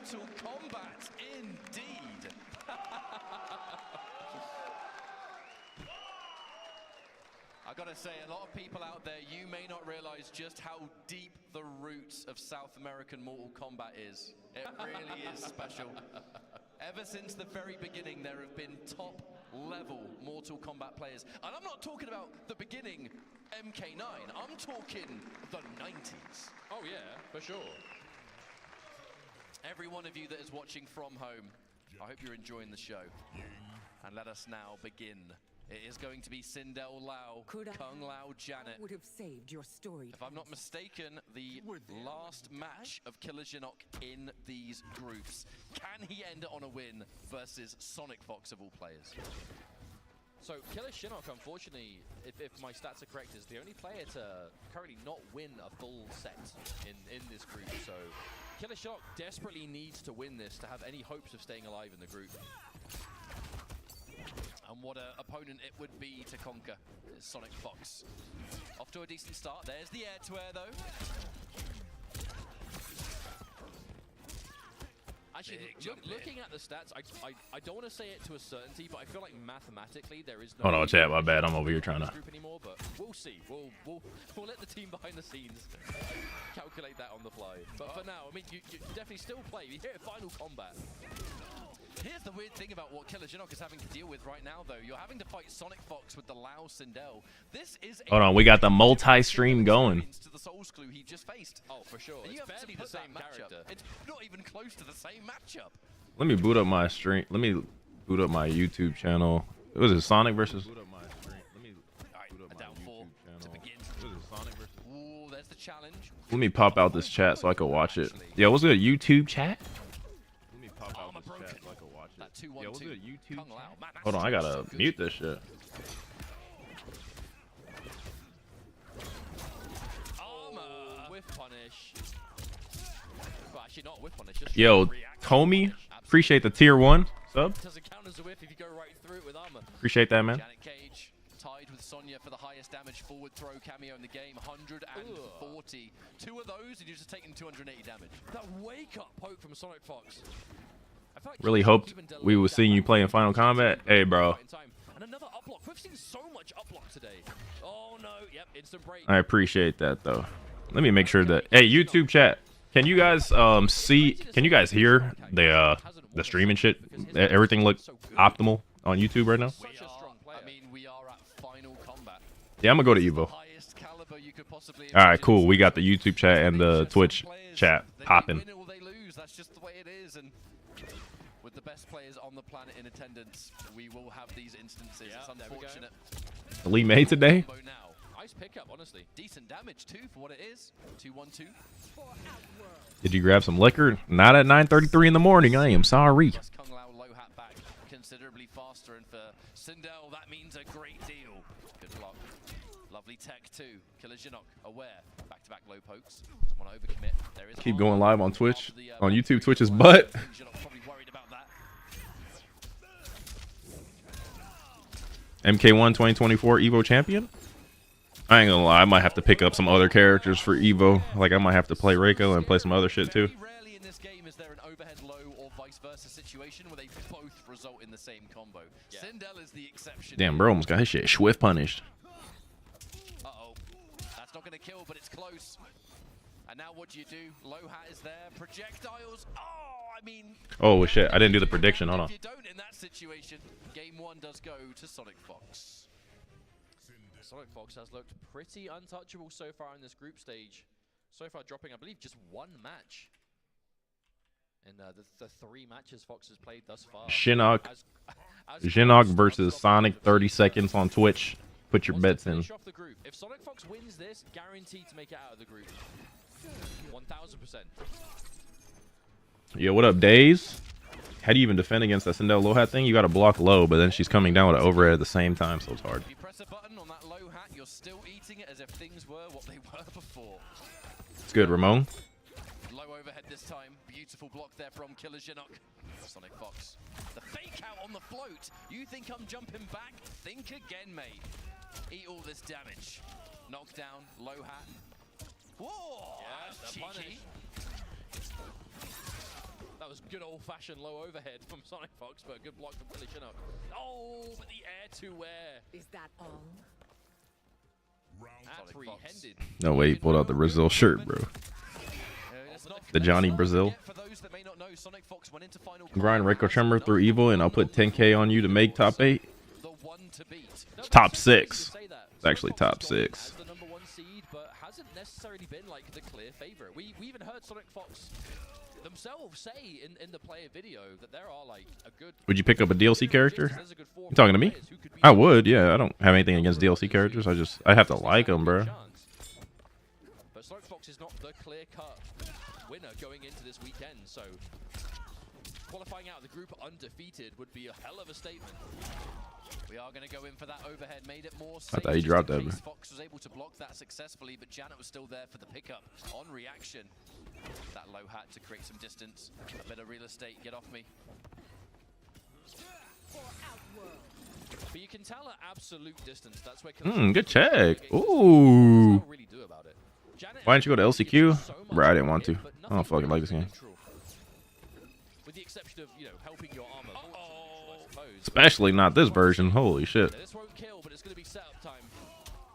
Mortal Kombat, indeed. I gotta say, a lot of people out there, you may not realize just how deep the roots of South American Mortal Kombat is. It really is special. Ever since the very beginning, there have been top-level Mortal Kombat players. And I'm not talking about the beginning MK9, I'm talking the 90s. Oh yeah, for sure. Every one of you that is watching from home, I hope you're enjoying the show. And let us now begin. It is going to be Sindel Lau, Kung Lao Janet. Would have saved your story. If I'm not mistaken, the last match of Killer Shinnok in these groups. Can he end it on a win versus Sonic Fox of all players? So Killer Shinnok, unfortunately, if my stats are correct, is the only player to currently not win a full set in this group. So Killer Shinnok desperately needs to win this to have any hopes of staying alive in the group. And what an opponent it would be to conquer is Sonic Fox. Off to a decent start. There's the air to air though. Actually, looking at the stats, I don't want to say it to a certainty, but I feel like mathematically there is no. Oh no, chat, my bad. I'm over here trying to. Group anymore, but we'll see. We'll let the team behind the scenes calculate that on the fly. But for now, I mean, you definitely still play. You hear Final Combat. Here's the weird thing about what Killer Shinnok is having to deal with right now, though. You're having to fight Sonic Fox with the Lao Sindel. This is Hold on, we got the multi-stream going. To the Souls Clue he just faced. Oh, for sure. And It's barely the same character. It's not even close to the same matchup. Let me boot up my stream. Let me boot up my YouTube channel. It was Sonic versus. Alright, a down four to begin. Ooh, there's the challenge. Let me pop out this chat so I can watch it. Yo, what's good, YouTube chat? Let me pop out this chat so I can watch it. Yo, what's good, YouTube chat? Hold on, I gotta mute this shit. Whiff punish. Well, actually not whiff punish. Just Yo, Tommy, appreciate the tier 1 sub. Doesn't count as a whiff if you go right through it with armor. Appreciate that, man. Janet Cage tied with Sonya for the highest damage forward throw cameo in the game, 140. Two of those, and you're just taking 280 damage. That wake-up poke from Sonic Fox. I feel like Really hoped we were seeing you play in Final Combat. Hey, bro. And another up block. We've seen so much up block today. Oh no, yep, instant break. I appreciate that, though. Let me make sure that. Hey, YouTube chat. Can you guys see? Can you guys hear the stream and shit? Everything look optimal on YouTube right now? We are at Final Combat. Yeah, I'm gonna go to Evo. All right, cool. We got the YouTube chat and the Twitch chat popping. That's just the way it is, and with the best players on the planet in attendance, we will have these instances. It's unfortunate. Elite made today. Nice pickup, honestly. Decent damage too for what it is. 2-1-2. Did you grab some liquor? Not at 9:33 in the morning. I am sorry. Kung Lao low hat back considerably faster, and for Sindel that means a great deal. Good block. Lovely tech too. Killer Shinnok aware. Back-to-back low pokes. Doesn't want to overcommit. There is Keep going live on Twitch, on YouTube. Twitch's butt. Probably worried about that. MK1 2024 Evo champion. I ain't gonna lie, I might have to pick up some other characters for Evo. Like I might have to play Reiko and play some other shit too. Very rarely in this game is there an overhead low or vice versa situation where they both result in the same combo. Yeah. Sindel is the exception. Damn, bro, almost got his shit swift punished. Uh-oh. That's not gonna kill, but it's close. And now what do you do? Low hat is there. Projectiles. Oh, I mean. Oh shit, I didn't do the prediction. Hold on. If you don't in that situation, game 1 does go to Sonic Fox. Sonic Fox has looked pretty untouchable so far in this group stage. So far dropping, I believe, just one match in the 3 matches Fox has played thus far. Shinnok versus Sonic 30 seconds on Twitch. Put your bets in. Off the group. If Sonic Fox wins this, guaranteed to make it out of the group. 1000%. Yo, what up, Days? How do you even defend against that Sindel low hat thing? You gotta block low, but then she's coming down with an overhead at the same time, so it's hard. If you press a button on that low hat, you're still eating it as if things were what they were before. It's good, Ramon. Low overhead this time. Beautiful block there from Killer Shinnok. Sonic Fox. The fake out on the float. You think I'm jumping back? Think again, mate. Eat all this damage. Knockdown, low hat. Whoa! Yeah, That's cheeky. That was Good old-fashioned low overhead from Sonic Fox, but a good block from Killer Shinnok. Oh, but the air-to-air. Is that all? At three-handed. No way, he pulled out the Brazil shirt, bro. The Johnny Brazil. Grind Rico Tremor through Evil, and I'll put 10K on you to make top 8. It's top 6. It's actually top 6. The number 1 seed, but hasn't necessarily been like the clear favorite. We even heard Sonic Fox themselves say in the player video that there are like a good. Would you pick up a DLC character? You talking to me? I would, yeah. I don't have anything against DLC characters. I have to like them, bro. But Sonic Fox is not the clear-cut winner going into this weekend, so qualifying out of the group undefeated would be a hell of a statement. We are going to go in for that overhead, made it more safe. I thought he dropped that, bro. Fox was able to block that successfully, but Janet was still there for the pickup on reaction. That low hat to create some distance, a bit of real estate. Get off me. But you can tell at absolute distance. That's where. Good check. Ooh. Really do about it. Why didn't you go to LCQ? Bro, I didn't want to. I don't fucking like this game. With the exception of, you know, helping your armor. Especially not this version. Holy shit. This won't kill, but it's going to be setup time.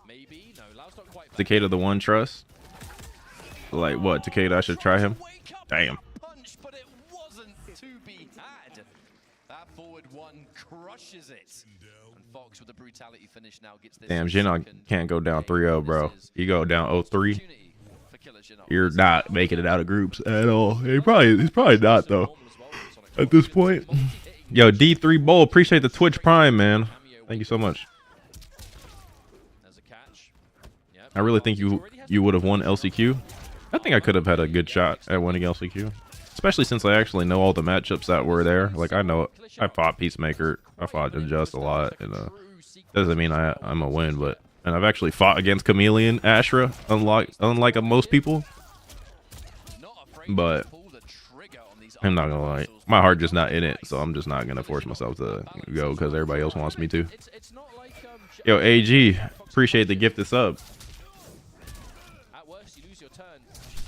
Maybe. No, Lau's not quite. Takeda the one trust. Like what? Takeda, I should try him. Damn. Punch, but it wasn't to be had. That forward one crushes it. And Fox with the brutality finish now gets this. Damn, Shinnok can't go down 3-0, bro. You go down 0-3. You're not making it out of groups at all. He's probably not though. At this point. Yo, D3 Bowl, appreciate the Twitch Prime, man. Thank you so much. I really think you would have won LCQ. I think I could have had a good shot at winning LCQ, especially since I actually know all the matchups that were there. Like I know I fought Peacemaker, I fought Unjust a lot, and doesn't mean I'm a win, but and I've actually fought against Chameleon Ashra, unlike most people. But I'm not gonna lie, my heart just not in it, so I'm just not gonna force myself to go because everybody else wants me to. Yo, AG, appreciate the gifted sub.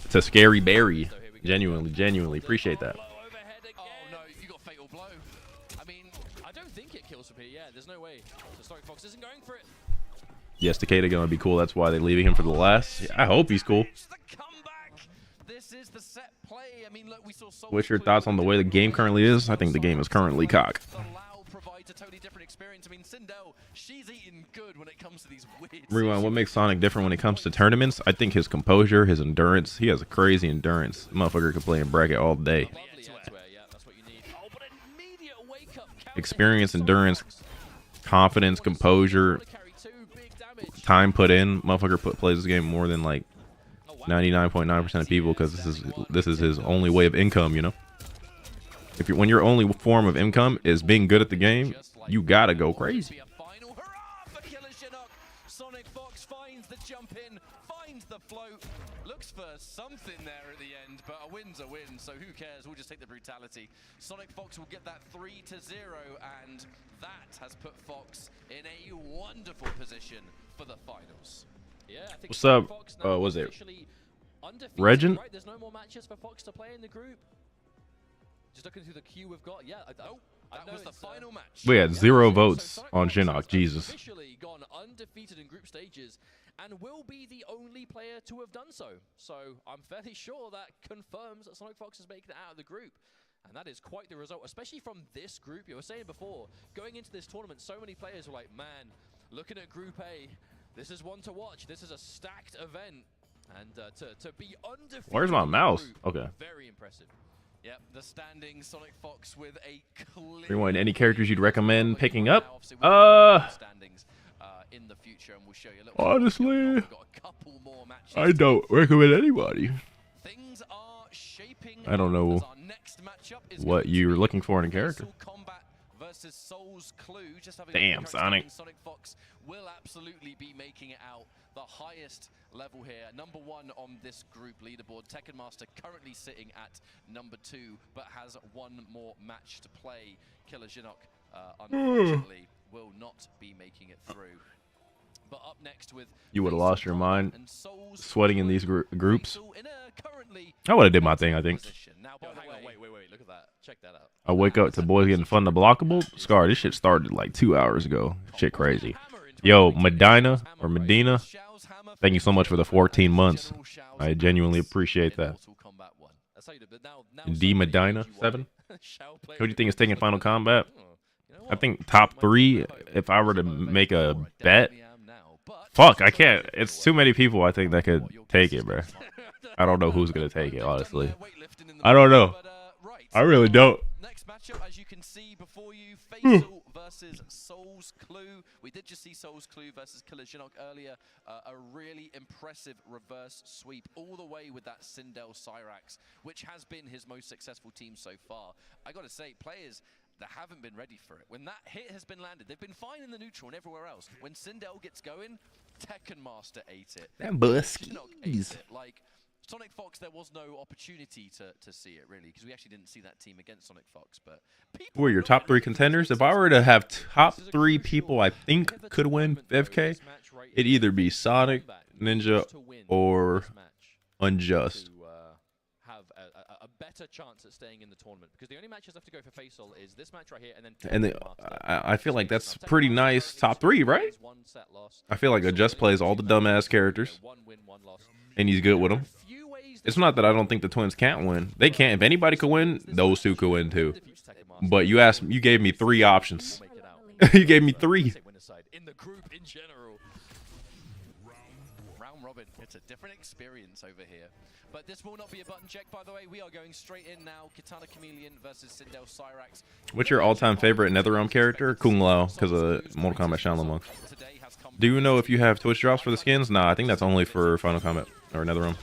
It's a scary berry. Genuinely appreciate that. Oh no, you got fatal blow. I mean, I don't think it kills from here. Yeah, there's no way. So Sonic Fox isn't going for it. Yes, Takeda gonna be cool. That's why they're leaving him for the last. I hope he's cool. This is the set play. I mean, look, we saw What's your thoughts on the way the game currently is? I think the game is currently cock. Provides a totally different experience. I mean, Sindel, she's eating good when it comes to these weird. Rewind. What makes Sonic different when it comes to tournaments? I think his composure, his endurance. He has a crazy endurance. Motherfucker can play in bracket all day. Experience, endurance, confidence, composure, time put in. Motherfucker plays this game more than like 99.9% of people because this is his only way of income, you know. When your only form of income is being good at the game, you gotta go crazy. Sonic Fox finds the jump in, finds the float, looks for something there at the end, but a win's a win, so who cares? We'll just take the brutality. Sonic Fox will get that 3-0, and that has put Fox in a wonderful position for the finals. Yeah, I think what's up? Was it Regent? Right? There's no more matches for Fox to play in the group. Just looking through the queue we've got, yeah. That was the final match. We had 0 votes on Shinnok. Jesus. Officially gone undefeated in group stages, and will be the only player to have done so. So I'm fairly sure that confirms that Sonic Fox is making it out of the group. And that is quite the result, especially from this group. You were saying before, going into this tournament, so many players were like, man, looking at Group A, this is one to watch. This is a stacked event. And to be undefeated. Where's my mouse? Okay. Very impressive. Yep, the standings, Sonic Fox with a clear... Rewind, any characters you'd recommend picking up? Standings in the future, and we'll show you a little honestly, bit. Got a couple more matches. I don't recommend anybody. Things are shaping. I don't know what you're looking for in a character. Kombat versus Soul's Clue. Just having damn, Sonic. Sonic Fox will absolutely be making it out the highest level here. Number 1 on this group leaderboard. Tekken Master currently sitting at number 2, but has one more match to play. Killer Shinnok, unfortunately, will not be making it through. But up next with You would have lost your mind and Souls sweating in these groups. in a currently I would have did my thing, I think. position. Now, by the hang on, way, wait. Look at that. Check that out. I wake up to boys getting fun to blockable. Scar, this shit started like 2 hours ago. Shit crazy. Yo, Medina or Medina, thank you so much for the 14 months. I genuinely appreciate that. D Medina 7. Who do you think is taking Final Combat? I think top 3. If I were to make a bet, fuck, I can't. It's too many people I think that could take it, bro. I don't know who's gonna take it, honestly. I don't know. I really don't. Next matchup, as you can see before you, Faisal versus Souls Clue. We did just see Souls Clue versus Killer Shinnok earlier. A really impressive reverse sweep all the way with that Sindel Cyrax, which has been his most successful team so far. I gotta say, players that haven't been ready for it, when that hit has been landed, they've been fine in the neutral and everywhere else. When Sindel gets going, Tekken Master ate it. That buskies. Like, Sonic Fox, there was no opportunity to see it, really, because we actually didn't see that team against Sonic Fox. But who are your top 3 contenders? If I were to have top 3 people I think could win FK, it'd either be Sonic, Ninja, or Unjust. Have a better chance at staying in the tournament, because the only matches left to go for Faisal is this match right here, and then I feel like that's pretty nice top 3, right? I feel like Unjust plays all the dumbass characters, and he's good with them. It's not that I don't think the Twins can't win. They can. If anybody could win, those 2 could win too. But you gave me 3 options. You gave me 3. In the group in general. Round robin, it's a different experience over here. But this will not be a button check, by the way. We are going straight in now. Katana Chameleon versus Sindel Cyrax. What's your all-time favorite NetherRealm character? Kung Lao, because of Mortal Kombat Shaolin Monk. Do you know if you have Twitch drops for the skins? Nah, I think that's only for Final Kombat or NetherRealm.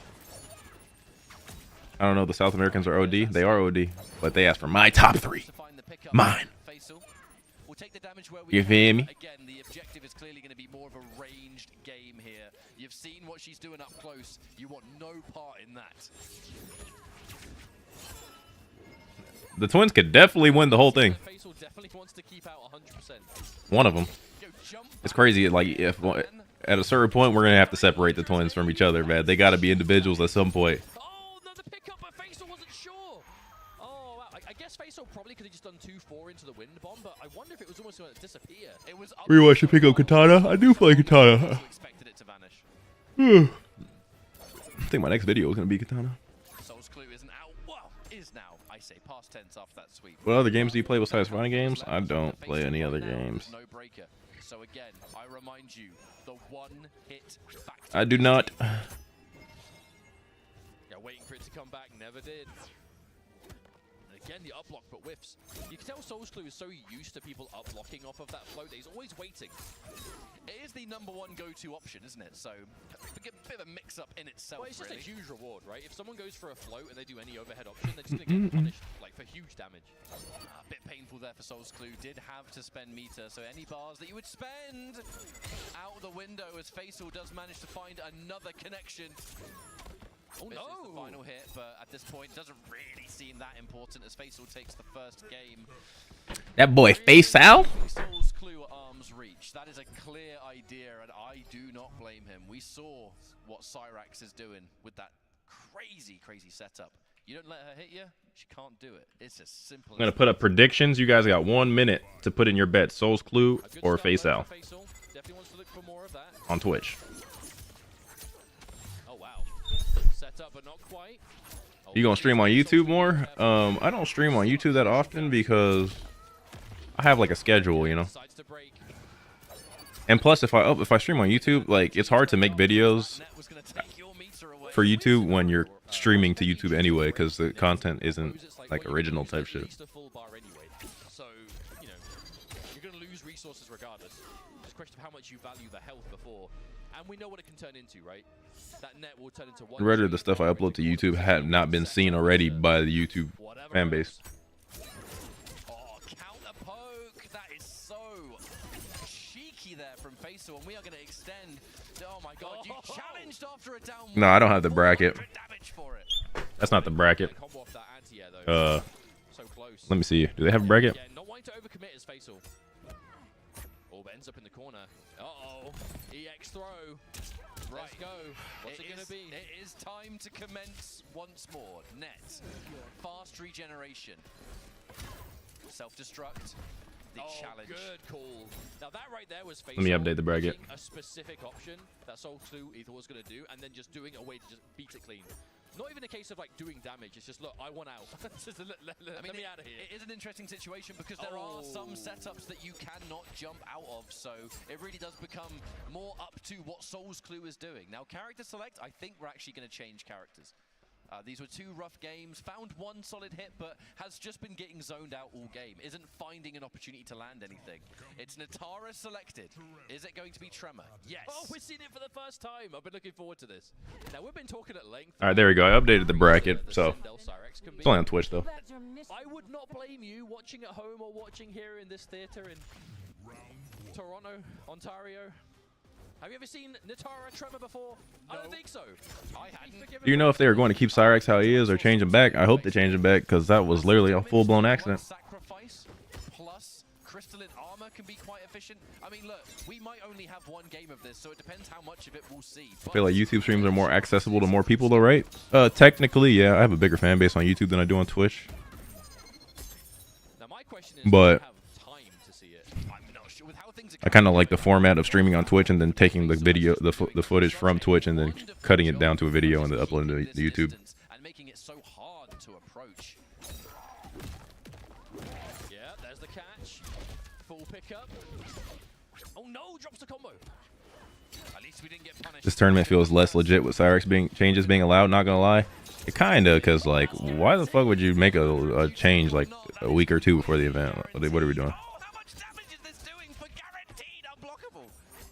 I don't know. The South Americans are OD. They are OD, but they asked for my top 3. Mine. You feel me? Again, the objective is clearly going to be more of a ranged game here. You've seen what she's doing up close. You want no part in that. The Twins could definitely win the whole thing. Faisal definitely wants to keep out 100%. One of them. It's crazy. Like, if at a certain point we're gonna have to separate the Twins from each other, man. They got to be individuals at some point. Oh, no, the pickup, but Faisal wasn't sure. Oh, wow. I guess Faisal probably could have just done 2-4 into the wind bomb, but I wonder if it was almost going to disappear. It was. Rewatch should pick up Katana. I do play Katana. Expected it to vanish. I think my next video is gonna be Katana. Soul's Clue isn't out. Well, is now. I say past tense after that sweep. What other games do you play besides fighting games? I don't play any other games. No breaker. So again, I remind you, the one-hit factor. I do not. Yeah, waiting for it to come back, never did. And again, the up block, but whiffs. You can tell Soul's Clue is so used to people up blocking off of that float that he's always waiting. It is the #1 go-to option, isn't it? So, a bit of a mix-up in itself, Well, it's just really. a huge reward, right? If someone goes for a float and they do any overhead option, they're just going to get punished, like, for huge damage. A bit painful there for Soul's Clue. Did have to spend meter, so any bars that you would spend out the window as Faisal does manage to find another connection. Oh, This no! is the final hit, but at this point, doesn't really seem that important as Faisal takes the first game. That boy Faisal. Soul's Clue at arm's reach. That is a clear idea, and I do not blame him. We saw what Cyrax is doing with that crazy, crazy setup. You don't let her hit you, she can't do it. It's as simple. I'm gonna put up predictions. You guys got 1 minute to put in your bet. Soul's Clue or Faisal Definitely wants to look for more of that. on Twitch. Oh, wow. Set up, but not quite. Oh, You gonna stream on YouTube more? I don't stream on YouTube that often because I have like a schedule, you know. decides to break. And plus, if I stream on YouTube, like it's hard to make videos for YouTube when you're streaming to YouTube anyway, because the content isn't like original type shit. At least a full bar anyway. So, you know, you're going to lose resources regardless. It's a question of how much you value the health before. And we know what it can turn into, right? That net will turn into one. Rather the stuff I upload to YouTube had not been seen already by the YouTube fan base. Oh, counter poke. That is so cheeky there from Faisal, and we are going to extend. Oh my god, you challenged after a down. No, I don't have the bracket. Damage for it. That's not the bracket. Combo off that anti-air, though. So close. Let me see. Do they have a bracket? Yeah, not wanting to overcommit is Faisal. Orb ends up in the corner. Uh-oh. EX throw. Right. Let's go. What's it going to be? It is time to commence once more. Net. Fast regeneration. Self-destruct. The challenge. Good call. Now that right there was Let me update the bracket. A specific option that Soul Clue either was going to do, and then just doing a way to just beat it clean. Not even a case of like doing damage. It's just, look, I want out. Let me out of here. It is an interesting situation because there are some setups that you cannot jump out of, so it really does become more up to what Soul's Clue is doing. Now, character select, I think we're actually going to change characters. These were 2 rough games, found 1 solid hit, but has just been getting zoned out all game. Isn't finding an opportunity to land anything. It's Natara selected. Is it going to be Tremor? Yes. Oh, we're seeing it for the first time. I've been looking forward to this. Now, we've been talking at length. All right, there we go. I updated the bracket, so it's only on Twitch though. I would not blame you watching at home or watching here in this theater in Toronto, Ontario. Have you ever seen Natara Tremor before? No. I don't think so. I hadn't. Do you know if they were going to keep Cyrex how he is or change him back? I hope they change him back because that was literally a full-blown accident. Sacrifice plus crystalline armor can be quite efficient. I mean, look, we might only have 1 game of this, so it depends how much of it we'll see. I feel like YouTube streams are more accessible to more people though, right? Technically, yeah. I have a bigger fan base on YouTube than I do on Twitch. Now my question is, but with how things are I kind of like the format of streaming on Twitch and then taking the video, the footage from Twitch and then cutting it down to a video and then uploading it to YouTube. And making it so hard to approach. Yeah, there's the catch. Full pickup. Oh no, drops the combo. At least we didn't get punished. This tournament feels less legit with Cyrex changes being allowed, not gonna lie. It kinda, because like, why the fuck would you make a change like a week or 2 before the event? What are we doing?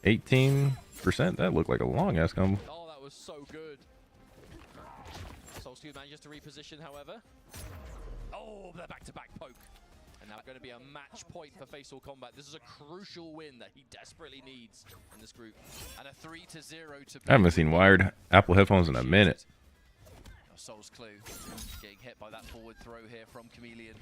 18%? That looked like a long ass combo. Oh, that was so good. Soul's Clue manages to reposition, however. Oh, the back-to-back poke. And now going to be a match point for Fatal Kombat. This is a crucial win that he desperately needs in this group. And a 3-0 to I haven't seen wired Apple headphones in a minute. Soul's Clue getting hit by that forward throw here from Chameleon.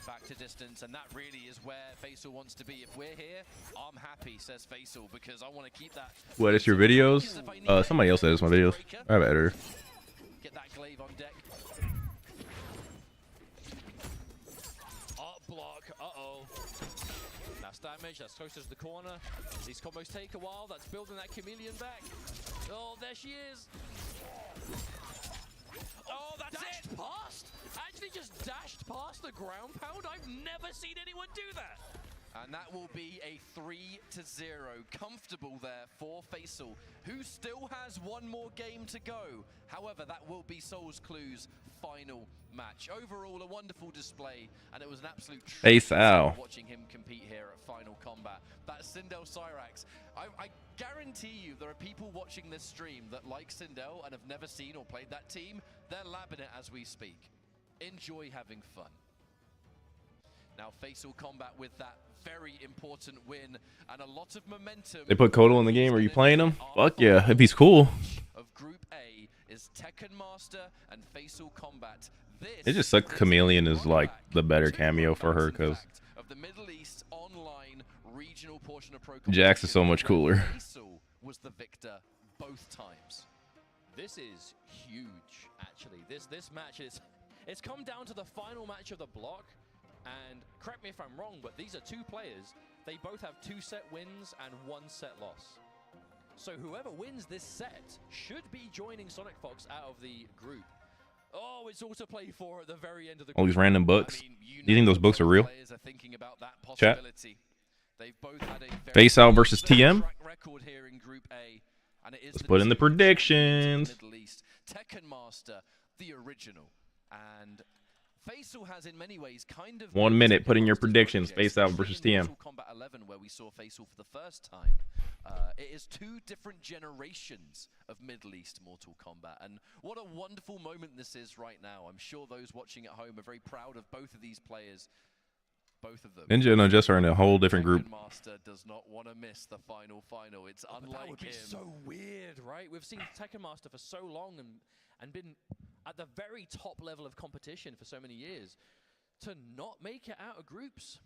Back to distance, and that really is where Faisal wants to be. If we're here, I'm happy, says Faisal, because I want to keep that. What, it's your videos? Somebody else says my videos. I have an editor. Get that glaive on deck. Up block, uh-oh. That's damage, that's closer to the corner. These combos take a while, that's building that Chameleon back. Oh, there she is. Oh, that's dashed it! Past? Actually just dashed past the ground pound? I've never seen anyone do that! And that will be a 3-0. Comfortable there for Faisal, who still has 1 more game to go. However, that will be Soul's Clue's final match. Overall, a wonderful display, and it was an absolute treat watching him compete here at Final Combat. That's Sindel Cyrax. I guarantee you there are people watching this stream that like Sindel and have never seen or played that team. They're labbing it as we speak. Enjoy having fun. Now, Fatal Combat with that very important win and a lot of momentum. They put Kodal in the game. Are you playing him? Fuck yeah, if he's cool. Of Group A is Tekken Master and Fatal Combat. It just sucks Chameleon is like the better cameo for her because of the Middle East online regional portion of Pro Jax is so much cooler. Faisal was the victor both times. This is huge, actually. This match is, it's come down to the final match of the block. And correct me if I'm wrong, but these are 2 players. They both have 2 set wins and 1 set loss. So whoever wins this set should be joining Sonic Fox out of the group. Oh, it's also played for at the very end of the group. All these random books. I mean, Do you think those books are real? Chat. They've both had a Face Out versus TM. Record here in Group A, and it is Let's put in the predictions. Middle East. Tekken Master, the original, and Faisal has in many ways kind of 1 minute. Put in your predictions. Face Out versus TM. Kombat 11, where we saw Faisal for the first time. It is 2 different generations of Middle East Mortal Kombat, and what a wonderful moment this is right now. I'm sure those watching at home are very proud of both of these players. Both of them. Ninja and Unjust are in a whole different group. Master does not want to miss the final. It's unlike that would be him. So weird, right? We've seen Tekken Master for so long and been at the very top level of competition for so many years. To not make it out of groups.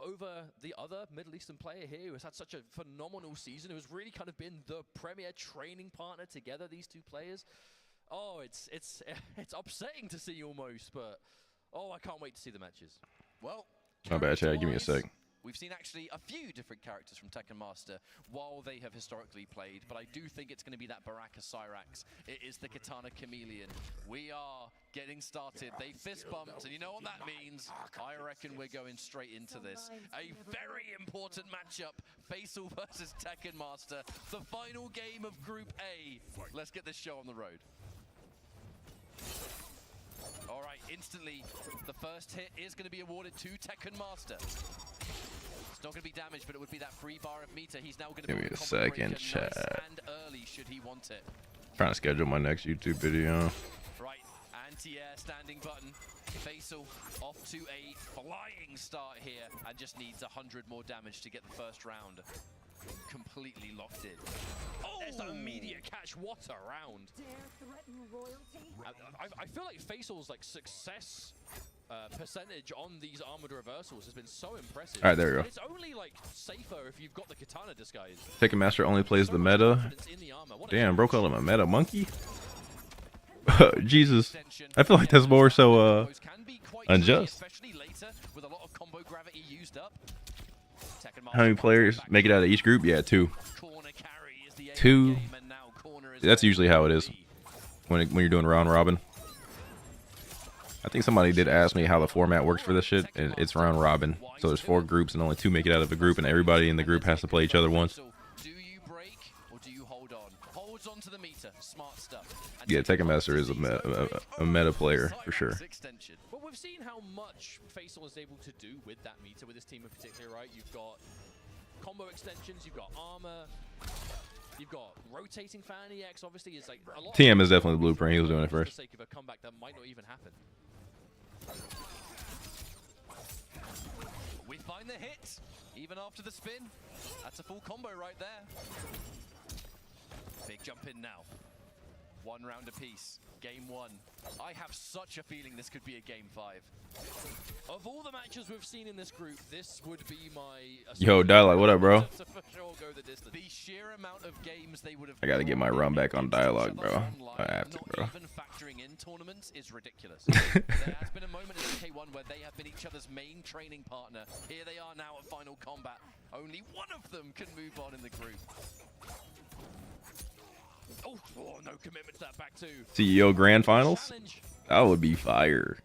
over the other Middle Eastern player here who has had such a phenomenal season, who has really kind of been the premier training partner together, these two players. Oh, it's upsetting to see almost, but oh, I can't wait to see the matches. Well, My bad, Chad. Give me a sec. We've seen actually a few different characters from Tekken Master while they have historically played, but I do think it's going to be that Baraka Cyrax. It is the Katana Chameleon. We are getting started. They fist bumped, and you know what that means? I reckon we're going straight into this. A very important matchup, Faisal versus Tekken Master. The final game of Group A. Let's get this show on the road. All right, instantly, the first hit is going to be awarded to Tekken Master. It's not going to be damage, but it would be that free bar of meter. He's now going to Give me a second, Chad. And early should he want it. Trying to schedule my next YouTube video. Right, anti-air standing button. Faisal off to a flying start here and just needs 100 more damage to get the first round completely locked in. Oh, there's an immediate catch. What a round. I feel like Faisal's like success percentage on these armored reversals has been so impressive. All right, there we go. And it's only like safer if you've got the katana disguise. Tekken Master only plays the meta. Damn, bro, call him a meta monkey. Jesus, I feel like that's more so unjust. Especially later with a lot of combo gravity used up. How many players make it out of each group? Yeah, 2. 2. That's usually how it is when you're doing round robin. I think somebody did ask me how the format works for this shit, and it's round robin. So there's 4 groups, and only 2 make it out of a group, and everybody in the group has to play each other once. Do you break or do you hold on? Holds on to the meter. Smart stuff. Yeah, Tekken Master is a meta player for sure. Well, we've seen how much Faisal is able to do with that meter, with his team in particular, right? You've got combo extensions, you've got armor, you've got rotating fan EX. Obviously, is like a lot. TM is definitely the blueprint. He was doing it first. For the sake of a comeback that might not even happen. We find the hit, even after the spin. That's a full combo right there. Big jump in now. 1 round apiece. Game 1. I have such a feeling this could be a game 5. Of all the matches we've seen in this group, this would be my... Yo, Dialogue, what up, bro? The sheer amount of games they would have... I gotta get my run back on Dialogue, bro. I have to, bro. Even factoring in tournaments is ridiculous. There has been a moment in K1 where they have been each other's main training partner. Here they are now at Final Combat. Only one of them can move on in the group. Oh, no commitment to that back two. CEO Grand Finals? That would be fire.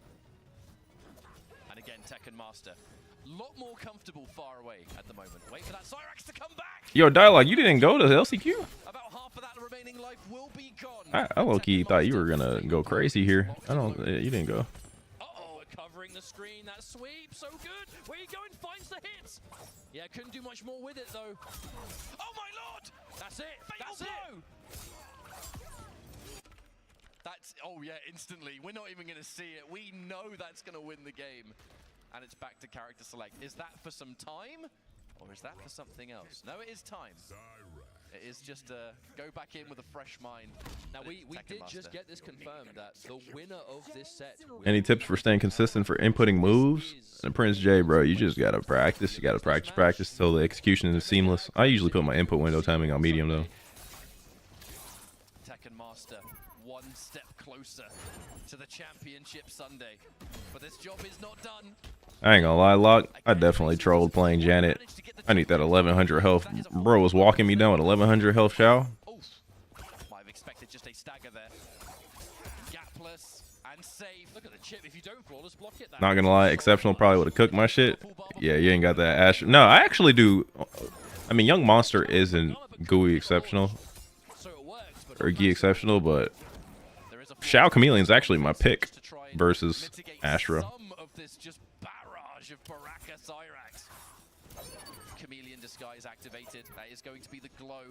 And again, Tekken Master. A lot more comfortable far away at the moment. Wait for that Cyrax to come back. Yo, Dialogue, you didn't go to LCQ? About half of that remaining life will be gone. I low-key thought you were gonna go crazy here. You didn't go. Uh-oh, covering the screen. That sweep, so good. Where you going? Finds the hits. Yeah, couldn't do much more with it, though. Oh, my lord! That's it. That's it. That's, oh yeah, instantly. We're not even going to see it. We know that's going to win the game. And it's back to character select. Is that for some time? Or is that for something else? No, it is time. It is just go back in with a fresh mind. Now, we did just get this confirmed that the winner of this set... Any tips for staying consistent for inputting moves? And Prince J, bro, you just gotta practice. You gotta practice till the execution is seamless. I usually put my input window timing on medium, though. Tekken Master, one step closer to the championship Sunday. But this job is not done. I ain't gonna lie, Locke. I definitely trolled playing Janet. I need that 1100 health. Bro was walking me down with 1100 health, Shao. Might have expected just a stagger there. Gapless and safe. Look at the chip. If you don't flawless block it, Not gonna lie, Exceptional probably would have cooked my shit. Yeah, you ain't got that Ash. No, I actually do. I mean, Young Monster isn't GUI Exceptional or Gi Exceptional, but Shao Chameleon's actually my pick versus Astra. Of Baraka Cyrax. Chameleon disguise activated. That is going to be the glow.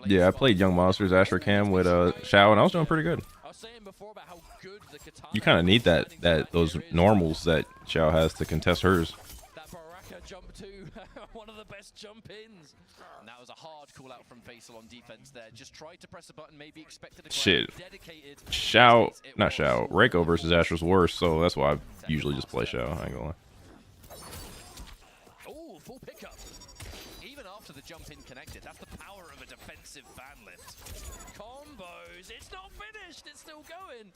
Yeah, I played Young Monsters Astra Cam with Shao, and I was doing pretty good. I was saying before about how good the katana. You kind of need those normals that Shao has to contest hers. That Baraka jump too, one of the best jump ins. And that was a hard call out from Faisal on defense there. Just tried to press a button, maybe expected a shit. Dedicated. Shao, not Shao. Reiko versus Astra's worse, so that's why I usually just play Shao. I ain't gonna lie. jump in connected. That's the power of a defensive fan lift. Combos. It's not finished. It's still going.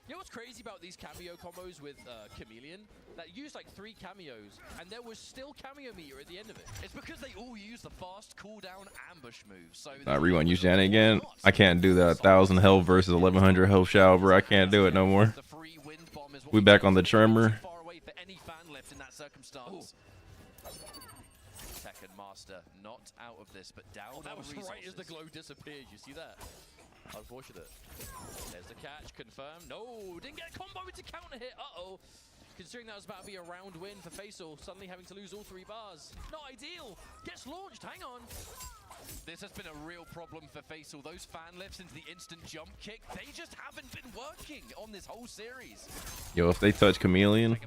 You know what's crazy about these cameo combos with Chameleon? That used like 3 cameos, and there was still cameo meter at the end of it. It's because they all use the fast cooldown ambush move. So Rewind, use Janet again. I can't do that 1,000 health versus 1,100 health shower, bro. I can't do it no more. the free wind bomb is what We back on the tremor. far away for any fan lift in that circumstance. Tekken Master not out of this, but down. That on was resources. right as the glow disappeared. You see that? Unfortunate. There's the catch. Confirmed. No, didn't get a combo into counter hit. Uh-oh. Considering that was about to be a round win for Faisal, suddenly having to lose all 3 bars. Not ideal. Gets launched. Hang on. This has been a real problem for Faisal. Those fan lifts into the instant jump kick, they just haven't been working on this whole series. Yo, if they touch Chameleon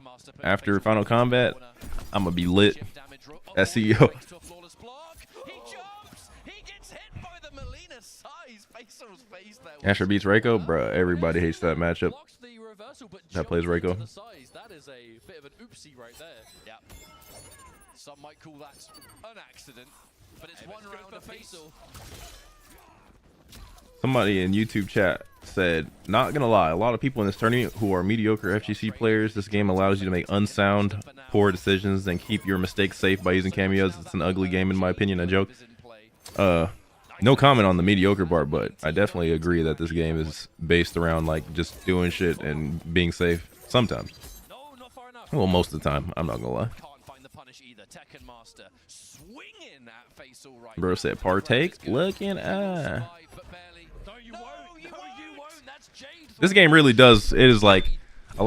after Final Combat, I'm gonna be lit. SEO. He jumps. He gets hit by the Melina size. Faisal's face there. Asher beats Reiko, bro. Everybody hates that matchup. Blocks the reversal, but That plays jumps Reiko. into the size. That is a bit of an oopsie right there. Yeah. Some might call that an accident, but it's one Good round for of Faisal. Somebody in YouTube chat said, not gonna lie, a lot of people in this tournament who are mediocre FGC players, this game allows you to make unsound, poor decisions and keep your mistakes safe by using cameos. It's an ugly game in my opinion. A joke. No comment on the mediocre part, but I definitely agree that this game is based around like just doing shit and being safe sometimes. No, not far enough. Well, most of the time, I'm not gonna lie. Can't find the punish either. Tekken Master swinging at Faisal right Bro now. said partake, looking Survive, but barely. No, you won't. No, you won't. That's Jade. This game really does. It is like,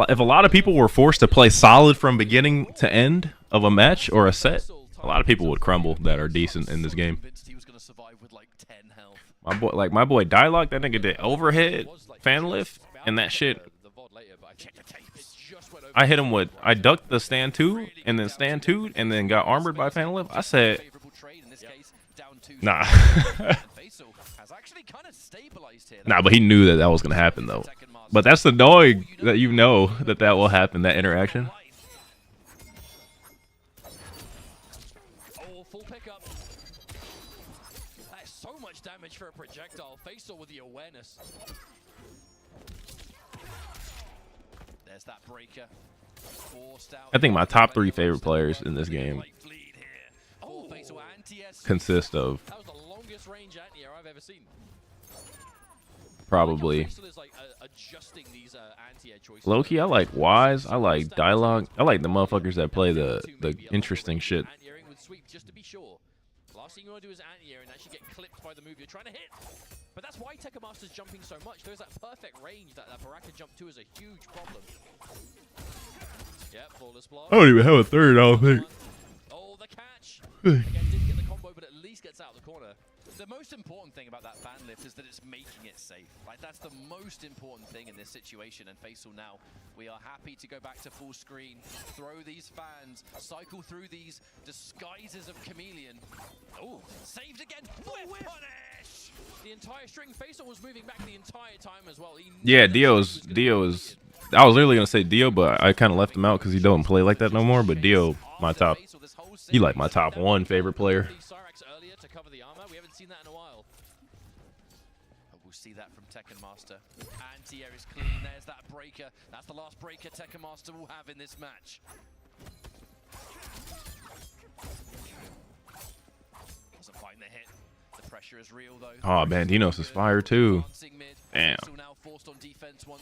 if a lot of people were forced to play solid from beginning to end of a match or a set, a lot of people would crumble that are decent in this game. Convinced he was going to survive with like 10 health. My boy Dialogue, that nigga did overhead fan lift and that shit. The VOD later, but I checked the tapes. It just went over. I hit him with, I ducked the stand 2 and then stand 2 and then got armored by fan lift. I said, Favorable trade in this case, down 2. nah. And Faisal has actually kind of stabilized here. Nah, but he knew that that was gonna happen though. Tekken Master. But that's annoying that you know that that will happen, that interaction. Oh, full pickup. That is so much damage for a projectile. Faisal with the awareness. There's that breaker. Forced out. I think my top 3 favorite players in this game Oh, Faisal anti-S. consist of That was the longest range anti-air I've ever seen. probably Faisal is like adjusting these anti-air choices. Loki. I like Wise. I like Dialogue. I like the motherfuckers that play the interesting shit. Anti-airing with sweep, just to be sure. Last thing you want to do is anti-air and actually get clipped by the move you're trying to hit. But that's why Tekken Master's jumping so much. There's that perfect range that Baraka jump to is a huge problem. Yep, flawless block. I don't even have a third, I don't think. Oh, the catch. Again, didn't get the combo, but at least gets out of the corner. The most important thing about that fan lift is that it's making it safe. Like, that's the most important thing in this situation. And Faisal now, we are happy to go back to full screen, throw these fans, cycle through these disguises of Chameleon. Oh, saved again. Whip punish! The entire string, Faisal was moving back the entire time as well. He Yeah, knew that Dio is. I was literally gonna say Dio, but I kind of left him out because he don't play like that no more. But Dio, my top, he like my top 1 favorite player. Cyrax earlier to cover the armor. We haven't seen that in a while. We'll see that from Tekken Master. Anti-air is clean. There's that breaker. That's the last breaker Tekken Master will have in this match. Doesn't find the hit. The pressure is real though. Oh, Bandinos is fire too. Damn.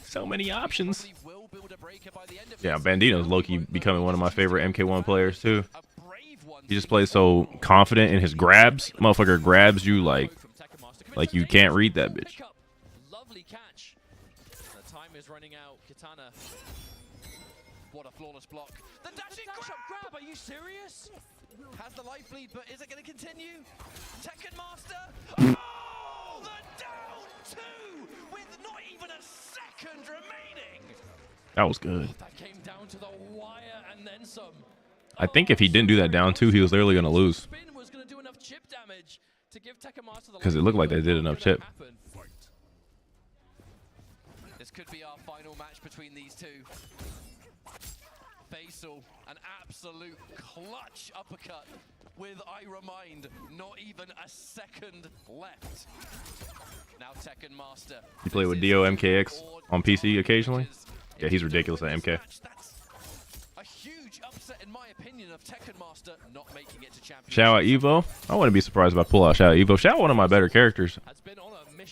So many options. Yeah, Bandito's low-key becoming one of my favorite MK1 players too. He just plays so confident in his grabs. Motherfucker grabs you like you can't read that bitch. Lovely catch. The time is running out. Kitana. What a flawless block. The dashing grab. Are you serious? has the life lead, but is it going to continue? Tekken Master. Oh, the down 2 with not even a second remaining. That was good. That came down to the wire and then some. I think if he didn't do that down 2, he was literally gonna lose. Spin was going to do enough chip damage to give Tekken Master the 'Cause it looked like they did enough chip. This could be our final match between these two. Faisal, an absolute clutch uppercut with, I remind, not even a second left. Now Tekken Master. You play with Dio MKX on PC occasionally? Yeah, he's ridiculous at MK. That's a huge upset, in my opinion, of Tekken Master not making it to championship. Shao at Evo? I wouldn't be surprised if I pull out Shao at Evo. Shao, one of my better characters.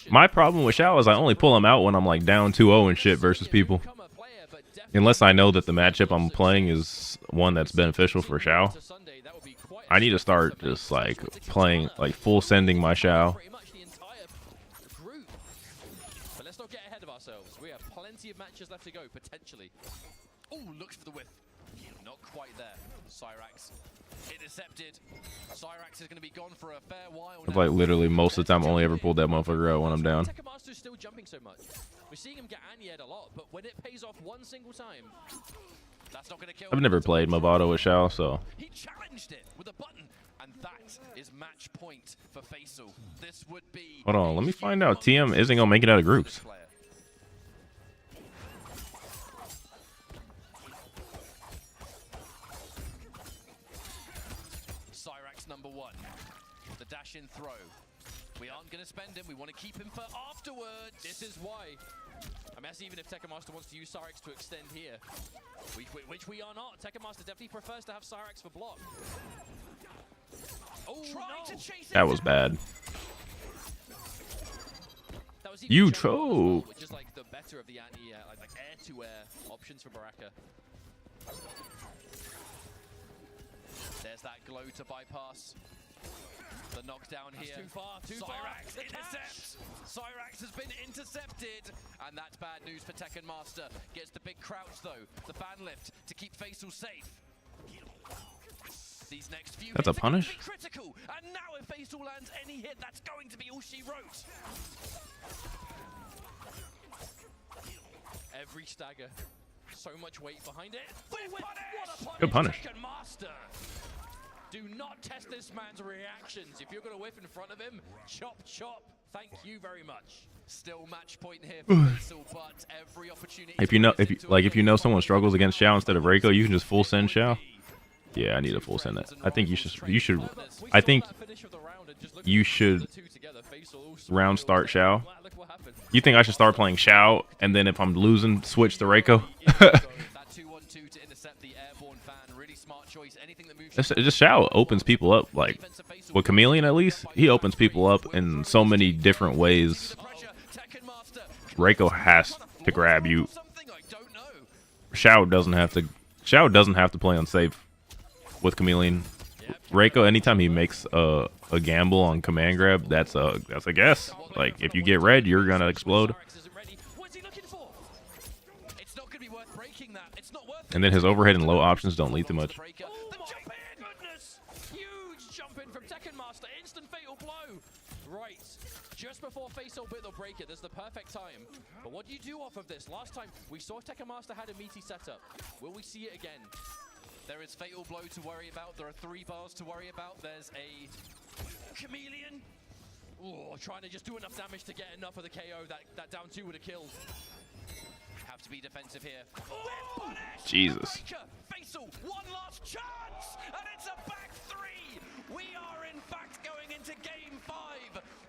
My problem with Shao is I only pull him out when I'm like down 2-0 and shit versus people. Unless I know that the matchup I'm playing is one that's beneficial for Shao. I need to start just like playing, like full sending my Shao. But let's not get ahead of ourselves. We have plenty of matches left to go, potentially. Oh, looks for the whiff. Not quite there. Cyrax intercepted. Cyrax is going to be gone for a fair while I've now. like literally most of the time only ever pulled that motherfucker out when I'm down. Tekken Master's still jumping so much. We're seeing him get anti-aired a lot, but when it pays off one single time, That's not going to kill. I've never played Movado with Shao, so He challenged it with a button, and that is match point for Faisal. This would be. hold on, let me find out. TM isn't gonna make it out of groups. Player. Cyrax number 1. The dash in throw. We aren't going to spend him. We want to keep him for afterwards. this is why. I mean, that's even if Tekken Master wants to use Cyrax to extend here, which we are not. Tekken Master definitely prefers to have Cyrax for block. Oh, Trying no. to chase it That was bad. That was even You choke as well, choke. which is like the better of the anti like air-to-air options for Baraka. There's that glow to bypass. The knockdown here. Too far, too far. Cyrax The intercepts. Cyrax has been intercepted. And that's bad news for Tekken Master. Gets the big crouch though. The fan lift to keep Faisal safe. These next few That's a hits are going to punish? be critical. And now if Faisal lands any hit, that's going to be all she wrote. Every stagger. So much weight behind it. Whip What punish! a punish! Good punish. Tekken Master. Do not test this man's reactions. If you're going to whiff in front of him, chop, chop. Thank you very much. Still match point here for Faisal, but every opportunity. If you know, if you know someone struggles against Shao instead of Reiko, you can just full send Shao. Yeah, I need to full send that. I think you should. I think you should round start Shao. You think I should start playing Shao, and then if I'm losing, switch to Reiko? That 2-1-2 to intercept the airborne fan. Really smart choice. Anything that moves. Just Shao opens people up. Like with Chameleon, at least he opens people up in so many different ways. Reiko has to grab you. Shao doesn't have to. Shao doesn't have to play unsafe with Chameleon. Reiko, anytime he makes a gamble on command grab, that's a guess. Like if you get red, you're gonna explode. And then his overhead and low options don't lead to much. Huge jump in from Tekken Master. Instant fatal blow. Right. Just before Faisal bit the breaker, there's the perfect time. But what do you do off of this? Last time we saw Tekken Master had a meaty setup. Will we see it again? There is fatal blow to worry about. There are 3 bars to worry about. There's a Chameleon. Oh, trying to just do enough damage to get enough of the KO that down 2 would have killed. Have to be defensive here. Jesus. Faisal, one last chance, and it's a back 3. We are in fact going into game 5.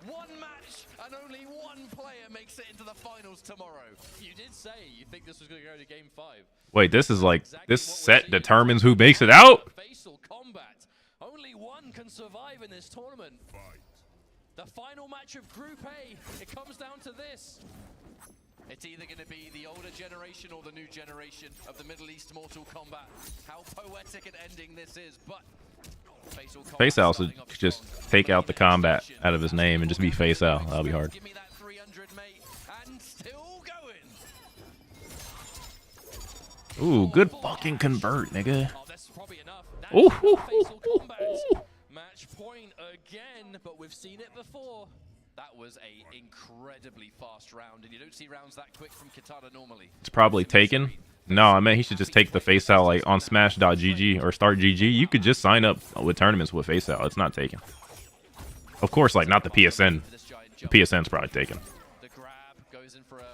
One match, and only one player makes it into the finals tomorrow. You did say you think this was going to go to game 5. Wait, this is like this set determines who makes it out. Faisal Kombat. Only one can survive in this tournament. The final match of Group A. It comes down to this. It's either going to be the older generation or the new generation of the Middle East Mortal Kombat. How poetic an ending this is, but Faisal should just take out the combat out of his name and just be Faisal. That'll be hard. Give me that 300, mate, and still going. Ooh, good fucking convert, nigga. Oh, that's probably enough. That Ooh, is ooh, enough Faisal ooh, Kombat. ooh. Match point again, but we've seen it before. That was a incredibly fast round, and you don't see rounds that quick from Kitana normally. It's probably taken. No, I mean he should just take the Faisal like on Smash.gg or Start GG. You could just sign up with tournaments with Faisal. It's not taken. Of course, like not the PSN. The PSN's probably taken. The grab goes in for a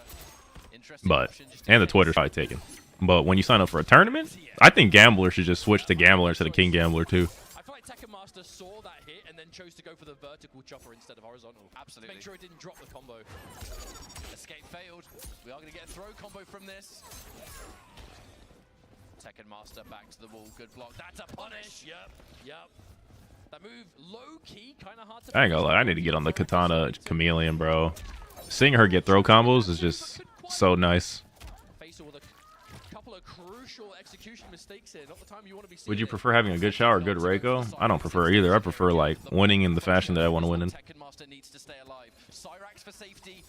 interesting But option just in and the case. Twitter's probably taken. But when you sign up for a tournament, I think Gambler should just switch to Gambler instead of King Gambler too. I feel like Tekken Master saw that hit and then chose to go for the vertical chopper instead of horizontal. Absolutely. Make sure it didn't drop the combo. Escape failed. We are going to get a throw combo from this. Tekken Master back to the wall. Good block. That's a punish. Yep. That move, low-key, kind of hard to... I ain't gonna lie, I need to get on the Katana Chameleon, bro. Seeing her get throw combos is just so nice. Faisal with a couple of crucial execution mistakes here. Not the time you want to be seeing. Would you prefer having a good shot or good Reiko? I don't prefer either. I prefer like winning in the fashion that I want to win in. Tekken Master needs to stay alive. Cyrax for safety.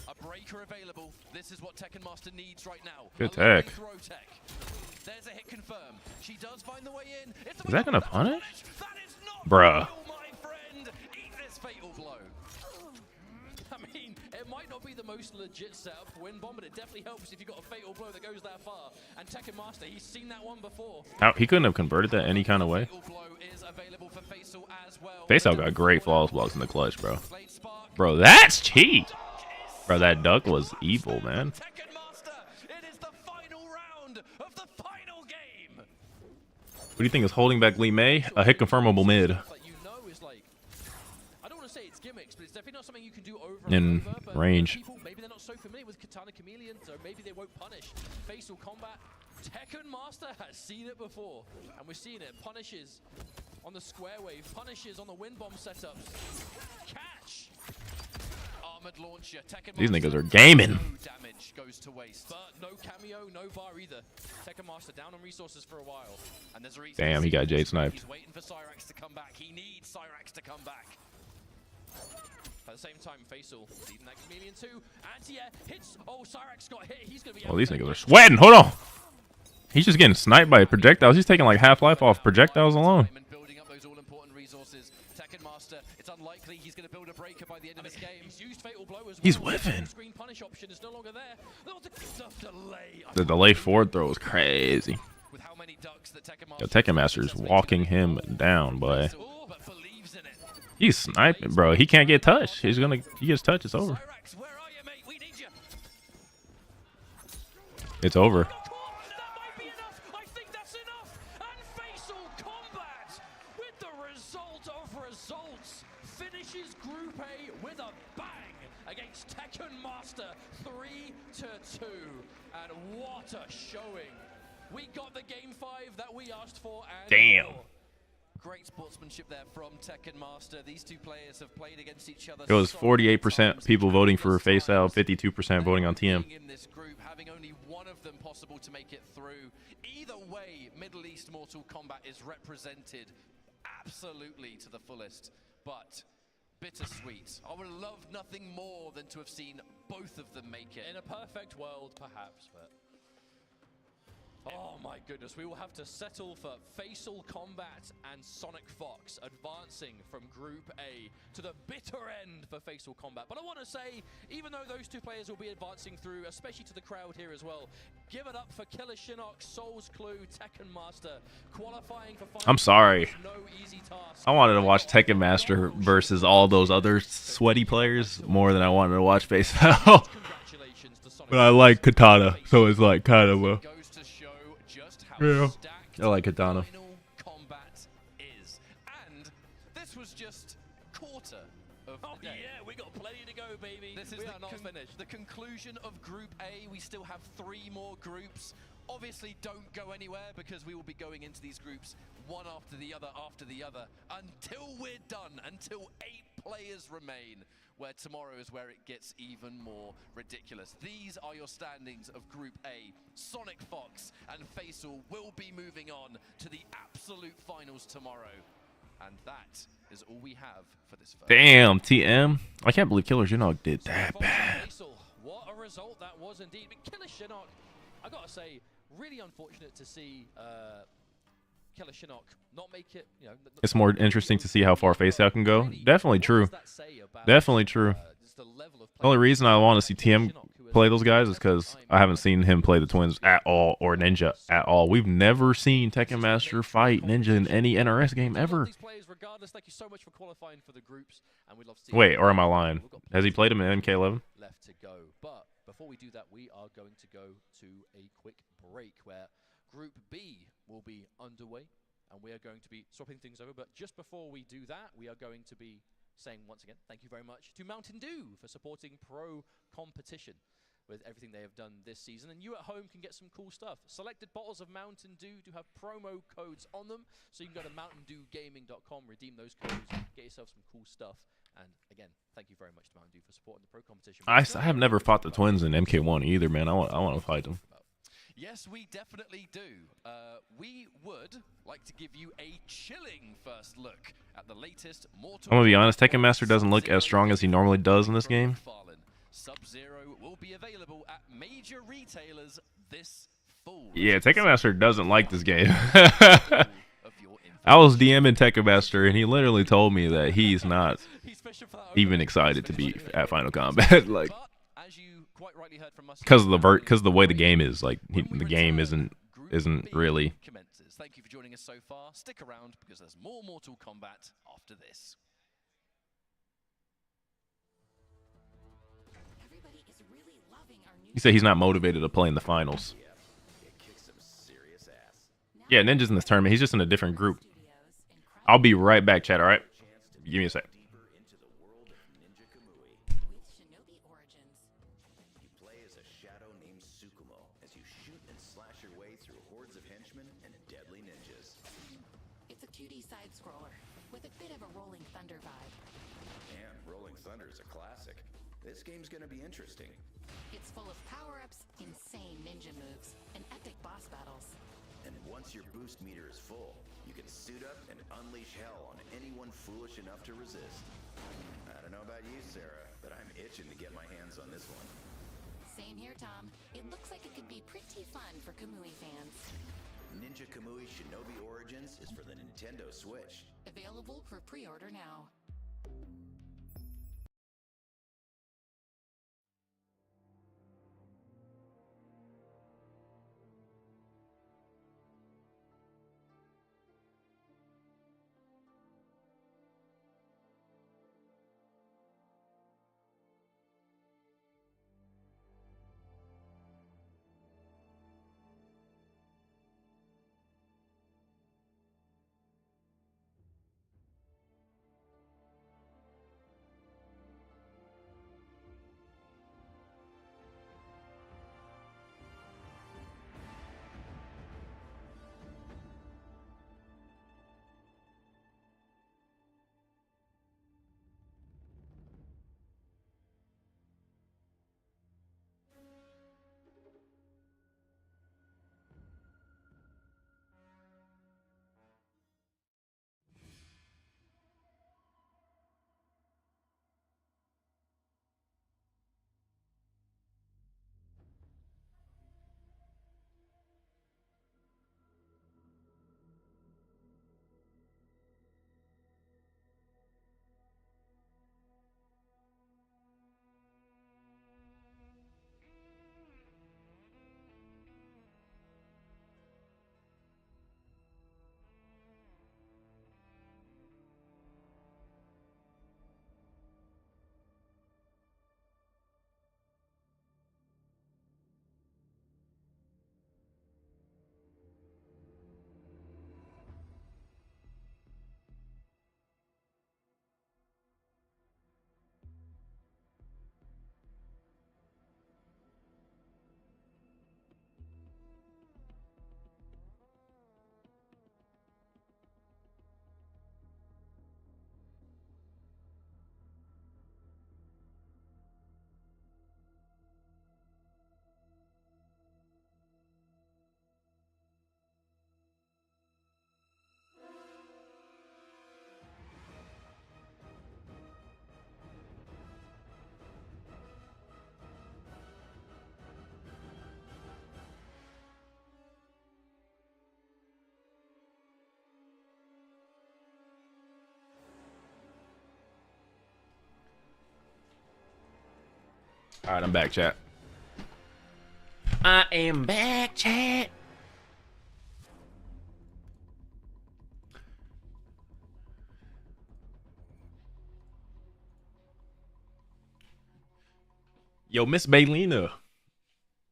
A breaker available. This is what Tekken Master needs right now. Good tech. There's a hit confirmed. She does find the way in. Is that gonna punish? That is not Bruh. my friend. Eat this fatal blow. I mean, it might not be the most legit setup for win bomb, but it definitely helps if you've got a fatal blow that goes that far. And Tekken Master, he's seen that one before. He couldn't have converted that any kind of way. Faisal got great flawless blocks in the clutch, bro. Bro, that's cheap. Bro, that duck was evil, man. Tekken Master, it is the final round of the final game. What do you think is holding back Lee May? A hit confirmable mid. That you know is like, I don't want to say it's gimmicks, but it's definitely not something you can do over In and over. But range. People, maybe they're not so familiar with Katana Chameleon, so maybe they won't punish. Facial combat. Tekken Master has seen it before, and we're seeing it. Punishes on the square wave, punishes on the wind bomb setups. Catch! Armored launcher. Tekken These Master, niggas are gaming. no damage goes to waste. But no cameo, no bar either. Tekken Master down on resources for a while. And there's a reason. Damn, he got Jade sniped. He's waiting for Cyrax to come back. He needs Cyrax to come back. At the same time, Faisal leading that Chameleon too. Anti-air hits. Oh, Cyrax got hit. He's going to be Oh, these niggas are sweating. Hold on. He's just getting sniped by projectiles. He's taking like half-life off projectiles alone. Building up those all-important resources. Tekken Master, it's unlikely he's going to build a breaker by the end of this game. He's used Fatal Blow as well. He's whiffing. Screen punish option is no longer there. The delay. The delay forward throw is crazy. With how many ducks that Tekken Yo, Master Tekken Master's walking him down, boy. Oh, but believes in it. He's sniping, bro. He can't get touched. He gets touched, it's over. Cyrax, where are you, mate? We need you. It's over. That might be enough. I think that's enough. And Faisal Kombat with the result of results finishes Group A with a bang against Tekken Master 3-2. And what a showing. We got the game 5 that we asked for and Damn. more. Great sportsmanship there from Tekken Master. These two players have played against each other. It was 48% people voting for Faisal, 52% voting on TM. In this group, having only one of them possible to make it through. Either way, Middle East Mortal Kombat is represented absolutely to the fullest, but bittersweet. I would have loved nothing more than to have seen both of them make it. In a perfect world, perhaps, but... Oh my goodness, we will have to settle for Faisal Kombat and Sonic Fox advancing from Group A to the bitter end for Faisal Kombat. But I want to say, even though those two players will be advancing through, especially to the crowd here as well, give it up for Killer Shinnok, Soul's Clue, Tekken Master, qualifying for final. I'm sorry. No easy task. I wanted to watch Tekken Master versus all those other sweaty players more than I wanted to watch Faisal. Congratulations to Sonic But I like Katana, so it's like kind of a... Goes to show just how Yeah. stacked I like Katana. Final Kombat is. And this was just quarter of Oh the day. yeah, we got plenty to go, baby. This is we the are not finished. the conclusion of Group A. We still have 3 more groups. Obviously, don't go anywhere because we will be going into these groups one after the other until we're done, until 8 players remain, where tomorrow is where it gets even more ridiculous. These are your standings of Group A. Sonic Fox and Faisal will be moving on to the absolute finals tomorrow. And that is all we have for this first. Damn, TM. I can't believe Killer Shinnok did that Fox and bad. Faisal, what a result that was indeed. But Killer Shinnok, I gotta say, really unfortunate to see Killer Shinnok not make it. You know, It's more interesting to see how far Faisal can go. Definitely true. Definitely true. The only reason I want to see TM play those guys is because I haven't seen him play the Twins at all or Ninja at all. We've never seen Tekken Master fight Ninja in any NRS game ever. Wait, or am I lying? Has he played him in MK11? Left to go, but before we do that, we are going to go to a quick break where Group B will be underway, and we are going to be swapping things over. But just before we do that, we are going to be saying once again, thank you very much to Mountain Dew for supporting pro competition with everything they have done this season. And you at home can get some cool stuff. Selected bottles of Mountain Dew do have promo codes on them, so you can go to mountaindewgaming.com, redeem those codes, get yourself some cool stuff. And again, thank you very much to Mountain Dew for supporting the pro competition. I have never fought the twins in MK1 either, man. I want to fight them. Yes, we definitely do. We would like to give you a chilling first look at the latest Mortal I'm gonna be honest, Tekken Master doesn't look as strong as he normally does in this game. Sub-Zero will be available at major retailers this fall. Yeah, Tekken Master doesn't like this game. I was DMing Tekken Master, and he literally told me that he's not even excited to be at Final Combat, like, because of the way the game is. Like, the game isn't really. Thank you for joining us so far. Stick around because there's more Mortal Kombat after this. You say he's not motivated to play in the finals. Yeah, Ninja's in this tournament. He's just in a different group. I'll be right back, chat, alright? Give me a sec. It's a cutie side-scroller with a bit of a Rolling Thunder vibe. Man, Rolling Thunder is a classic. This game's gonna be interesting. It's full of power-ups, insane ninja moves, and epic boss battles. And once your boost meter is full, you can suit up and unleash hell on anyone foolish enough to resist. I don't know about you, Sarah, but I'm itching to get my hands on this one. Same here, Tom. It looks like it could be pretty fun for Kamui fans. Ninja Kamui Shinobi Origins is for the Nintendo Switch. Available for pre-order now. All right, I'm back, chat. I am back, chat. Yo, Miss Baylina,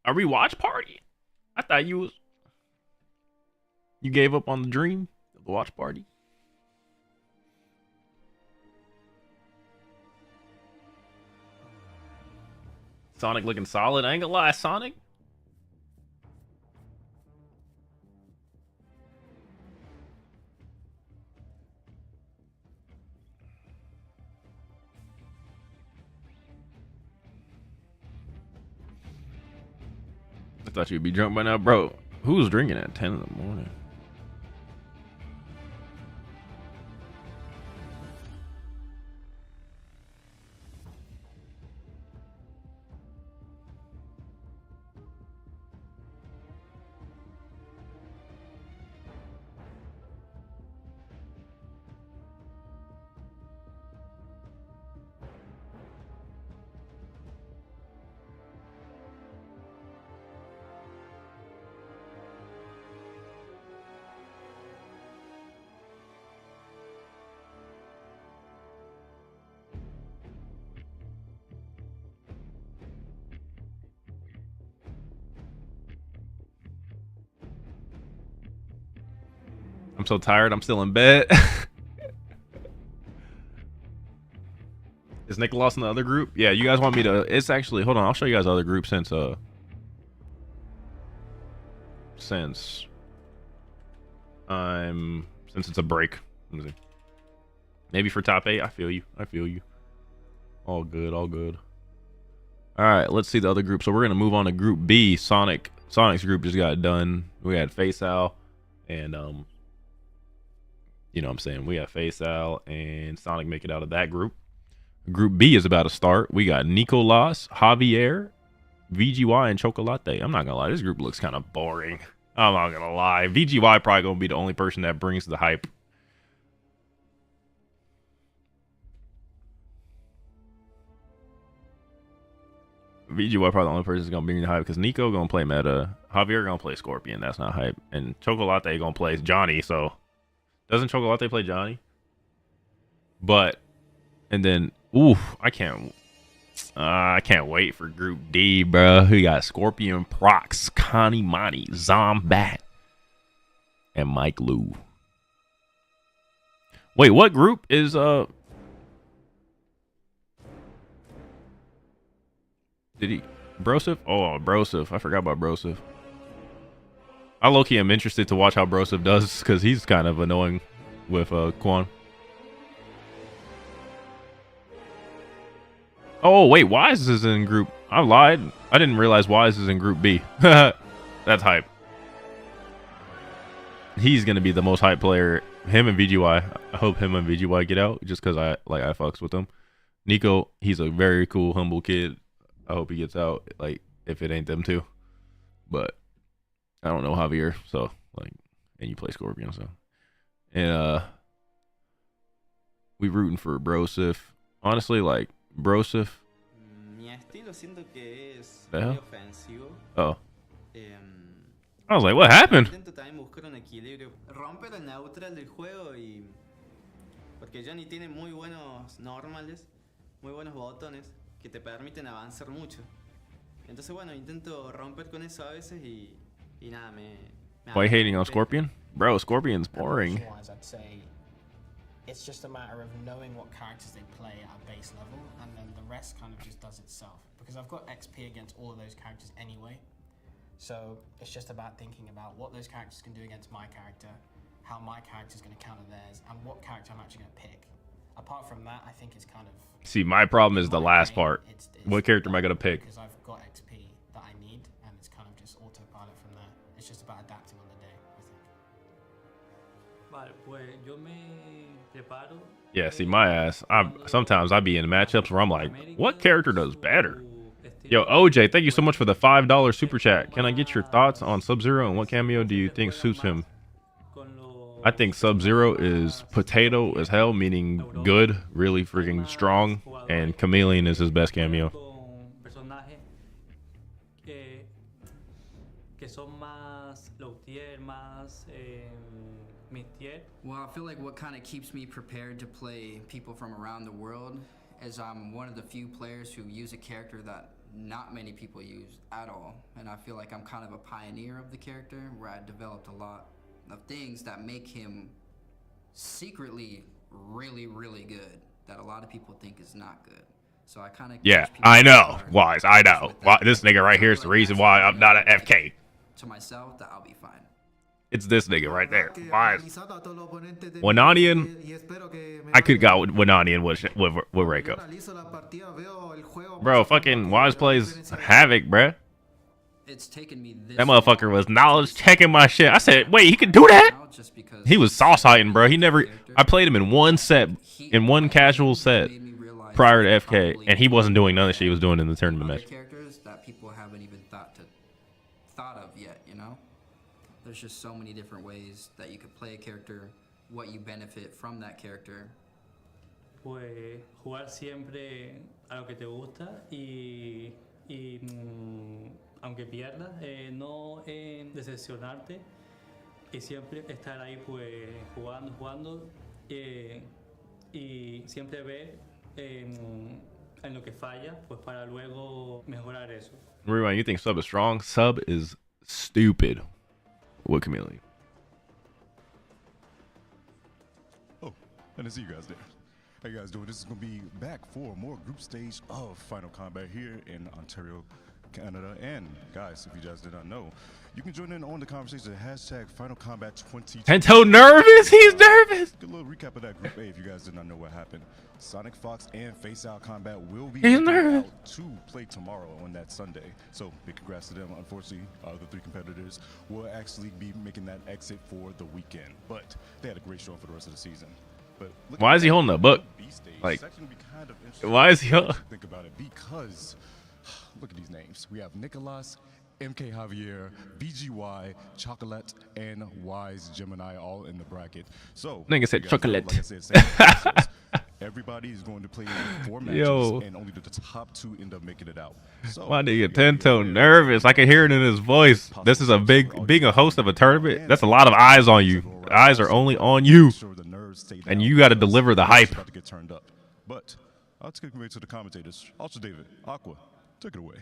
a rewatch party? I thought you gave up on the dream of the watch party. Sonic looking solid. I ain't gonna lie, Sonic. I thought you'd be drunk by now, bro. Who's drinking at 10 in the morning? I'm so tired. I'm still in bed. Is Nick lost in the other group? Yeah, you guys want me to... It's actually... Hold on. I'll show you guys the other group since... Since it's a break. Let me see. Maybe for top 8. I feel you. I feel you. All good. All good. All right. Let's see the other group. So we're going to move on to Group B. Sonic's group just got done. We had Faceal and... You know what I'm saying? We got Faceal and Sonic make it out of that group. Group B is about to start. We got Nicolas, Javier, VGY, and Chocolate. I'm not going to lie. This group looks kind of boring. I'm not going to lie. VGY probably going to be the only person that brings the hype. VGY probably the only person that's going to bring the hype because Nico going to play meta. Javier going to play Scorpion. That's not hype. And Chocolate going to play Johnny, so... Doesn't Chocolate play Johnny? But, and then, ooh, I can't wait for Group D, bro. We got Scorpion, Prox, Connie Monty, Zombat, and Mike Lou. Wait, what group is, did he, Brosif? Oh, Brosif. I forgot about Brosif. I low-key am interested to watch how Brosif does because he's kind of annoying with Quan. Oh, wait, Wise is in group... I lied. I didn't realize Wise is in Group B. That's hype. He's going to be the most hype player. Him and VGY. I hope him and VGY get out just because I fucks with him. Nico, he's a very cool, humble kid. I hope he gets out, like, if it ain't them two. But... I don't know Javier, so like, and you play Scorpion, so, and we rooting for Brosif. Honestly, like Brosif. The hell? Oh. I was like, what happened? Porque Johnny tiene muy buenos normales, muy buenos botones que te permiten avanzar mucho. Entonces, bueno, intento romper con eso a veces y nada, Why hating on Scorpion? Bro, Scorpion's boring. I'd say it's just a matter of knowing what characters they play at a base level, and then the rest kind of just does itself. Because I've got XP against all of those characters anyway, so it's just about thinking about what those characters can do against my character, how my character's going to counter theirs, and what character I'm actually going to pick. Apart from that, I think it's kind of... See, my problem is the last part. What character am I going to pick? Because I've got XP that I need, and it's kind of just autopilot from there. It's just about adapting on the day, I think. Vale, pues yo me preparo. Yeah, see, my ass. Sometimes I be in matchups where I'm like, what character does better? Yo, OJ, thank you so much for the $5 super chat. Can I get your thoughts on Sub-Zero and what cameo do you think suits him? I think Sub-Zero is potato as hell, meaning good, really freaking strong, and Chameleon is his best cameo. Well, I feel like what kind of keeps me prepared to play people from around the world is I'm one of the few players who use a character that not many people use at all. And I feel like I'm kind of a pioneer of the character, where I developed a lot of things that make him secretly really, really good that a lot of people think is not good. So I kind of I know. Wise, I know. Why, this nigga right here is the reason why I'm not an FK. To myself, that I'll be fine. It's this nigga right there. Wise. Wananian. I could got Wananian with Reiko. Bro, fucking Wise plays Havoc, bruh. It's taken me this That motherfucker was knowledge checking my shit. I said, wait, he could do that? He was sauce heighting, bro. He never. I played him in one set, in one casual set prior to FK, and he wasn't doing none of the shit he was doing in the tournament match. Characters that people haven't even thought of yet, you know? There's just so many different ways that you could play a character, what you benefit from that character. Pues jugar siempre a lo que te gusta y aunque pierdas, no decepcionarte y siempre estar ahí pues jugando y siempre ver en lo que falla pues para luego mejorar eso. Rewind, you think sub is strong? Sub is stupid. What Chameleon? Oh, and I see you guys there. How you guys doing? This is going to be back for more group stage of Final Combat here in Ontario, Canada. And guys, if you guys did not know, you can join in on the conversation. Hashtag Final Combat 20. Tento nervous? He's nervous. Good little recap of that group A if you guys did not know what happened. Sonic Fox and Face Out Combat will be out to play tomorrow on that Sunday. So big congrats to them. Unfortunately, the three competitors will actually be making that exit for the weekend. But they had a great show for the rest of the season. But why is he holding a book? Like, why is he? Think about it, because look at these names. We have Nicolas, MK Javier, BGY, Chocolate, and Wise Gemini all in the bracket. So nigga said chocolate. Like I said, everybody is going to play 4 matches, and only the top 2 end up making it out. So my nigga Tento nervous. I can hear it in his voice. This is a being a host of a tournament. That's a lot of eyes on you. Eyes are only on you, and you got to deliver the hype. About to get turned up. But let's get away to the commentators. Also, David, Aqua, take it away.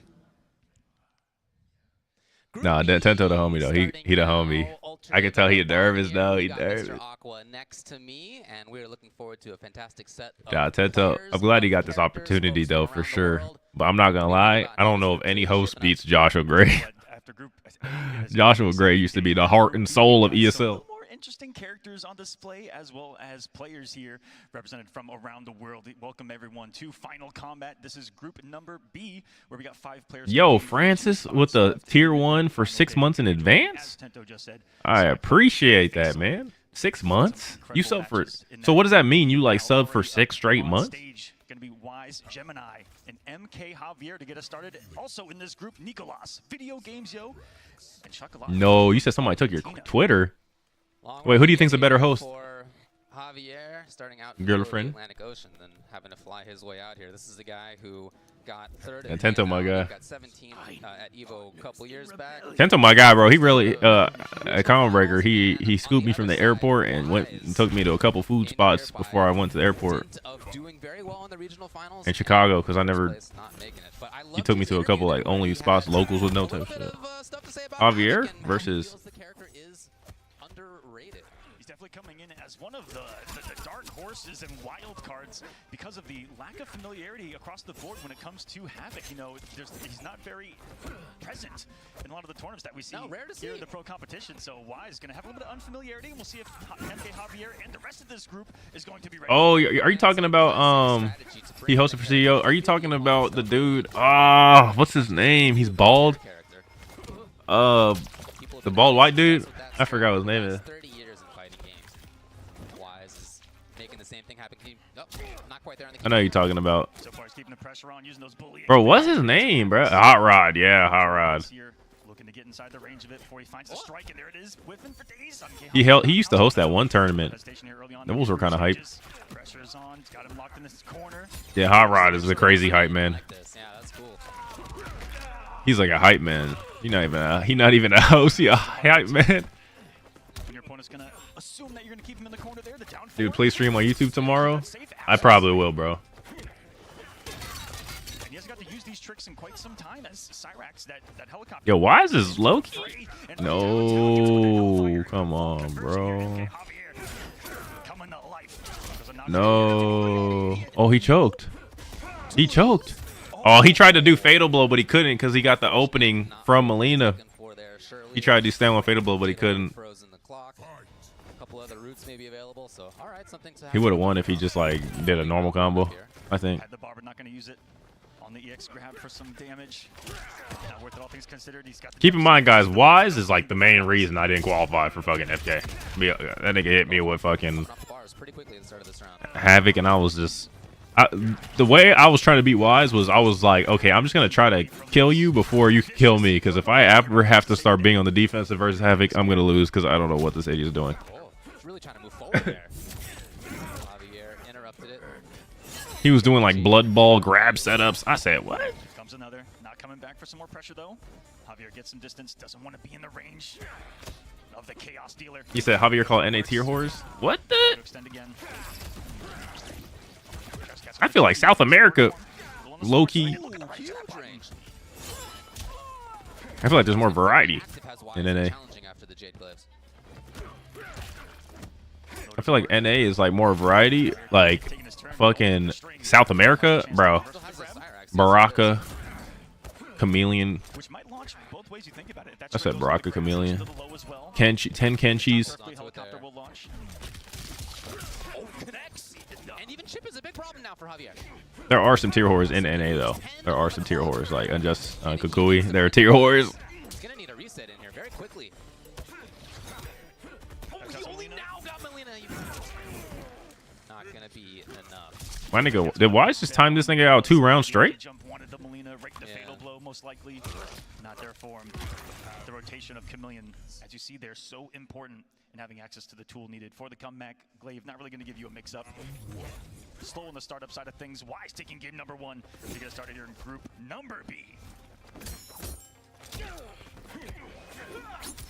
Nah, Tento the homie though. He the homie. I can tell he nervous though. He nervous. Mr. Aqua next to me, and we're looking forward to a fantastic set. Yeah, Tento. I'm glad he got this opportunity though, for sure. But I'm not gonna lie. I don't know if any host beats Joshua Gray. Joshua Gray used to be the heart and soul of ESL. Interesting characters on display, as well as players here represented from around the world. Welcome everyone to Final Combat. This is group number B, where we got 5 players. Yo, Francis with the tier 1 for 6 months in advance. I appreciate that, man. 6 months? You sub for? So what does that mean? You like sub for 6 straight months? Gonna be Wise Gemini and MK Javier to get us started. Also in this group, Nicolas, Video Games Yo, and Chocolate. No, you said somebody took your Twitter. Wait, who do you think's a better host? For Javier, starting out girlfriend, the Atlantic Ocean, then having to fly his way out here. This is the guy who got 3rd. And Tento, my guy. Got 17 at Evo a couple years back. Tento, my guy, bro. He really at Combo Breaker. He scooped me from the airport and went and took me to a couple food spots before I went to the airport. In Chicago, because I never. He took me to a couple like only spots, locals with no type shit. Javier versus. Coming in as one of the dark horses and wild cards because of the lack of familiarity across the board when it comes to Havoc. You know, he's not very present in a lot of the tournaments that we see here in the pro competition. So Wise is going to have a little bit of unfamiliarity, and we'll see if MK Javier and the rest of this group is going to be ready. Oh, are you talking about he hosted for CEO? Are you talking about the dude? What's his name? He's bald. The bald white dude. I forgot what his name is. I know you're talking about. Bro, what's his name, bro? Hot Rod, yeah, Hot Rod. He used to host that one tournament. Those were kind of hype. Yeah, Hot Rod is a crazy hype man. He's like a hype man. He's not even a host. He a hype man. Dude, please stream on YouTube tomorrow. I probably will, bro. hasn't got to use these tricks in quite some time as Cyrax, that helicopter. Yo, why is this low-key? No, come on, bro. No. Oh, he choked. He choked. Oh, he tried to do Fatal Blow, but he couldn't because he got the opening from Melina. He tried to do stand one Fatal Blow, but he couldn't. He would have won if he just like did a normal combo, I think. The Barber not going to use it on the EX grab for some damage. Not worth it, all things considered. He's got Keep in mind, guys, Wise is like the main reason I didn't qualify for fucking FK. That nigga hit me with fucking Havoc, and I was just... the way I was trying to beat Wise was I was like, okay, I'm just going to try to kill you before you kill me, because if I ever have to start being on the defensive versus Havoc, I'm going to lose because I don't know what this idiot is doing. Really trying to move forward there. Javier interrupted it. He was doing like blood ball grab setups. I said, what? Comes another. Not coming back for some more pressure, though. Javier gets some distance. Doesn't want to be in the range of the Chaos Dealer. You said Javier called NA tier whores? What the? I feel like South America, low-key. I feel like there's more variety in NA. I feel like NA is like more variety. Like fucking South America, bro. Baraka, Chameleon. I said Baraka, Chameleon. Kenshi, 10 Kenshis. There are some tier whores in NA though. There are some tier whores like Unjust, Kukui. There are tier whores. Gonna need a reset in here very quickly. Not gonna be enough. My nigga, did Wise just time this nigga out 2 rounds straight? Most likely not there for him. The rotation of Chameleon, as you see, they're so important in having access to the tool needed for the comeback. Glaive not really going to give you a mix-up. Slow on the startup side of things. Wise taking game number 1. You're going to start it here in group number B.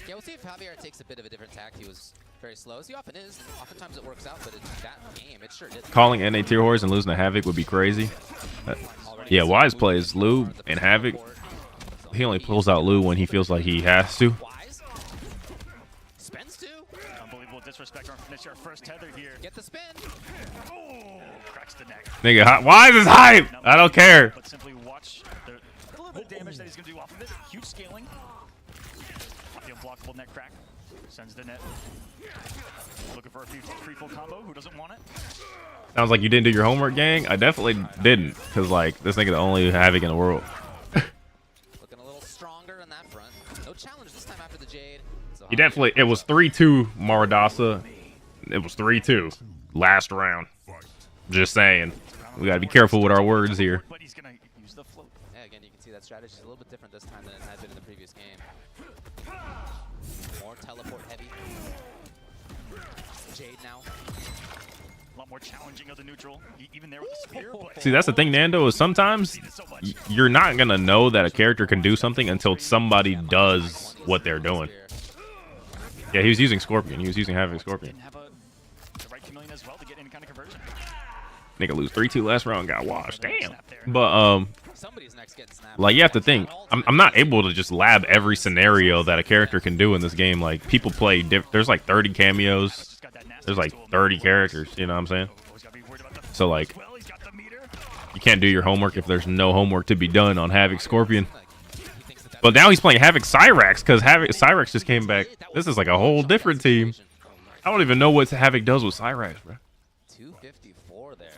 Yeah, we'll see if Javier takes a bit of a different tact. He was very slow, as he often is. Oftentimes it works out, but in that game, it sure did. Calling NA tier whores and losing to Havoc would be crazy. Yeah, Wise plays Lou and Havoc. He only pulls out Lou when he feels like he has to. Unbelievable disrespect. Our finish our first tether here. Get the spin. Oh, cracks the neck. Nigga, Wise is hype. I don't care. But simply watch the little bit of damage that he's going to do off of it. Huge scaling. The unblockable net crack. Sends the net. Looking for a free full combo. Who doesn't want it? Sounds like you didn't do your homework, gang. I definitely didn't, because like this nigga the only Havoc in the world. Looking a little stronger in that front. No challenge this time after the Jade. So You definitely. It was 3-2 Maradasa. It was 3-2 last round. Just saying, we gotta be careful with our words here. But he's gonna use the float. Yeah, again, you can see that strategy is a little bit different this time than it had been in the previous game. More teleport heavy. Jade now. A lot more challenging of the neutral, even there with the spear. See, that's the thing, Nando, is sometimes you're not gonna know that a character can do something until somebody does what they're doing. Yeah, he was using Scorpion. He was using Havoc Scorpion. Nigga lose 3-2 last round, got washed. Damn. But like you have to think, I'm not able to just lab every scenario that a character can do in this game. Like people play there's like 30 cameos. There's like 30 characters, you know what I'm saying? So like you can't do your homework if there's no homework to be done on Havoc Scorpion. But now he's playing Havoc Cyrax because Cyrax just came back. This is like a whole different team. I don't even know what Havoc does with Cyrax, bro. 254 there.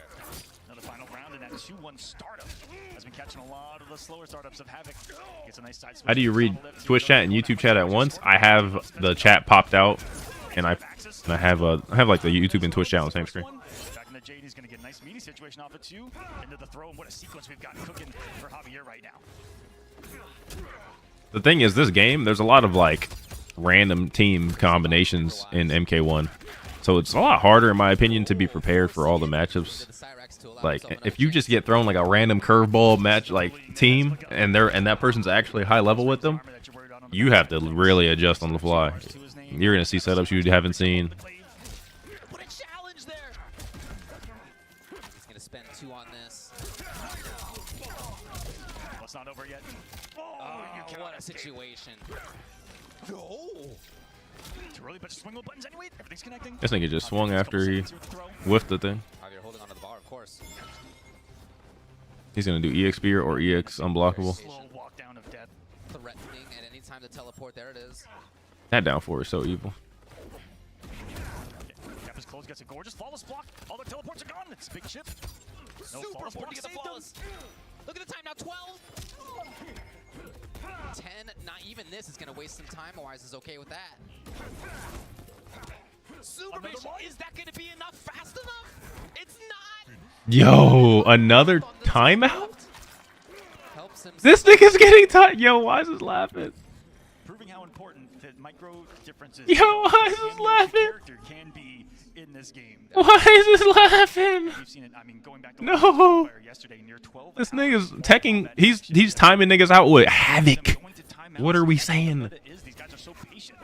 Another final round in that 2-1 startup. Has been catching a lot of the slower startups of Havoc. Gets a nice side switch. How do you read Twitch chat and YouTube chat at once? I have the chat popped out, and I have like the YouTube and Twitch chat on the same screen. Back in the Jade, he's gonna get a nice meaty situation off it too. Into the throw, and what a sequence we've got cooking for Javier right now. The thing is, this game, there's a lot of like random team combinations in MK1, so it's a lot harder, in my opinion, to be prepared for all the matchups. Like, if you just get thrown like a random curveball match, like team, and that person's actually high level with them, you have to really adjust on the fly. You're gonna see setups you haven't seen. What a challenge there! He's gonna spend 2 on this. it's not over yet. Oh, you cannot what a escape. situation. No. Too early, but swing buttons anyway. Everything's connecting. This nigga just swung after he whiffed the thing. Javier holding onto the bar, of course. He's gonna do EXP or EX unblockable. Slow walk down of death. Threatening at any time to teleport. There it is. That down four is so evil. Gap is closed, gets a gorgeous flawless block. All the teleports are gone. It's a big ship. No Super flawless important block to get the saved him. flawless. Look at the time now, 12. 10, not even this is going to waste some time. Wise is okay with that. Super Vision, is that going to be enough fast enough? It's not. Yo, another timeout? Helps him. This nigga's getting tired. Yo, Wise is laughing. Proving how important the micro differences. Yo, Wise is laughing. Character can be in this game. Wise is laughing. We've seen it. I mean, going back to No. yesterday, near 12 This nigga's teching. He's timing niggas out with Havoc. What are we saying? These guys are so patient.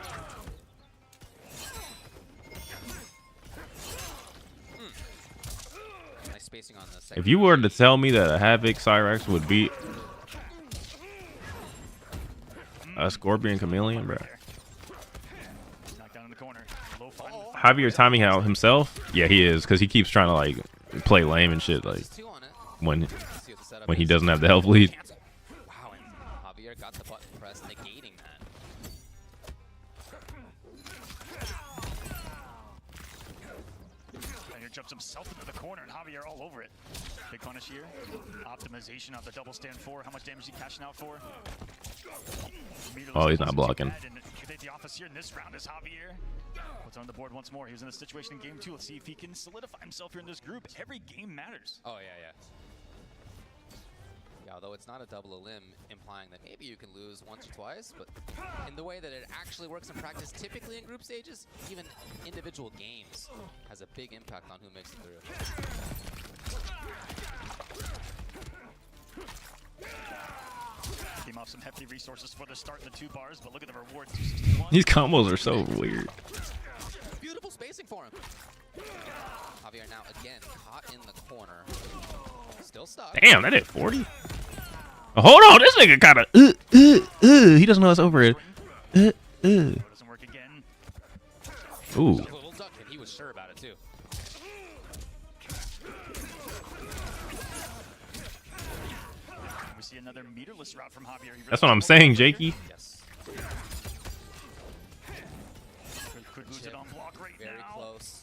Nice spacing on this. If you were to tell me that a Havoc Cyrax would beat a Scorpion Chameleon, bro. Knocked down in the corner. Low five. Javier timing out himself? Yeah, he is, because he keeps trying to like play lame and shit, like when he doesn't have the health lead. Wow, and Javier got the button press, negating that. And here jumps himself into the corner, and Javier all over it. Big punish here. Optimization of the double stand 4. How much damage is he cashing out for? Oh, he's not blocking. The office here in this round is Javier. What's on the board once more? He was in this situation in game 2. Let's see if he can solidify himself here in this group. Every game matters. Oh, yeah, yeah. Yeah, although it's not a double limb, implying that maybe you can lose once or twice, but in the way that it actually works in practice, typically in group stages, even individual games has a big impact on who makes it through. Came off some hefty resources for the start in the 2 bars, but look at the reward. 261. These combos are so weird. Beautiful spacing for him. Javier now again caught in the corner. Still stuck. Damn, that did 40. Oh, hold on, this nigga kind of he doesn't know it's over it. Doesn't work again. Ooh. Little duck, and he was sure about it too. We see another meterless route from Javier. That's what I'm saying, Jakey. Yes. Could lose it on block right Very now. close.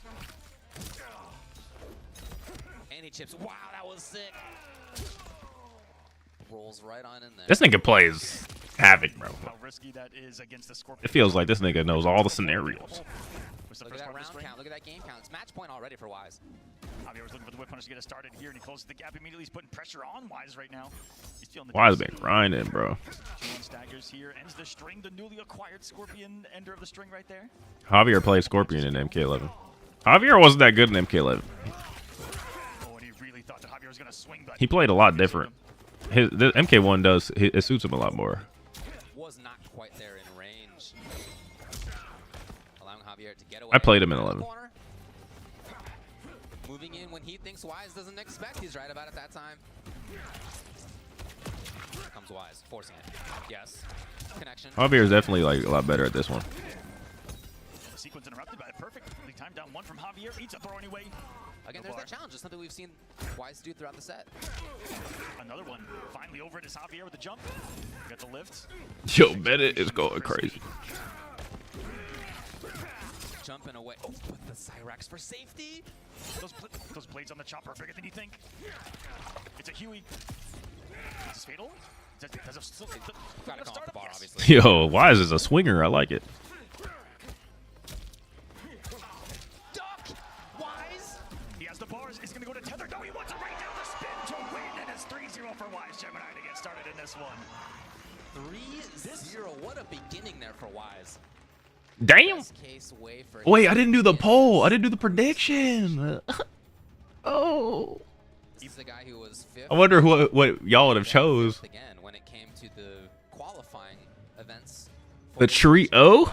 And he chips. Wow, that was sick. Rolls right on in there. This nigga plays Havoc, bro. How risky that is against the Scorpion. It feels like this nigga knows all the scenarios. Look at that round count. Look at that game count. It's match point already for Wise. Javier was looking for the whip punish to get it started here, and he closes the gap immediately. He's putting pressure on Wise right now. He's feeling the Wise been grinding, bro. 2-1 staggers here. Ends the string. The newly acquired Scorpion ender of the string right there. Javier played Scorpion in MK11. Javier wasn't that good in MK11. Oh, and he really thought that Javier was going to swing, but He played a lot different. The MK1 does, it suits him a lot more. Was not quite there in range. Allowing Javier to get away. I played him in 11. Moving in when he thinks Wise doesn't expect. He's right about it that time. Here comes Wise, forcing it. Yes. Connection. Javier is definitely like a lot better at this one. the sequence interrupted by a perfectly timed down 1 from Javier. Eats a throw anyway. Again, there's that challenge. It's something we've seen Wise do throughout the set. Another one. Finally over it is Javier with the jump. Got the lift. Yo, Bennett is going crazy. Jumping away. Oh, with the Cyrax for safety. Those blades on the chopper are bigger than you think. It's a Huey. Is this fatal? Gotta come off the bar, obviously. Yo, Wise is a swinger. I like it. Wise. He has the bars. He's going to go to tether. No, he wants it right down the spin to win. And it's 3-0 for Wise Gemini to get started in this one. 3-0. What a beginning there for Wise. Damn. Wait, I didn't do the poll. I didn't do the prediction. Oh. He's the guy who was fifth. I wonder what y'all would have chose. Again, when it came to the qualifying events. The trio?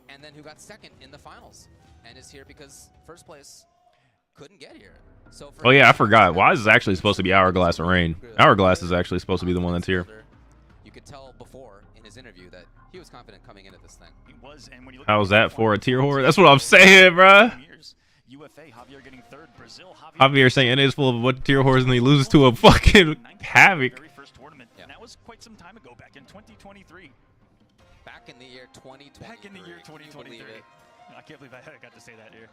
And then who got second in the finals and is here because first place couldn't get here. So Oh yeah, I forgot. Wise is actually supposed to be Hourglass and Rain. Hourglass is actually supposed to be the one that's here. you could tell before in his interview that he was confident coming into this thing. He was, and when you look How's that for a tier whore? That's what I'm saying, bruh. UFA, Javier getting third, Brazil, Javier saying it is full of a bunch of tier whores and he loses to a fucking Havoc. very first tournament. And that was quite some time ago, back in 2023. Back in the year 2023. Back in the year 2023. I can't believe I got to say that here.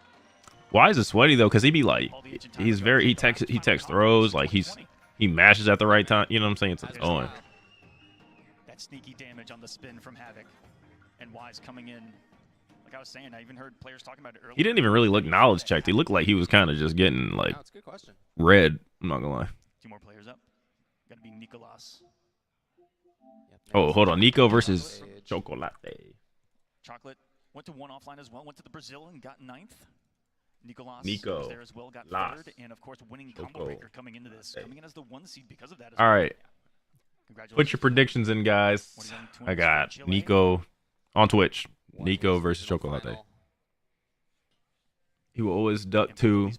Why is it sweaty though? Because he be like, he's very he texts throws like he mashes at the right time. You know what I'm saying? It's annoying. That sneaky damage on the spin from Havoc, and Wise coming in. Like I was saying, I even heard players talking about it earlier. He didn't even really look knowledge checked. He looked like he was kind of just getting like red. I'm not gonna lie. Two more players up. Got to be Nicolas. Oh, hold on. Nico versus Chocolate. Chocolate went to one offline as well. Went to the Brazil and got ninth. Nicolas Nico was there as well, got third, and of course winning combo breaker coming into this, coming in as the 1 seed because of that. All right. Put your predictions in, guys. I got Nico on Twitch. Nico versus Chocolate. He will always duck to,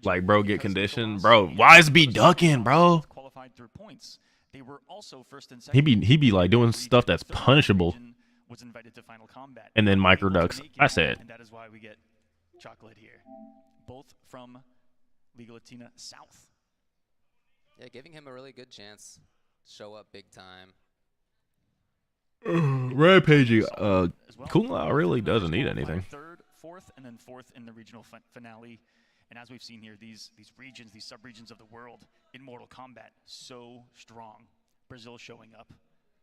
like, bro, get conditioned. Bro, Wise be ducking, bro. He be like doing stuff that's punishable. And then micro ducks. I said. And that is why we get Chocolate here. Both from Liga Latina South. Yeah, giving him a really good chance to show up big time. Rampaging, Kung Lao really doesn't need anything. Third, fourth, and then fourth in the regional finale. And as we've seen here, these regions, these sub-regions of the world in Mortal Kombat, so strong. Brazil showing up.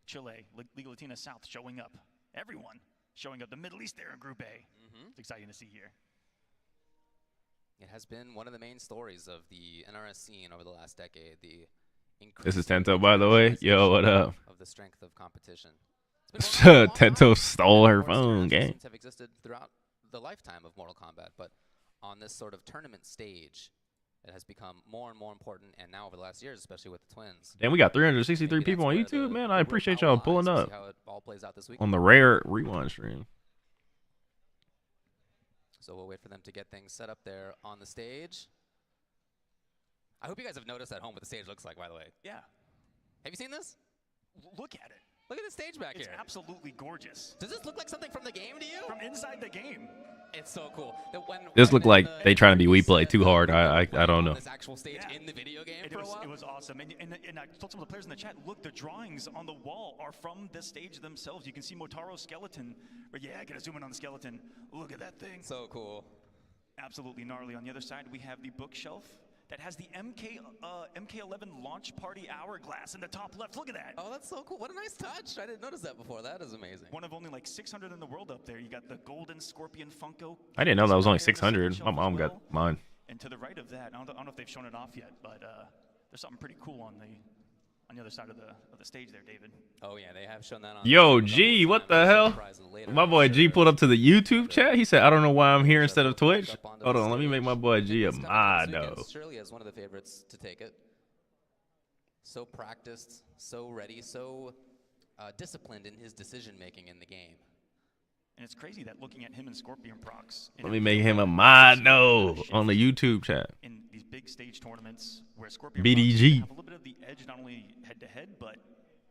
Chile, Liga Latina South showing up. Everyone showing up. The Middle East there in Group A. It's exciting to see here. It has been one of the main stories of the NRS scene over the last decade. This is Tento, by the way. Yo, what up? Of the strength of competition. Tento stole her phone, gang. Have existed throughout the lifetime of Mortal Kombat, but on this sort of tournament stage, it has become more and more important. And now over the last years, especially with the twins. And we got 363 people on YouTube, man. I appreciate y'all pulling up how it all plays out this week. on the rare rewind stream. So we'll wait for them to get things set up there on the stage. I hope you guys have noticed at home what the stage looks like, by the way. Yeah. Have you seen this? Look at it. Look at the stage back here. It's absolutely gorgeous. Does this look like something from the game to you? From inside the game. It's so cool. This looked like they trying to be we play too hard. I don't know. This actual stage in the video game it was awesome. And I told some of the players in the chat, look, the drawings on the wall are from the stage themselves. You can see Motaro's skeleton. But yeah, I gotta zoom in on the skeleton. Look at that thing. So cool. Absolutely gnarly. On the other side, we have the bookshelf that has the MK11 launch party hourglass in the top left. Look at that. Oh, that's so cool. What a nice touch. I didn't notice that before. That is amazing. One of only like 600 in the world up there. You got the golden scorpion Funko. I didn't know that was only 600. My mom got mine. And to the right of that, I don't know if they've shown it off yet, but there's something pretty cool on the other side of the stage there, David. Oh yeah, they have shown that on. Yo, G, what the hell? My boy G pulled up to the YouTube chat. He said, "I don't know why I'm here instead of Twitch." Hold on, let me make my boy G a mod though. Surely as one of the favorites to take it. So practiced, so ready, so disciplined in his decision making in the game. And it's crazy that looking at him and Scorpion procs. Let me make him a mod though on the YouTube chat. In these big stage tournaments where Scorpion BDG. have a little bit of the edge, not only head to head, but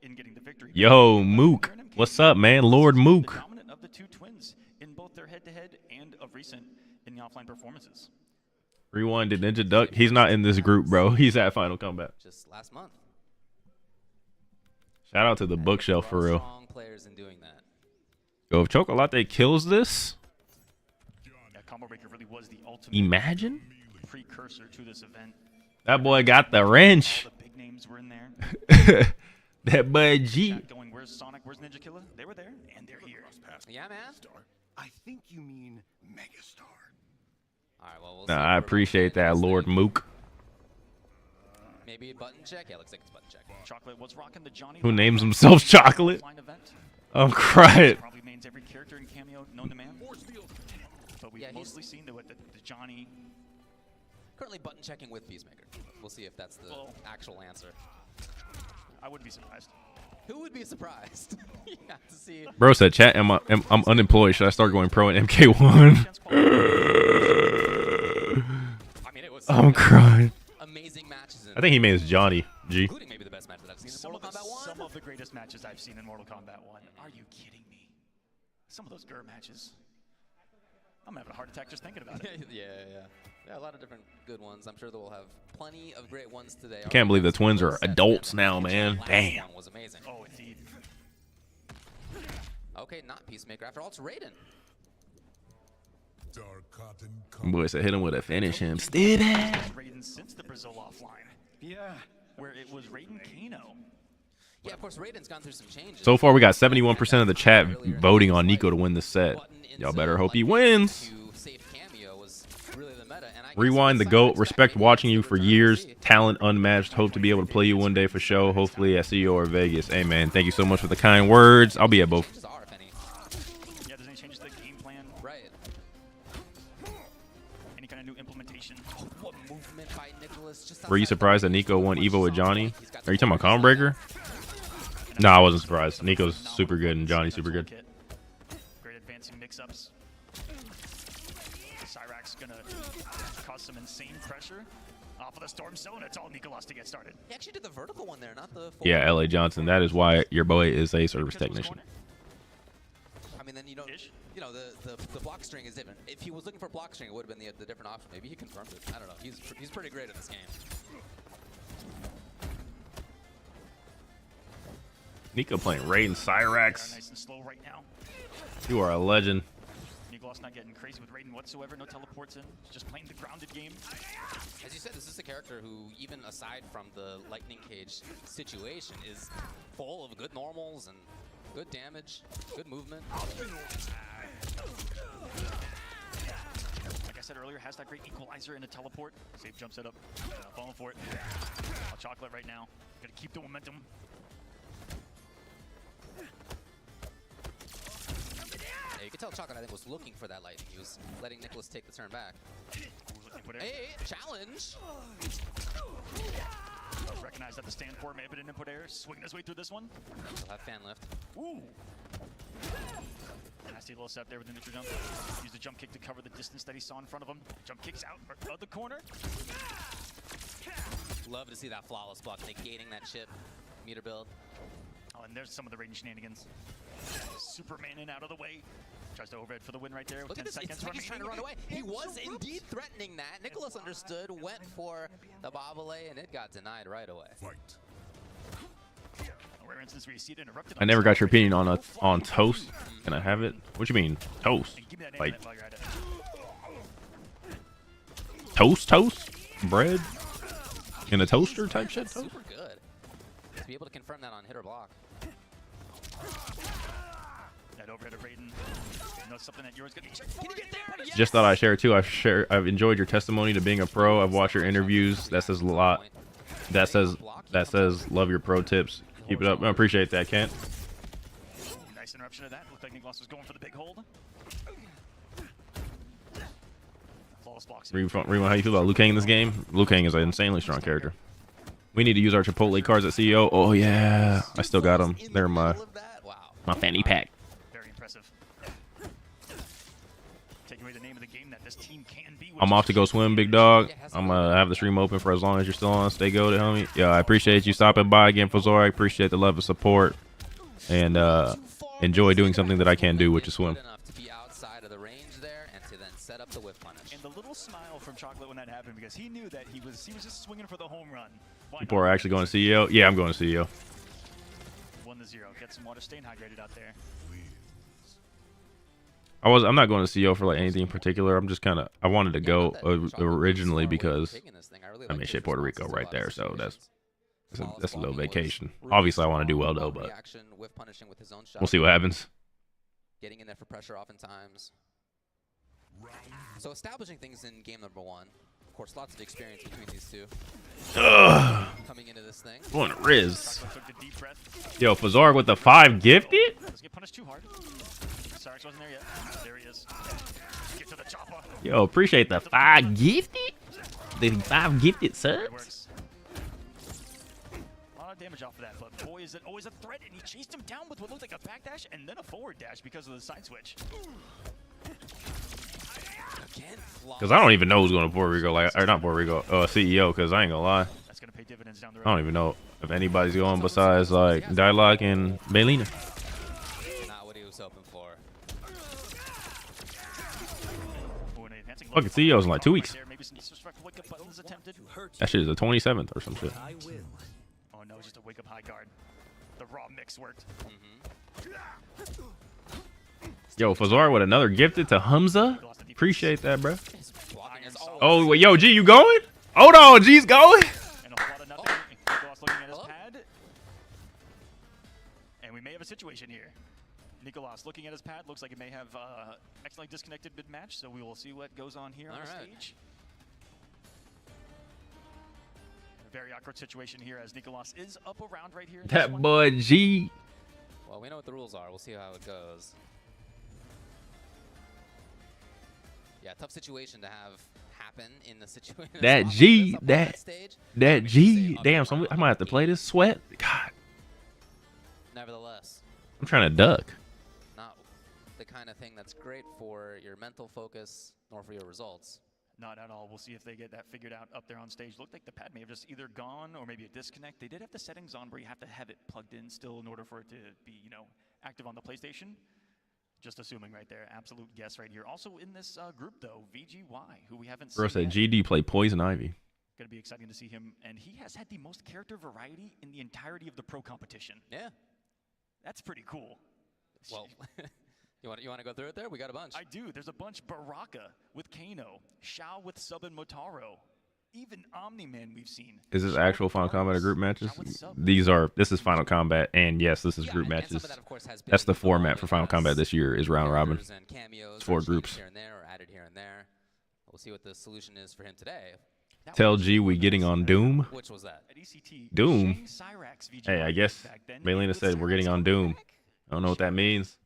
in getting the victory. Yo, Mook, what's up, man? Lord Mook. The dominant of the two twins in both their head to head and of recent in the offline performances. Rewind did Ninja Duck. He's not in this group, bro. He's at Final Kombat. Just last month. Shout out to the bookshelf for real. Strong players in doing that. Yo, if Chocolate kills this, Yeah, Combo Breaker really was the ultimate imagine precursor to this event. that boy got the wrench. All the big names were in there. That boy G. Going, where's Sonic? Where's Ninja Killer? They were there, and they're here. Yeah, man. I think you mean Megastar. All right, well, we'll Nah, I appreciate that, Lord Mook. Maybe button check. Yeah, looks like it's button check. Chocolate was rocking the Johnny. Who names himself Chocolate? I'm crying. Probably means every character in Cameo known to man. But we've mostly seen the Johnny. Currently button checking with Peacemaker. We'll see if that's the actual answer. I wouldn't be surprised. Who would be surprised? You have to see. Bro said, "Chat, I'm unemployed. Should I start going pro in MK1?" I mean, it was I'm crying. amazing matches. I think he made his Johnny G. Including maybe the best match that I've seen in Mortal Kombat 1. matches I've seen in Mortal Kombat 1. Are you kidding me? Some of those GUR matches. I'm having a heart attack just thinking about it. Yeah, a lot of different good ones. I'm sure that we'll have plenty of great ones today. I can't believe the twins are adults now, man. Damn. Was amazing. Oh, indeed. Okay, not Peacemaker. After all, it's Raiden. Boy said hit him with a finish him. Stupid. Raiden since the Brazil offline. Yeah, where it was Raiden Kano. Yeah, of course, Raiden's gone through some changes. So far, we got 71% of the chat voting on Nico to win this set. Y'all better hope he wins. Rewind the GOAT. Respect watching you for years. Talent unmatched. Hope to be able to play you one day for show. Hopefully at CEO or Vegas. Hey, man. Thank you so much for the kind words. I'll be at both. Yeah, does any changes to the game plan? Right. Any kind of new implementation? What movement by Nicholas? Just Were you surprised that Nico won Evo with Johnny? Are you talking about Combo Breaker? No, I wasn't surprised. Nico's super good and Johnny's super good. Great advancing mix-ups. Cyrax's gonna cause some insane pressure off of the Storm Zone. It's all Nico lost to get started. He actually did the vertical one there, not the. Yeah, LA Johnson. That is why your boy is a service technician. I mean, then you don't. You know, the block string is different. If he was looking for block string, it would have been the different option. Maybe he confirmed it. I don't know. He's pretty great at this game. Nico playing Raiden Cyrax. Nice and slow right now. You are a legend. Nicolas not getting crazy with Raiden whatsoever. No teleports in. Just playing the grounded game. As you said, this is a character who, even aside from the lightning cage situation, is full of good normals and good damage, good movement. Like I said earlier, has that great equalizer and a teleport. Safe jump setup. Falling for it. All chocolate right now. Gotta keep the momentum. Yeah, you could tell Chocolate, I think, was looking for that lightning. He was letting Nicholas take the turn back. Hey, challenge! Recognize that the stand for may have been an input error. Swinging his way through this one. He'll have fan lift. Ooh. Nasty little step there with the neutral jump. Use the jump kick to cover the distance that he saw in front of him. Jump kicks out of the corner. Love to see that flawless block, negating that chip. Meter build. Oh, and there's some of the Raiden shenanigans. Superman in out of the way. Tries to overhead for the win right there with Look 10 at this, seconds it's like he's trying to run away. He was indeed threatening that. Nicholas understood, went for the bobble-a, and it got denied right away. Rare instance where you see it interrupted. I never got your opinion on toast. Can I have it? What you mean toast? Like toast? Bread? In a toaster type shit? Toast? Super good. To be able to confirm that on hit or block. That overhead of Raiden. You know something that yours gonna be checked. Can you get there? Yes! Just thought I'd share too. I've enjoyed your testimony to being a pro. I've watched your interviews. That says a lot. That says love your pro tips. Keep it up. I appreciate that, Kent. Nice interruption of that. Looked like Nicholas was going for the big hold. Flawless blocks. Rewind, how you feel about Liu Kang in this game? Liu Kang is an insanely strong character. We need to use our Chipotle cards at CEO. Oh yeah, I still got them. They're in my fanny pack. Very impressive. Taking away the name of the game that this team can be. I'm off to go swim, big dog. I'm gonna have the stream open for as long as you're still on. Stay goated, homie. Yeah, I appreciate you stopping by again, Fazor. I appreciate the love and support, and enjoy doing something that I can do, which is swim. To be outside of the range there and to then set up the whip punish. And the little smile from Chocolate when that happened, because he knew that he was just swinging for the home run. People are actually going to CEO. Yeah, I'm going to CEO. 1-0. Get some water, staying hydrated out there. I'm not going to CEO for like anything in particular. I'm just kind of, I wanted to go originally because I mean shit, Puerto Rico right there, so that's a little vacation. Obviously I want to do well though, but we'll see what happens. Getting in there for pressure oftentimes. So establishing things in game number 1. Of course, lots of experience between these two. Coming into this thing. Going to Riz. Yo, Fazar with the 5 gifted? Let's get punished too hard. Sarx wasn't there yet. There he is. Get to the chopper. Yo, appreciate the 5 gifted. The 5 gifted subs. A lot of damage off of that, but boy, is it always a threat, and he chased him down with what looked like a back dash and then a forward dash because of the side switch. Because I don't even know who's going to Puerto Rico, like, or not Puerto Rico, CEO, because I ain't going to lie. That's going to pay dividends down the road. I don't even know. if anybody's going besides like Dialogue and Baylina. Not what he was hoping for. Fucking CEO's in like 2 weeks. That shit is the 27th or some shit. Oh no, just a wake up high guard. The raw mix worked. Yo, Fazar with another gifted to Hamza. Appreciate that, bro. Oh, wait, yo, G, you going? Hold on, G's going. And a lot of nothing. Nicolas looking at his pad. And we may have a situation here. Nicolas looking at his pad. Looks like it may have accidentally disconnected mid-match, so we will see what goes on here on the stage. A very awkward situation here as Nicolas is up around right here. That boy G. Well, we know what the rules are. We'll see how it goes. Yeah, tough situation to have happen in the situation. That G, that G. Damn, so I might have to play this sweat. God. Nevertheless, I'm trying to duck. not the kind of thing that's great for your mental focus nor for your results. Not at all. We'll see if they get that figured out up there on stage. Looked like the pad may have just either gone or maybe a disconnect. They did have the settings on where you have to have it plugged in still in order for it to be, you know, active on the PlayStation. Just assuming right there. Absolute guess right here. Also in this group, though, VGY, who we haven't seen Bro said yet. GD play Poison Ivy. Going to be exciting to see him. And he has had the most character variety in the entirety of the pro competition. Yeah. That's pretty cool. Well, you want to go through it there? We got a bunch. I do. There's a bunch. Baraka with Kano. Shao with Sub and Motaro. Even Omni-Man we've seen. Is this actual Final Combat or group matches? This is Final Combat, and yes, this is group matches. That's the format for Final Combat this year is round robin. It's 4 groups. Here and there, or added here and there. We'll see what the solution is for him today. Tell G we getting on Doom. Which was that? Doom. Hey, I guess Baylina said we're getting on Doom. I don't know what that means.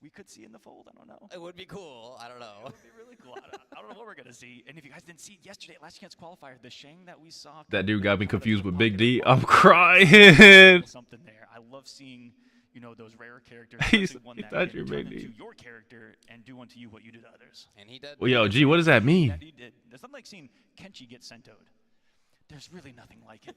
We could see in the fold. I don't know. It would be cool. I don't know. It would be really cool. I don't know what we're going to see. And if you guys didn't see it yesterday at Last Chance Qualifier, the Shang that we saw. That dude got me confused with Big D. I'm crying. Something there. I love seeing, you know, those rare characters. He one that thought can you're turn Big D. into your character and do unto you what you do to others. And he did. Well, yo, G, what does that mean? That he did. There's nothing like seeing Kenshi get sentoed. There's really nothing like it.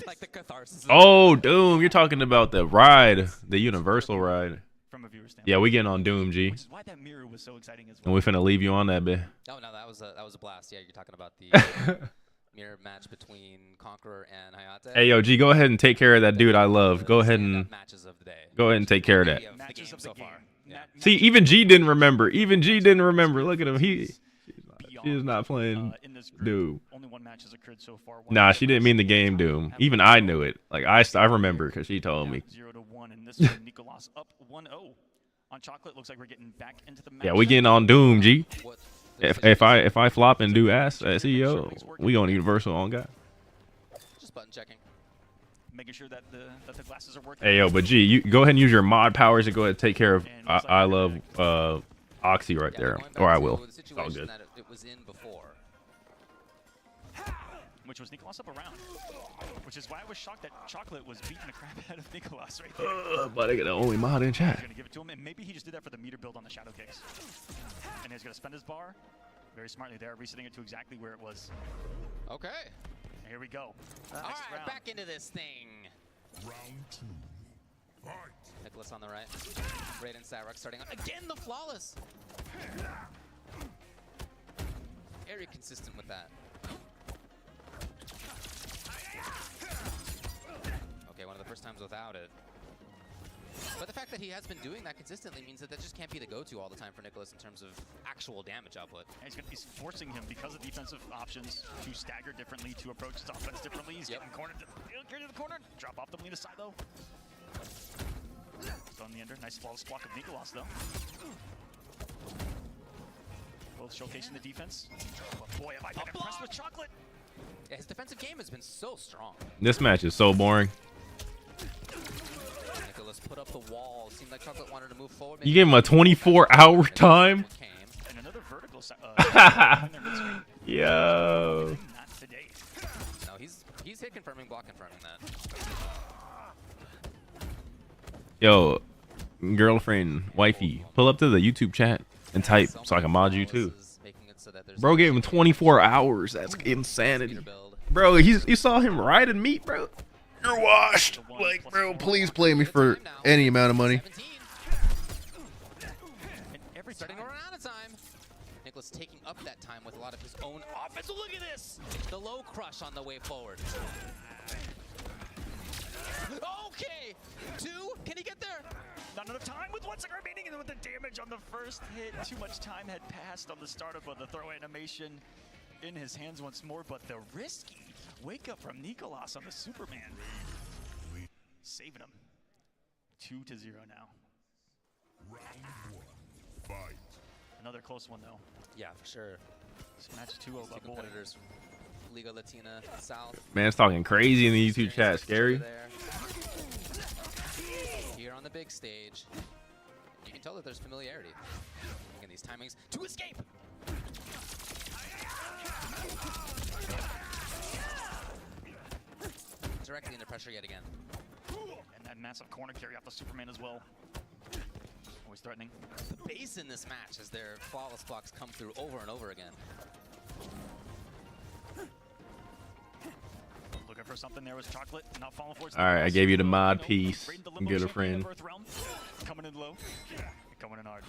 Like the catharsis. Oh, Doom. You're talking about the ride, the Universal ride. From a viewer's standpoint. Yeah, we getting on Doom, G. Which is why that mirror was so exciting as well. And we finna leave you on that bit. Oh no, that was a blast. Yeah, you're talking about the mirror match between Conqueror and Hayate. Hey, yo, G, go ahead and take care of that dude I love. Go ahead and take care of that. Matches of the game. Yeah. See, even G didn't remember. Even G didn't remember. Look at him. She's not playing Doom. Only one match has occurred so far. Nah, she didn't mean the game Doom. Even I knew it. Like I remember because she told me. 0-1, and this one, Nicolas up 1-0 on Chocolate. Looks like we're getting back into the match. Yeah, we getting on Doom, G. If I flop and do ass at CEO, we going Universal on God. Just button checking. Making sure that the glasses are working. Hey, yo, but G, you go ahead and use your mod powers to go ahead and take care of I love Oxy right there, or I will. It's all good. That it was in before. Which was Nicolas up around. Which is why I was shocked that Chocolate was beating the crap out of Nicolas right there. But I got the only mod in chat. Gonna give it to him, and maybe he just did that for the meter build on the shadow kicks. And he's gonna spend his bar very smartly there, resetting it to exactly where it was. Okay. And here we go. All right, back into this thing. Round 2. Fight. Nicholas on the right. Raiden Sarek starting again the flawless. Very consistent with that. Okay, one of the first times without it. But the fact that he has been doing that consistently means that just can't be the go-to all the time for Nicholas in terms of actual damage output. He's forcing him, because of defensive options, to stagger differently, to approach his offense differently. He's getting cornered to the corner. Drop off the Melina side, though. Still on the ender. Nice flawless block of Nicolas, though. Both showcasing the defense. But boy, have I been impressed with Chocolate. Yeah, his defensive game has been so strong. This match is so boring. Nicholas put up the wall. Seemed like Chocolate wanted to move forward. You gave him a 24-hour time? And another vertical Yo. Not today. No, he's hit confirming, block confirming that. Yo, girlfriend, wifey, pull up to the YouTube chat and type so I can mod you too. Bro gave him 24 hours. That's insanity. Bro, you saw him riding meat, bro. You're washed. Like, bro, please play me for any amount of money. Starting to run out of time. Nicholas taking up that time with a lot of his own offense. Look at this! The low crush on the way forward. Okay! 2, can he get there? Not enough time with 1 second remaining, and with the damage on the first hit, too much time had passed on the start of the throw animation in his hands once more, but the risky wake up from Nicolas on the Superman. Saving him. 2-0 now. Round 1. Fight. Another close one though. Yeah, for sure. This match 2-0 Two competitors, Liga Latina South. Man's talking crazy in the YouTube chat. Scary. Here on the big stage, you can tell that there's familiarity. Again, these timings to escape. Directly into pressure yet again. And that massive corner carry off the Superman as well. Always threatening. The base in this match as their flawless blocks come through over and over again. Looking for something there was Chocolate, not falling for it. All right, I gave you the mod piece. Get a friend. Coming in low, coming in hard.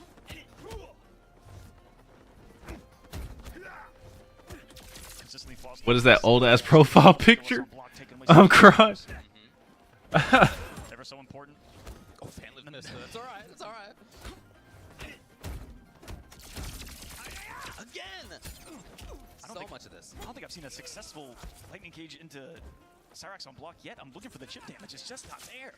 What is that old ass profile picture? I'm crying. Ever so important. Oh, Fanlip missed it. It's all right. It's all right. Again. So much of this. I don't think I've seen a successful lightning cage into Cyrax on block yet. I'm looking for the chip damage. It's just not there.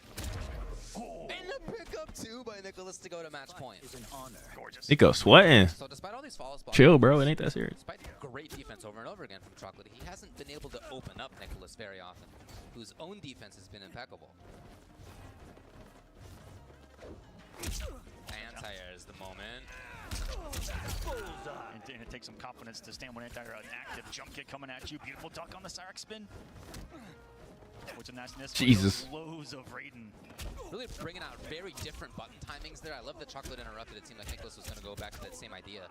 Oh. And the pickup too by Nicholas to go to match point. Is an honor. Gorgeous. Nico sweating. So despite all these follow spots, Chill, bro. It ain't that serious. Despite great defense over and over again from Chocolate, he hasn't been able to open up Nicholas very often, whose own defense has been impeccable. Anti-air is the moment. And it takes some confidence to stand when anti-air, an active jump kick coming at you. Beautiful duck on the Cyrax spin. Which a niceness. Jesus. Lows of Raiden. Really bringing out very different button timings there. I love that Chocolate interrupted. It seemed like Nicholas was going to go back to that same idea.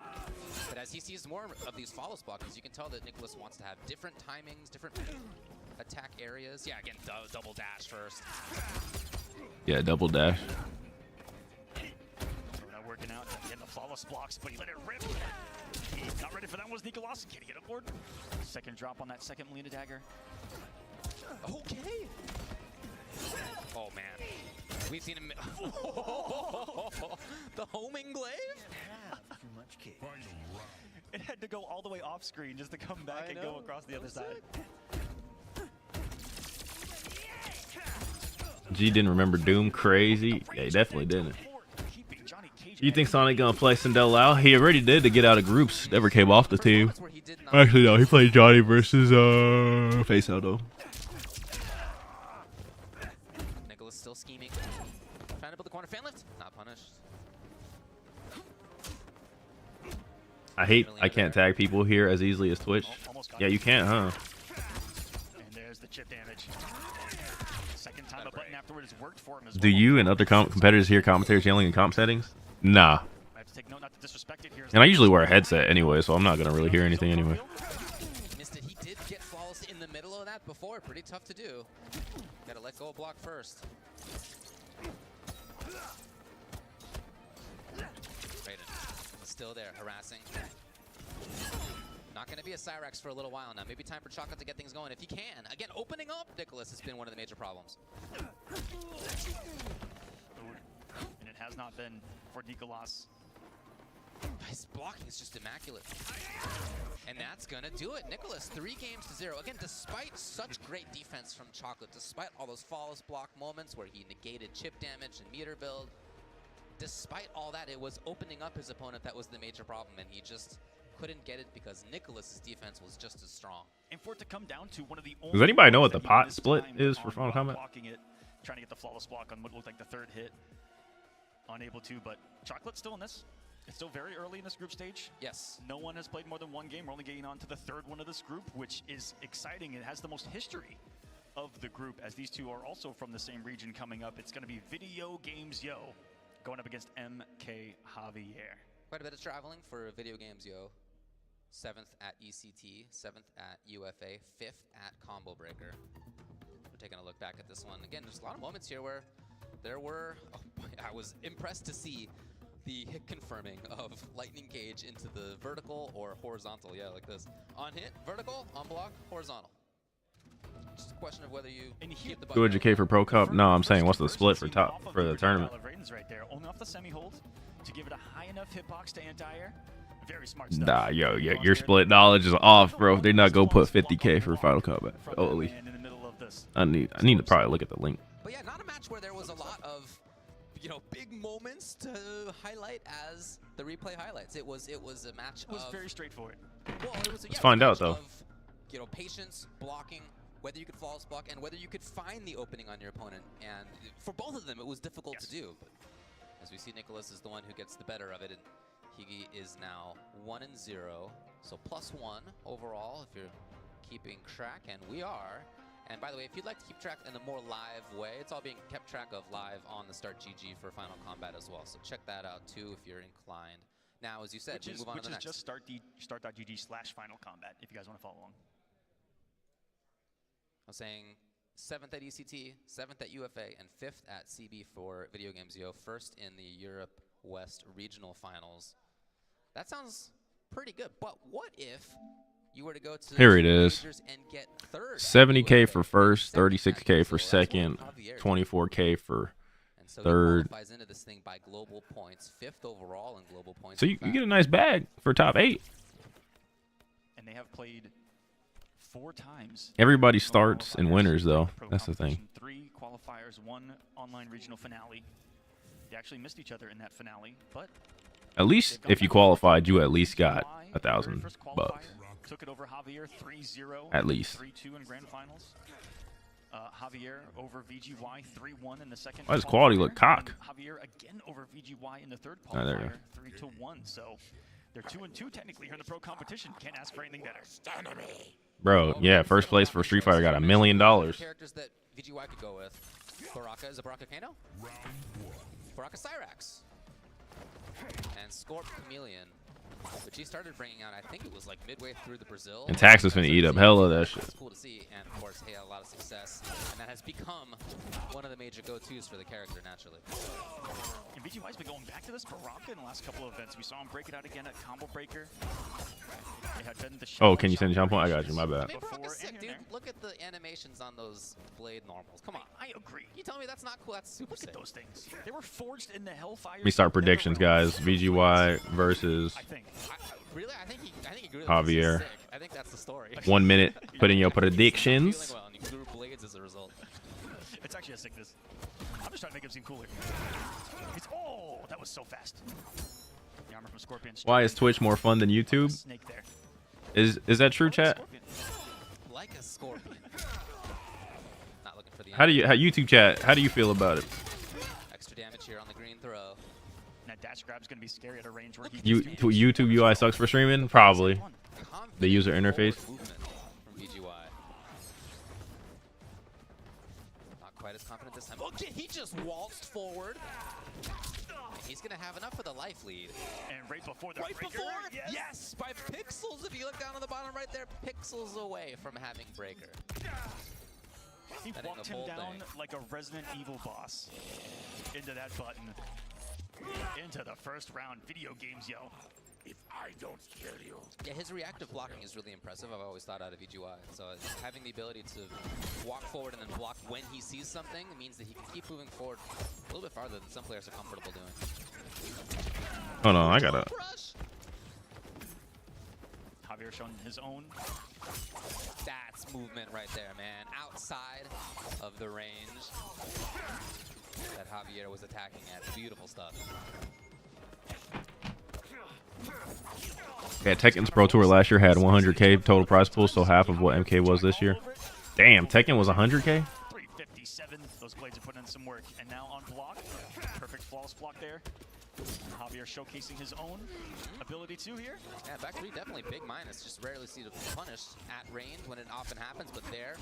But as he sees more of these follow blockers, you can tell that Nicholas wants to have different timings, different attack areas. Yeah, again, double dash first. Yeah, double dash. Not working out. Getting the flawless blocks, but he let it rip. Not ready for that was Nicolas. Can he get aboard? Second drop on that second Melina dagger. Okay. Oh man, we've seen him. The homing glaive. Too much cake. It had to go all the way off screen just to come back and go across the other side. G didn't remember Doom. Crazy. Yeah, he definitely didn't. You think Sonic gonna play Sindel out? He already did to get out of groups. Never came off the team. Actually, no. He played Johnny versus Face Out though. Nicholas still scheming. Trying to build the corner fan lift. Not punished. I can't tag people here as easily as Twitch. Yeah, you can't, huh? And there's the chip damage. Second time a button afterward has worked for him as well. Do you and other competitors hear commentators yelling in comp settings? Nah. I have to take note not to disrespect it here. And I usually wear a headset anyway, so I'm not gonna really hear anything anyway. Missed it. He did get flawless in the middle of that before. Pretty tough to do. Gotta let go of block first. Raiden still there, harassing. Not going to be a Cyrax for a little while now. Maybe time for Chocolate to get things going if he can. Again, opening up Nicholas has been one of the major problems. And it has not been for Nicolas. His blocking is just immaculate. And that's going to do it. Nicholas, 3 games to 0. Again, despite such great defense from Chocolate, despite all those flawless block moments where he negated chip damage and meter build, despite all that, it was opening up his opponent that was the major problem, and he just couldn't get it because Nicholas's defense was just as strong. And for it to come down to one of the Does anybody know what the pot split is for Final Kombat? Trying to get the flawless block on what looked like the third hit. Unable to, but Chocolate's still in this. It's still very early in this group stage. Yes. No one has played more than one game. We're only getting on to the third one of this group, which is exciting. It has the most history of the group, as these two are also from the same region coming up. It's going to be Video Games Yo going up against MK Javier. Quite a bit of traveling for Video Games Yo. 7th at ECT, 7th at UFA, 5th at Combo Breaker. taking a look back at this one. Again, there's a lot of moments here where there were, I was impressed to see the hit confirming of Lightning Cage into the vertical or horizontal. Yeah, like this. On hit, vertical, on block, horizontal. Just a question of whether you keep the 200K for Pro Cup. No, I'm saying what's the split for the tournament? Right there, only off the semi hold to give it a high enough hitbox to anti-air. Very smart stuff. Nah, yo, your split knowledge is off, bro. They're not gonna put 50K for Final Combat. Holy. I need to probably look at the link. But yeah, not a match where there was a lot of, you know, big moments to highlight as the replay highlights. It was a match. It was very straightforward. Well, it was, let's find out though. You know, patience, blocking, whether you could flawless block, and whether you could find the opening on your opponent. And for both of them, it was difficult to do. But as we see, Nicholas is the one who gets the better of it, and he is now 1-0, so +1 overall if you're keeping track, and we are. And by the way, if you'd like to keep track in a more live way, it's all being kept track of live on the Start GG for Final Combat as well. So check that out too if you're inclined. Now, as you said, we move on to the next. Which is just start.gg/Final Combat if you guys want to follow along. I was saying 7th at ECT, 7th at UFA, and 5th at CB for Video Games Yo. First in the Europe West Regional Finals. That sounds pretty good, but what if you were to go to here it is, and get third 70K for first, 36K for second, 24K for third. Into this thing by global points, 5th overall in global points. So you get a nice bag for top 8. And they have played 4 times. Everybody starts in winners though. That's the thing. 3 qualifiers, 1 online regional finale. They actually missed each other in that finale, but at least if you qualified, you at least got $1,000. Took it over Javier 3-0. At least. 3-2 in grand finals. Javier over VGY 3-1 in the second. Why does quality look cock? Javier again over VGY in the third Oh, there you qualifier, 3-1. So they're 2-2 technically here in the pro competition. Can't ask for anything better. Bro, yeah, first place for Street Fighter got $1 million. Characters that VGY could go with. Baraka is a Baraka Kano. Baraka Cyrax. And Scorp Chameleon, which he started bringing out, I think it was like midway through the Brazil. And Tax is finna eat up hell of that shit. It's cool to see, and of course, he had a lot of success, and that has become one of the major go-tos for the character, naturally. And VGY's been going back to this Baraka in the last couple of events. We saw him break it out again at Combo Breaker. Oh, can you send jump point? I got you, my bad. I mean, Baraka's sick, dude. Look at the animations on those blade normals. Come on. I agree. You tell me that's not cool? That's super sick. Those things. They were forged in the Hellfire. Let me start predictions, guys. VGY versus Javier. I think that's the story. 1 minute. Put in your predictions. Well, and you grew blades as a result. It's actually a sickness. I'm just trying to make him seem cooler. Oh, that was so fast. The armor from Scorpion. Why is Twitch more fun than YouTube? Snake there. Is that true, chat? Like a scorpion. Not looking for the YouTube chat? How do you feel about it? Extra damage here on the green throw. That dash grab's gonna be scary at a range where YouTube UI sucks for streaming? Probably. The user interface. From VGY. Not quite as confident this time. Oh, he just waltzed forward. He's going to have enough for the life lead. And right before the breaker, yes, by pixels. If you look down on the bottom right there, pixels away from having breaker. He walked him down like a Resident Evil boss into that button. Into the first round. Video Games Yo. If I don't kill you. Yeah, his reactive blocking is really impressive. I've always thought out of VGY. So having the ability to walk forward and then block when he sees something means that he can keep moving forward a little bit farther than some players are comfortable doing. Oh no, I gotta. Javier showing his own. That's movement right there, man. Outside of the range that Javier was attacking at. Beautiful stuff. Yeah, Tekken's Pro Tour last year had 100K total prize pool, so half of what MK was this year. Damn, Tekken was 100K? 357. Those blades are putting in some work. And now on block. Perfect flawless block there. Javier showcasing his own ability too here. Yeah, back 3 definitely big minus. Just rarely see it punished at range when it often happens. But there,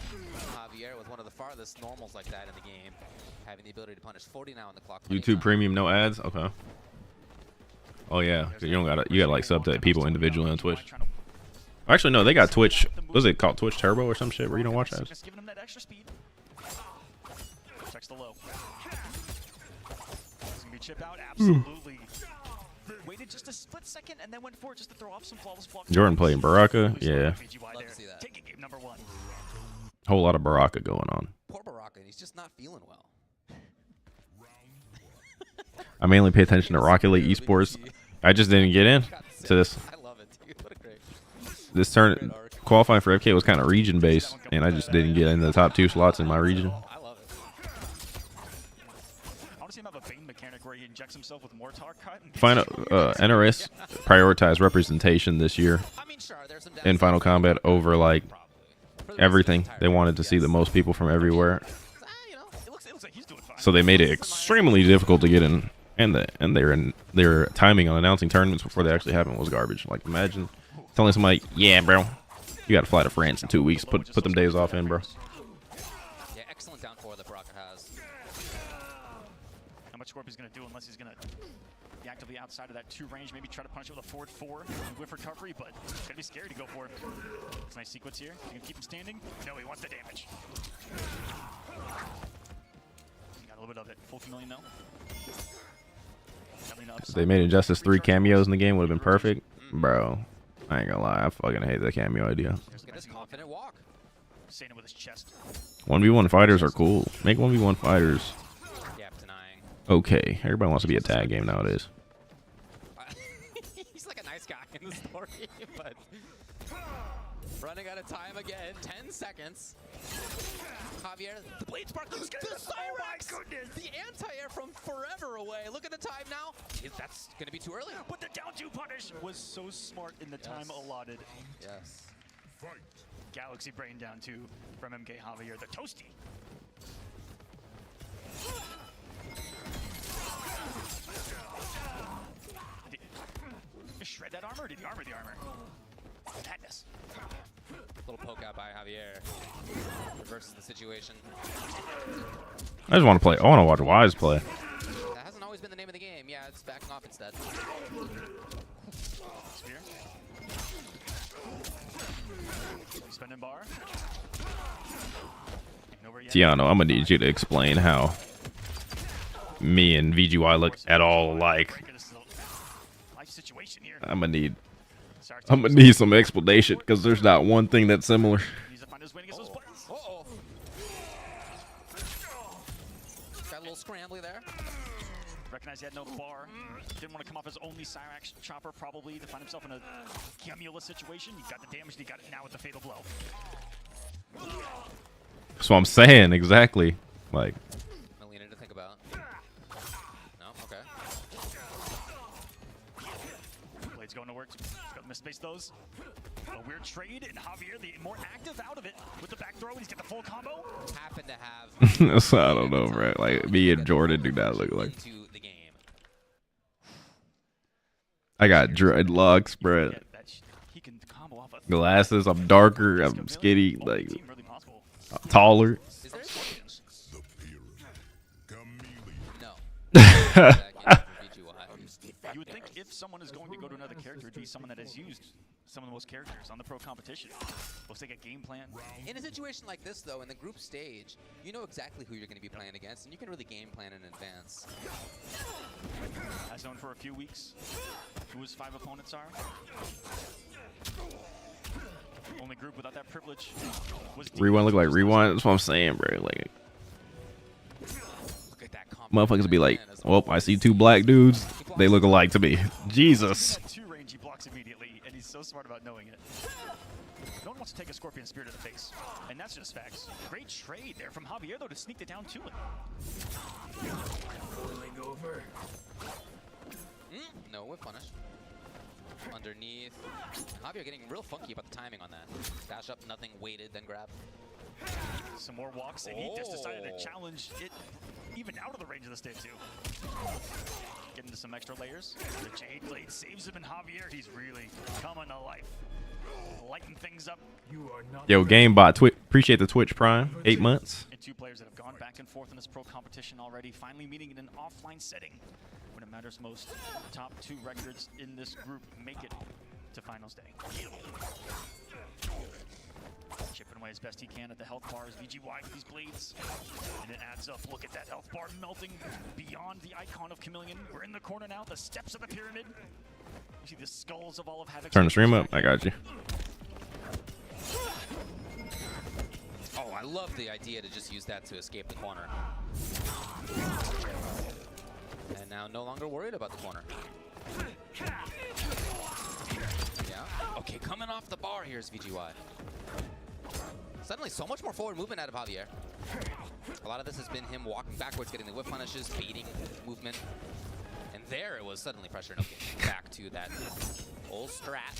Javier with one of the farthest normals like that in the game, having the ability to punish. 40 now on the clock. YouTube Premium, no ads? Okay. Oh yeah, you gotta like sub to people individually on Twitch. Actually, no, they got Twitch. What is it called? Twitch Turbo or some shit where you don't watch ads. Checks the low. It's gonna be chip out. Absolutely. Waited just a split second and then went for it just to throw off some flawless blocks. Jordan playing Baraka, yeah. Love to see that. Taking game number 1. Whole lot of Baraka going on. Poor Baraka, he's just not feeling well. I mainly pay attention to Rocket League esports. I just didn't get in to this. I love it, dude. What a great. This turn qualifying for FK was kind of region based, and I just didn't get in the top 2 slots in my region. I love it. I want to see him have a Bane mechanic where he injects himself with Mortar Cut. Final NRS prioritized representation this year in Final Combat over like everything. They wanted to see the most people from everywhere, so they made it extremely difficult to get in. And their timing on announcing tournaments before they actually happened was garbage. Like, imagine telling somebody, "Yeah, bro, you got to fly to France in 2 weeks. Put them days off in, bro." Yeah, excellent down 4 that Baraka has. How much Scorpion's going to do unless he's going to be actively outside of that 2 range, maybe try to punish it with a forward 4 and whiff recovery, but it's going to be scary to go for it. It's a nice sequence here. You can keep him standing. No, he wants the damage. He got a little bit of it. Full chameleon though. If they made Injustice 3 cameos in the game, would have been perfect. Bro, I ain't gonna lie, I fucking hate the cameo idea. Look at his confident walk. Saying it with his chest. 1v1 fighters are cool. Make 1v1 fighters Gap denying. okay. Everybody wants to be a tag game nowadays. He's like a nice guy in the story, but running out of time again. 10 seconds. Javier, the blade spark, the Cyrex, the anti-air from forever away. Look at the time now. That's going to be too early. But the down 2 punish was so smart in the time allotted. Yes. Galaxy Brain down 2 from MK Javier, the Toasty. Shred that armor? Did he armor the armor? Madness. Little poke out by Javier. Reverses the situation. I just want to play. I want to watch Wise play. That hasn't always been the name of the game. Yeah, it's backing off instead. Spear. Spinning bar. Tiano, I'm gonna need you to explain how me and VGY look at all alike. I'm gonna need some explanation because there's not one thing that's similar. Uh-oh. Got a little scrambly there. Recognize he had no bar. Didn't want to come off his only Cyrax chopper, probably, to find himself in a Camula situation. He got the damage, he got it now with the fatal blow. That's what I'm saying, exactly. Like, Melina to think about. No, okay. Blade's going to work. Got to misspace those. A weird trade, and Javier, the more active out of it with the back throw, and he's got the full combo. Happened to have. so I don't know, bro. Like, me and Jordan do not look like. I got dreadlocks, bro. Glasses. I'm darker. I'm skinny. Like, I'm taller. Is there No. You would think if someone is going to go to another character, it'd be someone that has used some of the most characters on the pro competition. Looks like a game plan. In a situation like this, though, in the group stage, you know exactly who you're going to be playing against, and you can really game plan in advance. As known for a few weeks who his 5 opponents are. Only group without that privilege was Rewind look like Rewind. That's what I'm saying, bro. Like, motherfuckers be like, well, I see 2 black dudes. They look alike to me. Jesus. 2 range, he blocks immediately, and he's so smart about knowing it. No one wants to take a Scorpion Spear to the face, and that's just facts. Great trade there from Javier, though, to sneak it down to him. Over. No, with punish. Underneath. Javier getting real funky about the timing on that. Dash up, nothing, waited, then grab. Some more walks, and he just decided to challenge it even out of the range of the state, too. Get into some extra layers. The Jade Blade saves him, and Javier, he's really coming to life. Lighten things up. Yo, GameBot, appreciate the Twitch Prime. 8 months. And 2 players that have gone back and forth in this pro competition already, finally meeting in an offline setting when it matters most. The top 2 records in this group make it to finals day. chipping away as best he can at the health bars. VGY with these blades, and it adds up. Look at that health bar melting beyond the icon of Chameleon. We're in the corner now, the steps of the pyramid. You see the skulls of all of Havoc. Turn the stream up. I got you. Oh, I love the idea to just use that to escape the corner. And now no longer worried about the corner. Yeah. Okay, coming off the bar, here's VGY. Suddenly so much more forward movement out of Javier. A lot of this has been him walking backwards, getting the whip punishes, baiting movement. And there it was suddenly pressure. Okay, back to that old strat.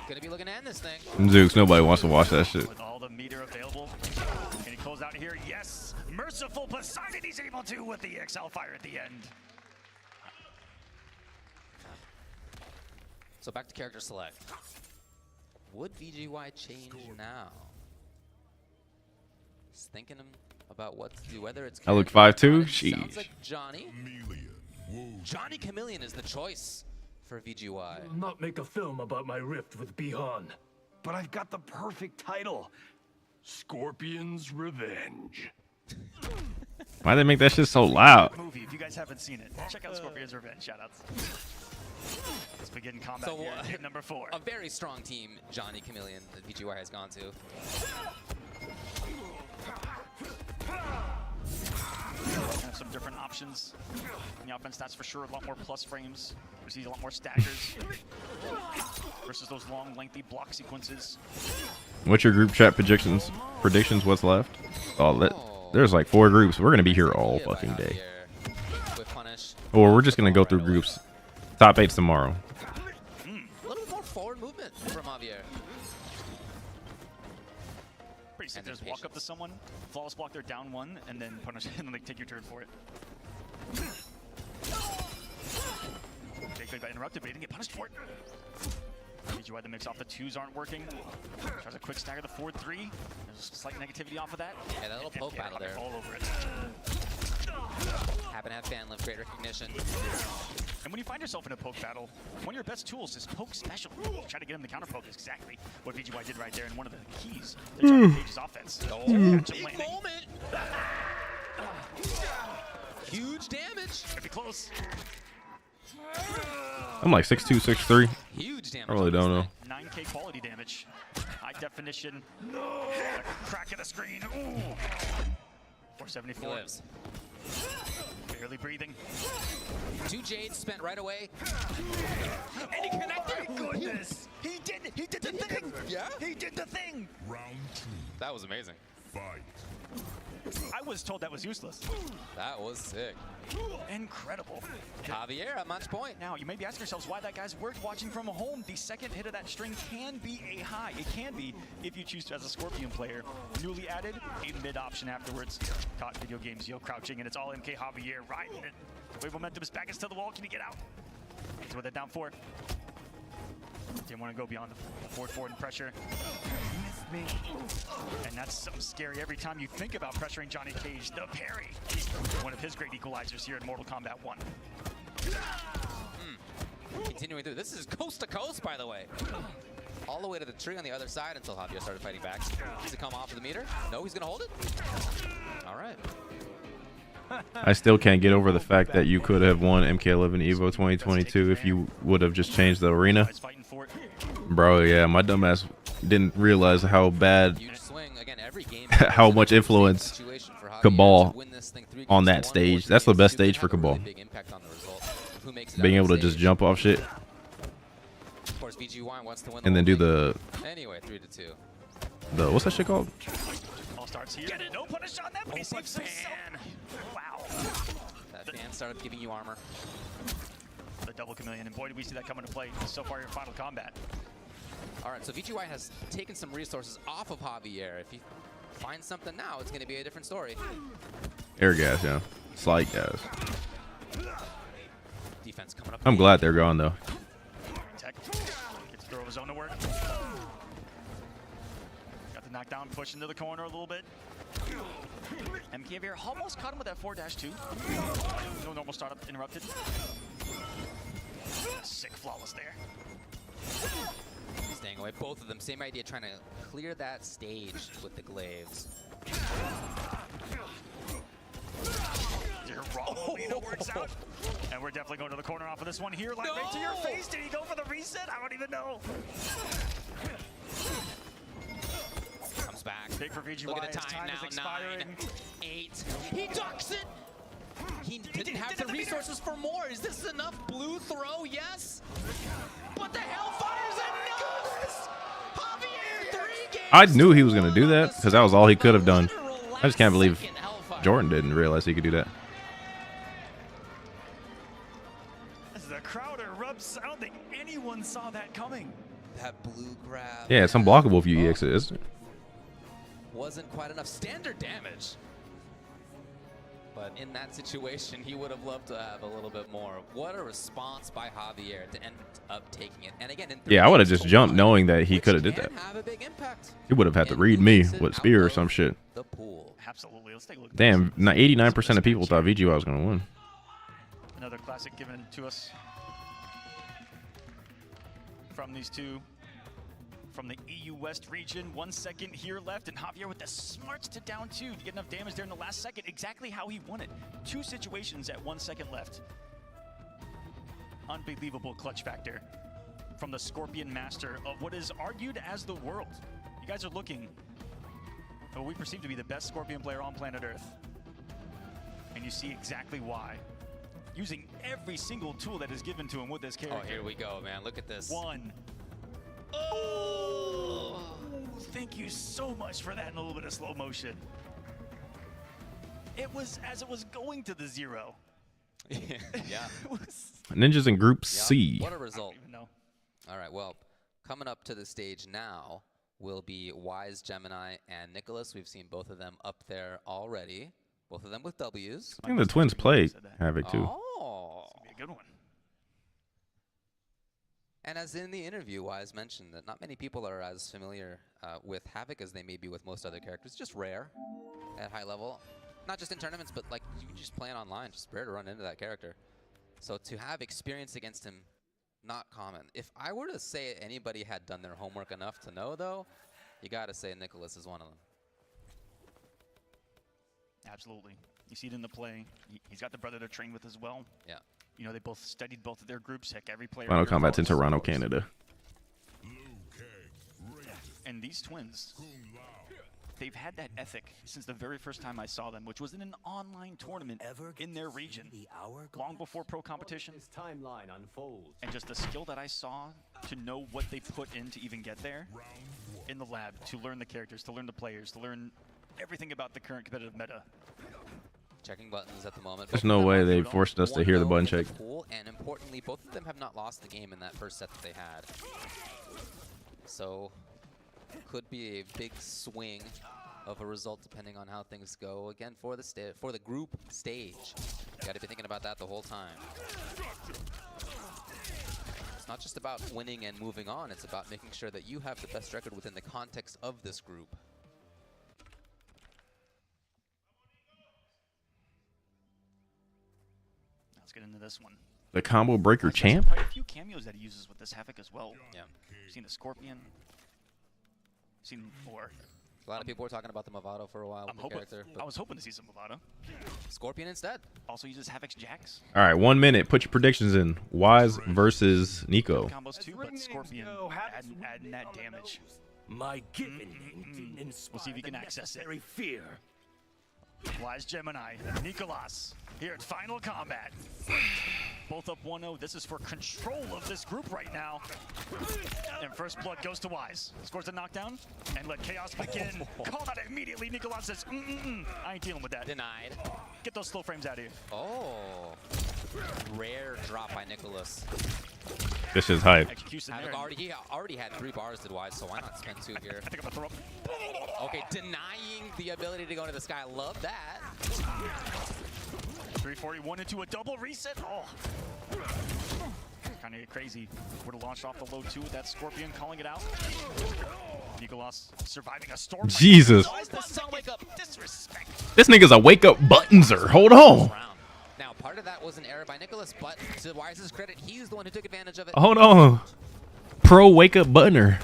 Gonna be looking to end this thing. Zooks, nobody wants to watch that shit. With all the meter available. Can he close out here? Yes! Merciful Poseidon, he's able to with the XL fire at the end. So back to character select. Would VGY change now? Just thinking about what to do, whether it's... I look 5'2". Sounds Sheesh. like Johnny. Johnny Chameleon is the choice for VGY. I'll not make a film about my rift with Bihan, but I've got the perfect title. Scorpion's Revenge. Why they make that shit so loud? Movie, if you guys haven't seen it, check out Scorpion's Revenge. Shoutouts. Let's begin combat So, here. Game number 4. A very strong team, Johnny Chameleon, that VGY has gone to. Have some different options in the offense. That's for sure. A lot more plus frames. We see a lot more staggers versus those long, lengthy block sequences. What's your group chat predictions? Predictions? What's left? There's like 4 groups. We're gonna be here all fucking day. Or we're just gonna go through groups. Top 8's tomorrow. A little more forward movement from Javier. Pretty sick. Just walk up to someone, flawless block, they're down 1, and then punish, and then they take your turn for it. Jake got interrupted, but he didn't get punished for it. VGY the mix off the 2s aren't working. Tries a quick stagger the 4-3. There's slight negativity off of that. Yeah, that little poke battle there. All over it. Happen to have fan lift, great recognition. And when you find yourself in a poke battle, one of your best tools is poke special. Try to get him to counter poke is exactly what VGY did right there, and one of the keys to Johnny Cage's offense. Oh, big moment! Huge damage! Could be close. I'm like 6'2", 6'3". Huge damage. I really don't know. 9K quality damage. High definition. No! Crack of the screen. Ooh! 474. He lives. Barely breathing. 2 Jades spent right away. And he connected! Oh my goodness! He did the thing! Yeah? He did the thing! Round 2. That was amazing. Fight. I was told that was useless. That was sick. Incredible. Javier at match point. Now, you may be asking yourselves why that guy's worked watching from home. The second hit of that string can be a high. It can be if you choose to as a Scorpion player. Newly added, a mid option afterwards. Caught video games, yo crouching, and it's all MK Javier riding it. Wave momentum is back to the wall. Can he get out? That's where they're down 4. Didn't want to go beyond the forward and pressure. Missed me. And that's something scary every time you think about pressuring Johnny Cage. The parry. One of his great equalizers here in Mortal Kombat 1. Continuing through. This is coast to coast, by the way. All the way to the tree on the other side until Javier started fighting back. Does it come off of the meter? No, he's going to hold it? All right. I still can't get over the fact that you could have won MK11 Evo 2022 if you would have just changed the arena. Bro, yeah, my dumbass didn't realize how bad, how much influence Cabal on that stage. That's the best stage for Cabal. Being able to just jump off shit and then do the what's that shit called? All starts here. Get it. No punish on that, but he saves himself. Wow. That fan started giving you armor. The double Chameleon, and boy, did we see that come into play so far in Final Combat. All right, so VGY has taken some resources off of Javier. If he finds something now, it's going to be a different story. Air gas, yeah. Slight gas. Defense coming up. I'm glad they're gone, though. Tech gets throw of his own to work. Got the knockdown, push into the corner a little bit. MK Javier almost caught him with that 4-2. No normal startup interrupted. sick flawless there. Staying away, both of them. Same idea, trying to clear that stage with the glaives. Your raw Molina works out. And we're definitely going to the corner off of this one here. Like right to your face. Did he go for the reset? I don't even know. Comes back. Big for VGY. Look at the time is now, expiring. 9, 8. He ducks it! He didn't have the resources for more. Is this enough? Blue throw, yes. But the Hellfire's enough! Javier, 3 games. I knew he was going to do that because that was all he could have done. I just can't believe Jordan didn't realize he could do that. As the crowd erupts, I don't think anyone saw that coming. That blue grab. Yeah, it's unblockable if you EX it, isn't it? Wasn't quite enough standard damage. But in that situation, he would have loved to have a little bit more. What a response by Javier to end up taking it. And again, Yeah, I would have just jumped knowing that he could have did that. have a big impact. He would have had to read me with spear or some shit. The pool. Absolutely. Let's take a look. Damn, 89% of people thought VGY was going to win. Another classic given to us from these two. From the EU West region, 1 second here left, and Javier with the smarts to down 2 to get enough damage there in the last second, exactly how he wanted. 2 situations at 1 second left. Unbelievable clutch factor from the Scorpion Master of what is argued as the world. You guys are looking at what we perceive to be the best Scorpion player on planet Earth. And you see exactly why. Using every single tool that is given to him with this character. Oh, here we go, man. Look at this. 1. Oh! Thank you so much for that in a little bit of slow motion. It was as it was going to the 0. Yeah. Ninjas in Group C. What a result. I don't even know. All right, well, coming up to the stage now will be Wise, Gemini, and Nicholas. We've seen both of them up there already. Both of them with W's. I think the twins play Havoc too. Oh. It's gonna be a good one. And as in the interview, Wise mentioned that not many people are as familiar with Havoc as they may be with most other characters. Just rare at high level. Not just in tournaments, but like you just playing online. Just rare to run into that character. So to have experience against him, not common. If I were to say anybody had done their homework enough to know, though, you got to say Nicholas is one of them. Absolutely. You see it in the play. He's got the brother to train with as well. Yeah. You know, they both studied both of their groups. Heck, every player. Final Kombat's in Toronto, Canada. And these twins, they've had that ethic since the very first time I saw them, which was in an online tournament in their region, long before pro competition. Timeline unfolds. And just the skill that I saw to know what they put in to even get there in the lab, to learn the characters, to learn the players, to learn everything about the current competitive meta. Checking buttons at the moment. There's no way they forced us to hear the button check. And importantly, both of them have not lost the game in that first set that they had. So, could be a big swing of a result depending on how things go. Again, for the group stage, you got to be thinking about that the whole time. It's not just about winning and moving on. It's about making sure that you have the best record within the context of this group. Let's get into this one. The Combo Breaker champ? Quite a few cameos that he uses with this Havoc as well. Yeah. You've seen the Scorpion. You've seen more. A lot of people were talking about the Movado for a while with the character. I was hoping to see some Movado. Scorpion instead. Also uses Havoc's Jax. All right, 1 minute. Put your predictions in. Wise versus Nico. Combos too, but Scorpion adding that damage. My given didn't inspire We'll see if he can access it. fear. Wise Gemini, Nicolas, here at Final Combat. Both up 1-0. This is for control of this group right now. And first blood goes to Wise. Scores a knockdown and let chaos begin. Call that immediately. Nicolas says, I ain't dealing with that. Denied. Get those slow frames out of here. Oh. Rare drop by Nicholas. This is hype. He already had 3 bars to Wise, so why not spend 2 here? I think I'm gonna throw up. Okay, denying the ability to go into the sky. Love that. 341 into a double reset. Oh. Kind of crazy. Would have launched off the low 2 with that Scorpion calling it out. Nicolas surviving a storm. Jesus. Why is the sun wake up? Disrespect. This nigga's a wake up buttonser. Hold on. Now Part of that was an error by Nicholas, but to Wise's credit, he's the one who took advantage of it. Hold on. Pro wake up buttoner.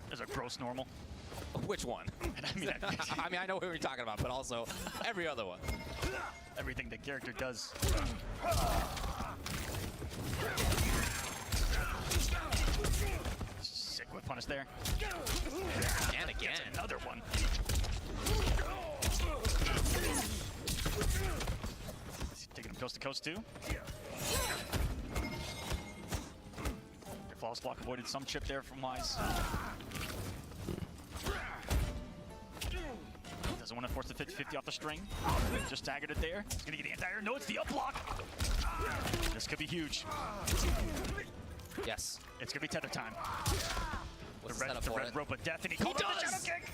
There's a gross normal. Which one? I mean, I know who you're talking about, but also every other one. Everything the character does. Sick whip punish there. And again. Another one. Taking him coast to coast too. Your flawless block avoided some chip there from Wise. Doesn't want to force the 50-50 off the string. Just staggered it there. He's gonna get the anti-air. No, it's the up block. This could be huge. Yes. It's gonna be tether time. What's The red rope of death, and he called out the shadow kick.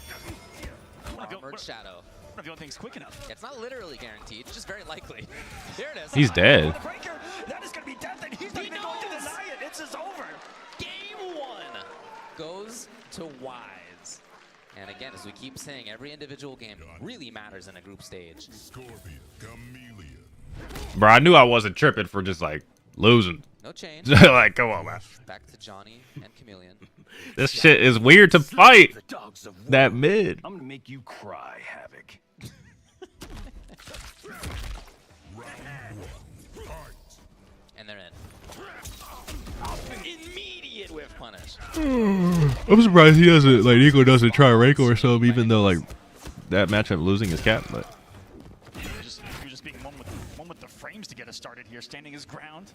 Armored shadow. One of the only things quick enough. It's not literally guaranteed, it's just very likely. There it is. He's dead. That is gonna be death, and he's not even going to deny it. It's just over. Game 1 goes to Wise. And again, as we keep saying, every individual game really matters in a group stage. Scorpion, chameleon. Bro, I knew I wasn't tripping for just like losing. No change. Like, come on, man. Back to Johnny and Chameleon. This shit is weird to fight. That mid. I'm gonna make you cry, Havoc. And they're in. Immediate whiff punish. I'm surprised he doesn't, like, Nico doesn't try Reiko or something, even though, like, that matchup losing his cap, but. You're just being one with the frames to get us started here, standing his ground,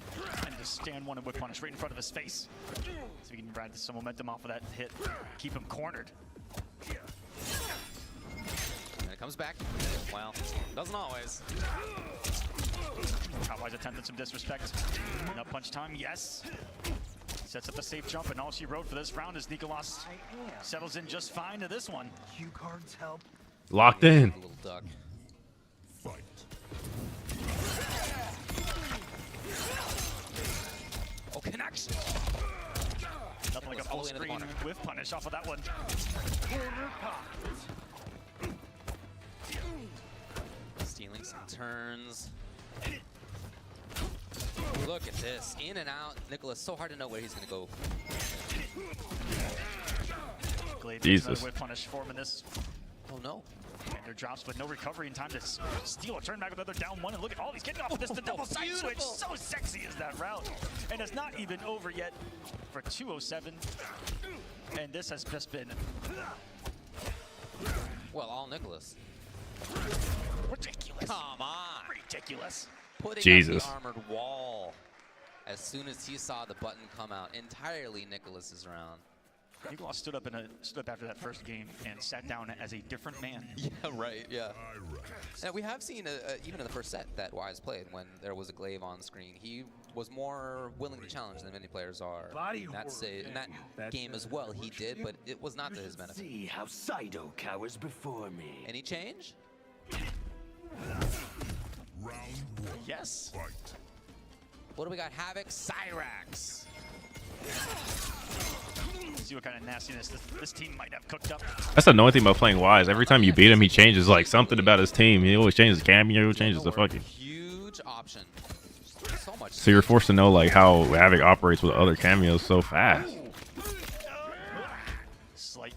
and just stand one and whip punish right in front of his face. So we can ride some momentum off of that hit, keep him cornered. And it comes back. Well, doesn't always. Wise attempted some disrespect. Up punch time, yes. Sets up a safe jump, and all she wrote for this round is Nicolas settles in just fine to this one. Cue cards help. Locked in. Little duck. Oh, connection. Nothing like a full screen whiff punish off of that one. Stealing some turns. Look at this. In and out. Nicholas, so hard to know where he's going to go. Jesus. Whiff punish for him in this. Oh, no. And there drops, but no recovery in time to steal a turn back with another down one. And look at all he's getting off of this. The double side switch. So sexy is that route. And it's not even over yet for 207. And this has just been. Well, all Nicholas. Ridiculous. Come on. Ridiculous. Putting Jesus. up the armored wall as soon as he saw the button come out. Entirely Nicholas's round. Nicolas stood up after that first game and sat down as a different man. Yeah, right, yeah. And we have seen, even in the first set that Wise played, when there was a glaive on screen, he was more willing to challenge than many players are. In that game as well, he did, but it was not to his benefit. See how Saito cowers before me. Any change? Yes. What do we got? Havoc, Cyrax. See what kind of nastiness this team might have cooked up. That's the annoying thing about playing Wise. Every time you beat him, he changes like something about his team. He always changes the cameo, changes the fucking. Huge option. So much. So you're forced to know like how Havoc operates with other cameos so fast. Slight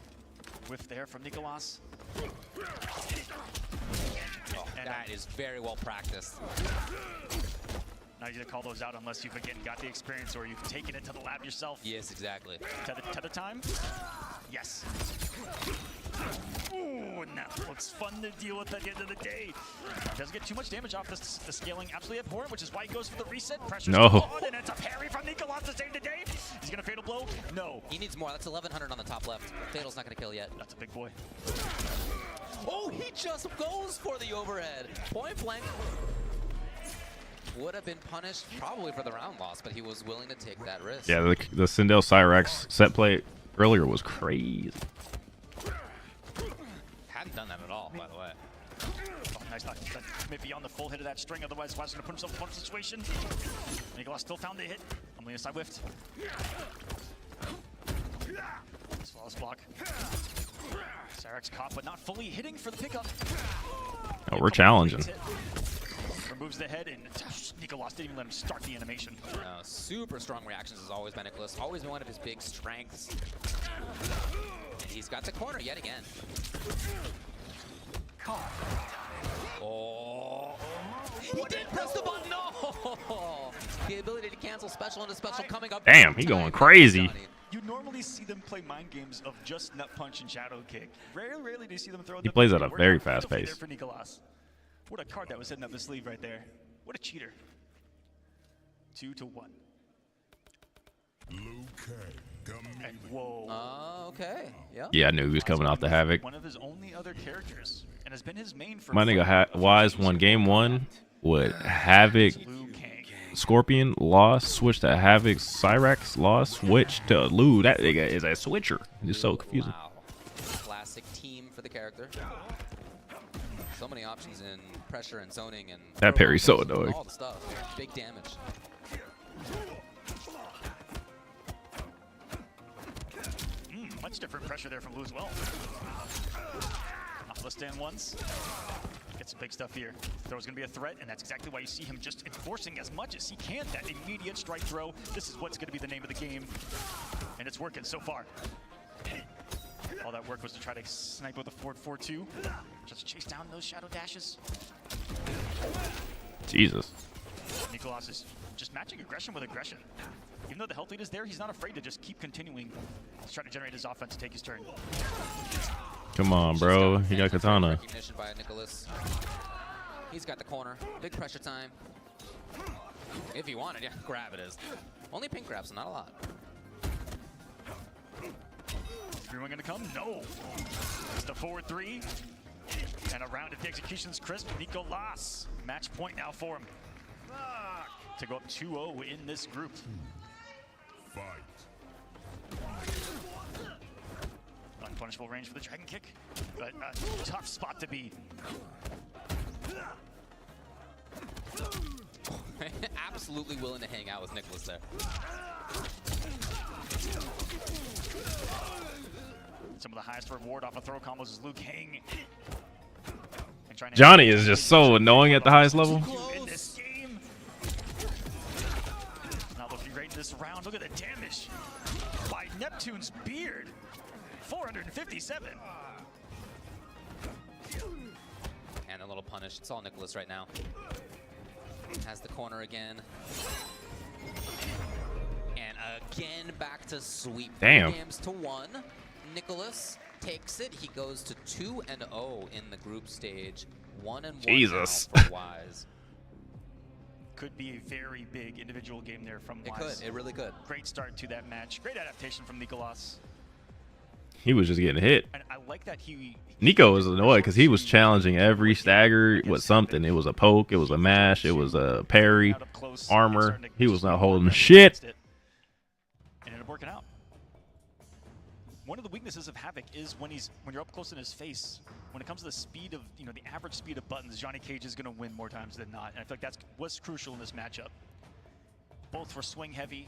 whiff there from Nicolas. Oh, that is very well practiced. Not easy to call those out unless you've again got the experience or you've taken it to the lab yourself. Yes, exactly. Tether time? Yes. Ooh, and that looks fun to deal with at the end of the day. Doesn't get too much damage off the scaling. Absolutely abhorrent, which is why he goes for the reset. Pressure's No. on, and it's a parry from Nicolas to save the day. He's going to fatal blow? No. He needs more. That's 1100 on the top left. Fatal's not going to kill yet. That's a big boy. Oh, he just goes for the overhead. Point blank. Would have been punished probably for the round loss, but he was willing to take that risk. Yeah, the Sindel Cyrax set play earlier was crazy. Hadn't done that at all, by the way. Oh, nice knock. Maybe on the full hit of that string, otherwise Wise going to put himself in a punch situation. Nicolas still found the hit. Only side whiffed. Flawless block. Cyrax caught, but not fully hitting for the pickup. Oh, we're challenging. Removes the head, and Nicolas didn't even let him start the animation. Super strong reactions has always been Nicolas. Always been one of his big strengths. And he's got the corner yet again. Oh, he did press the button. No, the ability to cancel special into special coming up. Damn, he going crazy. You normally see them play mind games of just nut punch and shadow kick. Rarely do you see them throw. He plays at a very fast pace. For Nicolas. What a card that was hitting up his sleeve right there. What a cheater. 2-1. And whoa. Okay. Yeah. Yeah, I knew he was coming off the Havoc. One of his only other characters, and has been his main for. My nigga Wise won game 1 with Havoc, Scorpion, lost, switched to Havoc, Cyrax, lost, switched to Lou. That nigga is a switcher. It's so confusing. Wow. Classic team for the character. So many options in pressure and zoning and that parry's so annoying. All the stuff. Big damage. Much different pressure there from Lou as well. Off the stand once. Get some big stuff here. Throw's gonna be a threat, and that's exactly why you see him just enforcing as much as he can that immediate strike throw. This is what's gonna be the name of the game, and it's working so far. All that work was to try to snipe with a forward 4-2. Just chase down those shadow dashes. Jesus. Nicolas is just matching aggression with aggression. Even though the health lead is there, he's not afraid to just keep continuing to try to generate his offense to take his turn. Come on, bro. He got Katana. Recognition by Nicolas. He's got the corner. Big pressure time. If he wanted, yeah, grab it is. Only pink grabs, so not a lot. Is everyone gonna come? No. It's the forward 3. And around if the execution's crisp, Nicolas. Match point now for him. To go up 2-0 in this group. Unpunishable range for the dragon kick, but a tough spot to be. Absolutely willing to hang out with Nicolas there. Some of the highest reward off of throw combos is Liu Kang. Johnny is just so annoying at the highest level. In this game. Not looking great in this round. Look at the damage by Neptune's beard. 457. And a little punish. It's all Nicolas right now. Has the corner again. And again back to sweep. Damn. 3 games to 1. Nicolas takes it. He goes to 2-0 in the group stage. 1-1 Jesus. now for Wise. Could be a very big individual game there from Wise. It could. It really could. Great start to that match. Great adaptation from Nicolas. He was just getting hit. And I like that Nico was annoyed because he was challenging every stagger with something. It was a poke, it was a mash, it was a parry, armor. He was not holding shit. It ended up working out. One of the weaknesses of Havoc is when you're up close in his face. When it comes to the speed of, the average speed of buttons, Johnny Cage is going to win more times than not. And I feel like that's what's crucial in this matchup. Both were swing heavy.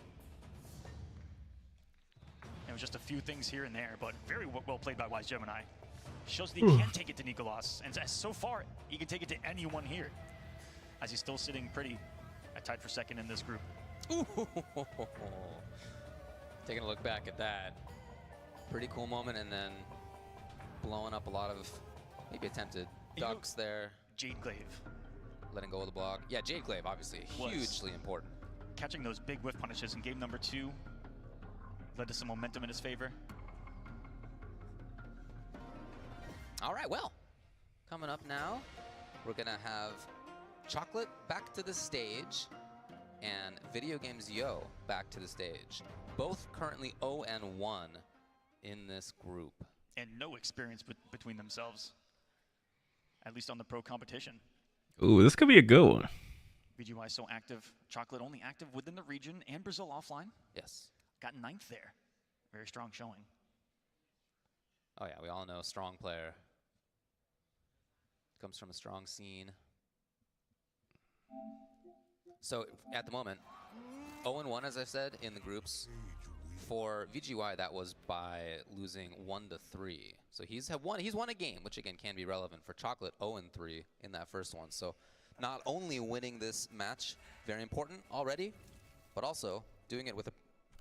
It was just a few things here and there, but very well played by Wise Gemini. Shows that he can take it to Nicolas, and so far, he can take it to anyone here, as he's still sitting pretty tied for second in this group. Ooh. Taking a look back at that. Pretty cool moment, and then blowing up a lot of maybe attempted ducks there. Jade Glaive. Letting go of the block. Yeah, Jade Glaive, obviously, hugely important. Catching those big whiff punishes in game number 2 led to some momentum in his favor. All right, well, coming up now, we're gonna have Chocolate back to the stage and Video Games Yo back to the stage. Both currently 0-1 in this group. And no experience between themselves, at least on the pro competition. Ooh, this could be a good one. VGY so active. Chocolate only active within the region and Brazil offline. Yes. Got 9th there. Very strong showing. Oh yeah, we all know strong player. Comes from a strong scene. So at the moment, 0-1 as I said in the groups. For VGY, that was by losing 1-3. So he's won a game, which again can be relevant. For Chocolate, 0-3 in that first one. So not only winning this match, very important already, but also doing it with a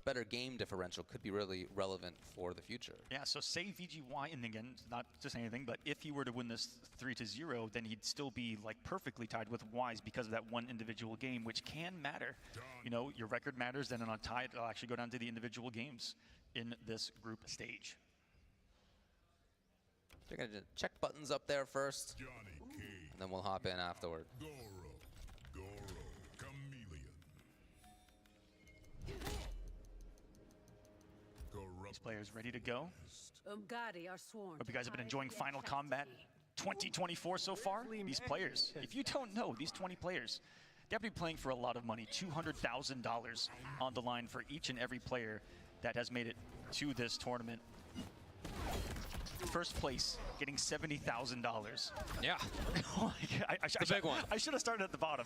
better game differential could be really relevant for the future. Yeah, so say VGY, and again, not to say anything, but if he were to win this 3-0, then he'd still be like perfectly tied with Wise because of that one individual game, which can matter. You know, your record matters, then on a tie, it'll actually go down to the individual games in this group stage. They're going to check buttons up there first, and then we'll hop in afterward. These players ready to go. Umgadi are sworn. Hope you guys have been enjoying Final Combat 2024 so far. These players, if you don't know, these 20 players, they'll be playing for a lot of money, $200,000 on the line for each and every player that has made it to this tournament. First place, getting $70,000. Yeah. I should have started at the bottom.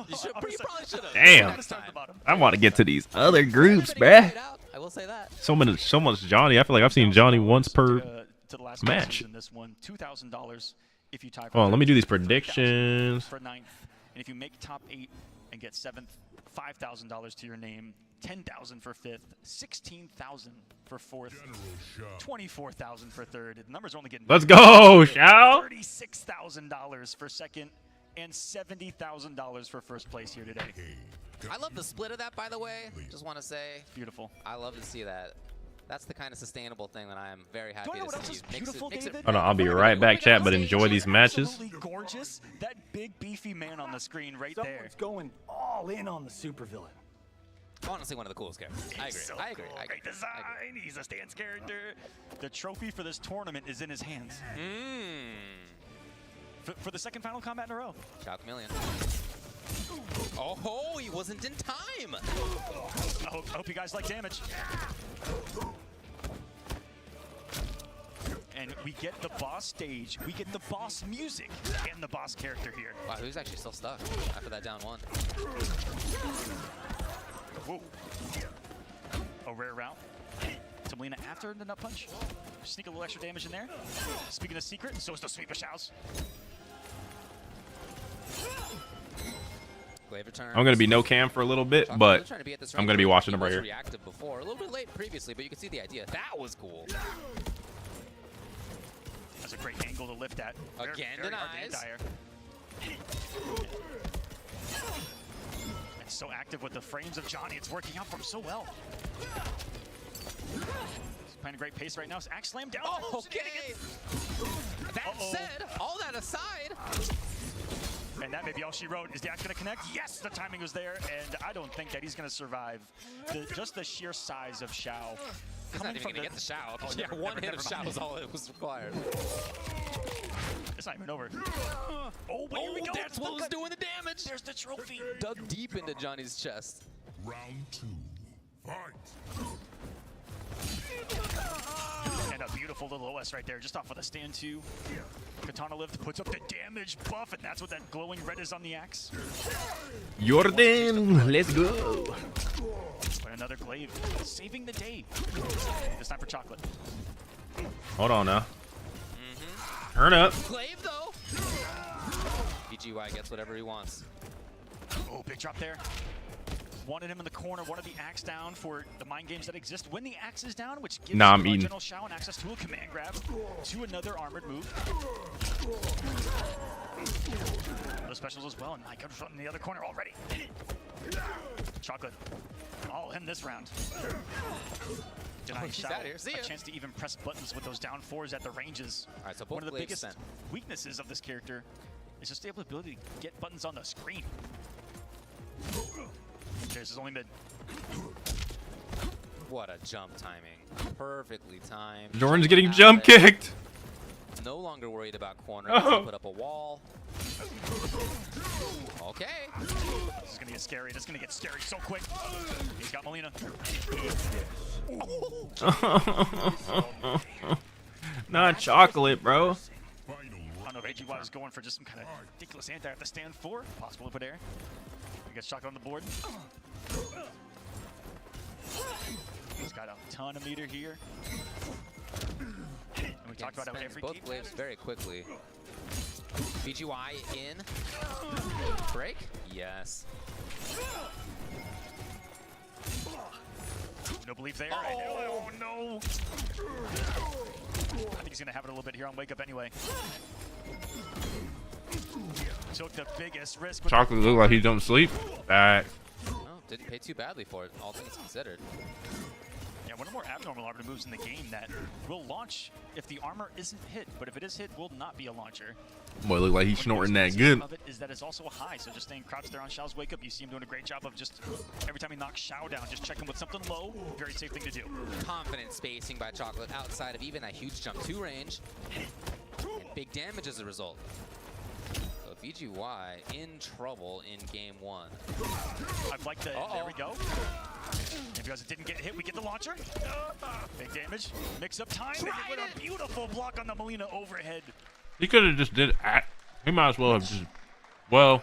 You probably should have. Damn. I want to get to these other groups, bruh. I will say that. So much Johnny. I feel like I've seen Johnny once per to the last match. In this one, $2,000 if you tie. Oh, let me do these predictions. For 9th, and if you make top 8 and get 7th, $5,000 to your name. 10,000 for 5th, 16,000 for 4th, 24,000 for 3rd. The numbers are only getting. Let's go, Shao. $36,000 for 2nd, and $70,000 for 1st place here today. I love the split of that, by the way. Just want to say, beautiful. I love to see that. That's the kind of sustainable thing that I am very happy to see. Oh, no, I'll be right back, chat, but enjoy these matches. Absolutely gorgeous. That big beefy man on the screen right there. Someone's going all in on the supervillain. Honestly, one of the coolest characters. I agree. So I agree. Cool. Great design. He's a stance character. The trophy for this tournament is in his hands. For the 2nd Final Combat in a row. Shout Chameleon. Oh, he wasn't in time. I hope you guys like damage. And we get the boss stage, we get the boss music, and the boss character here. Wow, who's actually still stuck after that down 1? Whoa. A rare route. Tamelina after the nut punch. Sneak a little extra damage in there. Speaking of secret, so is the sweep of Shao's. I'm going to be no cam for a little bit, but I'm going to be watching them right here. Reactive before, a little bit late previously, but you can see the idea. That was cool. That's a great angle to lift at. Again, denies. And so active with the frames of Johnny. It's working out for him so well. He's playing a great pace right now. Axe slam down. Oh, okay. That said, all that aside. And that may be all she wrote. Is the axe going to connect? Yes, the timing was there. And I don't think that he's going to survive. Just the sheer size of Shao. He's not even going to get the Shao. Oh, yeah, one hit of Shao was all that was required. It's not even over. Oh, but here we go. That's what was doing the damage. There's the trophy. Dug deep into Johnny's chest. Round 2. Fight. And a beautiful little OS right there, just off of the stand 2. Katana lift puts up the damage buff, and that's what that glowing red is on the axe. Jordan, let's go. But another glaive, saving the day. This time for Chocolate. Hold on now. Turn up. Glaive though. VGY gets whatever he wants. Oh, big drop there. Wanted him in the corner, wanted the axe down for the mind games that exist. When the axe is down, which gives General Shao an access to a command grab, to another armored move. Those specials as well, and I comes from the other corner already. Chocolate, all in this round. Denying Shao a chance to even press buttons with those down 4s at the ranges. All right, so one of the biggest weaknesses of this character is just the ability to get buttons on the screen. There's his only mid. What a jump timing. Perfectly timed. Jordan's getting jump kicked. No longer worried about corner. Oh. Put up a wall. Okay. This is going to get scary. This is going to get scary so quick. He's got Melina. Not chocolate, bro. I don't know if AGY is going for just some kind of ridiculous anti at the stand 4. Possible to put air. We got Chocolate on the board. He's got a ton of meter here. And we talked about how every both game waves very quickly. BGY in. Break? Yes. No belief there. Oh no! I think he's gonna have it a little bit here on Wake Up anyway. Took the biggest risk. With Chocolate look like he don't sleep. Back. No, didn't pay too badly for it, all things considered. Yeah, one of the more abnormal armor moves in the game that will launch if the armor isn't hit, but if it is hit, will not be a launcher. Boy, look like he's snorting that good. Of it is that it's also high, so just staying crouched there on Xiao's Wake Up, you see him doing a great job of just every time he knocks Xiao down, just checking with something low. Very safe thing to do. Confident spacing by Chocolate outside of even a huge jump 2 range. And big damage as a result. So VGY in trouble in game 1. I'd like the, there we go. And because it didn't get hit, we get the launcher. Big damage, mix up time, and with a beautiful block on the Molina overhead. He could have just did. He might as well have just. Well,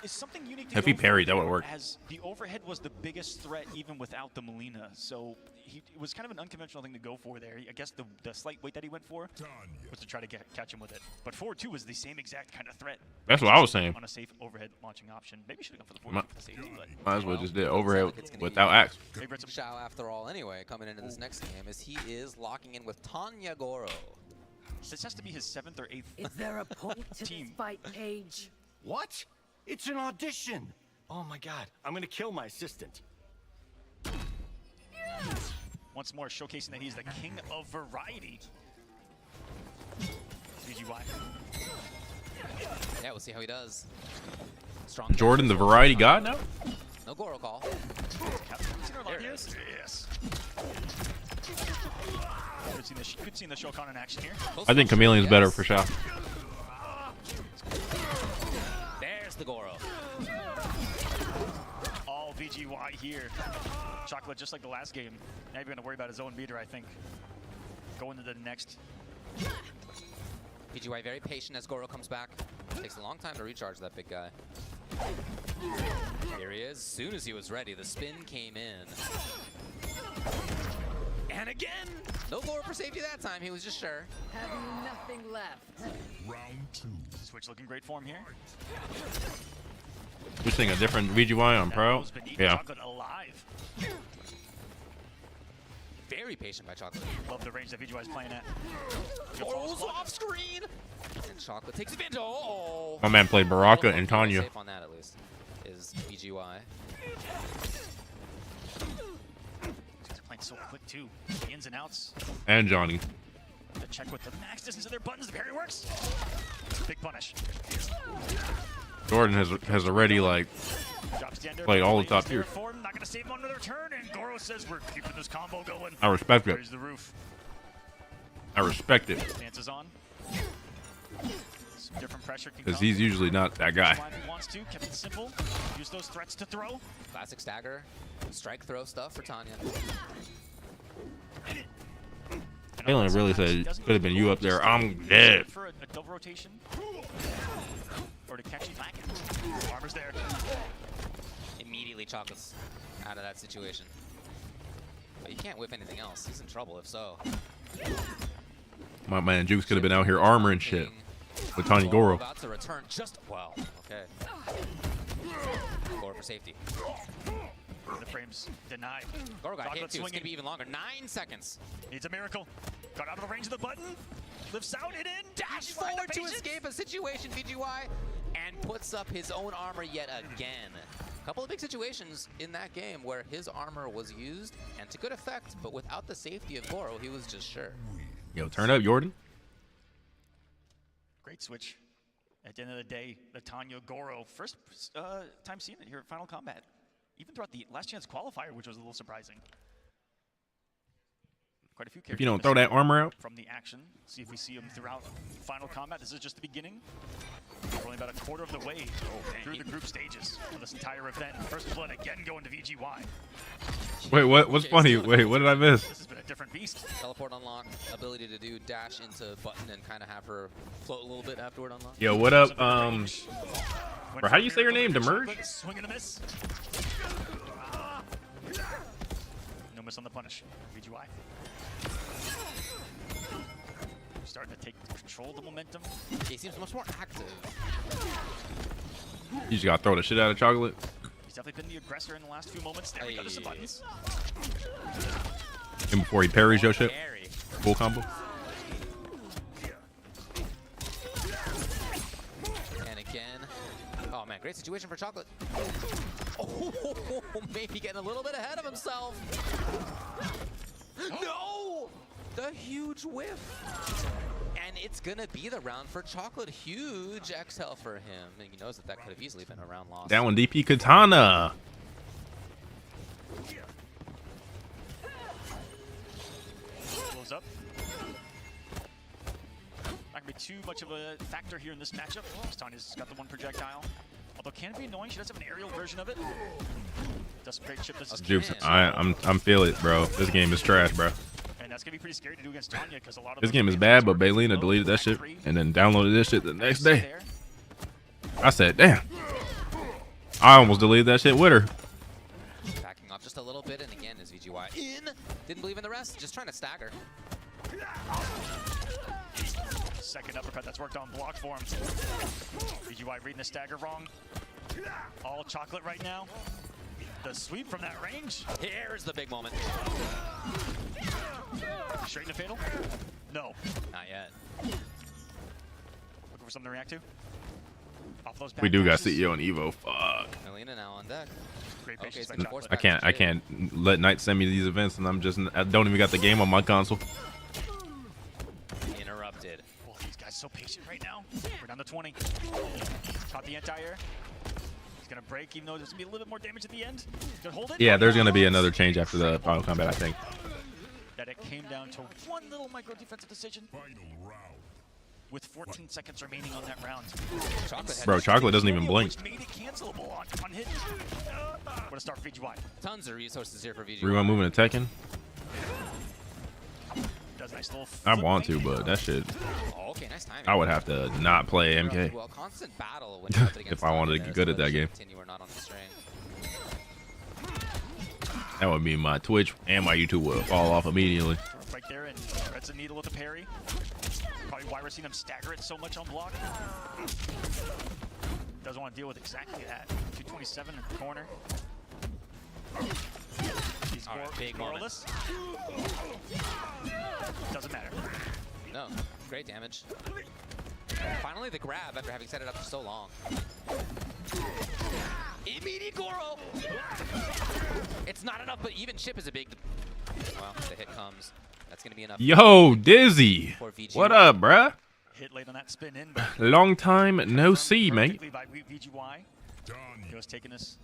It's something unique to if he go parried, for that would work. As the overhead was the biggest threat even without the Molina, so it was kind of an unconventional thing to go for there. I guess the slight weight that he went for was to try to catch him with it. But forward 2 was the same exact kind of threat. That's what I was saying. On a safe overhead launching option. Maybe should have gone for the forward 2 for the safety, but Might as well just did overhead without axe. Xiao, after all, anyway, coming into this next game, as he is locking in with Tanya Goro. This has to be his 7th or 8th Is there a point to this fight, Paige? What? It's an audition. Oh my god, I'm gonna kill my assistant. once more showcasing that he's the king of variety. VGY. Yeah, we'll see how he does. Strong Jordan, the variety god now? No Goro call. There it is. Yes. Good seeing the Shokan in action here. I think Chameleon's better for Shao. There's the Goro. All VGY here. Chocolate, just like the last game, not even going to worry about his own meter, I think. Going to the next. VGY very patient as Goro comes back. Takes a long time to recharge that big guy. Here he is. As soon as he was ready, the spin came in. And again! No Goro for safety that time. He was just sure. Having nothing left. Round 2. Switch looking great form here. We're seeing a different VGY on Pro. Yeah. Chocolate alive. Very patient by Chocolate. Love the range that VGY is playing at. Goro's off screen! And Chocolate takes advantage. Oh! My man played Baraka and Tanya. Safe on that, at least, is VGY. Playing so quick, too. The ins and outs. And Johnny. The check with the max distance of their buttons. The parry works. Big punish. Jordan has already like played all the top tiers. Not gonna save him on another turn, and Goro says we're keeping this combo going. I respect it. Raise the roof. I respect it. Dances on. Some different pressure can Because come. he's usually not that guy. He wants to, kept it simple. Use those threats to throw. Classic stagger, strike throw stuff for Tanya. Alien really said could have been you up there. I'm dead. For a double rotation. Or to catch you back. Armor's there. Immediately Chocolate's out of that situation. But you can't whip anything else. He's in trouble if so. My man Jukes could have been out here armoring shit with Tanya Goro. About to return just well. Okay. Goro for safety. The frames denied. Goro got hit Chocolate too. It's swinging. gonna be even longer. 9 seconds. Needs a miracle. Got out of the range of the button. Lifts out and in. Dash forward to escape a situation, VGY, and puts up his own armor yet again. A couple of big situations in that game where his armor was used, and to good effect, but without the safety of Goro, he was just sure. Yo, turn up, Jordan. Great switch. At the end of the day, the Tanya Goro, first time seeing it here at Final Combat. Even throughout the last chance qualifier, which was a little surprising. Quite a few characters. If you don't throw that armor out. From the action. See if we see him throughout Final Combat. This is just the beginning. We're only about a quarter of the way through the group stages of this entire event. First blood again going to VGY. Wait, what? What's funny? Wait, what did I miss? This has been a different beast. Teleport unlock, ability to do dash into button and kind of have her float a little bit afterward unlock. Yo, what up? Bro, how do you say your name? Demerge? Swing and a miss. No miss on the punish. VGY. Starting to take control of the momentum. He seems much more active. You just gotta throw the shit out of Chocolate. He's definitely been the aggressor in the last few moments. There we go, some buttons. And before he parries your shit. Full combo. And again. Oh man, great situation for Chocolate. Oh, maybe getting a little bit ahead of himself. No! The huge whiff. And it's gonna be the round for Chocolate. Huge exhale for him. And he knows that that could have easily been a round loss. That one DP Katana. Blows up. Not gonna be too much of a factor here in this matchup. Tanya's got the one projectile. Although can it be annoying, she does have an aerial version of it. Does some great chip. This is Jupes, I'm feeling it, bro. This game is trash, bro. and that's gonna be pretty scary to do against Tanya because a lot of This game is bad, but Baylina deleted that shit and then downloaded this shit the next day. I said, damn. I almost deleted that shit with her. Backing off just a little bit, and again is VGY in. Didn't believe in the rest, just trying to stagger. Second uppercut that's worked on block for him. VGY reading the stagger wrong. All chocolate right now. The sweep from that range. Here's the big moment. Straight into fatal? No. Not yet. Looking for something to react to? Off those We do got backlashes. CEO and Evo. Fuck. Melina now on deck. Great Okay, patience so by force chocolate. I can't let Knight send me these events and I don't even got the game on my console. Interrupted. Both these guys so patient right now. We're down to 20. Caught the anti-air. He's gonna break, even though there's gonna be a little bit more damage at the end. Gonna hold it. Yeah, there's gonna be another change after the final combat, I think. That it came down to one little micro defensive decision. With 14 seconds remaining on that round. Bro, Chocolate doesn't even blink. Which made it cancelable on hit. What a start for VGY. Tons of resources here for VGY. Rewind moving to Tekken. Does a nice little I flip want to, fade. but that shit. Oh, okay, nice timing. I would have to not play MK Well, constant battle when you're up against if I wanted to Tanya get there, good at so that game. continue or not on the string. That would mean my Twitch and my YouTube would fall off immediately. Right there, and threads a needle with a parry. Probably why we're seeing him stagger it so much on block. Doesn't want to deal with exactly that. 227 in the corner. He's All right, big moment. scoreless. Doesn't matter. No, great damage. Finally the grab after having set it up for so long. Immediate Goro! It's not enough, but even chip is a big... Well, the hit comes. That's going to be enough. Yo, Dizzy. For VGY. What up, bruh? Hit late on that spin in. Long time no see, mate. Perfectly by VGY. He was taking this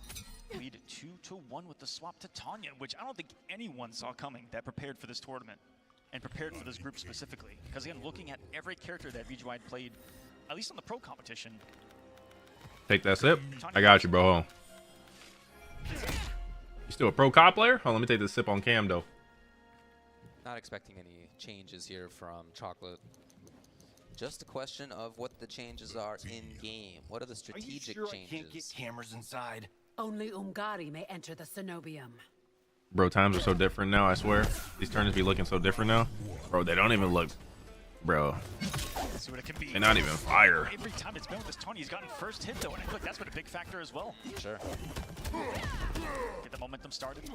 lead 2-1 with the swap to Tanya, which I don't think anyone saw coming that prepared for this tournament and prepared for this group specifically. Because again, looking at every character that VGY had played, at least on the pro competition. Take that sip. I got you, bro. You still a pro cop player? Hold on, let me take this sip on cam, though. Not expecting any changes here from Chocolate. Just a question of what the changes are in-game. What are the strategic changes? I can't get cameras inside? Only Umgari may enter the Cenobium. Bro, times are so different now, I swear. These tournaments be looking so different now. Bro, they don't even look... Bro. Let's see what it can be. They're not even fire. Every time it's been with this Tanya, he's gotten first hit though, and I feel like that's been a big factor as well. Sure. Get the momentum started.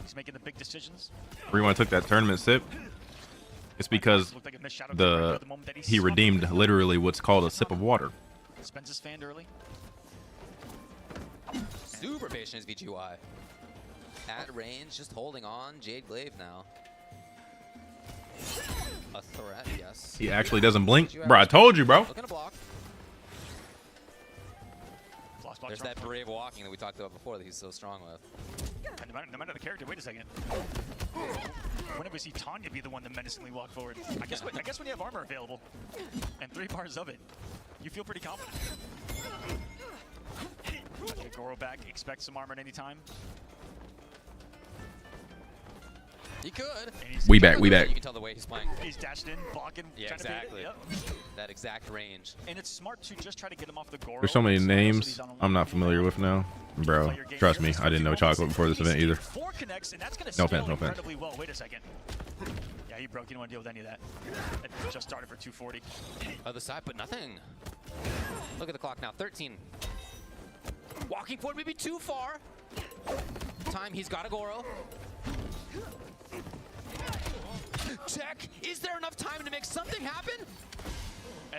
He's making the big decisions. Rewind took that tournament sip. It's because Looked like a missed shadow kick right the moment that he redeemed literally what's called a sip of water. Spends his fan early. Super patient is VGY. At range, just holding on. Jade Glaive now. A threat, yes. He actually doesn't blink. Bro, I told you, bro. Looking to block. There's that brave walking that we talked about before that he's so strong with. And no matter the character, wait a second. Whenever we see Tanya be the one to menacingly walk forward, I guess when you have armor available and 3 bars of it, you feel pretty confident. Get Goro back, expect some armor at any time. He could. We back. You can tell the way he's playing. He's dashed in, blocking, Yeah, trying exactly. to beat it. Yep. That exact range. And it's smart to just try to get him off the Goro. There's so many so names he's on a I'm not familiar with now. Bro, trust me, I didn't know chocolate before this event either. No offense, no offense. Well. Wait a second. Yeah, he broke. You don't want to deal with any of that. It just started for 240. Other side, but nothing. Look at the clock now. 13. Walking forward, maybe too far. Time, he's got a Goro. Check. Is there enough time to make something happen?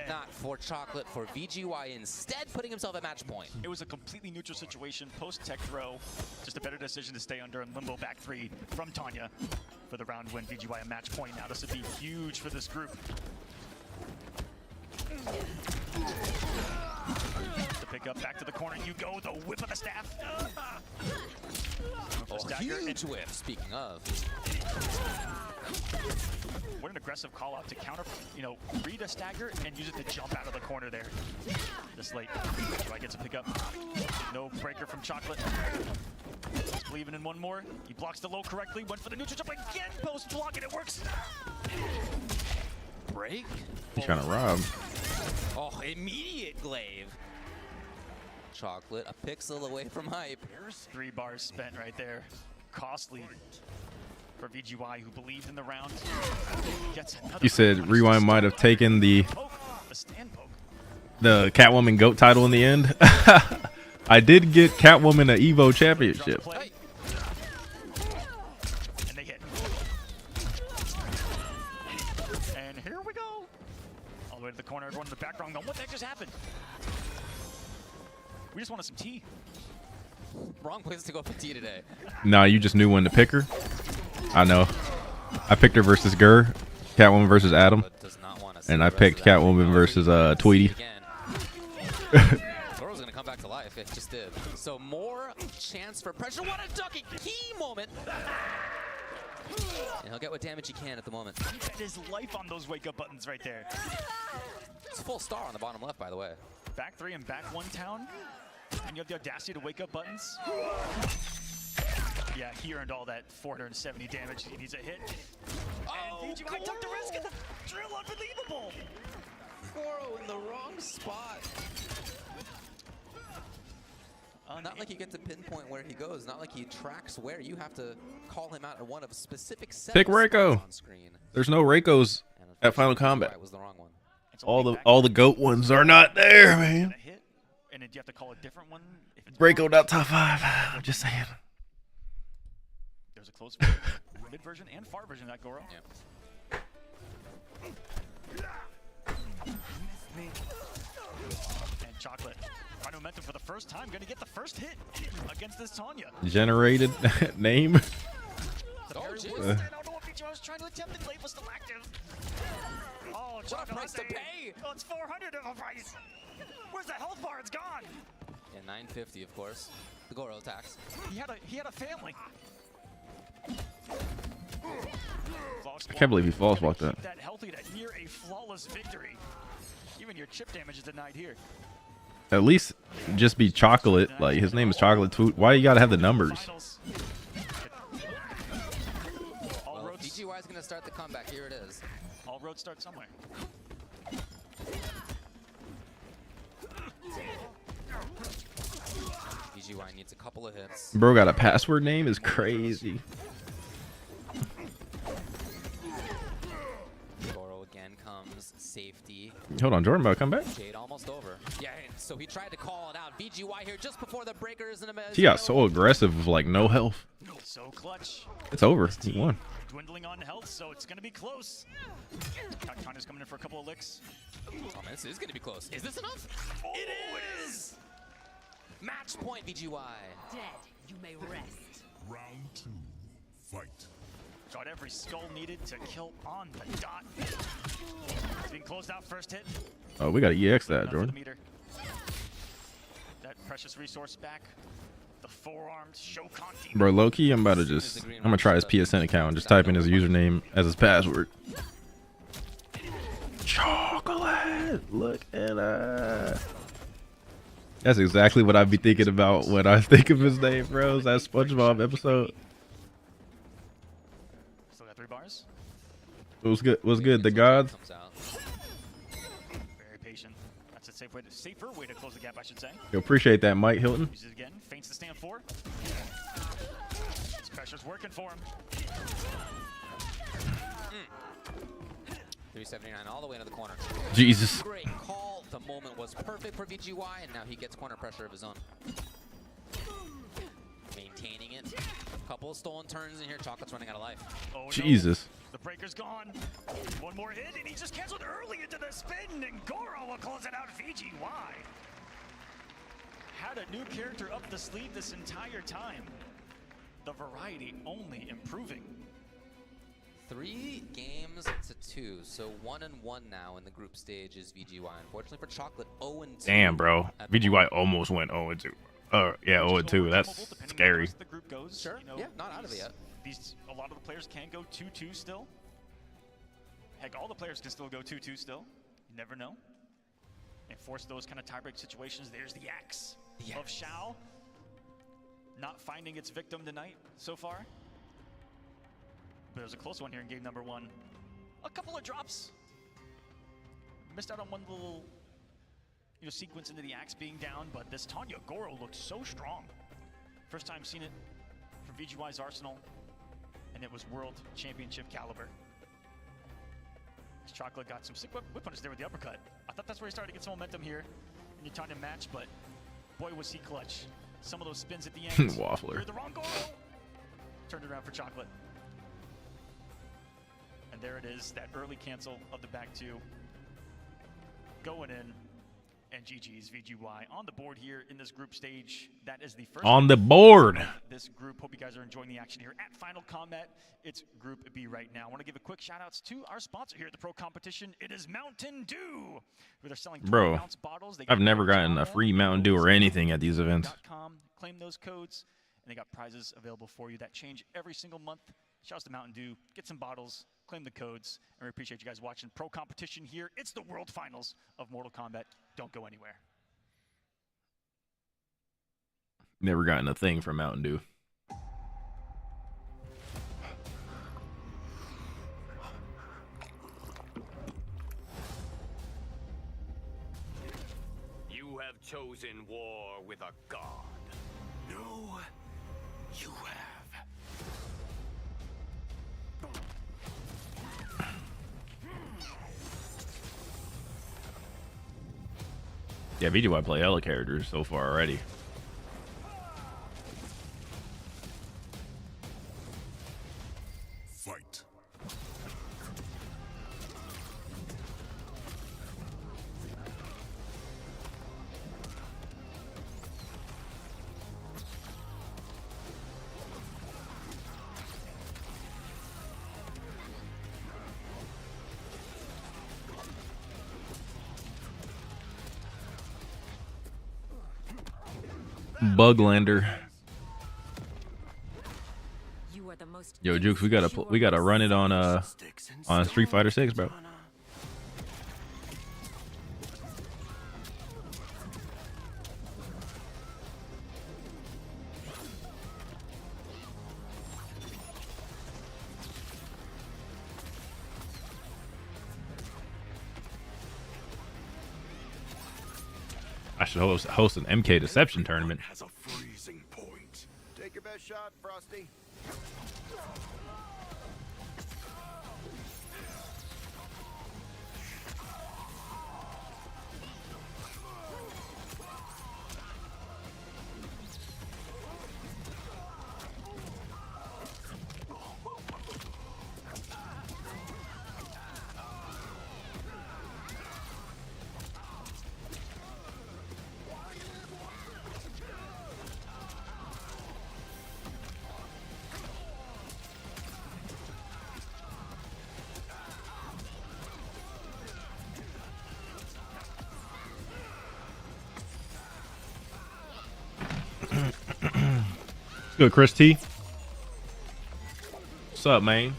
Not for chocolate, for VGY instead, putting himself at match point. It was a completely neutral situation, post-tech throw. Just a better decision to stay under and limbo back 3 from Tanya for the round win. VGY a match point now. This would be huge for this group. To pick up, back to the corner you go, the whip of the staff. Huge whip, speaking of. What an aggressive call out to counter, read a stagger and use it to jump out of the corner there. This late. VGY gets a pickup. No breaker from chocolate. He's believing in one more. He blocks the low correctly, went for the neutral jump again, post block, and it works. Break. He's trying to rob. Oh, immediate glaive. Chocolate, a pixel away from hype. 3 bars spent right there. Costly for VGY, who believed in the round. Gets another. You said Rewind might have taken the Catwoman GOAT title in the end. I did get Catwoman an Evo championship. And they hit. And here we go. All the way to the corner, everyone in the background going, what the heck just happened? We just wanted some tea. Wrong place to go for tea today. Nah, you just knew when to pick her. I know. I picked her versus Gur, Catwoman versus Adam, and I picked Catwoman versus Tweety. Goro's gonna come back to life. It just did. So more chance for pressure. What a ducking key moment. And he'll get what damage he can at the moment. He bet his life on those wake up buttons right there. It's full star on the bottom left, by the way. Back 3 and back 1 town. And you have the audacity to wake up buttons. Yeah, he earned all that 470 damage. He needs a hit. Oh, and VGY took the risk. The drill, unbelievable. Goro in the wrong spot. Not like you get to pinpoint where he goes. Not like he tracks where. You have to call him out at one of a specific set. Pick Reiko. There's no Reikos at Final Combat. Was the wrong one. All the GOAT ones are not there, man. And then you have to call a different one. Reiko not top 5. I'm just saying. There's a close mid version and far version of that Goro. Yeah. And chocolate. Finding momentum for the first time. Going to get the first hit against this Tanya. Generated name. Oh, jeez. I don't know what feature I was trying to attempt. The glaive was still active. Oh, what a price to pay! Oh, it's 400 of a price. Where's the health bar? It's gone. Yeah, 950, of course. The Goro attacks. He had a family. I can't believe he false blocked that. That healthy, that near a flawless victory. Even your chip damage is denied here. At least just be chocolate. Like his name is Chocolate. Why you gotta have the numbers? Well, VGY is gonna start the comeback. Here it is. All roads start somewhere. VGY needs a couple of hits. Bro got a password name is crazy. Goro again comes. Safety. Hold on, Jordan about to come back. Jade almost over. Yeah, so he tried to call it out. VGY here just before the breakers in a He got so aggressive with like no health. So clutch. It's over. He won. Dwindling on health, so it's going to be close. Tanya's coming in for a couple of licks. Oh man, this is going to be close. Is this enough? Oh, it is! Match point, VGY. Dead, you may rest. Round 2, fight. Got every skull needed to kill on the dot. It's being closed out first hit. Oh, we gotta EX that, Jordan. That precious resource back. The forearmed Shokan demon. Bro, low key, I'm gonna try his PSN account and just type in his username as his password. Chocolate! Look at that. That's exactly what I'd be thinking about when I think of his name, bro. That SpongeBob episode. Still got 3 bars. It was good. Was good. The gods. Very patient. That's a safer way to close the gap, I should say. Yo, appreciate that, Mike Hilton. Uses again. Faints things to stand for. This pressure's working for him. 379 all the way into the corner. Jesus. Great call. The moment was perfect for VGY, and now he gets corner pressure of his own. Maintaining it. Couple of stolen turns in here. Chocolate's running out of life. Oh, Jesus. No. The breaker's gone. One more hit, and he just canceled early into the spin, and Goro will close it out. VGY had a new character up the sleeve this entire time. The variety only improving. 3 games to 2, so 1-1 now in the group stage is VGY. Unfortunately for Chocolate, 0-2. Damn, bro. VGY almost went 0-2. Yeah, 0-2. That's scary. The group goes, sure, you know, yeah, not out of it yet. A lot of the players can go 2-2 still. Heck, all the players can still go 2-2 still. You never know. And force those kind of tiebreak situations. There's the axe of Shao. Not finding its victim tonight so far. But it was a close one here in game number 1. A couple of drops. Missed out on one little sequence into the axe being down, but this Tanya Goro looked so strong. First time seen it from VGY's arsenal, and it was World Championship caliber. Chocolate got some sick whip punish there with the uppercut. I thought that's where he started to get some momentum here in your Tanya match, but boy was he clutch. Some of those spins at the end. Waffler. You're the wrong Goro. Turned it around for Chocolate. And there it is, that early cancel of the back 2. Going in. And GG's VGY on the board here in this group stage. That is the first on the board. This group. Hope you guys are enjoying the action here at Final Kombat. It's Group B right now. I want to give a quick shout outs to our sponsor here at the Pro Competition. It is Mountain Dew. Where they're selling 20-ounce bottles. I've never gotten a free Mountain Dew or anything at these events. Claim those codes, and they got prizes available for you that change every single month. Shouts to Mountain Dew. Get some bottles. Claim the codes, and we appreciate you guys watching Pro Competition here. It's the World Finals of Mortal Kombat. Don't go anywhere. Never gotten a thing from Mountain Dew. You have chosen war with a god. No, you have. Yeah, VGY play hella characters so far already. Fight. Buglander. Yo, Jukes, we gotta run it on Street Fighter 6, bro. I should host an MK Deception tournament. Has a freezing point. Take your best shot, Frosty. Good, Chris T. What's up, man?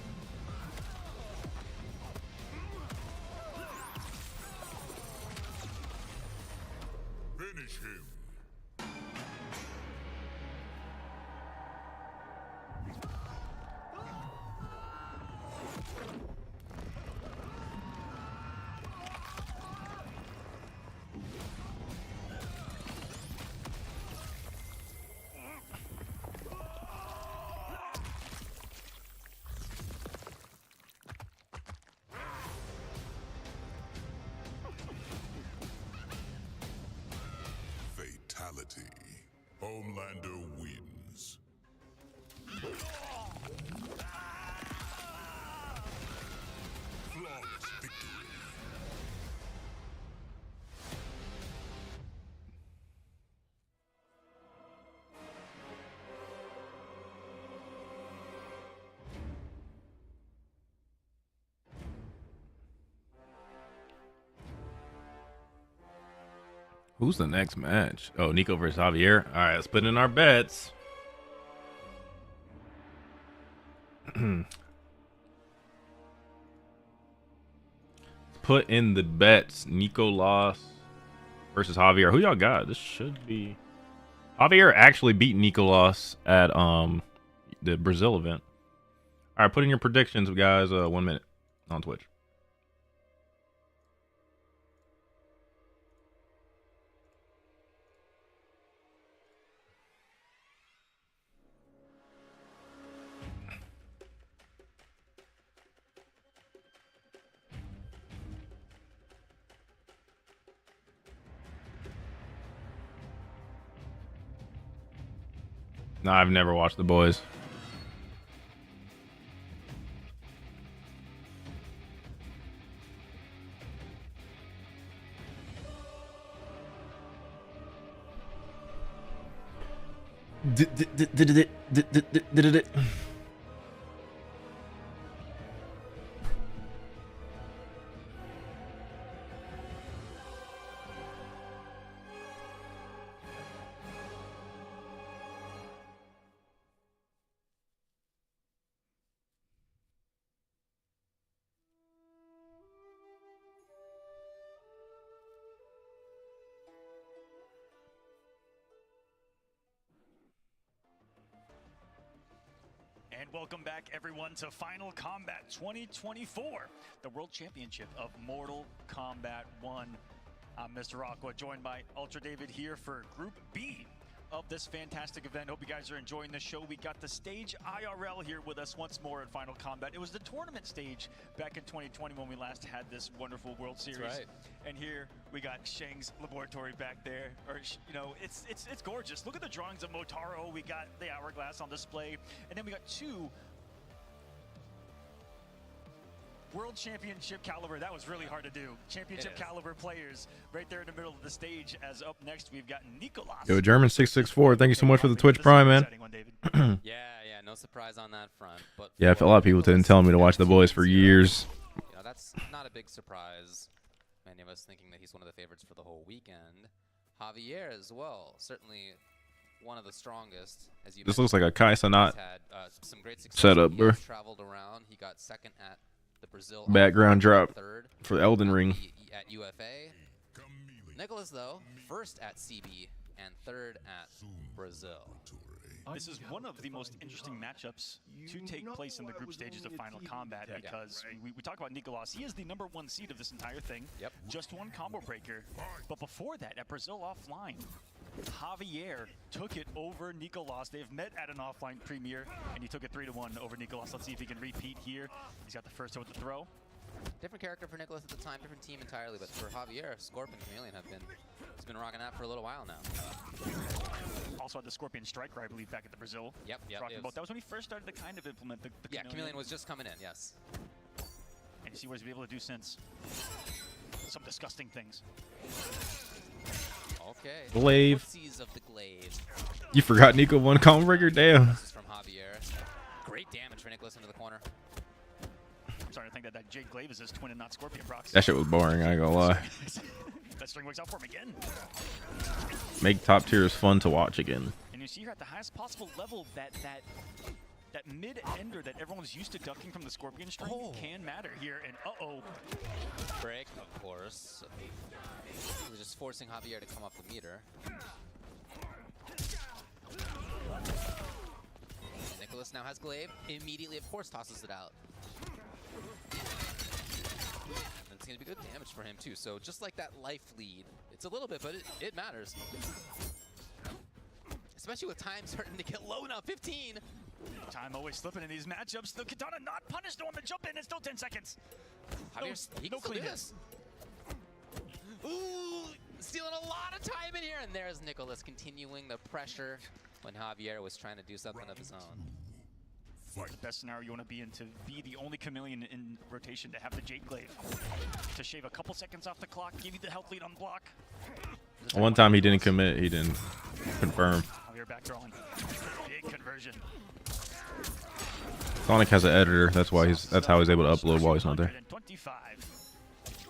Finish him. Homelander wins. Flawless victory. Who's the next match? Oh, Nico versus Javier. All right, let's put in our bets. Put in the bets. Nicolas versus Javier. Who y'all got? This should be Javier actually beat Nicolas at the Brazil event. All right, put in your predictions, guys. 1 minute on Twitch. No, I've never watched The Boys. And welcome back, everyone, to Final Combat 2024, the World Championship of Mortal Kombat 1. I'm Mr. Aqua, joined by Ultra David here for Group B of this fantastic event. Hope you guys are enjoying the show. We got the stage IRL here with us once more at Final Combat. It was the tournament stage back in 2020 when we last had this wonderful World Series. That's right. And here we got Shang's laboratory back there. Or, you know, it's gorgeous. Look at the drawings of Motaro. We got the hourglass on display. And then we got two World Championship caliber. That was really hard to do. Championship caliber players right there in the middle of the stage. As up next, we've got Nicolas. Yo, German664, thank you so much for the Twitch Prime, man. Yeah, no surprise on that front. But Yeah, a lot of people have been telling me to watch The Boys for years. You know, that's not a big surprise. Many of us thinking that he's one of the favorites for the whole weekend. Javier as well, certainly one of the strongest. As you This looks like a Kai Sanat he's had some great success. setup, He bro. has traveled around. He got second at the Brazil Background drop third for Elden Ring. at UFA. Nicholas, though, first at CB and third at Brazil. This is one of the most interesting matchups to take place in the group stages of Final Combat because we talk about Nicolas. He is the #1 seed of this entire thing. Yep. Just one combo breaker. But before that, at Brazil Offline, Javier took it over Nicolas. They've met at an offline premiere, and he took it 3-1 over Nicolas. Let's see if he can repeat here. He's got the first with the throw. Different character for Nicholas at the time, different team entirely, but for Javier, Scorp and Chameleon he's been rocking that for a little while now. Also had the Scorpion Striker, I believe, back at the Brazil. Yep. That was when he first started to kind of implement the Chameleon was just coming in, yes. And you see what he's been able to do since. Some disgusting things. Okay. Glaive. Footsies of the glaive. You forgot Nico won Combo Breaker? Damn. This is from Javier. Great damage for Nicholas into the corner. I'm starting to think that Jade Glaive is his twin and not Scorpion Brox. That shit was boring, I ain't gonna lie. That string works out for him again. Make top tiers fun to watch again. And you see here at the highest possible level that mid-ender that everyone's used to ducking from the Scorpion string can matter here. And Break, of course. We're just forcing Javier to come up the meter. And Nicholas now has Glaive. Immediately, of course, tosses it out. And it's going to be good damage for him, too. So just like that life lead, it's a little bit, but it matters. Especially with time starting to get low now, 15. Time always slipping in these matchups. The Katana not punished on the jump in. It's still 10 seconds. Javier, he can still do this. Ooh, stealing a lot of time in here, and there's Nicholas continuing the pressure when Javier was trying to do something of his own. The best scenario you want to be in, to be the only chameleon in rotation to have the Jade Glaive, to shave a couple seconds off the clock, give you the health lead on block. One time he didn't commit. He didn't confirm. Javier back throwing. Big conversion. Sonic has an editor. That's why that's how he's able to upload while he's not there. 25.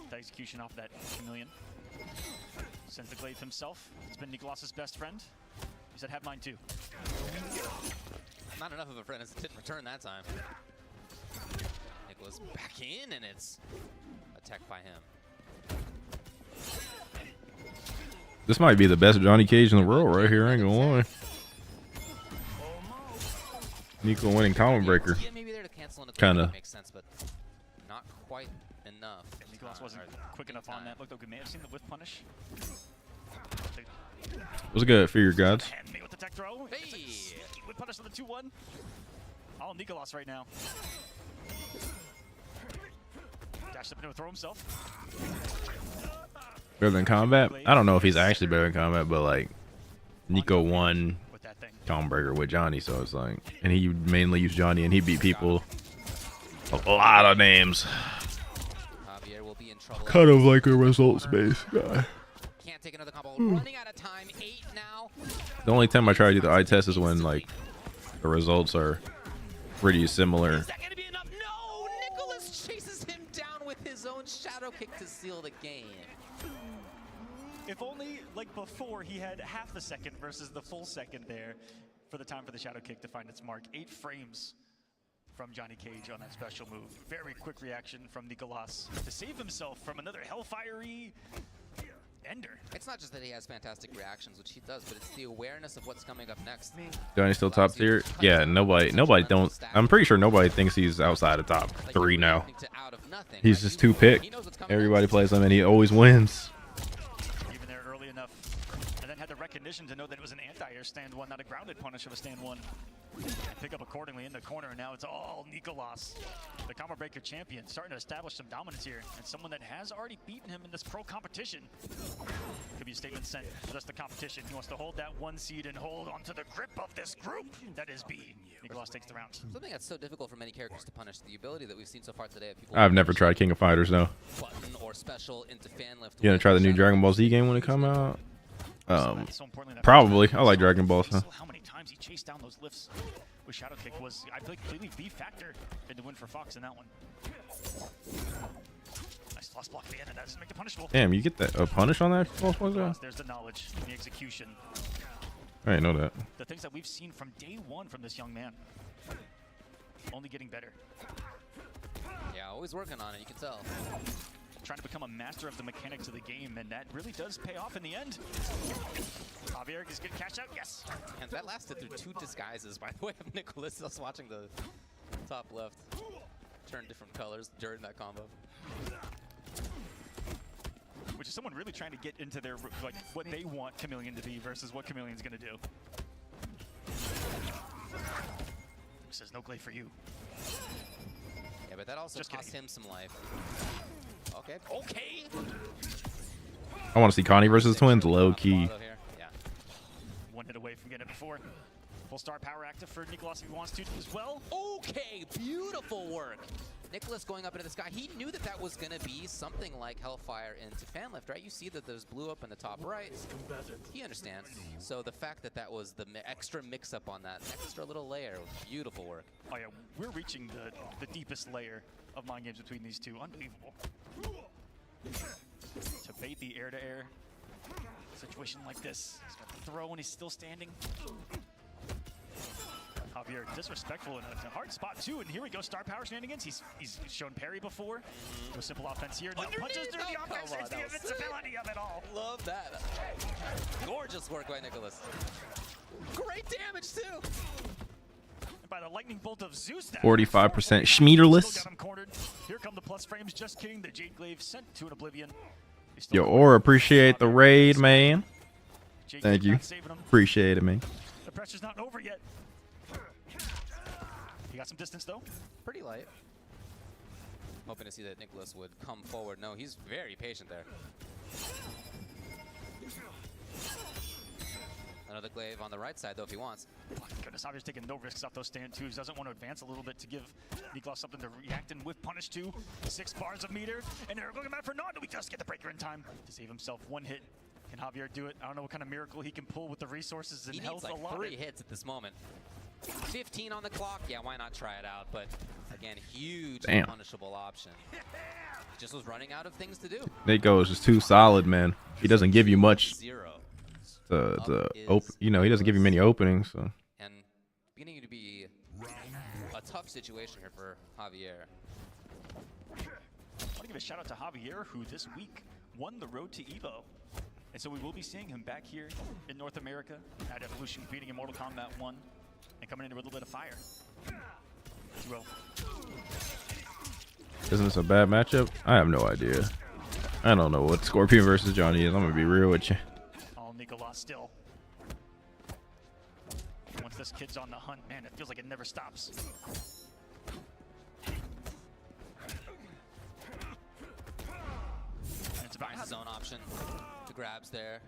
The execution off that chameleon. Sends the Glaive himself. It's been Nicholas's best friend. He said, have mine too. Not enough of a friend as it didn't return that time. Nicholas back in, and it's attacked by him. This might be the best Johnny Cage in the world right here. I ain't gonna lie. Nico winning Common Breaker. Yeah, maybe there to cancel in a Kind of. Makes sense, but not quite enough. And Nicholas wasn't quick enough on that. Looked like we may have seen the whiff punish. What's good, Figure Gods? And me with the tech throw. Hey! Whiff punish on the 2-1. All Nicholas right now. Dashed up into a throw himself. Better than Combat? I don't know if he's actually better than Combat, but like Nico won Common Breaker with Johnny, so it's like, and he mainly used Johnny, and he beat people a lot of names. Javier will be in trouble. Kind of like a results-based guy. Can't take another combo. Running out of time. 8 now. The only time I try to do the eye test is when like the results are pretty similar. Is that gonna be enough? No! Nicholas chases him down with his own shadow kick to seal the game. If only, like before, he had half the second versus the full second there for the time for the shadow kick to find its mark. 8 frames from Johnny Cage on that special move. Very quick reaction from Nicholas to save himself from another hellfiery ender. It's not just that he has fantastic reactions, which he does, but it's the awareness of what's coming up next. Johnny's still top tier? Yeah, nobody don't. I'm pretty sure nobody thinks he's outside of top 3 now. He's just too pick. Everybody plays him and he always wins. Even there early enough, and then had the recognition to know that it was an anti-air stand 1, not a grounded punish of a stand 1. And pick up accordingly in the corner, and now it's all Nicholas, the Combo Breaker champion, starting to establish some dominance here, and someone that has already beaten him in this pro competition. Could be a statement sent for just the competition. He wants to hold that 1 seed and hold onto the grip of this group that is B. Nicholas takes the round. Something that's so difficult for many characters to punish, the ability that we've seen so far today of people. I've never tried King of Fighters though. Button or special into fan lift. You gonna try the new Dragon Ball Z game when it come out? Probably. I like Dragon Ball. So. How many times he chased down those lifts with shadow kick was, I believe, completely the factor in the win for Fox in that one. Nice lost block at the end, and that doesn't make it punishable. Damn, you get that a punish on that? There's the knowledge, the execution. I didn't know that. The things that we've seen from day 1 from this young man, only getting better. Yeah, always working on it, you can tell. Trying to become a master of the mechanics of the game, and that really does pay off in the end. Javier is getting cashed out, yes. And that lasted through 2 disguises, by the way, of Nicholas. I was watching the top left turn different colors during that combo. Which is someone really trying to get into their, like, what they want Chameleon to be versus what Chameleon's gonna do. Says no glaive for you. Yeah, but that also cost him some life. Okay. Okay. I want to see Connie versus Twins low key. Yeah. 1 hit away from getting it before. Full star power active for Nicholas if he wants to as well. Okay, beautiful work. Nicholas going up into the sky. He knew that that was going to be something like Hellfire into fan lift, right? You see that there's blue up in the top right. He understands. So the fact that that was the extra mix-up on that extra little layer, beautiful work. Oh yeah, we're reaching the deepest layer of mind games between these two. Unbelievable. To bait the air-to-air situation like this. He's got the throw and he's still standing. Javier disrespectful in a hard spot too, and here we go, star power shenanigans. He's shown parry before. No simple offense here. No punches through the offense. It's the invincibility of it all. Love that. Gorgeous work by Nicholas. Great damage too. And by the lightning bolt of Zeus. 45% Schmiederless. Here come the plus frames. Just kidding. The Jade Glaive sent to an oblivion. Yo, or appreciate the raid, man. Thank you. Appreciate it, man. The pressure's not over yet. He got some distance though. Pretty light. Hoping to see that Nicholas would come forward. No, he's very patient there. Another glaive on the right side, though, if he wants. Oh, goodness, Javier's taking no risks off those stand twos. Doesn't want to advance a little bit to give Nicolas something to react and with punish to. 6 bars of meter, and they're looking for Fernando. He does get the breaker in time to save himself 1 hit. Can Javier do it? I don't know what kind of miracle he can pull with the resources and He health needs like allotted. 3 hits at this moment. 15 on the clock. Yeah, why not try it out? But again, huge punishable option. He just was running out of things to do. Nico is just too solid, man. He doesn't give you much. You know, he doesn't give you many openings. So. And beginning to be a tough situation here for Javier. I want to give a shout out to Javier, who this week won the road to EVO. And so we will be seeing him back here in North America at Evolution, beating in Mortal Kombat 1 and coming in with a little bit of fire. 2-0. Isn't this a bad matchup? I have no idea. I don't know what Scorpion versus Johnny is. I'm gonna be real with you. Oh, Nicolas still. Once this kid's on the hunt, man, it feels like it never stops. And it's about Finds his own option. The grabs there.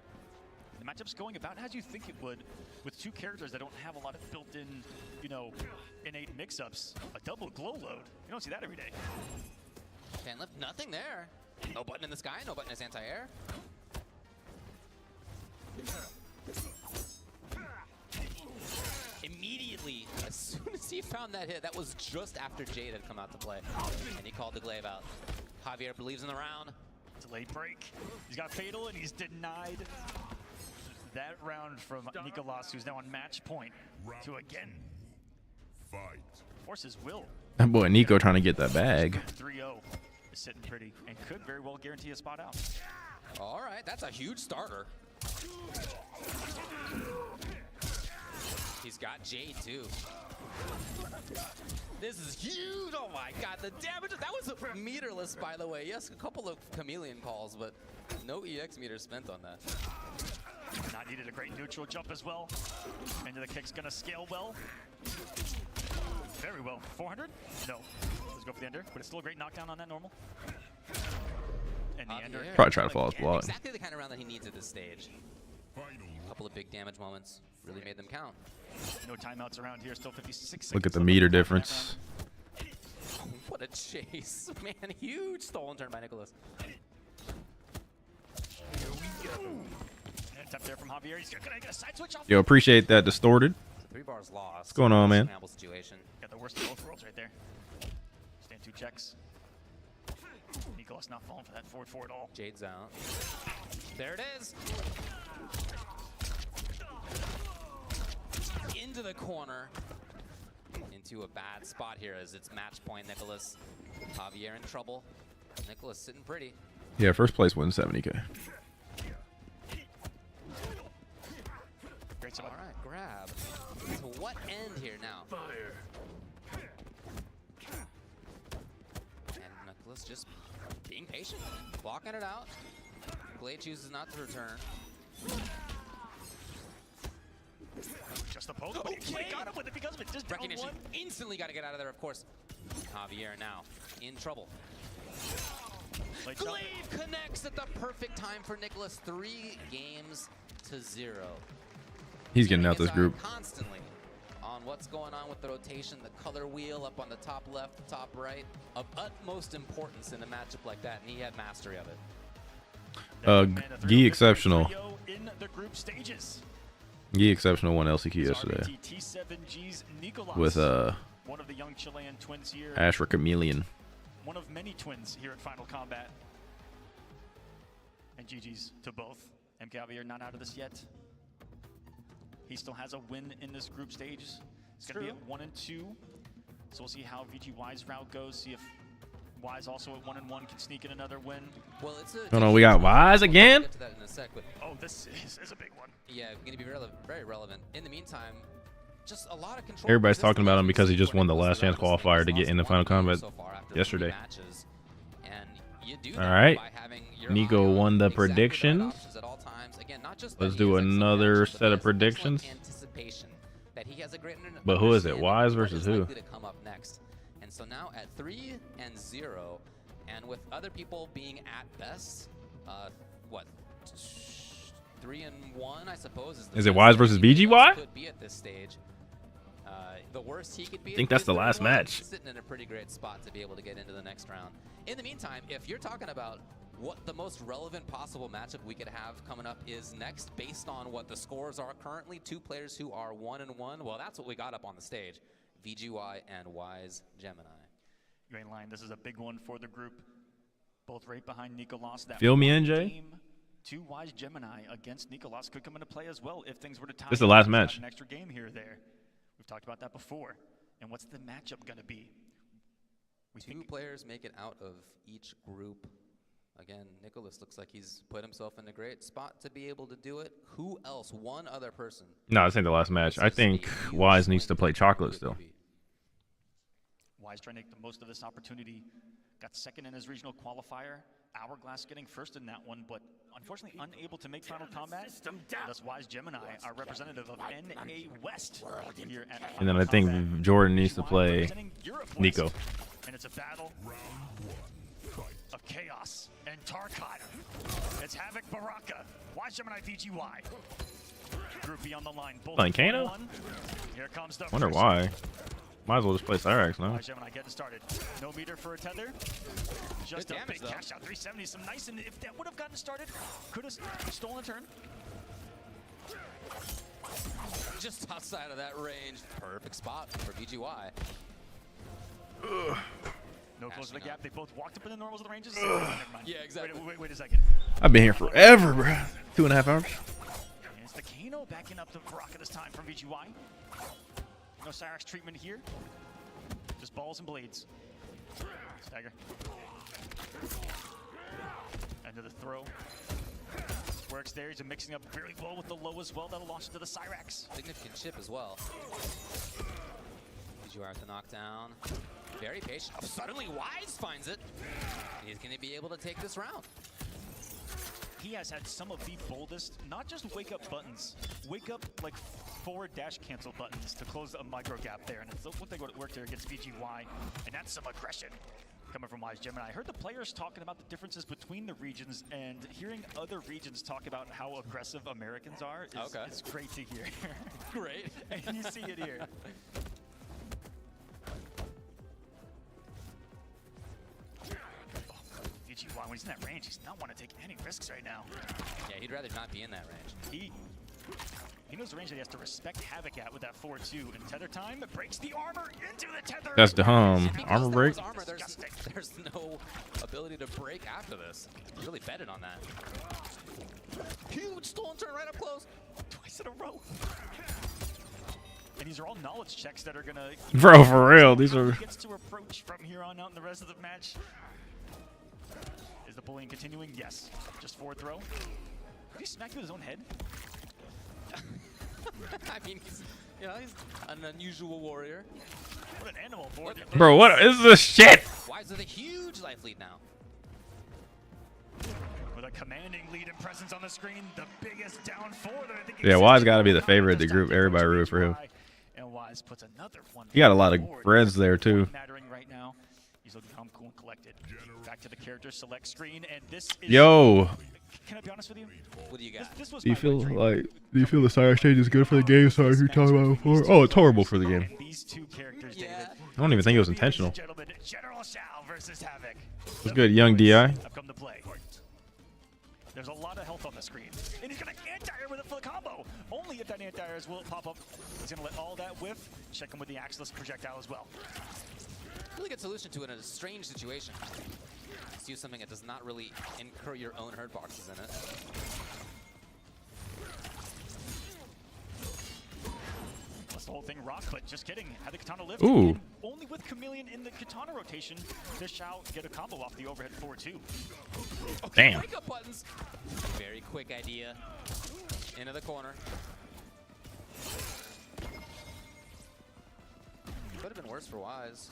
The matchup's going about as you think it would, with 2 characters that don't have a lot of built-in, you know, innate mix-ups. A double glow load. You don't see that every day. Fan lift, nothing there. No button in the sky, no button as anti-air. Immediately, as soon as he found that hit, that was just after Jade had come out to play, and he called the glaive out. Javier believes in the round. Delayed break. He's got fatal, and he's denied that round from Nicolas, who's now on match point. To again force his will. That boy Nico trying to get that bag. 3-0 is sitting pretty and could very well guarantee a spot out. All right, that's a huge starter. He's got Jade too. This is huge. Oh my god, the damage. That was meterless, by the way. Yes, a couple of chameleon calls, but no EX meter spent on that. Not needed a great neutral jump as well. Into the kick's gonna scale well. Very well. 400? No. Let's go for the ender, but it's still a great knockdown on that normal. And the ender. Probably try to follow his block. Exactly the kind of round that he needs at this stage. A couple of big damage moments really made them count. No timeouts around here. Still 56. Look at the meter difference. What a chase, man! Huge stolen turn by Nicolas. Here we go. And up there from Javier. He's gonna get a side switch off. Yo, appreciate that distorted. 3 bars lost. What's going on, man? Situation. Got the worst of both worlds right there. Stand 2 checks. Nicolas not falling for that forward at all. Jade's out. There it is. Into the corner. Into a bad spot here as it's match point. Nicolas. Javier in trouble. Nicolas sitting pretty. Yeah, first place wins 70K. Great spot. All right, grab. To what end here now? Fire. And Nicolas just being patient, blocking it out. Glade chooses not to return. Just a poke, but he got him with it because of it. Just down Recognition. one. Instantly got to get out of there, of course. Javier now in trouble. Glaive connects at the perfect time for Nicolas. 3 games to 0. He's getting out this group. Constantly on what's going on with the rotation, the color wheel up on the top left, the top right, of utmost importance in a matchup like that, and he had mastery of it. Gee Exceptional. In the group stages. Gee Exceptional won LCQ yesterday. T7G's Nicolas, With one of the young Chilean twins here. Ashra Chameleon. One of many twins here at Final Combat. And GG's to both. MK Javier not out of this yet. He still has a win in this group stage. It's going to be at 1 and 2. So we'll see how VGY's route goes. See if Wise also at 1 and 1 can sneak in another win. Well, it's a. Oh no, we got Wise again. We'll get to that in a sec, but oh, this is a big one. Yeah, going to be very relevant. In the meantime, just a lot of control. Everybody's talking about him because he just won the last chance qualifier to get in the Final Combat yesterday. All right, Nico won the predictions. Let's do another set of predictions. But who is it? Wise versus who? To come up next. And so now at 3 and 0, and with other people being at best, what, 3-1, I suppose. Is it Wise versus VGY? Could be at this stage. The worst he could be. I think that's the last match. Sitting in a pretty great spot to be able to get into the next round. In the meantime, if you're talking about what the most relevant possible matchup we could have coming up is next, based on what the scores are currently, two players who are 1-1. Well, that's what we got up on the stage: VGY and Wise Gemini. You're in line. This is a big one for the group. Both right behind Nicolas. That Feel me, NJ? Game, two Wise Gemini against Nicolas could come into play as well if things were to tie. This is the last match. An extra game here or there. We've talked about that before. And what's the matchup going to be? Two players make it out of each group. Again, Nicolas looks like he's put himself in a great spot to be able to do it. Who else? One other person. No, this ain't the last match. I think Wise needs to play Chocolate still. Wise trying to make the most of this opportunity. Got second in his regional qualifier. Hourglass getting first in that one, but unfortunately unable to make Final Combat. Thus, Wise Gemini, our representative of NA West here at And then I think Jordan needs to play Nico. And it's a battle of Chaos and Tarkat. It's Havoc Baraka. Wise Gemini VGY. Group B on the line. Both Playing Kano? Here comes the Wonder why. Might as well just play Cyrax now. Wise Gemini getting started. No meter for a tether. Just a big cash out. 370. Some nice. And if that would have gotten started, could have stolen a turn. Just outside of that range. Perfect spot for VGY. No close to the gap. They both walked up in the normals of the ranges. Never mind. Yeah, exactly. Wait a second. I've been here forever, bro. 2.5 hours. And it's the Kano backing up the Baraka this time from VGY. No Cyrax treatment here. Just balls and blades. Stagger. End of the throw. Works there. He's mixing up very well with the low as well. That'll launch into the Cyrax. Significant chip as well. VGY with the knockdown. Very patient. Oh, suddenly Wise finds it. He's going to be able to take this round. He has had some of the boldest, not just wake up buttons, wake up like forward dash cancel buttons to close a micro gap there. And it's what they go to work there against VGY. And that's some aggression coming from Wise Gemini. I heard the players talking about the differences between the regions, and hearing other regions talk about how aggressive Americans are is great to hear. Great. And you see it here. VGY, when he's in that range, he's not want to take any risks right now. Yeah, he'd rather not be in that range. He knows the range that he has to respect Havoc at with that 4-2. And tether time breaks the armor into the tether. That's the armor break. There's no ability to break after this. He really betted on that. Huge stolen turn right up close. Twice in a row. And these are all knowledge checks that are going to... Bro, for real. These are... Gets to approach from here on out in the rest of the match. Is the bullying continuing? Yes. Just forward throw. Did he smack you with his own head? I mean, he's an unusual warrior. What an animal board. Bro, what is this shit? Wise with a huge life lead now. With a commanding lead and presence on the screen, the biggest down four that I think. Yeah, Wise got to be the favorite of the group. Everybody root for him. And Wise puts another one. He got a lot of Reds there too. Mattering right now. He's looking calm, cool, and collected. Back to the character select screen, and this is. Yo. Can I be honest with you? What do you got? This was Do you feel the Cyrax change is good for the game? Sorry, you talked about it before. Oh, it's horrible for the game. These two characters, David. I don't even think it was intentional. Gentlemen, General Shao versus Havoc. It's good, young DI. I've come to play. There's a lot of health on the screen. And he's going to anti-air with it for the combo. Only if that anti-air will pop up. He's going to let all that whiff. Check him with the axeless projectile as well. Really good solution to it in a strange situation. Let's use something that does not really incur your own hurt boxes in it. That's the whole thing rock, but just kidding. Had the katana lift. Ooh. And only with Chameleon in the katana rotation does Shao get a combo off the overhead 4-2. Okay, damn. Wake up buttons. Very quick idea. Into the corner. Could have been worse for Wise.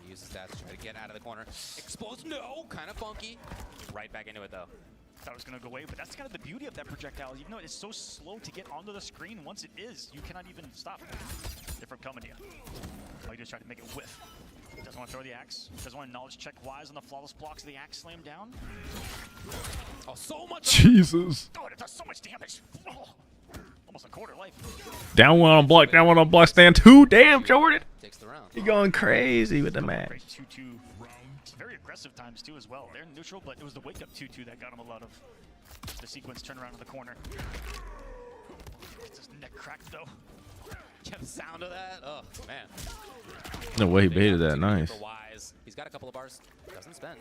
He uses that to try to get out of the corner. Explodes, no! Kind of funky. Right back into it though. Thought it was going to go away, but that's kind of the beauty of that projectile. Even though it's so slow to get onto the screen, once it is, you cannot even stop it from coming to you. All you do is try to make it whiff. Doesn't want to throw the axe. Doesn't want to knowledge check Wise on the flawless blocks of the axe slam down. Oh, so much. Jesus. Oh, it does so much damage. Oh, almost a quarter life. Down one on block, down one on block, stand two. Damn, Jordan. Takes the round. He going crazy with the match. 2-2. Very aggressive times too as well. They're neutral, but it was the wake up 2-2 that got him a lot of the sequence turnaround in the corner. Gets his neck cracked though. You have the sound of that? Oh man. No way he baited that. Nice. For Wise. He's got a couple of bars. Doesn't spend.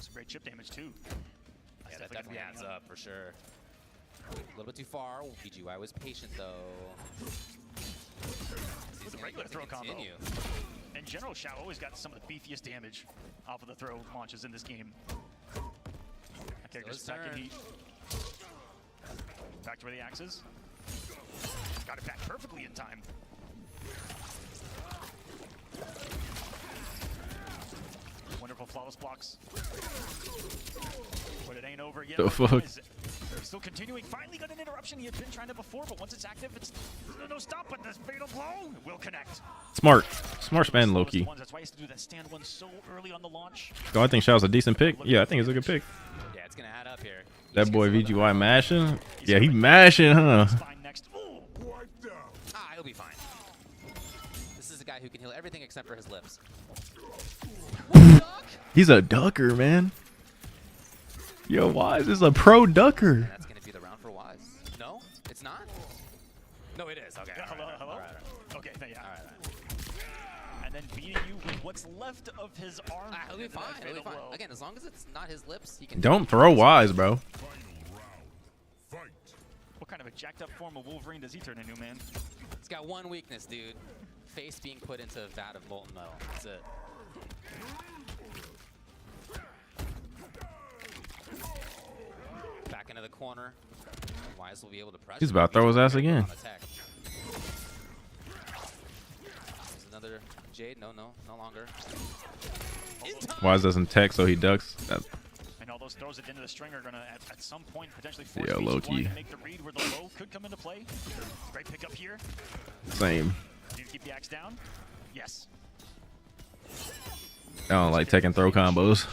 Some great chip damage too. Yeah, that definitely adds up for sure. A little bit too far. BGY was patient though. With a regular throw combo. Continue. In general, Shao always got some of the beefiest damage off of the throw launches in this game. That character's back in heat. Back to where the axe is. Got it back perfectly in time. Wonderful flawless blocks. But it ain't over yet. The fuck? Still continuing. Finally got an interruption. He had been trying to before, but once it's active, it's no stop. But this fatal blow will connect. Smart. Smart spend, Loki. That's why he has to do that stand one so early on the launch. Oh, I think Shao's a decent pick. Yeah, I think it's a good pick. Yeah, it's gonna add up here. That boy VGY mashing. Yeah, he mashing, huh? Ah, he'll be fine. This is a guy who can heal everything except for his lips. He's a ducker, man. Yo, Wise is a pro ducker. And that's gonna be the round for Wise. No, it's not. No, it is. Okay. Hello, hello. All right. Okay, yeah. All right. And then beating you with what's left of his arm. He'll be fine. He'll be fine. Again, as long as it's not his lips, he can. Don't throw Wise, bro. What kind of a jacked up form of Wolverine does he turn into, man? It's got one weakness, dude. Face being put into a vat of molten metal. That's it. Back into the corner. Wise will be able to press. He's about to throw his ass again. There's another Jade. No longer. Wise doesn't tech, so he ducks. And all those throws at the end of the string are gonna at some point potentially force Yeah, low key. to make the read where the low could come into play. Great pickup here. Same. Need to keep the axe down. Yes. I don't like taking throw combos.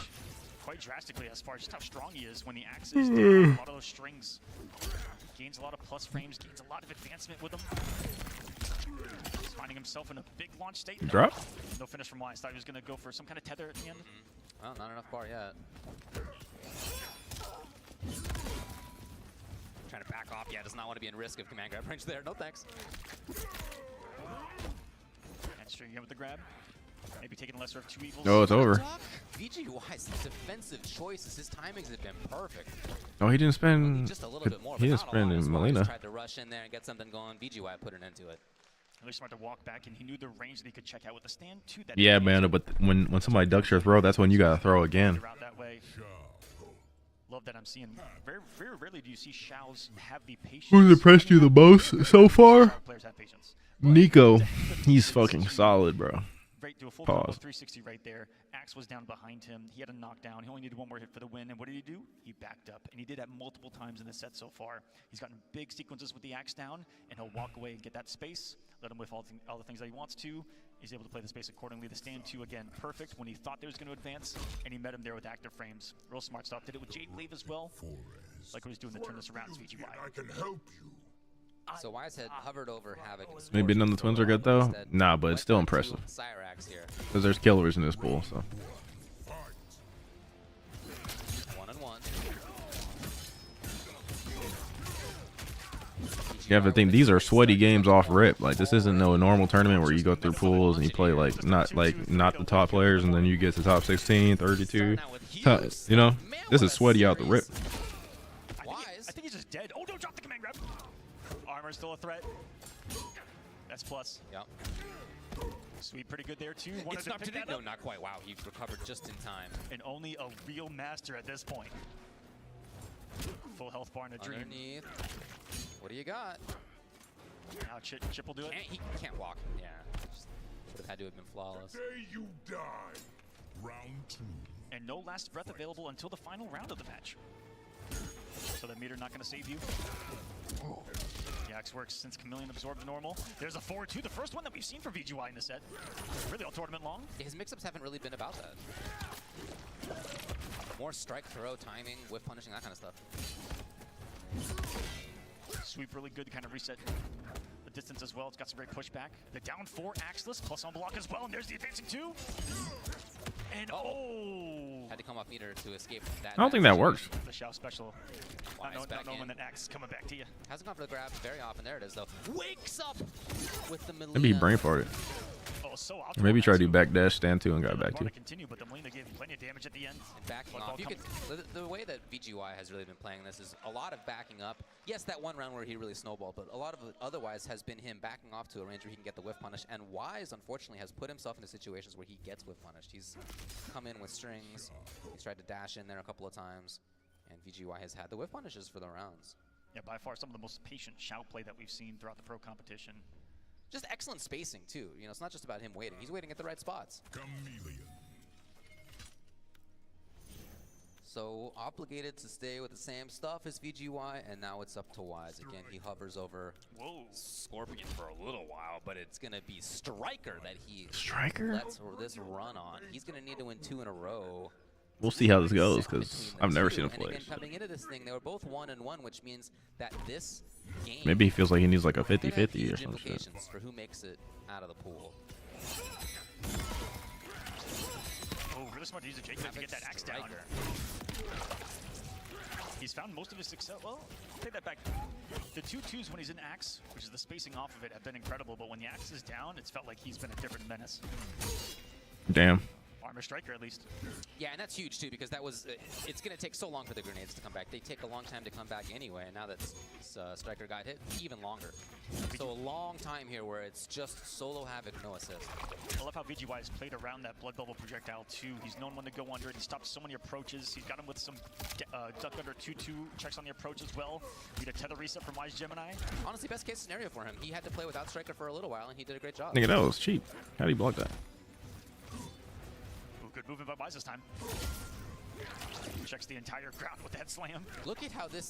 Quite drastically as far as just how strong he is when the axe is down. A lot of those strings. Gains a lot of plus frames, gains a lot of advancement with him. He's finding himself in a big launch state. Drop? No finish from Wise. Thought he was going to go for some kind of tether at the end. Well, not enough bar yet. Trying to back off. Yeah, does not want to be in risk of command grab range there. No thanks. And string again with the grab. Maybe taking the lesser of two evils. Oh, it's over. VGY's defensive choices, his timings have been perfect. Oh, he didn't spend. Just a little bit more. He didn't spend in Melina. Tried to rush in there and get something going. VGY put an end to it. Really smart to walk back, and he knew the range that he could check out with the stand too. That Yeah, man, but when somebody ducks your throw, that's when you gotta throw again. That way. Love that I'm seeing. Very, very rarely do you see Shao's have the patience. Who's impressed you the most so far? Players have patience. Nico. He's fucking solid, bro. Right, do a full Pause. 360 right there. Axe was down behind him. He had a knockdown. He only needed one more hit for the win. And what did he do? He backed up. And he did that multiple times in the set so far. He's gotten big sequences with the axe down, and he'll walk away and get that space. Let him with all the things that he wants to. He's able to play the space accordingly. The stand 2, again, perfect when he thought they was going to advance, and he met him there with active frames. Real smart stuff. Did it with Jade Glaive as well. Like what he's doing to turn this around. VGY. I can help you. So Wise had hovered over Havoc. Maybe none of the twins are good though. Nah, but it's still impressive. Cyrax here. Because there's killers in this pool, so. 1-on-1. You have to think these are sweaty games off rip. Like this isn't no normal tournament where you go through pools and you play like not the top players and then you get to top 16, 32. You know, this is sweaty out the rip. I think he's just dead. Oh, don't drop the command grab. Armor's still a threat. That's plus. Yep. Sweet, pretty good there too. It's not today. No, not quite. Wow, he recovered just in time. And only a real master at this point. Full health bar in a dream. Underneath. What do you got? Now Chip will do it. He can't walk. Yeah. Would have had to have been flawless. Today you die. Round 2. And no last breath available until the final round of the match. So the meter not going to save you. The axe works since Chameleon absorbed normal. There's a forward 2, the first one that we've seen from VGY in the set. Really all tournament long. His mix-ups haven't really been about that. More strike, throw, timing, whiff punishing, that kind of stuff. Sweep really good to kind of reset the distance as well. It's got some great pushback. The down 4 axeless plus on block as well, and there's the advancing 2. And had to come off meter to escape that. I don't think that works. The Shao special. Not knowing when that axe is coming back to you. Hasn't gone for the grab very often. There it is though. Wakes up with the Melina. Maybe he brain farted. Oh, so Or maybe he tried to do back dash, stand 2, and got back 2. Continue, but the Melina gave plenty of damage at the end. And backing off. You could, the way that VGY has really been playing this is a lot of backing up. Yes, that one round where he really snowballed, but a lot of it otherwise has been him backing off to a range where he can get the whiff punish. And Wise, unfortunately, has put himself into situations where he gets whiff punished. He's come in with strings. He's tried to dash in there a couple of times. And VGY has had the whiff punishes for the rounds. Yeah, by far some of the most patient Shao play that we've seen throughout the pro competition. Just excellent spacing, too. You know, it's not just about him waiting. He's waiting at the right spots. Chameleon. So obligated to stay with the same stuff as VGY, and now it's up to Wise. Again, he hovers over Scorpion for a little while, but it's going to be Striker that he lets this run on. He's going to need to win 2 in a row. We'll see how this goes, because I've never seen him play. And again, coming into this thing, they were both 1-1, which means that this game Maybe he feels like he needs like a could have 50-50 huge or some shit. implications for who makes it out of the pool. Oh, really smart to use a Jacob to get that axe down. He's found most of his success. Well, I'll take that back. The 2-2s when he's in axe, which is the spacing off of it, have been incredible. But when the axe is down, it's felt like he's been a different menace. Damn. Armor Striker, at least. Yeah, and that's huge, too, because that was it's going to take so long for the grenades to come back. They take a long time to come back anyway, and now that Striker got hit, even longer. So a long time here where it's just solo Havoc, no assist. I love how VGY has played around that Blood Bubble projectile, too. He's known when to go under it. He stopped so many approaches. He's got him with some duck under 2-2 checks on the approach as well. We had a tether reset from Wise Gemini. Honestly, best case scenario for him. He had to play without Striker for a little while, and he did a great job. Nigga, that was cheap. How do you block that? Good movement by Wise this time. Checks the entire ground with that slam. Look at how the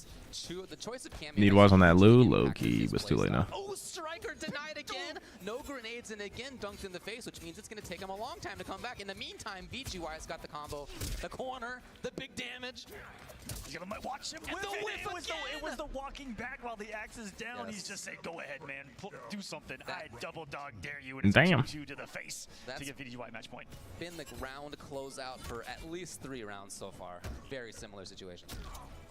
choice of cameo. Need Wise on that Lou, low key, but it's too late now. Oh, Striker denied again. No grenades, and again dunked in the face, which means it's going to take him a long time to come back. In the meantime, VGY's got the combo, the corner, the big damage. He's gonna watch him whiff it was the walking back while the axe is down. Yes. He's just saying, go ahead, man. Do something. I double dog dare you. And it's Damn. 2-2 to the face to get VGY match point. Been the round closeout for at least 3 rounds so far. Very similar situation.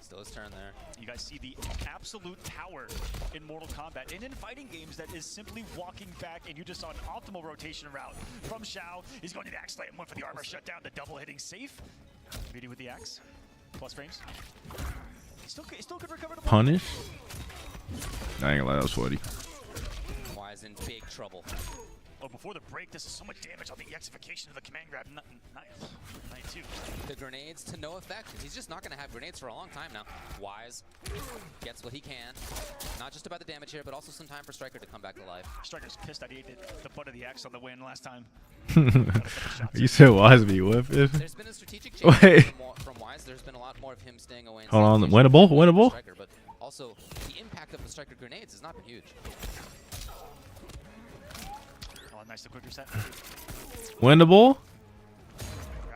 Still his turn there. You guys see the absolute power in Mortal Kombat and in fighting games that is simply walking back, and you just saw an optimal rotation route from Shao. He's going to the axe slam, went for the armor shutdown, the double hitting safe. VD with the axe. Plus frames. Still could recover the Punish? I ain't gonna lie, that was sweaty. Wise in big trouble. Oh, before the break, this is so much damage on the exification of the command grab. Night 2. The grenades to no effect. He's just not going to have grenades for a long time now. Wise gets what he can. Not just about the damage here, but also some time for Striker to come back to life. Striker's pissed that he ate the butt of the axe on the win last time. You said Wise be whipped. There's been a strategic change from Wise. There's been a lot more of him staying away. Hold on, winnable? Striker, but also, the impact of the Striker grenades has not been huge. Oh, nice, the quick reset. Winnable?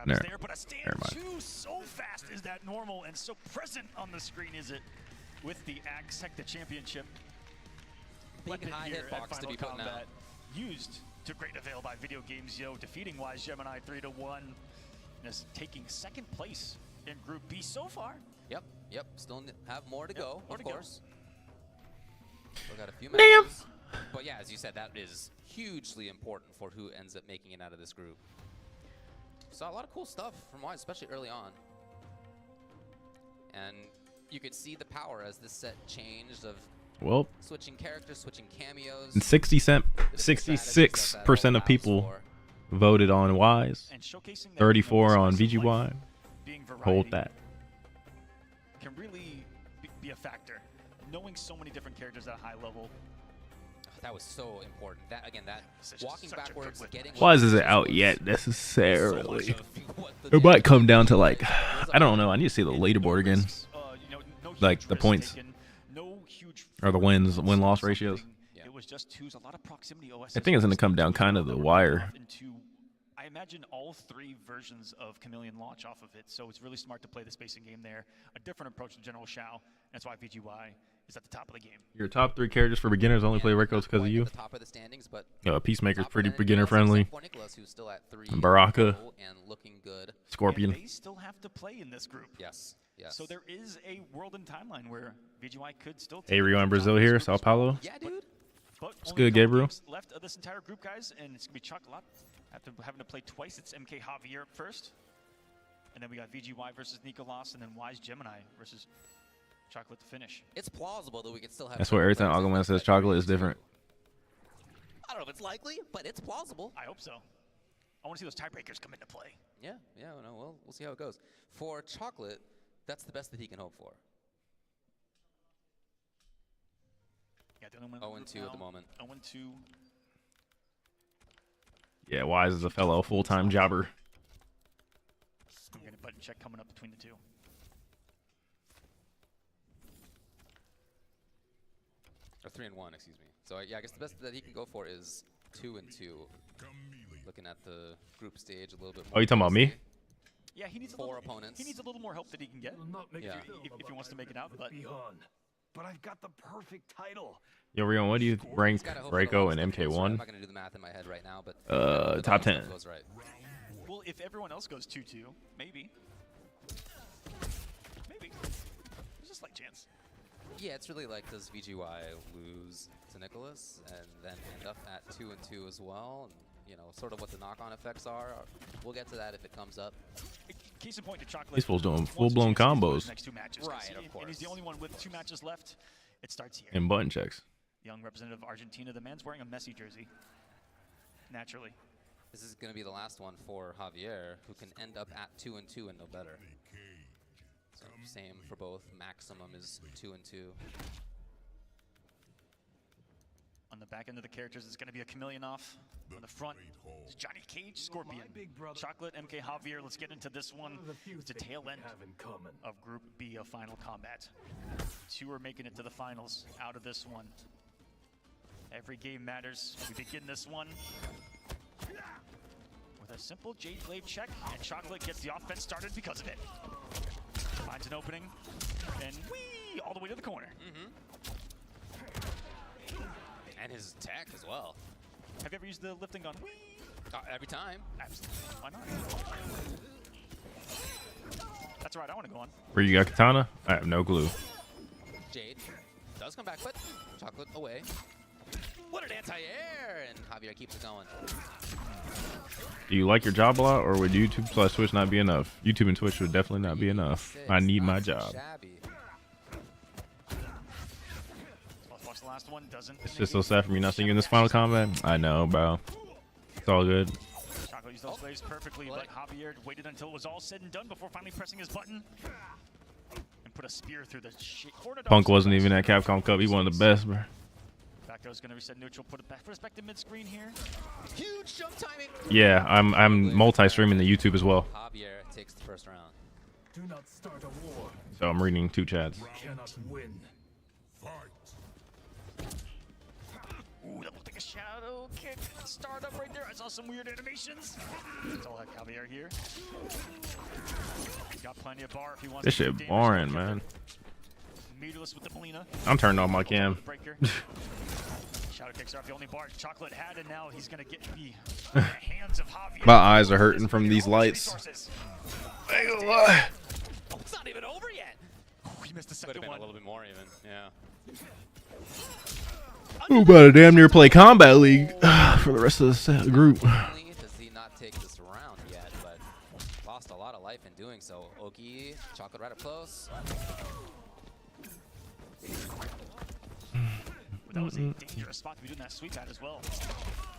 There, but a stand two so fast is that normal, and so present on the screen is it with the Axe Sector Championship. Big high hitbox to be putting out. Used to great avail by Video Games Yo, defeating Wise Gemini 3-1, and is taking second place in Group B so far. Yep. Still have more to go, of course. Still got a few Damn. matches. But yeah, as you said, that is hugely important for who ends up making it out of this group. Saw a lot of cool stuff from Wise, especially early on. And you could see the power as this set changed of switching characters, switching cameos. And 66% of people voted on Wise. 34 on VGY. Hold that. Can really be a factor. Knowing so many different characters at a high level. That was so important. That again, that walking backwards, getting. Wise isn't out yet necessarily. It might come down to like, I don't know. I need to see the leaderboard again. Like the points. Or the win-loss ratios. It was just twos, a lot of proximity OS. I think it's going to come down kind of the wire. I imagine all 3 versions of Chameleon launch off of it, so it's really smart to play the spacing game there. A different approach to General Shao. That's why VGY is at the top of the game. Your top 3 characters for beginners only play Rickos because of you. At the top of the standings, but Peacemaker's pretty beginner friendly. Nicholas, who's still at 3 Baraka. And looking good. Scorpion. And they still have to play in this group. Yes. Yes. So there is a world and timeline where VGY could still. Hey, Rio in Brazil here, Sao Paulo. Yeah, dude. But It's good, Gabriel. Left of this entire group, guys, and it's gonna be Chocolate. After having to play twice, it's MK Javier first, and then we got VGY versus Nicolas, and then Wise Gemini versus Chocolate to finish. It's plausible that we could still have. That's why every time Algoman says chocolate is different. I don't know if it's likely, but it's plausible. I hope so. I want to see those tiebreakers come into play. Yeah, no, we'll see how it goes. For Chocolate, that's the best that he can hope for. Yeah, the only 0-2 at the moment. 0-2. Yeah, Wise is a fellow full-time jobber. I'm getting a button check coming up between the two. Or 3-1, excuse me. So yeah, I guess the best that he can go for is 2-2. Looking at the group stage a little bit more. Oh, you talking about me? Yeah, he needs 4 opponents. He needs a little more help that he can get. Yeah. If he wants to make it out, but But I've got the perfect title. Yo, Rion, what do you rank Reiko and MK1? I'm not gonna do the math in my head right now, but top 10. Goes right. Well, if everyone else goes 2-2, maybe. Maybe. There's a slight chance. Yeah, it's really like, does VGY lose to Nicholas and then end up at 2-2 as well? And, you know, sort of what the knock-on effects are. We'll get to that if it comes up. Case in point to Chocolate. These fools doing full-blown combos. Next 2 matches. Right, of course. And he's the only one with 2 matches left. It starts here. And button checks. Young representative of Argentina. The man's wearing a Messi jersey. Naturally. This is going to be the last one for Javier, who can end up at 2-2 and no better. So same for both. Maximum is 2-2. On the back end of the characters, it's going to be a Chameleon off. On the front, it's Johnny Cage, Scorpion, Chocolate, MK Javier. Let's get into this one. It's the tail end of Group B of Final Combat. 2 are making it to the finals out of this one. Every game matters. We begin this one with a simple Jade Glaive check, and Chocolate gets the offense started because of it. Finds an opening, and whee! All the way to the corner. And his attack as well. Have you ever used the lifting gun? Every time. Absolutely. Why not? That's right, I want to go on. Where you got Katana? I have no clue. Jade does come back, but Chocolate away. What an anti-air! And Javier keeps it going. Do you like your job a lot, or would YouTube/Twitch not be enough? YouTube and Twitch would definitely not be enough. I need my job. Watch the last one. Doesn't. It's just so sad for me not seeing you in this Final Combat. I know, bro. It's all good. Chocolate used those waves perfectly, but Javier waited until it was all said and done before finally pressing his button and put a spear through the corner. Punk wasn't even at Capcom Cup. He one of the best, bro. Back throw's gonna reset neutral. Put us back to mid-screen here. Huge jump timing. Yeah, I'm multi-streaming the YouTube as well. Javier takes the first round. Do not start a war. So I'm reading 2 chats. Cannot win. Ooh, that looked like a shadow kick. Start up right there. I saw some weird animations. It's all like Javier here. He's got plenty of bar if he wants This to shit boring, man. Meterless with the Melina. I'm turning off my cam. Shadow kicks are off the only bar Chocolate had, and now he's gonna get the hands of Javier. My eyes are hurting from these lights. I ain't gonna lie. Oh, it's not even over yet. Oh, he missed the second Could have been one. a little bit more even. Yeah. Who about to damn near play Combat League for the rest of the group? Does he not take this round yet, but lost a lot of life in doing so. Oki, Chocolate right up close. That was a dangerous spot to be doing that sweep at as well.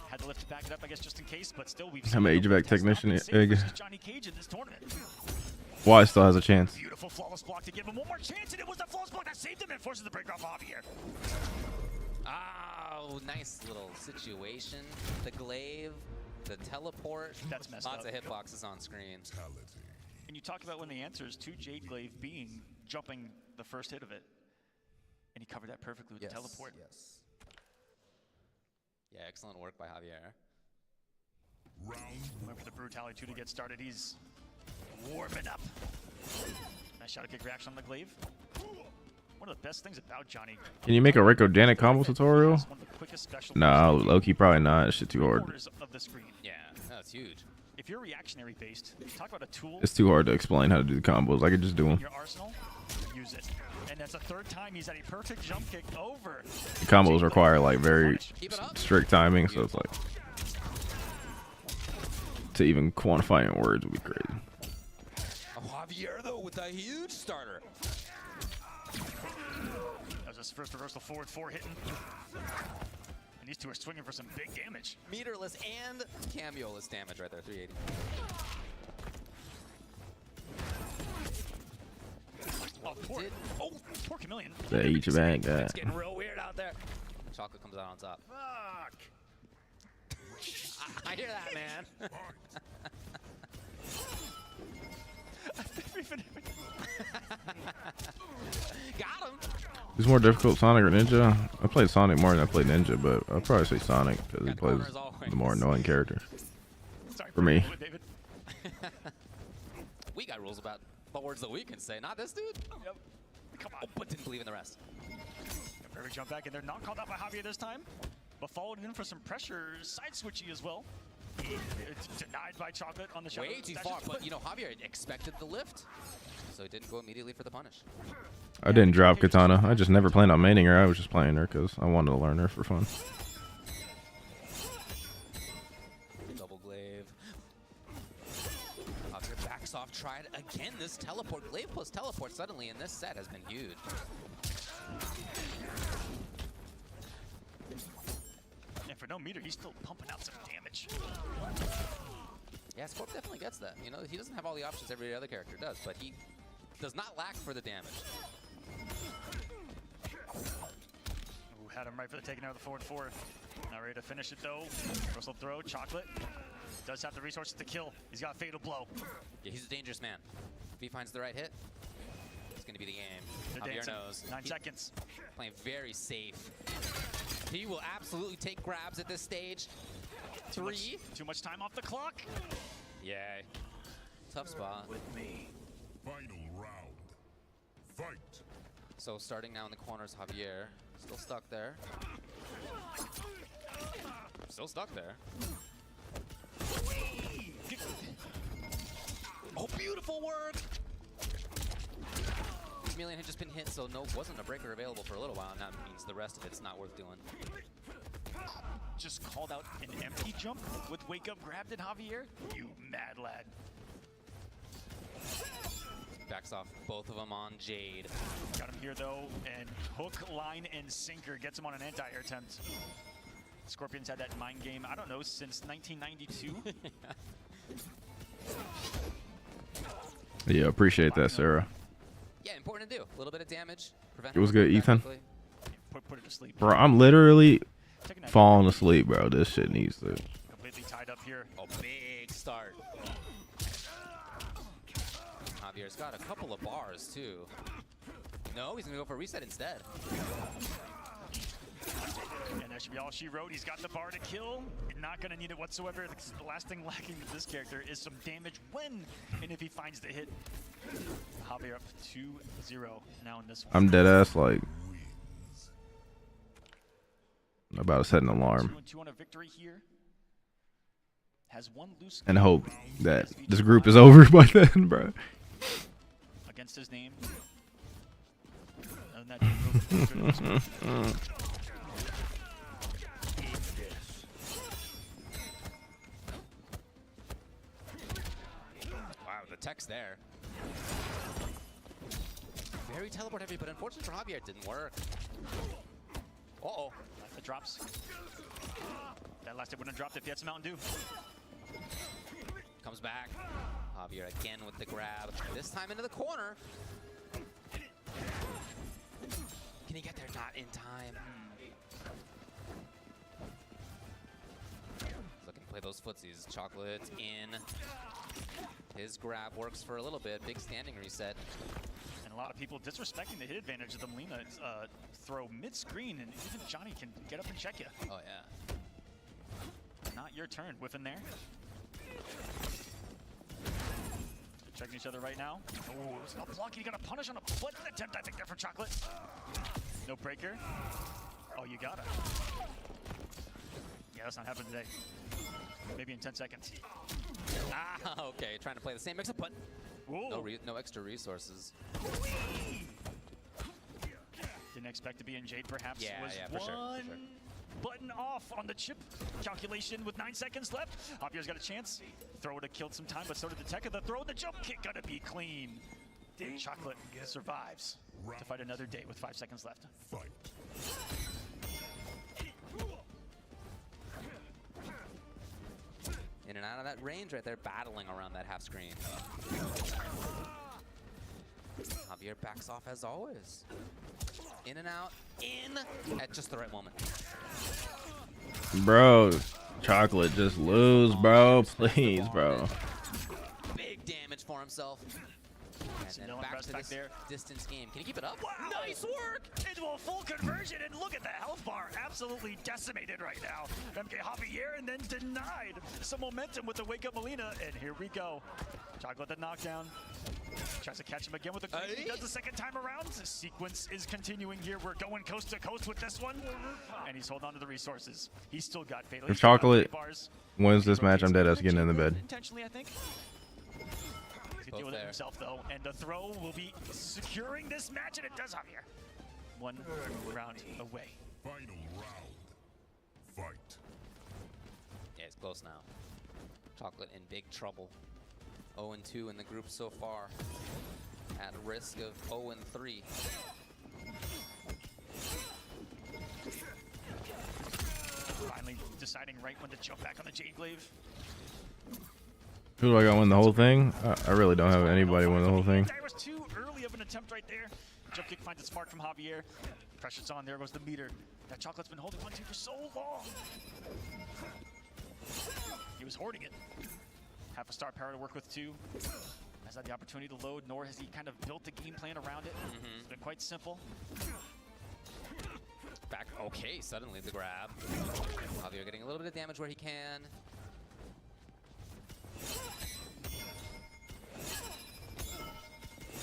Had to lift to back it up, I guess, just in case, but still we've I'm an HVAC technician. Johnny Cage in this tournament. Why still has a chance? Beautiful flawless block to give him one more chance, and it was the flawless block that saved him and forces the break off Javier. Oh, nice little situation. The glaive, the teleport. That's messed Lots up. of hitboxes on screen. And you talk about when the answer is to Jade Glaive being jumping the first hit of it. And he covered that perfectly with the teleport. Yes. Yeah, excellent work by Javier. Wait for the brutality 2 to get started. He's warming up. Nice shadow kick reaction on the glaive. One of the best things about Johnny. Can you make a Rico Danik combo tutorial? Nah, low-key probably not. It's shit too hard. Of the screen. Yeah, that's huge. If you're reactionary based, talk about a tool. It's too hard to explain how to do the combos. I could just do them. Your arsenal, use it. And that's the 3rd time he's at a perfect jump kick over. The combos require like very strict timing, so it's like to even quantify in words would be crazy. Oh, Javier though with a huge starter. That was his first reversal forward 4 hitting. And these two are swinging for some big damage. Meterless and cameo-less damage right there, 380. Oh, poor Chameleon. The each bag guy. It's getting real weird out there. Chocolate comes out on top. Fuck. I hear that, man. Got him. Who's more difficult, Sonic or Ninja? I played Sonic more than I played Ninja, but I'd probably say Sonic because he plays the more annoying character. For me. We got rules about what words that we can say, not this dude. Yep. Come on. Oh, but didn't believe in the rest. Perfect jump back, and they're not called out by Javier this time, but followed in for some pressure, side switchy as well. It's denied by Chocolate on the shot. Way too far, but you know, Javier expected the lift, so he didn't go immediately for the punish. I didn't drop Katana. I just never planned on maining her. I was just playing her because I wanted to learn her for fun. Double glaive. Javier backs off, tried again this teleport. Glaive plus teleport suddenly in this set has been huge. And for no meter, he's still pumping out some damage. Yeah, Scorp definitely gets that. You know, he doesn't have all the options every other character does, but he does not lack for the damage. Ooh, had him right for the taking out of the forward 4. Not ready to finish it though. Russell throw, Chocolate does have the resources to kill. He's got a fatal blow. Yeah, he's a dangerous man. If he finds the right hit, it's going to be the game. Javier knows. 9 seconds. Playing very safe. He will absolutely take grabs at this stage. 3. Too much time off the clock. Yay. Tough spot. With me. Final round. Fight. So starting now in the corners, Javier. Still stuck there. Still stuck there. Oh, beautiful work! Chameleon had just been hit, so no, wasn't a breaker available for a little while, and that means the rest of it's not worth doing. Just called out an empty jump with wake up grabbed at Javier. You mad lad. Backs off both of them on Jade. Got him here though, and hook, line, and sinker gets him on an anti-air attempt. Scorpions had that mind game, I don't know, since 1992. Yeah, appreciate that, Sarah. Yeah, important to do. A little bit of damage. It was good, Ethan. Put it to sleep. Bro, I'm literally falling asleep, bro. This shit needs to. Completely tied up here. Oh, big start. Javier's got a couple of bars, too. No, he's going to go for a reset instead. And that should be all she wrote. He's got the bar to kill. Not going to need it whatsoever. The last thing lacking with this character is some damage when and if he finds the hit. Javier up 2-0 now in this one. I'm dead ass like about to set an alarm 2-2 on a victory here. Has one loose and hope that this group is over by then, bro. Against his name. Other than that, Wow, the text there. Very teleport heavy, but unfortunately for Javier, it didn't work. Uh-oh. The drops. That last hit wouldn't have dropped if he had some Mountain Dew. Comes back. Javier again with the grab. This time into the corner. Can he get there? Not in time. Looking to play those footsies. Chocolate in. His grab works for a little bit. Big standing reset. And a lot of people disrespecting the hit advantage of the Molina throw mid-screen, and even Johnny can get up and check you. Oh, yeah. Not your turn. Whiff in there. Checking each other right now. Oh, it's not blocking. You got a punish on a flip attempt, I think, there for Chocolate. No breaker. Oh, you got it. Yeah, that's not happening today. Maybe in 10 seconds. Ah, okay. Trying to play the same mix-up, but no extra resources. Didn't expect to be in Jade, perhaps. Yeah, was yeah, for sure. Button off on the chip calculation with 9 seconds left. Javier's got a chance. Throw would have killed some time, but so did the tech of the throw. The jump kick gotta be clean. Chocolate survives to fight another day with 5 seconds left. Fight. In and out of that range right there, battling around that half screen. Javier backs off as always. In and out, in at just the right moment. Bro, Chocolate, just lose, bro. Please, bro. Big damage for himself. And then back to this distance game. Can he keep it up? Wow. Nice work! Into a full conversion, and look at the health bar. Absolutely decimated right now. MK Javier, and then denied some momentum with the Wake Up Molina, and here we go. Chocolate the knockdown. Tries to catch him again with the green. He does the second time around. The sequence is continuing here. We're going coast to coast with this one. And he's holding on to the resources. He's still got fatal. If Chocolate wins this match, I'm dead ass getting in the bed. Intentionally, I think. He's gonna deal with it himself, though. And the throw will be securing this match, and it does, Javier. One round away. Final round. Fight. Yeah, it's close now. Chocolate in big trouble. 0-2 in the group so far. At risk of 0-3. Finally deciding right when to jump back on the Jade Glaive. Who do I got win the whole thing? I really don't have anybody win the whole thing. That was too early of an attempt right there. Jump kick finds its mark from Javier. Pressure's on. There goes the meter. That Chocolate's been holding 1-2 for so long. He was hoarding it. Half a star power to work with too. Has had the opportunity to load, nor has he kind of built a game plan around it. It's been quite simple. Back, okay, suddenly the grab. Javier getting a little bit of damage where he can.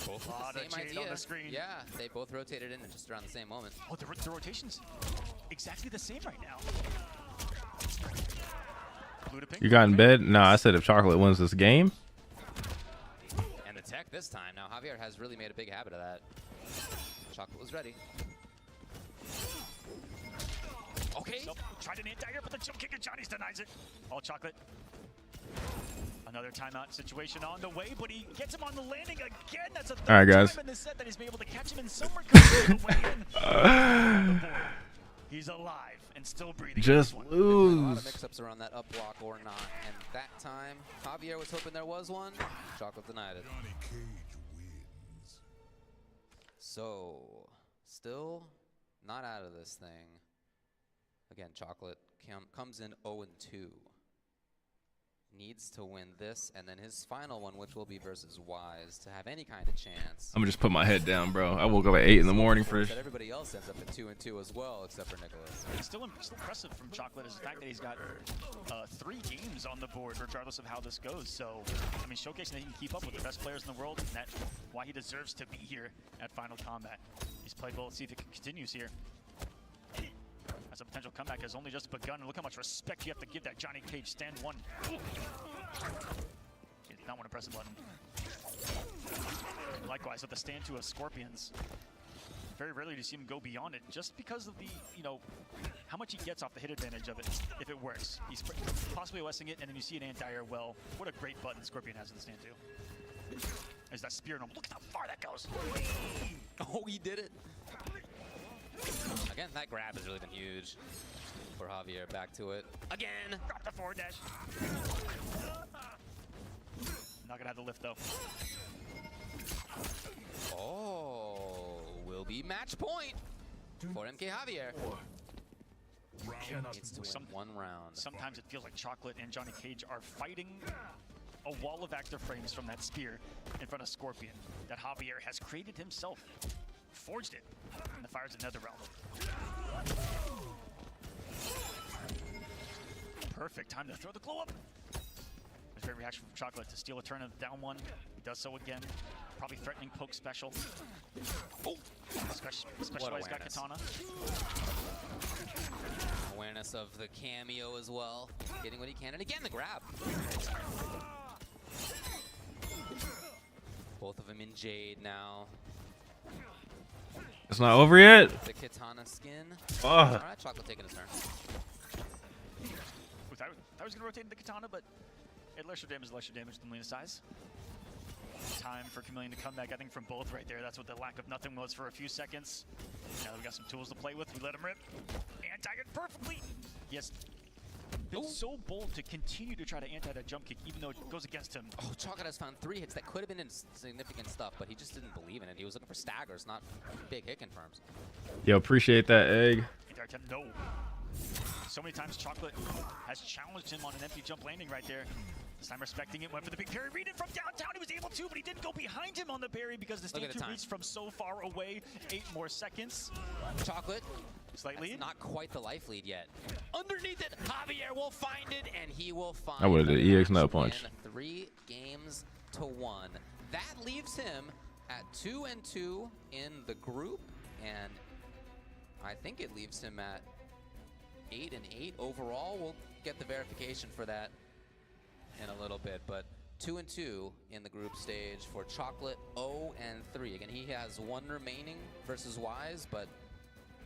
Both with the same idea. On the screen. Yeah, they both rotated in at just around the same moment. Oh, the rotation's exactly the same right now. You got in bed? No, I said if Chocolate wins this game. And the tech this time. Now, Javier has really made a big habit of that. Chocolate was ready. Okay. So, tried an anti-air, but the jump kick and Johnny's denies it. All Chocolate. Another timeout situation on the way, but he gets him on the landing again. That's a third time in this set that he's been able to catch him in some recovery. He's alive and still breathing. Just a lose. lot of mix-ups around that up block or not, and that time Javier was hoping there was one. Chocolate denied it. Johnny Cage wins. So, still not out of this thing. Again, Chocolate comes in 0-2. Needs to win this, and then his final one, which will be versus Wise, to have any kind of chance. I'm gonna just put my head down, bro. I woke up at 8 in the morning for this. But everybody else ends up at 2-2 as well, except for Nicholas. It's still impressive from Chocolate is the fact that he's got 3 games on the board, regardless of how this goes. So, I mean, showcasing that he can keep up with the best players in the world, and that's why he deserves to be here at Final Combat. He's played well. Let's see if it continues here. As a potential comeback has only just begun, and look how much respect you have to give that Johnny Cage stand 1. He did not want to press a button. And likewise with the stand 2 of Scorpions. Very rarely do you see him go beyond it, just because of the, how much he gets off the hit advantage of it, if it works. He's possibly OSing it, and then you see an anti-air. Well, what a great button Scorpion has in the stand 2. There's that spear in him. Look at how far that goes. Oh, he did it. Again, that grab has really been huge for Javier. Back to it. Again! Drop the forward dash. Not gonna have the lift, though. Oh, will be match point for MK Javier. Needs to win one round. Sometimes it feels like Chocolate and Johnny Cage are fighting a wall of active frames from that spear in front of Scorpion that Javier has created himself. Forged it in the fires of Netherrealm. Perfect time to throw the glow up. There's a great reaction from Chocolate to steal a turn of down one. He does so again. Probably threatening poke special. Oh! Specialized got Katana. Awareness of the cameo as well. Getting what he can, and again the grab. Both of them in Jade now. It's not over yet. The Katana skin. Oh. Alright, Chocolate taking his turn. I was going to rotate into the Katana, but it lesser damage than Melina's size. Time for Chameleon to come back, I think, from both right there. That's what the lack of nothing was for a few seconds. Now that we got some tools to play with, we let him rip. Anti it perfectly. Yes. Been so bold to continue to try to anti that jump kick, even though it goes against him. Oh, Chocolate has found 3 hits that could have been significant stuff, but he just didn't believe in it. He was looking for staggers, not big hit confirms. Yo, appreciate that egg. No. So many times Chocolate has challenged him on an empty jump landing right there. This time respecting it, went for the big parry. Read it from downtown, he was able to, but he didn't go behind him on the parry because the stage 2 reached from so far away. 8 more seconds. Chocolate. Slight lead. Not quite the life lead yet. Underneath it, Javier will find it, and he will find I would have did EX nut punch. 3 games to 1. That leaves him at 2-2 in the group, and I think it leaves him at 8-8 overall. We'll get the verification for that in a little bit, but 2-2 in the group stage for Chocolate. 0-3. Again, he has 1 remaining versus Wise, but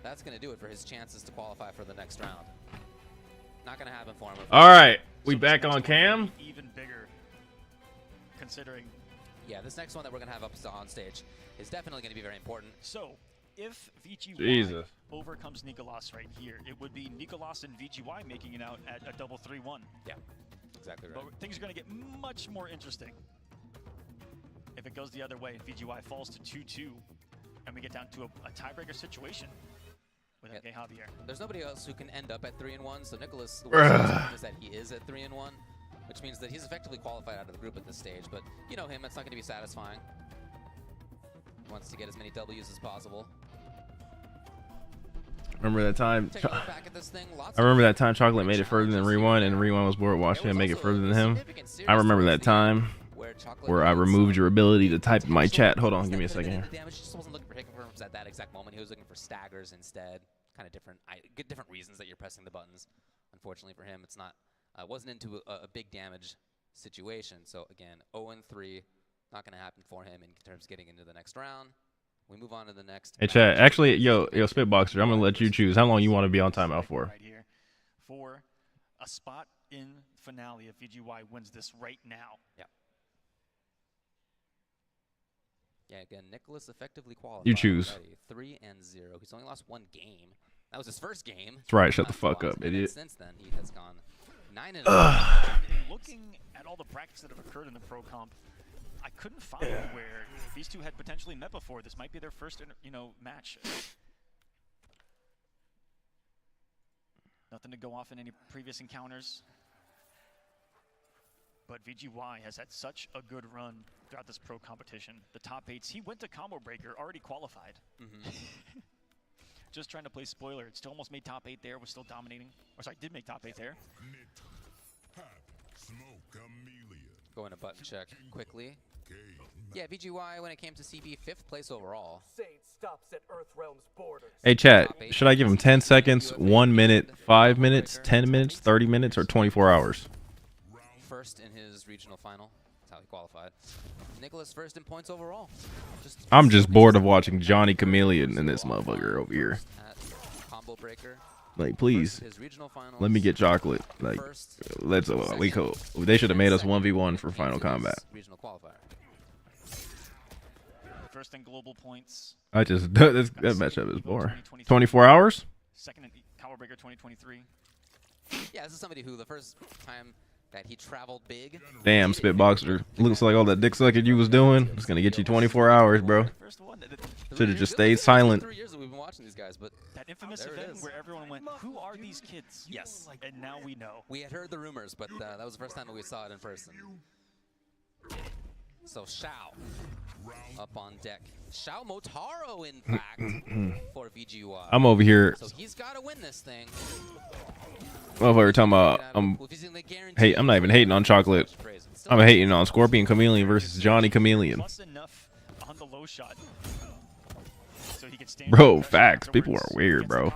that's going to do it for his chances to qualify for the next round. Not going to happen for him. All right, we back on cam. Even bigger, considering. Yeah, this next one that we're going to have up on stage is definitely going to be very important. So, if VGY Jesus. overcomes Nicolas right here, it would be Nicolas and VGY making it out at a double 3-1. Yeah, exactly right. But things are going to get much more interesting if it goes the other way and VGY falls to 2-2 and we get down to a tiebreaker situation with MK Javier. There's nobody else who can end up at 3-1, so Nicolas, the worst is that he is at 3-1, which means that he's effectively qualified out of the group at this stage, but you know him, it's not going to be satisfying. He wants to get as many W's as possible. Remember that time? Take a look back at this thing. I remember that time Chocolate made it further than Rewind, and Rewind was bored watching him make it further than him. I remember that time where I removed your ability to type in my chat. Hold on, give me a second here. Damage just wasn't looking for hit confirms at that exact moment. He was looking for staggers instead. Kind of different reasons that you're pressing the buttons. Unfortunately for him, it's not. Wasn't into a big damage situation. So again, 0-3, not going to happen for him in terms of getting into the next round. We move on to the next. Hey, chat. Actually, yo, Spitboxer, I'm gonna let you choose how long you want to be on timeout for. Right here for a spot in finale if VGY wins this right now. Yeah. Yeah, again, Nicolas effectively qualified. You choose. 3-0. He's only lost 1 game. That was his first game. That's right. Shut the fuck up, idiot. Since then, he has gone 9-0. Looking at all the practice that have occurred in the pro comp, I couldn't find where these two had potentially met before. This might be their first, match. Nothing to go off in any previous encounters. But VGY has had such a good run throughout this pro competition. The top 8s, he went to Combo Breaker, already qualified. Just trying to play spoiler. It still almost made top 8 there, was still dominating. Or sorry, did make top 8 there. Going to button check quickly. Yeah, VGY, when it came to CB, 5th place overall. Stops at Earthrealm's borders. Hey, chat. Should I give him 10 seconds, 1 minute, 5 minutes, 10 minutes, 30 minutes, or 24 hours? First in his regional final. That's how he qualified. Nicolas first in points overall. I'm just bored of watching Johnny Chameleon in this motherfucker over here. Combo Breaker. Like, please, let me get Chocolate. Like, let's. We cool. They should have made us 1v1 for Final Combat. Regional qualifier. First in global points. I just that matchup is boring. 24 hours. Second in Combo Breaker 2023. Yeah, this is somebody who the first time that he traveled big. Damn, Spitboxer. Looks like all that dick sucking you was doing is gonna get you 24 hours, bro. Should have just stayed silent. 3 years that we've been watching these guys, but that infamous event where everyone went, "Who are these kids?" Yes, and now we know. We had heard the rumors, but that was the first time that we saw it in person. So Shao up on deck. Shao Motaro, in fact, for VGY. I'm over here. So he's got to win this thing. Well, we're talking about hey, I'm not even hating on Chocolate. I'm hating on Scorpion Chameleon versus Johnny Chameleon. Bro, facts. People are weird, bro.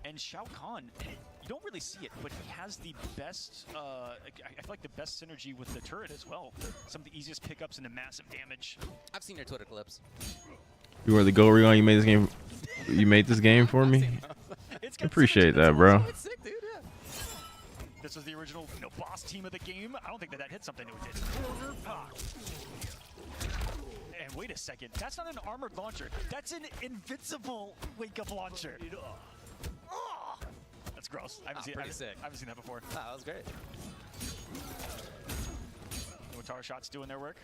And Shao Kahn, you don't really see it, but he has the best, I feel like the best synergy with the turret as well. Some of the easiest pickups and the massive damage. I've seen your Twitter clips. You are the Go Rion. You made this game. You made this game for me. Appreciate that, bro. Sick, dude, yeah. This was the original, boss team of the game. I don't think that hit something new. It did. And wait a second, that's not an armored launcher. That's an invincible wake-up launcher. Oh, that's gross. I haven't seen that before. Oh, that was great. Motaro shots doing their work.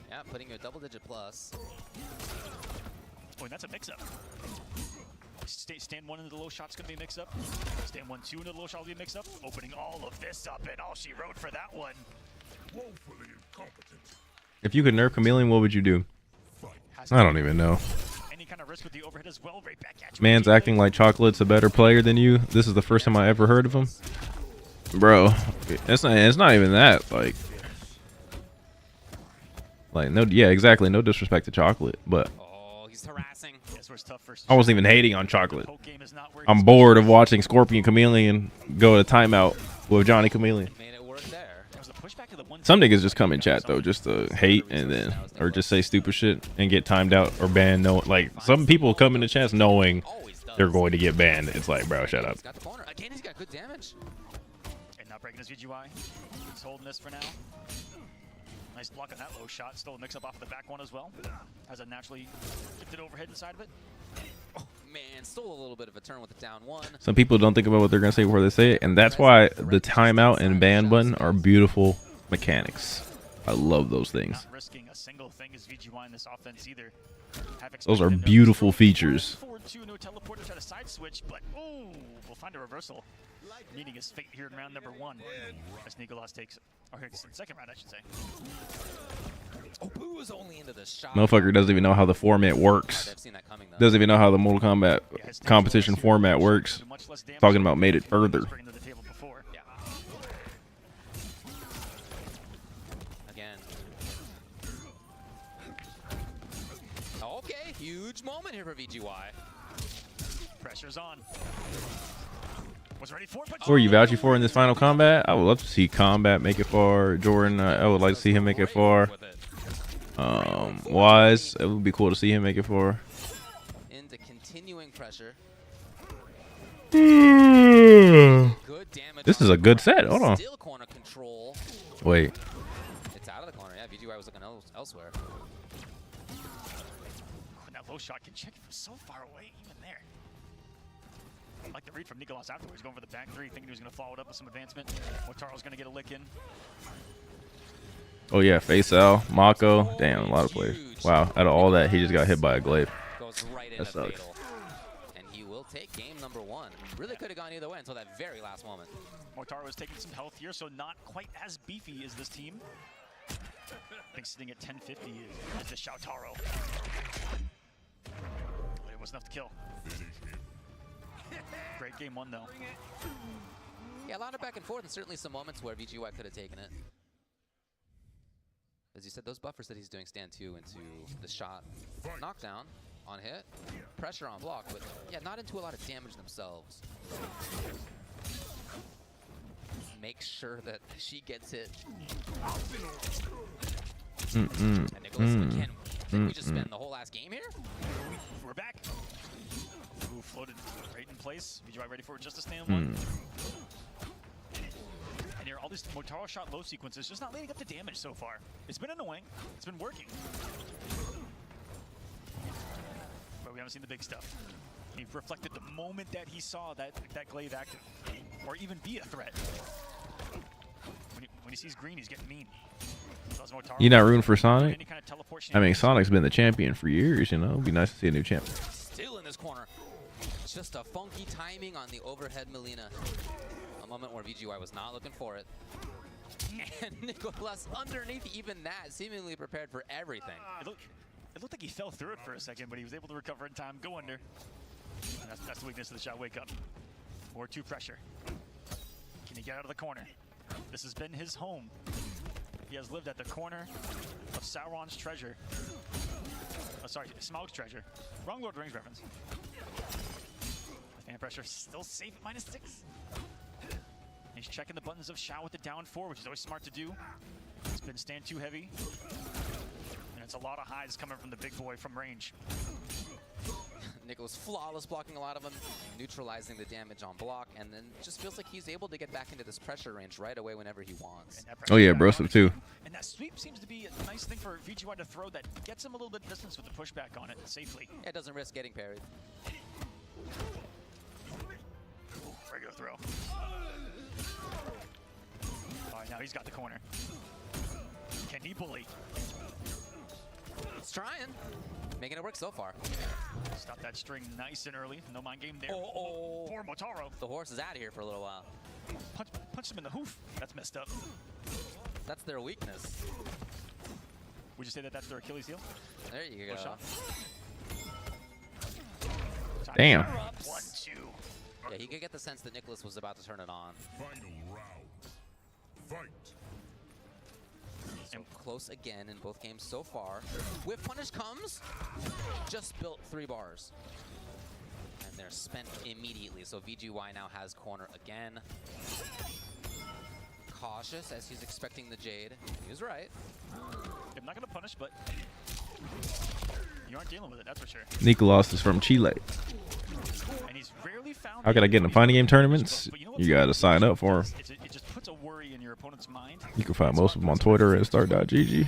Yeah, putting you a double-digit plus. Oh, and that's a mix-up. Stand 1 into the low shot's going to be a mix-up. Stand 1-2 into the low shot will be a mix-up. Opening all of this up, and all she wrote for that one. Woefully incompetent. If you could nerf Chameleon, what would you do? I don't even know. Any kind of risk with the overhead as well, right back at you. Man's acting like Chocolate's a better player than you. This is the first time I ever heard of him. Bro, it's not even that. Like no, yeah, exactly. No disrespect to Chocolate, but he's harassing. I wasn't even hating on Chocolate. I'm bored of watching Scorpion Chameleon go to timeout with Johnny Chameleon. Some niggas just come in chat though, just to hate and then, or just say stupid shit and get timed out or banned. No, like some people come in the chats knowing they're going to get banned. It's like, bro, shut up. He's got the corner. Again, he's got good damage. And not breaking his VGY. He's holding this for now. Nice block on that low shot. Still a mix-up off of the back one as well. Has a naturally gifted overhead inside of it. Oh, man, still a little bit of a turn with the down one. Some people don't think about what they're going to say before they say it, and that's why the timeout and ban button are beautiful mechanics. I love those things. Not risking a single thing as VGY in this offense either. Those are beautiful features. No teleporter, try to side switch, but we'll find a reversal. Meeting his fate here in round number 1. As Nicolas takes, or second round, I should say. Oh, Boo is only into the shot. Motherfucker doesn't even know how the format works. Doesn't even know how the Mortal Kombat competition format works. Talking about made it further. Again. Okay, huge moment here for VGY. Pressure's on. Was ready for it, but Who are you vouching for in this final combat? I would love to see Kombat make it far. Jordan, I would like to see him make it far. Wise, it would be cool to see him make it far. Into continuing pressure. This is a good set. Hold on. Still corner control. Wait. It's out of the corner. Yeah, VGY was looking elsewhere. And that low shot can check from so far away, even there. I like the read from Nicolas afterwards, going for the back 3, thinking he was going to follow it up with some advancement. Motaro's going to get a lick in. Oh yeah, Faisal, Mako. Damn, a lot of players. Wow, out of all that, he just got hit by a glaive. Goes right that sucks. Fatal. And he will take game number 1. Really could have gone either way until that very last moment. Motaro is taking some health here, so not quite as beefy as this team. I think sitting at 1050 is the Shoutaro. It was enough to kill. Great game 1 though. Yeah, a lot of back and forth, and certainly some moments where VGY could have taken it. As you said, those buffers that he's doing stand 2 into the shot, knockdown on hit, pressure on block, but yeah, not into a lot of damage themselves. Make sure that she gets hit. And Nicolas, again, I think we just spent the whole last game here. We're back. Ooh, floated right in place. VGY ready for it just to stand 1. And here, all these Motaro shot low sequences just not leading up to damage so far. It's been annoying. It's been working. But we haven't seen the big stuff. He reflected the moment that he saw that glaive active, or even be a threat. When he sees green, he's getting mean. You not rooting for Sonic? I mean, Sonic's been the champion for years, you know? It'd be nice to see a new champion. Still in this corner. Just a funky timing on the overhead Melina. A moment where VGY was not looking for it. And Nicholas underneath even that, seemingly prepared for everything. It looked like he fell through it for a second, but he was able to recover in time, go under. And that's the weakness of the shot, wake up. Or 2 pressure. Can he get out of the corner? This has been his home. He has lived at the corner of Sauron's treasure. Oh, sorry, Smaug's treasure. Wrong Lord of the Rings reference. Fan pressure still safe at -6. He's checking the buttons of Shao with the down 4, which is always smart to do. It's been stand too heavy. And it's a lot of highs coming from the big boy from range. Nicholas flawless blocking a lot of them, neutralizing the damage on block, and then just feels like he's able to get back into this pressure range right away whenever he wants. Oh yeah, Broseph too. And that sweep seems to be a nice thing for VGY to throw that gets him a little bit of distance with the pushback on it safely. Yeah, it doesn't risk getting parried. Regular throw. All right, now he's got the corner. Can he bully? He's trying. Making it work so far. Stop that string nice and early. No mind game there. Oh. Poor Motaro. The horse is out of here for a little while. Punch him in the hoof. That's messed up. That's their weakness. Would you say that that's their Achilles heel? There you go. Damn. 1-2. Yeah, he could get the sense that Nicholas was about to turn it on. Final round. Fight. So close again in both games so far. Whip punish comes. Just built 3 bars. And they're spent immediately. So VGY now has corner again. Cautious as he's expecting the Jade. He was right. I'm not going to punish, but you aren't dealing with it, that's for sure. Nicholas is from Chile. And he's rarely found. How can I get in the fighting game tournaments? You gotta sign up for them. It just puts a worry in your opponent's mind. You can find most of them on Twitter at start.gg.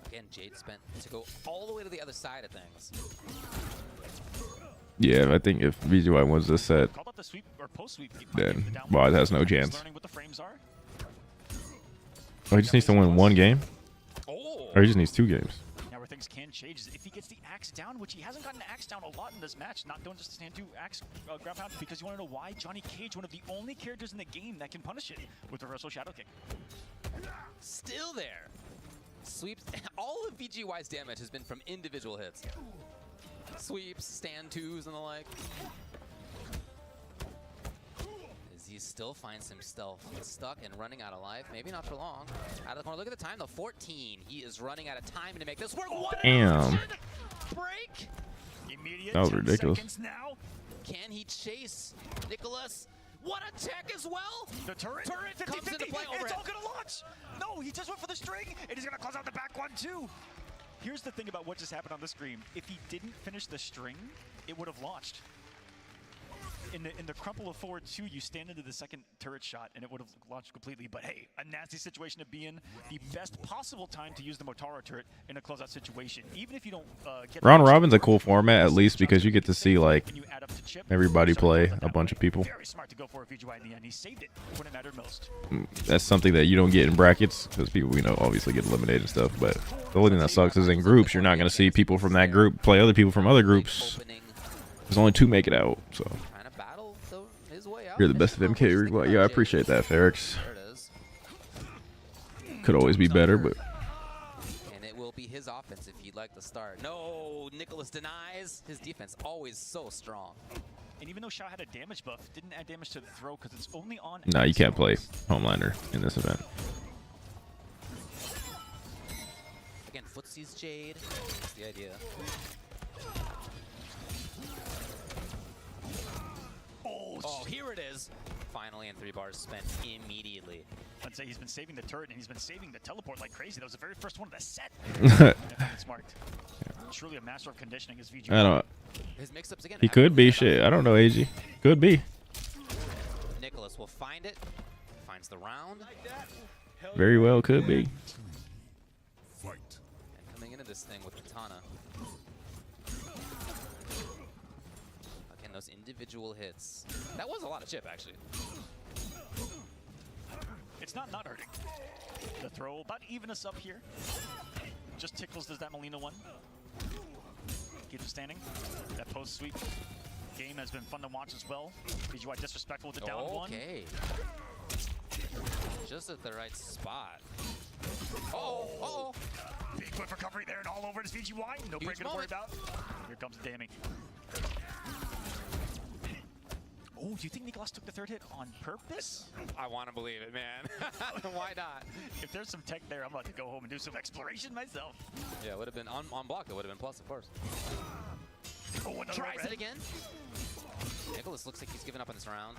Again, Jade spent to go all the way to the other side of things. Yeah, I think if VGY wins this set, Call that the sweep or post sweep. then Bod has no chance. Learning what the frames are. Oh, he just needs to win 1 game? Oh. Or he just needs 2 games? Now where things can change is if he gets the axe down, which he hasn't gotten the axe down a lot in this match, not going just to stand 2 axe ground pound, because you want to know why? Johnny Cage, one of the only characters in the game that can punish it with reversal shadow kick. Still there. Sweeps. All of VGY's damage has been from individual hits. Sweeps, stand 2s, and the like. As he still finds himself stuck and running out of life. Maybe not for long. Out of the corner. Look at the time, though. 14. He is running out of time to make this work. Damn. Break. Immediate That was ridiculous. now. Can he chase Nicholas? What a tech as well! The turret comes into play over It's it. all gonna launch! No, he just went for the string, and he's gonna close out the back one too! Here's the thing about what just happened on the screen. If he didn't finish the string, it would have launched. In the crumple of forward 2, you stand into the second turret shot, and it would have launched completely. But hey, a nasty situation to be in. The best possible time to use the Motaro turret in a closeout situation. Even if you don't get... Round Robin's a cool format, at least, because you get to see, like, everybody play a bunch of people. Very smart to go for a VGY in the end. He saved it when it mattered most. That's something that you don't get in brackets, because people, you know, obviously get eliminated and stuff. But the only thing that sucks is in groups, you're not going to see people from that group play other people from other groups. There's only 2 make it out, so... You're the best of MK. Well, yeah, I appreciate that, Ferrix. Could always be better, but... And it will be his offense if he'd like to start. No, Nicholas denies. His defense always so strong. And even though Shao had a damage buff, didn't add damage to the throw because it's only on... No, you can't play Homelander in this event. Again, footsies Jade. That's the idea. Oh, here it is. Finally, and 3 bars spent immediately. I'd say he's been saving the turret and he's been saving the teleport like crazy. That was the very first one of the set. Smart. Truly a master of conditioning is VG. I don't. His mix-ups again. He could be shit. I don't know, AG. Could be. Nicholas will find it. Finds the round. Very well could be. Fight. And coming into this thing with Katana. Again, those individual hits. That was a lot of chip, actually. It's not hurting. The throw about even us up here. Just tickles does that Molina one. Keeps him standing. That post sweep game has been fun to watch as well. VGY disrespectful with the down one. Okay. Just at the right spot. Uh-oh. Big quick recovery there and all over his VGY. No break to worry about. Here comes the damage. Oh, do you think Nicholas took the third hit on purpose? I want to believe it, man. Why not? If there's some tech there, I'm about to go home and do some exploration myself. Yeah, it would have been on block. It would have been plus, of course. Oh, tries it again. Nicholas looks like he's given up on this round.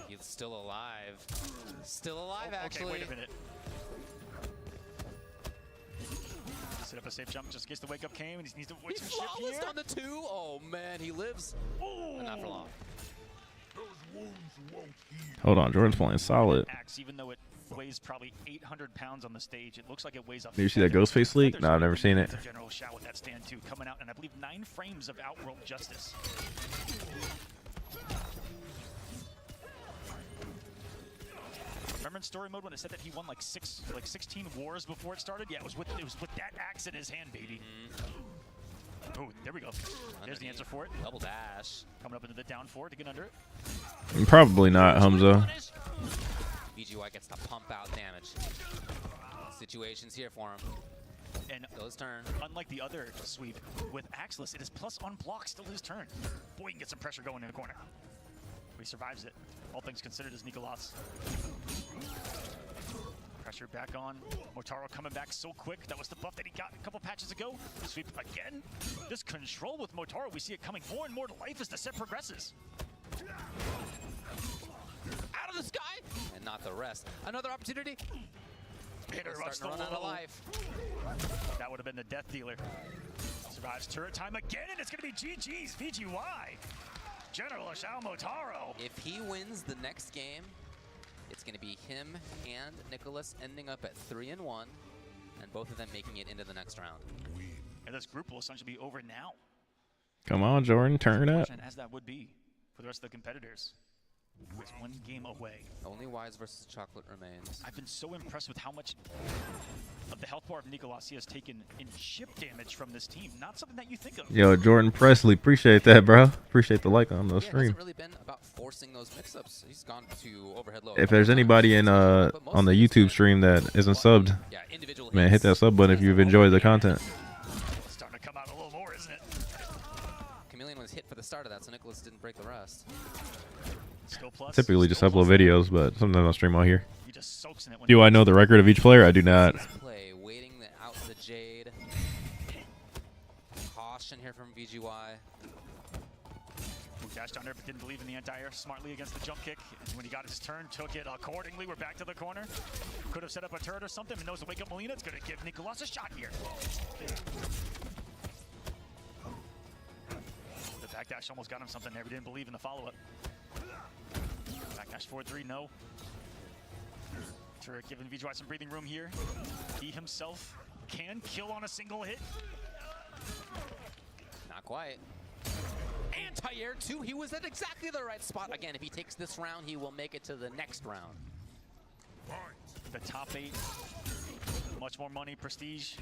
He's still alive. Still alive, actually. Okay, wait a minute. Set up a safe jump just in case the wake up came, and he needs to avoid some shit here. He's flawless on the 2. Oh man, he lives. But not for long. Hold on, Jordan's playing solid. Axe, even though it weighs probably 800 pounds on the stage, it looks like it weighs a Did you see that Ghostface leak? No, I've never seen it. General shout with that stand too, coming out, and I believe 9 frames of Outworld Justice. Remember in story mode when it said that he won like 16 wars before it started? Yeah, it was with that axe in his hand, baby. Oh, there we go. There's the answer for it. Double dash. Coming up into the down 4 to get under it. Probably not, Hamza. VGY gets to pump out damage. Situations here for him. And his turn. Unlike the other sweep, with Axeless, it is plus on block, still his turn. Boy, he can get some pressure going in the corner. He survives it. All things considered as Nicolas. Pressure back on. Motaro coming back so quick. That was the buff that he got a couple patches ago. Sweep again. This control with Motaro, we see it coming more and more to life as the set progresses. Out of the sky! And not the rest. Another opportunity. Hitter starting to run out of life. That would have been the death dealer. Survives turret time again, and it's going to be GG's VGY. General Ashao Motaro. If he wins the next game, it's going to be him and Nicholas ending up at 3-1, and both of them making it into the next round. And this group will essentially be over now. Come on, Jordan, turn it up. As that would be for the rest of the competitors. It's 1 game away. Only Wise versus Chocolate remains. I've been so impressed with how much of the health bar of Nicolas he has taken in chip damage from this team. Not something that you think of. Yo, Jordan Presley, appreciate that, bro. Appreciate the like on the stream. It hasn't really been about forcing those mix-ups. He's gone to overhead low. If there's anybody in on the YouTube stream that isn't subbed, man, hit that sub button if you've enjoyed the content. Starting to come out a little more, isn't it? Chameleon was hit for the start of that, so Nicholas didn't break the rest. Typically just upload videos, but sometimes I'll stream all here. He just soaks in it when Do I know the record of each player? I do not. Play, waiting out the Jade. Caution here from VGY. Dashed under, but didn't believe in the anti-air smartly against the jump kick. And when he got his turn, took it accordingly. We're back to the corner. Could have set up a turret or something, and knows to wake up Molina. It's going to give Nicolas a shot here. The backdash almost got him something there, but didn't believe in the follow-up. Backdash 4-3, no. Turret giving VGY some breathing room here. He himself can kill on a single hit. Not quite. Anti-air too. He was at exactly the right spot. Again, if he takes this round, he will make it to the next round. The top 8. Much more money, prestige.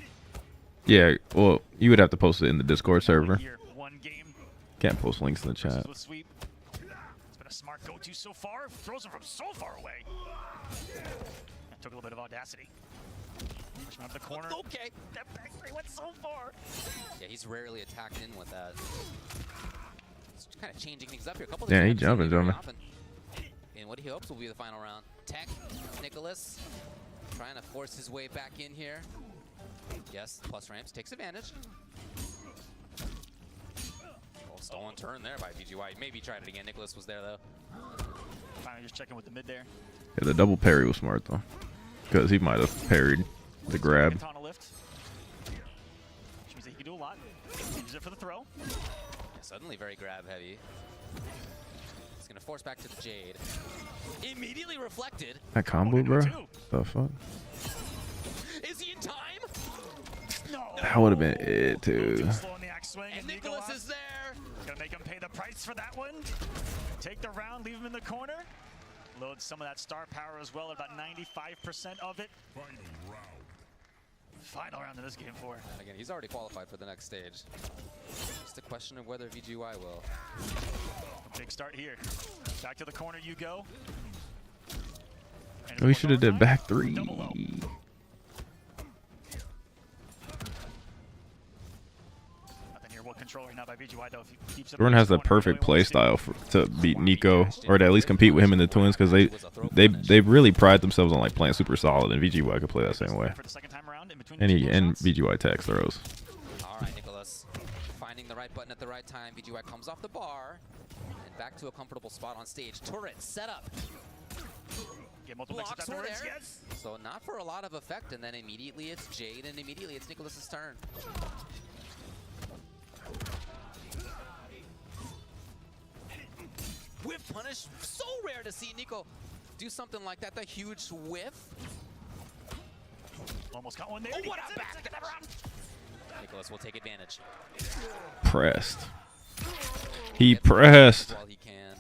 Yeah, well, you would have to post it in the Discord server. Here, 1 game. Can't post links in the chat. With sweep. It's been a smart go-to so far. Throws him from so far away. That took a little bit of audacity. Push him out of the corner. Okay. That back 3 went so far. Yeah, he's rarely attacked in with that. It's kind of changing things up here. A couple Yeah, of he's jumping. And what he hopes will be the final round. Tech, Nicholas, trying to force his way back in here. Yes, plus ramps, takes advantage. Oh, stolen turn there by VGY. Maybe tried it again. Nicholas was there, though. Finally just checking with the mid there. Yeah, the double parry was smart, though. Because he might have parried the grab. Katana lift. Which means that he can do a lot. Uses it for the throw. Yeah, suddenly very grab heavy. He's going to force back to the Jade. Immediately reflected. That combo, bro? The fuck? Is he in time? No. That would have been it, too. And Nicholas is there. Gonna make him pay the price for that one. Take the round, leave him in the corner. Load some of that star power as well, about 95% of it. Final round in this game 4. Again, he's already qualified for the next stage. Just a question of whether VGY will. A big start here. Back to the corner you go. We should have did back 3. Jordan has the perfect play style to beat Nico, or to at least compete with him in the twins, because they really pride themselves on like playing super solid, and VGY could play that same way. And VGY tech throws. All right, Nicholas, finding the right button at the right time. VGY comes off the bar and back to a comfortable spot on stage. Turret set up. Blocks were there, so not for a lot of effect, and then immediately it's Jade, and immediately it's Nicholas's turn. Whiff punish, so rare to see Nico do something like that. The huge whiff. Almost got one there. Oh, what a back! Nicholas will take advantage. Pressed. He pressed. While he can,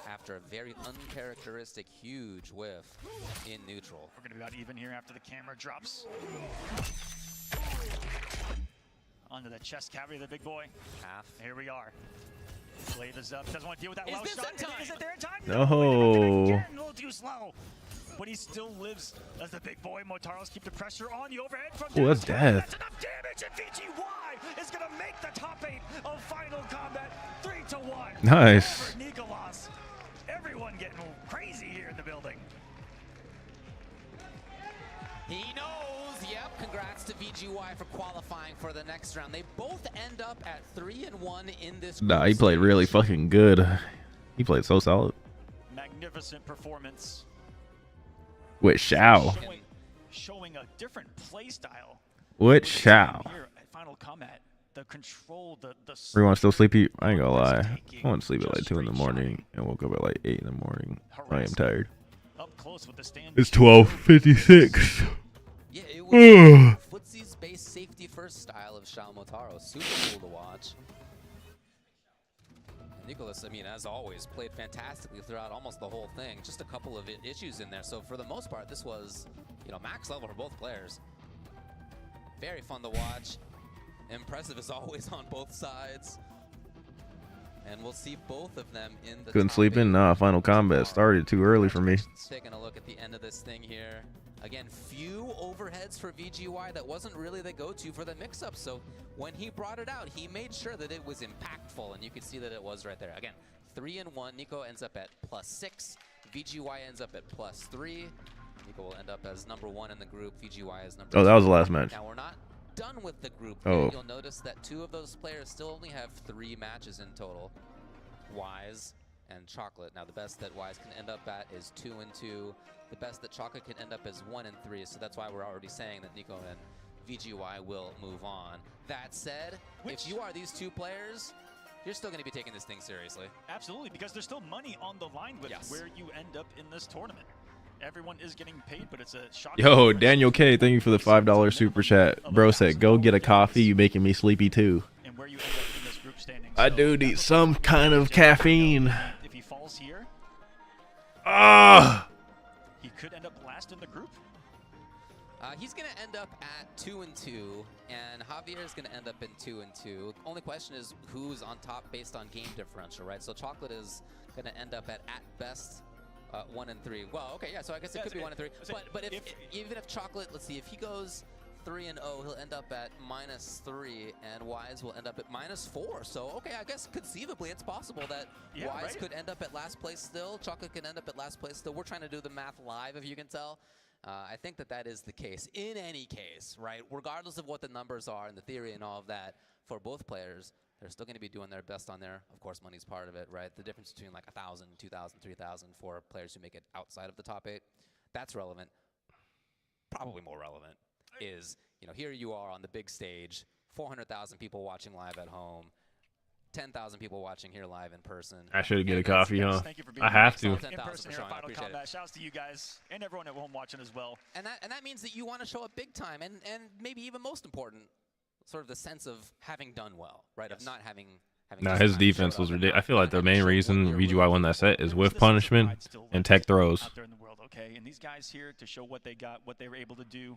after a very uncharacteristic huge whiff in neutral. We're gonna be about even here after the camera drops. Onto the chest cavity of the big boy. Half. Here we are. Blade is up. Doesn't want to deal with that low shot. Is it there in time? No. Again, a little too slow. But he still lives as the big boy. Motaro's keep the pressure on the overhead from Oh, that's death. That's enough damage, and VGY is going to make the top 8 of Final Combat 3-1. Nice. Over Nicolas. Everyone getting crazy here in the building. He knows, yep, congrats to VGY for qualifying for the next round. They both end up at 3-1 in this group. Nah, he played really fucking good. He played so solid. Magnificent performance. With Shao. Showing a different play style. With Shao. Here at Final Combat, the control, the Everyone still sleepy? I ain't gonna lie. I went to sleep at like 2 in the morning and woke up at like 8 in the morning. I am tired. Up close with the stand. It's 12:56. Yeah, it was Footsie's base safety first style of Shao Motaro. Super cool to watch. Nicholas, I mean, as always, played fantastically throughout almost the whole thing. Just a couple of issues in there. So for the most part, this was, you know, max level for both players. Very fun to watch. Impressive as always on both sides. And we'll see both of them in the Couldn't sleep in. Nah, Final Combat started too early for me. Taking a look at the end of this thing here. Again, few overheads for VGY. That wasn't really the go-to for the mix-up. So when he brought it out, he made sure that it was impactful, and you could see that it was right there. Again, 3-1. Nico ends up at +6. VGY ends up at +3. Nico will end up as #1 in the group. VGY is #2. Oh, that was the last match. Now we're not done with the group. Oh. You'll notice that 2 of those players still only have 3 matches in total. Wise and Chocolate. Now the best that Wise can end up at is 2-2. The best that Chocolate can end up is 1-3. So that's why we're already saying that Nico and VGY will move on. That said, if you are these 2 players, you're still going to be taking this thing seriously. Absolutely, because there's still money on the line with where you end up in this tournament. Everyone is getting paid, but it's a shock. Yo, Daniel K, thank you for the $5 super chat. Bro said, go get a coffee. You making me sleepy too. And where you end up in this group standing. I do need some kind of caffeine. If he falls here, he could end up last in the group. He's going to end up at 2-2, and Javier is going to end up in 2-2. Only question is who's on top based on game differential, right? So Chocolate is going to end up at best 1-3. Well, okay, yeah. So I guess it could be 1-3. But even if Chocolate, let's see, if he goes 3-0, he'll end up at -3, and Wise will end up at -4. So okay, I guess conceivably it's possible that Wise could end up at last place still. Chocolate could end up at last place still. We're trying to do the math live, if you can tell. I think that is the case. In any case, right, regardless of what the numbers are and the theory and all of that, for both players, they're still going to be doing their best on there. Of course, money's part of it, right? The difference between like 1,000, 2,000, 3,000 for players who make it outside of the top 8, that's relevant. Probably more relevant is, you know, here you are on the big stage, 400,000 people watching live at home, 10,000 people watching here live in person. I should get a coffee, huh? Thank you for being I have to. in person here at Final Combat. Shouts to you guys and everyone at home watching as well. And that means that you want to show up big time, and maybe even most important, sort of the sense of having done well, right? Of not having. Nah, his defense was ridiculous. I feel like the main reason VGY won that set is whiff punishment and tech throws. Out there in the world, okay? And these guys here to show what they got, what they were able to do,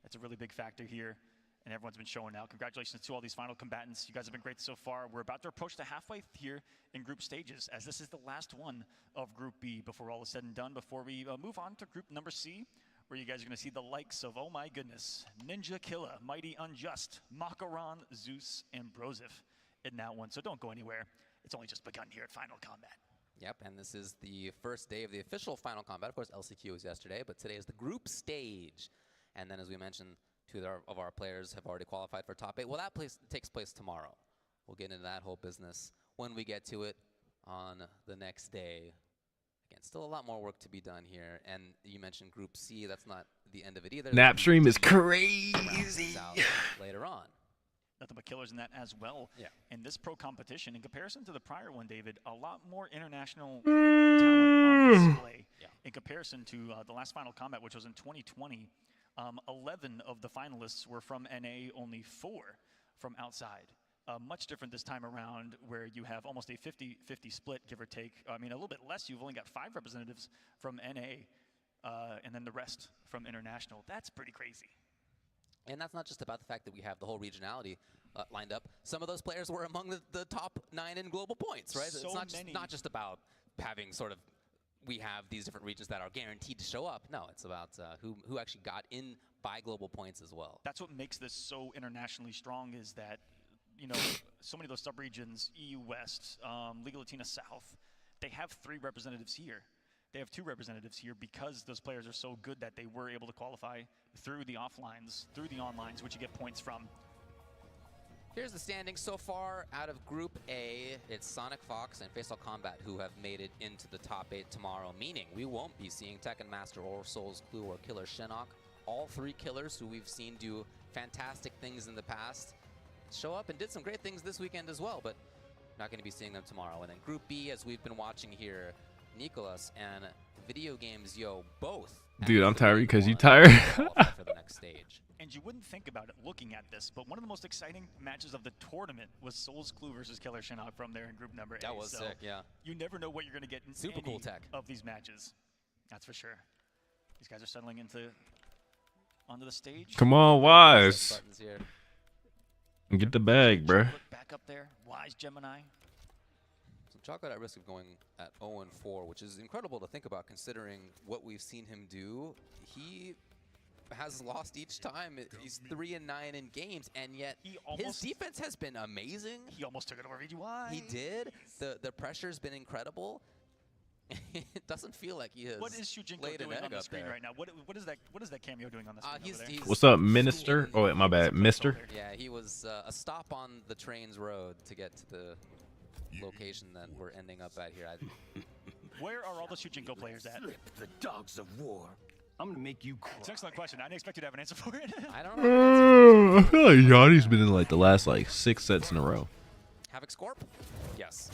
that's a really big factor here. and everyone's been showing out. Congratulations to all these final combatants. You guys have been great so far. We're about to approach the halfway here in group stages, as this is the last one of Group B before all is said and done, before we move on to Group number C, where you guys are going to see the likes of, oh my goodness, Ninja Killa, Mighty Unjust, Makaron, Zeus, and Brozif in that one. So don't go anywhere. It's only just begun here at Final Combat. Yep, and this is the first day of the official Final Combat. Of course, LCQ was yesterday, but today is the group stage. And then, as we mentioned, two of our players have already qualified for top 8. Well, that takes place tomorrow. We'll get into that whole business when we get to it on the next day. Again, still a lot more work to be done here. And you mentioned Group C. That's not the end of it either. Napstream is crazy. Later on. Nothing but killers in that as well. Yeah. In this pro competition, in comparison to the prior one, David, a lot more international talent on display. Yeah. In comparison to the last Final Combat, which was in 2020, 11 of the finalists were from NA, only 4 from outside. Much different this time around, where you have almost a 50-50 split, give or take. I mean, a little bit less. You've only got 5 representatives from NA, and then the rest from international. That's pretty crazy. And that's not just about the fact that we have the whole regionality lined up. Some of those players were among the top 9 in global points, right? So it's not just about having sort of, we have these different regions that are guaranteed to show up. No, it's about who actually got in by global points as well. That's what makes this so internationally strong, is that, you know, so many of those subregions, EU West, Liga Latina South, they have 3 representatives here. They have 2 representatives here because those players are so good that they were able to qualify through the offlines, through the onlines, which you get points from. Here's the standings so far out of Group A. It's Sonic Fox and Fatal Combat who have made it into the top 8 tomorrow, meaning we won't be seeing Tekken Master or Souls Clue or Killer Shinnok. All 3 killers who we've seen do fantastic things in the past show up and did some great things this weekend as well, but not going to be seeing them tomorrow. And then Group B, as we've been watching here, Nicholas and Video Games Yo both. Dude, I'm tired because you tired. For the next stage. And you wouldn't think about it looking at this, but one of the most exciting matches of the tournament was Souls Clue versus Killer Shinnok from there in group number 8. That was sick, yeah. You never know what you're going to get in Super any cool tech of these matches. That's for sure. These guys are settling onto the stage. Come on, Wise. Get the bag, bruh. Back up there, Wise Gemini. So Chocolate at risk of going at 0-4, which is incredible to think about considering what we've seen him do. He has lost each time. He's 3-9 in games, and yet his defense has been amazing. He almost took it over VGY. He did. The pressure's been incredible. It doesn't feel like he has. What is Shujinko doing on the screen right now? What is that cameo doing on the screen over there? What's up, Minister? Oh, wait, my bad, Mister. Yeah, he was a stop on the train's road to get to the location that we're ending up at here. Where are all the Shujinko players at? The dogs of war. I'm gonna make you cry. It's an excellent question. I didn't expect you to have an answer for it. I don't know. I feel like Yanni's been in like the last 6 sets in a row. Havoc Scorp? Yes.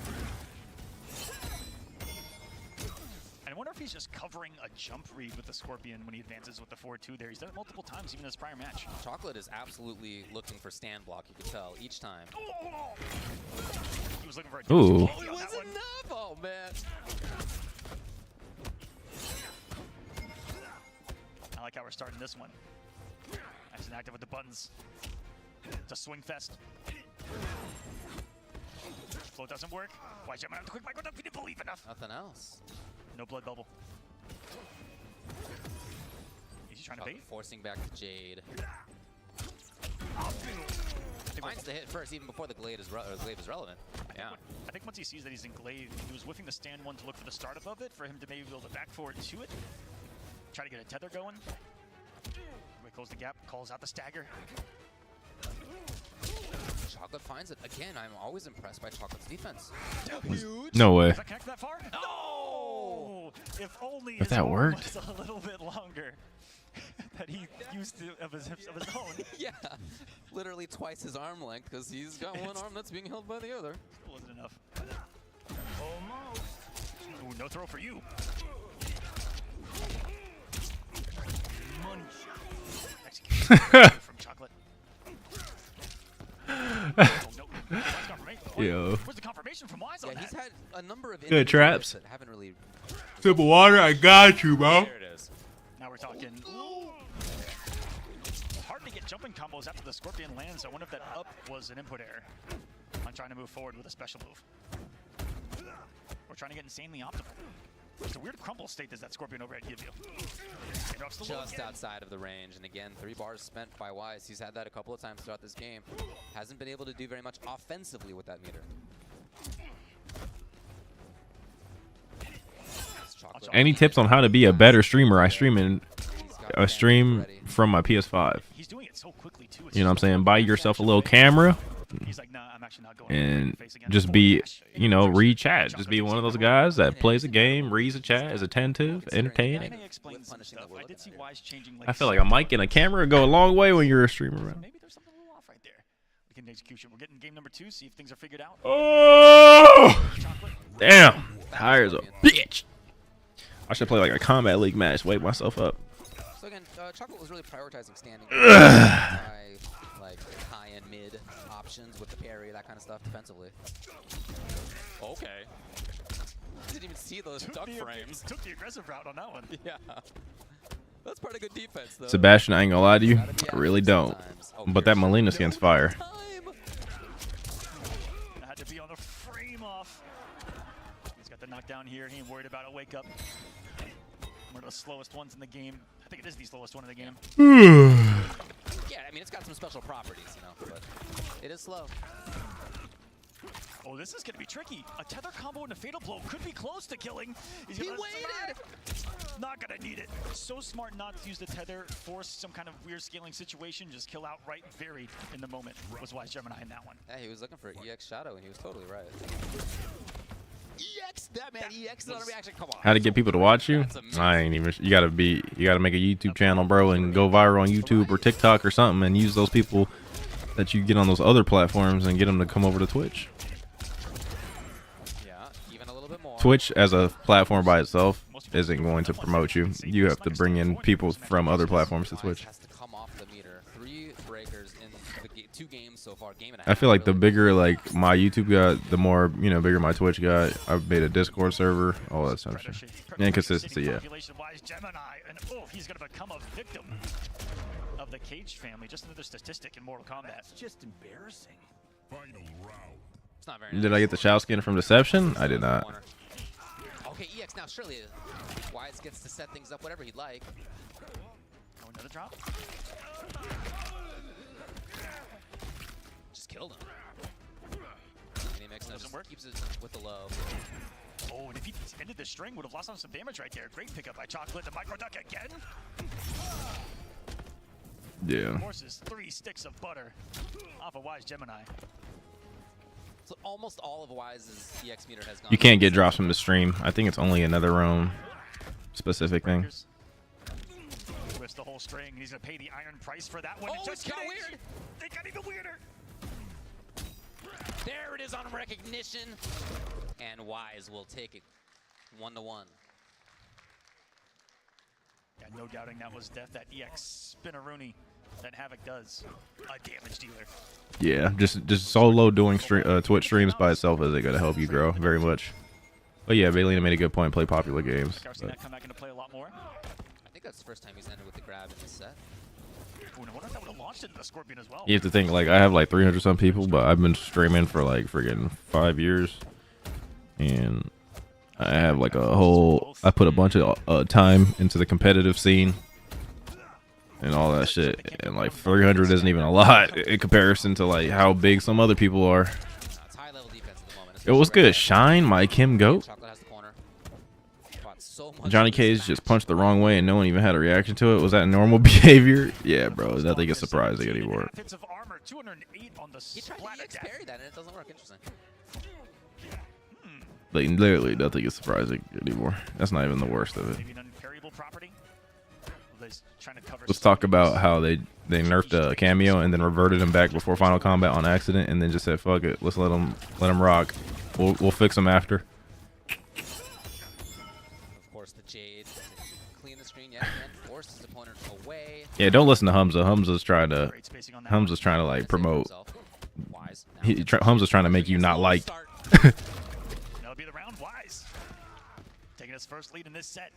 And I wonder if he's just covering a jump read with the Scorpion when he advances with the 4-2 there. He's done it multiple times, even in his prior match. Chocolate is absolutely looking for stand block, you can tell, each time. He was looking for a Ooh. Oh, it was enough! Oh, man. I like how we're starting this one. Nice and active with the buttons. It's a swing fest. Flow doesn't work. Why is Gemini the quick micro? He didn't believe enough. Nothing else. No blood bubble. He's trying to bait. Forcing back to Jade. Finds the hit first, even before the glaive is relevant. Yeah. I think once he sees that he's in glaive, he was whiffing the stand one to look for the startup of it, for him to maybe be able to back forward to it. Try to get a tether going. We close the gap, calls out the stagger. Chocolate finds it. Again, I'm always impressed by Chocolate's defense. No way. Does that connect that far? No! If only If his that arm worked. was a little bit longer that he used of his own. Yeah. Literally twice his arm length, because he's got one arm that's being held by the other. Still wasn't enough. Almost. Ooh, no throw for you. Money shot. Execution from Chocolate. Yo. Where's the confirmation from Wise on that? He's had a number of Good traps. that haven't really. Sip of water, I got you, bro. There it is. Now we're talking. Hard to get jumping open combos after the Scorpion lands. I wonder if that up was an input error on trying to move forward with a special move. Or trying to get insanely optimal. It's a weird crumble state does that Scorpion overhead give you. Just outside of the range, and again, 3 bars spent by Wise. He's had that a couple of times throughout this game. Hasn't been able to do very much offensively with that meter. Any tips on how to be a better streamer? I stream from my PS5. You know what I'm saying? Buy yourself a little camera and just be, you know, read chat. Just be one of those guys that plays a game, reads a chat, is attentive, entertaining. I feel like a mic and a camera go a long way when you're a streamer. Maybe there's something a little off right there. We can execution. We're getting game number 2, see if things are figured out. Oh! Damn. Tires a bitch. I should play like a Combat League match, wake myself up. So again, Chocolate was really prioritizing standing like high and mid options with the parry, that kind of stuff defensively. Okay. Didn't even see those duck frames. Took the aggressive route on that one. Yeah. That's part of good defense, though. Sebastian, I ain't gonna lie to you. I really don't. But that Molina skin's fire. I had to be on the frame off. He's got the knockdown here. He ain't worried about a wake up. One of the slowest ones in the game. I think it is the slowest one in the game. Yeah, I mean, it's got some special properties, you know, but it is slow. Oh, this is going to be tricky. A tether combo and a fatal blow could be close to killing. He waited! Not going to need it. So smart not to use the tether, force some kind of weird scaling situation, just kill outright, buried in the moment. Was Wise Gemini in that one. Yeah, he was looking for EX Shadow, and he was totally right. EX, that man, EX is on a reaction. Come on. How to get people to watch you? I ain't even. You gotta make a YouTube channel, bro, and go viral on YouTube or TikTok or something, and use those people that you get on those other platforms and get them to come over to Twitch. Yeah, even a little bit more. Twitch as a platform by itself isn't going to promote you. You have to bring in people from other platforms to Twitch. Has to come off the meter. 3 breakers in the 2 games so far. Game and a half. I feel like the bigger like my YouTube got, the more, you know, bigger my Twitch got. I've made a Discord server, all that stuff. And consistency, yeah. Gemini, and oh, he's going to become a victim of the Cage family. Just another statistic in Mortal Kombat. That's just embarrassing. Final round. It's not very Did I get the Shao skin from Deception? I did not. Okay, EX now surely Wise gets to set things up whatever he'd like. Oh, another drop. Just killed him. And he makes Doesn't work. Keeps it with the low. Oh, and if he ended the string, would have lost on some damage right there. Great pickup by Chocolate. The micro duck again. Yeah. Forces 3 sticks of butter off of Wise Gemini. So almost all of Wise's EX meter has gone. You can't get drops from the stream. I think it's only another roam specific thing. Twists the whole string, and he's gonna pay the iron price for that one. Oh, it's got weird. It got even weirder. There it is on recognition, and Wise will take it 1-1. Yeah, no doubting that was death. That EX Spinneroonie that Havoc does, a damage dealer. Yeah, just solo doing Twitch streams by itself isn't gonna help you grow very much. But yeah, Bailina made a good point. Play popular games. I've seen that come back into play a lot more. I think that's the first time he's ended with the grab in this set. Ooh, and I wonder if that would have launched into the Scorpion as well. You have to think, like, I have like 300 some people, but I've been streaming for like friggin' 5 years, and I have like a whole. I put a bunch of time into the competitive scene and all that shit, and like 300 isn't even a lot in comparison to like how big some other people are. It was good. Shine, my Kim Goat. Johnny Cage just punched the wrong way and no one even had a reaction to it. Was that normal behavior? Yeah, bro. Nothing is surprising anymore. He tried to EX parry that and it doesn't work. Interesting. Like, literally nothing is surprising anymore. That's not even the worst of it. Let's talk about how they nerfed a cameo and then reverted him back before Final Combat on accident, and then just said, "Fuck it, let's let him rock. We'll fix him after." Of course, the Jade clean the screen yet again, forced his opponent away. Yeah, don't listen to Humza. Humza's trying to like promote. Humza's trying to make you not like. That'll be the round. Wise taking his first lead in this set.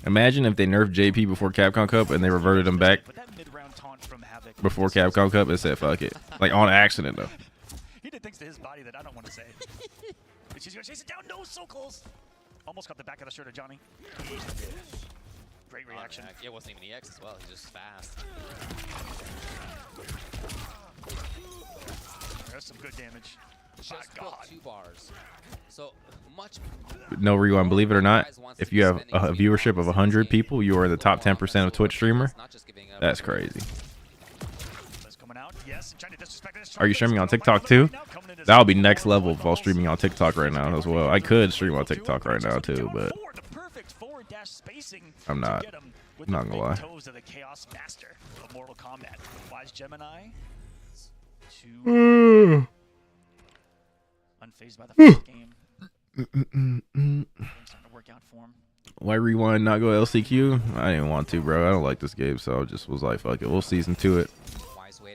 Imagine if they nerfed JP before Capcom Cup and they reverted him back before Capcom Cup and said fuck it. Like on accident though. He did things to his body that I don't want to say. But she's gonna chase it down. No, so close. Almost got the back of the shirt of Johnny. Great reaction. It wasn't even EX as well. He's just fast. There's some good damage. Just built 2 bars. So much. No rewind, believe it or not, if you have a viewership of 100 people, you are in the top 10% of Twitch streamer. That's crazy. Are you streaming on TikTok too? That would be next level if I was streaming on TikTok right now as well. I could stream on TikTok right now too, but I'm not. I'm not gonna lie. Toes of the Chaos Master of Mortal Kombat. Wise Gemini. Unfazed by the first game. Starting to work out for him. Why rewind, not go LCQ? I didn't want to, bro. I don't like this game, so I just was like, fuck it. We'll season 2 it.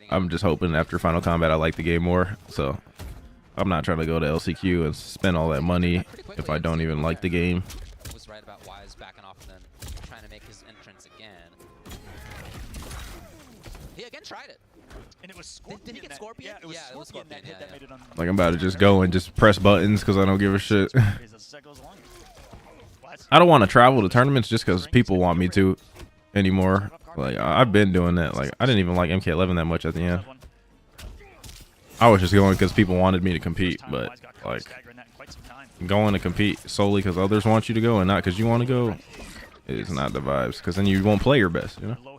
I'm just hoping after Final Combat I like the game more, so I'm not trying to go to LCQ and spend all that money if I don't even like the game. Was right about Wise backing off and then trying to make his entrance again. He again tried it. And it was Scorpion. Did he get Scorpion? Yeah, it was Scorpion that hit that made it on. Like I'm about to just go and just press buttons because I don't give a shit. I don't want to travel to tournaments just because people want me to anymore. Like I've been doing that. Like I didn't even like MK11 that much at the end. I was just going because people wanted me to compete, but like going to compete solely because others want you to go and not because you want to go is not the vibes. Because then you won't play your best, you know.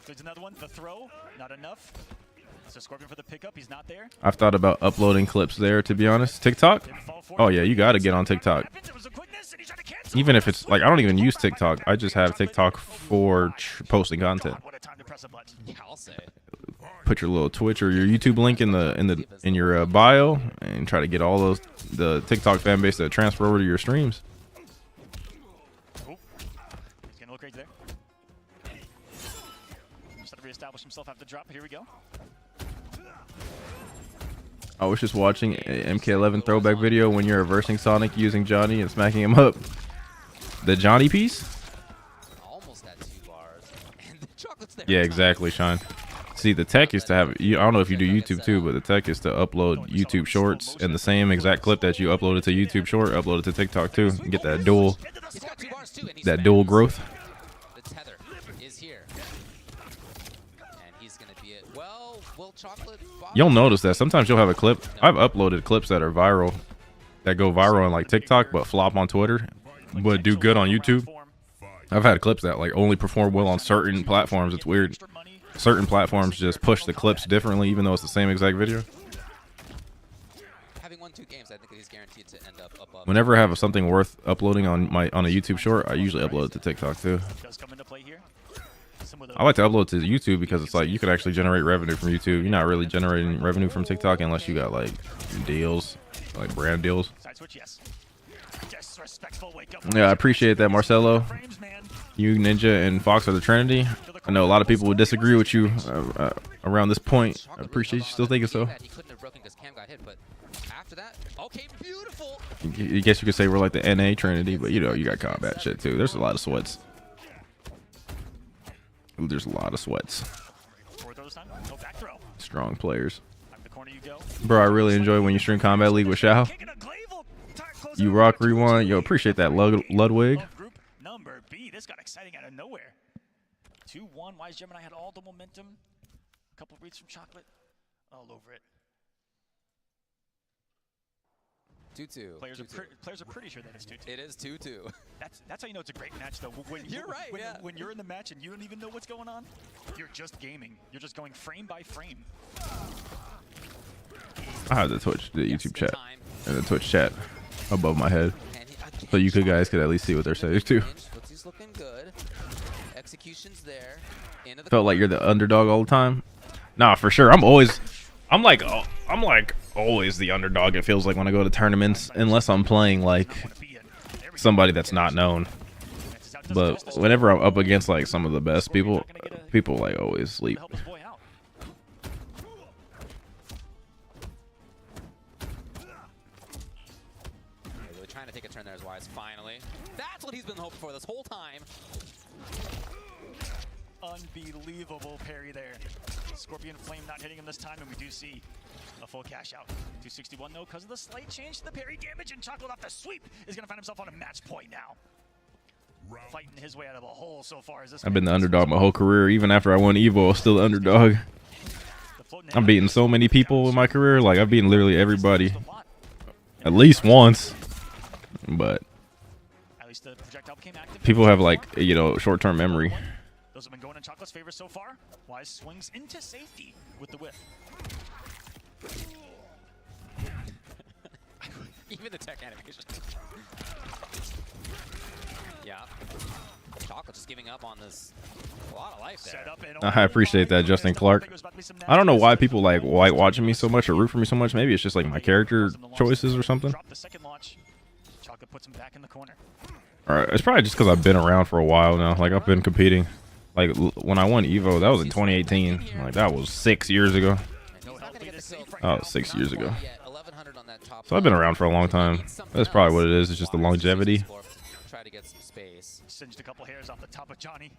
There's another one. The throw, not enough. So Scorpion for the pickup. He's not there. I've thought about uploading clips there, to be honest. TikTok? Oh yeah, you got to get on TikTok. Even if it's like I don't even use TikTok. I just have TikTok for posting content. Put your little Twitch or your YouTube link in your bio and try to get all the TikTok fan base to transfer over to your streams. He's gonna look right there. Just to reestablish himself after the drop. Here we go. I was just watching a MK11 throwback video when you're reversing Sonic using Johnny and smacking him up. The Johnny piece? Almost at 2 bars. And the chocolate's there. Yeah, exactly, Sean. See, the tech is to have, I don't know if you do YouTube too, but the tech is to upload YouTube shorts and the same exact clip that you uploaded to YouTube short, upload it to TikTok too. And get that dual growth. The tether is here. And he's going to be it. Well, will Chocolate... You'll notice that sometimes you'll have a clip. I've uploaded clips that are viral, that go viral on like TikTok, but flop on Twitter, but do good on YouTube. I've had clips that like only perform well on certain platforms. It's weird. Certain platforms just push the clips differently, even though it's the same exact video. Having won 2 games, I think he's guaranteed to end up above. Whenever I have something worth uploading on a YouTube short, I usually upload it to TikTok too. I like to upload to YouTube because it's like you could actually generate revenue from YouTube. You're not really generating revenue from TikTok unless you got like deals, like brand deals. Yeah, I appreciate that, Marcelo. You, Ninja, and Fox are the Trinity. I know a lot of people would disagree with you around this point. I appreciate you still thinking so. I guess you could say we're like the NA Trinity, but you know, you got combat shit too. There's a lot of sweats. There's a lot of sweats. Strong players. Bro, I really enjoy when you stream Combat League with Shao. You rock, rewind. Yo, appreciate that, Ludwig. Number B. This got exciting out of nowhere. 2-1. Wise Gemini had all the momentum. A couple reads from Chocolate. All over it. 2-2. Players are pretty sure that it's 2-2. It is 2-2. That's how you know it's a great match, though. When You're right, yeah. When you're in the match and you don't even know what's going on, you're just gaming. You're just going frame by frame. I have the YouTube chat, and the Twitch chat above my head, so you guys could at least see what they're saying too. He's looking good. Execution's there. Felt like you're the underdog all the time. Nah, for sure. I'm like always the underdog. It feels like when I go to tournaments, unless I'm playing like somebody that's not known. But whenever I'm up against like some of the best people like always sleep. Really trying to take a turn there as Wise finally. hoped for this whole time. Unbelievable parry there. Scorpion Flame not hitting him this time, and we do see a full cash out. 261 though, because of the slight change to the parry damage, and Chocolate off the sweep is going to find himself on a match point now. Fighting his way out of a hole so far. As this I've been the underdog my whole career. Even after I won Evo, I was still the underdog. I'm beating so many people in my career. Like, I've beaten literally everybody. At least once. But people have, like, you know, short-term memory. Those have been going in Chocolate's favor so far. Wise swings into safety with the whip. Even the tech animation. Yeah. Chocolate just giving up on this. A lot of life there. I appreciate that, Justin Clark. I don't know why people like watching me so much or root for me so much. Maybe it's just like my character choices or something. Chocolate puts him back in the corner. All right, it's probably just because I've been around for a while now. Like, I've been competing. Like, when I won Evo, that was in 2018. Like, that was 6 years ago. Oh, 6 years ago. So I've been around for a long time. That's probably what it is. It's just the longevity. Try to get some space. Singed a couple hairs off the top of Johnny.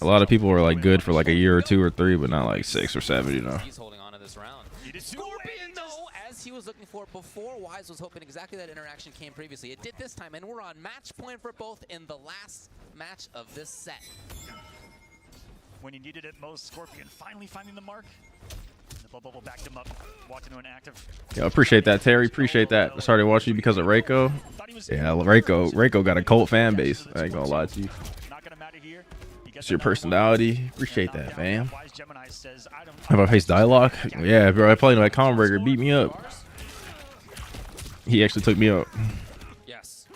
A lot of people are like good for like a year or 2 or 3, but not like 6 or 7, you know. He's holding on to this round. Scorpion, though, as he was looking for before, Wise was hoping exactly that interaction came previously. It did this time, and we're on match point for both in the last match of this set. When he needed it most, Scorpion finally finding the mark. The bubble backed him up, walked into an active. Yeah, appreciate that, Terry. Appreciate that. I started watching you because of Reiko. Yeah, Reiko got a cult fan base. I ain't gonna lie to you. It's your personality. Appreciate that, fam. Have I faced Dialogue? Yeah, bro. I played like Combat, beat me up. He actually took me up. Yes.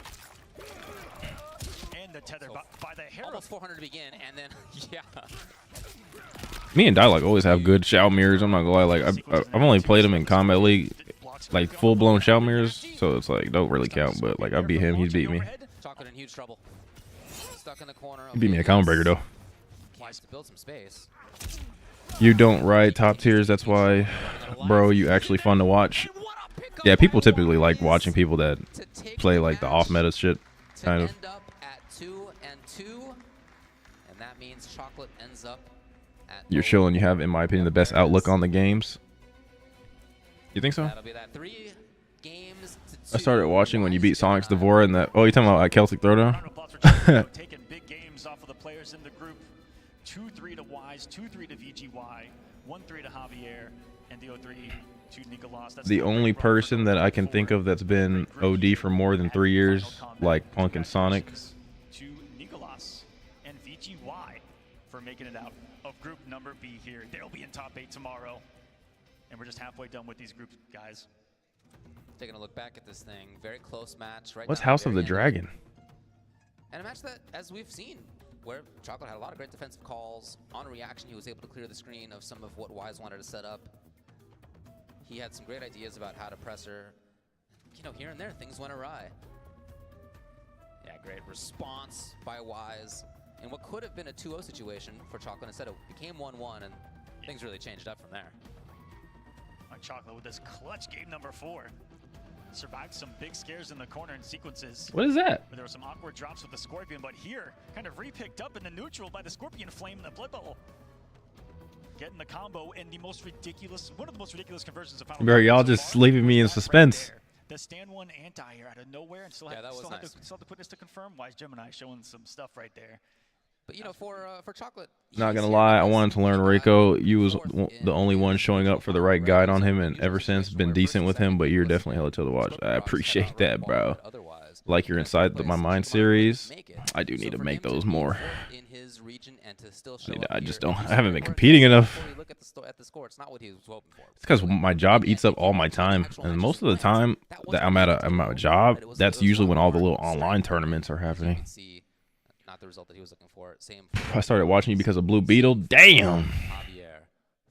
And the tether by the hair. Almost 400 to begin, and then yeah. Me and Dialogue always have good Shao mirrors. I'm not gonna lie. Like, I've only played him in Combat League, like full blown Shao mirrors, so it's like don't really count. But like, I beat him, he beat me. Chocolate in huge trouble. Stuck in the corner. He beat me at Combat Breaker though. Wise to build some space. You don't ride top tiers. That's why, bro. You actually fun to watch. Yeah, people typically like watching people that play like the off meta shit, kind of. End up at 2-2, and that means Chocolate ends up at. You're chilling. You have, in my opinion, the best outlook on the games. You think so? That'll be that 3 games to 2. I started watching when you beat Sonic's Devora and that. Oh, you talking about Celtic Throwdown? Taking big games off of the players in the group. 2-3 to Wise, 2-3 to VGY, 1-3 to Javier, and the 0-3 to Nicolas. That's the only person that I can think of that's been OD for more than 3 years, like Punk and Sonic. To Nicolas and VGY for making it out of group number B here. They'll be in top 8 tomorrow. And we're just halfway done with these groups, guys. Taking a look back at this thing, very close match right What's now. House of the Dragon? And a match that, as we've seen, where Chocolate had a lot of great defensive calls. On reaction, he was able to clear the screen of some of what Wise wanted to set up. He had some great ideas about how to press her. You know, here and there, things went awry. Yeah, great response by Wise. And what could have been a 2-0 situation for Chocolate, instead it became 1-1, and things really changed up from there. On Chocolate with this clutch game number 4. Survived some big scares in the corner and sequences. What is that? Where there were some awkward drops with the Scorpion, but here, kind of re-picked up in the neutral by the Scorpion Flame in the Blood Bubble. Getting the combo in the most ridiculous, one of the most ridiculous conversions of Final Bro, y'all just leaving me in suspense. The stand one anti-air out of nowhere, and still had the quickness to confirm. Wise Gemini showing some stuff right there. But you know, for Chocolate, not gonna lie, I wanted to learn Reiko. You was the only one showing up for the right guide on him, and ever since been decent with him. But you're definitely hella chill to watch. I appreciate that, bro. Like your Inside My Mind series, I do need to make those more. I just don't. I haven't been competing enough. It's because my job eats up all my time, and most of the time that I'm at a job, that's usually when all the little online tournaments are happening. Not the result that he was looking for. Same. I started watching you because of Blue Beetle. Damn. Javier.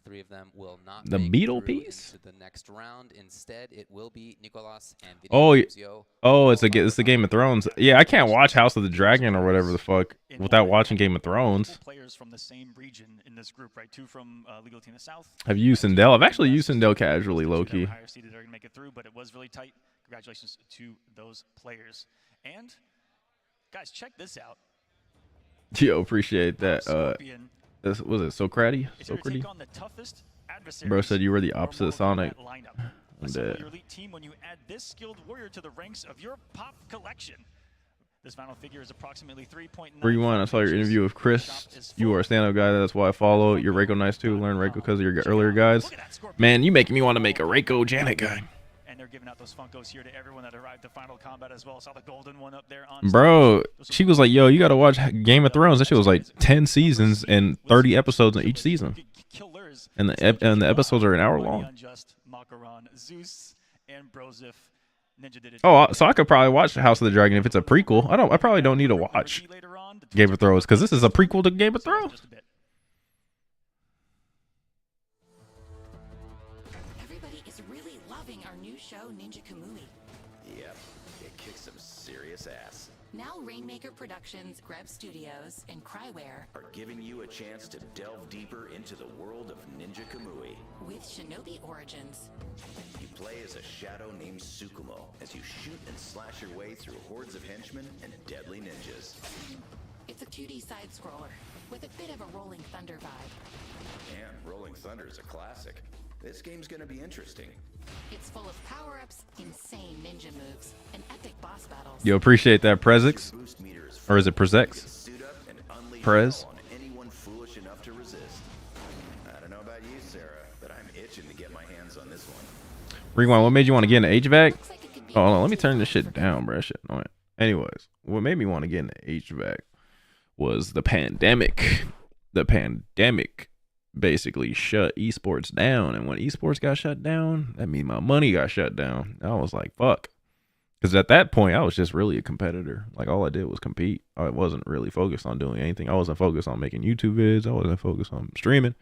3 of them will not the make Beetle through piece. into the next round. Instead, it will be Nicolas and it's the Game of Thrones. Yeah, I can't watch House of the Dragon or whatever the fuck without watching Game of Thrones. Players from the same region in this group, right? 2 from Legal Team South. I've used Sindel. I've actually used Sindel casually, low key. Higher seeded are going to make it through, but it was really tight. Congratulations to those players. And guys, check this out. Yo, appreciate that. Scorpion Was it Socrates? is here to Socrates? take on the toughest adversaries. Bro said you were the or opposite of Mortal Sonic. Kombat lineup. I'm Assemble dead. your elite team when you add this skilled warrior to the ranks of your pop collection. This final figure is approximately 3.9. Rewind. I saw your interview with Chris. You are a stand-up guy. That's why I follow. You're Reiko nice too. Learn Reiko because of your earlier guys. Man, you making me want to make a Reiko Janet guy. And they're giving out those Funkos here to everyone that arrived to Final Combat as well. Saw the golden one up there on Bro, she was like, yo, you got to watch Game of Thrones. That shit was like 10 seasons and 30 episodes in each season. And the episodes are an hour long. Unjust, Makaron, Zeus, and Brozif. Ninja did it. Oh, so I could probably watch House of the Dragon if it's a prequel. I probably don't need to watch Game of Thrones because this is a prequel to Game of Thrones. Everybody is really loving our new show, Ninja Kamui. Yep, it kicks some serious ass. Now Rainmaker Productions, Greb Studios, and Cryware Are giving you a chance to delve deeper into the world of Ninja Kamui. with Shinobi Origins. You play as a shadow named Tsukumo as you shoot and slash your way through hordes of henchmen and deadly ninjas. It's a 2D side scroller with a bit of a Rolling Thunder vibe. And Rolling Thunder is a classic. This game's gonna be interesting. It's full of power-ups, insane ninja moves, and epic boss battles. Yo, appreciate that, Prezix. Or is it Prezex? Suit up and unleash Prez? hell on anyone foolish enough to resist. I don't know about you, Sarah, but I'm itching to get my hands on this one. Rewind, what made you want to get into HVAC? Oh, hold on, let me turn this shit down, bro. Shit annoying. Anyways, what made me want to get into HVAC was the pandemic. The pandemic basically shut esports down, and when esports got shut down, that means my money got shut down. I was like, fuck. Because at that point, I was just really a competitor. Like, all I did was compete. I wasn't really focused on doing anything. I wasn't focused on making YouTube vids. I wasn't focused on streaming.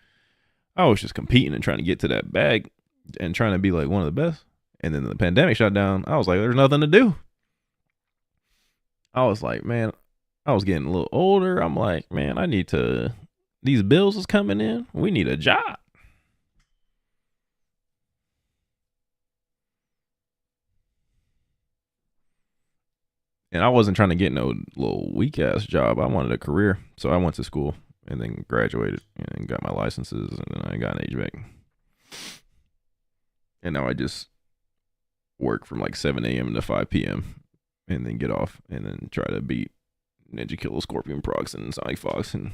I was just competing and trying to get to that bag and trying to be like one of the best. And then the pandemic shut down. I was like, there's nothing to do. I was like, man, I was getting a little older. I'm like, man, I need to, these bills is coming in. We need a job. And I wasn't trying to get no little weak ass job. I wanted a career. So I went to school and then graduated and got my licenses, and then I got an HVAC. And now I just work from like 7 a.m. to 5 p.m. and then get off and then try to beat Ninja Killer, Scorpion Prox, and Sonic Fox. And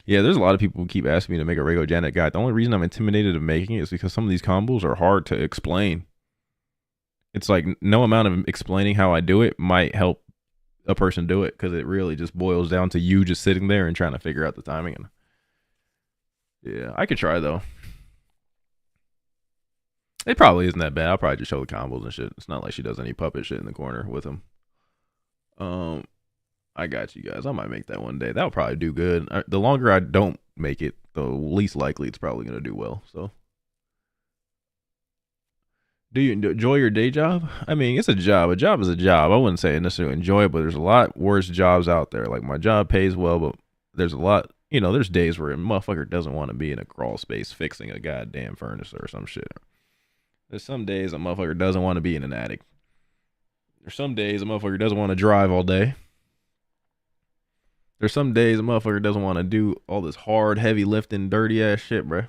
yeah, there's a lot of people who keep asking me to make a Reiko Janet guide. The only reason I'm intimidated of making it is because some of these combos are hard to explain. It's like no amount of explaining how I do it might help a person do it, because it really just boils down to you just sitting there and trying to figure out the timing. And yeah, I could try though. It probably isn't that bad. I'll probably just show the combos and shit. It's not like she does any puppet shit in the corner with him. I got you guys. I might make that one day. That'll probably do good. The longer I don't make it, the least likely it's probably going to do well. So, do you enjoy your day job? I mean, it's a job. A job is a job. I wouldn't say I necessarily enjoy it, but there's a lot worse jobs out there. Like, my job pays well, but there's a lot, you know, there's days where a motherfucker doesn't want to be in a crawl space fixing a goddamn furnace or some shit. There's some days a motherfucker doesn't want to be in an attic. There's some days a motherfucker doesn't want to drive all day. There's some days a motherfucker doesn't want to do all this hard, heavy lifting, dirty ass shit, bruh.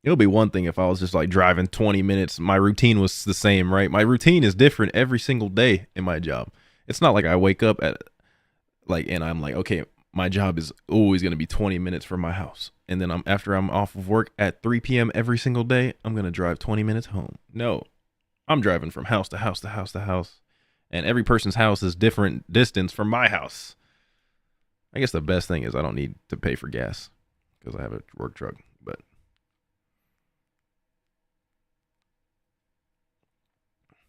It'll be one thing if I was just like driving 20 minutes. My routine was the same, right? My routine is different every single day in my job. It's not like I wake up at like, and I'm like, okay, my job is always going to be 20 minutes from my house. And then after I'm off of work at 3 p.m. every single day, I'm going to drive 20 minutes home. No, I'm driving from house to house to house to house. And every person's house is different distance from my house. I guess the best thing is I don't need to pay for gas because I have a work truck. But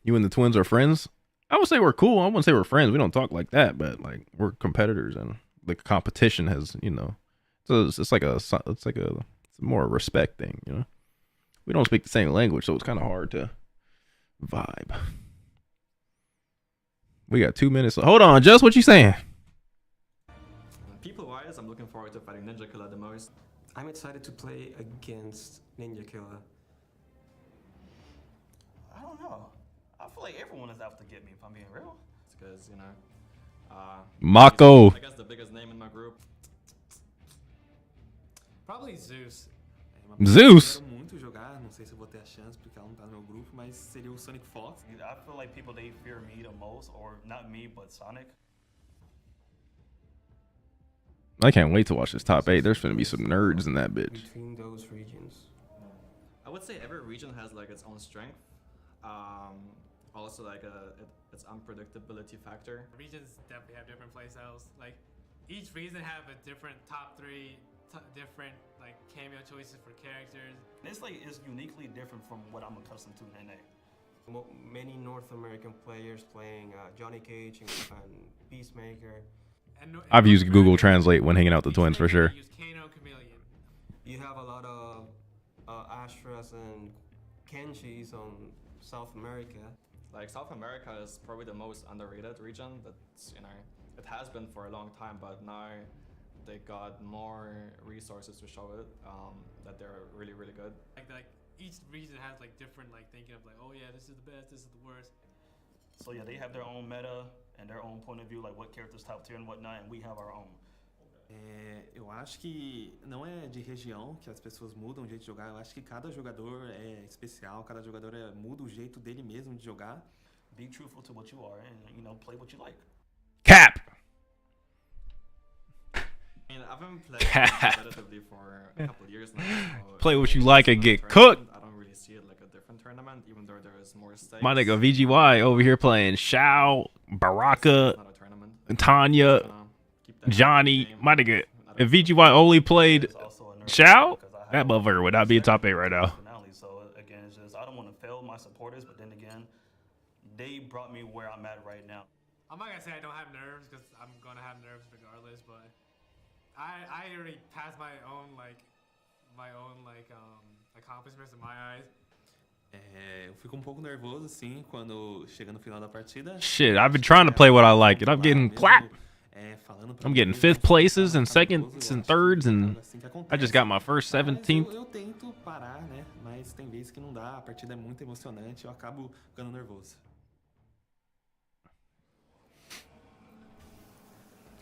you and the twins are friends? I would say we're cool. I wouldn't say we're friends. We don't talk like that, but like we're competitors and the competition has, you know, so it's like a more respect thing, you know. We don't speak the same language, so it's kind of hard to vibe. We got 2 minutes. Hold on, Just, what you saying? People-wise, I'm looking forward to fighting Ninja Killer the most. I'm excited to play against Ninja Killer. I don't know. I feel like everyone is out to get me, if I'm being real. It's because, you know, Mako. I guess the biggest name in my group. Probably Zeus. Zeus? Eu quero muito jogar, não sei se eu vou ter a chance porque ela não tá no meu grupo, mas seria o Sonic Fox. I feel like people, they fear me the most, or not me, but Sonic. I can't wait to watch this top 8. There's gonna be some nerds in that bitch. Between those regions. I would say every region has like its own strength. Also like its unpredictability factor. Regions definitely have different playstyles. Like each region have a different top 3 different like cameo choices for characters. It's like it's uniquely different from what I'm accustomed to in NA. Many North American players playing Johnny Cage and Peacemaker. I've used Google Translate when hanging out with the twins for sure. You have a lot of Astras and Kenshis on South America. Like South America is probably the most underrated region. That's, you know, it has been for a long time, but now they got more resources to show it that they're really, really good. Like each region has like different like thinking of like, oh yeah, this is the best, this is the worst. So yeah, they have their own meta and their own point of view, like what characters top tier and whatnot, and we have our own. Eu acho que não é de região que as pessoas mudam o jeito de jogar. Eu acho que cada jogador é especial, cada jogador muda o jeito dele mesmo de jogar. Be truthful to what you are and, you know, play what you like. Cap. I mean, I've been playing competitively for a couple of years now. So Play what you like and get cooked. I don't really see it like a different tournament, even though there is more stakes. My nigga VGY over here playing Shao, Baraka, Tanya, Johnny. My nigga, if VGY only played Shao, that motherfucker would not be in top 8 right now. So again, it's just I don't want to fail my supporters, but then again, they brought me where I'm at right now. I'm not gonna say I don't have nerves because I'm gonna have nerves regardless, but I already passed my own accomplishments in my eyes. Eu fico pouco nervoso assim quando chega no final da partida. Shit, I've been trying to play what I like, and I'm getting clapped. I'm getting 5th places and 2nds and 3rds, and I just got my first 17th. Eu tento parar, né? Mas tem vezes que não dá. A partida é muito emocionante, eu acabo ficando nervoso.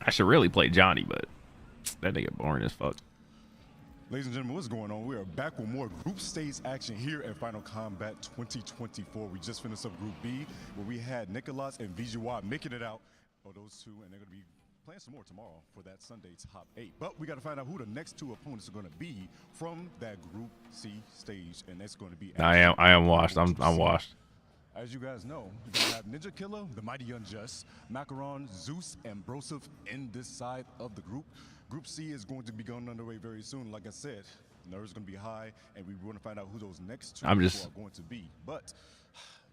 I should really play Johnny, but that nigga boring as fuck. Ladies and gentlemen, what's going on? We are back with more group stage action here at Final Kombat 2024. We just finished up Group B, where we had Nicholas and VGY making it out. Oh, those two, and they're going to be playing some more tomorrow for that Sunday top 8. But we got to find out who the next 2 opponents are going to be from that Group C stage, and that's going to be. I am washed. I'm washed. As you guys know, we have Ninja Killer, the Mighty Unjust, Macaron, Zeus, and Broseph in this side of the group. Group C is going to be going underway very soon. Like I said, nerves are going to be high, and we want to find out who those next 2 are going to be. But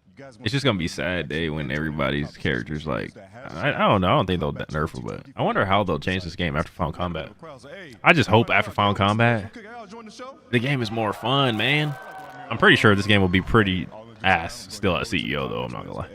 you guys, it's just going to be sad day when everybody's characters like I don't know. I don't think they'll nerf it, but I wonder how they'll change this game after Final Kombat. I just hope after Final Kombat, the game is more fun, man. I'm pretty sure this game will be pretty ass still at CEO though. I'm not gonna lie.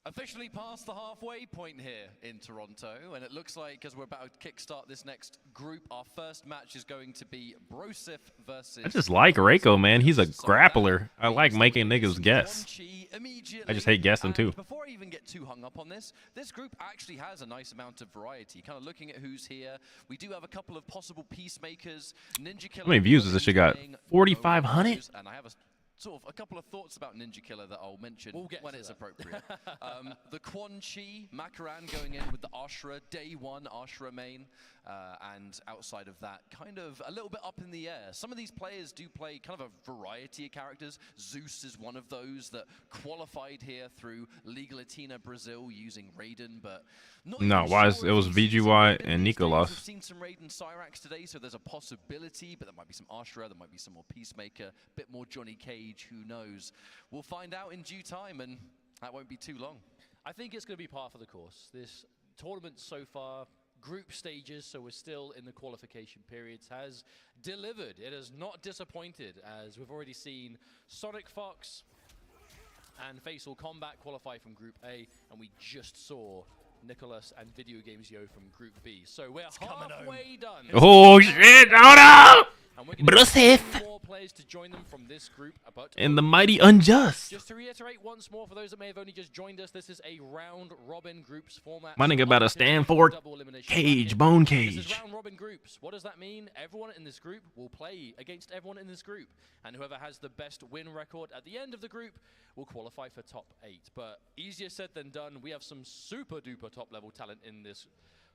Officially past the halfway point here in Toronto, and it looks like as we're about to kickstart this next group, our first match is going to be Broseph versus. I just like Reiko, man. He's a grappler. I like making niggas guess. I just hate guessing too. Before I even get too hung up on this group actually has a nice amount of variety. Kind of looking at who's here, we do have a couple of possible peacemakers. Ninja Killer. How many views has this shit got? 4,500. And I have a couple of thoughts about Ninja Killer that I'll mention when it's appropriate. The Quan Chi, Macaran going in with the Ashra, day 1 Ashra main, and outside of that, kind of a little bit up in the air. Some of these players do play kind of a variety of characters. Zeus is one of those that qualified here through Liga Latina Brazil using Raiden, but no, why is it was VGY and Nicolas. We've seen some Raiden Cyrax today, so there's a possibility, but there might be some Ashra, there might be some more Peacemaker, a bit more Johnny Cage, who knows? We'll find out in due time, and that won't be too long. I think it's going to be par for the course. This tournament so far, group stages, so we're still in the qualification periods, has delivered. It has not disappointed, as we've already seen Sonic Fox and Fatal Kombat qualify from Group A, and we just saw Nicholas and Video Games Yo from Group B. So we're halfway done. Oh shit! Oh no! Brosif! More players to join them from this group, but And the mighty Unjust. just to reiterate once more, for those that may have only just joined us, this is a round robin groups format. My nigga about to stand for cage, bone cage. This is round robin groups. What does that mean? Everyone in this group will play against everyone in this group, and whoever has the best win record at the end of the group will qualify for top 8. But easier said than done. We have some super duper top level talent in this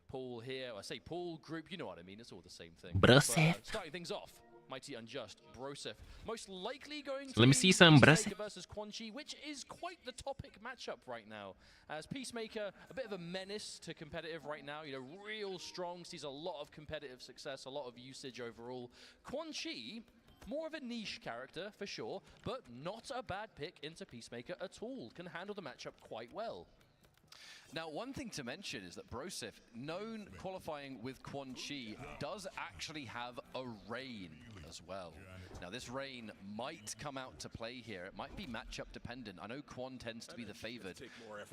pool here. I say pool, group, you know what I mean. It's all the same thing. Brosif. Starting things off, Mighty Unjust, Brosif, most likely going to Let me see some Peacemaker versus Quan Chi, which is quite the topic matchup right now. As Peacemaker, a bit of a menace to competitive right now, you know, real strong, sees a lot of competitive success, a lot of usage overall. Quan Chi, more of a niche character for sure, but not a bad pick into Peacemaker at all. Can handle the matchup quite well. Now, one thing to mention is that Brosif, known qualifying with Quan Chi, does actually have a Rain as well. Now, this Rain might come out to play here. It might be matchup dependent. I know Quan tends to be the favored,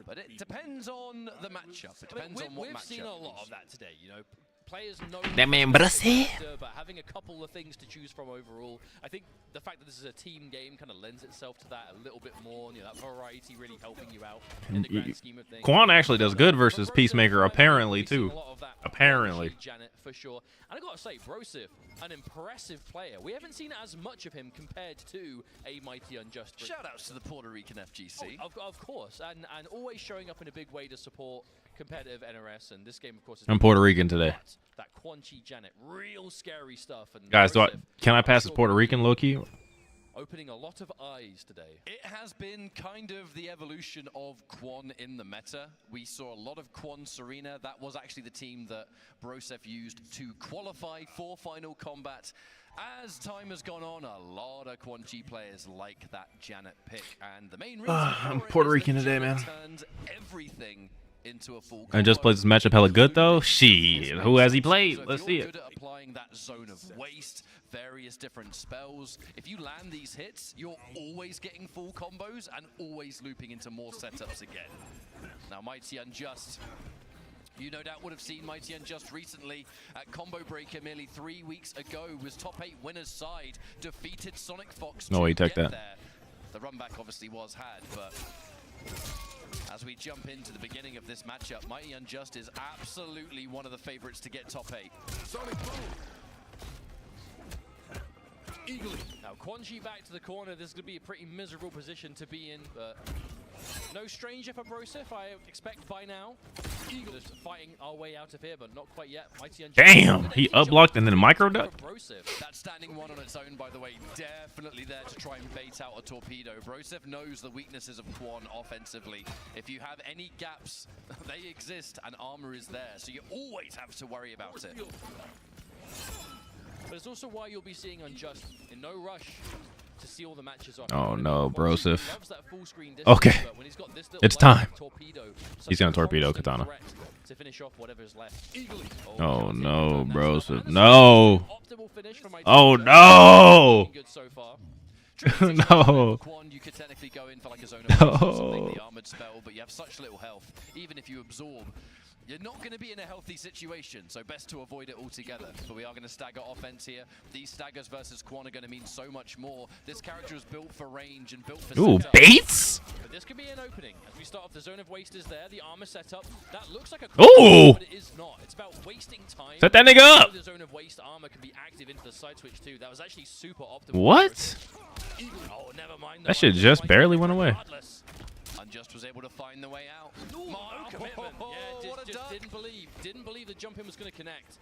but it depends on the matchup. It depends on what matchup. We've seen a lot of that today, you know. Players know That man Brosif. but having a couple of things to choose from overall, I think the fact that this is a team game kind of lends itself to that a little bit more. You know, that variety really helping you out in the grand scheme of things. Quan actually does good versus Peacemaker, apparently too. Apparently. Janet for sure. And I gotta say, Brosif, an impressive player. We haven't seen as much of him compared to a Mighty Unjust. Shout outs to the Puerto Rican FGC. Of course, and always showing up in a big way to support competitive NRS, and this game, of course, is I'm Puerto Rican today. That Quan Chi Janet, real scary stuff. And Guys, can I pass as Puerto Rican, low-key? Opening a lot of eyes today. It has been kind of the evolution of Quan in the meta. We saw a lot of Quan Serena. That was actually the team that Brosif used to qualify for Final Kombat. As time has gone on, a lot of Quan Chi players like that Janet pick, and the main reason I'm Puerto Rican today, man. Turns everything into a full I just played this matchup hella good though. Shit, who has he played? Let's see it. Good at applying that zone of waste, various different spells. If you land these hits, you're always getting full combos and always looping into more setups again. Now, Mighty Unjust. You no doubt would have seen Mighty Unjust recently at Combo Breaker merely 3 weeks ago. Was top 8 winners side, defeated Sonic Fox. No way you take that. There. The run back obviously was had, but as we jump into the beginning of this matchup, Mighty Unjust is absolutely one of the favorites to get top 8. Sonic boom. Eagerly. Now, Quan Chi back to the corner. This is going to be a pretty miserable position to be in, but no stranger for Brosif, I expect by now. Just fighting our way out of here, but not quite yet. Mighty Unjust. Damn, he up-blocked and then micro duck. That standing one on its own, by the way, definitely there to try and bait out a torpedo. Brosif knows the weaknesses of Quan offensively. If you have any gaps, they exist, and armor is there, so you always have to worry about it. But it's also why you'll be seeing Unjust in no rush to see all the matches off. Oh no, Brosif. Okay, it's time. He's gonna torpedo Katana. To finish off whatever's left. Oh no, Brosif. No. Oh no. No. You could technically go in for like a zone of the armored spell, but you have such little health. Even if you absorb, you're not going to be in a healthy situation, so best to avoid it altogether. But we are going to stagger offense here. These staggers versus Quan are going to mean so much more. This character is built for range and built for setup. Baits? But this could be an opening. As we start off, the zone of waste is there. The armor setup. That looks like a Ooh! But it is not. It's about wasting time. Set that nigga up! The zone of waste armor can be active into the side switch too. That was actually super optimal. What? Oh, never mind. That shit just barely went away. Unjust was able to find the way out. Commitment. Yeah, just didn't believe the jump in was going to connect.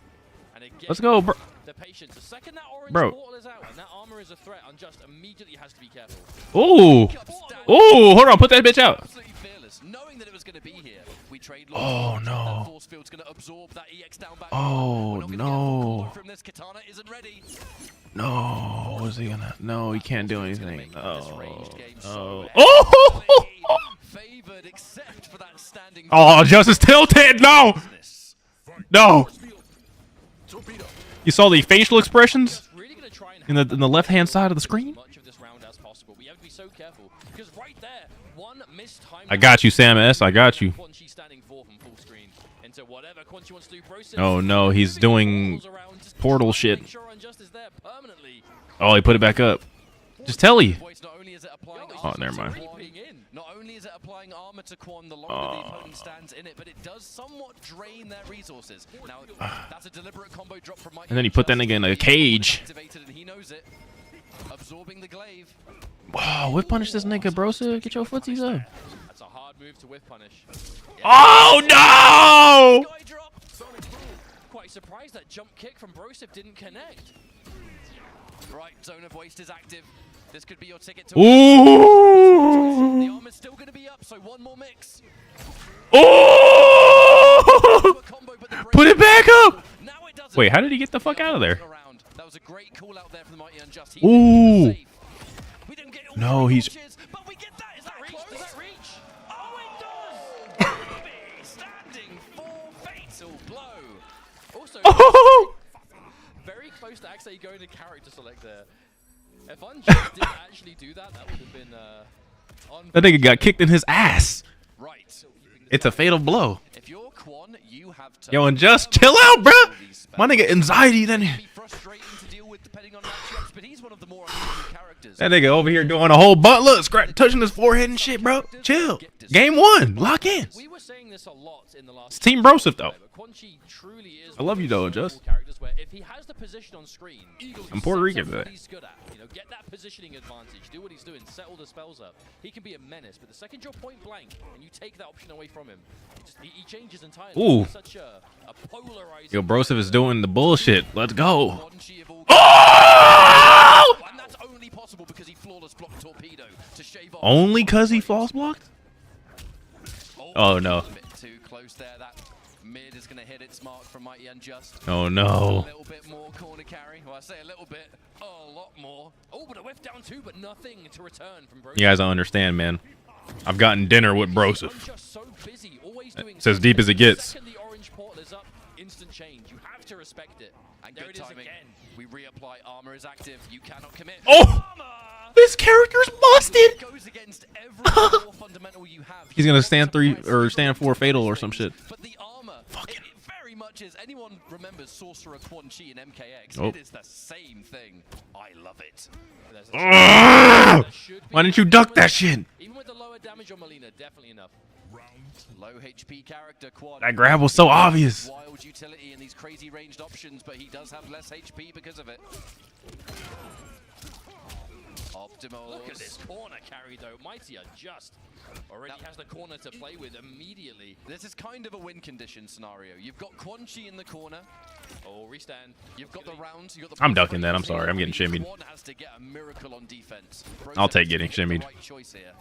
And again, Let's go, bro. The patience. The second that orange Bro. portal is out and that armor is a threat, Unjust immediately has to be careful. Ooh. Ooh, hold on, put that bitch out. Absolutely fearless, knowing that it was going to be here. We trade Oh no. force field's going to absorb that EX down back. Oh no. From this Katana isn't ready. No. What is he gonna? No, he can't do anything. Oh. Oh. Oh! favored except for that standing. Oh, Justice tilted. No. No. You saw the facial expressions in the left-hand side of the screen. I got you, Sam S. I got you. Oh no, he's doing portal shit. Oh, he put it back up. Just tell you. Oh, never mind. Not only is it applying armor to Quan the longer the opponent stands in it, but it does somewhat drain their resources. Now, that's a deliberate combo drop from Mighty. And then he put that nigga in a cage. And he knows it. Absorbing the glaive. Wow, whip punish this nigga, bro. So get your footsies up. That's a hard move to whip punish. Oh no! Quite surprised that jump kick from Broseph didn't connect. Right, Zone of Waste is active. This could be your ticket to. Ooh! The armor's still going to be up, so one more mix. Oh! Put it back up. Wait, how did he get the fuck out of there? That was a great call out there from the Mighty Unjust. Ooh! No, he's. But we get that. Is that reach? Does that reach? Oh, it does! Bobby standing for fatal blow. Also, very close to actually going to character select there. If Unjust did actually do that, that would have been That nigga got kicked in his ass. Right. It's a fatal blow. If you're Quan, you have to. Yo, Unjust, chill out, bro. My nigga anxiety then. Frustrating to deal with depending on matchups, but he's one of the more unusual characters. That nigga over here doing a whole butt. Look, touching his forehead and shit, bro. Chill. Game 1. Lock in. We were saying this a lot in the last. It's Team Broseph though. Truly is I love you though, Just. Where if he has the position on screen, I'm Puerto Rican today. He's good at. You know, get that positioning advantage, do what he's doing, settle the spells up. He can be a menace, but the second you're point blank and you take that option away from him, he changes entirely. Ooh. Such a polarizing. Yo, Broseph is doing the bullshit. Let's go. Oh! And that's only possible because he flawless blocked torpedo to shave off. Only cause he floss blocked? Oh no. A bit too close there. That mid is going to hit its mark from Mighty Unjust. Oh no. A little bit more corner carry. Well, I say a little bit. Oh, a lot more. Oh, but a whiff down too, but nothing to return from Broseph. You guys don't understand, man. I've gotten dinner with Broseph. So busy, always doing it's as deep as it gets. The orange portal is up, instant change. You have to respect it. And there it is again. We reapply. Armor is active. You cannot commit. Oh! This character's busted. Goes against every fundamental you have. He's gonna stand 3 or stand 4 fatal or some shit. But the armor, it very much is. Anyone remembers Sorcerer Quan Chi in MKX? Oh. It is the same thing. I love it. Why didn't you duck that shit? Even with the lower damage on Melina, definitely enough. Low HP character Quan. That grab was so obvious. Wild utility in these crazy ranged options, but he does have less HP because of it. Optimal. Look at this corner carry though. Mighty Unjust already has the corner to play with immediately. This is kind of a win condition scenario. You've got Quan Chi in the corner. Oh, restand. You've got the rounds. You've got the I'm ducking that. I'm sorry. I'm getting shimmied. Quan has to get a miracle on defense. I'll take getting shimmied. Right choice here.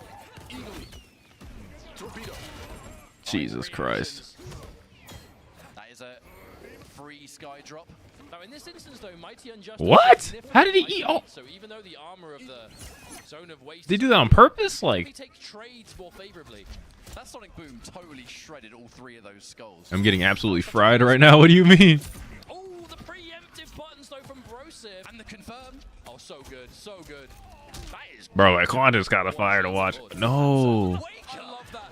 Jesus Christ. That is a free sky drop. Now in this instance though, Mighty Unjust. What? How did he eat all? So even though the armor of the Zone of Waste. Did he do that on purpose? Like. Take trades more favorably. That Sonic Boom totally shredded all 3 of those skulls. I'm getting absolutely fried right now. What do you mean? Oh, the preemptive buttons though from Broseph. And the confirm. Oh, so good, so good. That is. Bro, that Quan just got a fire to watch. No.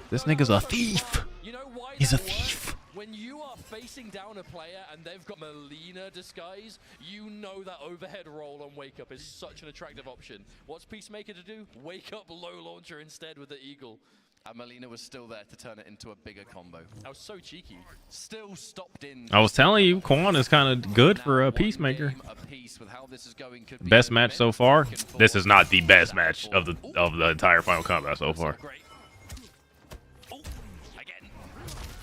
This nigga's a thief. You know why He's a thief. When you are facing down a player and they've got Melina disguise, you know that overhead roll on Wake Up is such an attractive option. What's Peacemaker to do? Wake Up low launcher instead with the Eagle. And Melina was still there to turn it into a bigger combo. That was so cheeky. Still stopped in. I was telling you, Quan is kind of good for a Peacemaker. Best match so far. This is not the best match of the entire Final Combat so far.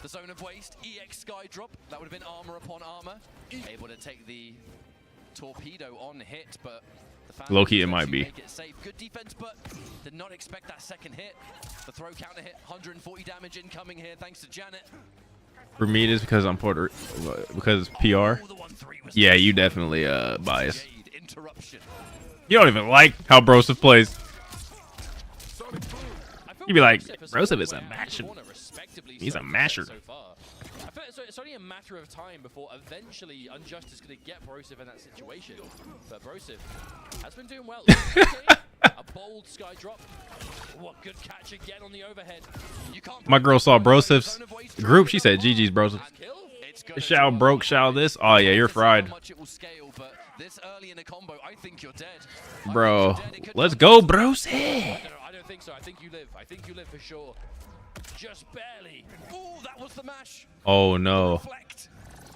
The Zone of Waste, EX Sky Drop. That would have been armor upon armor. Able to take the torpedo on hit, but the low-key it might be. Make it safe. Good defense, but did not expect that second hit. The throw counter hit, 140 damage incoming here, thanks to Janet. For me, it is because I'm because PR. Yeah, you definitely biased. You don't even like how Broseph plays. You'd be like, Broseph is a masher. He's a masher. So far. I feel so it's only a matter of time before eventually Unjust is going to get Broseph in that situation. But Broseph has been doing well. Okay. A bold sky drop. What good catch again on the overhead. You can't My girl saw Broseph's group. She said, GG's, Broseph. Shao broke, Shao this. Oh, yeah, you're fried. This early in a combo, I think you're dead. Bro, let's go, Broseph. I don't think so. I think you live. I think you live for sure. Just barely. Oh, that was the mash. Oh, no.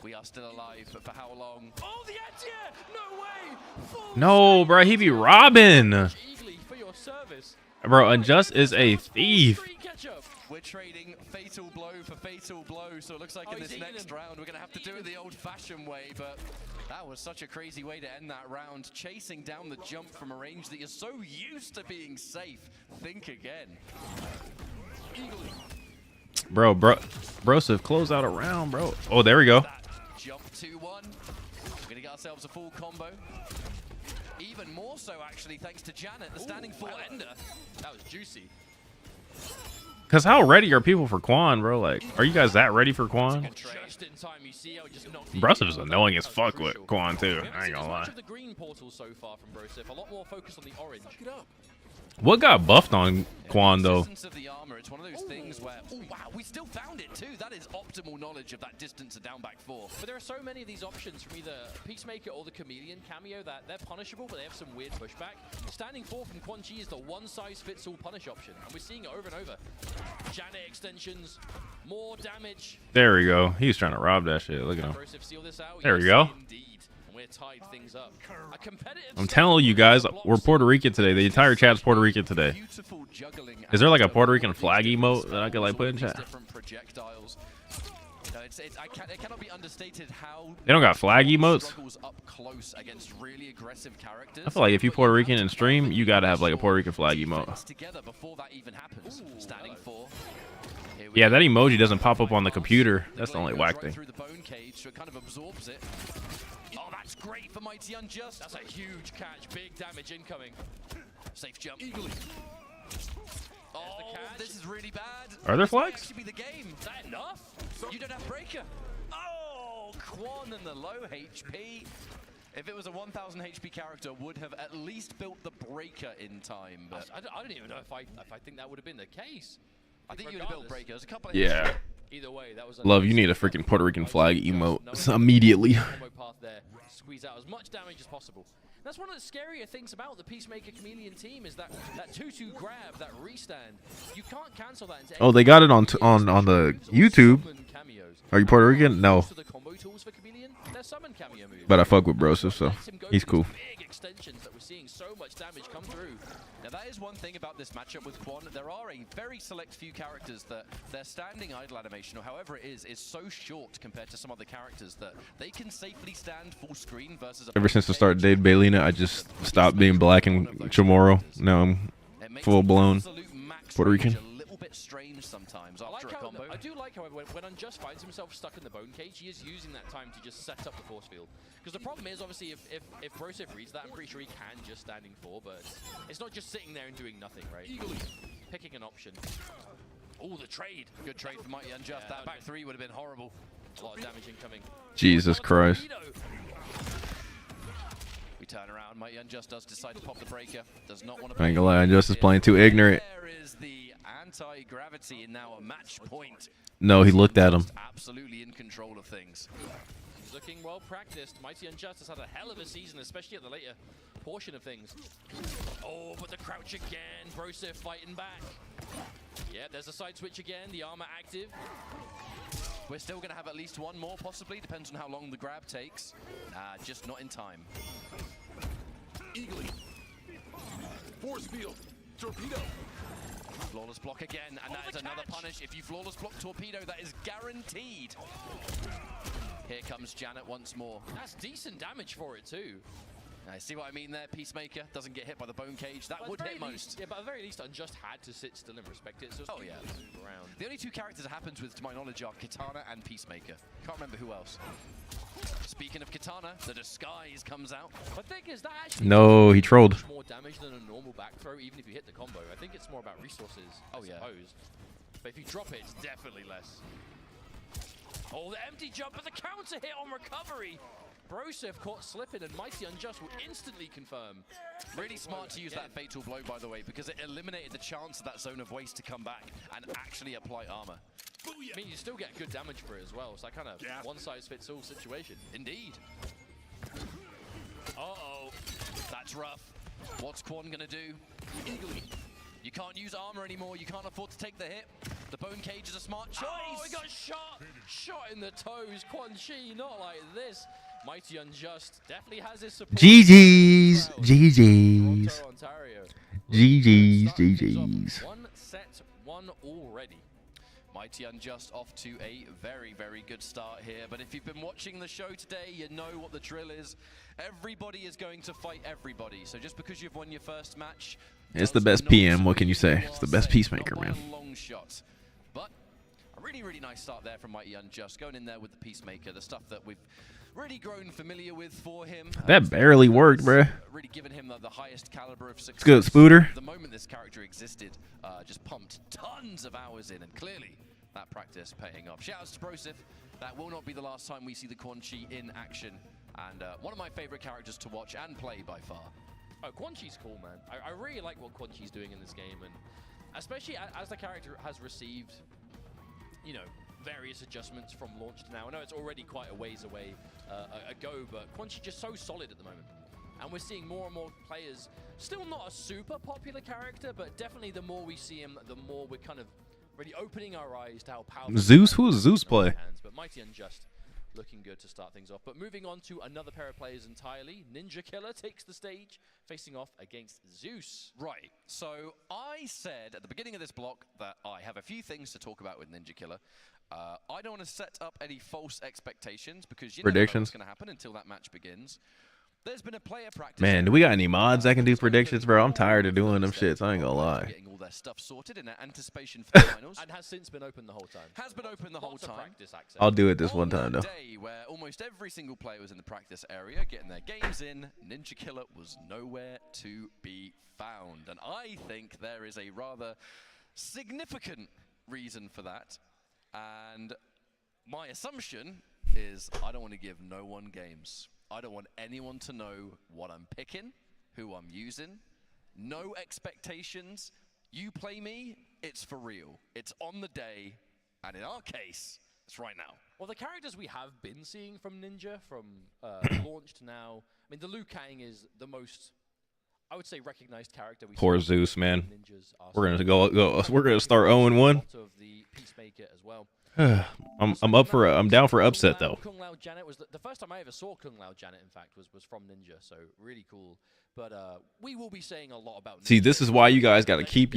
We are still alive, but for how long? Oh, the anti-air! No way! No, bro, he be robbing. For your service. Bro, Unjust is a thief. We're trading fatal blow for fatal blow, so it looks like in this next round we're going to have to do it the old-fashioned way, but that was such a crazy way to end that round. Chasing down the jump from a range that you're so used to being safe. Think again. Bro, Broseph, close out a round, bro. Oh, there we go. Jump 2-1. We're going to get ourselves a full combo. Even more so, actually, thanks to Janet, the standing 4 ender. That was juicy. Because how ready are people for Quan, bro? Like, are you guys that ready for Quan? Just in time, you see how he just knocked Broseph is annoying as fuck with Quan, too. I ain't gonna lie. Much of the green portal so far from Broseph. A lot more focus on the orange. What got buffed on Quan, though? Of the armor, it's one of those things where, oh wow, we still found it too. That is optimal knowledge of that distance of down back 4. But there are so many of these options from either Peacemaker or the Chameleon cameo that they're punishable, but they have some weird pushback. Standing 4 from Quan Chi is the one-size-fits-all punish option, and we're seeing it over and over. Janet extensions, more damage. There we go. He's trying to rob that shit. Look at him. There we go. We're tied things up. A competitive I'm telling you guys, we're Puerto Rican today. The entire chat's Puerto Rican today. Is there like a Puerto Rican flag emote that I could like put in chat? It cannot be understated how They don't got flag emotes? up close against really aggressive characters. I feel like if you Puerto Rican in stream, you gotta have like a Puerto Rican flag emote. Together before that even happens. Standing 4. Yeah, that emoji doesn't pop up on the computer. That's the only whack thing. Through the bone cage, so it kind of absorbs it. Oh, that's great for Mighty Unjust. That's a huge catch. Big damage incoming. Safe jump. Oh, this is really bad. Are there flags? This might actually be the game. Is that enough? You don't have breaker. Oh, Quan and the low HP. If it was a 1000 HP character, would have at least built the breaker in time. But I don't even know if I think that would have been the case. I think you would have built breaker. There's a couple of Yeah. Either way, that was Love, you need a freaking Puerto Rican flag emote immediately. Path there. Squeeze out as much damage as possible. That's one of the scarier things about the Peacemaker Chameleon team is that 2-2 grab, that restand. You can't cancel that into Oh, they got it on the YouTube. Are you Puerto Rican? No. But I fuck with Broseph, so he's cool. Big extensions that we're seeing so much damage come through. Now that is one thing about this matchup with Quan. There are a very select few characters that their standing idle animation, or however it is so short compared to some other characters that they can safely stand full screen versus. Ever since the start of Dade Baylina, I just stopped being black and Chamorro. Now I'm full blown Puerto Rican. Strange sometimes after a combo. I do like, however, when Unjust finds himself stuck in the bone cage, he is using that time to just set up the force field. Because the problem is, obviously, if Broseph reads that, I'm pretty sure he can just standing 4, but it's not just sitting there and doing nothing, right? Picking an option. Oh, the trade. Good trade for Mighty Unjust. Yeah, that back 3 would have been horrible. A lot of damage incoming. Jesus Christ. We turn around. Mighty Unjust does decide to pop the breaker. Does not want to. I ain't gonna lie, Unjust is playing too ignorant. There is the anti-gravity and now a match point. No, he looked at him. Absolutely in control of things. He's looking well practiced. Mighty Unjust has had a hell of a season, especially at the later portion of things. Oh, but the crouch again. Broseph fighting back. Yeah, there's a side switch again. The armor active. We're still going to have at least one more, possibly. Depends on how long the grab takes. Just not in time. Eagly. Force field. Torpedo. Flawless block again, and that is another punish. If you flawless block Torpedo, that is guaranteed. Here comes Janet once more. That's decent damage for it, too. I see what I mean there. Peacemaker doesn't get hit by the bone cage. That would hit most. Yeah, but at the very least, Unjust had to sit still and respect it. So oh, yeah. Around. The only 2 characters it happens with, to my knowledge, are Kitana and Peacemaker. Can't remember who else. Speaking of katana, the disguise comes out. But the thing is that actually No, he trolled. much more damage than a normal back throw, even if you hit the combo. I think it's more about resources, I suppose. But if you drop it, it's definitely less. Oh, the empty jump, but the counter hit on recovery. Broseph caught slipping, and Mighty Unjust will instantly confirm. Really smart to use that fatal blow, by the way, because it eliminated the chance of that zone of waste to come back and actually apply armor. I mean, you still get good damage for it as well. It's that kind of one-size-fits-all situation. Indeed. Uh-oh. That's rough. What's Quan gonna do? You can't use armor anymore. You can't afford to take the hit. The bone cage is a smart choice. Oh, he got shot in the toes. Quan Chi, not like this. Mighty Unjust definitely has his support. GG's. GG's. Toronto, Ontario. GG's. GG's. 1-1 already. Mighty Unjust off to a very, very good start here. But if you've been watching the show today, you know what the drill is. Everybody is going to fight everybody. So just because you've won your first match, It's the best PM. What can you say? It's the best Peacemaker, man. long shot. But a really, really nice start there from Mighty Unjust. Going in there with the Peacemaker, the stuff that we've really grown familiar with for him. That barely worked, bruh. Really given him the highest caliber of success. It's good, Spooter. The moment this character existed, just pumped tons of hours in, and clearly that practice paying off. Shoutouts to Broseph. That will not be the last time we see the Quan Chi in action, and one of my favorite characters to watch and play by far. Oh, Quan Chi's cool, man. I really like what Quan Chi's doing in this game, and especially as the character has received, you know, various adjustments from launch to now. I know it's already quite a ways away ago, but Quan Chi just so solid at the moment. And we're seeing more and more players, still not a super popular character, but definitely the more we see him, the more we're kind of really opening our eyes to how powerful Zeus? Who does Zeus play? But Mighty Unjust looking good to start things off. But moving on to another pair of players entirely, Ninja Killer takes the stage, facing off against Zeus. Right, so I said at the beginning of this block that I have a few things to talk about with Ninja Killer. I don't want to set up any false expectations because you never know what's going to happen until that match begins. There's been a player practice. Man, do we got any mods that can do predictions, bro? I'm tired of doing them shits. I ain't gonna lie. Getting all their stuff sorted in anticipation for the finals. And has since been open the whole time. Has been open the whole time. I'll do it this one time, though. Day where almost every single player was in the practice area getting their games in, Ninja Killer was nowhere to be found. And I think there is a rather significant reason for that. And my assumption is I don't want to give no one games. I don't want anyone to know what I'm picking, who I'm using. No expectations. You play me, it's for real. It's on the day, and in our case, it's right now. Well, the characters we have been seeing from Ninja, from launch to now, I mean, the Liu Kang is the most, I would say, recognized character. Poor Zeus, man. We're gonna go. We're gonna start 0-1. Of the Peacemaker as well. I'm down for upset though. Kung Lao Janet was the first time I ever saw Kung Lao Janet. In fact, was from Ninja, so really cool. But we will be saying a lot about. See, this is why you guys got to keep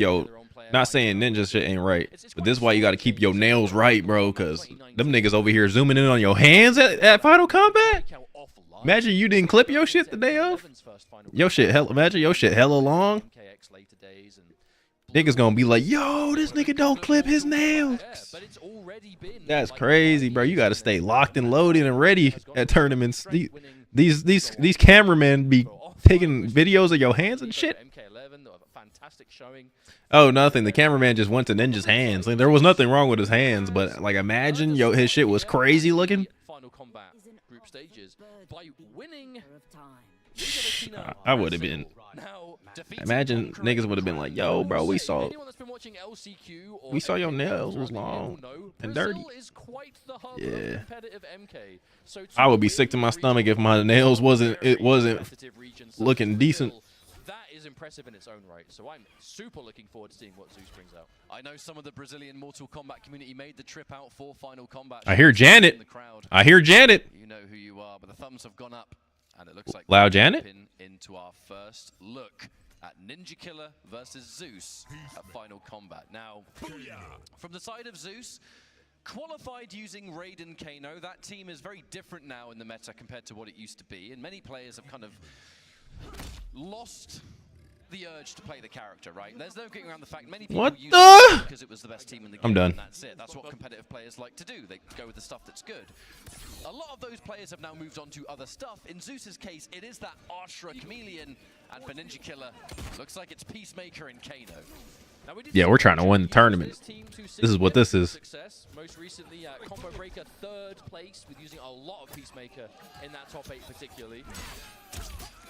not saying Ninja shit ain't right, but this is why you got to keep your nails right, bro. Cause them niggas over here zooming in on your hands at Final Combat. Imagine you didn't clip your shit the day of. Imagine your shit hella long. Niggas gonna be like, yo, this nigga don't clip his nails. That's crazy, bro. You gotta stay locked and loaded and ready at tournaments. These cameramen be taking videos of your hands and shit. Oh, nothing. The cameraman just went to Ninja's hands. Like, there was nothing wrong with his hands, but like imagine his shit was crazy looking. Final Combat group stages by winning. I would have been. Imagine niggas would have been like, yo, bro, we saw your nails was long and dirty. Yeah. I would be sick to my stomach if my nails wasn't looking decent. That is impressive in its own right, so I'm super looking forward to seeing what Zeus brings out. I know some of the Brazilian Mortal Kombat community made the trip out for Final Combat. I hear Janet. You know who you are, but the thumbs have gone up, and it looks like Loud Janet into our first look at Ninja Killer versus Zeus at Final Combat. Now, from the side of Zeus, qualified using Raiden Kano, that team is very different now in the meta compared to what it used to be, and many players have kind of lost the urge to play the character, right? There's no getting around the fact many people What use the? it because it was the best team in the game. I'm done. And that's it. That's what competitive players like to do. They go with the stuff that's good. A lot of those players have now moved on to other stuff. In Zeus's case, it is that Ashra Chameleon, and for Ninja Killer, looks like it's Peacemaker and Kano. Yeah, we're trying to win the tournament. This is what this is. Most recently, Combo Breaker 3rd place with using a lot of Peacemaker in that top 8 particularly.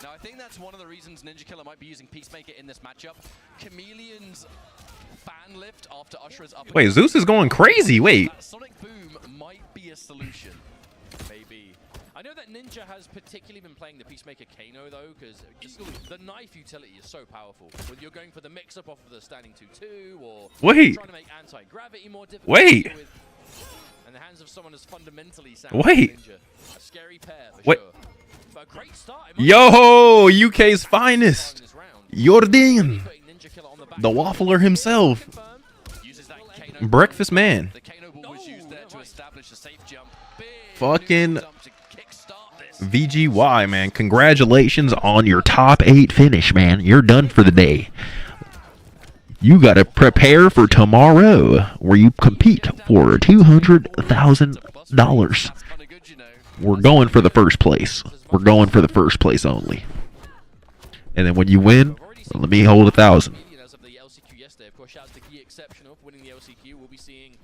Now, I think that's one of the reasons Ninja Killer might be using Peacemaker in this matchup. Chameleon's fan lift after Ashra's up. Wait, Zeus is going crazy. Wait. That Sonic Boom might be a solution. Maybe. I know that Ninja has particularly been playing the Peacemaker Kano though, because the knife utility is so powerful. Whether you're going for the mix-up off of the standing 2-2 or Wait. trying to make anti-gravity more difficult. Wait. To deal with. In the hands of someone as fundamentally sound Wait. as Ninja. A scary pair for Wait. sure. But a great start. Yo, UK's finest. Jordan. The waffler himself. Breakfast man. Fucking VGY, man. Congratulations on your top 8 finish, man. You're done for the day. You got to prepare for tomorrow, where you compete for $200,000. We're going for the first place. We're going for the first place only. And then when you win, let me hold 1,000. As of the LCQ yesterday, of course, shout out to Gi Exceptional for winning the LCQ. We'll be seeing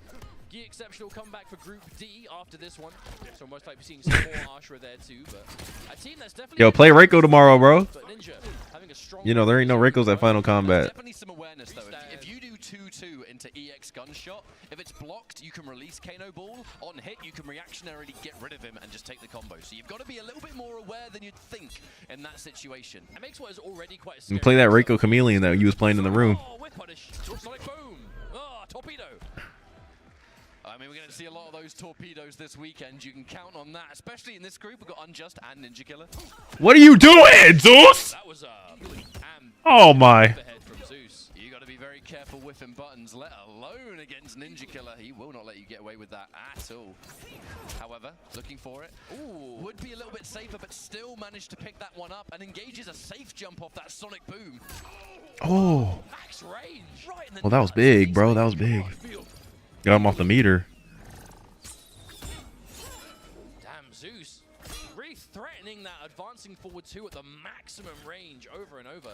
Gi Exceptional come back for Group D after this one. So most likely seeing some more Ashra there too. But a team that's definitely Yo, play Reiko tomorrow, bro. Ninja having a strong You know, there ain't no Reikos at Final Combat. Definitely some awareness though. If you do 2-2 into EX Gunshot, if it's blocked, you can release Kano Ball. On hit, you can reactionarily get rid of him and just take the combo. So you've got to be a little bit more aware than you'd think in that situation. It makes what is already quite a You scary play that Reiko Chameleon that you was playing in the room. Oh, whip punish. Sonic boom. Oh, torpedo. I mean, we're going to see a lot of those torpedoes this weekend. You can count on that, especially in this group. We've got Unjust and Ninja Killer. What are you doing, Zeus? That was Oh my. From Zeus. You got to be very careful whiffing buttons, let alone against Ninja Killer. He will not let you get away with that at all. However, looking for it. Ooh, would be a little bit safer, but still managed to pick that one up and engages a safe jump off that Sonic Boom. Oh. Max range. Right in the Well, that was big, bro. That was big. Got him off the meter. Damn, Zeus. Really threatening that advancing forward 2 at the maximum range over and over.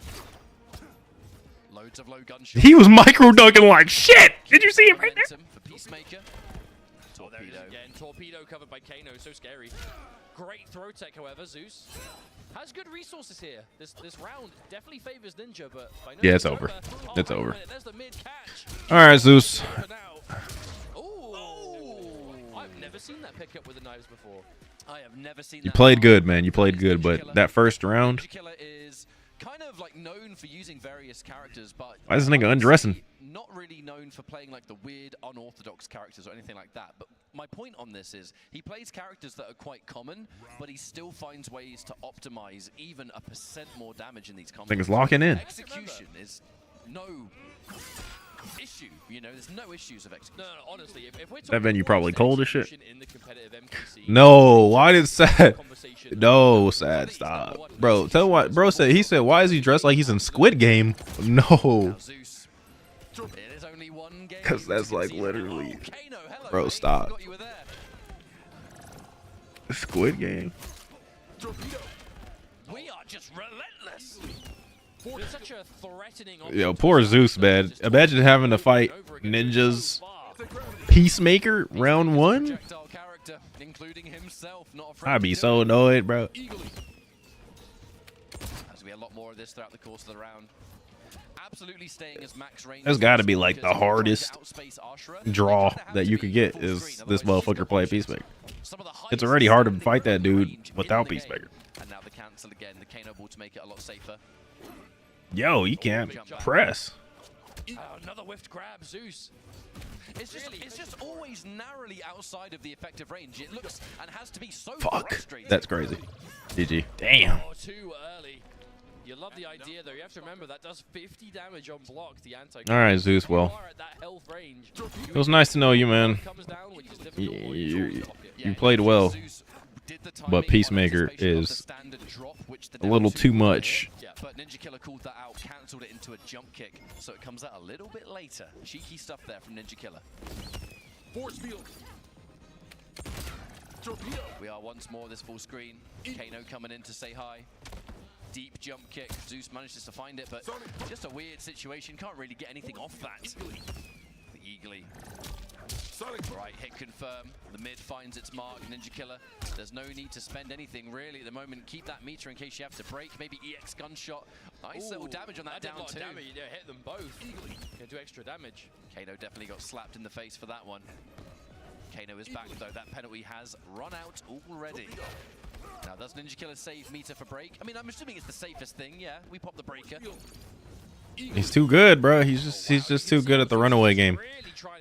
Loads of low gunshots. He was micro dunking like shit. Did you see it right there? For Peacemaker. Torpedo. Again, torpedo covered by Kano. So scary. Great throw tech, however. Zeus has good resources here. This round definitely favors Ninja, but by no Yeah, it's means over. Oh, It's wait a over. minute, there's the mid catch. All right, Zeus. I've never seen that pickup with the knives before. I have never seen You that. played good, man. You played good, but that first round. Ninja Killer is kind of like known for using various characters, but Why is this nigga undressing? not really known for playing like the weird, unorthodox characters or anything like that. But my point on this is he plays characters that are quite common, but he still finds ways to optimize even a % more damage in these combos. Think it's locking in. Execution is no issue. You know, there's no issues of execution. No, honestly, if we're That venue probably cold as shit. in the competitive MQC, No, why did Sad? No, Sad, stop, bro. Tell what, bro said. He said, why is he dressed like he's in Squid Game? No, because that's like literally, bro. Stop. Squid Game. we are just relentless. It's such a threatening Yo, poor Zeus, man. Imagine having to fight ninjas. Peacemaker round 1. I'd be so annoyed, bro. There's gonna be a lot more of this throughout the course of the round. Absolutely staying as max range. That's got to be like the hardest draw that you could get is this motherfucker play Peacemaker. It's already hard to fight that dude without Peacemaker. And now the cancel again, the Kano Ball to make it a lot safer. Yo, you can't press. Another whiffed grab, Zeus. It's just always narrowly outside of the effective range. It looks and has to be so Fuck. frustrating. That's crazy. GG. Damn. Oh, too early. You love the idea, though. You have to remember that does 50 damage on block, the anti. All right, Zeus. Well, it was nice to know you, man. You played well, but Peacemaker is a little too much but Ninja Killer called that out, cancelled it into a jump kick, so it comes out a little bit later. Cheeky stuff there from Ninja Killer. Force field. Torpedo. We are once more this full screen. Kano coming in to say hi. Deep jump kick. Zeus manages to find it, but just a weird situation. Can't really get anything off that. The Eagly. Right, hit confirm. The mid finds its mark. Ninja Killer. There's no need to spend anything really at the moment. Keep that meter in case you have to break. Maybe EX gunshot. Nice little damage on that down two. Damage. Yeah, hit them both. Gonna do extra damage. Kano definitely got slapped in the face for that one. Kano is back though. That penalty has run out already. Now, does Ninja Killer save meter for break? I mean, I'm assuming it's the safest thing. Yeah, we pop the breaker. He's too good, bro. He's just too good at the runaway game.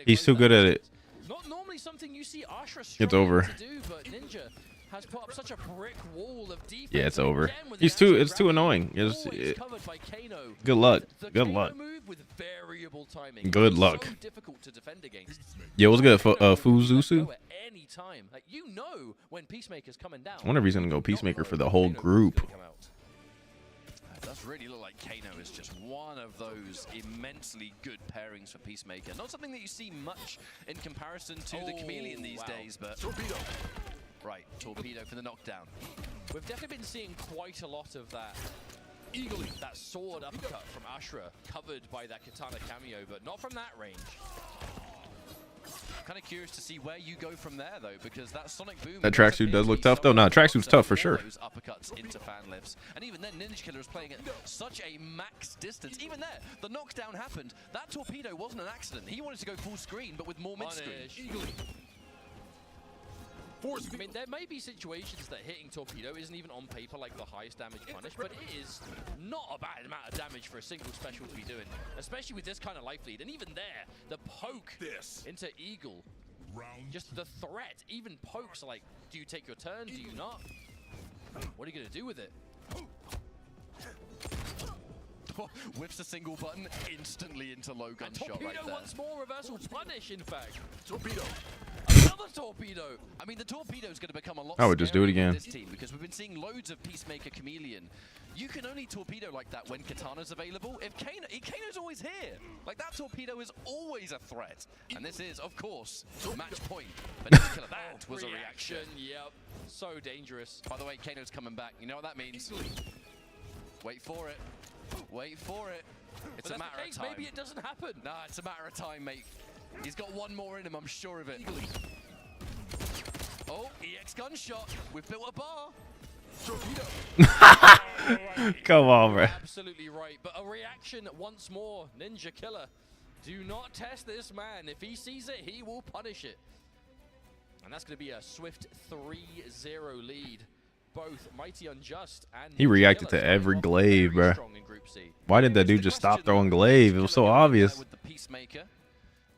He's too good at it. Not normally something you see Ashra It's over. to do, but Ninja has put up such a brick wall of defense. Yeah, it's over. It's too annoying. Good luck. Good luck. Good luck. Yo, what's good, Fuzusu? Like, you know when Peacemaker's coming down. I wonder if he's gonna go Peacemaker for the whole group. It does really look like Kano is just one of those immensely good pairings for Peacemaker. Not something that you see much in comparison to the Chameleon these days, but... Torpedo! Right, Torpedo for the knockdown. We've definitely been seeing quite a lot of that eagly, that sword uppercut from Ashra, covered by that Katana cameo, but not from that range. Kind of curious to see where you go from there, though, because that Sonic Boom... That tracksuit does look tough, though. Nah, tracksuit's tough for sure. Those uppercuts into fan lifts. And even then, Ninja Killer is playing at such a max distance. Even there, the knockdown happened. That Torpedo wasn't an accident. He wanted to go full screen, but with more mid-screen. I mean, there may be situations that hitting Torpedo isn't even on paper like the highest damage punish, but it is not a bad amount of damage for a single special to be doing, especially with this kind of life lead. And even there, the poke into Eagle, just the threat, even pokes like, do you take your turn, do you not? What are you going to do with it? Whips a single button instantly into low gunshot right there. Torpedo once more, reversal punish, in fact. Torpedo. Another Torpedo. I mean, the Torpedo is going to become a lot. I would just do it again. This team, because we've been seeing loads of Peacemaker Chameleon. You can only Torpedo like that when Katana's available. If Kano's always here. Like, that Torpedo is always a threat. And this is, of course, match point. But that was a reaction. Yep. So dangerous. By the way, Kano's coming back. You know what that means? Wait for it. Wait for it. It's a matter of time. Maybe it doesn't happen. Nah, it's a matter of time, mate. He's got one more in him, I'm sure of it. Oh, EX gunshot. We've built a bar. Come on, bro. Absolutely right. But a reaction once more. Ninja Killer. Do not test this man. If he sees it, he will punish it. And that's going to be a swift 3-0 lead. Both Mighty Unjust and he reacted to every glaive, bro. Why did that dude just stop throwing glaive? It was so obvious. With the Peacemaker,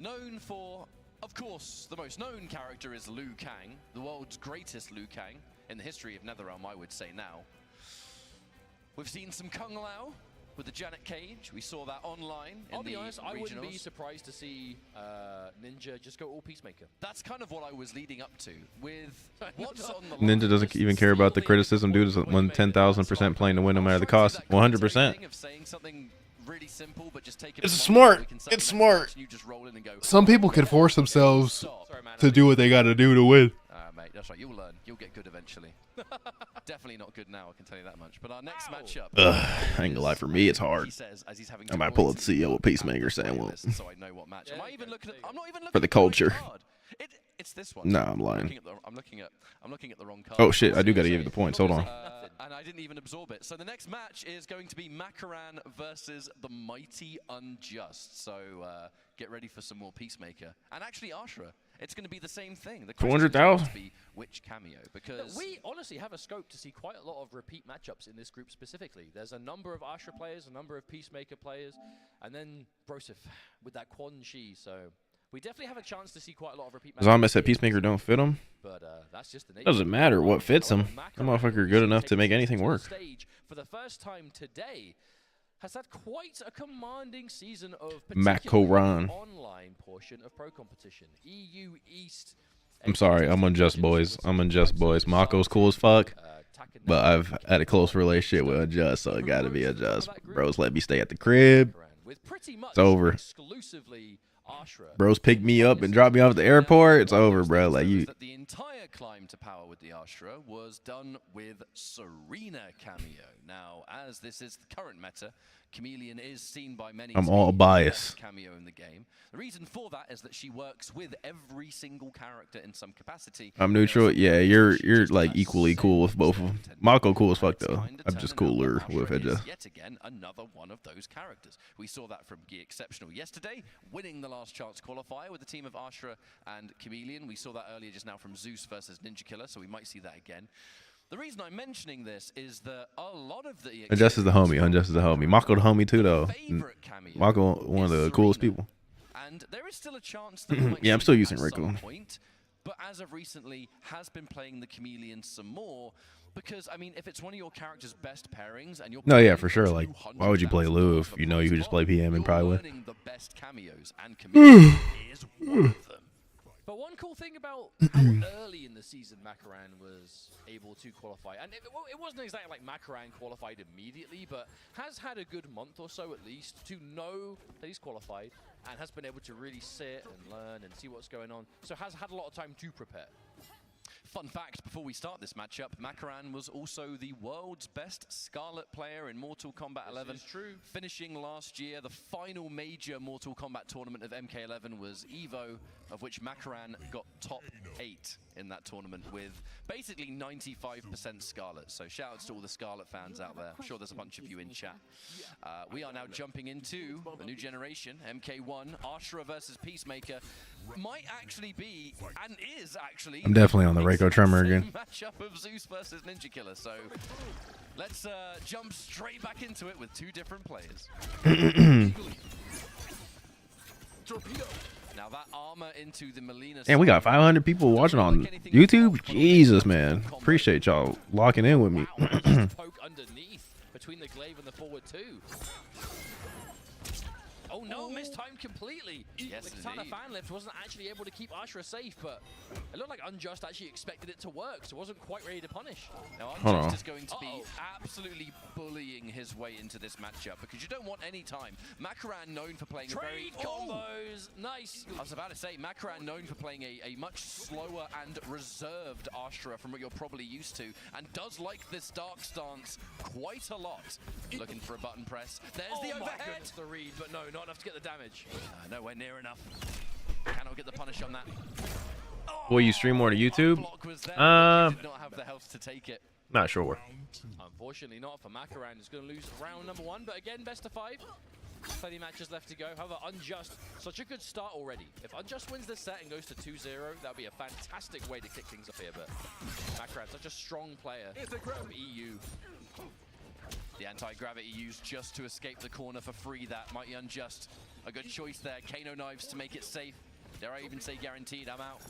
known for, of course, the most known character is Liu Kang, the world's greatest Liu Kang in the history of NetherRealm, I would say now. We've seen some Kung Lao with the Janet Cage. We saw that online. I'll be honest, I wouldn't be surprised to see Ninja just go all Peacemaker. That's kind of what I was leading up to. With what's on the Ninja doesn't even care about the criticism. Dude is 10,000% playing to win no matter the cost. 100%. It's smart. It's smart. Some people can force themselves to do what they got to do to win. Mate, that's right. You'll learn. You'll get good eventually. Definitely not good now, I can tell you that much. But our next matchup. I ain't gonna lie, for me, it's hard. I might pull a CEO with Peacemaker saying, well, so I know what match. Am I even looking at? I'm not even looking for the culture. It's this one. Nah, I'm lying. I'm looking at the wrong card. Oh shit, I do gotta give you the points. Hold on. And I didn't even absorb it. So the next match is going to be Makaran versus the Mighty Unjust. So get ready for some more Peacemaker. And actually, Ashra, it's going to be the same thing. The 200,000. Which cameo? Because we honestly have a scope to see quite a lot of repeat matchups in this group specifically. There's a number of Ashra players, a number of Peacemaker players, and then Broseph with that Quan Chi. So we definitely have a chance to see quite a lot of repeat matchups. Zombie said Peacemaker don't fit him. But that's just the nature. Doesn't matter what fits him. That motherfucker good enough to make anything work. For the first time today, has had quite a commanding season of Makaran online portion of pro competition. EU East I'm sorry, I'm unjust, boys. I'm unjust, boys. Mako's cool as fuck, but I've had a close relationship with Unjust, so it gotta be Unjust. Bros let me stay at the crib. It's over. Exclusively Ashra. Bros picked me up and dropped me off at the airport. It's over, bro. Like you. The entire climb to power with the Ashra was done with Serena cameo. Now, as this is the current meta, Chameleon is seen by many. I'm all biased. Cameo in the game. The reason for that is that she works with every single character in some capacity. I'm neutral. Yeah, you're like equally cool with both of them. Mako cool as fuck though. I'm just cooler with it. Just. Yet again, another one of those characters. We saw that from Gi Exceptional yesterday, winning the last chance qualifier with the team of Ashra and Chameleon. We saw that earlier just now from Zeus versus Ninja Killer, so we might see that again. The reason I'm mentioning this is that a lot of the Unjust is the homie. Unjust is the homie. Mako the homie too though. Mako one of the coolest people. And there is still a chance that yeah, I'm still using Rico. But as of recently, has been playing the Chameleon some more. Because, I mean, if it's one of your character's best pairings and you're No, yeah, for sure. Like, why would you play Lou if you know you could just play PM and probably win? The best cameos, and Chameleon is one of them. But one cool thing about how early in the season Makaran was able to qualify, and it wasn't exactly like Makaran qualified immediately, but has had a good month or so at least to know that he's qualified and has been able to really sit and learn and see what's going on. So has had a lot of time to prepare. Fun fact, before we start this matchup, Makaran was also the world's best Scarlet player in Mortal Kombat 11. This is true. Finishing last year, the final major Mortal Kombat tournament of MK11 was EVO, of which Makaran got top 8 in that tournament with basically 95% Scarlet. So shoutouts to all the Scarlet fans out there. I'm sure there's a bunch of you in chat. We are now jumping into the new generation, MK1, Ashra versus Peacemaker. Might actually be, and is actually, I'm definitely on the Reiko Tremor again. Matchup of Zeus versus Ninja Killer. So let's jump straight back into it with two different players. Now that armor into the Melina. And we got 500 people watching on YouTube. Jesus, man. Appreciate y'all locking in with me. Poke underneath between the glaive and the forward two. Oh no, mistimed completely. Yes, the Katana fan lift wasn't actually able to keep Ashra safe, but it looked like Unjust actually expected it to work, so wasn't quite ready to punish. Now Unjust is going to be absolutely bullying his way into this matchup because you don't want any time. Makaran known for playing Trade combos, nice. I was about to say, Makaran known for playing a much slower and reserved Ashra from what you're probably used to, and does like this dark stance quite a lot. Looking for a button press. There's the overhead. My goodness, the read, but no, not enough to get the damage. Nowhere near enough. Cannot get the punish on that. Will you stream more to YouTube? Did not have the health to take it. Not sure. Unfortunately not for Makaran. He's going to lose round number 1, but again, best of 5. 30 matches left to go. However, Unjust, such a good start already. If Unjust wins this set and goes to 2-0, that would be a fantastic way to kick things off here, but Makaran, such a strong player from EU. The anti-gravity used just to escape the corner for free. That Mighty Unjust. A good choice there. Kano knives to make it safe. Dare I even say guaranteed, I'm out.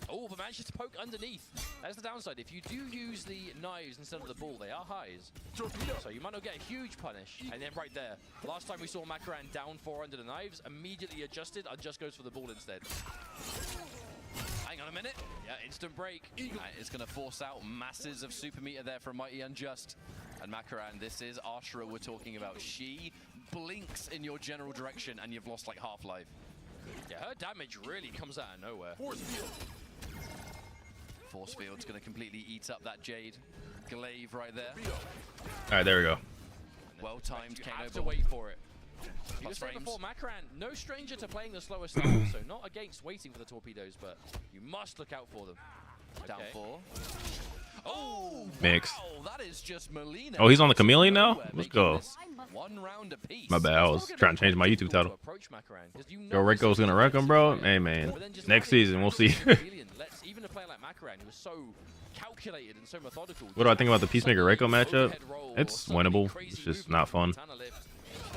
Oh, but manages to poke underneath. That's the downside. If you do use the knives instead of the ball, they are highs. So you might not get a huge punish. And then right there, last time we saw Makaran down 4 under the knives, immediately adjusted, Unjust goes for the ball instead. Hang on a minute. Yeah, instant break. It's going to force out masses of super meter there from Mighty Unjust. And Makaran, this is Ashra we're talking about. She blinks in your general direction and you've lost like half life. Yeah, her damage really comes out of nowhere. Force field's going to completely eat up that Jade. Glaive right there. Alright, there we go. Well timed. You have to wait for it. You were saying before, Makaran, no stranger to playing the slower style, so not against waiting for the torpedoes, but you must look out for them. Down 4. Oh, Mixed. Wow, that is just Melina. Oh, he's on the Chameleon now? Let's go. 1 round apiece. My bad, I was trying to change my YouTube title. Yo, Rico's gonna wreck him, bro. Hey, man. Next season, we'll see. Even a player like Makaran, who was so calculated and so methodical. What do I think about the Peacemaker Reiko matchup? It's winnable. It's just not fun.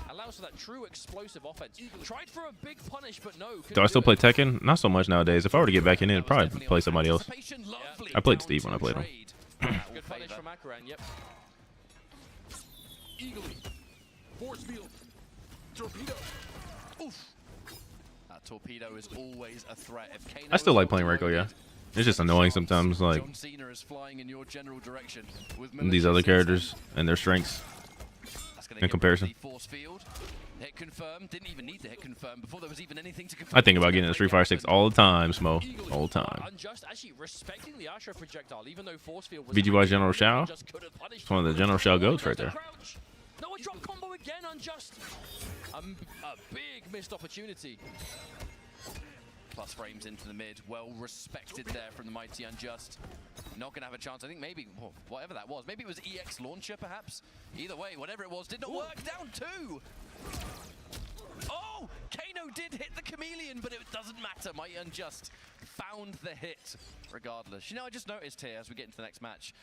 Allows for that true explosive offense. Tried for a big punish, but no. Do I still play Tekken? Not so much nowadays. If I were to get back in it, I'd probably play somebody else. I played Steve when I played him. Good punish from Makaran, yep. Force field. Torpedo. Oof. That torpedo is always a threat. If Kano I still like playing Reiko, yeah. It's just annoying sometimes, like John Cena is flying in your general direction with these other characters and their strengths in comparison. Force field. Hit confirm. Didn't even need the hit confirm before there was even anything to confirm. I think about getting a Street Fighter 6 all the time, Smo. All the time. Unjust actually respecting the Ashra projectile, even though force field was BGY General Shao. It's one of the General Shao goats right there. No, a drop combo again, Unjust. A big missed opportunity. Plus frames into the mid. Well respected there from the mighty Unjust. Not going to have a chance. I think maybe, whatever that was, maybe it was EX launcher perhaps. Either way, whatever it was, did not work. Down 2. Oh, Kano did hit the chameleon, but it doesn't matter. Mighty Unjust found the hit regardless. You know, I just noticed here as we get into the next match,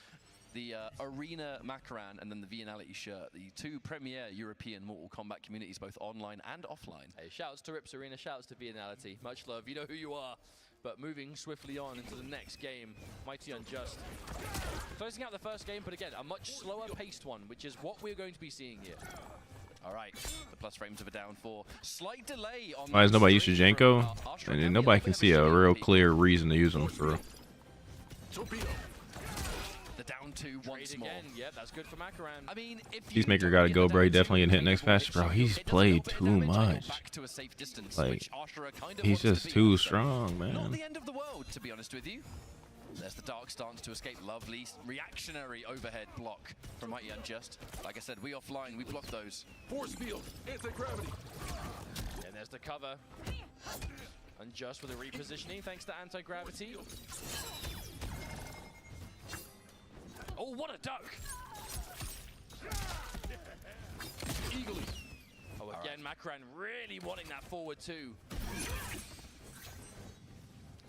the Arena Makaran and then the Vianality shirt, the two premier European Mortal Kombat communities, both online and offline. Hey, shouts to Rips Arena, shouts to Vianality. Much love, you know who you are. But moving swiftly on into the next game, Mighty Unjust. Closing out the first game, but again, a much slower paced one, which is what we're going to be seeing here. All right, the plus frames of a down 4. Slight delay on. Why is nobody using Janko? And nobody can see a real clear reason to use them for. The down 2 once more. Again. Yeah, that's good for Makaran. I mean, if Peacemaker got to go, bro. He definitely getting hit next match, bro. He's played too much. Like, he's just too strong, man. Not the end of the world, to be honest with you. There's the dark stance to escape. Lovely reactionary overhead block from Mighty Unjust. Like I said, we offline, we block those. Force field, anti-gravity. And there's the cover. Unjust with a repositioning thanks to anti-gravity. Oh, what a duck! Eagerly. Oh, again, Makaran really wanting that forward too.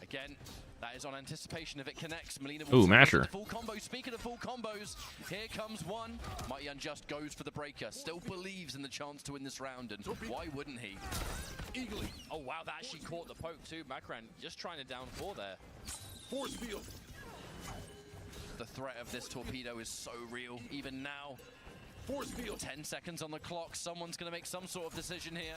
Again, that is on anticipation if it connects. Melina Ooh, masher. Full combo. Speaking of full combos, here comes one. Mighty Unjust goes for the breaker. Still believes in the chance to win this round, and why wouldn't he? Eagerly. Oh wow, that actually caught the poke too. Makaran just trying to down 4 there. Force field. The threat of this torpedo is so real, even now. Force field. 10 seconds on the clock. Someone's going to make some sort of decision here.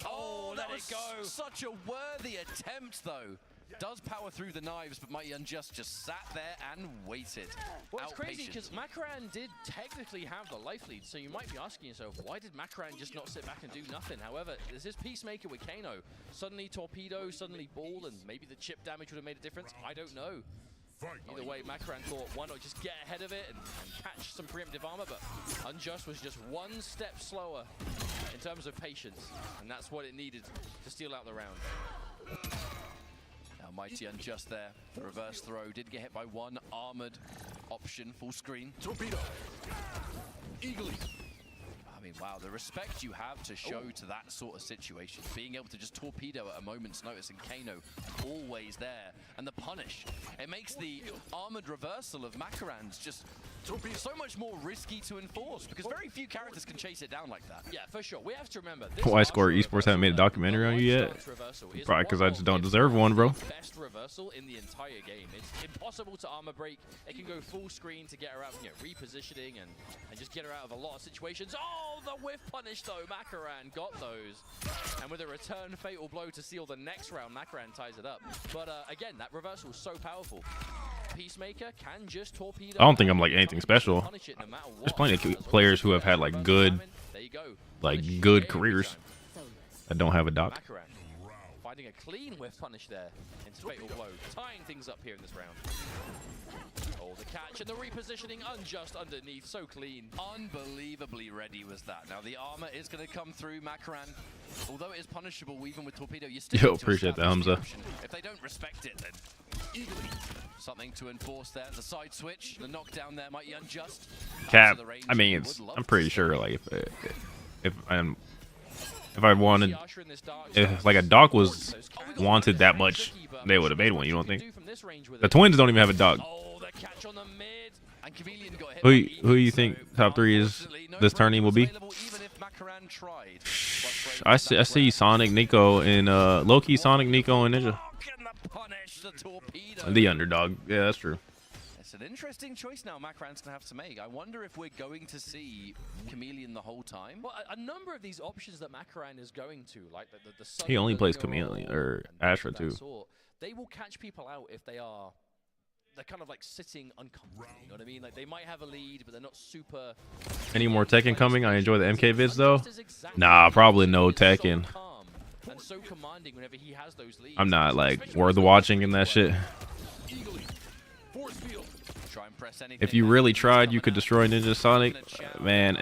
Oh, let it go. Such a worthy attempt, though. Does power through the knives, but Mighty Unjust just sat there and waited. Well, it's crazy because Makaran did technically have the life lead, so you might be asking yourself, why did Makaran just not sit back and do nothing? However, this is Peacemaker with Kano. Suddenly Torpedo, suddenly Ball, and maybe the chip damage would have made a difference. I don't know. Either way, Makaran thought, why not just get ahead of it and catch some preemptive armor, but Unjust was just one step slower in terms of patience, and that's what it needed to steal out the round. Now Mighty Unjust there, the reverse throw, did get hit by one armored option, full screen. Torpedo. Eagerly. I mean, wow, the respect you have to show to that sort of situation. Being able to just torpedo at a moment's notice, and Kano always there. And the punish, it makes the armored reversal of Makaran's just so much more risky to enforce, because very few characters can chase it down like that. Yeah, for sure. We have to remember. Why Score Esports haven't made a documentary on you yet? Probably because I just don't deserve one, bro. Best reversal in the entire game. It's impossible to armor break. It can go full screen to get her out, repositioning and just get her out of a lot of situations. Oh, the whiff punish though. Makaran got those. And with a return fatal blow to seal the next round, Makaran ties it up. But again, that reversal is so powerful. Peacemaker can just torpedo. I don't think I'm like anything special. There's plenty of players who have had like good careers that don't have a doc. Makaran finding a clean whiff punish there into fatal blow, tying things up here in this round. Oh, the catch and the repositioning, Unjust underneath, so clean. Unbelievably ready was that. Now the armor is going to come through Makaran. Although it is punishable even with torpedo, you still Yo, appreciate the thumbs up. If they don't respect it, then something to enforce there. The side switch, the knockdown there, Mighty Unjust. Cap. I mean, I'm pretty sure like if I wanted, if like a doc was wanted that much, they would have made one. You don't think? The Twins don't even have a doc. Who you think top 3 is this tourney will be? I see Sonic, Nico, and Loki, Sonic, Nico, and Ninja. The underdog. Yeah, that's true. It's an interesting choice now Macran's gonna have to make. I wonder if we're going to see Chameleon the whole time. Well, a number of these options that Macran is going to, like the He only plays Sun Chameleon or and Astra things of too. that sort, they will catch people out if they're kind of like sitting uncomfortably. You know what I mean? Like they might have a lead, but they're not super. Any more Tekken coming? I enjoy the MK vids though. Nah, probably no Tekken. And so commanding whenever he has those leads. I'm not like worth watching in that shit. If you really tried, you could destroy Ninja Sonic. Man,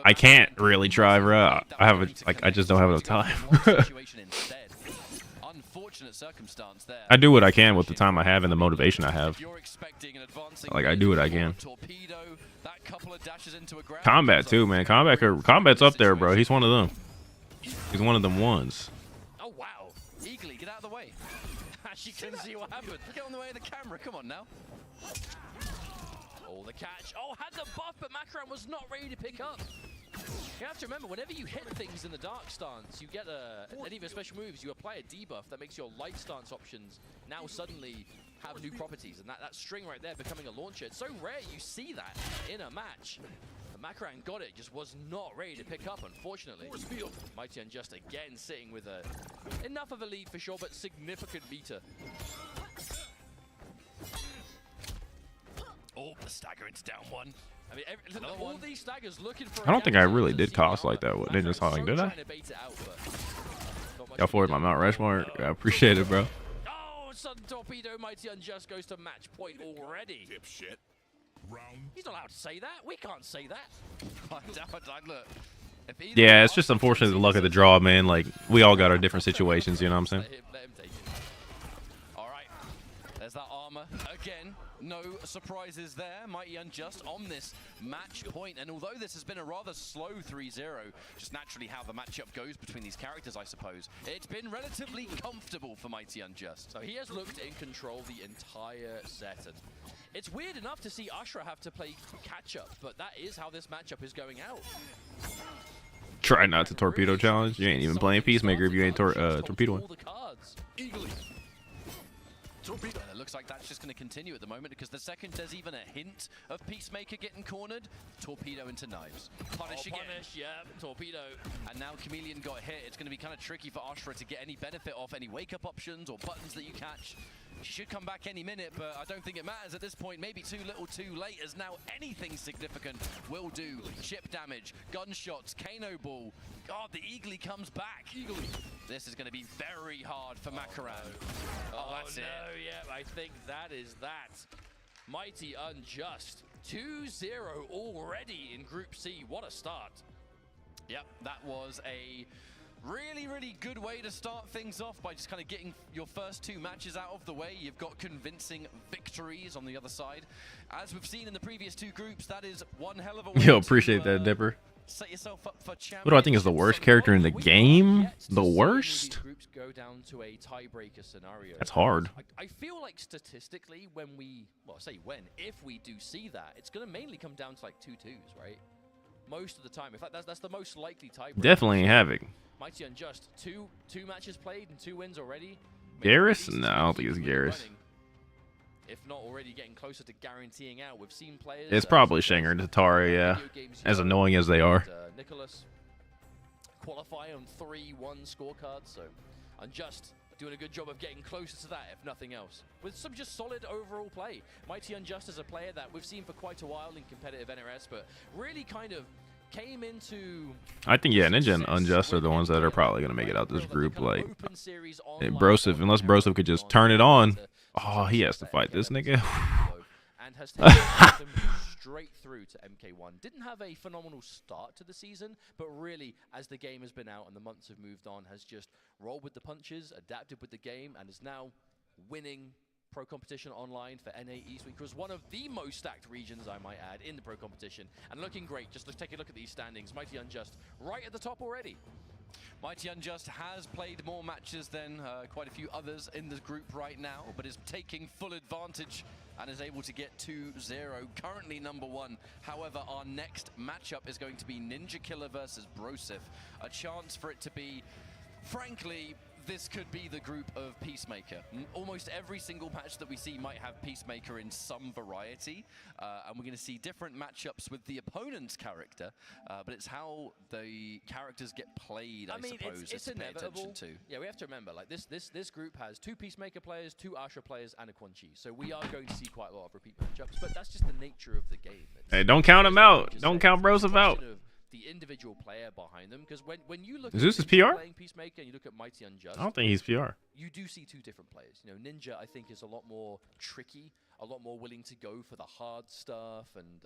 I can't really try, bro. I just don't have enough time. I do what I can with the time I have and the motivation I have. Like I do what I can. Kombat too, man. Kombat's up there, bro. He's one of them. He's one of them ones. Oh wow, Eagly, get out of the way. She couldn't see what happened. Get on the way of the camera. Come on now. Oh, the catch. Oh, had the buff, but Macran was not ready to pick up. You have to remember, whenever you hit things in the dark stance, you get any of your special moves, you apply a debuff that makes your light stance options now suddenly have new properties. And that string right there becoming a launcher. It's so rare you see that in a match. But Macran got it, just was not ready to pick up, unfortunately. Mighty Unjust again sitting with enough of a lead for sure, but significant meter. Oh, the stagger into down one. I mean, all these staggers looking for. I don't think I really did cost like that with Ninja Sonic, did I? Y'all forward my Mount Rushmore. I appreciate it, bro. Oh, sudden torpedo. Mighty Unjust goes to match point already. Dipshit. He's not allowed to say that. We can't say that. Look. Yeah, it's just unfortunately the luck of the draw, man. Like we all got our different situations, you know what I'm saying? Let him take it. All right, there's that armor again. No surprises there. Mighty Unjust on this match point. And although this has been a rather slow 3-0, just naturally how the matchup goes between these characters, I suppose, it's been relatively comfortable for Mighty Unjust. So he has looked in control the entire set. And it's weird enough to see Ashra have to play catch-up, but that is how this matchup is going out. Try not to torpedo challenge. You ain't even playing Peacemaker if you ain't torpedoing. And it looks like that's just going to continue at the moment because the second there's even a hint of Peacemaker getting cornered, torpedo into knives. Punish again. Yeah, torpedo. And now Chameleon got hit. It's going to be kind of tricky for Ashra to get any benefit off any wake-up options or buttons that you catch. She should come back any minute, but I don't think it matters at this point. Maybe too little too late, as now anything significant will do. Chip damage, gunshots, Kano Ball. God, the Eagly comes back. This is going to be very hard for Macran. Oh, that's no, it. yeah, I think that is that. Mighty Unjust, 2-0 already in Group C. What a start. Yep, that was a really good way to start things off by just kind of getting your first two matches out of the way. You've got convincing victories on the other side. As we've seen in the previous two groups, that is one hell of a way Yo, appreciate that, Dipper. Set yourself up for What do I think is the worst character in the game? The worst? Groups go down to a tiebreaker scenario. That's hard. I feel like statistically when if we do see that, it's going to mainly come down to like 2-2s, right? Most of the time. In fact, that's the most likely tiebreaker. Definitely Havoc. Mighty Unjust, two matches played and 2 wins already. Garrus? No, I don't think it's Garrus. If not already getting closer to guaranteeing out. We've seen players. It's probably Shanger and Tatara, yeah. As annoying as they are. Nicholas qualify on 3-1 scorecards, so Unjust doing a good job of getting closer to that, if nothing else. With some just solid overall play. Mighty Unjust is a player that we've seen for quite a while in competitive NRS, but really kind of came into... I think, yeah, Ninja and Unjust are the ones that are probably going to make it out this group. Like, Broseph, unless Broseph could just turn it on. Oh, he has to fight this nigga. And has taken them straight through to MK1. Didn't have a phenomenal start to the season, but really, as the game has been out and the months have moved on, has just rolled with the punches, adapted with the game, and is now winning pro competition online for NA East, which was one of the most stacked regions, I might add, in the pro competition. And looking great. Just let's take a look at these standings. Mighty Unjust right at the top already. Mighty Unjust has played more matches than quite a few others in the group right now, but is taking full advantage and is able to get 2-0, currently #1. However, our next matchup is going to be Ninja Killer versus Broseph. A chance for it to be, frankly, this could be the group of Peacemaker. Almost every single match that we see might have Peacemaker in some variety, and we're going to see different matchups with the opponent's character, but it's how the characters get played, I suppose, it's to pay inevitable. attention to. Yeah, we have to remember, like, this group has 2 Peacemaker players, 2 Asha players, and a Quan Chi. So we are going to see quite a lot of repeat matchups, but that's just the nature of the game. Hey, don't count him out. Don't count Broseph out. The individual player behind them, because when you look Is at this his PR? playing Peacemaker and you look at Mighty Unjust, I don't think he's PR. You do see 2 different players. You know, Ninja, I think, is a lot more tricky, a lot more willing to go for the hard stuff, and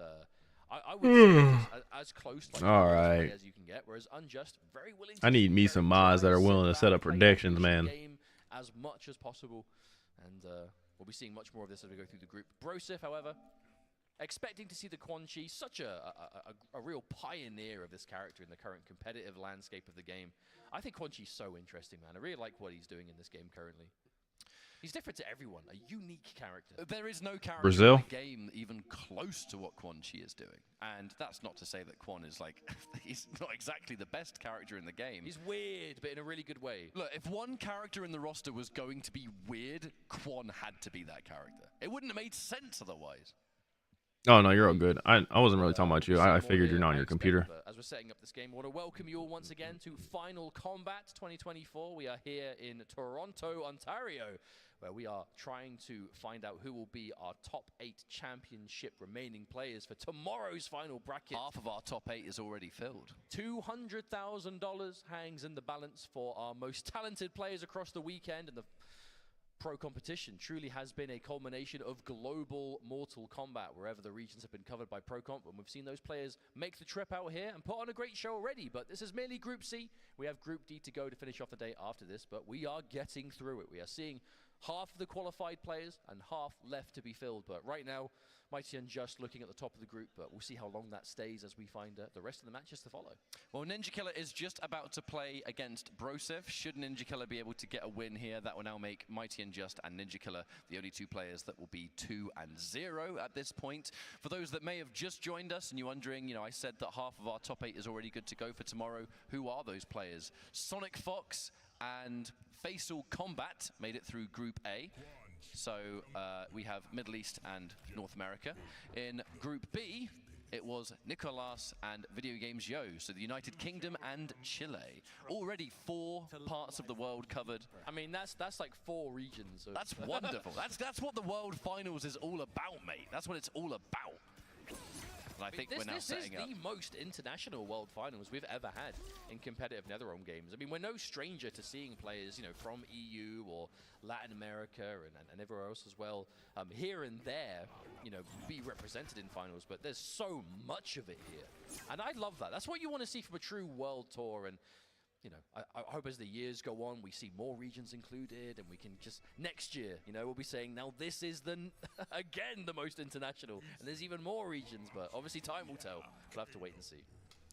I would say as close like All right. as you can get. Whereas Unjust, very willing. I need me some mods that are willing to set up predictions, man. Game as much as possible, and we'll be seeing much more of this as we go through the group. Broseph, however, expecting to see the Quan Chi, such a real pioneer of this character in the current competitive landscape of the game. I think Quan Chi's so interesting, man. I really like what he's doing in this game currently. He's different to everyone, a unique character. There is no character Brazil? in the game even close to what Quan Chi is doing. And that's not to say that Quan is like, he's not exactly the best character in the game. He's weird, but in a really good way. Look, if one character in the roster was going to be weird, Quan had to be that character. It wouldn't have made sense otherwise. Oh, no, you're all good. I wasn't really talking about you. I figured you're not on your computer. As we're setting up this game, I want to welcome you all once again to Final Kombat 2024. We are here in Toronto, Ontario, where we are trying to find out who will be our top 8 championship remaining players for tomorrow's final bracket. Half of our top 8 is already filled. $200,000 hangs in the balance for our most talented players across the weekend, and the pro competition truly has been a culmination of global Mortal Kombat wherever the regions have been covered by Pro Comp, and we've seen those players make the trip out here and put on a great show already. But this is merely Group C. We have Group D to go to finish off the day after this, but we are getting through it. We are seeing half of the qualified players and half left to be filled, but right now Mighty Unjust looking at the top of the group, but we'll see how long that stays as we find the rest of the matches to follow. Well, Ninja Killer is just about to play against Broseph. Should Ninja Killer be able to get a win here, that will now make Mighty Unjust and Ninja Killer the only 2 players that will be 2-0 at this point. For those that may have just joined us and you're wondering, you know, I said that half of our top 8 is already good to go for tomorrow. Who are those players? Sonic Fox and Faisal Kombat made it through Group A. So we have Middle East and North America. In Group B, it was Nicolas and Video Games Yo, so the United Kingdom and Chile. Already 4 parts of the world covered. I mean, that's like 4 regions. That's wonderful. That's what the World Finals is all about, mate. That's what it's all about. And I think we're now setting up. This is the most international World Finals we've ever had in competitive NetherRealm games. I mean, we're no stranger to seeing players, you know, from EU or Latin America and everywhere else as well, here and there, you know, be represented in finals. But there's so much of it here, and I love that. That's what you want to see from a true World Tour. And you know, I hope as the years go on, we see more regions included, and we can just, next year, you know, we'll be saying, now this is again, the most international, and there's even more regions, but obviously time will tell. We'll have to wait and see.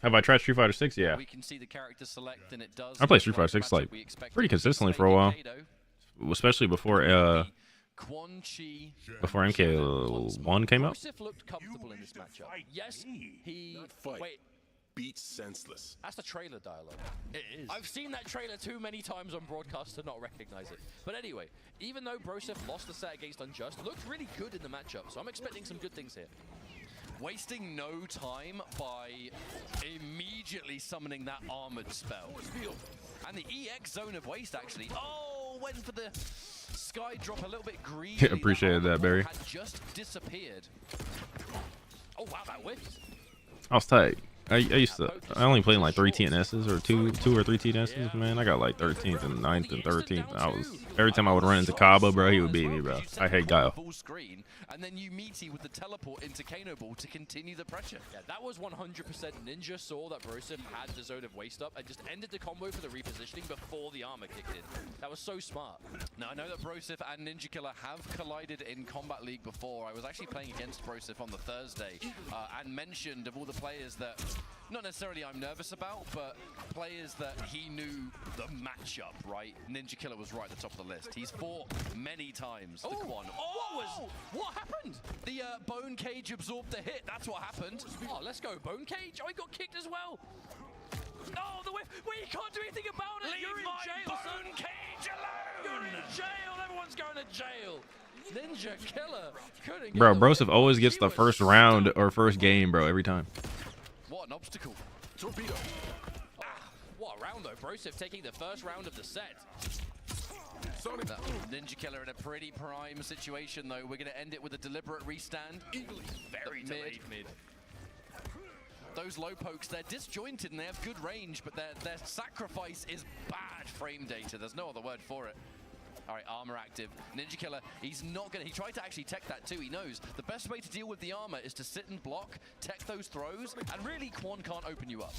Have I tried Street Fighter 6? Yeah. We can see the character select, and it does. I played Street Fighter 6 like pretty consistently for a while, especially before MK1 came out. Broseph looked comfortable in this matchup. Yes, he wait. Beat senseless. That's the trailer dialogue. It is. I've seen that trailer too many times on broadcast to not recognize it. But anyway, even though Broseph lost the set against Unjust, looked really good in the matchup, so I'm expecting some good things here. Wasting no time by immediately summoning that armored spell. And the EX Zone of Waste actually. Oh, went for the sky drop a little bit greedy. Appreciated that, Barry. Had just disappeared. Oh wow, that whiffed. I was tight. I only played like 3 TNSs or two or 3 TNSs, man. I got like 13th and 9th and 13th. Every time I would run into Kaba, bro, he would beat me, bro. I hate Guile. And then you meaty with the teleport into Kano Ball to continue the pressure. Yeah, that was 100% Ninja saw that Broseph had the Zone of Waste up and just ended the combo for the repositioning before the armor kicked in. That was so smart. Now, I know that Broseph and Ninja Killer have collided in Combat League before. I was actually playing against Broseph on the Thursday and mentioned of all the players that, not necessarily I'm nervous about, but players that he knew the matchup, right? Ninja Killer was right at the top of the list. He's fought many times the Quan. What happened? The Bone Cage absorbed the hit. That's what happened. Oh, let's go. Bone Cage. Oh, he got kicked as well. Oh, the whip. Wait, you can't do anything about it. You're in jail, son. Cage alone. You're in jail. Everyone's going to jail. Ninja Killer couldn't get Bro, the Broseph always gets the first round or first game, bro, every time. What an obstacle. Torpedo. What a round, though. Broseph taking the first round of the set. Ninja Killer in a pretty prime situation, though. We're going to end it with a deliberate restand. Very delayed mid. Those low pokes, they're disjointed and they have good range, but their sacrifice is bad frame data. There's no other word for it. All right, armor active. Ninja Killer, he's not going to... He tried to actually tech that too, he knows. The best way to deal with the armor is to sit and block, tech those throws, and really Quan can't open you up.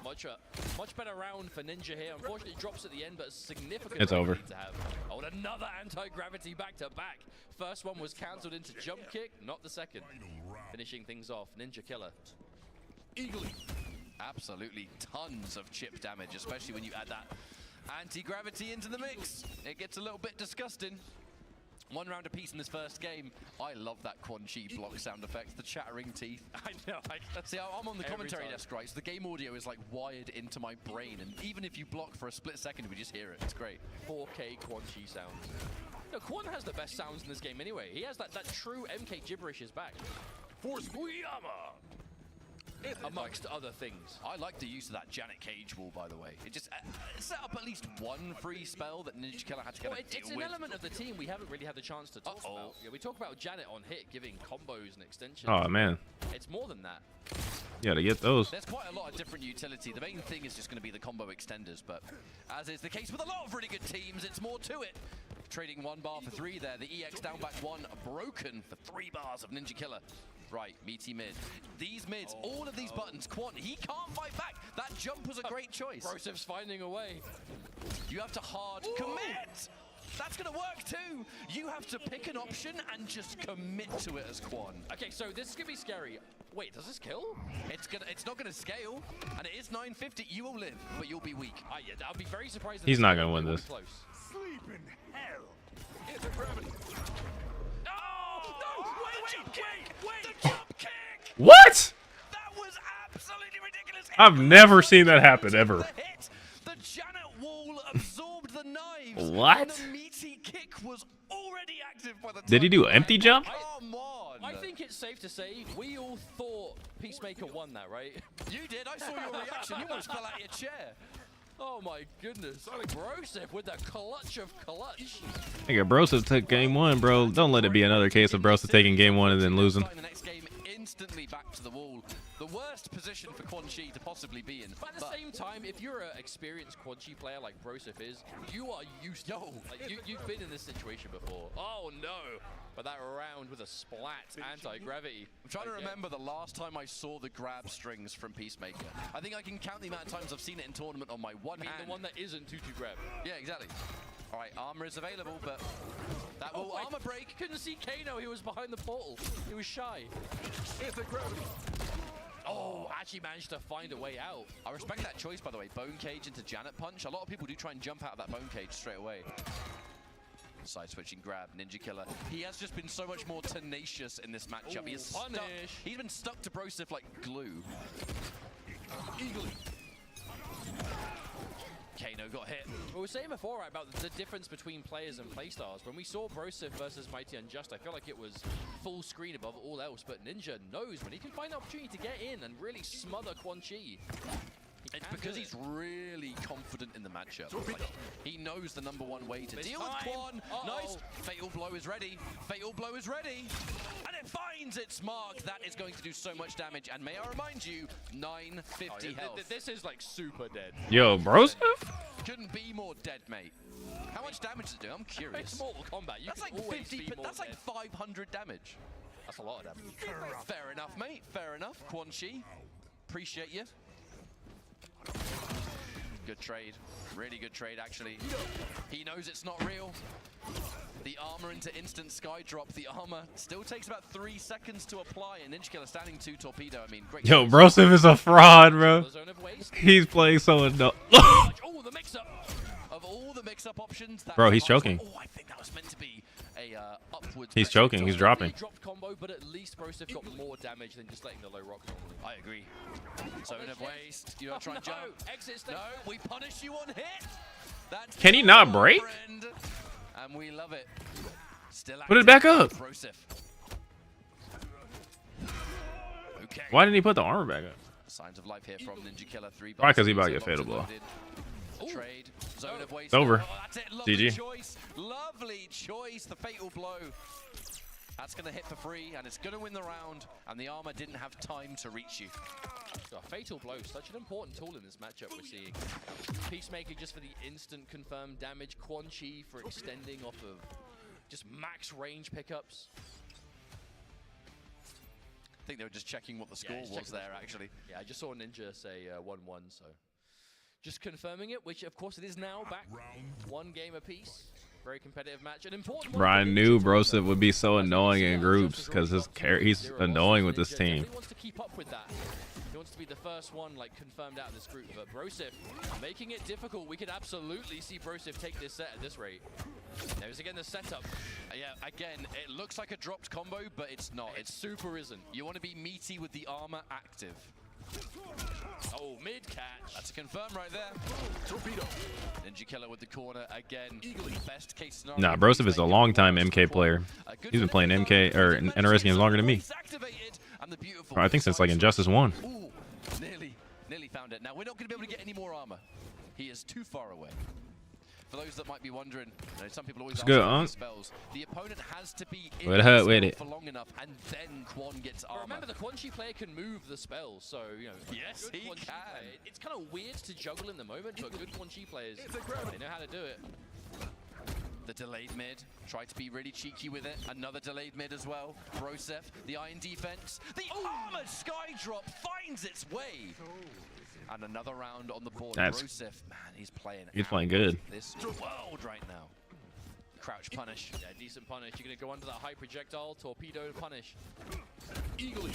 Much better round for Ninja here. Unfortunately, drops at the end, but significant. It's over. To have. Oh, and another anti-gravity back-to-back. First one was cancelled into jump kick, not the second. Finishing things off, Ninja Killer. Absolutely tons of chip damage, especially when you add that anti-gravity into the mix. It gets a little bit disgusting. One round apiece in this first game. I love that Quan Chi block sound effect, the chattering teeth. I know. See, I'm on the commentary desk, right? So the game audio is like wired into my brain, and even if you block for a split second, we just hear it. It's great. 4K Quan Chi sounds. No, Quan has the best sounds in this game anyway. He has that true MK gibberish is back. Force Guiyama. Amongst other things. I like the use of that Janet Cage wall, by the way. It just set up at least one free spell that Ninja Killer had to kind of deal It's an with. element of the team we haven't really had the chance to talk about. Yeah, we talk about Janet on hit giving combos and extensions. Oh, man. It's more than that. Yeah, to get those. There's quite a lot of different utility. The main thing is just going to be the combo extenders, but as is the case with a lot of really good teams, it's more to it. Trading 1 bar for 3 there. The EX down back 1 broken for 3 bars of Ninja Killer. Right, meaty mid. These mids, all of these buttons, Quan, he can't fight back. That jump was a great choice. Brosev's finding a way. You have to hard commit. That's going to work too. You have to pick an option and just commit to it as Quan. Okay, so this is going to be scary. Wait, does this kill? It's not going to scale, and it is 950. You will live, but you'll be weak. I'll be very surprised. He's not going to win this. Close. Sleep in hell. Anti-gravity. Oh, no! Wait! The jump kick! What? That was absolutely ridiculous. I've never seen that happen, ever. The Janet wall absorbed the knives. What? And the meaty kick was already active by the time. Did he do empty jump? Come on. I think it's safe to say we all thought Peacemaker won that, right? You did. I saw your reaction. You almost fell out of your chair. Oh my goodness. Broseph with the clutch of clutch. Nigga, Broseph took game 1, bro. Don't let it be another case of Broseph taking game 1 and then losing. The next game, instantly back to the wall. The worst position for Quan Chi to possibly be in. But at the same time, if you're an experienced Quan Chi player like Broseph is, you are used to it. Like, you've been in this situation before. Oh no. But that round with a splat anti-gravity. I'm trying to remember the last time I saw the grab strings from Peacemaker. I think I can count the amount of times I've seen it in tournament on my one hand. The one that isn't 2-2 grab. Yeah, exactly. All right, armor is available, but that will armor break. Couldn't see Kano. He was behind the portal. He was shy. Anti-gravity. Oh, actually managed to find a way out. I respect that choice, by the way. Bone cage into Janet punch. A lot of people do try and jump out of that bone cage straight away. Side switching grab, Ninja Killer. He has just been so much more tenacious in this matchup. He is stuck. He's been stuck to Broseph like glue. Kano got hit. We were saying before, right, about the difference between players and playstyles. When we saw Broseph versus Mighty Unjust, I feel like it was full screen above all else. But Ninja knows when he can find an opportunity to get in and really smother Quan Chi. It's because he's really confident in the matchup. Like, he knows the #1 way to deal with Quan. Nice. Fatal blow is ready. Fatal blow is ready. And it finds its mark. That is going to do so much damage. And may I remind you, 950 health. This is like super dead. Yo, Broseph? Couldn't be more dead, mate. How much damage does it do? I'm curious. It's Mortal Kombat. That's like 50, but that's like 500 damage. That's a lot of damage. Fair enough, mate. Fair enough. Quan Chi, appreciate you. Good trade. Really good trade, actually. He knows it's not real. The armor into instant sky drop. The armor still takes about 3 seconds to apply. And Ninja Killer standing 2 torpedo. I mean, great. Yo, Broseph is a fraud, bro. He's playing so adult. Oh, the mix-up. Of all the mix-up options, Bro, he's choking. Oh, I think that was meant to be a upwards. He's choking. He's dropping. Dropped combo, but at least Broseph got more damage than just letting the low rock normally. I agree. Zone of waste. You don't try and jump. Exit stage. No, we punish you on hit. That's Can he not break? friend. And we love it. Still Put it back up. Broseph. Okay. Why didn't he put the armor back up? Signs of life here from Ninja Killer 3. Probably because he about to get fatal blow. Trade. Zone of waste. It's over. Oh, that's it. Lovely GG. choice. Lovely choice. The fatal blow. That's going to hit for free, and it's going to win the round, and the armor didn't have time to reach you. So a fatal blow, such an important tool in this matchup we're seeing. Peacemaker just for the instant confirmed damage. Quan Chi for extending off of just max range pickups. I think they were just checking what the score was there, actually. Yeah, I just saw Ninja say 1-1, so just confirming it, which of course it is now back. 1 game apiece. Very competitive match. An important one. Bro, I knew Broseph would be so annoying in groups because he's annoying with this team. He wants to keep up with that. He wants to be the first one like confirmed out of this group, but Broseph making it difficult. We could absolutely see Broseph take this set at this rate. There's again the setup. Yeah, again, it looks like a dropped combo, but it's not. It super isn't. You want to be meaty with the armor active. Oh, mid catch. That's a confirm right there. Torpedo. Ninja Killer with the corner again. Best case scenario. Nah, Broseph is a long-time MK player. He's been playing MK or NRS games longer than me. I think since like Injustice 1. Ooh, nearly found it. Now we're not going to be able to get any more armor. He is too far away. For those that might be wondering, you know, some people always ask about spells. The opponent has to be in the spell for long enough, and then Quan gets armor. Remember, the Quan Chi player can move the spells, so you know. Yes, he can. It's kind of weird to juggle in the moment, but good Quan Chi players, they know how to do it. The delayed mid, try to be really cheeky with it. Another delayed mid as well. Broseph, the iron defense. The armored sky drop finds its way. And another round on the board. Broseph, man, he's playing good. This world right now. Crouch punish. Yeah, decent punish. You're going to go under that high projectile, torpedo punish. Eagerly.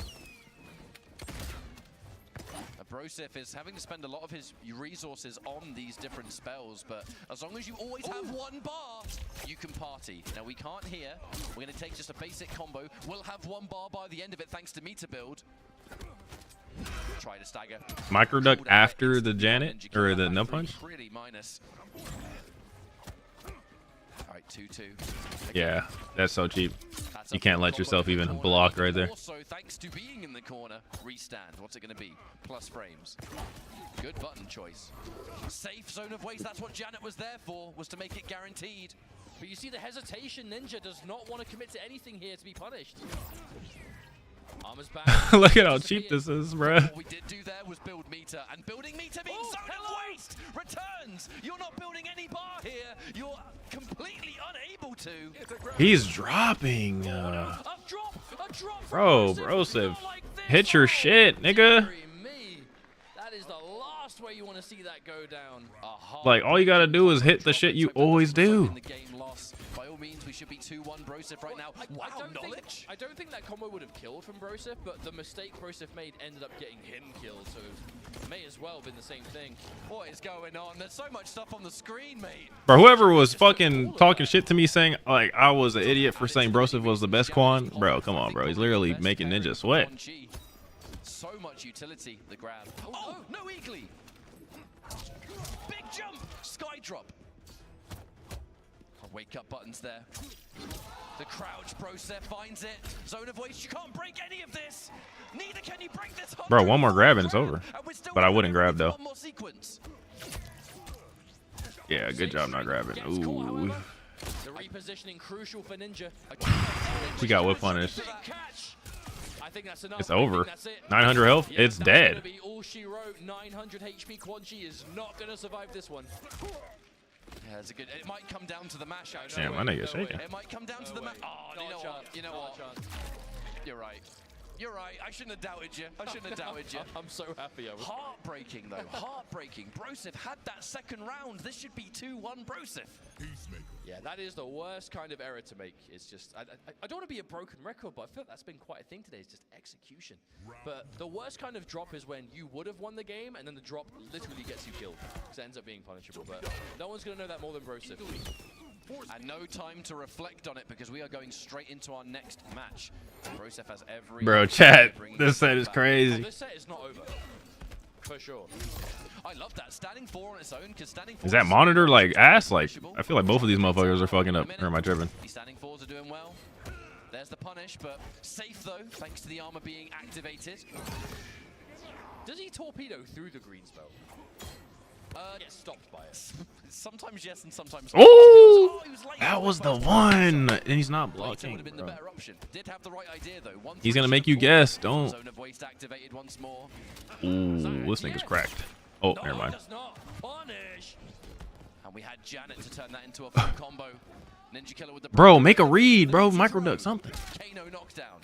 Broseph is having to spend a lot of his resources on these different spells, but as long as you always have 1 bar, you can party. Now we can't here. We're going to take just a basic combo. We'll have 1 bar by the end of it thanks to meter build. Try to stagger. Micro duck after the Janet or the no punch? Really minus. All right, 2-2. Yeah, that's so cheap. You can't let yourself even block right there. Also, thanks to being in the corner, restand. What's it going to be? Plus frames. Good button choice. Safe zone of waste. That's what Janet was there for, was to make it guaranteed. But you see the hesitation. Ninja does not want to commit to anything here to be punished. Armor's back. Look at how cheap this is, bro. What we did do there was build meter, and building meter means zone of waste returns. You're not building any bar here. You're completely unable to. He's dropping. Bro, Broseph, hit your shit, nigga. That is the last way you want to see that go down. Like, all you gotta do is hit the shit you always do. By all means, we should be 2-1 Broseph right now. Wow, knowledge. I don't think that combo would have killed from Broseph, but the mistake Broseph made ended up getting him killed, so it may as well have been the same thing. What is going on? There's so much stuff on the screen, mate. Bro, whoever was fucking talking shit to me saying, like, I was an idiot for saying Broseph was the best Quan, bro, come on, bro. He's literally making Ninja sweat. So much utility, the grab. Oh, no Eagly. Big jump. Sky drop. Wake up buttons there. The crouch Broseph finds it. Zone of waste. You can't break any of this. Neither can you break this. Bro, 1 more grab and it's over. But I wouldn't grab though. Yeah, good job not grabbing. Ooh. The repositioning crucial for Ninja. We got whip punish. I think that's enough. It's over. 900 health. It's dead. All she wrote. 900 HP. Quan Chi is not going to survive this one. Yeah, it's a good. It might come down to the mash. Damn, my nigga's shaking. It might come down to the mash. Oh, you know what? You know what? You're right. You're right. I shouldn't have doubted you. I shouldn't have doubted you. I'm so happy. Heartbreaking, though. Heartbreaking. Broseph had that second round. This should be 2-1 Broseph. Yeah, that is the worst kind of error to make. It's just, I don't want to be a broken record, but I feel like that's been quite a thing today. It's just execution. But the worst kind of drop is when you would have won the game, and then the drop literally gets you killed. Because it ends up being punishable. But no one's going to know that more than Broseph. And no time to reflect on it because we are going straight into our next match. Broseph has every... Bro, chat. This set is crazy. This set is not over. For sure. I love that. Standing 4 on its own, because standing 4 Is that monitor like ass? Like, I feel like both of these motherfuckers are fucking up. Or am I tripping? These standing 4s are doing well. There's the punish, but safe though, thanks to the armor being activated. Does he torpedo through the green spell? Gets stopped by it. Sometimes yes, and sometimes no. Oh, that was the one. And he's not blocking. Would have been the better option. Did have the right idea though. He's gonna make you guess. Don't. Zone of waste activated once more. Ooh, this nigga's cracked. Oh, never mind. Punish. And we had Janet to turn that into a full combo. Ninja Killer with the bro, make a read, bro. Micro duck something. Kano knockdown.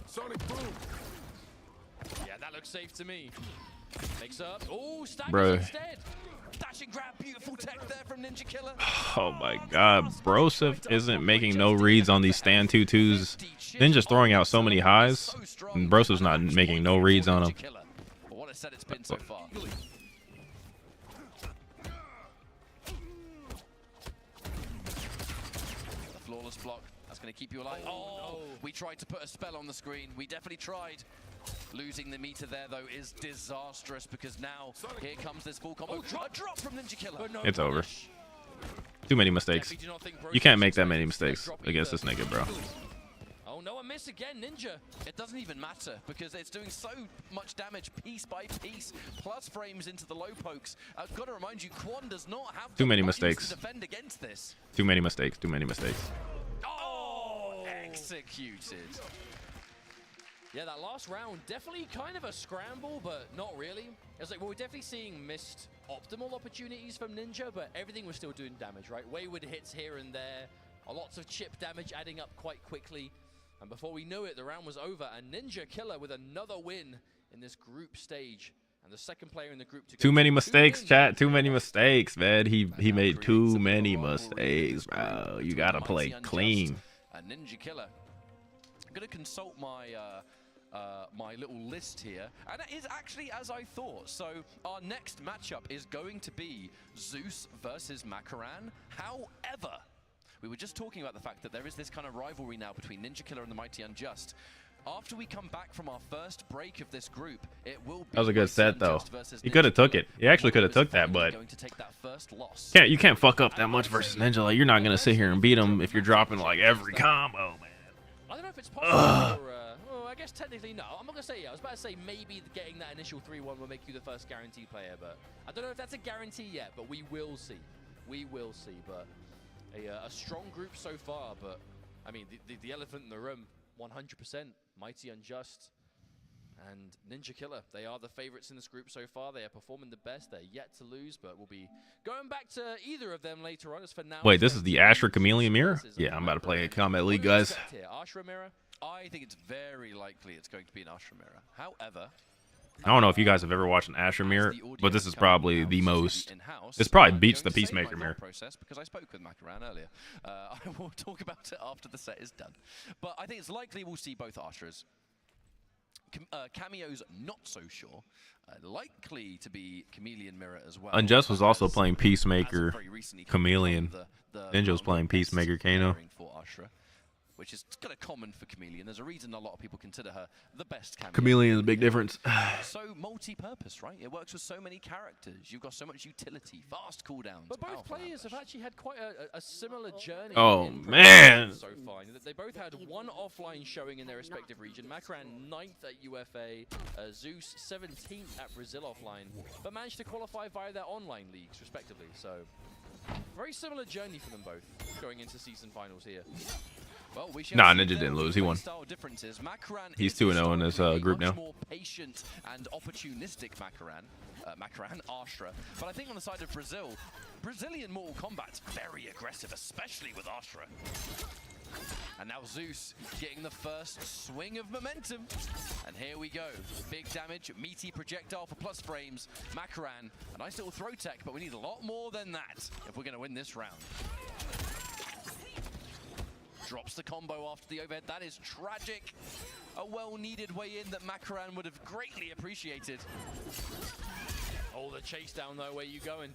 Sonic boom. Yeah, that looks safe to me. Makes up. Oh, bro. Instead. Dash and grab, beautiful tech there from Ninja Killer. Oh my God, Broseph isn't making no reads on these stand 2-2s. Ninja's throwing out so many highs, and Broseff's not making no reads on them. What a set it's been so far. The flawless block. That's going to keep you alive. Oh, we tried to put a spell on the screen. We definitely tried. Losing the meter there, though, is disastrous because now here comes this full combo. A drop from Ninja Killer. It's over. Too many mistakes. You can't make that many mistakes against this nigga, bro. Oh no, a miss again, Ninja. It doesn't even matter because it's doing so much damage piece by piece. Plus frames into the low pokes. I've got to remind you, Quan does not have too many mistakes. To defend against this. Too many mistakes. Too many mistakes. Oh, executed. Yeah, that last round, definitely kind of a scramble, but not really. It's like, well, we're definitely seeing missed optimal opportunities from Ninja, but everything was still doing damage, right? Wayward hits here and there, lots of chip damage adding up quite quickly. And before we knew it, the round was over, and Ninja Killer with another win in this group stage. And the second player in the group to Too many mistakes, chat. Too many mistakes, man. He made too many mistakes, bro. You gotta play clean. Ninja Killer. I'm gonna consult my my little list here, and it is actually as I thought. So our next matchup is going to be Zeus versus Makaran. However, we were just talking about the fact that there is this kind of rivalry now between Ninja Killer and the Mighty Unjust. After we come back from our first break of this group, it will be that was a good set though. He could have took it. He actually could have took that, but you can't fuck up that much versus Ninja. Like, you're not gonna sit here and beat him if you're dropping like every combo, man. I don't know if it's possible. Well, I guess technically no. I'm not gonna say yeah. I was about to say maybe getting that initial 3-1 will make you the first guaranteed player, but I don't know if that's a guarantee yet. But we will see. We will see. But a strong group so far. But I mean, the elephant in the room, 100%. Mighty Unjust and Ninja Killer. They are the favorites in this group so far. They are performing the best. They're yet to lose, but we'll be going back to either of them later on. As for now, wait, this is the Astra Chameleon Mirror? Yeah, I'm about to play a Kombat League, guys. Astra Mirror? I think it's very likely it's going to be an Astra Mirror. However, I don't know if you guys have ever watched an Astra Mirror, but this is probably the most. This probably beats the Peacemaker Mirror. Process because I spoke with Makaran earlier. I will talk about it after the set is done. But I think it's likely we'll see both Astras. Cameos, not so sure. Likely to be Chameleon Mirror as well. Unjust was also playing Peacemaker Chameleon. Ninja was playing Peacemaker Kano. Which is kind of common for Chameleon. There's a reason a lot of people consider her the best cameo. Chameleon is a big difference. So multi-purpose, right? It works with so many characters. You've got so much utility, fast cooldowns. But both players have actually had quite a similar journey. Oh, man. So far. They both had one offline showing in their respective region. Makaran 9th at UFA, Zeus 17th at Brazil offline, but managed to qualify via their online leagues, respectively. So very similar journey for them both going into season finals here. Well, nah, Ninja didn't lose. He won. He's 2-0 in this group now. More patient and opportunistic Makaran, Astra. But I think on the side of Brazil, Brazilian Mortal Kombat's very aggressive, especially with Astra. And now Zeus getting the first swing of momentum. And here we go. Big damage, meaty projectile for plus frames. Makaran, a nice little throw tech, but we need a lot more than that if we're going to win this round. Drops the combo after the overhead. That is tragic. A well-needed way in that Makaran would have greatly appreciated. Oh, the chase down though. Where you going?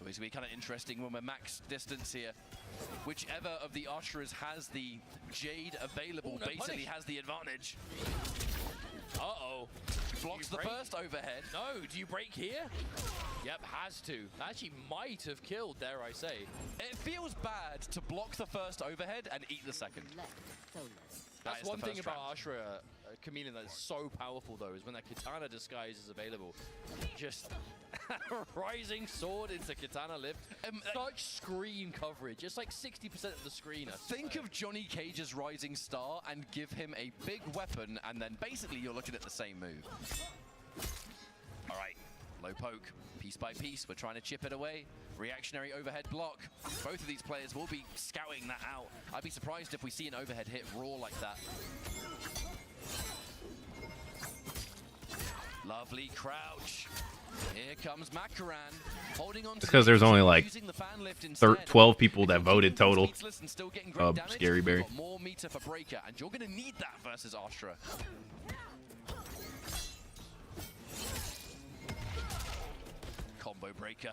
So it's going to be kind of interesting when we're max distance here. Whichever of the Ashras has the Jade available basically has the advantage. Uh-oh. Blocks the first overhead. No, do you break here? Yep, has to. Actually might have killed, dare I say. It feels bad to block the first overhead and eat the second. That's one thing about Ashra Chameleon that's so powerful, though, is when that Katana disguise is available. Just rising sword into Katana lift. Such screen coverage. It's like 60% of the screen. Think of Johnny Cage's Rising Star and give him a big weapon, and then basically you're looking at the same move. All right, low poke. Piece by piece, we're trying to chip it away. Reactionary overhead block. Both of these players will be scouting that out. I'd be surprised if we see an overhead hit raw like that. Lovely crouch. Here comes Makaran, holding on to because there's only like 12 people that voted total. Scary Berry. More meter for Breaker, and you're going to need that versus Ashra. Combo Breaker.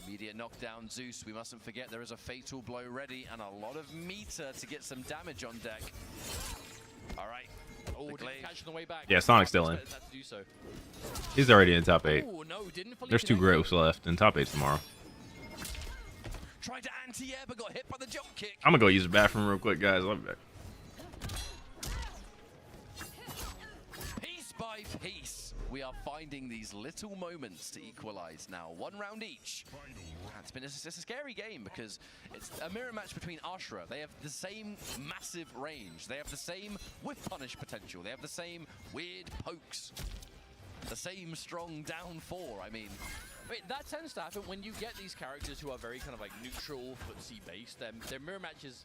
Immediate knockdown, Zeus. We mustn't forget there is a fatal blow ready and a lot of meter to get some damage on deck. All right. Oh, didn't catch on the way back. Yeah, Sonic's still in. So. He's already in top 8. Ooh, no, There's 2 groups left, and top 8's tomorrow. Tried to anti-air, but got hit by the jump kick. I'm gonna go use the bathroom real quick, guys. I'll be back. Piece by piece, we are finding these little moments to equalize now. 1 round each. It's a scary game because it's a mirror match between Ashra. They have the same massive range. They have the same whiff punish potential. They have the same weird pokes. The same strong down 4. I mean, wait, that tends to happen when you get these characters who are very kind of like neutral, footsie based. Their mirror matches,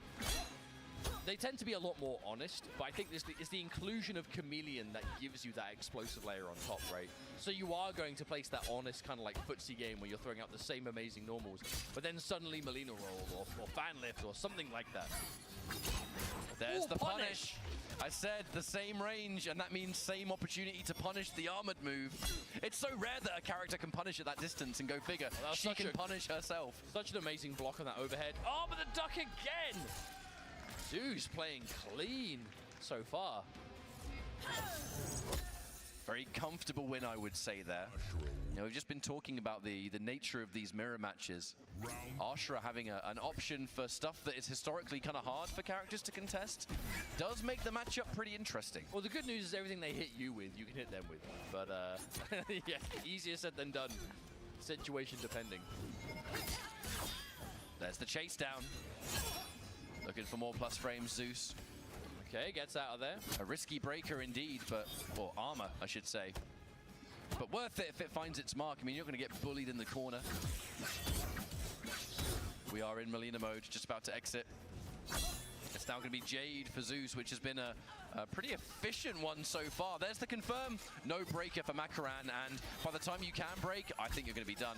they tend to be a lot more honest, but I think it's the inclusion of Chameleon that gives you that explosive layer on top, right? So you are going to place that honest kind of like footsie game where you're throwing out the same amazing normals, but then suddenly Molina roll or fan lift or something like that. There's the punish. I said the same range, and that means same opportunity to punish the armored move. It's so rare that a character can punish at that distance, and go figure, she can punish herself. Such an amazing block on that overhead. Oh, but the duck again! Zeus playing clean so far. Very comfortable win, I would say there. You know, we've just been talking about the nature of these mirror matches. Ashra having an option for stuff that is historically kind of hard for characters to contest does make the matchup pretty interesting. Well, the good news is everything they hit you with, you can hit them with. But, yeah, easier said than done. Situation depending. There's the chase down. Looking for more plus frames, Zeus. Okay, gets out of there. A risky breaker indeed, or armor, I should say. But worth it if it finds its mark. I mean, you're going to get bullied in the corner. We are in Molina mode, just about to exit. It's now going to be Jade for Zeus, which has been a pretty efficient one so far. There's the confirm. No breaker for Makaran, and by the time you can break, I think you're going to be done.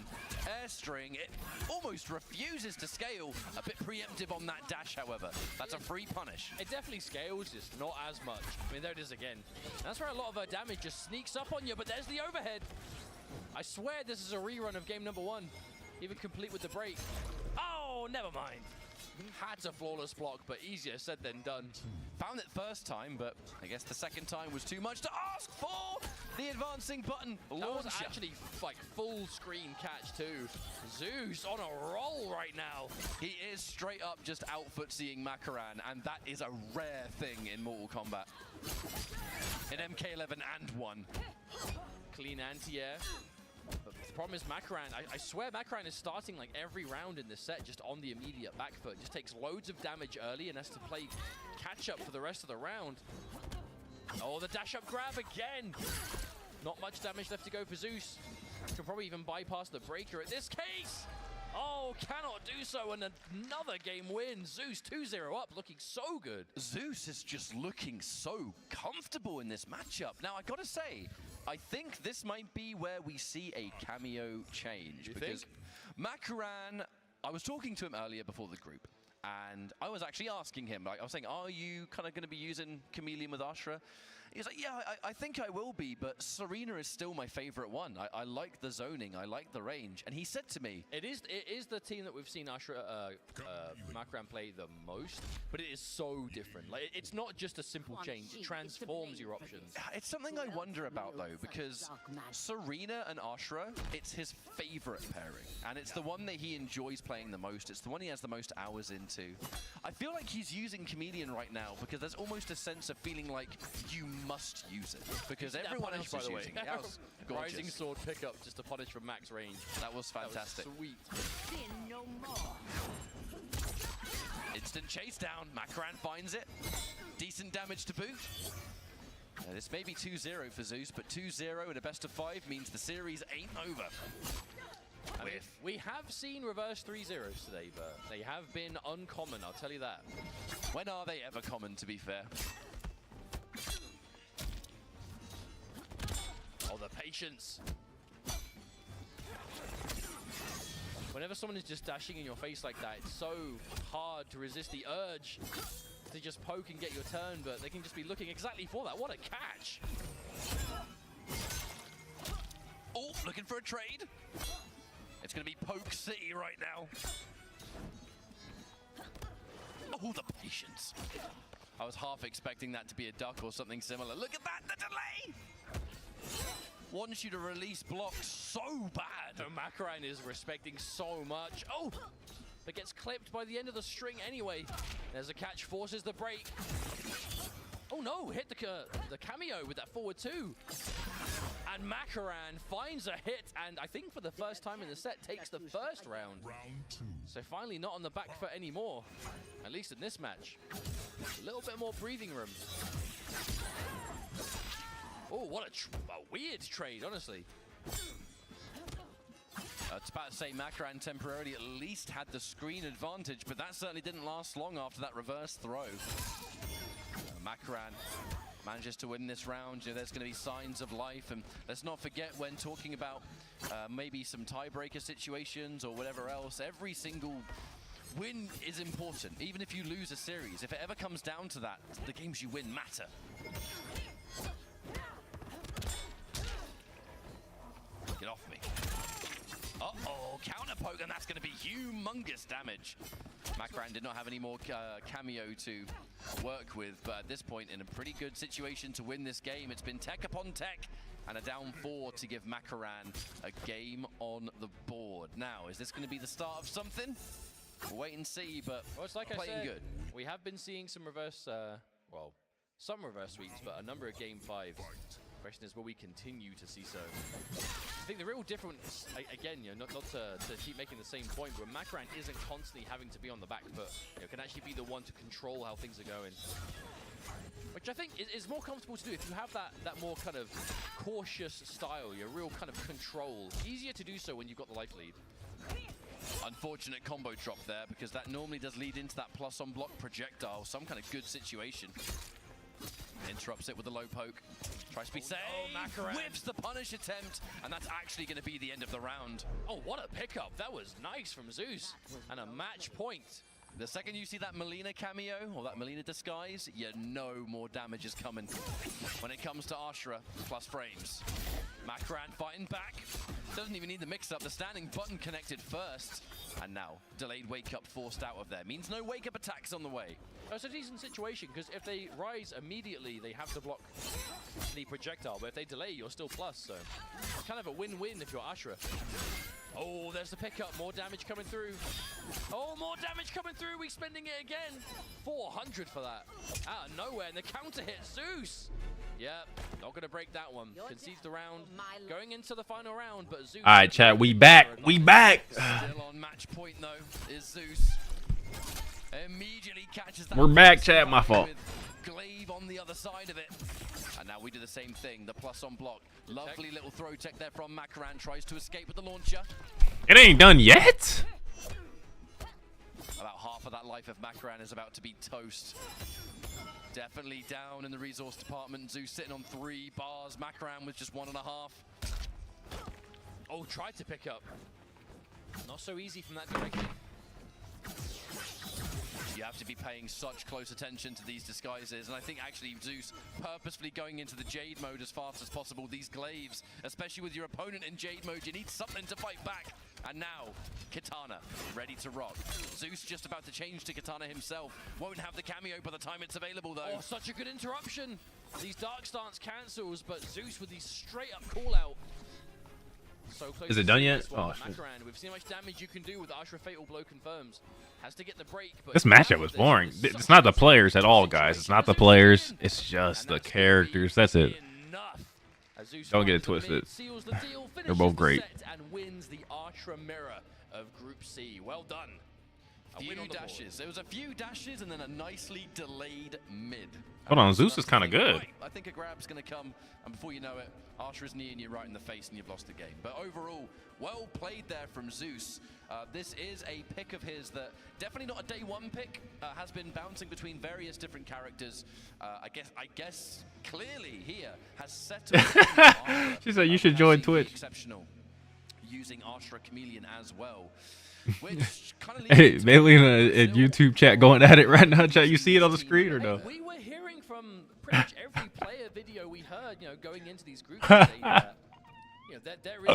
Airstring, it almost refuses to scale. A bit preemptive on that dash, however. That's a free punish. It definitely scales, just not as much. I mean, there it is again. That's where a lot of her damage just sneaks up on you, but there's the overhead. I swear this is a rerun of game number 1, even complete with the break. Oh, never mind. Had a flawless block, but easier said than done. Found it first time, but I guess the second time was too much to ask for. The advancing button That was actually like full screen catch too. Zeus on a roll right now. He is straight up just out footseeing Makaran, and that is a rare thing in Mortal Kombat. In MK11 and 1. Clean anti-air. But the problem is Makaran, I swear Makaran is starting like every round in this set just on the immediate back foot. Just takes loads of damage early and has to play catch up for the rest of the round. Oh, the dash up grab again. Not much damage left to go for Zeus. Can probably even bypass the breaker at this case. Oh, cannot do so, and another game win. Zeus 2-0 up, looking so good. Zeus is just looking so comfortable in this matchup. Now, I gotta say, I think this might be where we see a cameo change. Because Makaran, I was talking to him earlier before the group, and I was actually asking him, like, I was saying, are you kind of going to be using Chameleon with Ashra? He's like, yeah, I think I will be, but Serena is still my favorite one. I like the zoning, I like the range. And he said to me, it is the team that we've seen Makaran play the most, but it is so different. Like, it's not just a simple change, it transforms your options. It's something I wonder about, though, because Serena and Ashra, it's his favorite pairing. And it's the one that he enjoys playing the most. It's the one he has the most hours into. I feel like he's using Chameleon right now because there's almost a sense of feeling like you must use it. Because everyone else is using it. That was gorgeous. Rising Sword pickup just to punish from max range. That was fantastic. That was sweet. No more. Instant chase down. Makaran finds it. Decent damage to boot. This may be 2-0 for Zeus, but 2-0 in a best of 5 means the series ain't over. I mean, we have seen reverse 3-0s today, but they have been uncommon, I'll tell you that. When are they ever common, to be fair? Oh, the patience. Whenever someone is just dashing in your face like that, it's so hard to resist the urge to just poke and get your turn, but they can just be looking exactly for that. What a catch! Oh, looking for a trade. It's going to be Poke City right now. Oh, the patience. I was half expecting that to be a duck or something similar. Look at that, the delay! Wants you to release blocks so bad. So Makaran is respecting so much. Oh! But gets clipped by the end of the string anyway. There's a catch, forces the break. Oh no, hit the cameo with that forward 2. And Makaran finds a hit, and I think for the first time in the set, takes the first round. So finally not on the back foot anymore, at least in this match. A little bit more breathing room. Oh, what a weird trade, honestly. I was about to say Makaran temporarily at least had the screen advantage, but that certainly didn't last long after that reverse throw. Makaran manages to win this round. You know, there's going to be signs of life, and let's not forget when talking about maybe some tiebreaker situations or whatever else, every single win is important. Even if you lose a series, if it ever comes down to that, the games you win matter. Get off me. Uh-oh, counter poke, and that's going to be humongous damage. Makaran did not have any more cameo to work with, but at this point in a pretty good situation to win this game. It's been tech upon tech, and a down 4 to give Makaran a game on the board. Now, is this going to be the start of something? We'll wait and see, but well, it's like playing I said, good. We have been seeing some reverse, well, some reverse sweeps, but a number of game 5s. Question is, will we continue to see so? I think the real difference, again, you know, not to keep making the same point, but Makaran isn't constantly having to be on the back foot. You know, can actually be the one to control how things are going. Which I think is more comfortable to do if you have that more kind of cautious style, your real kind of control. Easier to do so when you've got the life lead. Unfortunate combo drop there, because that normally does lead into that plus on block projectile, some kind of good situation. Interrupts it with a low poke. Tries to be safe. Makaran whiffs the punish attempt, and that's actually going to be the end of the round. Oh, what a pickup. That was nice from Zeus. And a match point. The second you see that Melina cameo, or that Melina disguise, you know more damage is coming. When it comes to Ashra, plus frames. Makaran fighting back. Doesn't even need the mix-up. The standing button connected first. And now, delayed wake-up forced out of there. Means no wake-up attacks on the way. It's a decent situation, because if they rise immediately, they have to block the projectile. But if they delay, you're still plus. So it's kind of a win-win if you're Ashra. Oh, there's the pickup. More damage coming through. Oh, more damage coming through. We're spending it again. 400 for that. Out of nowhere. And the counter hit Zeus. Yep, not going to break that one. Concedes the round. Going into the final round, but Zeus... All right, chat, we back. We back. Still on match point, though, is Zeus. Immediately catches that. We're back, chat. My fault. Glaive on the other side of it. And now we do the same thing. The plus on block. Lovely little throw tech there from Makaran. Tries to escape with the launcher. It ain't done yet. About half of that life of Makaran is about to be toast. Definitely down in the resource department. Zeus sitting on 3 bars. Makaran with just 1.5. Oh, tried to pick up. Not so easy from that direction. Yikes. have to be paying such close attention to these disguises, and I think actually Zeus purposefully going into the Jade mode as fast as possible. These glaives, especially with your opponent in Jade mode, you need something to fight back. And now, Kitana, ready to rock. Zeus just about to change to Kitana himself. Won't have the cameo by the time it's available, though. Oh, such a good interruption. These Dark Stance cancels, but Zeus with these straight-up call-out. So close. Is it done yet? Oh, shit. Makaran, we've seen how much damage you can do with Ashra Fatal Blow confirms. Has to get the break, but This matchup was boring. It's not the players at all, guys. It's not the players. It's just the characters. That's it. Don't get it twisted. They're both great. And wins the Ashra Mirror of Group C. Well done. Few dashes. There was a few dashes and then a nicely delayed mid. Hold on, Zeus is kind of good. I think a grab's going to come, and before you know it, Ashra's kneeing you right in the face and you've lost the game. But overall, well played there from Zeus. This is a pick of his that definitely not a day one pick. Has been bouncing between various different characters. I guess clearly here has settled. She said you should join Twitch. Exceptional, using Ashra Chameleon as well. Which kind of Hey, Bailey in YouTube chat going at it right now. Chat, you see it on the screen or no? We were hearing from pretty much every player video we heard, you know, going into these groups. They, you know, there is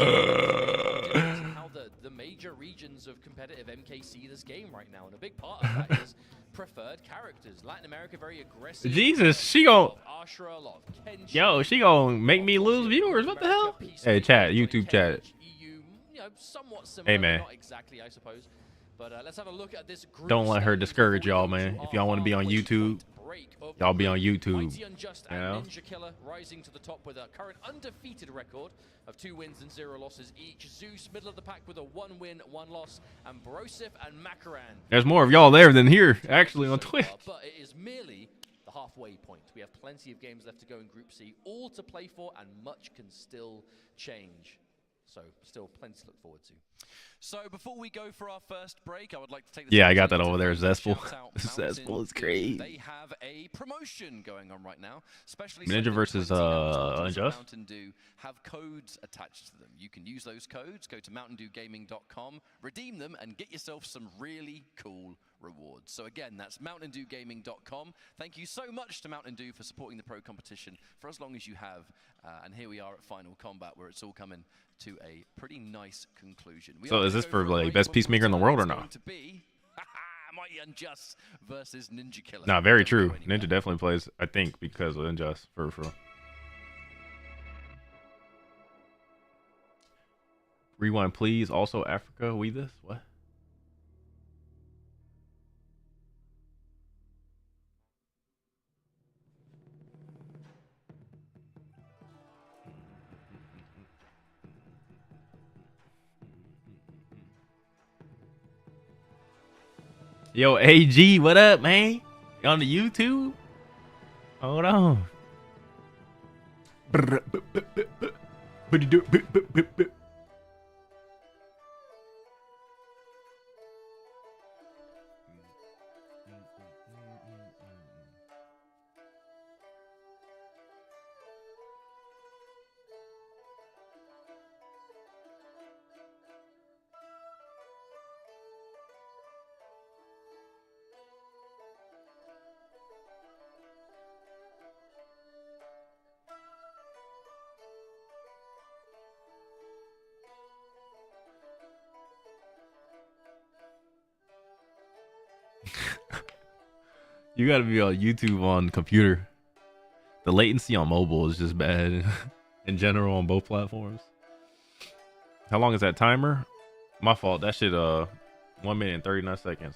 how the major regions of competitive MK see this game right now, and a big part of that is preferred characters. Latin America very aggressive. Jesus, she gon' Ashra, a lot of Kenshin. Yo, she gonna make me lose viewers. What the hell? Hey, chat, YouTube chat. You know, somewhat similar, Hey, man. not exactly, I suppose. But let's have a look at this group. Don't let her discourage y'all, man. If y'all want to be on YouTube, y'all be on YouTube. Mighty Unjust You and know? Ninja Killer rising to the top with a current undefeated record of 2 wins and 0 losses each. Zeus middle of the pack with a 1 win, 1 loss, and Brosif and Makaran. There's more of y'all there than here, actually, on Twitch. But it is merely the halfway point. We have plenty of games left to go in Group C, all to play for, and much can still change. So, still plenty to look forward to. So, before we go for our first break, I would like to take this Yeah, I got that opportunity over there, to Zestful. shout out Zestful Mountain is great. Dew. They have a promotion going on right now. Especially Ninja versus Unjust. Mountain Dew have codes attached to them. You can use those codes, go to mountaindewgaming.com, redeem them, and get yourself some really cool rewards. So again, that's mountaindewgaming.com. Thank you so much to Mountain Dew for supporting the pro competition for as long as you have. And here we are at Final Combat, where it's all coming to a pretty nice conclusion. So is this for like best peacemaker in the world or not? To be Mighty Unjust versus Ninja Killer. Nah, very true. Ninja definitely plays, I think, because of Unjust. For real. Rewind, please. Also, Africa. We this? What? Yo, AG, what up, man? You on the YouTube? Hold on. You gotta be on YouTube on computer. The latency on mobile is just bad in general on both platforms. How long is that timer? My fault. That shit 1 minute and 39 seconds.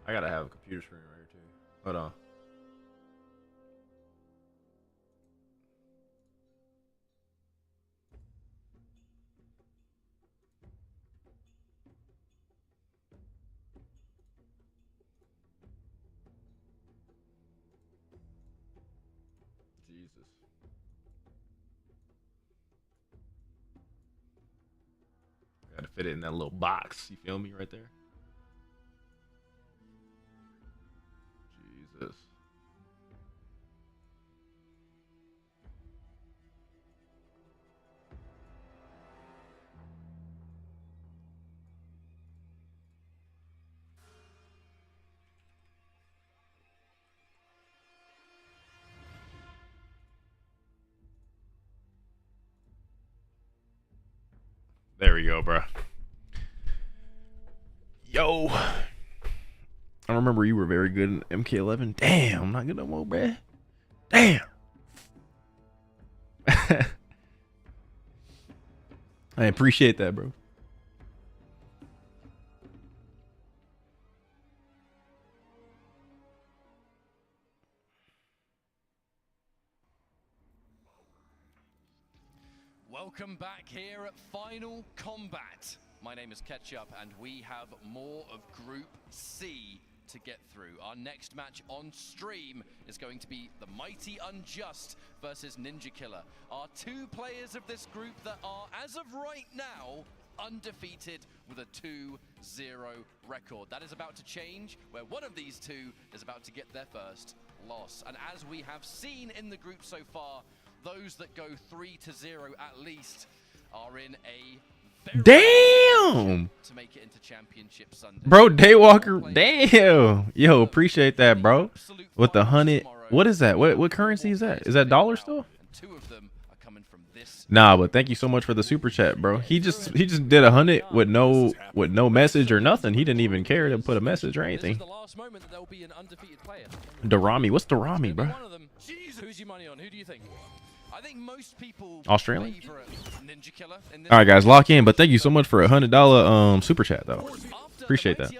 I gotta have a computer screen right here too. Hold on. Jesus. Gotta fit it in that little box. You feel me right there? Jesus. There we go, bro. Yo. I remember you were very good in MK11. Damn, I'm not good no more, bruh. Damn. I appreciate that, bro. Welcome back here at Final Combat. My name is Ketchup, and we have more of Group C to get through. Our next match on stream is going to be the Mighty Unjust versus Ninja Killer. Our two players of this group that are, as of right now, undefeated with a 2-0 record. That is about to change, where one of these two is about to get their first loss. And as we have seen in the group so far, those that go 3-0 at least are in a very damn to make it into Championship Sunday. Bro, Daywalker, damn. Yo, appreciate that, bro. With the 100, what is that? What currency is that? Is that dollar still? Two of them are coming from this. Nah, but thank you so much for the super chat, bro. He just did 100 with no message or nothing. He didn't even care to put a message or anything. The last moment that there'll be an undefeated player. Darami, what's Darami, bro? One of them. Who's your money on? Who do you think? I think most people Australian? Ninja Killer in this. All right, guys, lock in. But thank you so much for $100 super chat, though. Appreciate that.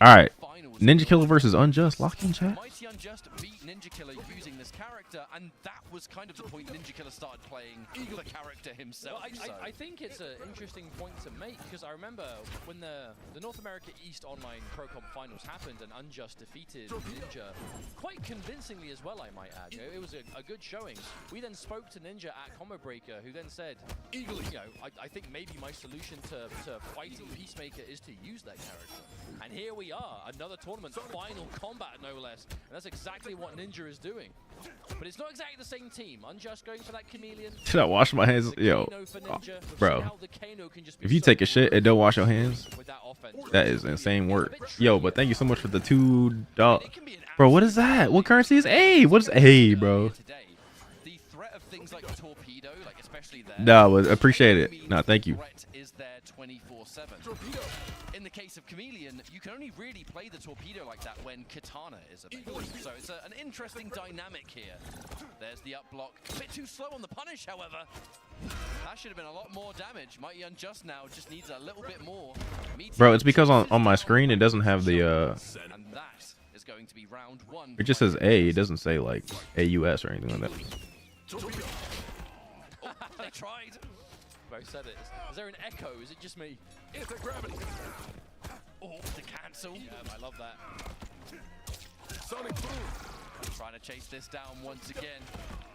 All right, Ninja Killer versus Unjust. Lock in, chat. Mighty Unjust beat Ninja Killer using this character, and that was kind of the point Ninja Killer started playing the character himself. Well, I think it's an interesting point to make, because I remember when the North America East Online Pro Comp Finals happened and Unjust defeated Ninja quite convincingly as well, I might add. You know, it was a good showing. We then spoke to Ninja at Combo Breaker, who then said, you know, I think maybe my solution to fighting Peacemaker is to use that character. And here we are, another tournament, Final Combat no less. And that's exactly what Ninja is doing. But it's not exactly the same team. Unjust going for that Chameleon. Should I wash my hands? Yo, bro. If you take a shit and don't wash your hands, that is insane work. Yo, but thank you so much for the $2. Bro, what is that? What currency is A? What is A, bro? The threat of things like torpedo, like especially there. No, but appreciate it. No, thank you. Is there 24/7. In the case of Chameleon, you can only really play the torpedo like that when Katana is available. So it's an interesting dynamic here. There's the up block. A bit too slow on the punish, however. That should have been a lot more damage. Mighty Unjust now just needs a little bit more. Bro, it's because on my screen it doesn't have the And that is going to be round one. it just says A. It doesn't say like AUS or anything like that. Oh, they tried. Both said it. Is there an echo? Is it just me? It's a gravity. Oh, the cancel. Yeah, I love that. Sonic boom. Trying to chase this down once again.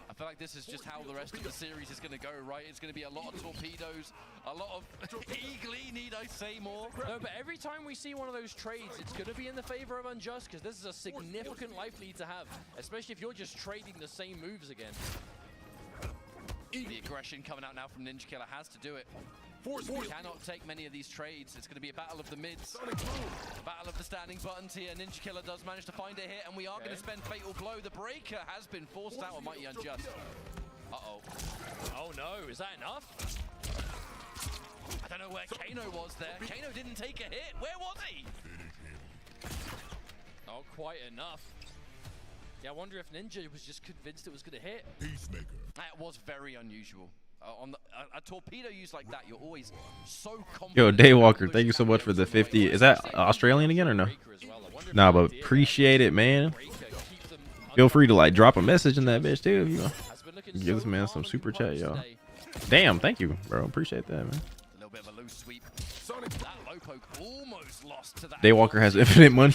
I feel like this is just how the rest of the series is going to go, right? It's going to be a lot of torpedoes, a lot of eagly, need I say more? No, but every time we see one of those trades, it's going to be in the favor of Unjust, because this is a significant life lead to have, especially if you're just trading the same moves again. The aggression coming out now from Ninja Killer has to do it. He cannot take many of these trades. It's going to be a battle of the mids. Battle of the standing buttons here. Ninja Killer does manage to find a hit, and we are going to spend Fatal Blow. The breaker has been forced out on Mighty Unjust. Uh-oh. Oh no, is that enough? I don't know where Kano was there. Kano didn't take a hit. Where was he? Not quite enough. Yeah, I wonder if Ninja was just convinced it was going to hit. Peacemaker. That was very unusual. On a torpedo used like that, you're always so confident. Yo, Daywalker, thank you so much for the 50. Is that Australian again or no? Nah, but appreciate it, man. Feel free to like drop a message in that bitch too if you want. Give this man some super chat, yo. Damn, thank you, bro. Appreciate that, man. A little bit of a loose sweep. That low poke almost lost to that. Daywalker has infinite money.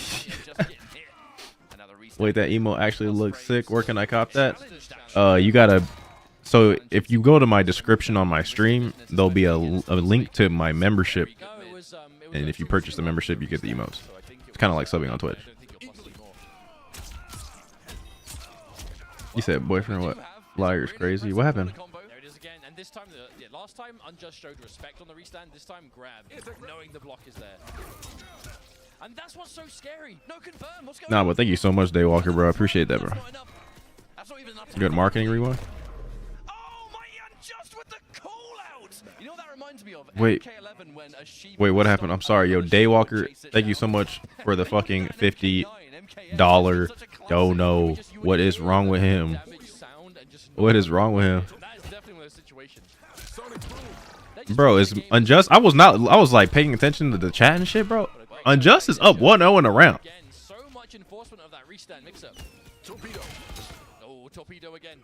Wait, that emo actually looks sick. Where can I cop that? You gotta So if you go to my description on my stream, there'll be a link to my membership, and if you purchase the membership, you get the emotes. It's kind of like subbing on Twitch. You said boyfriend what? Liar's crazy. What happened? There it is again, and this time, last time Unjust showed respect on the restand. This time, grab, knowing the block is there. And that's what's so scary. No confirm. What's going on? Nah, but thank you so much, Daywalker, bro. I appreciate that, bro. Good marketing, Rewind. You know what that reminds me of? Wait. MK11 when a sheep Wait, what happened? I'm sorry, yo, Daywalker. Thank you so much for the fucking $50 dono. What is wrong with him? What is wrong with him? Bro, is Unjust? I was like paying attention to the chat and shit, bro. Unjust is up 1-0 in a round. So much enforcement of that restand mix-up. Torpedo. Oh, torpedo again.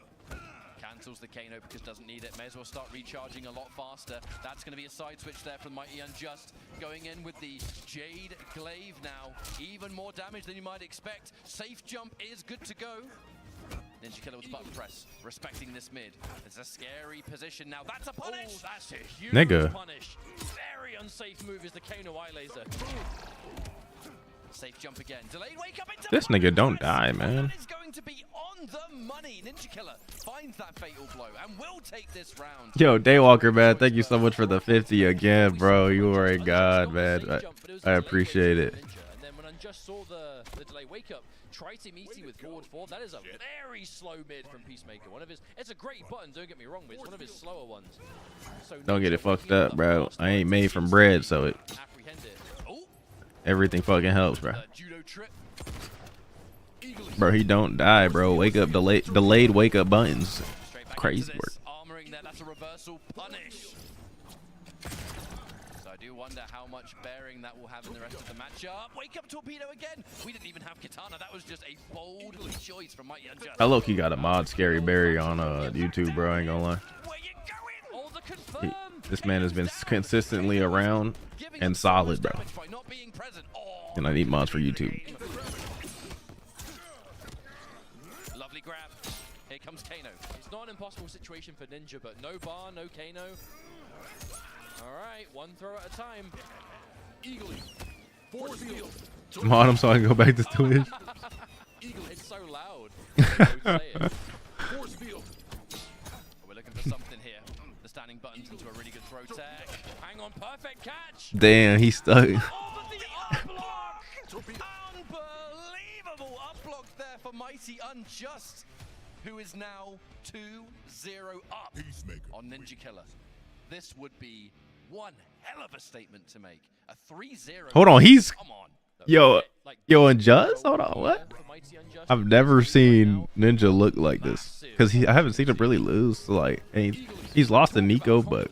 Cancels the Kano because doesn't need it. May as well start recharging a lot faster. That's going to be a side switch there from Mighty Unjust. Going in with the Jade Glaive now. Even more damage than you might expect. Safe jump is good to go. Ninja Killer with the button press, respecting this mid. It's a scary position now. That's a punish! Oh, that's a huge punish. Very unsafe move is the Kano eye laser. Safe jump again. Delayed wake up into This nigga don't die, man. That is going to be on the money. Ninja Killer finds that fatal blow and will take this round. Yo, Daywalker, man, thank you so much for the 50 again, bro. You are a god, man. I appreciate it. And then when Unjust saw the delay wake up, tried to meet with forward 4. That is a very slow mid from Peacemaker. It's a great button, don't get me wrong, but it's one of his slower ones. So Don't get it fucked up, bro. I ain't made from bread, so everything fucking helps, bro. Bro, he don't die, bro. Wake up, delayed wake up buttons. Crazy work. Armoring there, that's a reversal punish. So I do wonder how much bearing that will have in the rest of the matchup. Wake up torpedo again. We didn't even have Katana. That was just a bold choice from Mighty Unjust. I low-key got a mod Scary Barry on YouTube, bro. I ain't gonna lie. This man has been consistently around and solid, bro. And I need mods for YouTube. Lovely grab. Here comes Kano. It's not an impossible situation for Ninja, but no bar, no Kano. All right, one throw at a time. Eagly. Force field. Mod him so I can go back to Twitch. It's so loud. Force field. We're looking for something here. The standing buttons into a really good throw tech. Hang on, perfect catch. Damn, he's stuck. Unbelievable up block there for Mighty Unjust, who is now 2-0 up on Ninja Killer. This would be one hell of a statement to make. A 3-0. Hold on, he's Come on. yo Unjust. Hold on, what? I've never seen Ninja look like this because I haven't seen him really lose. So like, he's lost to Nico, but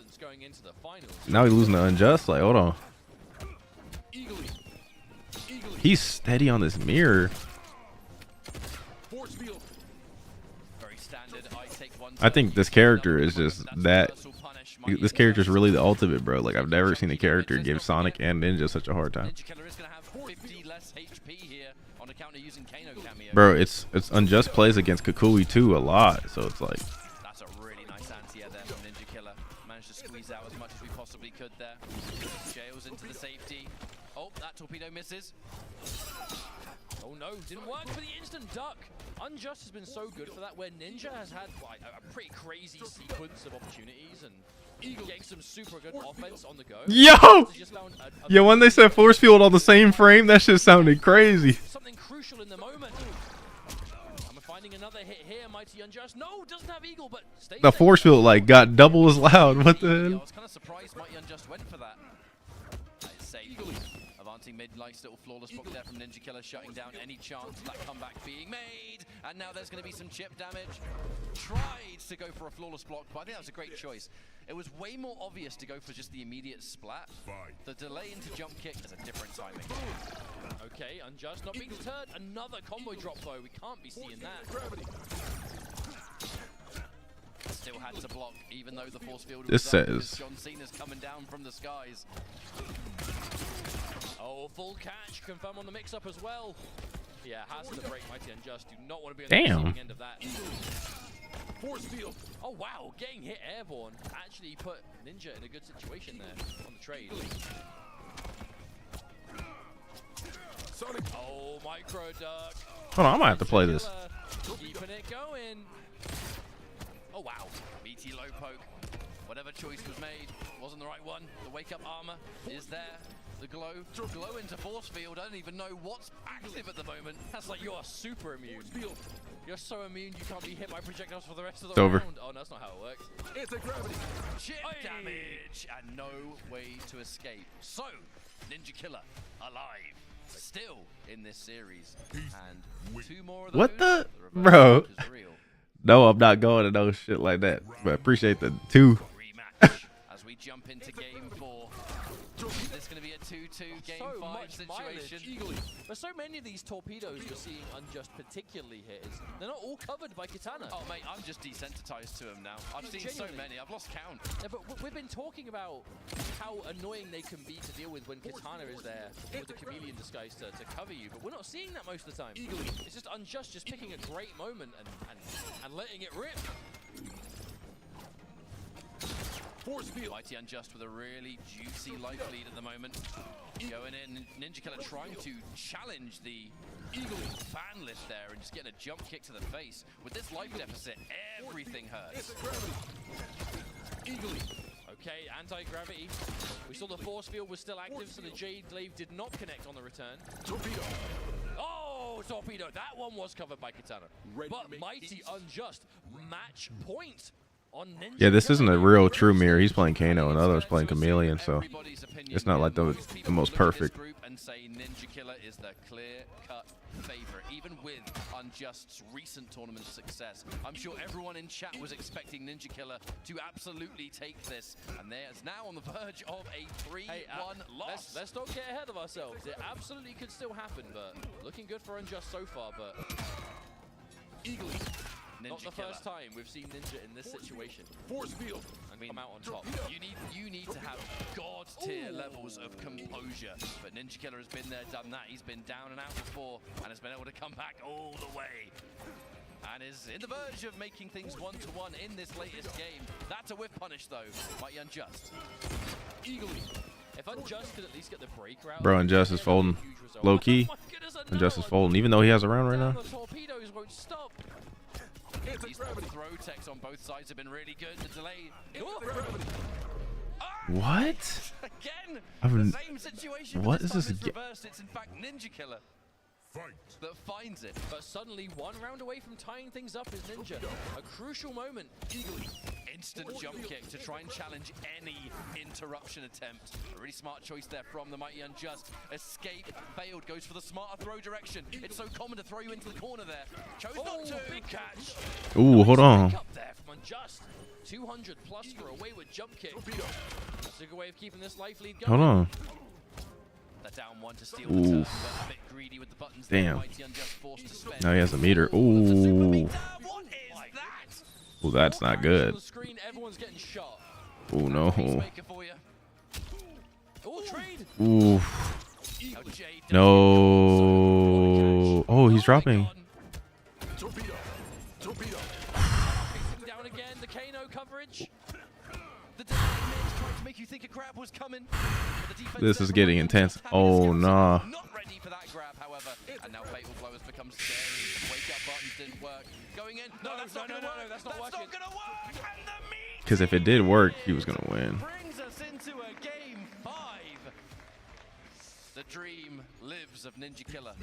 now he's losing to Unjust. Like, hold on. He's steady on this mirror. I think this character is just that. This character is really the ultimate, bro. Like, I've never seen a character give Sonic and Ninja such a hard time. Bro, it's Unjust plays against Kukui too a lot, so it's like. That's a really nice anti-air there from Ninja Killer. Managed to squeeze out as much as we possibly could there. Jails into the safety. Oh, that torpedo misses. Oh no, didn't work for the instant duck. Unjust has been so good for that, where Ninja has had like, a pretty crazy sequence of opportunities and getting some super good offense on the go. Yo, when they said force field on the same frame, that shit sounded crazy. Something crucial in the moment. I'm finding another hit here. Mighty Unjust. No, doesn't have Eagle, but stays The force field like got double as loud. What the hell? I was kind of surprised Mighty Unjust went for that. That is safe. Advancing mid, nice little flawless block there from Ninja Killer, shutting down any chance of that comeback being made. And now there's going to be some chip damage. Tried to go for a flawless block, but I think that was a great choice. It was way more obvious to go for just the immediate splat. The delay into jump kick is a different timing. Okay, Unjust not being deterred. Another combo drop though. We can't be seeing that. Still had to block, even though the force field This was up, says John Cena's coming down from the skies. Oh, full catch. Confirm on the mix-up as well. Yeah, has to break Mighty Unjust. Do not want to be on Damn. the receiving end of that. Force field. Oh wow, getting hit airborne actually put Ninja in a good situation there on the trade. Sonic. Oh, micro duck. Hold on, I might have to play this. Keeping it going. Oh wow, BT low poke. Whatever choice was made wasn't the right one. The wake up armor is there. The glow into force field. I don't even know what's active at the moment. That's like you are super immune. You're so immune you can't be hit by projectiles for the rest of the It's over. round. Oh, no, that's not how it works. Anti-gravity. Chip damage and no way to escape. So, Ninja Killer alive, still in this series, and 2 more of those. What the? The Bro. revenge is real. No, I'm not going to no shit like that. But appreciate the 2. Rematch as we jump into game 4. Is this going to be a 2-2 game 5 situation? But so many of these torpedoes you're seeing Unjust particularly hit is they're not all covered by Katana. Oh mate, I'm just desensitized to him now. I've seen so many, I've lost count. Yeah, but we've been talking about how annoying they can be to deal with when Katana is there with the chameleon disguise to cover you, but we're not seeing that most of the time. It's just Unjust just picking a great moment and letting it rip. Force field. Mighty Unjust with a really juicy life lead at the moment. Going in, Ninja Killer trying to challenge the fan lift there and just getting a jump kick to the face. With this life deficit, everything hurts. Okay, anti-gravity. We saw the force field was still active, so the Jade Glaive did not connect on the return. Torpedo. Oh, torpedo. That one was covered by Katana. But Mighty Unjust, match point on Ninja. Yeah, this isn't a real true mirror. He's playing Kano and others playing Chameleon, so it's not like the most perfect. And say Ninja Killer is the clear-cut favorite, even with Unjust's recent tournament success. I'm sure everyone in chat was expecting Ninja Killer to absolutely take this, and there's now on the verge of a 3-1 loss. Let's not get ahead of ourselves. It absolutely could still happen, but looking good for Unjust so far, but not the first time we've seen Ninja in this situation. Force field. I mean, come out on top. You need to have god tier levels of composure. But Ninja Killer has been there, done that. He's been down and out before and has been able to come back all the way. And is in the verge of making things 1-1 in this latest game. That's a whiff punish though. Mighty Unjust. If Unjust could at least get the break route. Bro, Unjust is folding. Low key. Unjust is folding, even though he has a round right now. The torpedoes won't stop. These throw techs on both sides have been really good. The delay. What? Again, the same situation. What is this? Reversed. It's in fact Ninja Killer that finds it. But suddenly, 1 round away from tying things up is Ninja. A crucial moment. Instant jump kick to try and challenge any interruption attempt. A really smart choice there from the Mighty Unjust. Escape failed, goes for the smarter throw direction. It's so common to throw you into the corner there. Chose not to. Big catch. Ooh, hold on. Up there from Unjust. 200 plus for a wayward jump kick. That's a good way of keeping this life lead going. Hold on. The down one to steal the turn, but a bit greedy with the buttons. Damn. Mighty Unjust forced to spend. Now he has a meter. Ooh. Ooh, that's not good. Oh no. Ooh. No. Oh, he's dropping. Down again, the Kano coverage. This is getting intense. Oh nah. Not ready for that grab, however. And now Fatal Blow has become scary. Wake up buttons didn't work. Going in. No, that's not gonna work. That's not working. Because if it did work, he was gonna win. Brings us into a game 5. The dream lives of Ninja Killer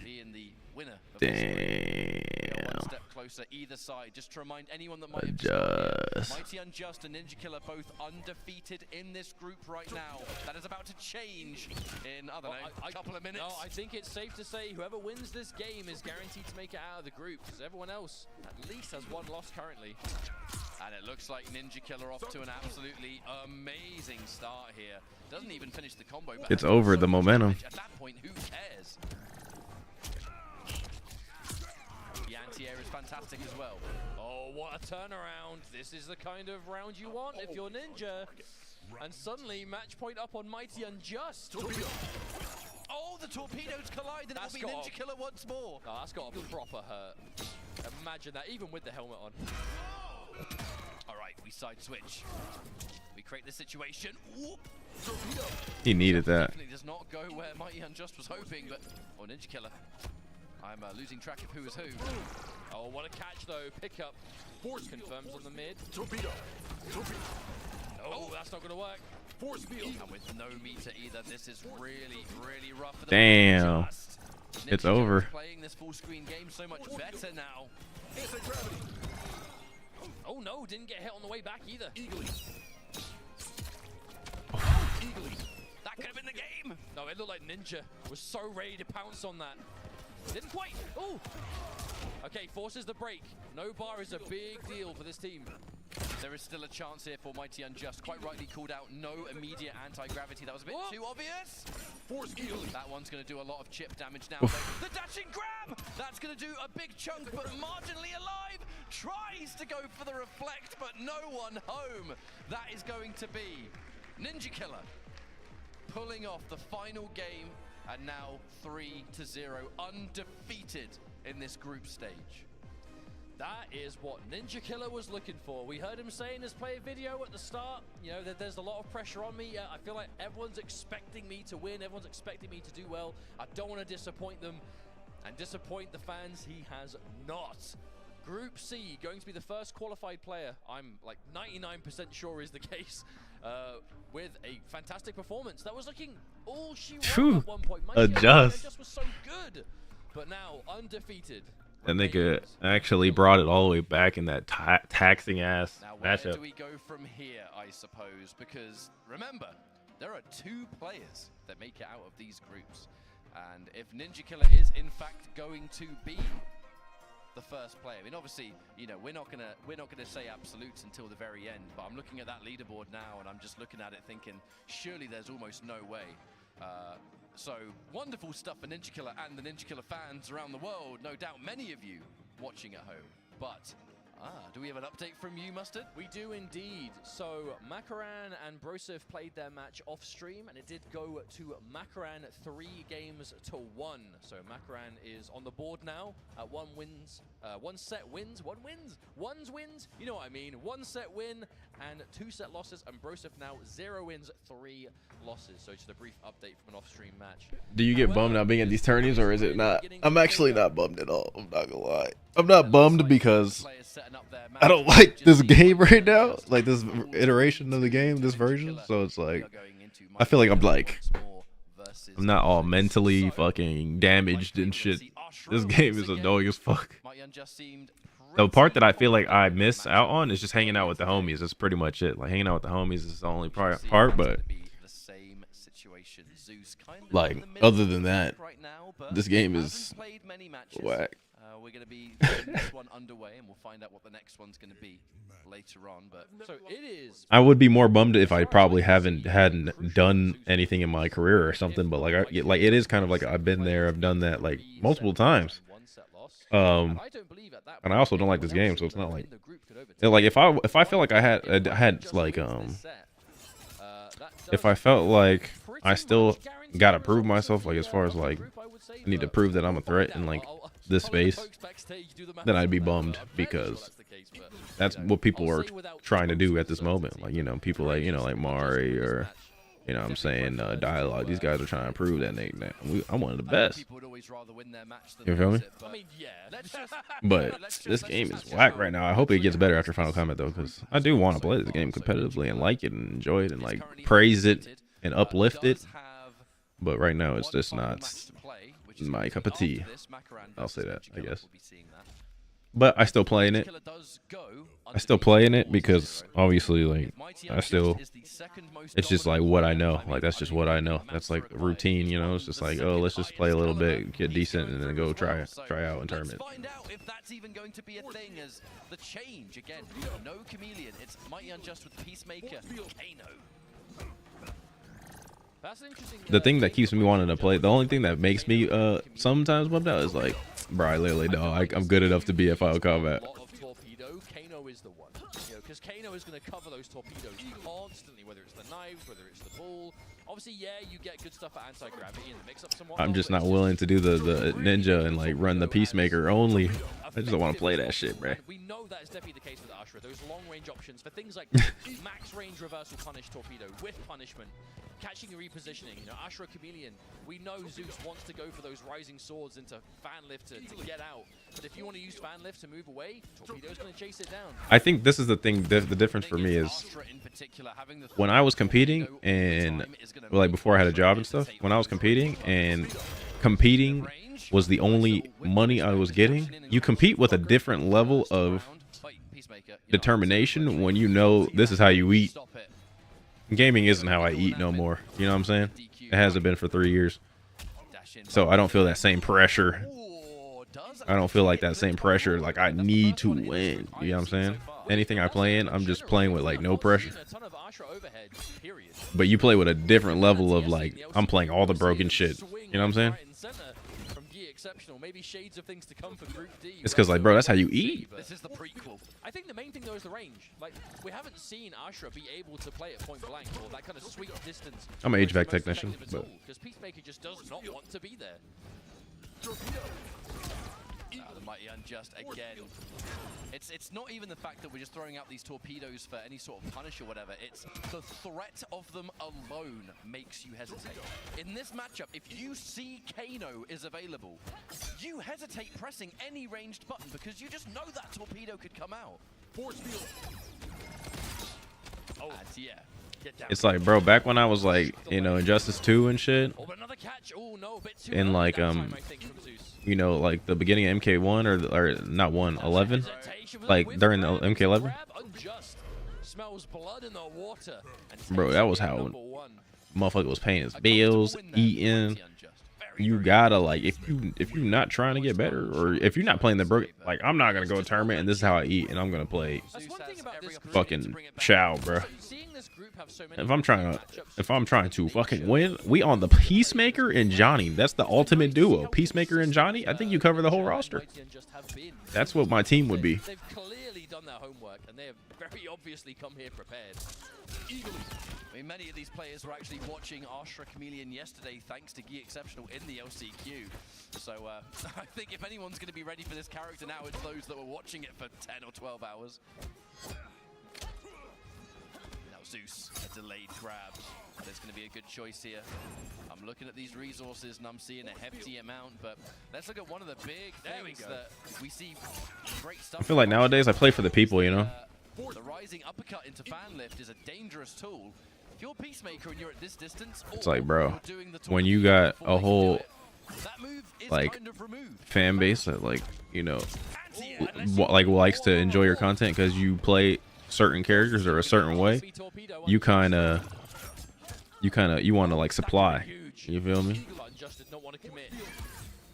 being the winner of this game. One step closer either side. Just to remind anyone that might have just Mighty Unjust and Ninja Killer both undefeated in this group right now. That is about to change in, I don't know, a couple of minutes. No, I think it's safe to say whoever wins this game is guaranteed to make it out of the group, because everyone else at least has 1 loss currently. And it looks like Ninja Killer off to an absolutely amazing start here. Doesn't even finish the combo. But It's over the momentum. at that point, who cares? The anti-air is fantastic as well. Oh, what a turnaround. This is the kind of round you want if you're Ninja. And suddenly, match point up on Mighty Unjust. Oh, the torpedoes collide, and it will be Ninja Killer once more. Oh, that's got a proper hurt. Imagine that, even with the helmet on. All right, we side switch. We create this situation. Whoop. He needed that. Definitely does not go where Mighty Unjust was hoping, but Ninja Killer. I'm losing track of who is who. Oh, what a catch though! Pickup. Force confirms on the mid. Torpedo. Oh, that's not gonna work. Force field. And with no meter either, this is really, really rough for the Damn. Unjust. It's Ninja over. Playing this full screen game so much better now. Anti-gravity. Oh no, didn't get hit on the way back either. Eagly. That could have been the game. No, it looked like Ninja was so ready to pounce on that. Didn't quite. Oh. Okay, forces the break. No bar is a big deal for this team. There is still a chance here for Mighty Unjust. Quite rightly called out, no immediate anti-gravity. That was a bit too obvious. Force field. That one's going to do a lot of chip damage now. The dashing grab! That's going to do a big chunk, but marginally alive. Tries to go for the reflect, but no one home. That is going to be Ninja Killer pulling off the final game, and now 3-0, undefeated in this group stage. That is what Ninja Killer was looking for. We heard him say in his play video at the start, you know, that there's a lot of pressure on me. I feel like everyone's expecting me to win. Everyone's expecting me to do well. I don't want to disappoint them and disappoint the fans. He has not. Group C, going to be the first qualified player, I'm like 99% sure is the case, with a fantastic performance. That was looking all she wrote at one point. Adjust. Just was so good, but now undefeated. And they could actually brought it all the way back in that taxing ass Now, where matchup. do we go from here, I suppose? Because remember, there are 2 players that make it out of these groups. And if Ninja Killer is in fact going to be the first player, I mean, obviously, you know, we're not gonna say absolutes until the very end. But I'm looking at that leaderboard now, and I'm just looking at it thinking, surely there's almost no way. So wonderful stuff for Ninja Killer and the Ninja Killer fans around the world. No doubt many of you watching at home. But, do we have an update from you, Mustard? We do indeed. So Makaran and Broseph played their match off stream, and it did go to Makaran 3 games to 1. So Makaran is on the board now at 1 set wins. You know what I mean. 1 set win and 2 set losses, and Broseph now 0 wins, 3 losses. So just a brief update from an off-stream match. Do you get bummed out being at these tourneys, or is it not? I'm actually not bummed at all. I'm not gonna lie. I'm not bummed because I don't like this game right now, like this iteration of the game, this version. So it's like, I feel like I'm not all mentally fucking damaged and shit. This game is annoying as fuck. The part that I feel like I miss out on is just hanging out with the homies. That's pretty much it. Like hanging out with the homies is the only part, but like other than that, this game is whack. We're going to be getting this one underway, and we'll find out what the next one's going to be later on. But so it is. I would be more bummed if I probably hadn't done anything in my career or something. But like it is kind of like I've been there, I've done that like multiple times. And I also don't like this game, so it's not like if I feel like I had like if I felt like I still gotta prove myself, like as far as like I need to prove that I'm a threat in like this space, then I'd be bummed because that's what people are trying to do at this moment. Like, you know, people like, you know, like Mari or, you know what I'm saying, Dialogue. These guys are trying to prove that I'm one of the best. You feel me? But this game is whack right now. I hope it gets better after Final Combat though, because I do want to play this game competitively and like it and enjoy it and like praise it and uplift it. But right now it's just not my cup of tea. I'll say that, I guess. But I still playing it. I still playing it because obviously, like, it's just like what I know. Like, that's just what I know. That's like routine, you know. It's just like, oh, let's just play a little bit, get decent, and then go try out in tournament. Find out if that's even going to be a thing as the change again. No Chameleon. It's Mighty Unjust with Peacemaker. Kano. The thing that keeps me wanting to play, the only thing that makes me sometimes bummed out is like, bro, I literally know I'm good enough to be at Final Combat. Kano is the one. Because Kano is going to cover those torpedoes constantly, whether it's the knives, whether it's the ball. Obviously, yeah, you get good stuff at anti-gravity and mix up somewhat. I'm just not willing to do the ninja and like run the Peacemaker only. I just don't want to play that shit, bruh. We know that is definitely the case with Ashra. Those long-range options for things like max-range reversal punish torpedo with punishment, catching and repositioning. Ashra Chameleon, we know Zeus wants to go for those rising swords into fan lift to get out. But if you want to use fan lift to move away, torpedo's going to chase it down. I think this is the thing. The difference for me is when I was competing and like before I had a job and stuff. When I was competing was the only money I was getting. You compete with a different level of determination when you know this is how you eat. Gaming isn't how I eat no more. You know what I'm saying? It hasn't been for 3 years. So I don't feel that same pressure. I don't feel like that same pressure. Like I need to win. You know what I'm saying? Anything I play in, I'm just playing with like no pressure. But you play with a different level of like, I'm playing all the broken shit. You know what I'm saying? Maybe shades of things to come for Group D. It's because like, bro, that's how you eat. This is the prequel. I think the main thing though is the range. Like we haven't seen Ashra be able to play at point blank or that kind of sweet distance. I'm an HVAC technician, but because Peacemaker just does not want to be there. The mighty unjust again. It's not even the fact that we're just throwing out these torpedoes for any sort of punish or whatever. It's the threat of them alone makes you hesitate. In this matchup, if you see Kano is available, you hesitate pressing any ranged button because you just know that torpedo could come out. Force field. Oh, and yeah. It's like, bro, back when I was like, Injustice 2 and shit, and like like the beginning of MK1 or not 11, like during the MK11, bro, that was how motherfucker was paying his bills, eating. You gotta like, if you're not trying to get better, or if you're not playing the broke, like I'm not gonna go to a tournament and this is how I eat and I'm gonna play fucking Chow, bro. If I'm trying to fucking win, we on the Peacemaker and Johnny. That's the ultimate duo. Peacemaker and Johnny. I think you cover the whole roster. That's what my team would be. They've clearly done their homework and they have very obviously come here prepared. I mean, many of these players were actually watching Ashra Chameleon yesterday thanks to Gi Exceptional in the LCQ. So I think if anyone's going to be ready for this character now, it's those that were watching it for 10 or 12 hours. Zeus, a delayed grab. There's going to be a good choice here. I'm looking at these resources and I'm seeing a hefty amount, but let's look at one of the big things that we see great stuff. I feel like nowadays I play for the people, you know? The rising uppercut into fan lift is a dangerous tool. If you're Peacemaker and you're at this distance, it's like, bro, when you got a whole like fan base that like, like likes to enjoy your content because you play certain characters or a certain way, you want to like supply, you feel me?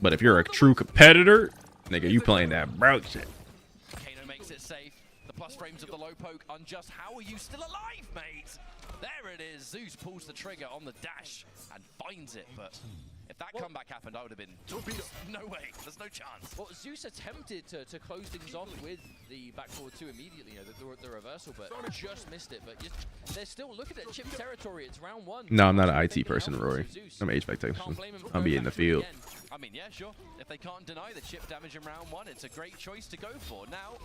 But if you're a true competitor, nigga, you playing that broke shit. Kano makes it safe. The plus frames of the low poke. Unjust, how are you still alive, mate? There it is. Zeus pulls the trigger on the dash and finds it, but if that comeback happened, I would have been no way. There's no chance. Well, Zeus attempted to close things off with the back forward 2 immediately, the reversal, but just missed it. But they're still looking at chip territory. It's round 1. No, I'm not an IT person, Rory. I'm an HVAC technician. I'll be in the field. I mean, yeah, sure. If they can't deny the chip damage in round 1, it's a great choice to go for. Now,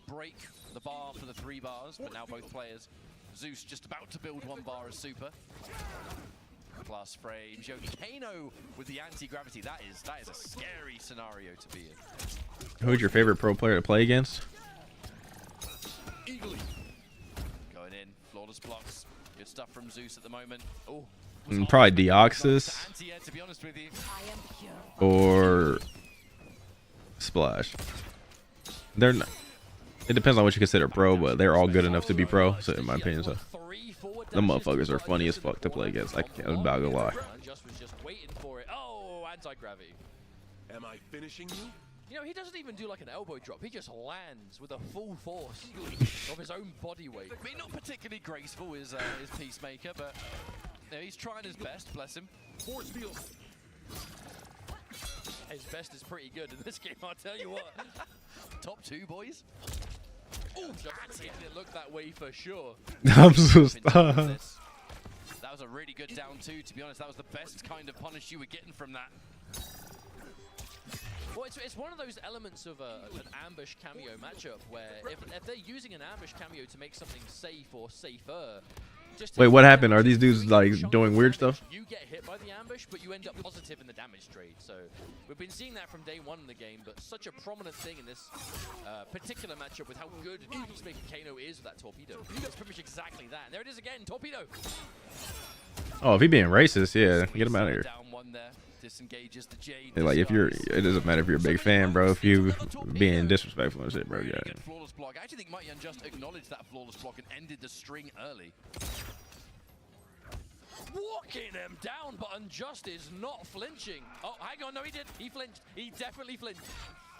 break the bar for the 3 bars, but now both players. Zeus just about to build 1 bar as super. Plus frames. Yo, Kano with the anti-gravity. That is a scary scenario to be in. Who's your favorite pro player to play against? Eagerly. Going in. Flawless blocks. Good stuff from Zeus at the moment. Oh. Probably Deoxys. Or Splash. They're not. It depends on what you consider pro, but they're all good enough to be pro, so in my opinion, so. Them motherfuckers are funny as fuck to play against. I'm not gonna lie. Just was just waiting for it. Oh, anti-gravity. Am I finishing you? You know, he doesn't even do like an elbow drop. He just lands with a full force of his own body weight. I mean, not particularly graceful is Peacemaker, but he's trying his best. Bless him. Force field. His best is pretty good in this game, I'll tell you what. Top 2, boys. Just making it look that way for sure. I'm so That was a really good down two, to be honest. That was the best kind of punish you were getting from that. Well, it's one of those elements of an ambush cameo matchup where if they're using an ambush cameo to make something safe or safer, just Wait, what happened? Are these dudes like doing weird stuff? you get hit by the ambush, but you end up positive in the damage trade. So we've been seeing that from day one in the game, but such a prominent thing in this particular matchup with how good Peacemaker Kano is with that torpedo. It's pretty much exactly that. And there it is again, torpedo. Oh, if he being racist, yeah, get him out of here. Down one there. Disengages the Jade. Like if you're, it doesn't matter if you're a big fan, bro. If you being disrespectful and shit, bro, yeah. Flawless block. I actually think Mighty Unjust acknowledged that flawless block and ended the string early. Walking him down, but Unjust is not flinching. Oh, hang on, no, he did. He flinched. He definitely flinched.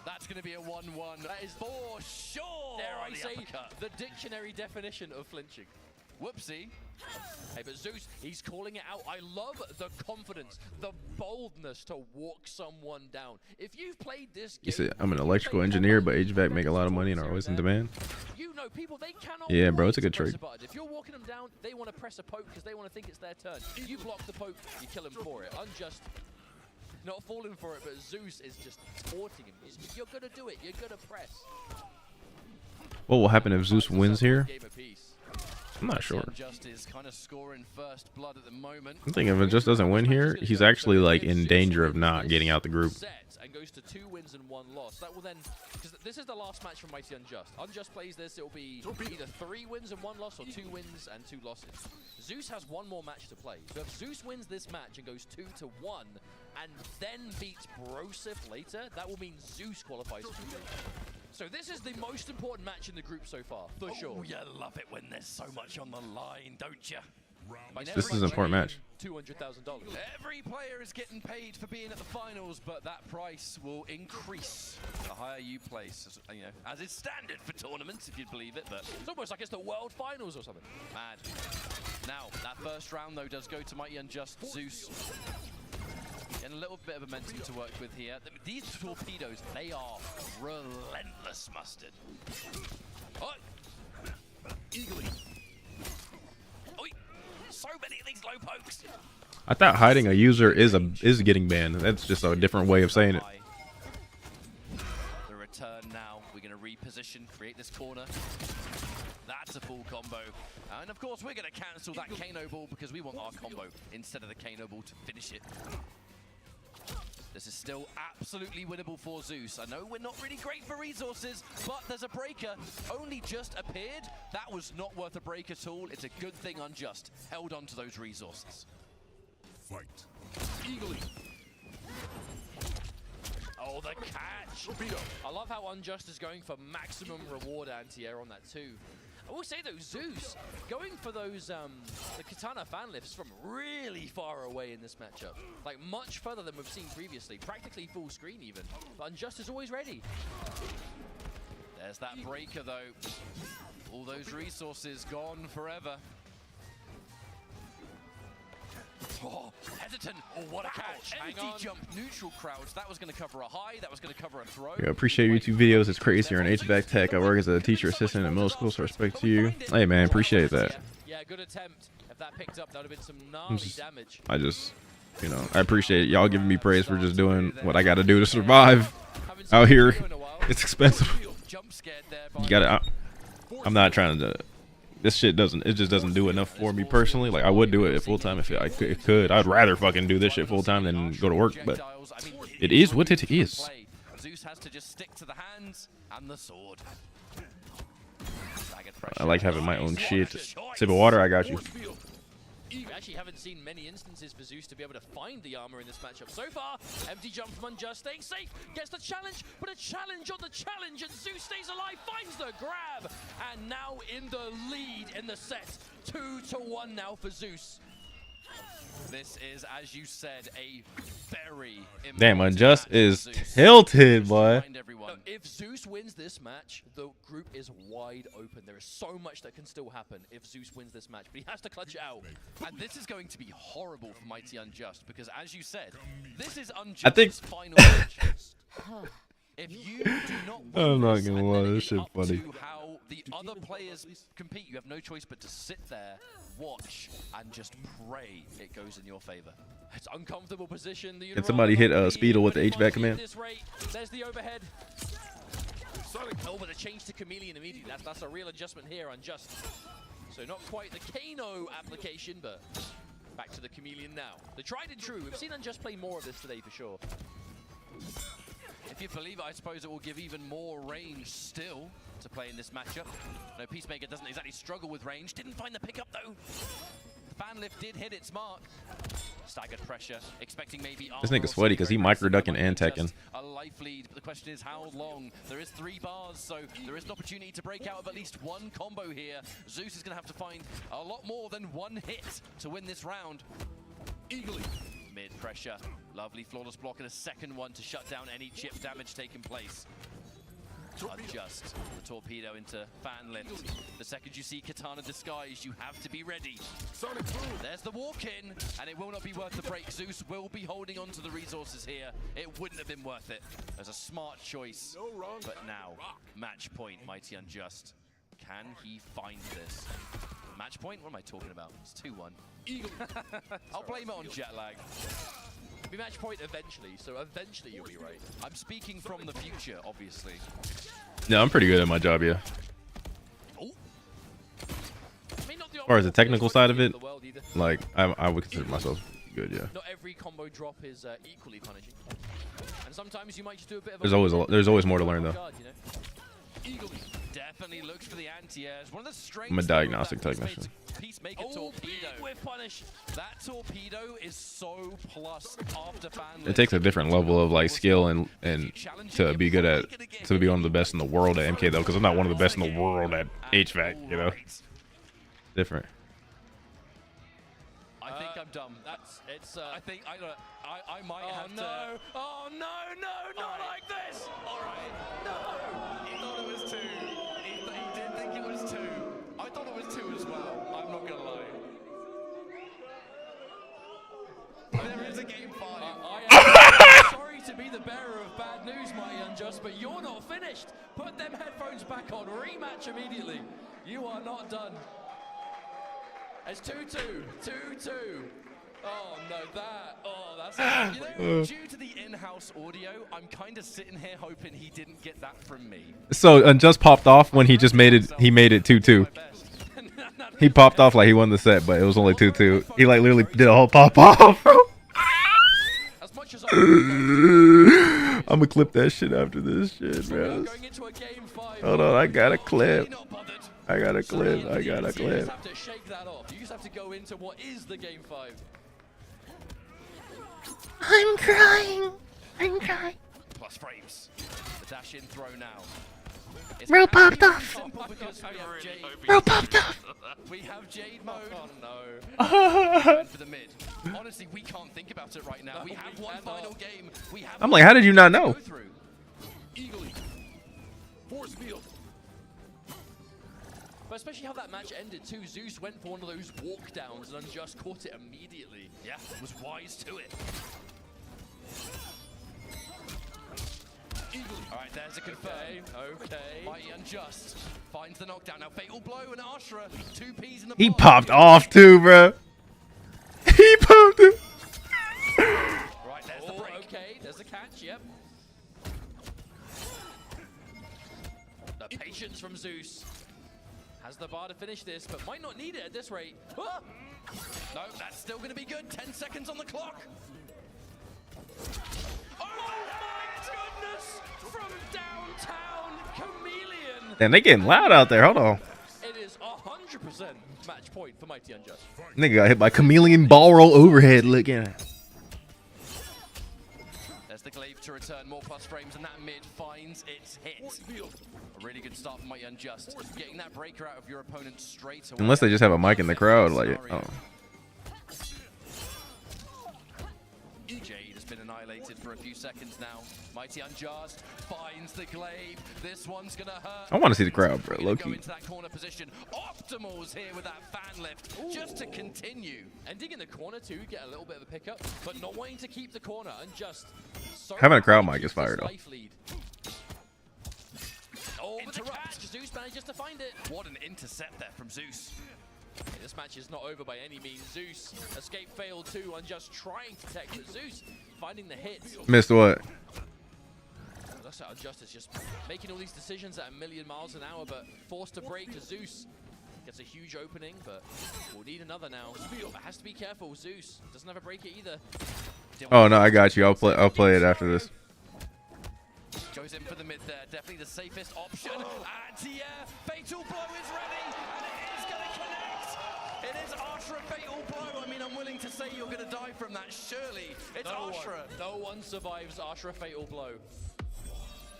That's going to be a 1-1. That is for sure. Dare I say the dictionary definition of flinching. Whoopsie. Hey, but Zeus, he's calling it out. I love the confidence, the boldness to walk someone down. If you've played this game, You said I'm an electrical engineer, but HVAC make a lot of money and are always in demand. you know people, they cannot Yeah, bro, wait it's a good to press trade. a button. If you're walking them down, they want to press a poke because they want to think it's their turn. If you block the poke, you kill him for it. Unjust, not falling for it, but Zeus is just taunting him. You're going to do it. You're going to press. What will happen if Zeus wins here? Game apiece. I'm not sure. Unjust is kind of scoring first blood at the moment. I think if it just doesn't win here, he's actually like in danger of not getting out the group. And goes to 2 wins and 1 loss. That will then, because this is the last match from Mighty Unjust. Unjust plays this, it will be either 3 wins and 1 loss or 2 wins and 2 losses. Zeus has 1 more match to play. So if Zeus wins this match and goes 2-1 and then beats Brosif later, that will mean Zeus qualifies for the group. So this is the most important match in the group so far, for sure. Oh, you love it when there's so much on the line, don't you? This is an important match. $200,000. Every player is getting paid for being at the finals, but that price will increase the higher you place, you know, as is standard for tournaments, if you'd believe it. But it's almost like it's the World Finals or something. Mad. Now, that first round, though, does go to Mighty Unjust. Zeus getting a little bit of momentum to work with here. These torpedoes, they are relentless, Mustard. Oh! Eagly. Oi! So many of these low pokes. I thought hiding a user is getting banned. That's just a different way of saying it. The return now. We're going to reposition, create this corner. That's a full combo. And of course, we're going to cancel that Kano ball because we want our combo instead of the Kano ball to finish it. This is still absolutely winnable for Zeus. I know we're not really great for resources, but there's a breaker. Only just appeared. That was not worth a break at all. It's a good thing Unjust held on to those resources. Fight. Eagerly. Oh, the catch. I love how Unjust is going for maximum reward anti-air on that too. I will say though, Zeus going for those the Katana fan lifts from really far away in this matchup, like much further than we've seen previously, practically full screen even. But Unjust is always ready. There's that breaker though. All those resources gone forever. Oh, hesitant. Oh, what a catch. Empty jump, neutral crouch. That was going to cover a high. That was going to cover a throw. Yeah, appreciate YouTube videos. It's crazy. You're an HVAC tech. I work as a teacher assistant in middle school, so respect to you. Hey, man, appreciate that. Yeah, good attempt. If that picked up, that would have been some gnarly damage. I just, you know, I appreciate y'all giving me praise for just doing what I got to do to survive out here. It's expensive. You got to, I'm not trying to, this shit it just doesn't do enough for me personally. Like, I would do it full time if I could. I'd rather fucking do this shit full time than go to work, but it is what it is. Zeus has to just stick to the hands and the sword. I like having my own shit. Sip of water, I got you. We actually haven't seen many instances for Zeus to be able to find the armor in this matchup. So far, empty jump from Unjust, staying safe, gets the challenge, but a challenge on the challenge, and Zeus stays alive, finds the grab, and now in the lead in the set. 2-1 now for Zeus. This is, as you said, a very damn Unjust is tilted, boy. If Zeus wins this match, the group is wide open. There is so much that can still happen if Zeus wins this match, but he has to clutch it out. And this is going to be horrible for Mighty Unjust because, as you said, this is Unjust's final match. If you do not I'm not this gonna and lie, then this it's shit up funny. to how the other players compete, you have no choice but to sit there, watch, and just pray it goes in your favor. It's uncomfortable position. The Can somebody hit Speedo with the HVAC command? This rate, there's the overhead. Oh, but the change to Chameleon immediately. That's a real adjustment here, Unjust. So not quite the Kano application, but back to the Chameleon now. The tried and true. We've seen Unjust play more of this today for sure. If you believe it, I suppose it will give even more range still to play in this matchup. No, Peacemaker doesn't exactly struggle with range. Didn't find the pickup though. The fan lift did hit its mark. Staggered pressure, expecting maybe This nigga's sweaty because he micro-ducking and teching. a life lead, but the question is how long? There is 3 bars, so there is an opportunity to break out of at least one combo here. Zeus is going to have to find a lot more than one hit to win this round. Eagerly. Mid pressure, lovely flawless block and a second one to shut down any chip damage taking place. Unjust, the torpedo into fan lift. The second you see Katana disguised, you have to be ready. There's the walk in, and it will not be worth the break. Zeus will be holding on to the resources here. It wouldn't have been worth it. There's a smart choice, but now, match point, Mighty Unjust. Can he find this? Match point? What am I talking about? It's 2-1. I'll blame it on jet lag. It'll be match point eventually, so eventually you'll be right. I'm speaking from the future, obviously. Yeah, I'm pretty good at my job, yeah. As far as the technical side of it, like I would consider myself good, yeah. Not every combo drop is equally punishing, and sometimes you might just do a bit of. There's always more to learn though. Definitely looks for the anti-airs. One of the strengths I'm a diagnostic technician. Peacemaker torpedo. With punish. That torpedo is so plus after fan. It takes a different level of like skill and to be good at to be one of the best in the world at MK though, because I'm not one of the best in the world at HVAC, you know. Different. I think I'm dumb. I think I might have to. Oh no, not like this! Alright. No! He thought it was 2. He did think it was 2. I thought it was 2 as well. I'm not gonna lie. There is a game 5. I am sorry to be the bearer of bad news, Mighty Unjust, but you're not finished. Put them headphones back on. Rematch immediately. You are not done. It's 2-2. 2-2. Oh no, that's you know, due to the in-house audio, I'm kind of sitting here hoping he didn't get that from me. So Unjust popped off when he just made it. He made it 2-2. He popped off like he won the set, but it was only 2-2. He like literally did a whole pop off. I'm gonna clip that shit after this shit, bro. Hold on, I got a clip. I got a clip. You just have to shake that off. You just have to go into what is the game 5. I'm crying. I'm crying. Plus frames. The dash in throw now. Bro popped off. Bro popped off. We have Jade mode. Oh no. Going for the mid. Honestly, we can't think about it right now. We have one final game. We have I'm like, how did you not know? Eagerly. Force field. But especially how that match ended too. Zeus went for one of those walk downs and Unjust caught it immediately. Yeah, was wise to it. Alright, there's a confirm. Okay. Mighty Unjust finds the knockdown. Now fatal blow and Ashra. 2 Ps in the He box. popped off too, bro. He popped it. Right, there's the break. Okay, there's a catch, yep. The patience from Zeus. Has the bar to finish this, but might not need it at this rate. Ah! No, that's still going to be good. 10 seconds on the clock. Oh my goodness! From downtown, Chameleon. Damn, they getting loud out there. Hold on. It is 100% match point for Mighty Unjust. Nigga got hit by chameleon ball roll overhead. Looking at. There's the glaive to return. More plus frames, and that mid finds its hit. A really good start for Mighty Unjust. Getting that breaker out of your opponent straight away. Unless they just have a mic in the crowd, like, oh. Jade has been annihilated for a few seconds now. Mighty Unjust finds the glaive. This one's gonna hurt. I want to see the crowd, bro. Low Go key. into that corner position. Optimal's here with that fan lift. Just to continue. Ending in the corner too, get a little bit of a pickup, but not wanting to keep the corner. Unjust. So Having a crowd mic is fire though. life lead. over the catch. Zeus manages to find it. What an intercept there from Zeus. This match is not over by any means. Zeus, escape failed too, and just trying to tech, but Zeus finding the hit. Missed what? That's how Justice just making all these decisions at 1,000,000 miles an hour, but forced to break. Zeus gets a huge opening, but we'll need another now. But has to be careful. Zeus doesn't have a break it either. Oh no, I got you. I'll play it after this. Goes in for the mid there. Definitely the safest option. Anti-air. Fatal blow is ready, and it is going to connect. It is Ashra fatal blow. I mean, I'm willing to say you're going to die from that. Surely, it's Ashra. No one survives Ashra fatal blow.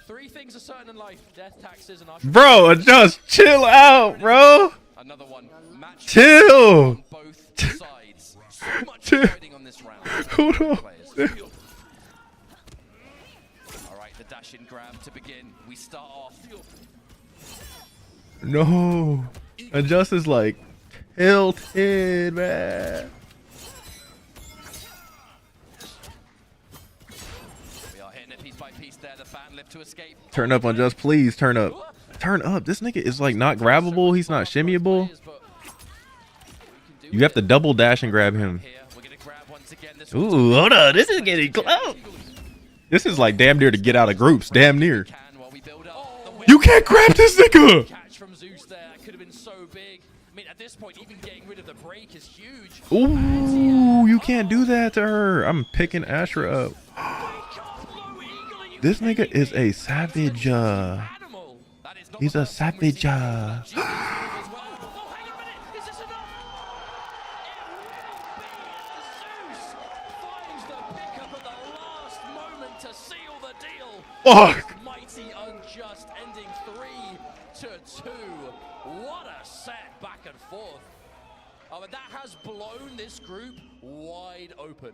3 things are certain in life: death, taxes, and Ashra. Bro, just chill out, bro. Another one. Match Chill. on both sides. So much fighting on this round. Hold on. All right, the dash in grab to begin. We start off. No. Injustice like tilted, man. We are hitting it piece by piece there. The fan lift to escape. Turn up on Just, please. Turn up. Turn up. This nigga is like not grabbable. He's not shimmyable. You have to double dash and grab him. Ooh, hold on. This is getting close. This is like damn near to get out of groups. Damn near. You can't grab this nigga. Catch from Zeus there. Could have been so big. I mean, at this point, even getting rid of the break is huge. Ooh, you can't do that to her. I'm picking Ashra up. This nigga is a savage. He's a savage. Fuck. Mighty Unjust ending 3-2. What a set back and forth. Oh, but that has blown this group wide open.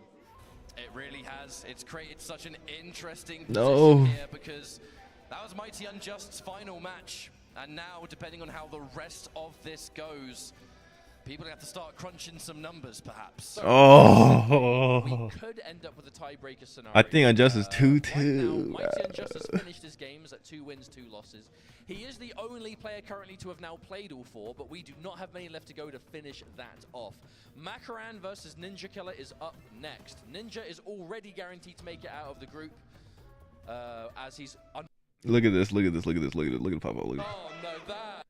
It really has. It's created such an interesting No. position here because that was Mighty Unjust's final match. And now, depending on how the rest of this goes, people have to start crunching some numbers, perhaps. Oh. We could end up with a tiebreaker scenario. I think Injustice Right 2-2. now, Mighty Unjustice finished his games at 2 wins, 2 losses. He is the only player currently to have now played all 4, but we do not have many left to go to finish that off. Makaran versus Ninja Killer is up next. Ninja is already guaranteed to make it out of the group, as he's... Look at this. Look at this. Look at this. Look at it. Look at Papa. Look at it. Oh, no, that...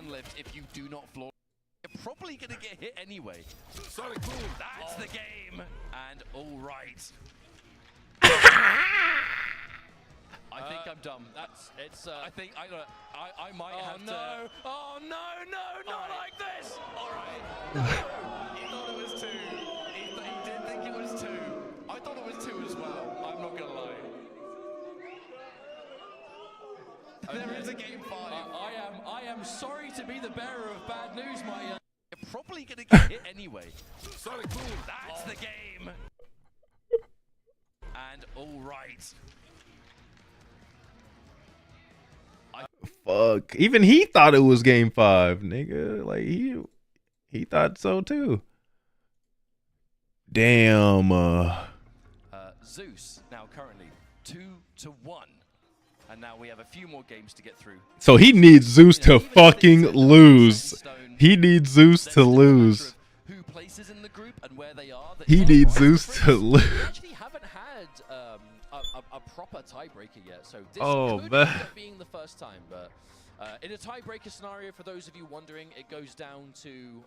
Lift if you do not floor. You're probably going to get hit anyway. Sonic boom. That's the game. And all right. I think I'm dumb. I think I might have to. Oh no, not like this! All right. He thought it was 2. He did think it was 2. I thought it was 2 as well. I'm not gonna lie. There is a game 5. I am sorry to be the bearer of bad news, my young. You're probably gonna get hit anyway. Sonic boom. That's the game. And all right. Fuck. Even he thought it was game 5, nigga. Like he thought so too. Damn. Zeus now currently 2-1, and now we have a few more games to get through. So he needs Zeus to fucking lose. He needs Zeus to lose. Who places in the group and where they are. He needs Zeus to lose. We actually haven't had a proper tiebreaker yet, so this Oh, could man. end up being the first time. But in a tiebreaker scenario, for those of you wondering, it goes down to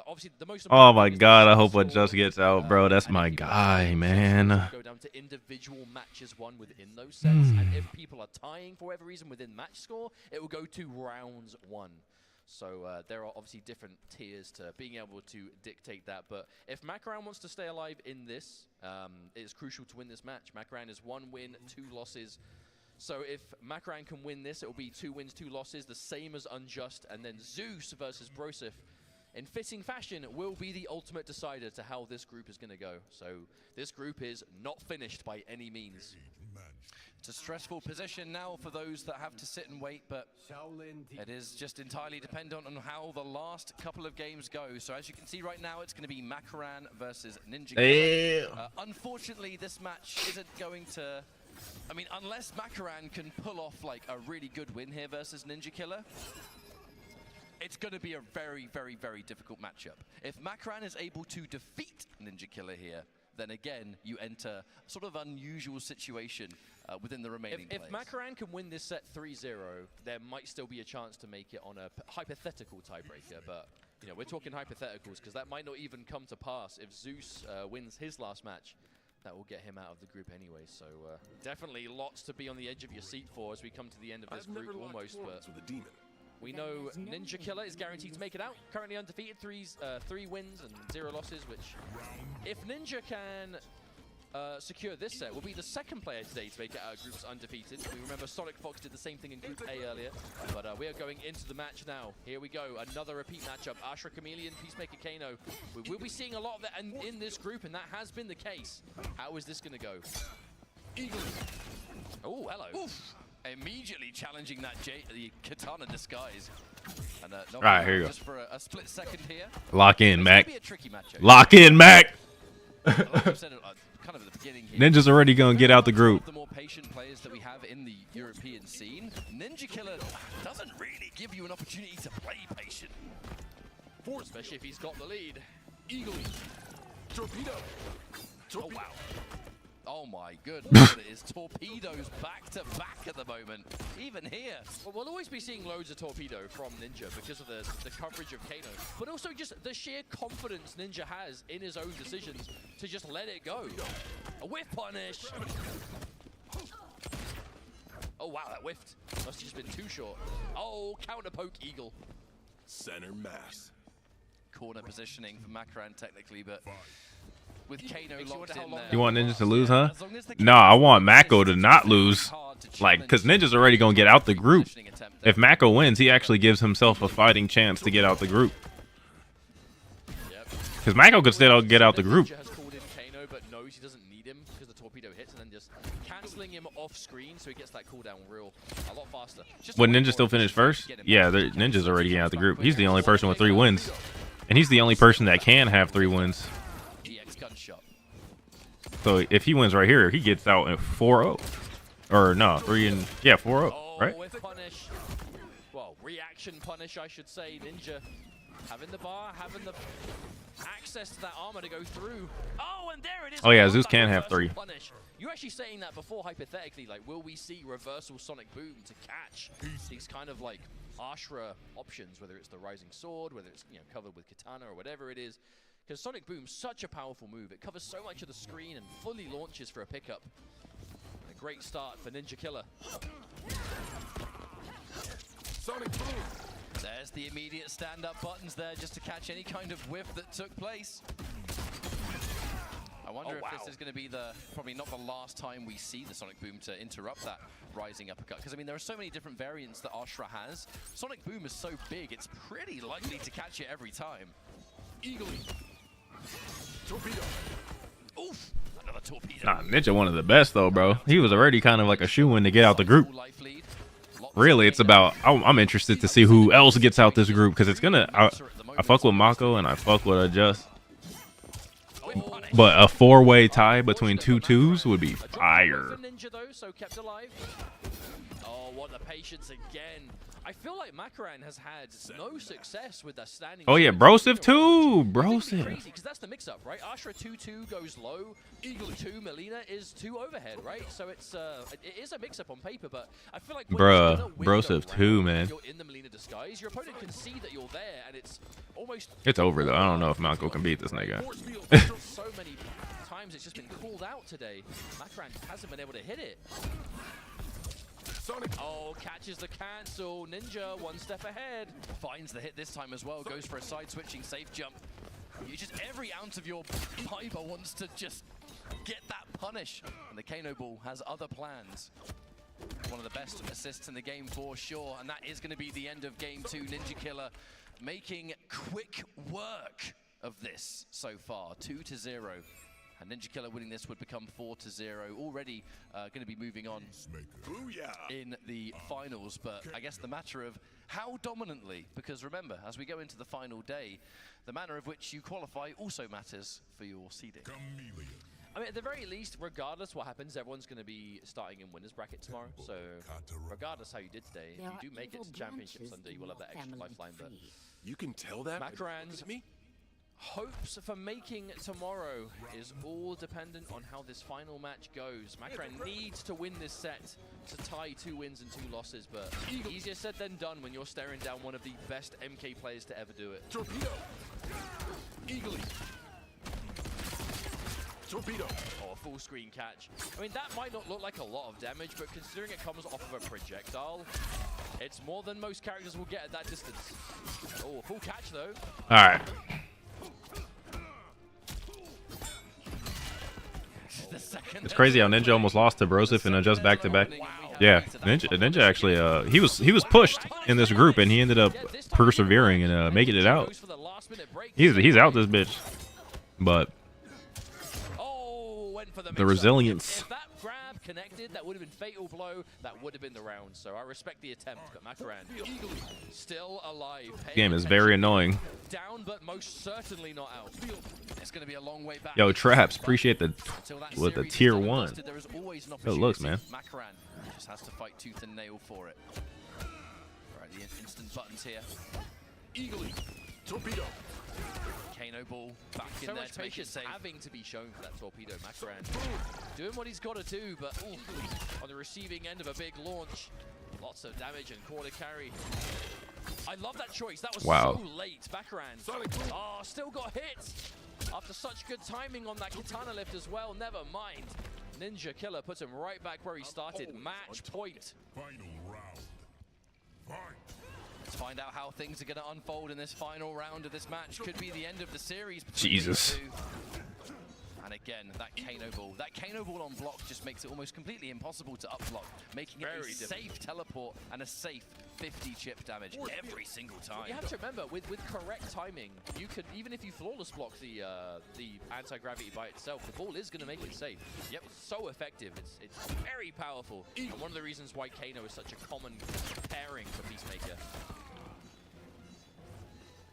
obviously the most. Oh my god, I hope Just gets out, bro. That's my guy, man. Go down to individual matches won within those sets, and if people are tying for whatever reason within match score, it will go to rounds 1. So there are obviously different tiers to being able to dictate that. But if Makaran wants to stay alive in this, it is crucial to win this match. Makaran is 1 win, 2 losses. So if Makaran can win this, it will be 2 wins, 2 losses, the same as Unjust. And then Zeus versus Brosif, in fitting fashion, will be the ultimate decider to how this group is going to go. So this group is not finished by any means. It's a stressful position now for those that have to sit and wait, but it is just entirely dependent on how the last couple of games go. So as you can see right now, it's going to be Makaran versus Ninja Killer. Unfortunately, this match isn't going to I mean, unless Makaran can pull off like a really good win here versus Ninja Killer, it's going to be a very, very, very difficult matchup. If Makaran is able to defeat Ninja Killer here, then again, you enter a sort of unusual situation within the remaining If plays. Makaran can win this set 3-0, there might still be a chance to make it on a hypothetical tiebreaker, but you know, we're talking hypotheticals because that might not even come to pass. If Zeus wins his last match, that will get him out of the group anyway. So definitely lots to be on the edge of your seat for as we come to the end of this group almost. But we know Ninja Killer is guaranteed to make it out. Currently undefeated, 3 wins and 0 losses, which if Ninja can secure this set, will be the second player today to make it out of groups undefeated. We remember Sonic Fox did the same thing in Group A earlier, but we are going into the match now. Here we go, another repeat matchup. Ashra Chameleon, Peacemaker Kano. We will be seeing a lot of that in this group, and that has been the case. How is this going to go? Eagle. Oh, hello. Oof. Immediately challenging that the Katana disguise. And, all right, here you go. Just for a split second here. Lock in, Mac. Be a tricky matchup. Lock in, Mac. Like I've said, kind of at the beginning here. Ninja's already gonna get out the group. The more patient players that we have in the European scene, Ninja Killer doesn't really give you an opportunity to play patient. Especially if he's got the lead. Eagle. Torpedo. Oh, wow. Oh my goodness, it is torpedoes back to back at the moment, even here. Well, we'll always be seeing loads of torpedo from Ninja because of the coverage of Kano, but also just the sheer confidence Ninja has in his own decisions to just let it go. A whiff punish. Oh wow, that whiffed. Must have just been too short. Oh, counter poke Eagle. Center mass. Corner positioning for Makaran technically, but with Kano locked in there. You want Ninja to lose, huh? No, I want Mako to not lose. Like, because Ninja's already going to get out the group. If Mako wins, he actually gives himself a fighting chance to get out the group. Because Mako could still get out the group. Ninja has called in Kano, but knows he doesn't need him because the torpedo hits, and then just cancelling him off screen so he gets that cooldown a lot faster. Would Ninja still finish first? Yeah, Ninja's already getting out the group. He's the only person with 3 wins. And he's the only person that can have 3 wins. So if he wins right here, he gets out in 4-0. Or no, 4-0, right? With punish. Well, reaction punish, I should say. Ninja having the bar, having the access to that armor to go through. Oh, and there it is. Oh yeah, Zeus can have 3. Punish. You were actually saying that before, hypothetically, like, will we see reversal Sonic Boom to catch these kind of like Ashra options, whether it's the Rising Sword, whether it's, you know, covered with Katana or whatever it is. Because Sonic Boom's such a powerful move. It covers so much of the screen and fully launches for a pickup. A great start for Ninja Killer. Sonic Boom. There's the immediate stand-up buttons there just to catch any kind of whiff that took place. I wonder if this is going to be probably not the last time we see the Sonic Boom to interrupt that rising uppercut. Because, I mean, there are so many different variants that Ashra has. Sonic Boom is so big, it's pretty likely to catch it every time. Eagle. Torpedo. Oof. Another torpedo. Nah, Ninja one of the best though, bro. He was already kind of like a shoo-in to get out the group. Really, it's about I'm interested to see who else gets out this group because it's gonna. I fuck with Mako and I fuck with Just. But a 4-way tie between 2 2s would be fire. Ninja though, so kept alive. Oh, what the patience again. I feel like Makaran has had no success with that standing. Oh yeah, Brosif too, Brosif. Because that's the mix-up, right? Ashra 2-2 goes low, Eagle 2, Melina is 2 overhead, right? So it is a mix-up on paper, but I feel like bruh, Brosif 2, man. You're in the Melina disguise, your opponent can see that you're there, and it's almost. It's over though. I don't know if Mako can beat this nigga. So many times it's just been called out today. Makaran hasn't been able to hit it. Sonic. Oh, catches the cancel. Ninja 1 step ahead. Finds the hit this time as well. Goes for a side switching safe jump. You just every ounce of your fiber wants to just get that punish. And the Kano Ball has other plans. One of the best assists in the game for sure. And that is going to be the end of game 2. Ninja Killer making quick work of this so far. 2-0. And Ninja Killer winning this would become 4-0. Already going to be moving on in the finals. But I guess the matter of how dominantly, because remember, as we go into the final day, the manner of which you qualify also matters for your seeding. I mean, at the very least, regardless what happens, everyone's going to be starting in winners bracket tomorrow. So, regardless how you did today, if you do make it to Championship Sunday, you will have that extra lifeline. But you can tell that. Makaran's hopes for making tomorrow is all dependent on how this final match goes. Makaran needs to win this set to tie 2 wins and 2 losses, but easier said than done when you're staring down one of the best MK players to ever do it. Torpedo. Eagerly. Torpedo. Oh, a full screen catch. I mean, that might not look like a lot of damage, but considering it comes off of a projectile, it's more than most characters will get at that distance. Oh, a full catch though. All right. It's crazy how Ninja almost lost to Broseph and just back to back. Yeah, Ninja actually he was pushed in this group and he ended up persevering and making it out. He's out this bitch, but the resilience. If that grab connected, that would have been fatal blow. That would have been the round. So I respect the attempt, but Makaran still alive. This game is very annoying. Down, but most certainly not out. It's going to be a long way back. Yo, Traps, appreciate the tier 1. It looks, man. Makaran just has to fight tooth and nail for it. Right, the instant buttons here. Eagerly. Torpedo. Kano ball back in there to make it safe. Having to be shown for that torpedo, Makaran doing what he's got to do, but on the receiving end of a big launch, lots of damage and quarter carry. I love that choice. That was so late. Makaran, oh, still got hit after such good timing on that katana lift as well. Never mind. Ninja Killer puts him right back where he started. Match point. Final round. Fight. Let's find out how things are going to unfold in this final round of this match. Could be the end of the series. Jesus. And again, that Kano ball on block just makes it almost completely impossible to up block, making it a safe teleport and a safe 50 chip damage every single time. You have to remember, with correct timing, you could, even if you flawless block the anti-gravity by itself, the ball is going to make it safe. Yep, it's so effective. It's very powerful. And one of the reasons why Kano is such a common pairing for Peacemaker.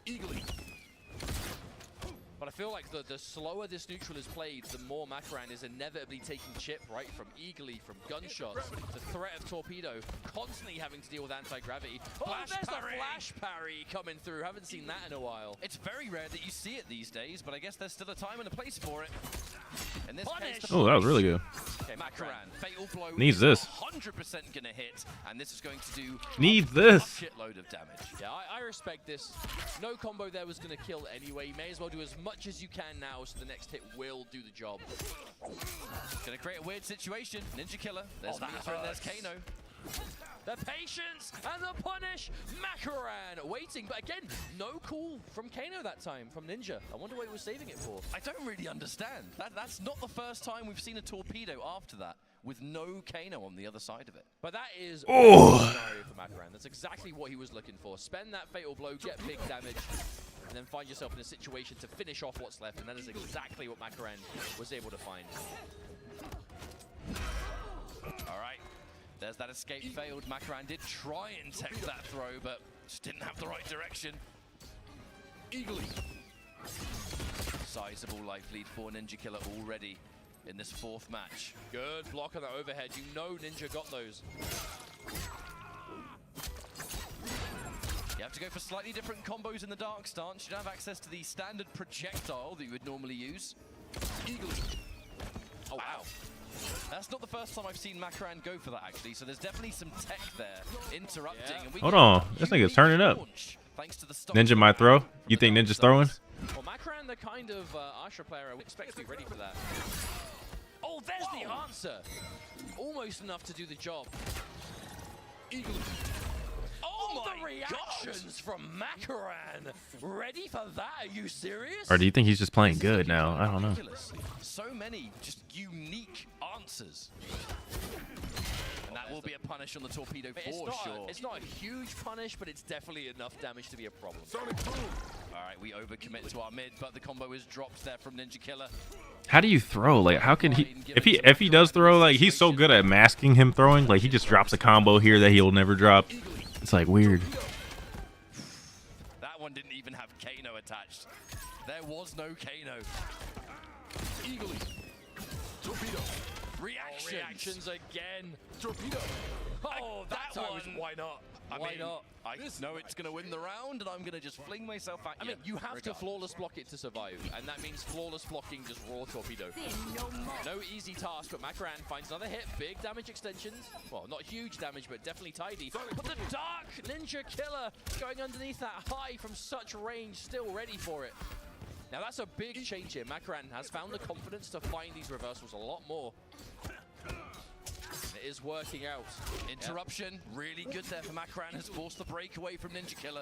Eagerly. But I feel like the slower this neutral is played, the more Makaran is inevitably taking chip, right? From eagerly, from gunshots, the threat of torpedo, constantly having to deal with anti-gravity. Oh, there's the flash parry coming through. Haven't seen that in a while. It's very rare that you see it these days, but I guess there's still a time and a place for it. In this case, oh, that was really good. Okay, Makaran, fatal blow. Needs this. 100% gonna hit, and this is going to do needs this shitload of damage. Yeah, I respect this. No combo there was gonna kill anyway. You may as well do as much as you can now, so the next hit will do the job. Gonna create a weird situation. Ninja Killer. There's Mika and there's Kano. The patience and the punish. Makaran waiting, but again, no call from Kano that time, from Ninja. I wonder what he was saving it for. I don't really understand. That's not the first time we've seen a torpedo after that with no Kano on the other side of it. But that is a scenario for Makaran. That's exactly what he was looking for. Spend that fatal blow, get big damage, and then find yourself in a situation to finish off what's left, and that is exactly what Makaran was able to find. All right. There's that escape failed. Makaran did try and tech that throw, but just didn't have the right direction. Eagerly. Sizable life lead for Ninja Killer already in this 4th match. Good block on that overhead. You know Ninja got those. You have to go for slightly different combos in the dark stance. You don't have access to the standard projectile that you would normally use. Eagerly. Oh, wow. That's not the first time I've seen Makaran go for that, actually, so there's definitely some tech there interrupting. Yeah. And Hold on, this nigga's turning up. Ninja might throw? You think Ninja's throwing? Well, Makaran, the kind of Astra player I would expect to be ready for that. Oh, there's the answer! Almost enough to do the job. Eagle. Oh my reactions from Makaran! Ready for that? Are you serious? Or do you think he's just playing good now? I don't know. So many just unique answers. And that will be a punish on the torpedo for sure. It's not a huge punish, but it's definitely enough damage to be a problem. All right, we overcommit to our mid, but the combo is dropped there from Ninja Killer. How do you throw? Like, how can he? If he does throw, like, he's so good at masking him throwing. Like, he just drops a combo here that he'll never drop. It's like weird. That one didn't even have Kano attached. There was no Kano. Eagerly. reactions again. Torpedo. Oh, that one. Why not? Why not? I know it's going to win the round, and I'm going to just fling myself at you. I mean, you have to flawless block it to survive, and that means flawless blocking just raw torpedo. No easy task, but Makaran finds another hit. Big damage extensions. Well, not huge damage, but definitely tidy. But the Dark Ninja Killer going underneath that high from such range, still ready for it. Now, that's a big change here. Makaran has found the confidence to find these reversals a lot more. It is working out. Interruption, really good there for Makaran, has forced the breakaway from Ninja Killer.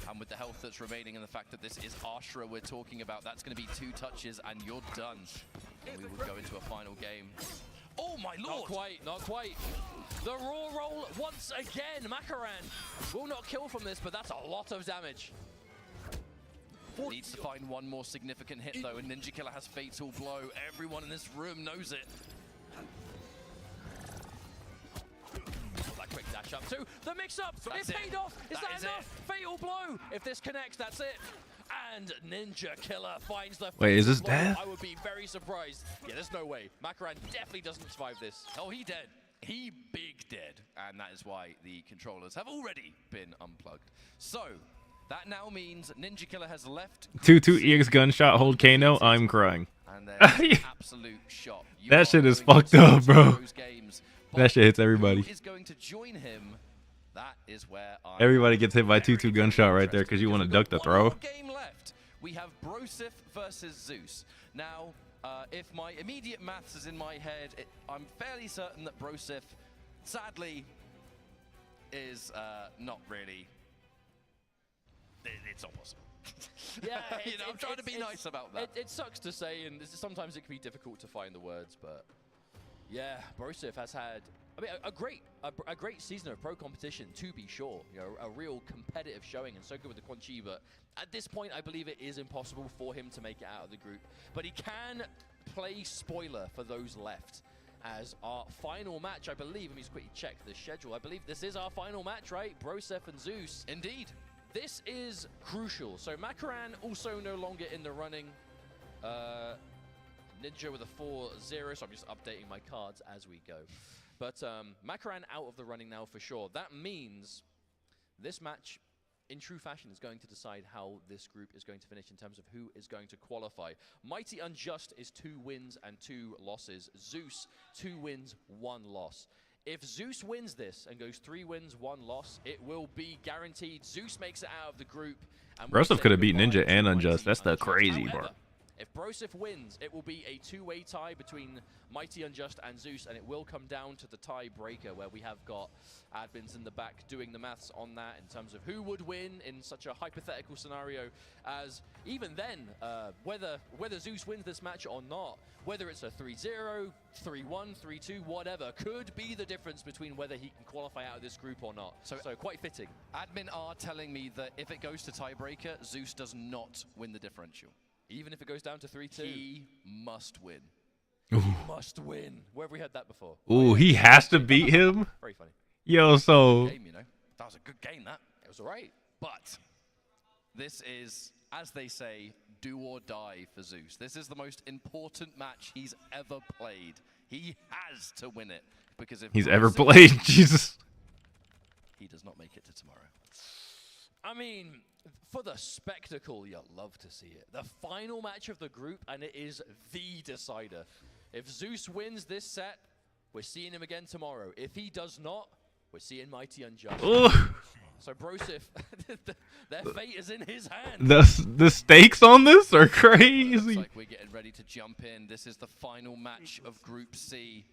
And with the health that's remaining and the fact that this is Ashra we're talking about, that's going to be 2 touches and you're done. And we will go into a final game. Oh my lord! Not quite, not quite. The raw roll once again. Makaran will not kill from this, but that's a lot of damage. Needs to find one more significant hit though, and Ninja Killer has Fatal Blow. Everyone in this room knows it. That quick dash up too. The mix-up, it paid off. Is that enough? Fatal Blow. If this connects, that's it. And Ninja Killer finds the. Wait, is this blow. death? I would be very surprised. Yeah, there's no way. Makaran definitely doesn't survive this. Oh, he dead. He big dead. And that is why the controllers have already been unplugged. So, that now means Ninja Killer has left. 2-2 EX gunshot, hold Kano, I'm crying. And there's absolute shot. That shit is fucked up, bro. That shit hits everybody. Who is going to join him? That is where Everybody gets hit by 2-2 gunshot right there because you want to duck the throw. Game left. We have Brosif versus Zeus. Now, if my immediate maths is in my head, I'm fairly certain that Brosif, sadly, is not really. It's not possible. Yeah, you know, I'm trying to be nice about that. It sucks to say, and sometimes it can be difficult to find the words, but yeah, Brosif has had, I mean, a great season of pro competition, to be sure. You know, a real competitive showing, and so good with the Quan Chi, but at this point, I believe it is impossible for him to make it out of the group. But he can play spoiler for those left. As our final match, I believe, let me just quickly check the schedule. I believe this is our final match, right? Brosif and Zeus. Indeed. This is crucial. So Makaran also no longer in the running. Ninja with a 4-0, so I'm just updating my cards as we go. But Makaran out of the running now for sure. That means this match, in true fashion, is going to decide how this group is going to finish in terms of who is going to qualify. Mighty Unjust is 2 wins and 2 losses. Zeus, 2 wins, 1 loss. If Zeus wins this and goes 3 wins, 1 loss, it will be guaranteed. Zeus makes it out of the group. Brosif could have beat Ninja and Unjust. That's the crazy part. If Brosif wins, it will be a 2-way tie between Mighty Unjust and Zeus, and it will come down to the tiebreaker, where we have got admins in the back doing the maths on that in terms of who would win in such a hypothetical scenario. As even then, whether Zeus wins this match or not, whether it's a 3-0, 3-1, 3-2, whatever, could be the difference between whether he can qualify out of this group or not. So quite fitting. Admin are telling me that if it goes to tiebreaker, Zeus does not win the differential. Even if it goes down to 3-2? He must win. He must win. Where have we had that before? Ooh, he has to beat him? Very funny. Yo, so... Game, you know. That was a good game, that. It was all right. But this is, as they say, do or die for Zeus. This is the most important match he's ever played. He has to win it. Because if he's ever played? Jesus. He does not make it to tomorrow. I mean, for the spectacle, you'll love to see it. The final match of the group, and it is the decider. If Zeus wins this set, we're seeing him again tomorrow. If he does not, we're seeing Mighty Unjust. Ooh. So Brosif, their fate is in his hand. The stakes on this are crazy. Looks like we're getting ready to jump in. This is the final match of Group C,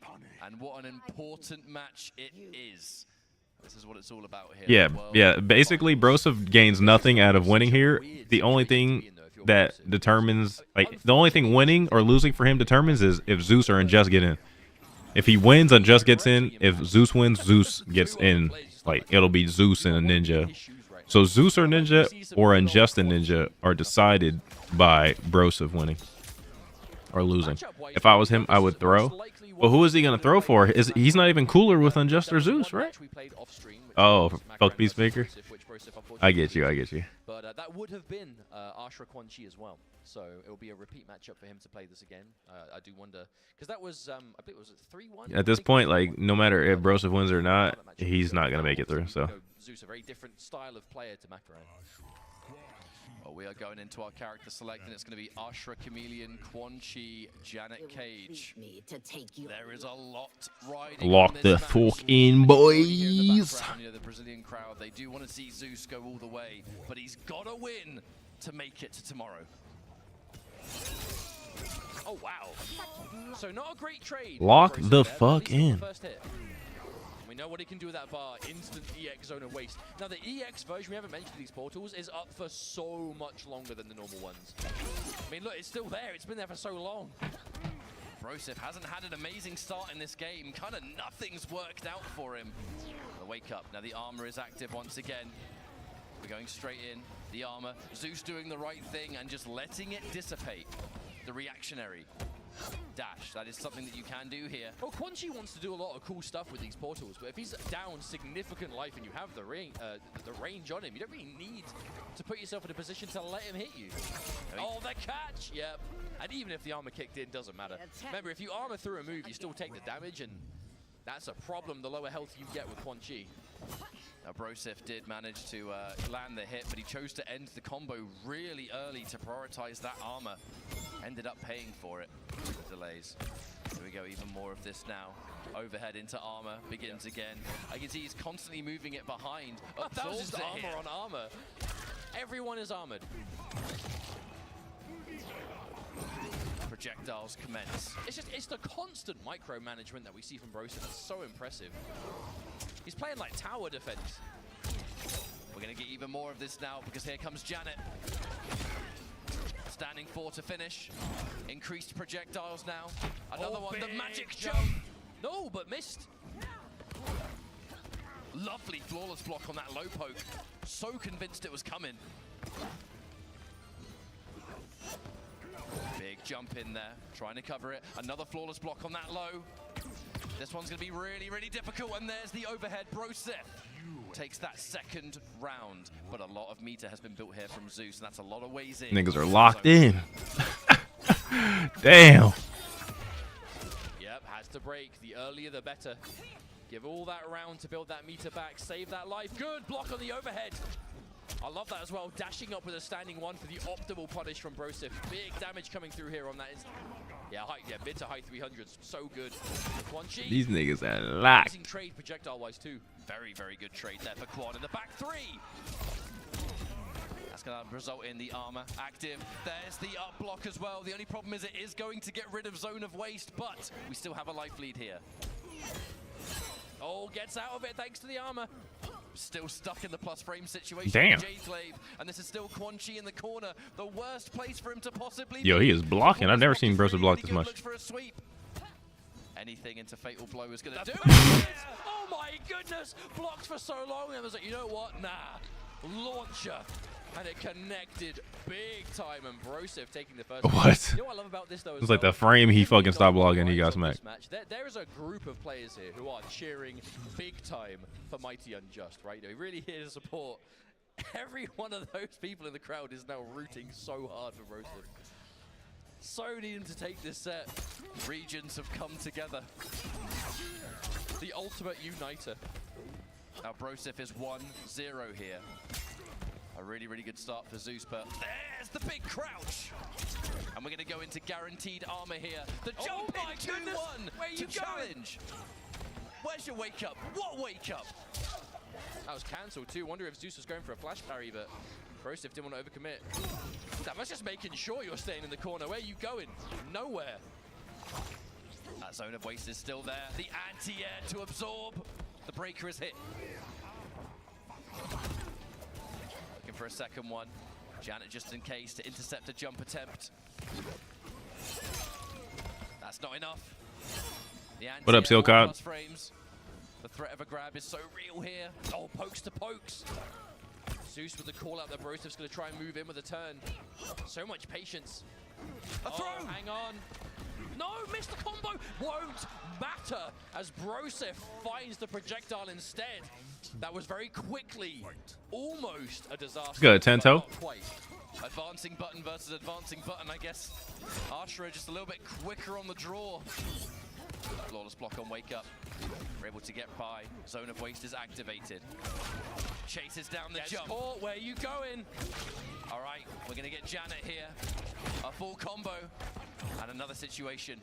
and what an important match it is. This is what it's all about here. Yeah. Basically, Brosif gains nothing out of winning here. The only thing that determines, like, the only thing winning or losing for him determines is if Zeus or Unjust get in. If he wins, Unjust gets in. If Zeus wins, Zeus gets in. Like, it'll be Zeus and a Ninja. So Zeus or Ninja or Unjust and Ninja are decided by Brosif winning or losing. If I was him, I would throw. Well, who is he gonna throw for? He's not even cooler with Unjust or Zeus, right? Oh, fuck Peacemaker. I get you. I get you. But that would have been Ashra Quan Chi as well. So it will be a repeat matchup for him to play this again. I do wonder, because that was, I think it was 3-1. At this point, like, no matter if Broseph wins or not, he's not gonna make it through. So. Zeus, a very different style of player to Macaron. Well, we are going into our character select, and it's going to be Ashra, Chameleon, Quan Chi, Janet Cage. There is a lot riding. Lock the fuck in, boys. You know, the Brazilian crowd, they do want to see Zeus go all the way, but he's got to win to make it to tomorrow. Oh, wow. So not a great trade. Lock the fuck in. We know what he can do with that bar. Instant EX zone of waste. Now, the EX version, we haven't mentioned these portals, is up for so much longer than the normal ones. I mean, look, it's still there. It's been there for so long. Broseph hasn't had an amazing start in this game. Kind of nothing's worked out for him. The wake up. Now, the armor is active once again. We're going straight in. The armor. Zeus doing the right thing and just letting it dissipate. The reactionary dash. That is something that you can do here. Well, Quan Chi wants to do a lot of cool stuff with these portals, but if he's down significant life and you have the range on him, you don't really need to put yourself in a position to let him hit you. Oh, the catch! Yep. And even if the armor kicked in, doesn't matter. Remember, if you armor through a move, you still take the damage, and that's a problem the lower health you get with Quan Chi. Now, Broseph did manage to land the hit, but he chose to end the combo really early to prioritize that armor. Ended up paying for it with delays. Here we go, even more of this now. Overhead into armor, begins again. I can see he's constantly moving it behind. That was just armor on armor. Everyone is armored. Projectiles commence. It's the constant micromanagement that we see from Broseph. It's so impressive. He's playing like tower defense. We're going to get even more of this now because here comes Janet. Standing 4 to finish. Increased projectiles now. Another one, the magic jump. No, but missed. Lovely flawless block on that low poke. So convinced it was coming. Big jump in there, trying to cover it. Another flawless block on that low. This one's going to be really, really difficult, and there's the overhead. Broseph takes that second round, but a lot of meter has been built here from Zeus, and that's a lot of ways in. Niggas are locked in. Damn. Yep, has to break. The earlier, the better. Give all that round to build that meter back, save that life. Good block on the overhead. I love that as well. Dashing up with a standing 1 for the optimal punish from Broseph. Big damage coming through here on that instant. Yeah, mid to high 300s. So good. Quan Chi. These niggas are locked. Amazing trade projectile-wise too. Very, very good trade there for Quan in the back 3. That's going to result in the armor active. There's the up block as well. The only problem is it is going to get rid of zone of waste, but we still have a life lead here. Oh, gets out of it thanks to the armor. Still stuck in the plus frame situation. Damn. J-Glaive, and this is still Quan Chi in the corner. The worst place for him to possibly Yo, he is blocking. I've never seen Broseph block this much. Looks for a sweep. Anything into Fatal Blow is going to do it. Oh my goodness! Blocked for so long, and I was like, you know what? Nah. Launcher. And it connected big time, and Broseph taking the first. What? You know what I love about this though? It's like the frame he fucking stopped blocking, he got smacked. There is a group of players here who are cheering big time for Mighty Unjust, right? They're really here to support. Every one of those people in the crowd is now rooting so hard for Broseph. So needing to take this set. Regions have come together. The ultimate uniter. Now Broseph is 1-0 here. A really, really good start for Zeus, but there's the big crouch. And we're going to go into guaranteed armor here. The jump in 2-1 to challenge. Where's your wake up? What wake up? That was cancelled too. Wonder if Zeus was going for a flash parry, but Broseph didn't want to overcommit. That was just making sure you're staying in the corner. Where are you going? Nowhere. That zone of waste is still there. The anti-air to absorb. The breaker is hit. Looking for a second one. Janet just in case to intercept a jump attempt. That's not enough. The What up, Seal Cod? Frames. The threat of a grab is so real here. Oh, pokes to pokes. Zeus with the call out that Broseph's going to try and move in with a turn. So much patience. A throw! Hang on. No, missed the combo. Won't matter as Broseph finds the projectile instead. That was very quickly almost a disaster. Good, Tento. Not quite. Advancing button versus advancing button, I guess. Ashra just a little bit quicker on the draw. Flawless block on Wake Up. We're able to get by. Zone of Waste is activated. Chases down the jump. Caught. Where are you going? All right, we're going to get Janet here. A full combo. And another situation.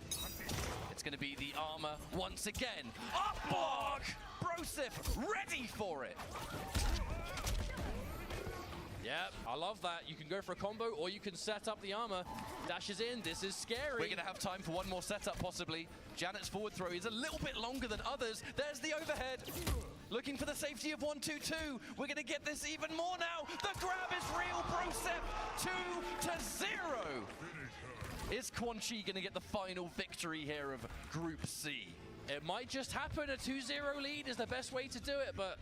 It's going to be the armor once again. Up block! Broseph ready for it. Yep, I love that. You can go for a combo or you can set up the armor. Dashes in. This is scary. We're going to have time for one more setup, possibly. Janet's forward throw is a little bit longer than others. There's the overhead. Looking for the safety of 1-2-2. We're going to get this even more now. The grab is real. Broseph 2-0. Is Quan Chi going to get the final victory here of Group C? It might just happen. A 2-0 lead is the best way to do it, but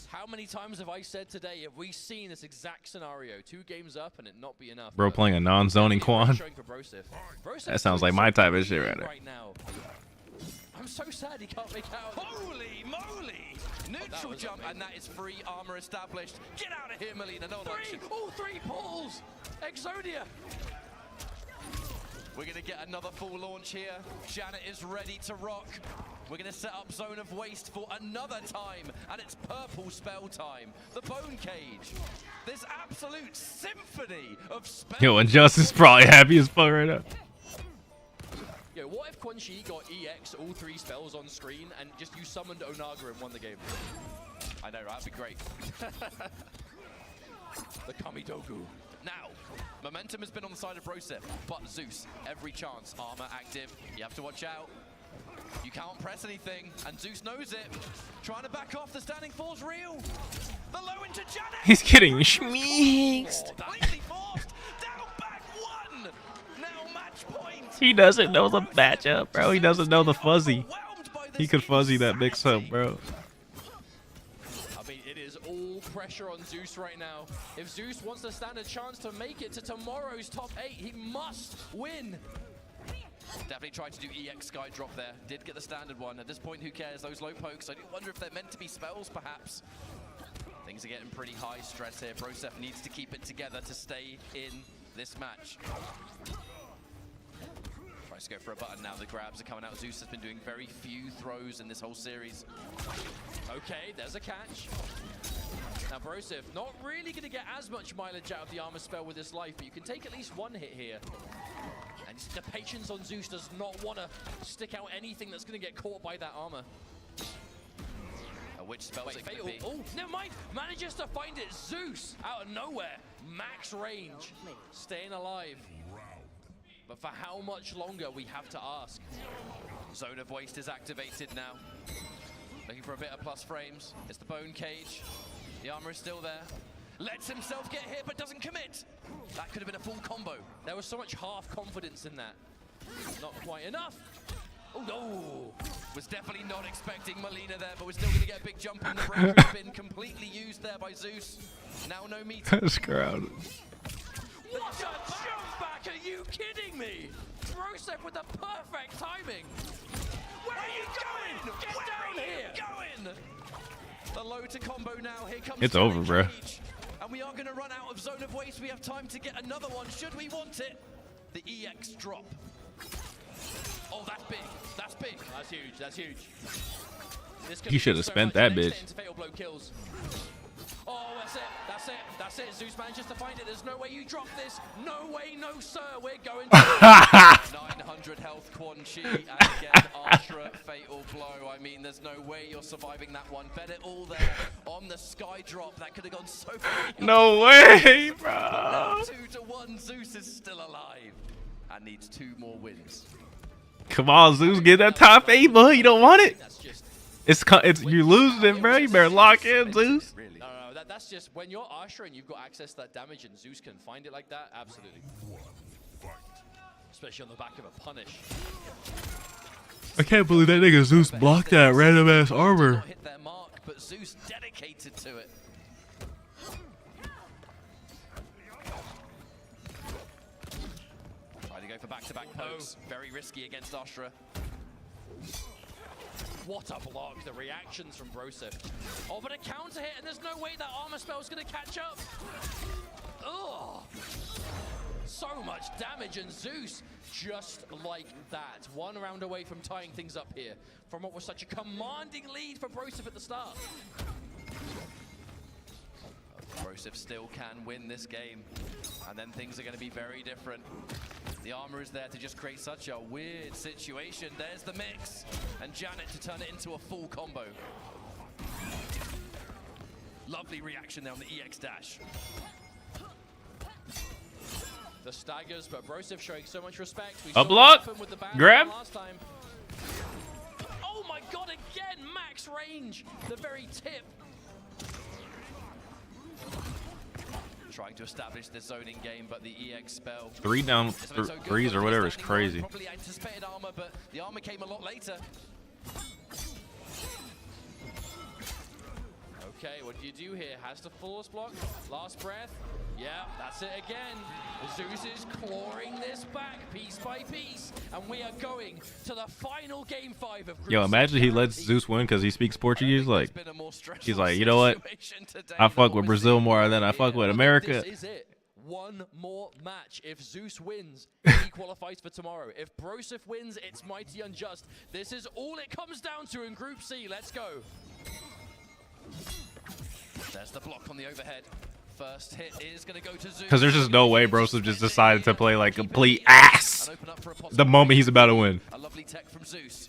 how many times have I said today, have we seen this exact scenario? 2 games up and it not be enough? Bro playing a non-zoning Quan. Broseph That sounds like my type of shit right now. I'm so sad he can't make out. Holy moly! Neutral jump, and that is free armor established. Get out of here, Melina. No action. All 3 pulls! Exodia! We're going to get another full launch here. Janet is ready to rock. We're going to set up Zone of Waste for another time, and it's purple spell time. The Bone Cage. This absolute symphony of spells. Yo, and Justice probably happy as fuck right now. Yo, what if Quan Chi got EX all 3 spells on screen and just you summoned Onaga and won the game? I know, right? That'd be great. The Kamidogu. Now, momentum has been on the side of Broseph, but Zeus, every chance. Armor active. You have to watch out. You can't press anything, and Zeus knows it. Trying to back off. The standing four's real. The low into Janet. He's getting schmeexed. Completely forced. Down back 1. Now match point. He doesn't know the matchup, bro. He doesn't know the fuzzy. He could fuzzy that mix up, bro. I mean, it is all pressure on Zeus right now. If Zeus wants to stand a chance to make it to tomorrow's top 8, he must win. Definitely tried to do EX Sky Drop there. Did get the standard one. At this point, who cares? Those low pokes, I do wonder if they're meant to be spells, perhaps. Things are getting pretty high stress here. Broseph needs to keep it together to stay in this match. Tries to go for a button now. The grabs are coming out. Zeus has been doing very few throws in this whole series. Okay, there's a catch. Now Broseph not really going to get as much mileage out of the armor spell with this life, but you can take at least 1 hit here. And the patience on Zeus does not want to stick out anything that's going to get caught by that armor. Which spells it could be? Oh, never mind. Manages to find it. Zeus out of nowhere. Max range. Staying alive. But for how much longer, we have to ask. Zone of Waste is activated now. Looking for a bit of plus frames. It's the Bone Cage. The armor is still there. Lets himself get hit, but doesn't commit. That could have been a full combo. There was so much half confidence in that. Not quite enough. Oh, no. Was definitely not expecting Melina there, but we're still going to get a big jump in. The breaker has been completely used there by Zeus. Now no meter. That's crowded. What a jump back! Are you kidding me? Broseph with the perfect timing. Where are you going? Get down here! Going? The low to combo now. Here comes It's over, bro. And we are going to run out of Zone of Waste. We have time to get another one, should we want it. The EX drop. Oh, that's big. That's big. That's huge. That's huge. You should have spent that bitch. Fatal blow kills. Oh, that's it. That's it. That's it. Zeus manages to find it. There's no way you drop this. No way, no sir. We're going to 900 health Quan Chi and again Ashra fatal blow. I mean, there's no way you're surviving that one. Bet it all there on the sky drop. That could have gone so far. No way, bro. 2-1. Zeus is still alive and needs 2 more wins. Come on, Zeus, get that top 8, bud. You don't want it. It's you're losing it, bro. You better lock in, Zeus. No, that's just when you're Ashra and you've got access to that damage and Zeus can find it like that. Absolutely. Especially on the back of a punish. I can't believe that nigga Zeus blocked that random ass armor. Hit their mark, but Zeus dedicated to it. Trying to Gonna go for back-to-back pokes. Very risky against Ashra. What a block. The reactions from Broseph. Oh, but a counter hit, and there's no way that armor spell's gonna catch up. Ugh. So much damage, and Zeus, just like that. 1 round away from tying things up here, from what was such a commanding lead for Broseph at the start. Broseph still can win this game, and then things are going to be very different. The armor is there to just create such a weird situation. There's the mix, and Janet to turn it into a full combo. Lovely reaction there on the EX dash. The staggers, but Broseph showing so much respect. We A block, grab. Last time. Oh my god, again, max range, the very tip. Trying to establish the zoning game, but the EX spell. 3 down, threes or whatever is crazy. Probably anticipated armor, but the armor came a lot later. Okay, what do you do here? Has to flawless block. Last breath. Yeah, that's it again. Zeus is clawing this back piece by piece, and we are going to the final game 5 of Group Yo, imagine he lets Zeus win because he speaks Portuguese. Like, he's like, you know what? I fuck with Brazil more than I fuck with America. This is it. 1 more match. If Zeus wins, he qualifies for tomorrow. If Broseph wins, it's mighty unjust. This is all it comes down to in Group C. Let's go. There's the block on the overhead. First hit is going to go to Zeus. Because there's just no way Broseph just decided to play like complete ass the moment he's about to win. A lovely tech from Zeus.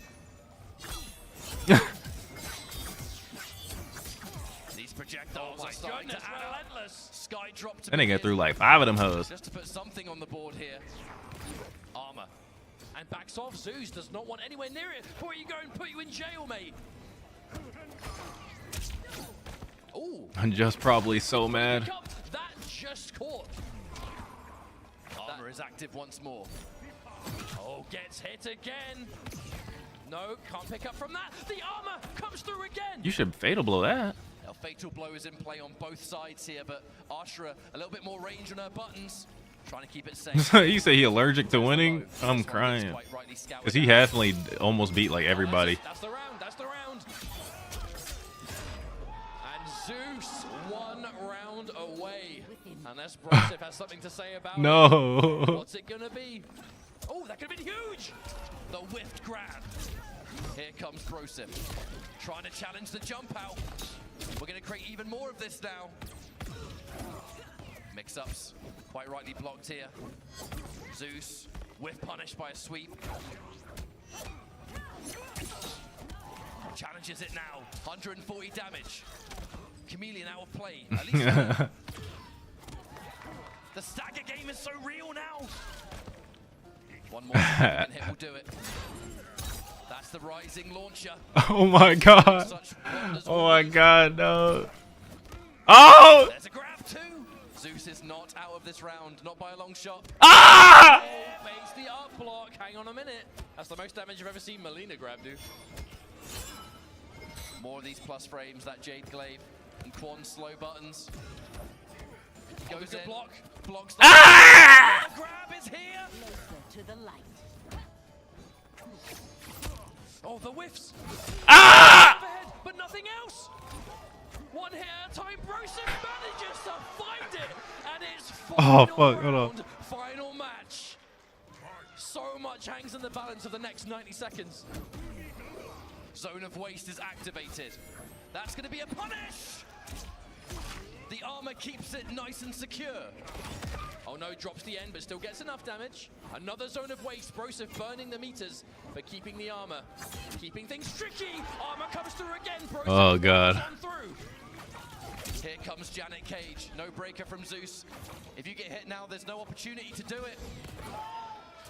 These projectiles are starting to add relentless. Sky drop to Then they get through like 5 of them hoes. just to put something on the board here. Armor. And backs off. Zeus does not want anywhere near it. Before you go and put you in jail, mate. Ooh. I'm just probably so mad. That just caught. Armor is active once more. Oh, gets hit again. No, can't pick up from that. The armor comes through again. You should fatal blow that. Now, fatal blow is in play on both sides here, but Ashra a little bit more range on her buttons. Trying to keep it safe. You say he allergic to winning? I'm crying. Because he definitely almost beat like everybody. That's the round. That's the round. And Zeus 1 round away. Unless Broseph has something to say about No. it. What's it going to be? Oh, that could have been huge. The whiffed grab. Here comes Broseph. Trying to challenge the jump out. We're going to create even more of this now. Mix-ups. Quite rightly blocked here. Zeus, whiff punished by a sweep. Challenges it now. 140 damage. Chameleon out of play. At least the stagger game is so real now. One more hit will do it. That's the rising launcher. Oh my god. Oh my god, no. Oh! There's a grab too. Zeus is not out of this round, not by a long shot. Ah! Makes the up block. Hang on a minute. That's the most damage I've ever seen Melina grab do. More of these plus frames, that Jade Glaive and Quan slow buttons. Goes in, block, blocks the Ah! The grab is here. To the light. Oh, the whiffs. Ah! Overhead, but nothing else. One hit at a time. Broseph manages to find it, and it's Oh, final fuck, hold on. round, final match. So much hangs in the balance of the next 90 seconds. Zone of Waste is activated. That's going to be a punish. The armor keeps it nice and secure. Oh no, drops the end, but still gets enough damage. Another Zone of Waste. Broseph burning the meters, but keeping the armor. Keeping things tricky. Armor comes through again. Broseph Oh, God. on through. Here comes Janet Cage. No breaker from Zeus. If you get hit now, there's no opportunity to do it.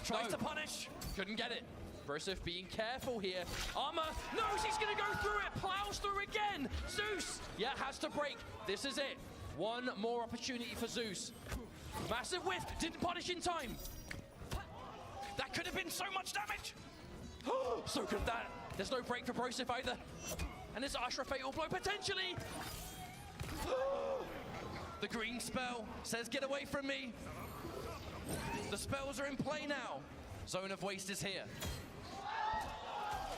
Tries to punish. Couldn't get it. Broseph being careful here. Armor, no, he's gonna go through it. Plows through again. Zeus, yeah, has to break. This is it. One more opportunity for Zeus. Massive whiff, didn't punish in time. That could have been so much damage. So good that. There's no break for Broseph either. And it's Ashra fatal blow potentially. The green spell says, get away from me. The spells are in play now. Zone of Waste is here.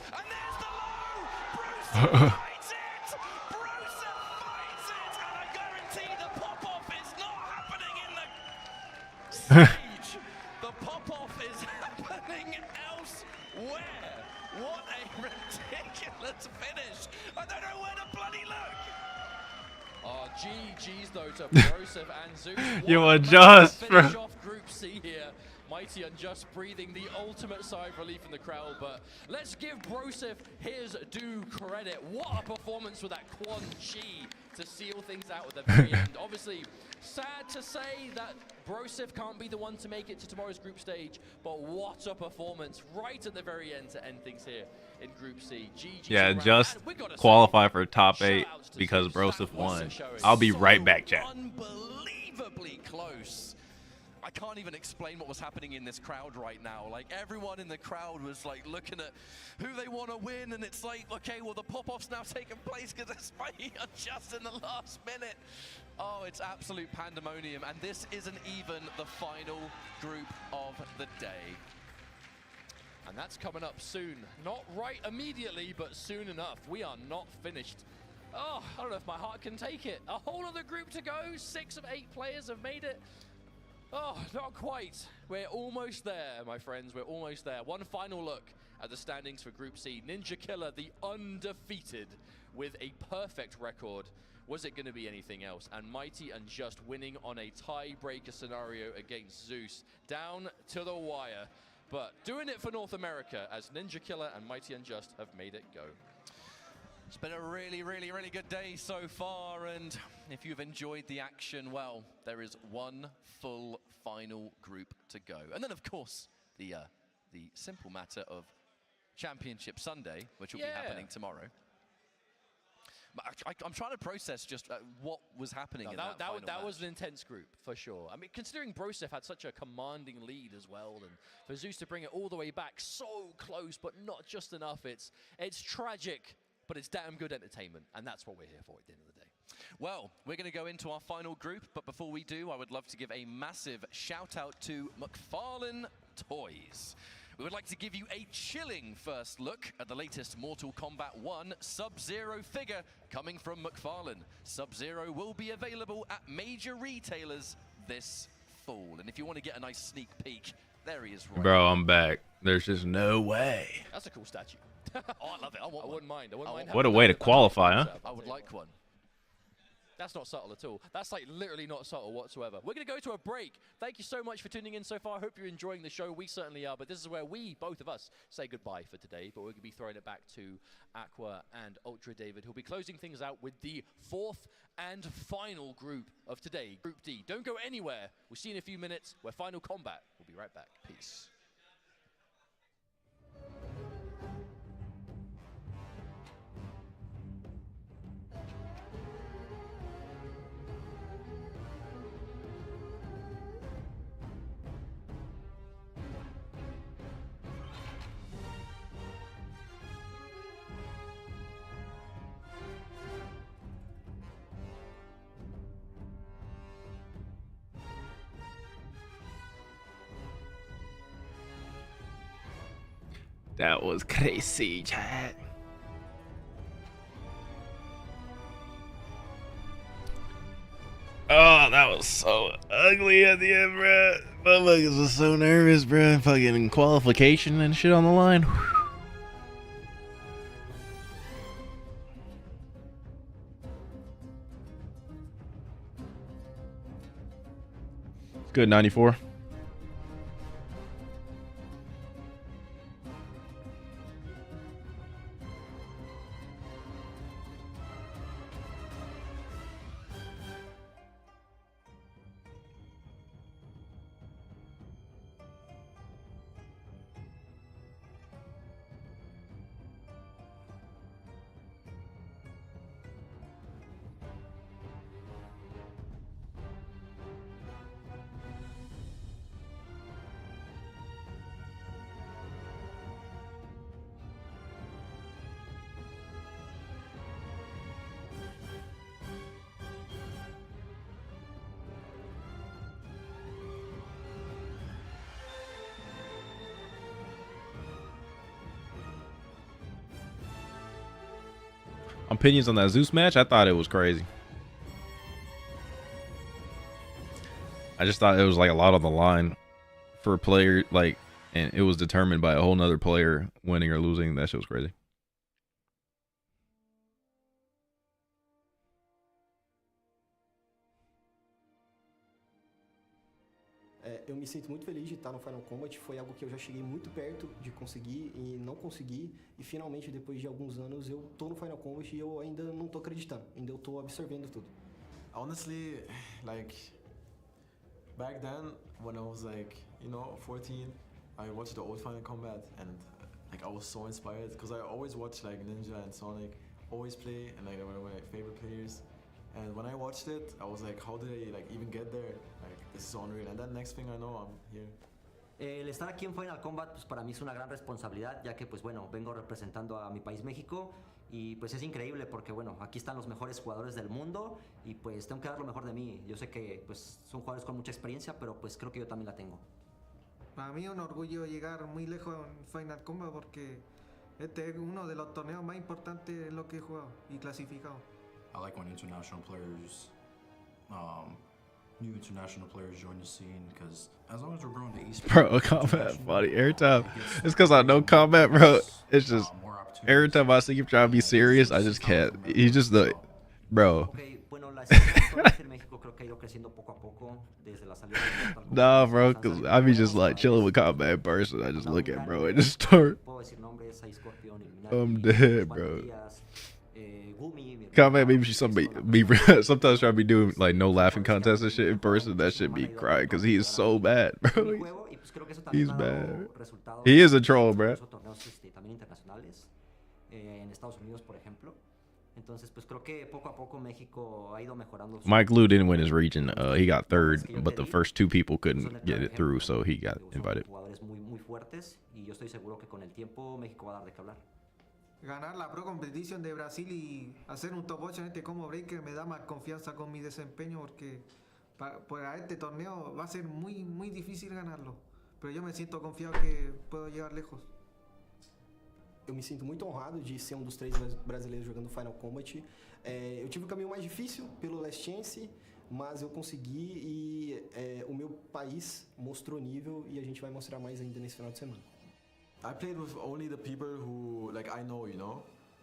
And there's the low! Bruce fights it! Bruce fights it! And I guarantee the pop-off is not happening in the stage. The pop-off is happening elsewhere. What a ridiculous finish. I don't know where to bloody look. Oh, GG's though to Broseph and Zeus. You adjust, bro. Finish off Group C here. Mighty Unjust breathing the ultimate sigh of relief in the crowd, but let's give Broseph his due credit. What a performance with that Quan Chi to seal things out at the very end. Obviously, sad to say that Broseph can't be the one to make it to tomorrow's group stage, but what a performance right at the very end to end things here in Group C. GG. Yeah, just qualify for top 8 because Broseph won. I'll be right back, chat. Unbelievably close. I can't even explain what was happening in this crowd right now. Like, everyone in the crowd was like looking at who they want to win, and it's like, okay, well, the pop-off's now taking place because it's fighting just in the last minute. Oh, it's absolute pandemonium, and this isn't even the final group of the day. And that's coming up soon. Not right immediately, but soon enough. We are not finished. Oh, I don't know if my heart can take it. A whole other group to go. 6 of 8 players have made it. Oh, not quite. We're almost there, my friends. We're almost there. One final look at the standings for Group C. Ninja Killer, the undefeated, with a perfect record. Was it going to be anything else? And Mighty Unjust winning on a tiebreaker scenario against Zeus. Down to the wire. But doing it for North America as Ninja Killer and Mighty Unjust have made it go. It's been a really, really, really good day so far, and if you've enjoyed the action, well, there is one full final group to go. And then, of course, the simple matter of Championship Sunday, which will be happening tomorrow. I'm trying to process just what was happening in that final that was match. an intense group, for sure. I mean, considering Broseph had such a commanding lead as well, and for Zeus to bring it all the way back so close, but not just enough, it's tragic. But it's damn good entertainment, and that's what we're here for at the end of the day. Well, we're going to go into our final group, but before we do, I would love to give a massive shout out to McFarlane Toys. We would like to give you a chilling first look at the latest Mortal Kombat 1 Sub-Zero figure coming from McFarlane. Sub-Zero will be available at major retailers this fall. And if you want to get a nice sneak peek, there he is right Bro, I'm back. There's just no way. That's a cool statue. Oh, I love it. I wouldn't mind. I wouldn't mind. What a way to qualify, huh? I would like one. That's not subtle at all. That's like literally not subtle whatsoever. We're going to go to a break. Thank you so much for tuning in so far. I hope you're enjoying the show. We certainly are. But this is where we, both of us, say goodbye for today. But we're going to be throwing it back to Aqua and Ultra David, who'll be closing things out with the 4th and final group of today, Group D. Don't go anywhere. We'll see you in a few minutes where Final Combat. We'll be right back. Peace. That was crazy, chat. Oh, that was so ugly at the end, bro. Motherfuckers was so nervous, bro. Fucking qualification and shit on the line. Good, 94. Opinions on that Zeus match? I thought it was crazy. I just thought it was like a lot on the line for a player, like, and it was determined by a whole nother player winning or losing. That shit was crazy. Eu me sinto muito feliz de estar no Final Kombat. Foi algo que eu já cheguei muito perto de conseguir e não consegui. E finalmente, depois de alguns anos, eu tô no Final Kombat e eu ainda não tô acreditando. Ainda eu tô absorvendo tudo. Honestly, like back then when I was like, 14, I watched the old Final Kombat and like I was so inspired because I always watched like Ninja and Sonic always play and like they were my favorite players. And when I watched it, I was like, how did I like even get there? Like, this is so unreal. And then next thing I know, I'm here. El estar aquí en Final Kombat pues para mí es una gran responsabilidad, ya que pues bueno, vengo representando a mi país México y pues es increíble porque bueno, aquí están los mejores jugadores del mundo y pues tengo que dar lo mejor de mí. Yo sé que pues son jugadores con mucha experiencia, pero pues creo que yo también la tengo. Para mí es un orgullo llegar muy lejos en Final Kombat porque este es uno de los torneos más importantes en lo que he jugado y clasificado. I like when international players, new international players join the scene because as long as we're growing the esports. Bro, Kombat funny every time. It's because I know Kombat, bro. It's just every time I see him trying to be serious, I just can't. He's just the bro. Nah, bro, cause I be just like chilling with Kombat in person. I just look at bro and just start. I'm dead, bro. Kombat maybe somebody be sometimes try to be doing like no laughing contests and shit in person. That shit be crying because he is so bad, bro. He's bad. He is a troll, bro. Mike Liu didn't win his region. He got third, but the first two people couldn't get it through, so he got invited. Ganar la Pro Competition de Brasil y hacer un top 8 en este combo breaker me da más confianza con mi desempeño porque para este torneo va a ser muy difícil ganarlo. Pero yo me siento confiado que puedo llegar lejos. Eu me sinto muito honrado de ser dos 3 brasileiros jogando Final Kombat. Eu tive o caminho mais difícil pelo Last Chance, mas eu consegui e o meu país mostrou nível e a gente vai mostrar mais ainda nesse final de semana. I played with only the people who like I know,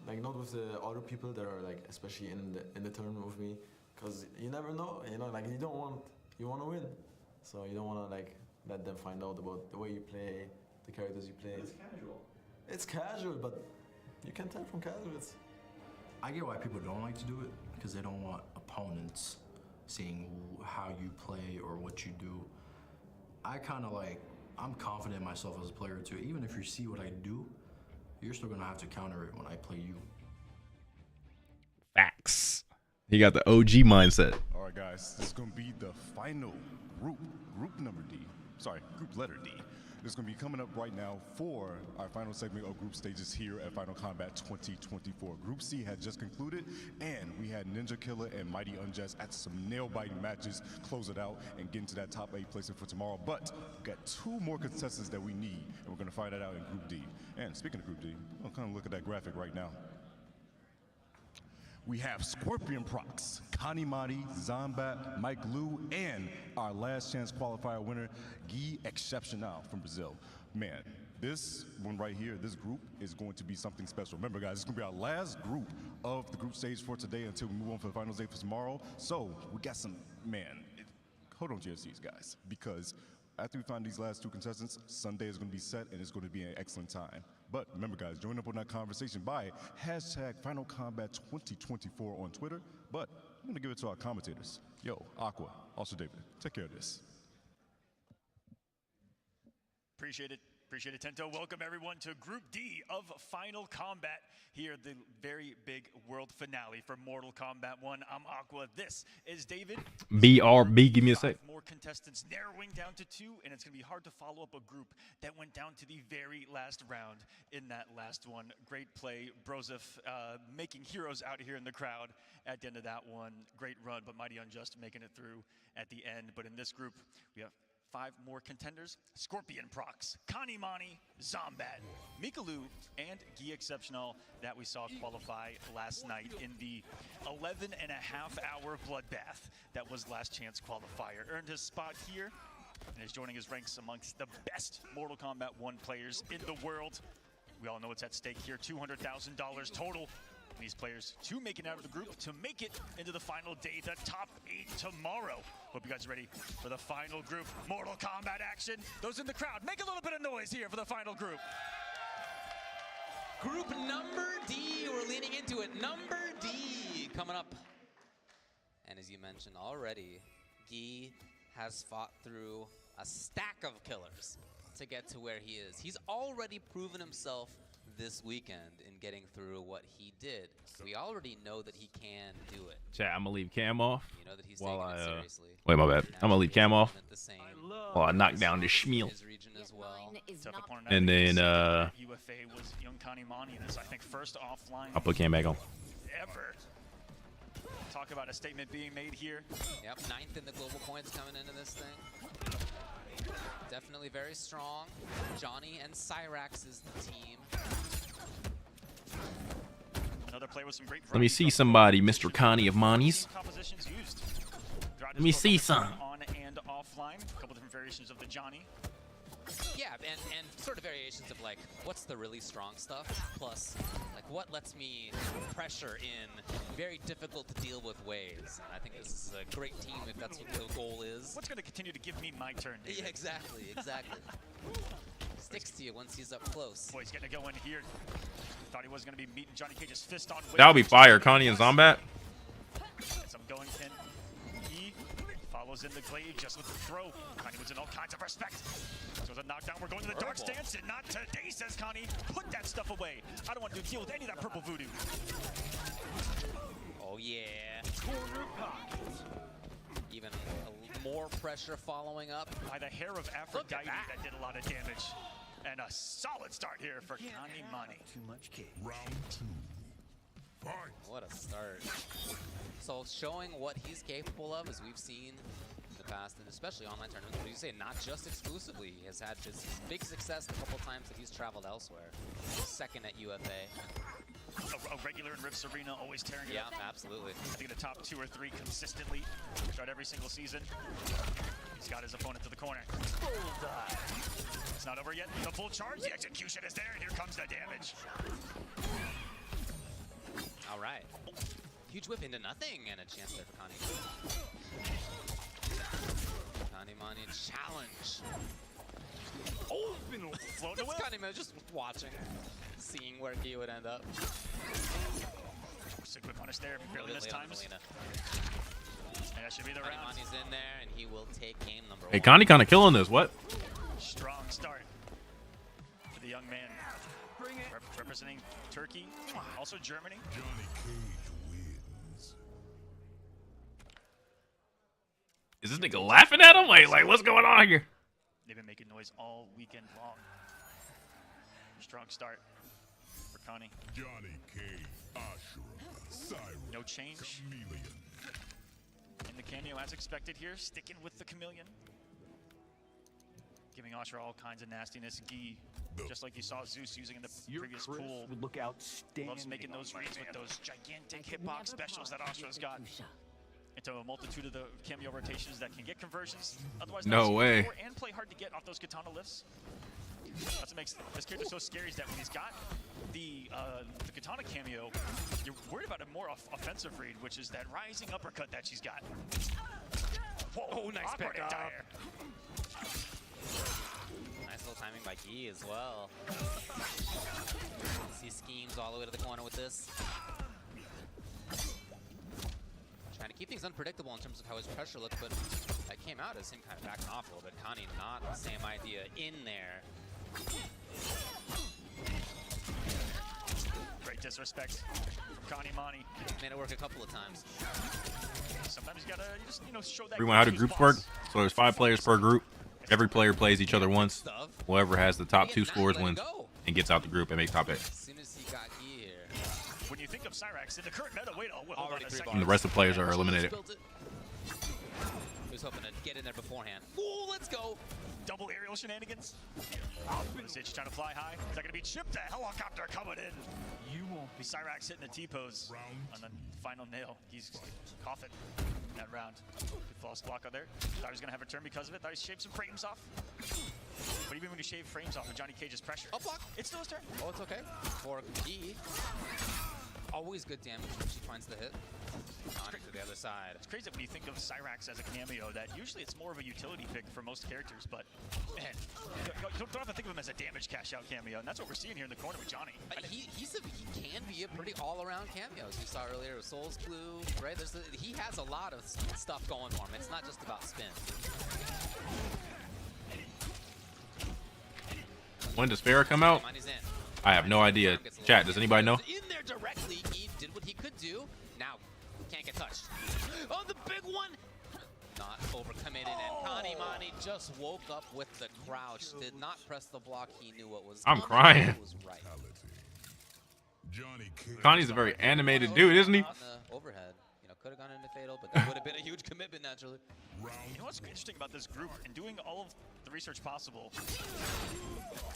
like not with the other people that are like especially in the tournament with me, because you never know, like you want to win, so you don't want to like let them find out about the way you play, the characters you play. It's casual, but you can tell from casuals. I get why people don't like to do it because they don't want opponents seeing how you play or what you do. I kind of like. I'm confident in myself as a player too. Even if you see what I do, you're still gonna have to counter it when I play you. Facts. He got the OG mindset. All right, guys, this is gonna be the final group number D. Sorry, group letter D. This is going to be coming up right now for our final segment of group stages here at Final Kombat 2024. Group C had just concluded, and we had Ninja Killer and Mighty Unjust at some nail-biting matches, close it out, and get into that top 8 placement for tomorrow. But we've got 2 more contestants that we need, and we're going to find that out in Group D. And speaking of Group D, I'll kind of look at that graphic right now. We have Scorpion Prox, Kanimati, Zombat, Mike Liu, and our last chance qualifier winner, Guy Exceptional from Brazil. Man, this one right here, this group is going to be something special. Remember, guys, it's going to be our last group of the group stage for today until we move on for the finals day for tomorrow. So we got some, hold on to your seats, guys, because after we find these last 2 contestants, Sunday is going to be set, and it's going to be an excellent time. But remember, guys, join up on that conversation by hashtag Final Kombat 2024 on Twitter. But I'm going to give it to our commentators. Yo, Aqua, also David, take care of this. Appreciate it. Appreciate it, Tento. Welcome, everyone, to Group D of Final Kombat here at the very big world finale for Mortal Kombat 1. I'm Aqua. This is David. BRB, give me a sec. More contestants narrowing down to 2, and it's going to be hard to follow up a group that went down to the very last round in that last one. Great play. Brozef making heroes out here in the crowd at the end of that one. Great run, but Mighty Unjust making it through at the end. But in this group, we have 5 more contenders: Scorpion Prox, Kanimani, Zombat, Mikalu, and Gi Exceptional that we saw qualify last night in the 11.5-hour bloodbath that was last chance qualifier. Earned his spot here and is joining his ranks amongst the best Mortal Kombat 1 players in the world. We all know what's at stake here, $200,000 total. These players to make it out of the group, to make it into the final day, the top 8 tomorrow. Hope you guys are ready for the final group. Mortal Kombat action. Those in the crowd, make a little bit of noise here for the final group. Group number D, we're leaning into it. Number D coming up. And as you mentioned already, Guy has fought through a stack of killers to get to where he is. He's already proven himself this weekend in getting through what he did. We already know that he can do it. Chat, I'm gonna leave cam off You know that he's while taking it I seriously. wait, my bad. I'm gonna leave cam off At the same while I knock down this schmeal. his region as well. And then UFA was young Kanimani, and it's, I think, first offline I'll put cam back on. ever. Talk about a statement being made here. Yep, 9th in the global points coming into this thing. Definitely very strong. Johnny and Cyrax is the team. Another player with some great Let me see somebody, Mr. Connie of Monies. compositions used. Let me see some. On and offline. A couple different variations of the Johnny. Yeah, and sort of variations of like, what's the really strong stuff, plus like what lets me pressure in very difficult to deal with ways. And I think this is a great team if that's what the goal is. What's going to continue to give me my turn, David? Yeah, exactly. Sticks to you once he's up close. Boy, he's getting to go in here. Thought he was going to be meeting Johnny Cage's fist on. That would be fire, Connie and Zombat. As I'm going in, he follows in the glade just with the throw. Connie was in all kinds of respect. So it's a knockdown. We're going to the dark stance, and not today, says Connie. Put that stuff away. I don't want to deal with any of that purple voodoo. Oh yeah. Even more pressure following up. By the hair of Aphrodite that did a lot of damage. And a solid start here for Kanimani. Too much cage. Round 2. Fight. What a start. So showing what he's capable of, as we've seen in the past, and especially online tournaments, but you say not just exclusively. He has had this big success a couple times that he's traveled elsewhere. Second at UFA. A regular in Rift's Arena, always tearing it up. Yeah, absolutely. I think the top 2 or 3 consistently throughout every single season. He's got his opponent to the corner. It's not over yet. The full charge, the execution is there, and here comes the damage. All right. Huge whip into nothing, and a chance there for Connie. Kanimani challenge. Oh, floating away. Kanimani just watching, seeing where he would end up. Just a quick punish there, barely missed times. And that should be the round. Kanimani's in there, and he will take game number 1. Hey, Connie kind of killing this. What? Strong start for the young man. Representing Turkey, also Germany. Johnny Cage wins. Is this nigga laughing at him? Like what's going on here? They've been making noise all weekend long. Strong start for Connie. Johnny Cage, Ashura, Cyrus, No change. Chameleon. In the cameo as expected here, sticking with the Chameleon. Giving Ashura all kinds of nastiness. Guy, just like you saw Zeus using in the previous pool. Would look outstanding. Loves making those reads with those gigantic hitbox specials that Ashura's got. Into a multitude of the cameo rotations that can get conversions. Otherwise, No way. And play hard to get off those katana lifts. That's what makes this character so scary, is that when he's got the katana cameo, you're worried about a more offensive read, which is that rising uppercut that she's got. Whoa, nice pick up. Nice little timing by Guy as well. See schemes all the way to the corner with this. Trying to keep things unpredictable in terms of how his pressure looked, but that came out as him kind of backing off a little bit. Connie, not the same idea in there. Great disrespect from Kanimani. Made it work a couple of times. Sometimes you gotta just, show that. Everyone, how do groups work? So there's 5 players per group. Every player plays each other once. Whoever has the top 2 scores wins and gets out the group and makes top 8. As soon as he got Guy here. When you think of Cyrax in the current meta, wait, hold on a second. And the rest of the players are eliminated. It was was hoping to get in there beforehand. Ooh, let's go. Double aerial shenanigans. Sage trying to fly high. Is that going to be Chip? The helicopter coming in. You won't be. Cyrax hitting the T-pose on the final nail. He's coughing that round. Good false block out there. Thought he was going to have a turn because of it. Thought he shaved some frames off. But even when you shave frames off of Johnny Cage's pressure. Up block. It's still his turn. Oh, it's okay. For G. Always good damage when she finds the hit. On to the other side. It's crazy when you think of Cyrax as a cameo that usually it's more of a utility pick for most characters, but man, you don't have to think of him as a damage cash out cameo, and that's what we're seeing here in the corner with Johnny. He can be a pretty all-around cameo, as we saw earlier with Soul's Blue, right? He has a lot of stuff going for him. It's not just about spin. When does Farrah come out? I have no idea. Chat, does anybody know? In there directly, he did what he could do. Now, can't get touched. Oh, the big one! Not overcommitted, and Kanimani just woke up with the crouch. Did not press the block. He knew what was I'm coming. crying. It was right. Connie's a very animated dude, isn't he? Overhead. You know, could have gone into fatal, but that would have been a huge commitment naturally. You know what's interesting about this group and doing all of the research possible,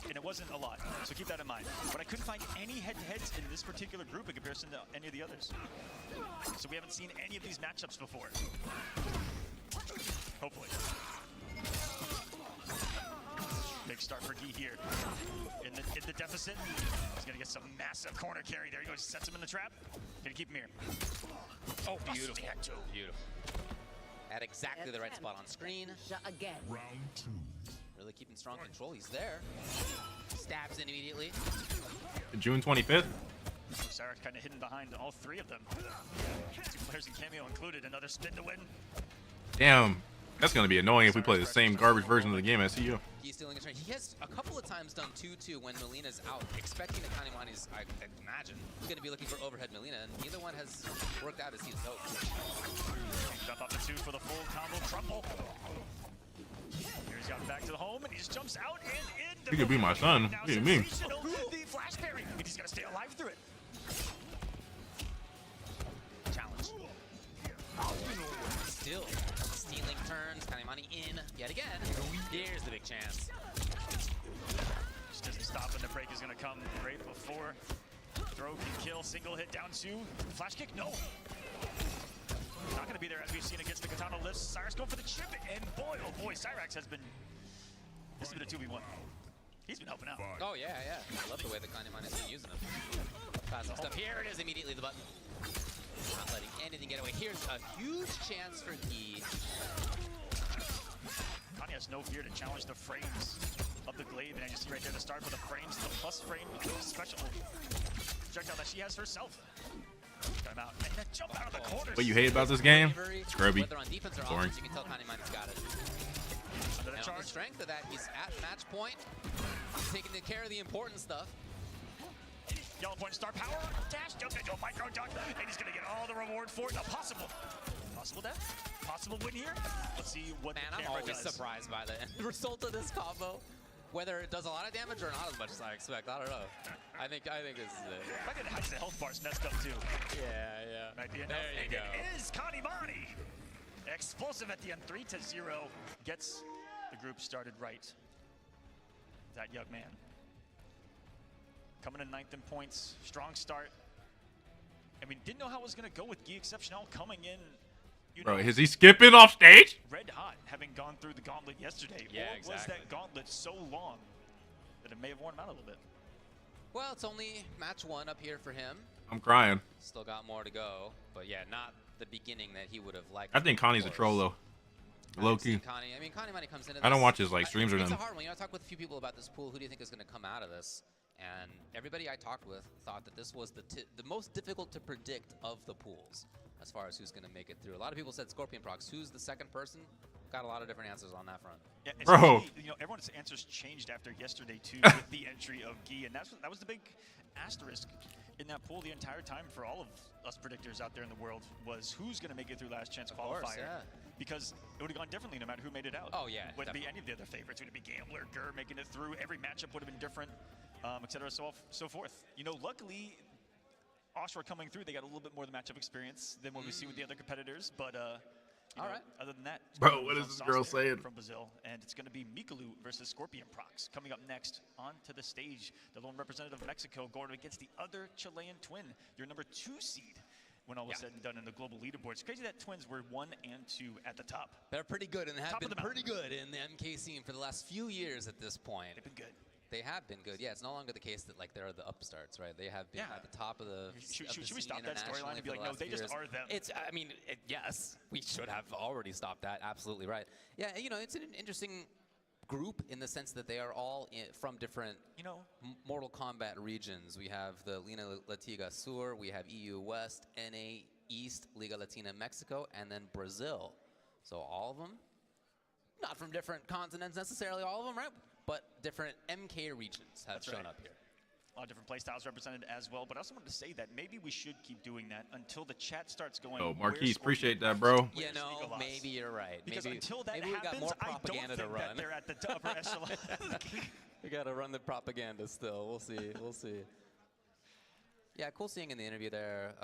and it wasn't a lot, so keep that in mind. But I couldn't find any head-to-heads in this particular group in comparison to any of the others. So we haven't seen any of these matchups before. Hopefully. Big start for Guy here. In the deficit. He's gonna get some massive corner carry. There he goes. Sets him in the trap. Gonna keep him here. Oh, beautiful. Beautiful. At exactly the right spot on screen. Again. Round 2. Really keeping strong control. He's there. Stabs in immediately. June 25th. Cyrax kind of hidden behind all three of them. 2 players in cameo included. Another spin to win. Damn. That's going to be annoying if we play the same garbage version of the game as CU. He's stealing a turn. He has a couple of times done 2-2 when Melina's out, expecting that Kanimani's, I imagine, going to be looking for overhead Melina, and neither one has worked out as he's hoped. Jump up to 2 for the full combo crumble. Here's got back to the home, and he just jumps out and in. He could be my son. What do you mean? The flash parry, and he's going to stay alive through it. Challenge. Still stealing turns, Kanimani in yet again. Here's the big chance. Just doesn't stop, and the break is going to come right before. Throw can kill, single hit down 2. Flash kick, no. Not going to be there as we've seen against the Katana lifts. Cyrax going for the chip, and boy, oh boy, Cyrax has been, this has been a 2v1. He's been helping out. Oh yeah, yeah. I love the way the Kanimani's been using him. Passing stuff. Here it is, immediately the button. Not letting anything get away. Here's a huge chance for Guy. Connie has no fear to challenge the frames of the glaive, and you see right there the start with the frames, the plus frame special projectile that she has herself. Got him out, and then jump out of the corner. What you hate about this game? Scrubby. Whether on defense or Boring. offense, you can tell Kanimani's got it. And on the strength of that, he's at match point, taking care of the important stuff. Yellow point star power, dash, jump into a micro duck, and he's gonna get all the reward for it. Possible death, possible win here. Let's see what I'm always surprised by the end result of this combo. Whether it does a lot of damage or not as much as I expect, I don't know. I think this is it. I think the health bar's messed up too. Yeah. Might be enough. There you go. It is Kanimani. Explosive at the end, 3-0. Gets the group started right. That young man. Coming in 9th in points, strong start. And we didn't know how it was going to go with Guy Exceptional coming in. Bro, is he skipping off stage? Red hot, having gone through the gauntlet yesterday. Yeah, or exactly. was that gauntlet so long that it may have worn him out a little bit? Well, it's only match 1 up here for him. I'm crying. Still got more to go, but yeah, not the beginning that he would have liked. I think Connie's a troll though. Low key. Connie Money comes into this. I don't watch his like streams or nothing. nothing. It's a hard one. You know, I talked with a few people about this pool. Who do you think is going to come out of this? And everybody I talked with thought that this was the most difficult to predict of the pools as far as who's going to make it through. A lot of people said Scorpion Prox. Who's the second person? Got a lot of different answers on that front. Yeah, bro. You know, everyone's answers changed after yesterday too with the entry of Guy, and that was the big asterisk in that pool the entire time for all of us predictors out there in the world was who's going to make it through last chance qualifier. Of course, yeah. Because it would have gone differently no matter who made it out. Oh yeah. Would it be any of the other favorites? Would it be Gambler, Gurr making it through? Every matchup would have been different, etc. So forth. You know, luckily, Oshra coming through, they got a little bit more of the matchup experience than what we see with the other competitors. But All right. Other than that, it's Bro, gonna be what is Jean this girl Sauce there saying? from Brazil, and it's going to be Mikalu versus Scorpion Prox. Coming up next onto the stage, the lone representative of Mexico going against the other Chilean twin, your number 2 seed. When all was said and done in the global leaderboard. It's crazy that twins were 1 and 2 at the top. They're pretty good and have Top of been the pretty good in the MK scene for the last few years at this point. They've been good. They have been good. Yeah, it's no longer the case that like they're the upstarts, right? They have been at the top of the. Should we stop that storyline and be like, no, they just are them? It's. I mean, yes, we should have already stopped that. Absolutely right. Yeah, you know, it's an interesting group in the sense that they are all from different, Mortal Kombat regions. We have the Lina Latiga Sur, we have EU West, NA East, Liga Latina Mexico, and then Brazil. So all of them, not from different continents necessarily, all of them, right? But different MK regions have shown up here. A lot of different play styles represented as well. But I also wanted to say that maybe we should keep doing that until the chat starts going. Oh, Marquise, appreciate that, bro. You know, maybe you're right. Because maybe, until that maybe we got more happens, propaganda I don't to think run. that they're at the upper echelon. We got to run the propaganda still. We'll see. We'll see. Yeah, cool seeing in the interview there,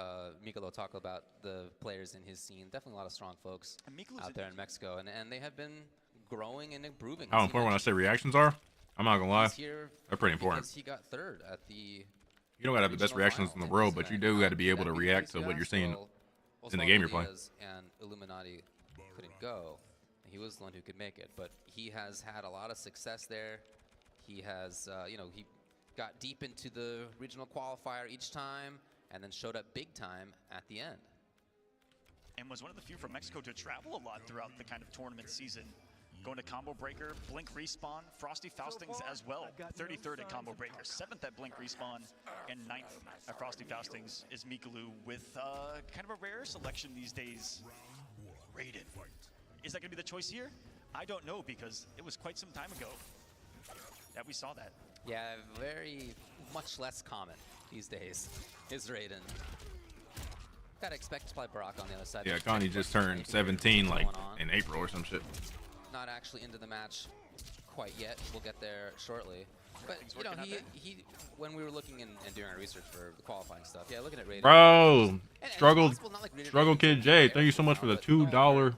Mikalo talk about the players in his scene. Definitely a lot of strong folks out there in Mexico, and they have been growing and improving. How important when I say reactions are? I'm not gonna lie. He's here They're pretty important. because he got third at the. You don't gotta have the best reactions in the world, but you do gotta be able to react to what you're seeing in the game you're playing. And Illuminati couldn't go. He was the one who could make it, but he has had a lot of success there. He has, you know, he got deep into the regional qualifier each time, and then showed up big time at the end. And was one of the few from Mexico to travel a lot throughout the kind of tournament season. Going to Combo Breaker, Blink Respawn, Frosty Faustings as well. 33rd at Combo Breaker, 7th at Blink Respawn, and 9th at Frosty Faustings is Mikalu with kind of a rare selection these days. Raiden. Is that going to be the choice here? I don't know, because it was quite some time ago that we saw that. Yeah, very much less common these days is Raiden. Gotta expect to play Brock on the other side. Yeah, Connie just turned 17 like in April or some shit. Not actually into the match quite yet. We'll get there shortly. But you know, he when we were looking and doing our research for the qualifying stuff, yeah, looking at Raiden. Bro, struggle kid Jay, thank you so much for the $2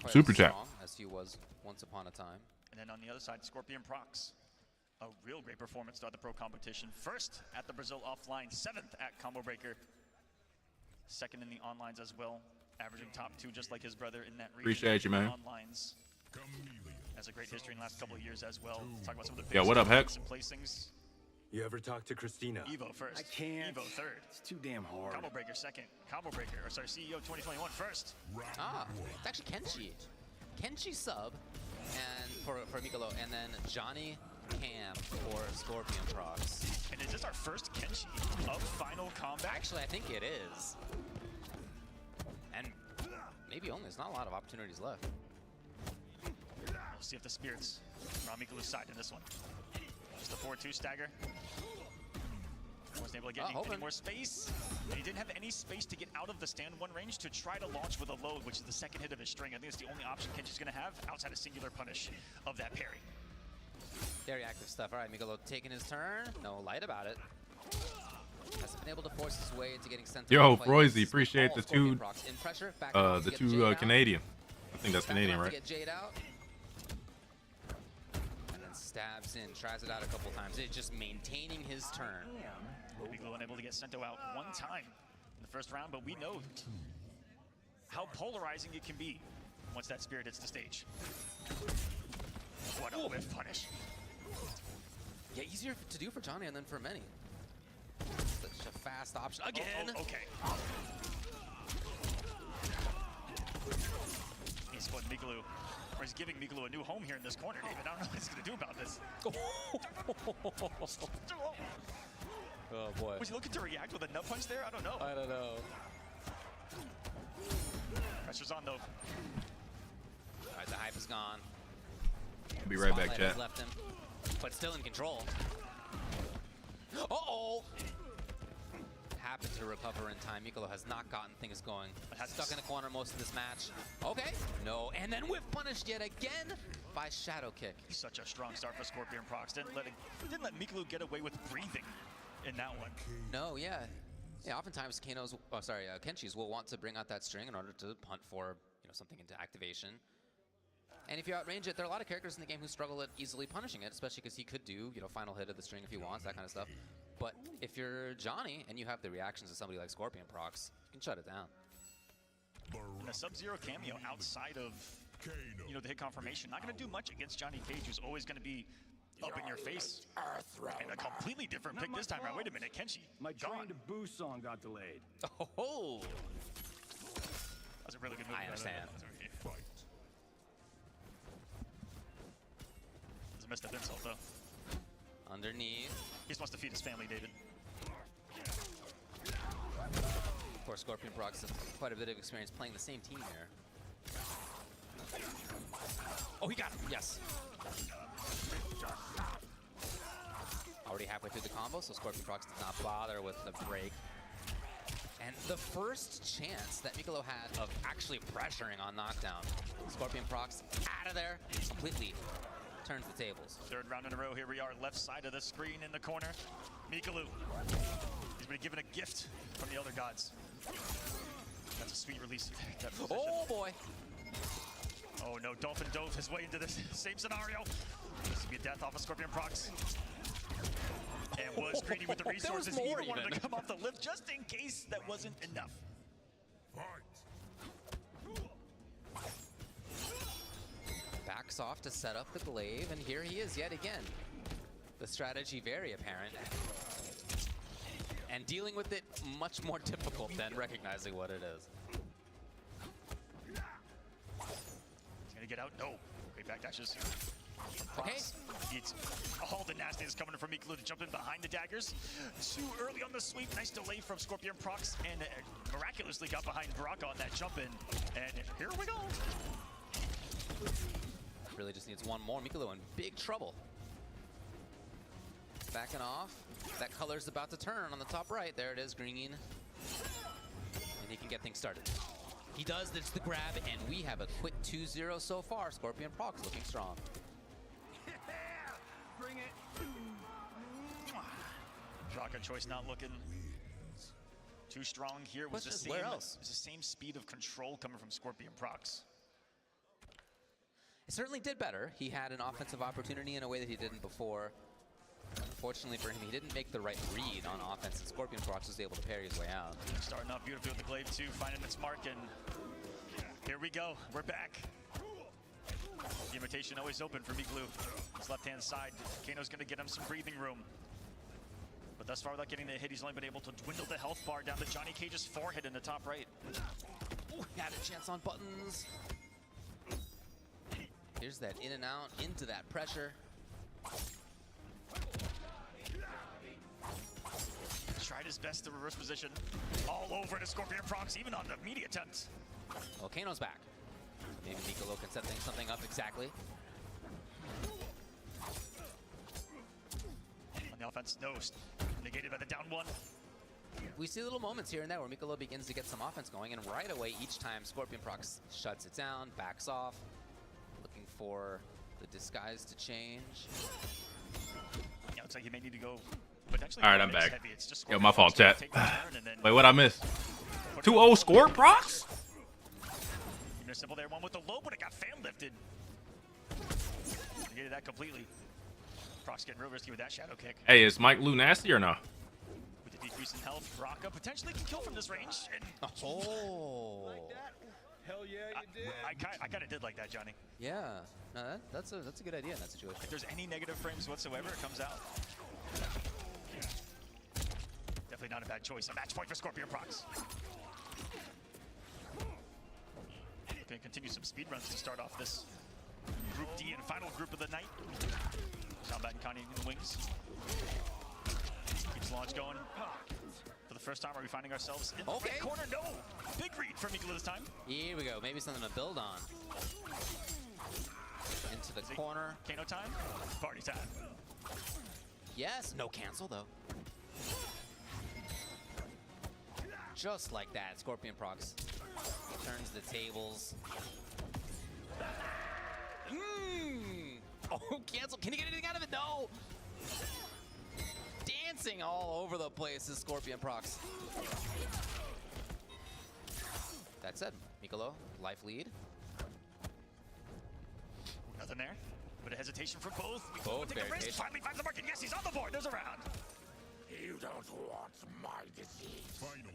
super chat. As he was once upon a time. And then on the other side, Scorpion Prox. A real great performance throughout the pro competition. First at the Brazil offline, 7th at Combo Breaker. 2nd in the onlines as well, averaging top 2 just like his brother in that region. Appreciate you, man. Onlines. Has a great history in the last couple of years as well. Talk about some of the Yeah, what up, Hex? and placings. You ever talk to Christina? Evo first. I can't. Evo 3rd. It's too damn hard. Combo Breaker 2nd. Combo Breaker, or sorry, CEO 2021 1st. Ah, it's actually Kenshi. Kenshi sub, and for Mikalo, and then Johnny Cam for Scorpion Prox. And is this our first Kenshi of Final Combat? Actually, I think it is. And maybe only. There's not a lot of opportunities left. We'll see if the spirits are on Mikalu's side in this one. Just a 4-2 stagger. Wasn't able to get any more space. And he didn't have any space to get out of the stand 1 range to try to launch with a load, which is the 2nd hit of his string. I think it's the only option Kenshi's going to have outside a singular punish of that parry. Very active stuff. All right, Mikalo taking his turn. No light about it. Hasn't been able to force his way into getting sent. Yo, Froisy, appreciate the two Canadian. I think that's Canadian, right? Get Jade out. And then stabs in, tries it out a couple times. It's just maintaining his turn. Mikalu unable to get Sento out 1 time in the first round, but we know how polarizing it can be once that spirit hits the stage. What a whiff punish. Yeah, easier to do for Johnny and then for many. Such a fast option. Again! Okay. He's putting Mikalu, or he's giving Mikalu a new home here in this corner, David. I don't know what he's going to do about this. Oh, boy. Was he looking to react with a nut punch there? I don't know. I don't know. Pressure's on, though. All right, the hype is gone. I'll be right back, Spotlight has chat. left him, but still in control. Uh-oh! Happened to recover in time. Mikalo has not gotten things going. Stuck in the corner most of this match. Okay. No, and then whiff punished yet again by Shadow Kick. Such a strong start for Scorpion Prox. Didn't let Mikalu get away with breathing in that one. No, yeah. Yeah, oftentimes Kenshis will want to bring out that string in order to hunt for, something into activation. And if you outrange it, there are a lot of characters in the game who struggle at easily punishing it, especially because he could do, final hit of the string if he wants, that kind of stuff. But if you're Johnny and you have the reactions of somebody like Scorpion Prox, you can shut it down. And a Sub-Zero cameo outside of, the hit confirmation, not going to do much against Johnny Cage, who's always going to be up in your face. And a completely different pick this time around. Wait a minute, Kenshi. My Train to Boo song got delayed. Oh! That's a really good move. I understand. That's a messed up insult, though. Underneath. He just wants to feed his family, David. Of course, Scorpion Prox has quite a bit of experience playing the same team here. Oh, he got him. Yes. Already halfway through the combo, so Scorpion Prox did not bother with the break. And the first chance that Mikolo had of actually pressuring on knockdown, Scorpion Prox out of there, completely turns the tables. Third round in a row, here we are, left side of the screen in the corner. Mikolo, he's been given a gift from the Elder Gods. That's a sweet release. Oh boy. Oh no, Dolphin dove his way into this same scenario. This would be a death off of Scorpion Prox. And was greedy with the resources. He even wanted to come off the lift just in case that wasn't enough. Backs off to set up the glaive, and here he is yet again. The strategy very apparent. And dealing with it much more difficult than recognizing what it is. He's gonna get out. No. Great back dashes. Okay. It's all the nastiness coming from Mikolo to jump in behind the daggers. Too early on the sweep. Nice delay from Scorpion Prox, and miraculously got behind Baraka on that jump in. And here we go. Really just needs one more. Mikolo in big trouble. Backing off. That color's about to turn on the top right. There it is, green. And he can get things started. He does, it's the grab, and we have a quick 2-0 so far. Scorpion Prox looking strong. Bring it. Baraka choice not looking too strong here. Was the same, where else? Was the same speed of control coming from Scorpion Prox. It certainly did better. He had an offensive opportunity in a way that he didn't before. Unfortunately for him, he didn't make the right read on offense, and Scorpion Prox was able to parry his way out. Starting off beautifully with the glaive too, finding its mark, and here we go. We're back. The invitation always open for Mikolo. His left-hand side. Kano's going to get him some breathing room. But thus far, without getting the hit, he's only been able to dwindle the health bar down to Johnny Cage's forehead in the top right. Ooh, had a chance on buttons. Here's that in and out, into that pressure. Tried his best to reverse position. All over to Scorpion Prox, even on the media attempt. Well, Kano's back. Maybe Mikolo can set something up exactly. On the offense, no. Negated by the down one. We see little moments here and there where Mikolo begins to get some offense going, and right away, each time Scorpion Prox shuts it down, backs off, looking for the disguise to change. Yeah, looks like he may need to go potentially. All right, I'm back. Heavy. It's just Yo, my fault, chat. Wait, what I missed? 2-0 score, Prox? Even a simple there, one with the low, but it got fan lifted. Negated that completely. Prox getting real risky with that shadow kick. Hey, is Mike Lou nasty or no? With the decrease in health, Baraka potentially can kill from this range. And oh. Like that? Hell yeah, you did. I kind of did like that, Johnny. Yeah, no, that's a good idea in that situation. If there's any negative frames whatsoever, it comes out. Definitely not a bad choice. A match point for Scorpion Prox. Going to continue some speed runs to start off this Group D and final group of the night. Kombat and Connie in the wings. Keeps launch going. For the first time, are we finding ourselves in the red corner? No! Big read from Mikolo this time. Here we go. Maybe something to build on. Into the corner. Kano time? Party time. Yes. No cancel, though. Just like that, Scorpion Prox turns the tables. Oh, cancel. Can he get anything out of it? No. Dancing all over the place is Scorpion Prox. That that said, Mikolo, life lead. Nothing there. But a hesitation for both. Both take a risk. barricades. Finally finds the market. Yes, he's on the board. There's a round. You don't want my disease.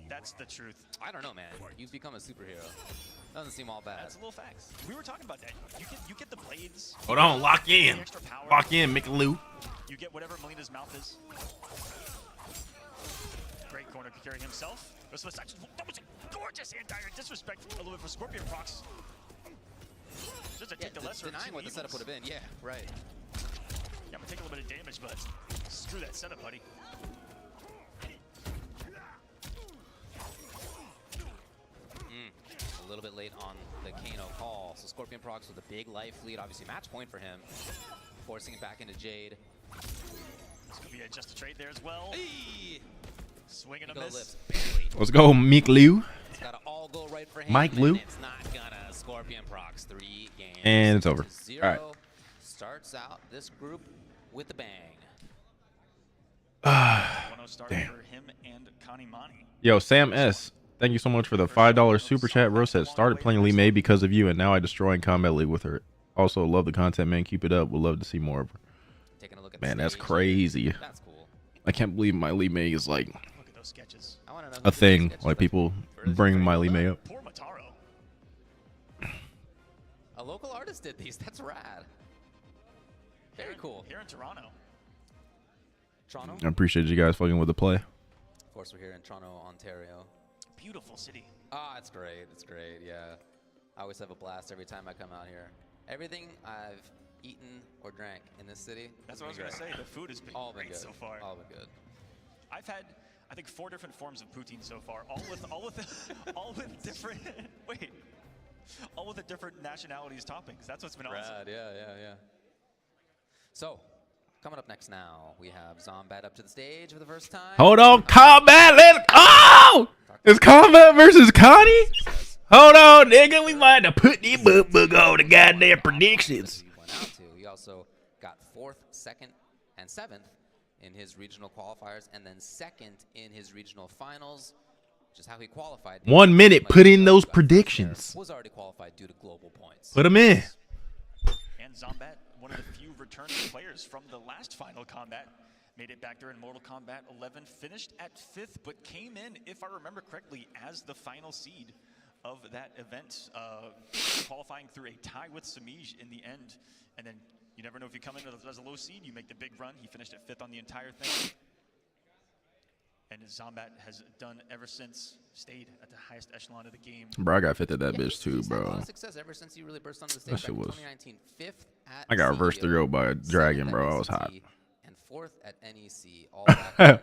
That's the truth. I don't know, man. You've become a superhero. Doesn't seem all bad. That's a little facts. We were talking about that. You get the blades. Hold on, lock in. The extra power. Lock in, make a loop. You get whatever Melina's mouth is. Great corner to carry himself. That was a gorgeous anti-air disrespect a little bit for Scorpion Prox. Just to take the lesser of denying two what the setup evils. would have been. Yeah, right. Yeah, I'm gonna take a little bit of damage, but screw that setup, buddy. A little bit late on the Kano call. So Scorpion Prox with a big life lead. Obviously match point for him. Forcing it back into Jade. It's gonna be just a trade there as well. Hey! Swing and a Mikolo miss. lifts barely. Let's go, Meek Liu. It's gotta all go right for him. Mike Liu. And it's not gonna. Scorpion Prox 3 games. And it's over. 0. All right. Starts out this group with a bang. Damn. For him and Kanimani. Yo, Sam S. Thank you so much for the $5 super chat. Rose said, started playing Lee May because of you, and now I destroy in Combat League with her. Also, love the content, man. Keep it up. Would love to see more of her. Taking a look at Man, the that's stage. crazy. That's cool. I can't believe my Lee May is like Look at those sketches. I wanna know who a did those thing. sketches, Like but people bring my Lee May up. Poor Mataro. A local artist did these. That's rad. Very cool. Here in Toronto. Toronto? I appreciate you guys fucking with the play. Of course, we're here in Toronto, Ontario. Beautiful city. Ah, it's great. It's great. Yeah. I always have a blast every time I come out here. Everything I've eaten or drank in this city. That's what I was gonna say. The food has been all been great good. so far. All been good. I've had, I think, 4 different forms of poutine so far, all with different. Wait. All with the different nationalities toppings. That's what's been awesome. Rad. Yeah. So, coming up next now, we have Zombat up to the stage for the first time. Hold on, Combat. It's Combat versus Connie? Hold on, nigga. We might have put the book on the goddamn predictions. He also got 4th, 2nd, and 7th in his regional qualifiers, and then 2nd in his regional finals, which is how he qualified. 1 minute. Put in those predictions. Was already qualified due to global points. Put them in. And Zombat, one of the few returning players from the last final combat, made it back there in Mortal Kombat 11, finished at 5th, but came in, if I remember correctly, as the final seed of that event, qualifying through a tie with Samij in the end. And then you never know if you come in as a low seed, you make the big run. He finished at 5th on the entire thing. And Zombat has done ever since, stayed at the highest echelon of the game. Bro, I got 5th at that bitch too, He's had a lot bro. of success ever since he really burst onto the stage That back shit in was. 2019. 5th at I got reversed CDO, 3-0 by a dragon, 7th bro. at I was hot. NCT, and 4th at NEC, all back in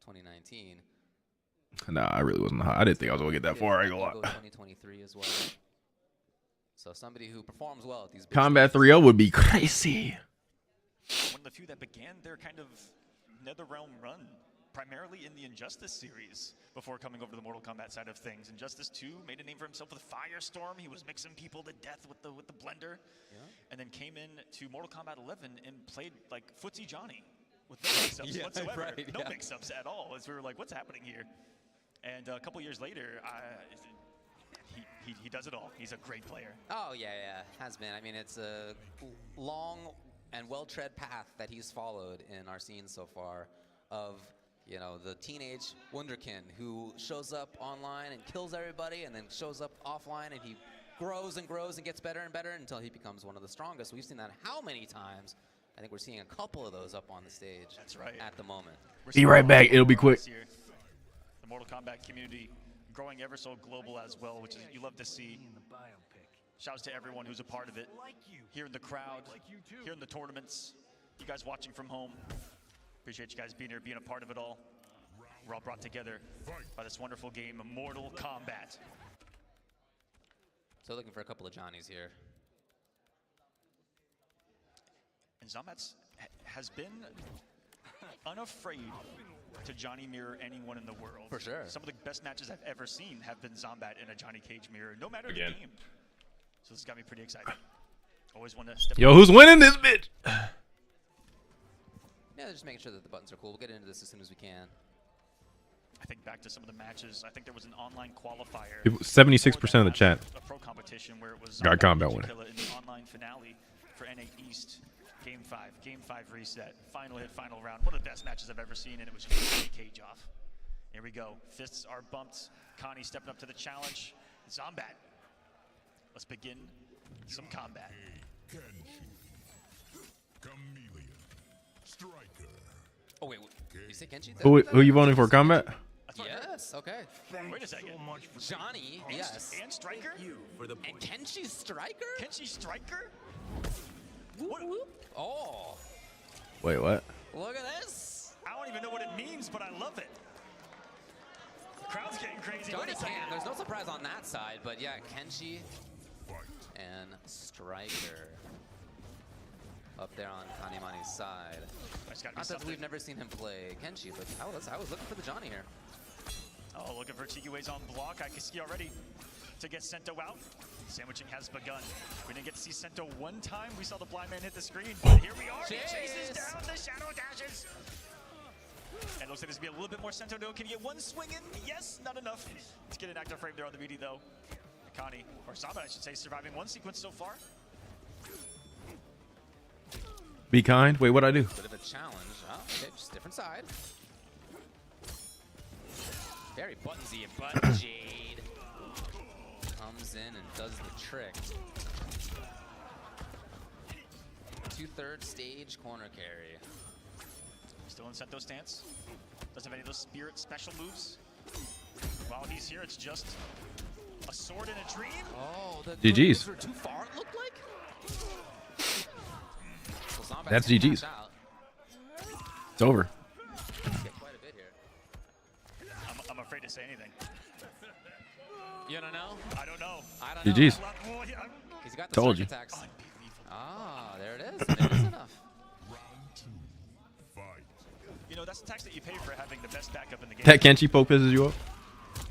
2019. Nah, I really wasn't hot. I didn't think I was gonna get that far. I ain't gonna lie. 2023 as well. So somebody who performs well at these big Combat stages. 3-0 would be crazy. One of the few that began their kind of NetherRealm run, primarily in the Injustice series, before coming over to the Mortal Kombat side of things. Injustice 2 made a name for himself with Firestorm. He was mixing people to death with the blender, and then came in to Mortal Kombat 11 and played like Footsie Johnny with no mix-ups Yeah, whatsoever. right, no yeah. mix-ups at all. As we were like, what's happening here? And a couple years later, he does it all. He's a great player. Oh, yeah, has been. I mean, it's a long and well-tread path that he's followed in our scene so far of, you know, the teenage wunderkind who shows up online and kills everybody and then shows up offline and he grows and grows and gets better and better until he becomes one of the strongest. We've seen that how many times? I think we're seeing a couple of those up on the stage. That's right. At the moment. Be right back. It'll be quick. The Mortal Kombat community growing ever so global as well, which is you love to see. Shouts to everyone who's a part of it. Here in the crowd, here in the tournaments, you guys watching from home. Appreciate you guys being here, being a part of it all. We're all brought together by this wonderful game, Mortal Kombat. So looking for a couple of Johnnies here. And Zombat has been unafraid to Johnny mirror anyone in the world. For sure. Some of the best matches I've ever seen have been Zombat in a Johnny Cage mirror, no matter Again. the game. So this got me pretty excited. Always want to step Yo, who's winning this bitch? Yeah, just making sure that the buttons are cool. We'll get into this as soon as we can. I think back to some of the matches. I think there was an online qualifier. 76% of the chat A pro competition where it was got combat winner. in the online finale for NA East. Game 5 reset. Final hit, final round. One of the best matches I've ever seen, and it was just a cage off. Here we go. Fists are bumped. Connie stepping up to the challenge. Zombat. Let's begin some combat. Oh wait, you say Kenshi? Who you voting for? Combat? Yes. Okay. Wait a second. Johnny. Yes. And Striker. And Kenshi Striker. Kenshi Striker. Oh. Wait, what? Look at this. I don't even know what it means, but I love it. The crowd's getting crazy. Johnny can. There's no surprise on that side, but yeah, Kenshi and Striker up there on Kanimani's side. Not that we've never seen him play Kenshi, but I was looking for the Johnny here. Oh, looking for Chigue's on block. I can see already to get Sento out. Sandwiching has begun. We didn't get to see Sento one time. We saw the blind man hit the screen, but here we are. He chases down the shadow dashes. And it looks like there's going to be a little bit more Sento. Can he get one swing in? Yes, not enough. Let's get an active frame there on the BD though. Akani, or Saba, I should say, surviving one sequence so far. Be kind. Wait, what'd I do? Bit of a challenge. Oh, okay, just different side. Very buttonsy, but Jade comes in and does the trick. 2/3 stage corner carry. Still in Sento stance. Doesn't have any of those spirit special moves. While he's here, it's just a sword and a dream. Oh, the GG's. were too far, it looked like. Well, That's GG's. It's over. Quite a bit here. I'm afraid to say anything. You don't know? I don't know. I don't GG's. know. He's got the Told strike you. attacks. Ah, there it is. It is enough. You know, that's the tax that you pay for having the best backup in the game. That Kenshi poke pisses you up?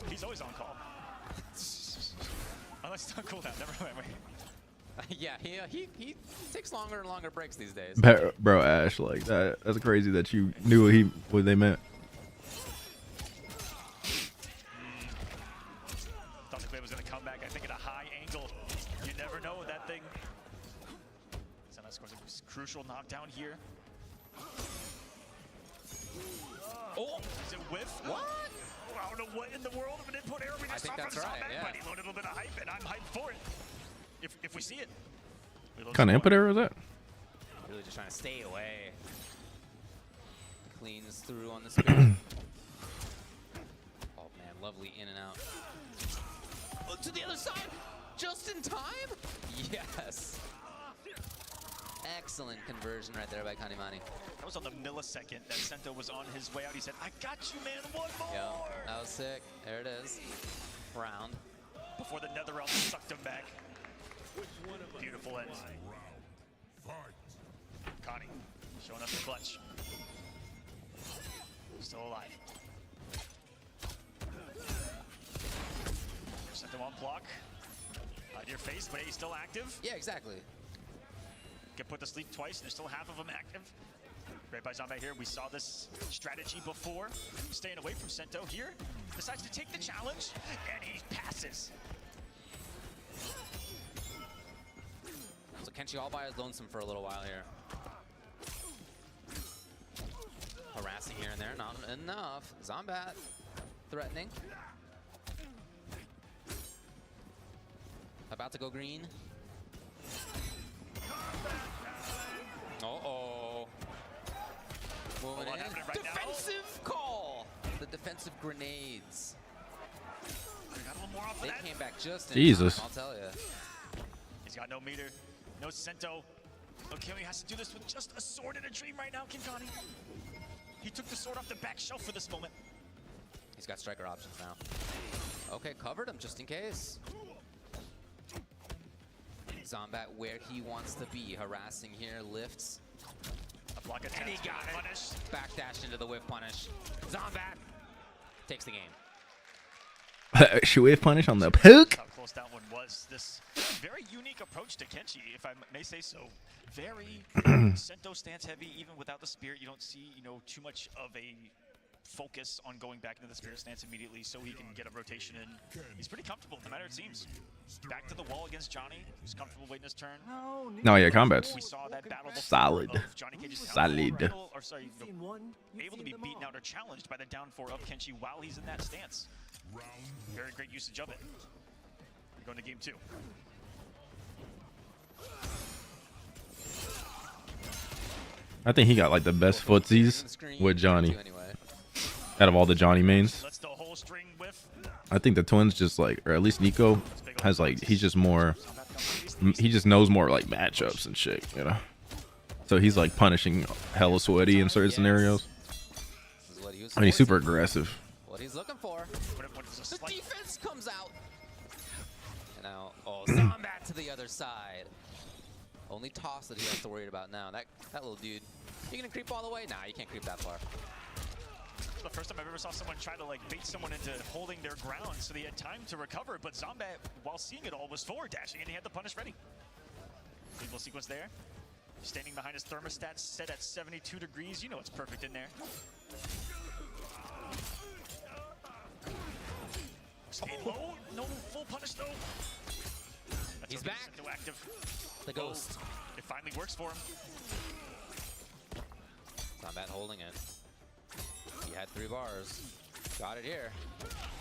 He's always on call. Unless it's on cooldown. Never mind. Yeah, he takes longer and longer breaks these days. Bro, Ash, like that's crazy that you knew what they meant. Thought the clay was going to come back, I think, at a high angle. You never know with that thing. Senna scores a crucial knockdown here. Oh, is it whiff? What? I don't know what in the world of an input error we just saw from Zombat, but he loaded a little bit of hype, and I'm hyped for it. If we see it. What kind of input error was that? Really just trying to stay away. Cleans through on the spirit. Oh man, lovely in and out. Oh, to the other side, just in time. Yes. Excellent conversion right there by Kanimani. That was on the millisecond that Sento was on his way out. He said, I got you, man, one more! Yeah, that was sick. There it is. Round. Before the Netherrealm sucked him back. Beautiful end. Connie showing us the clutch. Still alive. Sento on block. Out your face, but he's still active. Yeah, exactly. Get put to sleep twice, and there's still half of them active. Great by Zombat here. We saw this strategy before. Staying away from Sento here. Decides to take the challenge, and he passes. So Kenshi all by his lonesome for a little while here. Harassing here and there, not enough. Zombat threatening. About to go green. Uh-oh. Moving in. Right Defensive call. The defensive grenades. Got a little more off of They that. came back just in Jesus. time, I'll tell you. He's got no meter, no Sento. Okami has to do this with just a sword and a dream right now, Kinkani. He took the sword off the back shelf for this moment. He's got striker options now. Okay, covered him just in case. Zombat where he wants to be. Harassing here, lifts. A block attack. And he got it. Punish. Backdash into the whiff punish. Zombat takes the game. Should we punish on the poke? How close that one was. This very unique approach to Kenshi, if I may say so. Very Sento stance heavy, even without the spirit. You don't see, too much of a focus on going back into the spirit stance immediately so he can get a rotation in. He's pretty comfortable, no matter it seems. Back to the wall against Johnny. He's comfortable waiting his turn. No, yeah, Kombat's We saw that battle before solid. of Johnny Cage's Solid. able to be beaten out or challenged by the down 4 of Kenshi while he's in that stance. Very great usage of it. We're going to game 2. I think he got like the best footsies with Johnny out of all the Johnny mains. I think the twins just like, or at least Nico has like, he's just more, he just knows more like matchups and shit, you know. So he's like punishing hella sweaty in certain scenarios. And he's super aggressive. What he's looking for. The defense comes out. And now, oh, Kombat to the other side. Only toss that he has to worry about now. That little dude. You gonna creep all the way? Nah, you can't creep that far. It's the first time I've ever saw someone try to like bait someone into holding their ground so they had time to recover. But Zombat, while seeing it all, was forward dashing and he had the punish ready. Legal sequence there. Standing behind his thermostat set at 72 degrees. You know it's perfect in there. Staying low. No full punish though. That's He's okay, back. no active. The ghost. It finally works for him. Kombat holding it. He had 3 bars. Got it here.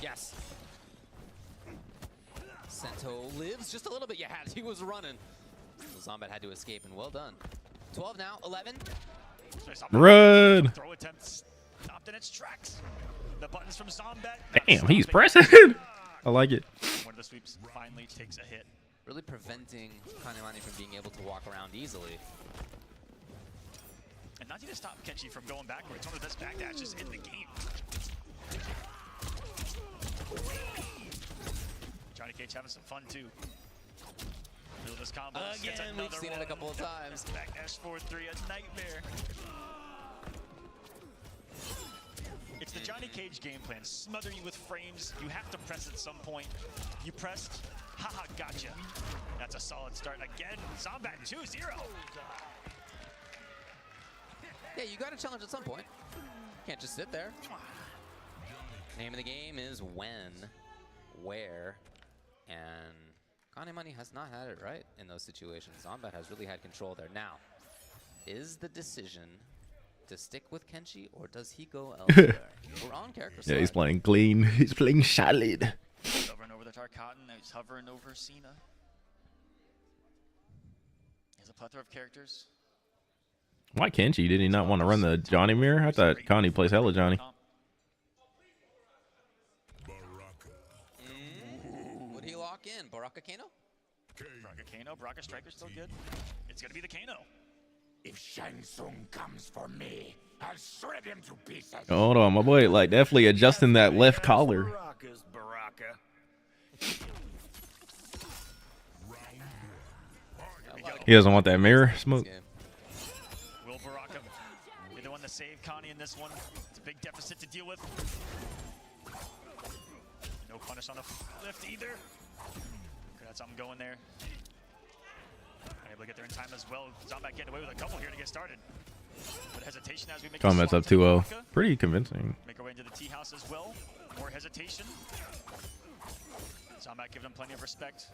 Yes. Sento lives just a little bit. Yeah, he was running. Zombat had to escape, and well done. 12 now, 11. Run! Throw attempt stopped in its tracks. The buttons from Zombat. Damn, he's pressing. I like it. One of the sweeps finally takes a hit. Really preventing Kanemani from being able to walk around easily. And not to stop Kenshi from going backwards. One of the best backdashes in the game. Johnny Cage having some fun too. Build his combos. Again, we've seen it a couple of times. Backdash 4-3, a nightmare. It's the Johnny Cage game plan. Smother you with frames. You have to press at some point. You pressed. Haha, gotcha. That's a solid start. Again, Zombat 2-0. Yeah, you got to challenge at some point. Can't just sit there. Name of the game is when, where, and Kanemani has not had it right in those situations. Zombat has really had control there. Now, is the decision to stick with Kenshi or does he go elsewhere? We're on character side. Yeah, he's playing clean. He's playing solid. Hovering over the Tarkatan, now he's hovering over Cena. He has a plethora of characters. Why Kenshi? Did he not want to run the Johnny mirror? I thought Connie plays hella Johnny. Would he lock in? Baraka Kano? Baraka Kano, Baraka Striker's still good. It's going to be the Kano. If Shang Tsung comes for me, I'll shred him to pieces. Hold on, my boy, like definitely adjusting that left collar. Baraka's Baraka. He doesn't want that mirror smoke. Will Baraka be the one to save Connie in this one? It's a big deficit to deal with. No punish on the lift either. Could have something going there. Able to get there in time as well. Zombat getting away with a couple here to get started. But hesitation as we make Kombat's up 2-0. Pretty convincing. Make our way into the tea house as well. More hesitation. Zombat giving him plenty of respect.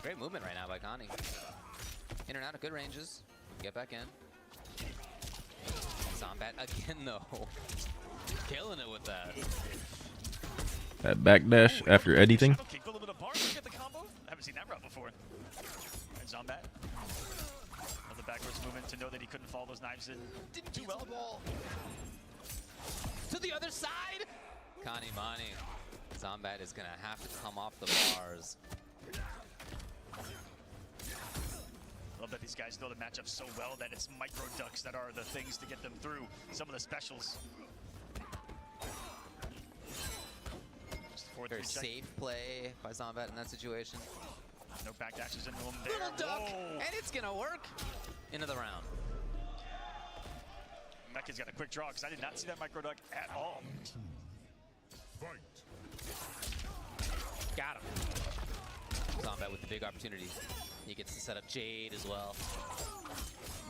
Great movement right now by Connie. In and out of good ranges. Get back in. Zombat again though. Killing it with that. That backdash after anything. Kick a little bit of bar. Look at the combo. I haven't seen that route before. And Zombat. Another backwards movement to know that he couldn't follow those knives in. Didn't do well. Ball. To the other side. Kanemani. Zombat is gonna have to come off the bars. Love that these guys know the matchup so well that it's micro ducks that are the things to get them through some of the specials. Very safe play by Zombat in that situation. No backdashes into him there. Little duck, Whoa. and it's gonna work. Into the round. Mecca's got a quick draw because I did not see that micro duck at all. Got him. Zombat with the big opportunity. He gets to set up Jade as well.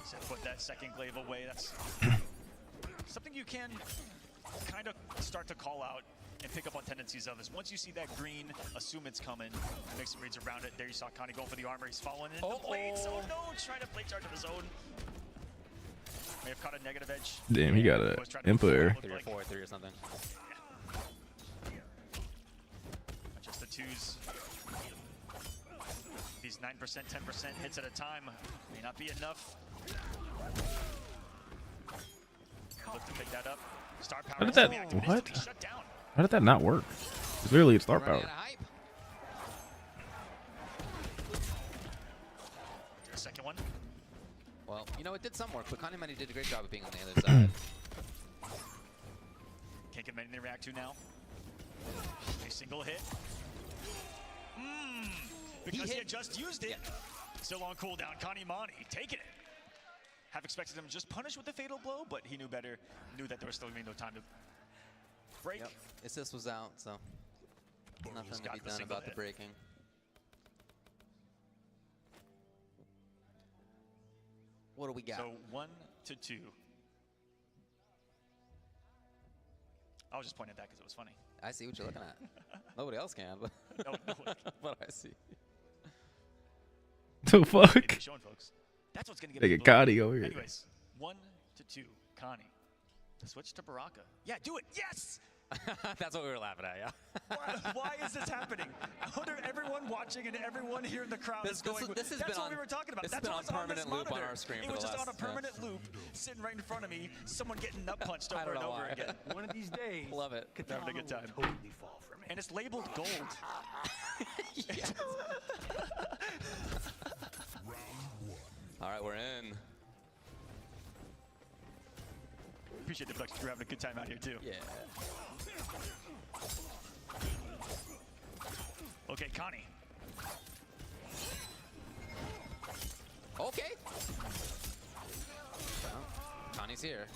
So put that second glaive away. That's something you can kind of start to call out and pick up on tendencies of is once you see that green, assume it's coming, and make some reads around it. There you saw Connie going for the armor. He's following in the blades. Oh no, trying to plate charge of his own. May have caught a negative edge. Damn, he got a input. 3 or 4, 3 or something. Just the twos. These 9%, 10% hits at a time may not be enough. Look to pick that up. Star power. How did that? What? How did that not work? Clearly, it's star power. Second one. Well, you know, it did some work, but Connie Money did a great job of being on the other side. Can't get many to react to now. A single hit. Because he had just used it. Still on cooldown. Connie Money taking it. Have expected him to just punish with the fatal blow, but he knew better. Knew that there was still going to be no time to break. Yep. Assist was out, so nothing to be done about the breaking. What do we got? So 1 to 2. I was just pointing at that because it was funny. I see what you're looking at. Nobody else can, but but I see. The fuck? Showing folks. That's what's gonna get Like a Connie over here. Anyways, 1 to 2. Connie. The switch to Baraka. Yeah, do it. Yes. That's what we were laughing at, yeah. Why is this happening? I wonder everyone watching and everyone here in the crowd is going. This has that's been what we were talking about. This That's has been on permanent loop on our screen it for was the just last. on a permanent loop, sitting right in front of me. Someone getting nut punched over and over again. One of these days, love it. Having a good time. Totally fall for me. And it's labeled gold. All right, we're in. Appreciate the flex. We're having a good time out here too. Yeah. Okay, Connie. Okay. Well, Connie's here.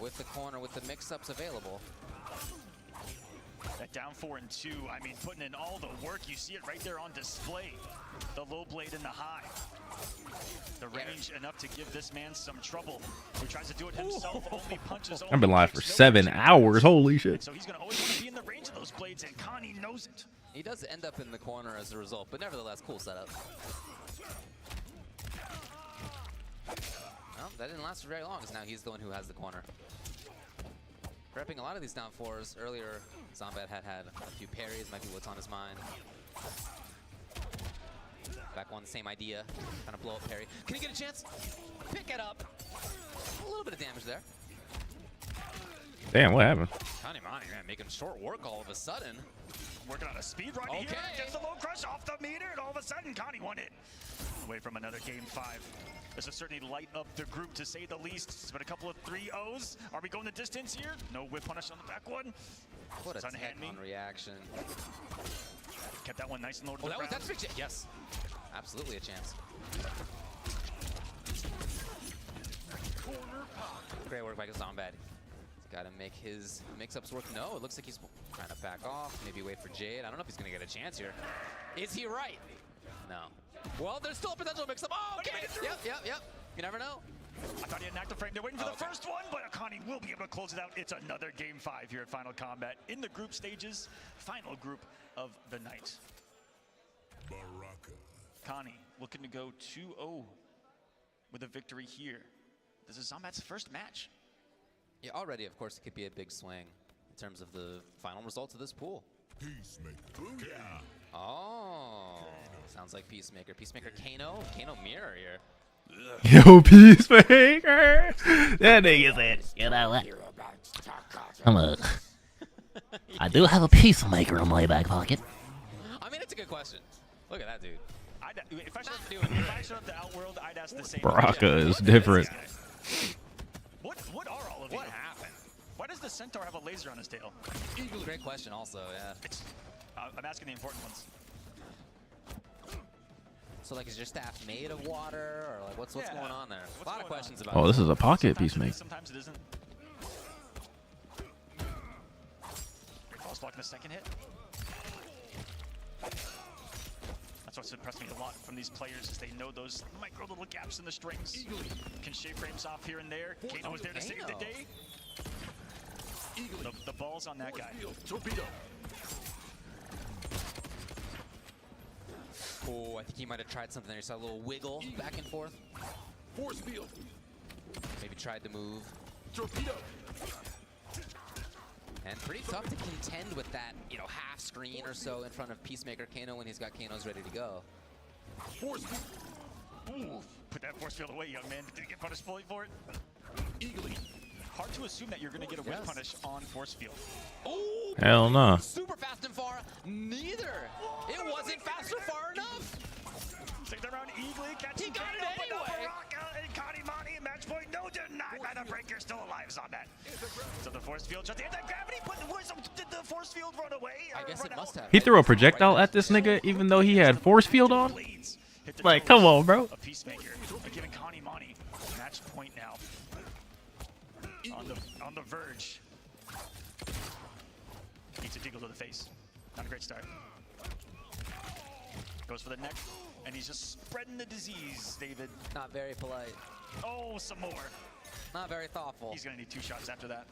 With the corner, with the mix-ups available. That down 4 and 2, I mean, putting in all the work. You see it right there on display. The low blade and the high. The range enough to give this man some trouble. He tries to do it himself, only punches. I've been live for 7 hours. Holy shit. So he's going to always want to be in the range of those blades, and Connie knows it. He does end up in the corner as a result, but nevertheless, cool setup. Well, that didn't last for very long, because now he's the one who has the corner. Repping a lot of these down 4s. Earlier, Zombat had a few parries, might be what's on his mind. Back one, same idea. Kind of blow up parry. Can he get a chance? Pick it up. A little bit of damage there. Damn, what happened? Connie Money, man, making short work all of a sudden. Working on a speed run here. Gets the low crush off the meter, and all of a sudden, Connie won it. Away from another game 5. This will certainly light up the group, to say the least. It's been a couple of 3-0s. Are we going the distance here? No whip punish on the back one. What a tech on reaction. Kept that one nice and low to the ground. That's a big yes. Absolutely a chance. Great work by Zombat. Got to make his mix-ups work. No, it looks like he's trying to back off. Maybe wait for Jade. I don't know if he's going to get a chance here. Is he right? No. Well, there's still a potential mix-up. Oh, okay. Yep. You never know. I thought he had an active frame. They're waiting for the first one, but Connie will be able to close it out. It's another game 5 here at Final Kombat in the group stages. Final group of the night. Baraka. Connie looking to go 2-0 with a victory here. This is Zombat's first match. Yeah, already, of course, it could be a big swing in terms of the final results of this pool. Peacemaker. Yeah. Oh, sounds like Peacemaker. Peacemaker Kano Mirror here. Yo, Peacemaker! That nigga said, you know what? I do have a peacemaker in my back pocket. I mean, it's a good question. Look at that dude. If I showed up the Outworld, I'd ask the same. Baraka is different. What are all of you? What happened? Why does the Centaur have a laser on his tail? Great question also, yeah. I'm asking the important ones. So like, is your staff made of water, or like what's going on there? A lot of questions about. Oh, this is a pocket Peacemaker. Sometimes it isn't. False block in the second hit. That's what's impressed me a lot from these players, is they know those micro little gaps in the strings. Can shape frames off here and there. Kano was there to save the day. The ball's on that guy. Oh, I think he might have tried something there. He saw a little wiggle back and forth. Force field. Maybe tried to move. Torpedo. And pretty tough to contend with that, half screen or so in front of Peacemaker Kano when he's got Kanos ready to go. Force field. Ooh, put that force field away, young man. Did you get punished fully for it? Eagly. Hard to assume that you're going to get a whip punish on force field. Oh! Hell no. Super fast and far. Neither. It wasn't fast or far enough. Takes around Eagly, catches He got it Kano, but anyway. not Baraka and Kanimani at match point. No deny by the breaker. Still alive is on that. So the force field just anti-gravity. Did the force field run away? I guess it must have. He threw a projectile at this nigga even though he had force field on? Like, come on, bro. A Peacemaker. Giving Kanimani match point now. On the verge. Needs a deagle to the face. Not a great start. Goes for the neck, and he's just spreading the disease, David. Not very polite. Oh, some more. Not very thoughtful. He's gonna need 2 shots after that.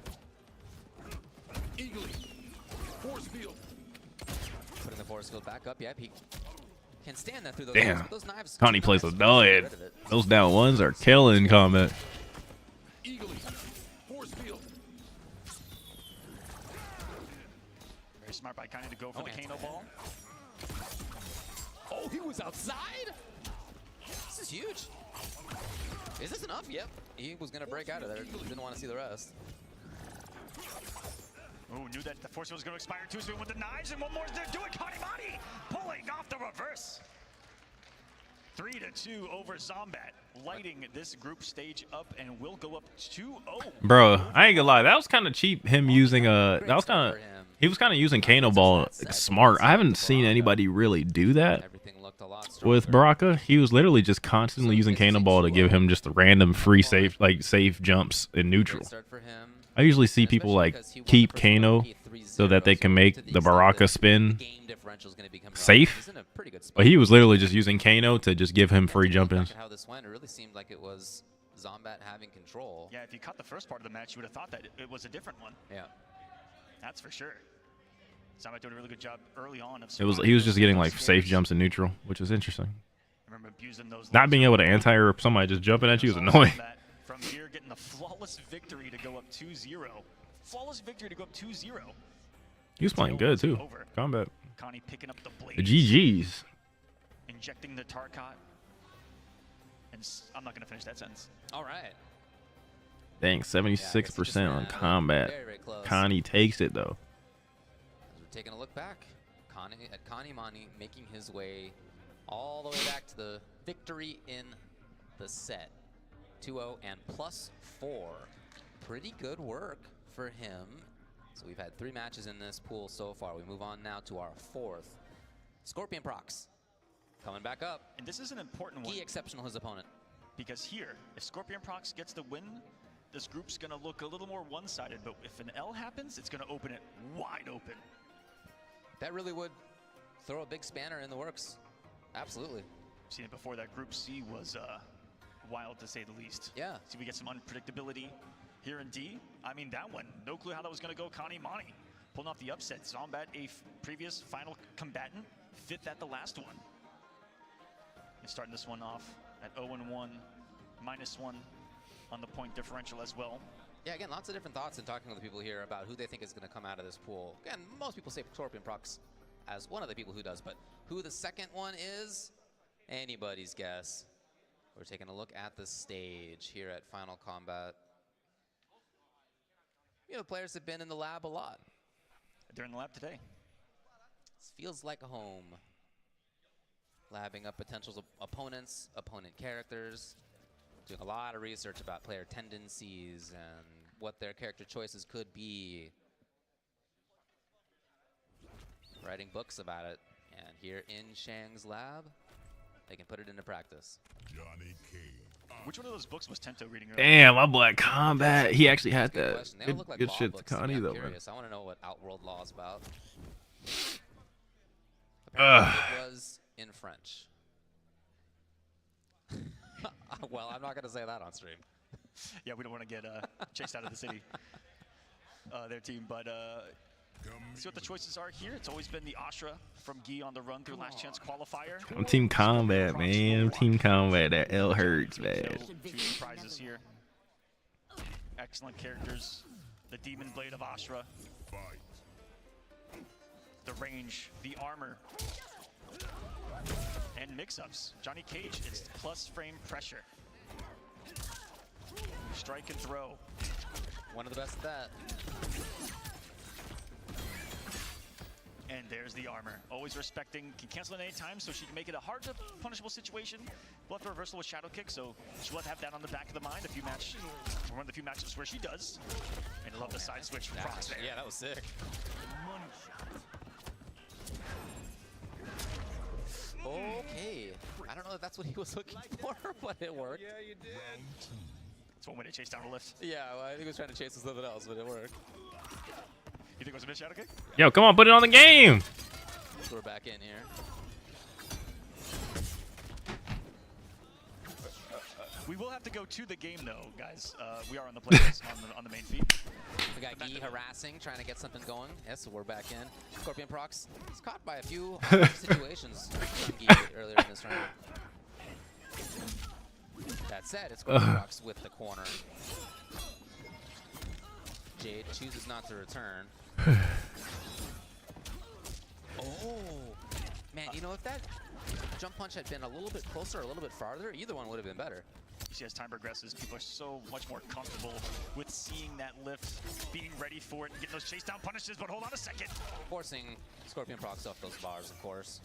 Eagly. Force field. Putting the force field back up. Yep, he can stand that through those Damn. knives, but those knives. Connie plays a dog. Get rid of it. Those down ones are killing Kombat. Eagly. Force field. Very smart by Connie to go for the Kano ball. Oh, he was outside? This is huge. Is this enough? Yep. He was going to break out of there. Didn't want to see the rest. Oh, knew that the force field was going to expire too soon with the knives, and one more is there. Do it, Kanimani pulling off the reverse. 3-2 over Zombat, lighting this group stage up, and will go up 2-0. Bro, I ain't gonna lie. That was kind of cheap. Him using he was kind of using Kano Ball smart. I haven't seen anybody really do that with Baraka. He was literally just constantly using Kano Ball to give him just random free safe jumps in neutral. I usually see people like keep Kano so that they can make the Baraka spin safe, but he was literally just using Kano to just give him free jump-ins. How this went, it really seemed like it was Zombat having control. Yeah, if you caught the first part of the match, you would have thought that it was a different one. Yeah. That's for sure. Zombat doing a really good job early on. He was just getting like safe jumps in neutral, which was interesting. I remember abusing those. Not being able to anti-or somebody just jumping at you is annoying. From here, getting the flawless victory to go up 2-0. Flawless victory to go up 2-0. He was playing good too. Kombat. Connie picking up the blades. The GGs. Injecting the Tarkot. And I'm not going to finish that sentence. All right. Dang, 76% on Kombat. Very close. Connie takes it though. As we're taking a look back, Kanimani making his way all the way back to the victory in the set. 2-0 and +4. Pretty good work for him. So we've had 3 matches in this pool so far. We move on now to our 4th. Scorpion Prox coming back up. And this is an important one. He exceptional his opponent. Because here, if Scorpion Prox gets the win, this group's going to look a little more one-sided. But if an L happens, it's going to open it wide open. That really would throw a big spanner in the works. Absolutely. Seen it before. That Group C was wild, to say the least. Yeah. See, we get some unpredictability here in D. I mean, that one, no clue how that was going to go. Kanimani pulling off the upset. Zombat, a previous final combatant, 5th at the last one. And starting this one off at 0-1, -1 on the point differential as well. Yeah, again, lots of different thoughts in talking with the people here about who they think is going to come out of this pool. Again, most people say Scorpion Prox as one of the people who does, but who the second one is, anybody's guess. We're taking a look at the stage here at Final Kombat. You know, players have been in the lab a lot. They're in the lab today. This feels like a home. Labbing up potential opponents, opponent characters, doing a lot of research about player tendencies and what their character choices could be. Writing books about it. And here in Shang's lab, they can put it into practice. Which one of those books was Tento reading earlier? Damn, my Black Kombat. He actually had that. They don't look like Good law shit to books me. Connie I'm though, man. curious. I want to know what Outworld Law is about. Apparently it was in French. Well, I'm not going to say that on stream. Yeah, we don't want to get chased out of the city. their team, but let's see what the choices are here. It's always been the Astra from Guy on the run through last chance qualifier. I'm Team Kombat, man. I'm Team Kombat. That L hurts, man. Two surprises here. Excellent characters. The Demon Blade of Astra. The range, the armor, and mix-ups. Johnny Cage, it's plus frame pressure. Strike and throw. One of the best at that. And there's the armor. Always respecting, can cancel at any time, so she can make it a hard to punishable situation. We'll have to reversal with Shadow Kick, so she'll have that on the back of the mind. One of the few matches where she does. And I love the side switch from Prox there. Yeah, that was sick. Okay. I don't know if that's what he was looking for, but it worked. Yeah, you did. That's one way to chase down a lift. Yeah, well, I think he was trying to chase something else, but it worked. You think it was a mid Shadow Kick? Yo, come on, put it on the game. So we're back in here. We will have to go to the game, though, guys. We are on the playlist on the main feed. We got Guy harassing, trying to get something going. Yes, so we're back in. Scorpion Prox is caught by a few situations from Guy earlier in this round. That said, it's Scorpion Prox with the corner. Jade chooses not to return. Oh, man, you know, if that jump punch had been a little bit closer, a little bit farther, either one would have been better. You see, as time progresses, people are so much more comfortable with seeing that lift, being ready for it, and getting those chase down punishes, but hold on a second. Forcing Scorpion Prox off those bars, of course.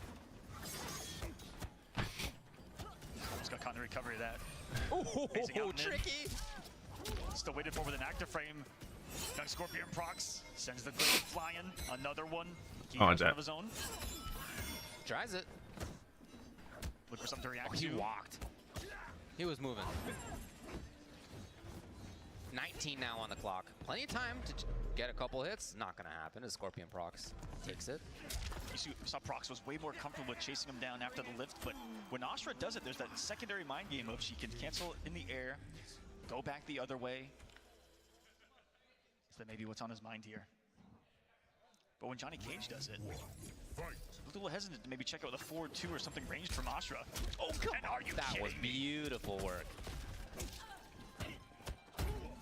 Just got caught in the recovery of that. Oh, tricky. Still waited for with an active frame. Young Scorpion Prox sends the blade flying. Another one. He has one of his own. Tries it. Look for something to react to. He walked. He was moving. 19 now on the clock. Plenty of time to get a couple hits. Not going to happen as Scorpion Prox takes it. You saw Prox was way more comfortable with chasing him down after the lift, but when Astra does it, there's that secondary mind game of she can cancel in the air, go back the other way. So that may be what's on his mind here. But when Johnny Cage does it, looked a little hesitant to maybe check out the forward 2 or something ranged from Astra. Oh, come on, are you That kidding was me? beautiful work.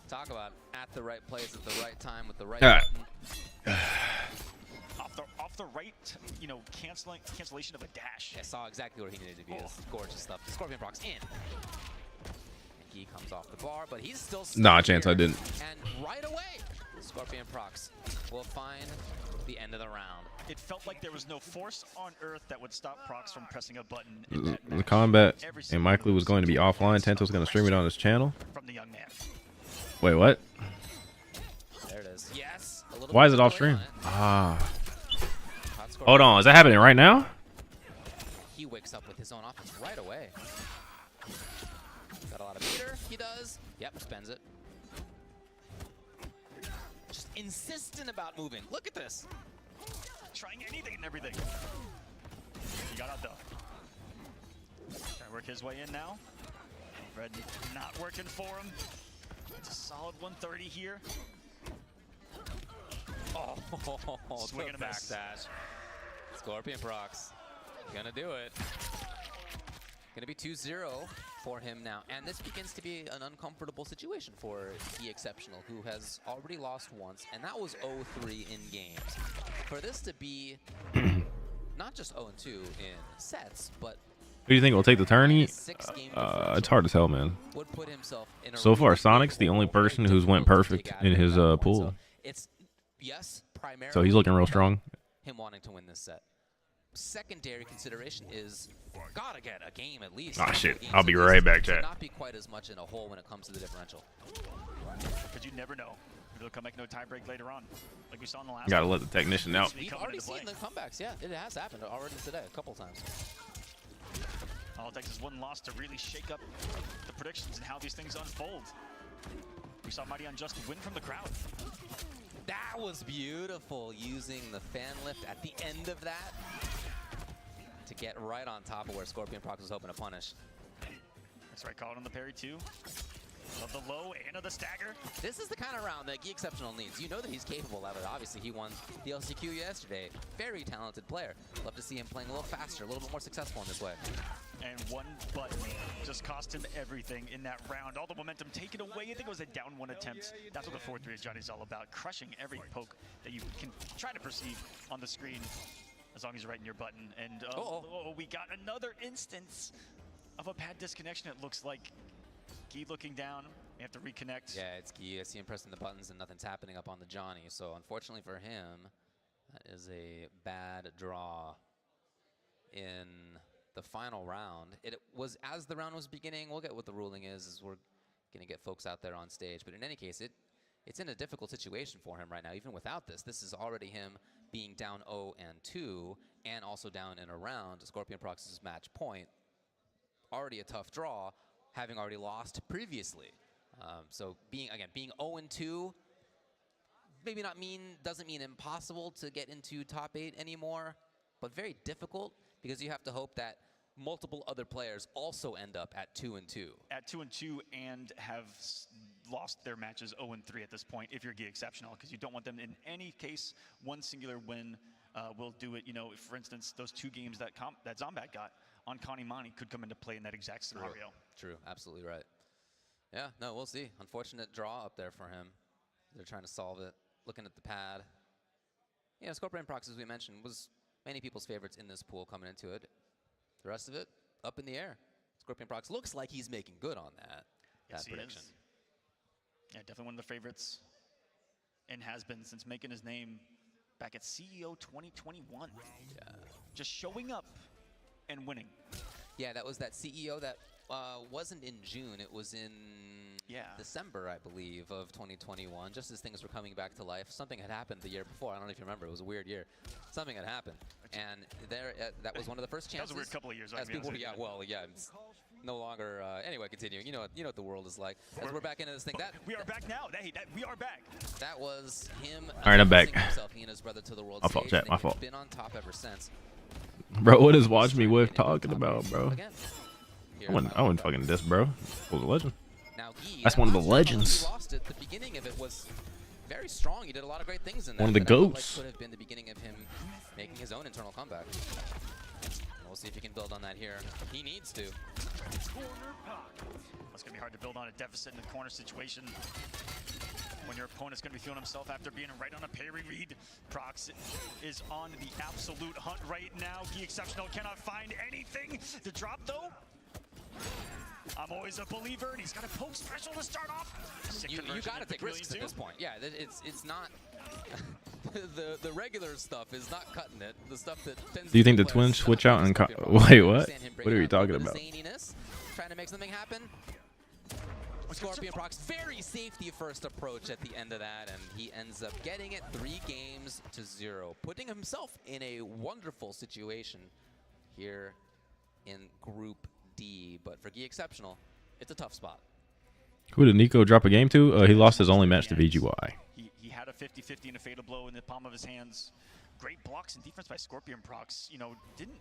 Talk about at the right place at the right time with the right button. Off the right, you know, cancellation of a dash. I saw exactly where he needed to be. It's gorgeous stuff. Scorpion Prox in. He comes off the bar, but he's still stuck Nah, chance I here. didn't. And right away, Scorpion Prox will find the end of the round. It felt like there was no force on earth that would stop Prox from pressing a button. In that The match. combat Every and single Mike Lee was going to be offline. Tento's going to stream it on his channel. from the young man. Wait, what? There it is. Yes. A little Why is bit it off of delay stream? on it. Ah. Hot Hold on, is that happening right now? He wakes up with his own offense right away. Got a lot of meter. He does. Yep, spends it. Just insistent about moving. Look at this. Trying anything and everything. He got out though. Trying to work his way in now. Red not working for him. It's a solid 130 here. Oh, Swing and a back miss. dash. Scorpion Prox gonna do it. Gonna be 2-0 for him now. And this begins to be an uncomfortable situation for the Exceptional, who has already lost once, and that was 0-3 in games. For this to be not just 0-2 in sets, but Who do you think will take the tourney? It's hard to tell, man. would put himself in a So far, really Sonic's the only person who's went perfect in his pool. It's, yes, primarily So he's looking real strong. him wanting to win this set. Secondary consideration is gotta get a game at least. Ah, shit. Games I'll be at right least back, to chat. Not be quite as much in a hole when it comes to the differential. Because you never know. Maybe they'll come make no tie break later on, like we saw in the last Gotta one. let the technician out. We've already seen the comebacks. Yeah, it has happened already today a couple times. All it takes is one loss to really shake up the predictions and how these things unfold. We saw Mighty Unjust win from the crowd. That was beautiful, using the fan lift at the end of that to get right on top of where Scorpion Prox was hoping to punish. That's right, caught on the parry too. of the low and of the stagger. This is the kind of round that Gi Exceptional needs. You know that he's capable of it. Obviously, he won the LCQ yesterday. Very talented player. Love to see him playing a little faster, a little bit more successful in this way. And one button just cost him everything in that round. All the momentum taken away. I think it was a down one attempt. That's what the 4-3 Johnny's all about. Crushing every poke that you can try to perceive on the screen, as long as you're right in your button. And oh, we got another instance of a pad disconnection. It looks like Gi looking down. We have to reconnect. Yeah, it's Gi. I see him pressing the buttons and nothing's happening up on the Johnny. So unfortunately for him, that is a bad draw in the final round. It was as the round was beginning. We'll get what the ruling is as we're going to get folks out there on stage. But in any case, it's in a difficult situation for him right now. Even without this, this is already him being down 0-2 and also down in a round. Scorpion Prox's match point. Already a tough draw, having already lost previously. So being 0-2, maybe doesn't mean impossible to get into top 8 anymore, but very difficult because you have to hope that multiple other players also end up at 2-2. At 2-2 and have lost their matches 0-3 at this point if you're Gi Exceptional, because you don't want them in any case. One singular win will do it. You know, if, for instance, those 2 games that Zombat got on Kanimani could come into play in that exact scenario. True, absolutely right. Yeah, no, we'll see. Unfortunate draw up there for him. They're trying to solve it. Looking at the pad. Yeah, Scorpion Prox, as we mentioned, was many people's favorites in this pool coming into it. The rest of it, up in the air. Scorpion Prox looks like he's making good on that prediction. Yeah, definitely one of the favorites, and has been since making his name back at CEO 2021. Yeah. Just showing up and winning. Yeah, that was that CEO that wasn't in June. It was in December, I believe, of 2021, just as things were coming back to life. Something had happened the year before. I don't know if you remember. It was a weird year. Something had happened. And that was one of the first chances. That was a weird couple of years. As people, it's no longer, anyway, continuing. You know what the world is like. As we're back into this thing. We are back now. We are back. That was him. All right, I'm back. He and his brother to the world My fault, stage. chat. My fault. Been on top ever since. Bro, what is Watch Me Whiff talking about, bro? I wouldn't fucking diss, bro. It was a legend. Now, Gi, that's one of the legends. He lost it. The beginning of it was very strong. He did a lot of great things in that. One of the goats. Could have been the beginning of him making his own internal comeback. We'll see if he can build on that here. He needs to. It's going to be hard to build on a deficit in the corner situation when your opponent's going to be feeling himself after being right on a parry read. Prox is on the absolute hunt right now. Gi Exceptional cannot find anything to drop, though. I'm always a believer, and he's got a poke special to start off. You got to take risks at this point. Yeah, it's not... the regular stuff is not cutting it. The stuff that tends Do you think the twins switch out and wait, what? What are you talking about? Zaniness, trying to make something happen. Scorpion Prox, very safety first approach at the end of that, and he ends up getting it 3-0, putting himself in a wonderful situation here in Group D. But for Gi Exceptional, it's a tough spot. Who did Nico drop a game to? He lost his only match to VGY. He had a 50-50 and a fatal blow in the palm of his hands. Great blocks and defense by Scorpion Prox. You know, didn't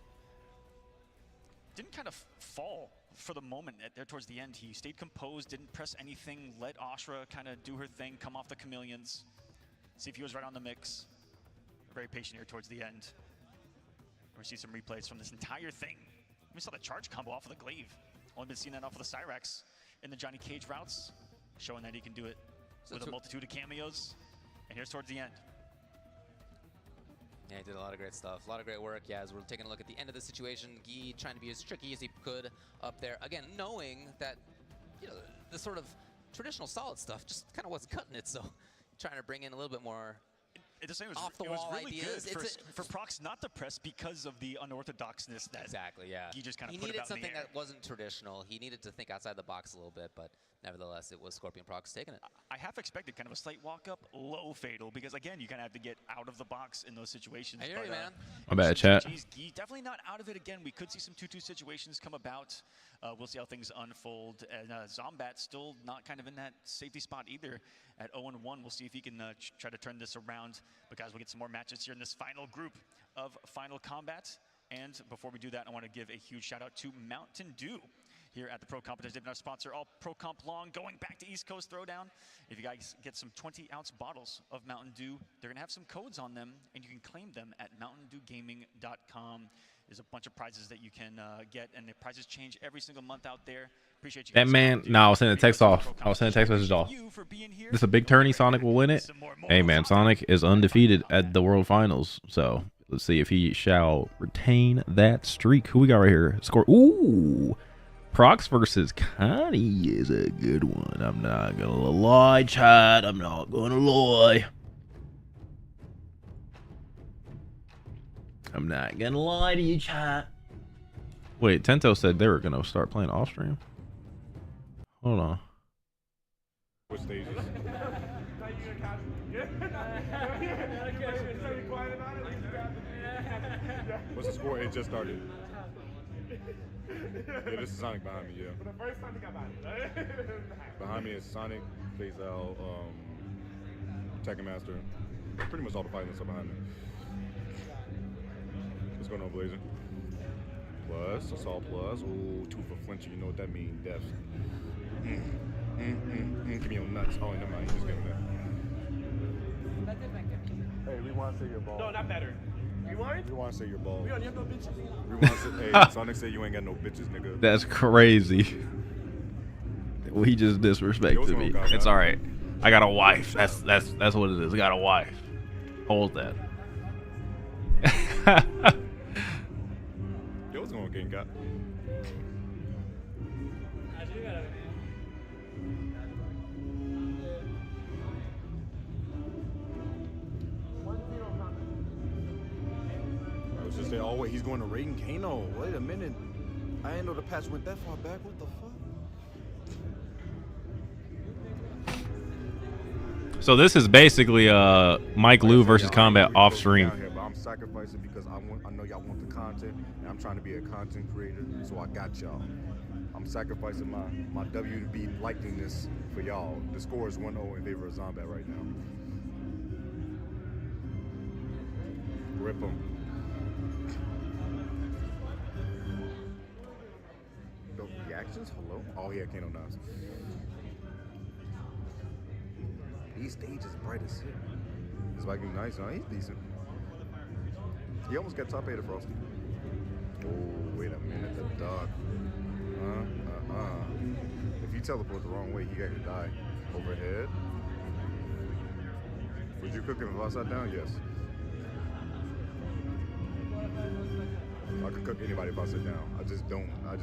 kind of fall for the moment there towards the end. He stayed composed, didn't press anything, let Ashra kind of do her thing, come off the chameleons, see if he was right on the mix. Very patient here towards the end. We see some replays from this entire thing. We saw the charge combo off of the glaive. Only been seeing that off of the Cyrax in the Johnny Cage routes, showing that he can do it with a multitude of cameos. And here's towards the end. Yeah, he did a lot of great stuff, a lot of great work. Yeah, as we're taking a look at the end of the situation, Gi trying to be as tricky as he could up there. Again, knowing that, you know, the sort of traditional solid stuff just kind of wasn't cutting it. So trying to bring in a little bit more off-the-wall really ideas. Good for Prox not to press because of the unorthodoxness that he just kind of put needed about something in the air. that wasn't traditional. He needed to think outside the box a little bit, but nevertheless, it was Scorpion Prox taking it. I half expected kind of a slight walk-up, low fatal, because again, you kind of have to get out of the box in those situations. I hear you, man. My bad, chat. Gi definitely not out of it again. We could see some 2-2 situations come about. We'll see how things unfold. And Zombat still not kind of in that safety spot either at 0-1. We'll see if he can try to turn this around. But guys, we'll get some more matches here in this final group of Final Kombat. And before we do that, I want to give a huge shout out to Mountain Dew. here at the Pro Competition. They've been our sponsor all Pro Comp long, going back to East Coast Throwdown. If you guys get some 20-ounce bottles of Mountain Dew, they're going to have some codes on them, and you can claim them at mountaindewgaming.com. There's a bunch of prizes that you can get, and the prizes change every single month out there. Appreciate you That guys. man, no, I was sending a text off. I was sending a text message off. This is a big tourney. Sonic will win it. Hey, man, Sonic is undefeated at the World Finals. So let's see if he shall retain that streak. Who we got right here? Score. Ooh. Prox versus Connie is a good one. I'm not going to lie, chat. I'm not going to lie. I'm not going to lie to you, chat. Wait, Tento said they were going to start playing off stream. Hold on. What stages? What's the score? It just started. Yeah, this is Sonic behind me, yeah. For the first time, behind me is Sonic, Phase Out, Tekken Master. Pretty much all the finalists are behind me. What's going on, Blazer? Plus, assault plus. Ooh, 2 for flinching. You know what that means? Death. Give me your nuts. Oh, never mind. You just give me that. Hey, we want to say your ball. No, not better. Rewind? We want to say your ball. We have no bitches. We want to say, hey, Sonic said you ain't got no bitches, nigga. That's crazy. Well, he just disrespected me. It's all right. I got a wife. That's what it is. I got a wife. Hold that. Yo, what's going on, King Got? I was just saying, oh wait, he's going to Raiden Kano. Wait a minute. I didn't know the patch went that far back. What the fuck? So this is basically Mike Liu versus Kombat off stream. I'm sacrificing because I know y'all want the content, and I'm trying to be a content creator, so I got y'all. I'm sacrificing my WB likeliness for y'all. The score is 1-0 in favor of Zombat right now. Rip him. The reactions? Hello? Oh yeah, Kano Nas. These stages bright as shit. This Viking nice, huh? He's decent. He almost got top 8 of Frosty. Oh, wait a minute, the dog. If you teleport the wrong way, he got to die. Overhead. Would you cook him if I sat down? Yes. I could cook anybody if I sit down. I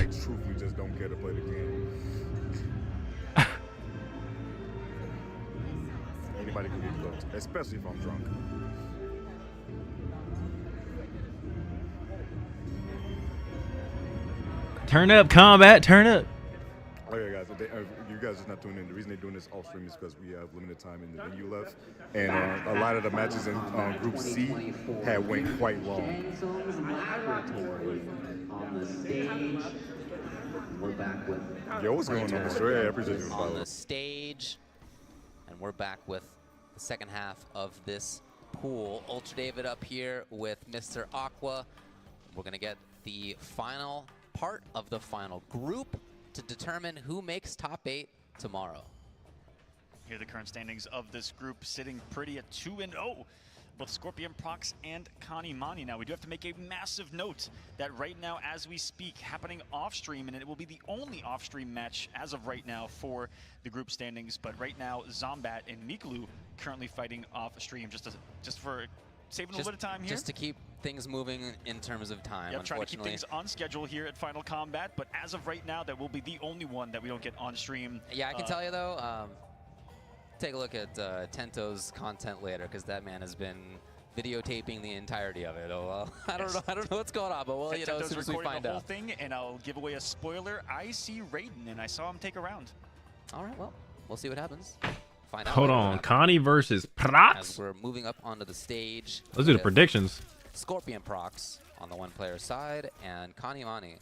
truthfully just don't care to play the game. Anybody can get cooked, especially if I'm drunk. Turn up, Kombat. Turn up. Oh yeah, guys. You guys are not tuning in. The reason they're doing this off stream is because we have limited time in the venue left, and a lot of the matches in Group C had went quite long. Yo, what's going on, Stray? I appreciate you on the stage, and we're back with the second half of this pool. Ultra David up here with Mr. Aqua. We're gonna get the final part of the final group to determine who makes top 8 tomorrow. Here are the current standings of this group, sitting pretty at 2-0. Both Scorpion Prox and Connie Mani. Now, we do have to make a massive note that right now, as we speak, happening off-stream, and it will be the only off-stream match as of right now for the group standings. But right now, Zombat and Miklu currently fighting off-stream, just for saving a little bit of time here. Just to keep things moving in terms of time, yep, trying to keep things on schedule here at Final Kombat. But as of right now, that will be the only one that we don't get on stream. Yeah, I can tell you though. Take a look at Tento's content later, because that man has been videotaping the entirety of it. Oh well, I don't know what's going on, but well, you know, as soon as we find the whole out. Thing, and I'll give away a spoiler. I see Raiden, and I saw him take a round. All right, well, we'll see what happens. Find out. Hold on, Connie versus Prox. As we're moving up onto the stage. Let's do the predictions. Scorpion Prox on the one-player side, and Connie Mani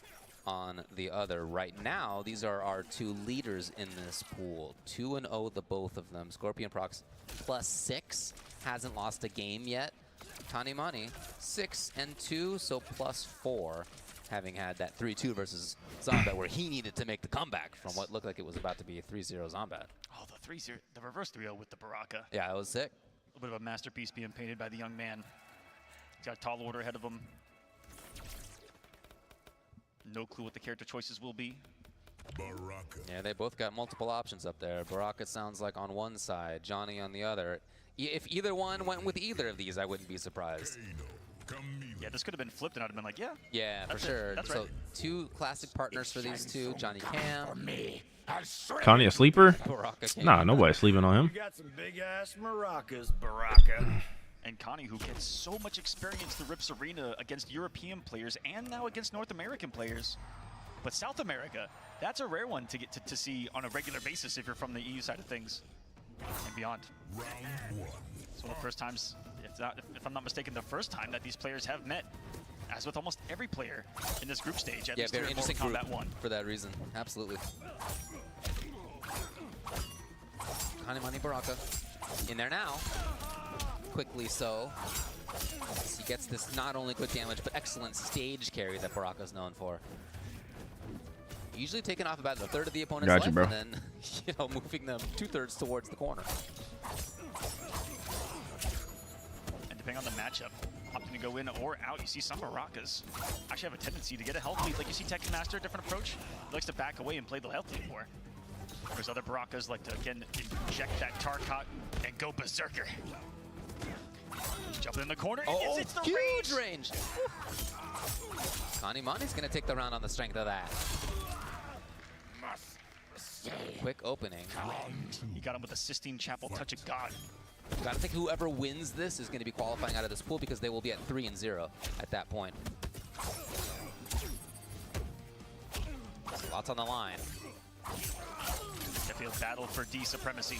on the other. Right now, these are our 2 leaders in this pool. 2-0, the both of them. Scorpion Prox +6, hasn't lost a game yet. Connie Mani 6-2, so +4. having had that 3-2 versus Zombat where he needed to make the comeback from what looked like it was about to be a 3-0 Zombat. Oh, the 3-0, the reverse 3-0 with the Baraka. Yeah, it was sick. A little bit of a masterpiece being painted by the young man. He's got a tall order ahead of him. No clue what the character choices will be. Baraka. Yeah, they both got multiple options up there. Baraka sounds like on one side, Johnny on the other. If either one went with either of these, I wouldn't be surprised. Yeah, this could have been flipped and I'd have been like, yeah. Yeah, for that's sure. That's so right. 2 classic partners for these two, Johnny Cam. Connie a sleeper? Baraka Cam. Nah, nobody's sleeping on him. You got some big ass maracas, Baraka. And Connie, who gets so much experience through Rips Arena against European players and now against North American players. But South America, that's a rare one to get to see on a regular basis if you're from the EU side of things and beyond. It's one of the first times, if I'm not mistaken, the first time that these players have met, as with almost every player in this group stage. At Yeah, least very here at interesting Mortal group Kombat 1. for that reason. Absolutely. Hanimani Baraka in there now. Quickly so. He gets this not only quick damage, but excellent stage carry that Baraka's known for. Usually taking off about a third of the opponent's Gotcha, life, bro. and then moving them 2/3 towards the corner. And depending on the matchup, opting to go in or out, you see some Barakas actually have a tendency to get a health lead. Like you see Tekken Master, different approach. He likes to back away and play the health lead more. Whereas other Barakas like to, again, inject that Tarkot and go berserker. He's jumping in the corner. Oh, it's the huge range! Hanimani's going to take the round on the strength of that. Quick opening. He got him with the Sistine Chapel Touch of God. Gotta think whoever wins this is going to be qualifying out of this pool because they will be at 3-0 at that point. Lots on the line. Definitely a battle for D supremacy.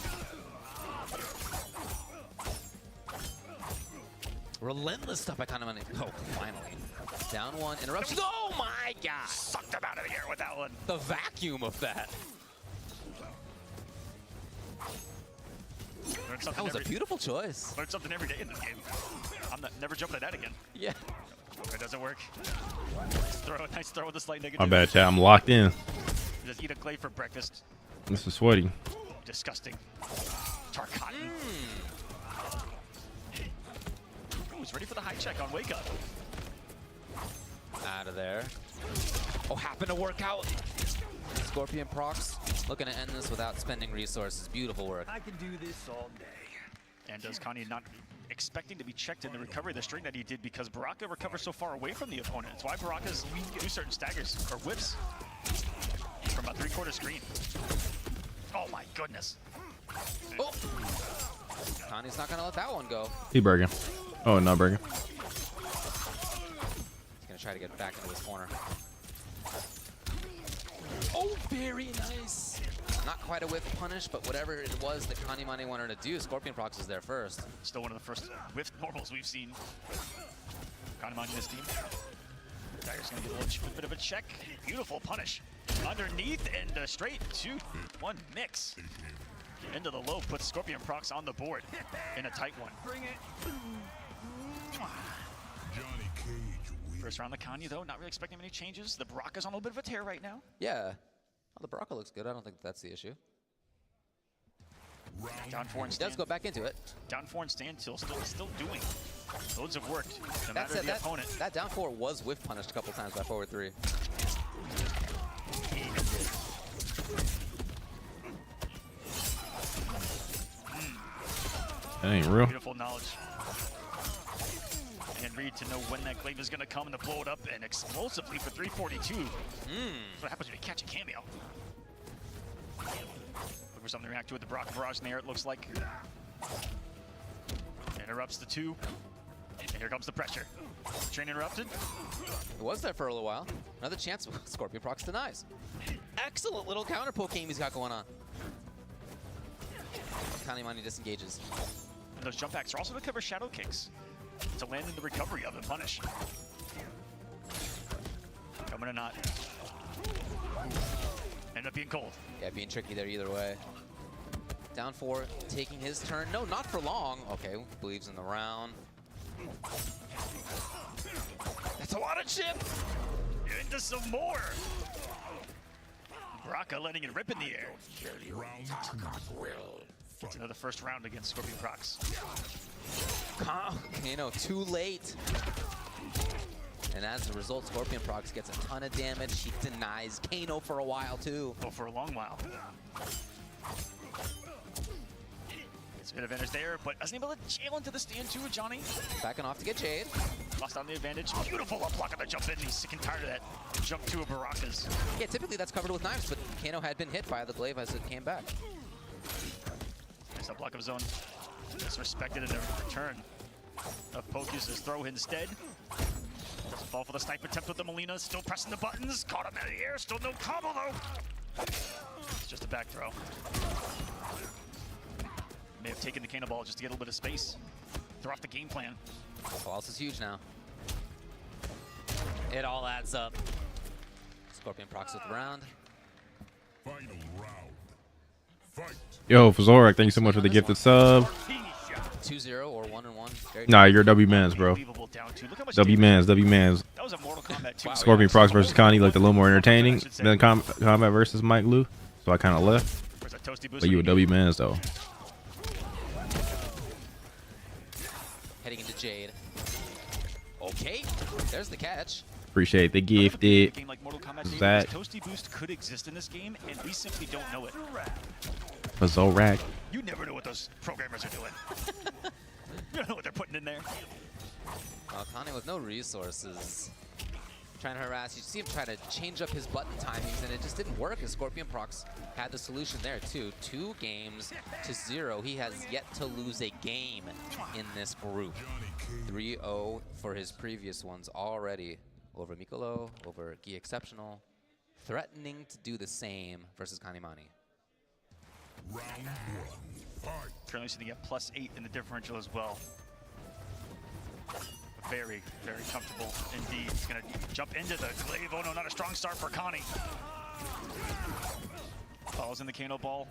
Relentless stuff by Hanimani. Oh, finally. Down one, interruption. Oh my god! Sucked him out of the air with that one. The vacuum of that. That was a beautiful choice. Learn something every day in this game. I'm never jumping at that again. Yeah. If it doesn't work. Nice throw with a slight negative. My bad, chat. I'm locked in. Just eat a clay for breakfast. This is sweaty. Disgusting. Tarkot. He's ready for the high check on Wake Up. Out of there. Oh, happened to work out. Scorpion procs looking to end this without spending resources. Beautiful work. I can do this all day. And does Connie not expecting to be checked in the recovery of the string that he did because Baraka recovers so far away from the opponent. It's why Baraka's do certain staggers or whips from about 3/4 screen. Oh my goodness. Oh! Connie's not going to let that one go. He Bergen. Oh, no, Bergen. He's going to try to get back into his corner. Oh, very nice. Not quite a whiff punish, but whatever it was that Hanimani wanted to do, Scorpion Prox is there first. Still one of the first whiff normals we've seen. Hanimani this team. Dagger's going to get a little bit of a check. Beautiful punish. Underneath and straight 2-1 mix. Into the low puts Scorpion Prox on the board in a tight one. Bring it. First round the Kanye though, not really expecting many changes. The Baraka's on a little bit of a tear right now. Yeah. Well, the Baraka looks good. I don't think that's the issue. Down 4 and He stand. does go back into it. Down 4 and stand still doing. Loads of work, no That matter said, the opponent. that down 4 was whiff punished a couple times by forward 3. That ain't real. Beautiful knowledge. And read to know when that glaive is going to come and to blow it up and explosively for 342. That's what happens when you catch a cameo. Look for something to react to with the Baraka Barrage in the air, it looks like. Interrupts the 2. And here comes the pressure. Train interrupted. It was there for a little while. Another chance. Scorpion Prox denies. Excellent little counter poke game he's got going on. Hanimani disengages. And those jump backs are also to cover shadow kicks to land in the recovery of and punish. Coming or not. End up being cold. Yeah, being tricky there either way. Down 4, taking his turn. No, not for long. Okay, believes in the round. That's a lot of chip. Yeah, into some more. Baraka letting it rip in the air. Gets another first round against Scorpion Prox. Kano too late. And as a result, Scorpion Prox gets a ton of damage. He denies Kano for a while too. Oh, for a long while. It's a bit of advantage there, but isn't able to jail into the stand too, Johnny. Backing off to get Jade. Lost on the advantage. Beautiful up block on the jump in. He's sick and tired of that jump two of Baraka's. Yeah, typically that's covered with knives, but Kano had been hit by the glaive as it came back. Nice up block of his own. Disrespected in the return of Pokus' throw instead. Doesn't fall for the snipe attempt with the Molina. Still pressing the buttons. Caught him in the air. Still no combo though. It's just a back throw. May have taken the cannonball just to get a little bit of space. Throw off the game plan. Pulse is huge now. It all adds up. Scorpion Prox with the round. Final round. Fight. Yo, Zorak, thank you so much for the gifted sub. 2-0 or 1-1. Nah, you're W-Mans, bro. W-Mans, W-Mans. That was a Mortal Kombat 2. Scorpion Prox versus Connie looked a little more entertaining than Kombat versus Mike Liu, so I kind of left. But you were W-Mans, though. Heading into Jade. Okay, there's the catch. Appreciate the gifted. Game like Mortal Kombat Zach. Toasty Boost could exist in this game, and we simply don't know it. Zorak. You never know what those programmers are doing. You don't know what they're putting in there. Connie with no resources. Trying to harass. You see him try to change up his button timings, and it just didn't work, as Scorpion Prox had the solution there, too. 2 games to 0. He has yet to lose a game in this group. 3-0 for his previous ones already. Over Mikolo, over Gi Exceptional. Threatening to do the same versus Kanimani. Round 1. Fight. Currently sitting at +8 in the differential as well. Very, very comfortable indeed. He's going to jump into the glaive. Oh no, not a strong start for Connie. Follows in the Kano ball.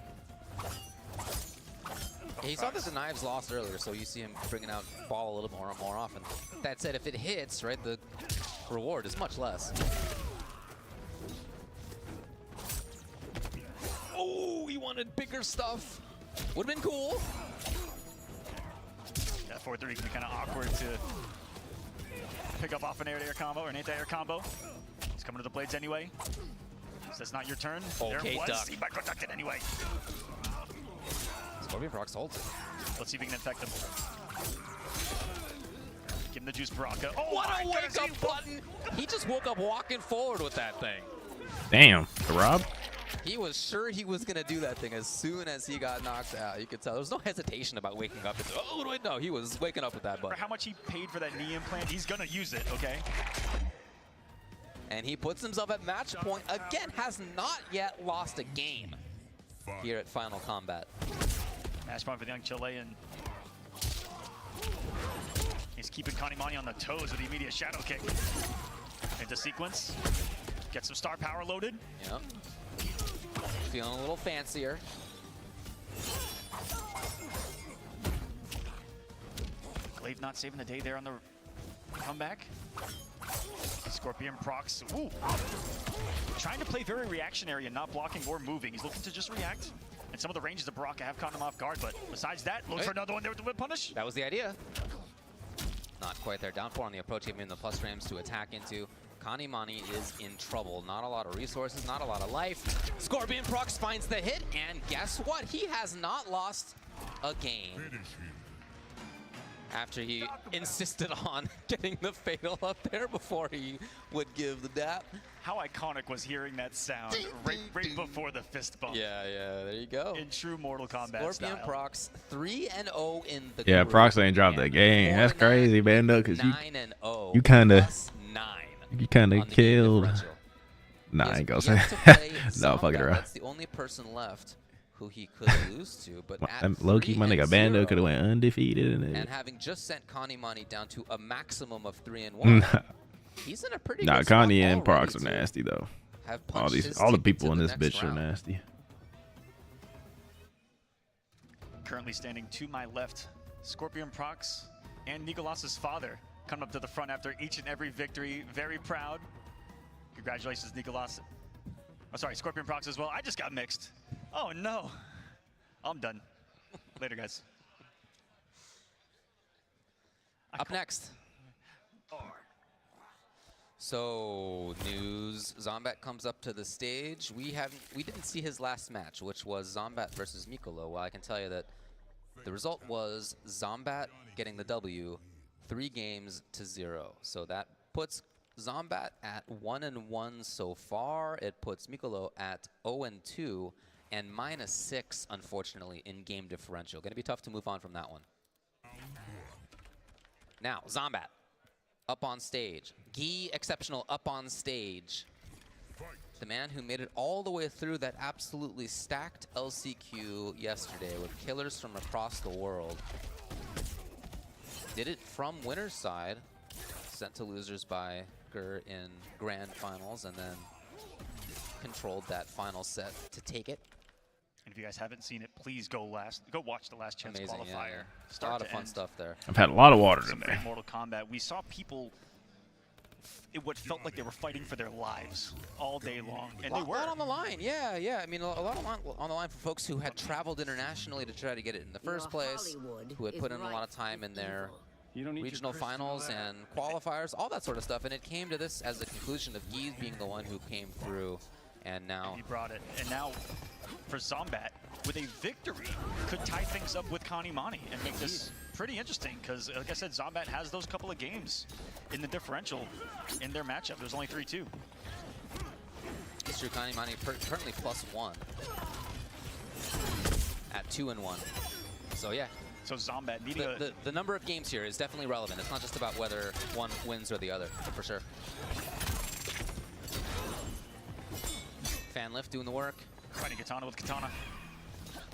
Yeah, he saw that the knives lost earlier, so you see him bringing out ball a little more often. That said, if it hits, right, the reward is much less. Oh, he wanted bigger stuff. Would've been cool. That 4-3 can be kind of awkward to pick up off an air-to-air combo or an anti-air combo. He's coming to the blades anyway. So that's not your turn. Okay, there was. duck. He micro-ducked it anyway. Scorpion Prox holds it. Let's see if we can infect him. Give him the juice, Baraka. Oh, What a wake-up button! He just woke up walking forward with that thing. Damn, Rob. He was sure he was going to do that thing as soon as he got knocked out. You could tell. There was no hesitation about waking up. And, oh, wait, no, he was waking up with that button. For how much he paid for that knee implant, he's going to use it, okay? And he puts himself at match point. Again, has not yet lost a game here at Final Kombat. Match point for the young Chilean. He's keeping Kanimani on the toes with the immediate shadow kick. Into sequence. Get some star power loaded. Yep. Feeling a little fancier. Glaive not saving the day there on the comeback. Scorpion Prox. Ooh. Trying to play very reactionary and not blocking or moving. He's looking to just react. And some of the ranges of Baraka have caught him off guard, but besides that, looks for another one there with the whip punish. That was the idea. Not quite there. Down 4 on the approach, giving him the plus frames to attack into. Kanimani is in trouble. Not a lot of resources, not a lot of life. Scorpion Prox finds the hit, and guess what? He has not lost a game. After he insisted on getting the fatal up there before he would give the dap. How iconic was hearing that sound right before the fist bump. Yeah, there you go. In true Mortal Kombat Scorpion style. Prox 3-0 in the Yeah, group. Prox ain't dropped that game. That's crazy, man. Because 9-0. you kind of on the killed. game differential. Nah, I ain't gonna say. Yet to play No, fuck it Zonga. around. That's the only person left who he could lose to. But at Low-key, my nigga 3-0, Bando could have went undefeated in and it. having just sent Kanimani down to a maximum of 3-1, he's in a pretty Nah, good spot Connie and already Prox are to nasty though. have All punched these, his all the ticket people to in the this next bitch are round. nasty. Currently standing to my left, Scorpion Prox and Nicolas's father come up to the front after each and every victory. Very proud. Congratulations, Nicolas. Oh, sorry, Scorpion Prox as well. I just got mixed. Oh, no. I'm done. Later, guys. Up next. So news, Zombat comes up to the stage. We didn't see his last match, which was Zombat versus Mikolo. Well, I can tell you that the result was Zombat getting the W, 3-0. So that puts Zombat at 1-1 so far. It puts Mikolo at 0-2 and -6, unfortunately, in game differential. Going to be tough to move on from that one. Now, Zombat up on stage. Guy Exceptional up on stage. The man who made it all the way through that absolutely stacked LCQ yesterday with killers from across the world. Did it from winner's side, sent to losers by Gur in grand finals, and then controlled that final set to take it. And if you guys haven't seen it, please go watch the Last Chance Amazing, qualifier. A lot of fun stuff there. I've had a lot of water Some today. great Mortal Kombat. We saw people, what felt like they were fighting for their lives all day long, and they A were. lot on the line, yeah. I mean, a lot on the line for folks who had traveled internationally to try to get it in the first place, who had put in a lot of time in their regional finals and qualifiers, all that sort of stuff. And it came to this as a conclusion of Guy being the one who came through, and now He brought it. And now, for Zombat, with a victory, could tie things up with Kanimani and make this pretty interesting. Because, like I said, Zombat has those couple of games in the differential in their matchup. There's only 3-2. It's true, Kanimani currently +1 at 2-1. So yeah. So Zombat needing the number of games here is definitely relevant. It's not just about whether one wins or the other, for sure. Fan lift doing the work. Fighting Katana with Katana.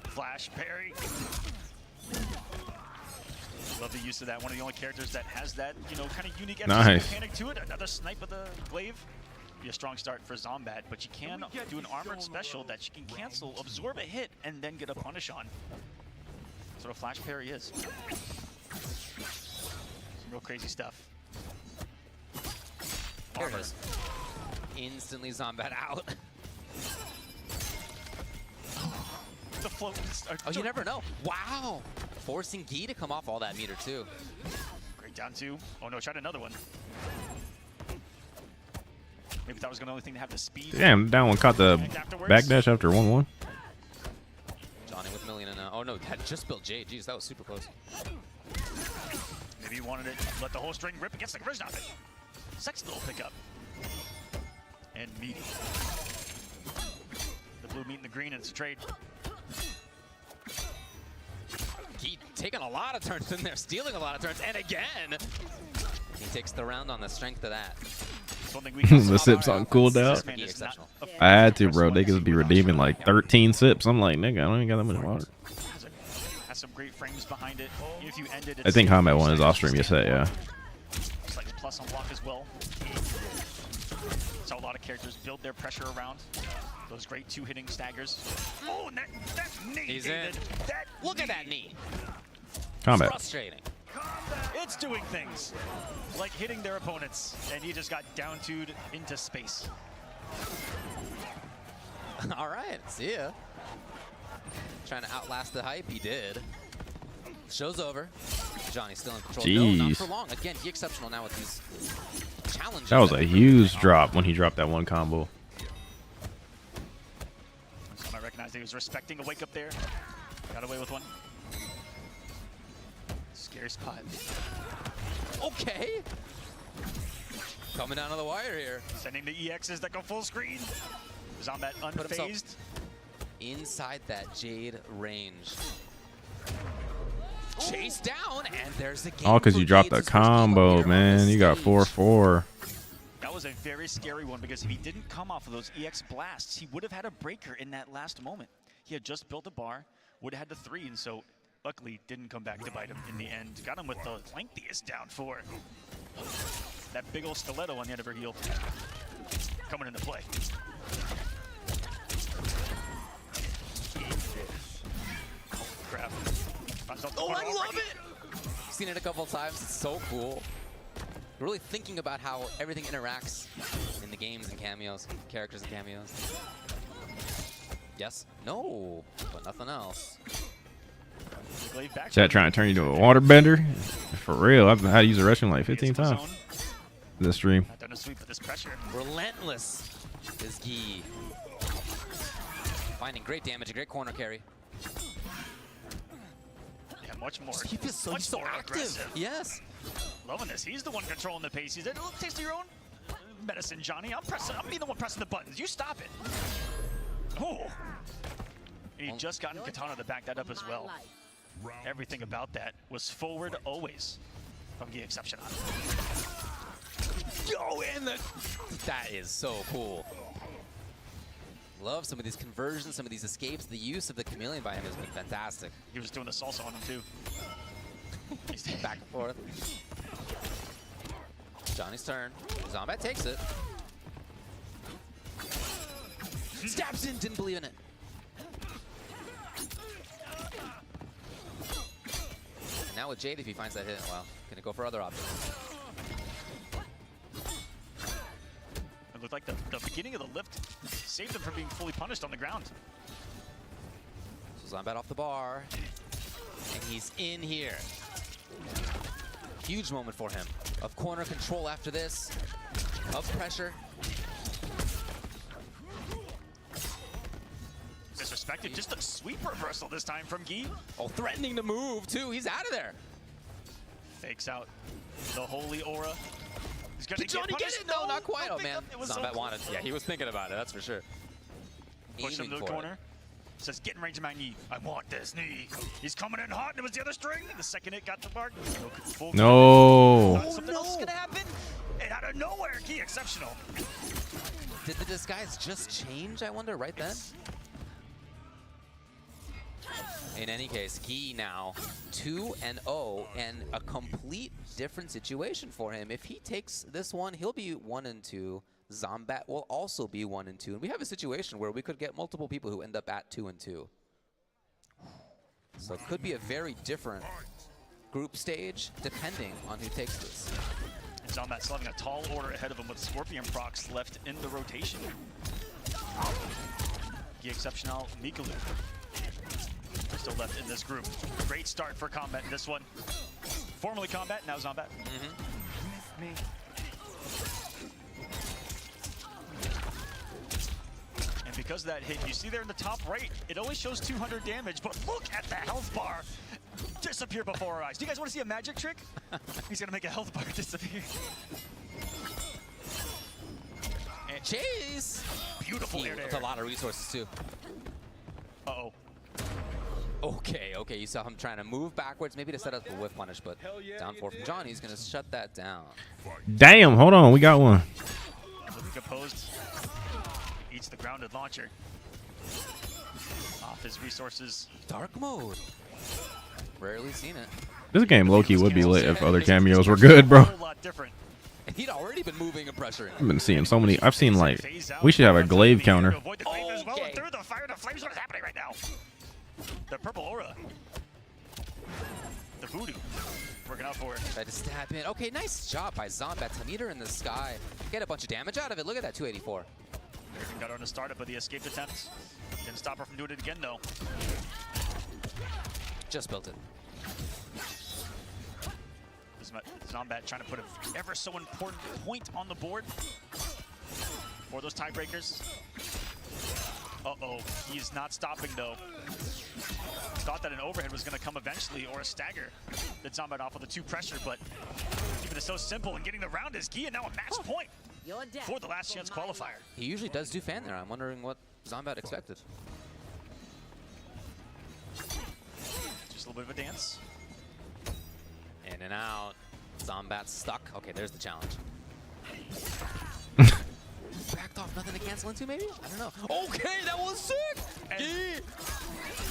Flash, parry. Love the use of that. One of the only characters that has that, kind of unique mechanic to it. Another snipe of the glaive. Be a strong start for Zombat, but you can do an armored special that you can cancel, absorb a hit, and then get a punish on. That's what a flash parry is. Some real crazy stuff. There it is. Instantly Zombat out. The float. Oh, you never know. Wow. Forcing Guy to come off all that meter, too. Great down two. Oh, no, tried another one. Maybe that was going to only thing to have the speed. Damn, that one caught the backdash after 1-1. Johnny with Million now. Oh, no, had just built Jade. Jeez, that was super close. Maybe he wanted it. Let the whole string rip against the conversion of it. Sexy little pickup. And meaty. The blue meat and the green, and it's a trade. He taking a lot of turns in there, stealing a lot of turns, and again, he takes the round on the strength of that. The sips on cooldown. I had to, bro. They could be redeeming like 13 sips. I'm like, nigga, I don't even got that much water. Has some great frames behind it. If you end it, I think Combat 1 is off stream, you said, yeah. Slightly plus on block as well. Saw a lot of characters build their pressure around those great two-hitting staggers. Oh, and that knee, He's David. in. Look at that knee. Combat. Frustrating. It's doing things like hitting their opponents, and he just got down-2'd into space. All right, see ya. Trying to outlast the hype, he did. Show's over. Johnny still in control. Jeez. No, not for long. Again, he exceptional now with these challenges. That was a huge drop when he dropped that one combo. I recognized he was respecting a wake up there. Got away with one. Scary spot. Okay. Coming down to the wire here. Sending the EXs that go full screen. Zombat unfazed. Inside that Jade range. Chase down, and there's the game. All because you dropped the combo, man. You got 4-4. That was a very scary one because if he didn't come off of those EX blasts, he would have had a breaker in that last moment. He had just built a bar, would have had the 3, and so luckily didn't come back to bite him in the end. Got him with the lengthiest down 4. That big old stiletto on the end of her heel coming into play. Oh, crap. Oh, I love it! Seen it a couple times. It's so cool. really thinking about how everything interacts in the games and cameos, characters and cameos. Yes, no, but nothing else. Chat trying to turn you into a waterbender? For real, I've had to use the restroom like 15 times in this stream. Not done a sweep with this pressure. Relentless is Guy. Finding great damage, a great corner carry. Yeah, much more. He feels so active. Aggressive. Yes. Loving this. He's the one controlling the pace. He's like, "Look, taste of your own medicine, Johnny. I'm being the one pressing the buttons. You stop it." Oh. He just gotten Katana to back that up as well. Everything about that was forward always from the exception on. Yo, in the... That is so cool. Love some of these conversions, some of these escapes. The use of the chameleon by him has been fantastic. He was doing the salsa on him too. Back and forth. Johnny's turn. Zombat takes it. Stabs in, didn't believe in it. And now with Jade, if he finds that hit, well, gonna go for other options. It looked like the beginning of the lift saved him from being fully punished on the ground. So Zombat off the bar, and he's in here. Huge moment for him of corner control after this, of pressure. Disrespected, just a sweep reversal this time from Guy. Oh, threatening to move too. He's out of there. Fakes out the holy aura. He's gonna Did Johnny get punished. it? No, not quite. Oh man, It was Zombat so wanted. Yeah, he was thinking about it. That's for sure. Push him to the corner. Says, get in range of my knee. I want this knee. He's coming in hot, and it was the other string. The second it got the mark. No. Something else is gonna happen. And out of nowhere, Guy exceptional. Did the disguise just change, I wonder, right then? In any case, Guy now 2-0 and a complete different situation for him. If he takes this one, he'll be 1-2. Zombat will also be 1-2. And we have a situation where we could get multiple people who end up at 2-2. So it could be a very different group stage depending on who takes this. And Zombat still having a tall order ahead of him with Scorpion procs left in the rotation. The exceptional Mikalu still left in this group. Great start for Kombat in this one. Formerly Kombat, now Zombat. And because of that hit, you see there in the top right, it only shows 200 damage, but look at the health bar disappear before our eyes. Do you guys want to see a magic trick? He's gonna make a health bar disappear. And Chase! Beautiful air to That's a lot of resources too. Uh-oh. Okay, you saw him trying to move backwards, maybe to set up the whiff punish, but down 4 from Johnny. He's gonna shut that down. Damn, hold on, we got one. Looking composed. Eats the grounded launcher. Off his resources. Dark mode. Rarely seen it. This game low-key would be lit if other cameos were good, bro. And he'd already been moving and pressuring. I've been seeing so many. I've seen like, we should have a glaive counter. Okay. Through the fire to flames, what is happening right now? The purple aura. The voodoo. Working out for it. Tried to stab in. Okay, nice job by Zombat. Meter in the sky. Get a bunch of damage out of it. Look at that, 284. Got her on the startup of the escaped attempt. Didn't stop her from doing it again, though. Just built it. Zombat trying to put an ever so important point on the board for those tiebreakers. Uh-oh, he's not stopping though. Thought that an overhead was going to come eventually, or a stagger. That Zombat off with a 2 pressure, but even it's so simple, and getting the round is key, and now a match point for the last chance qualifier. He usually does do fan there. I'm wondering what Zombat expected. Just a little bit of a dance. In and out. Zombat stuck. Okay, there's the challenge. Backed off, nothing to cancel into maybe? I don't know. Okay, that was sick!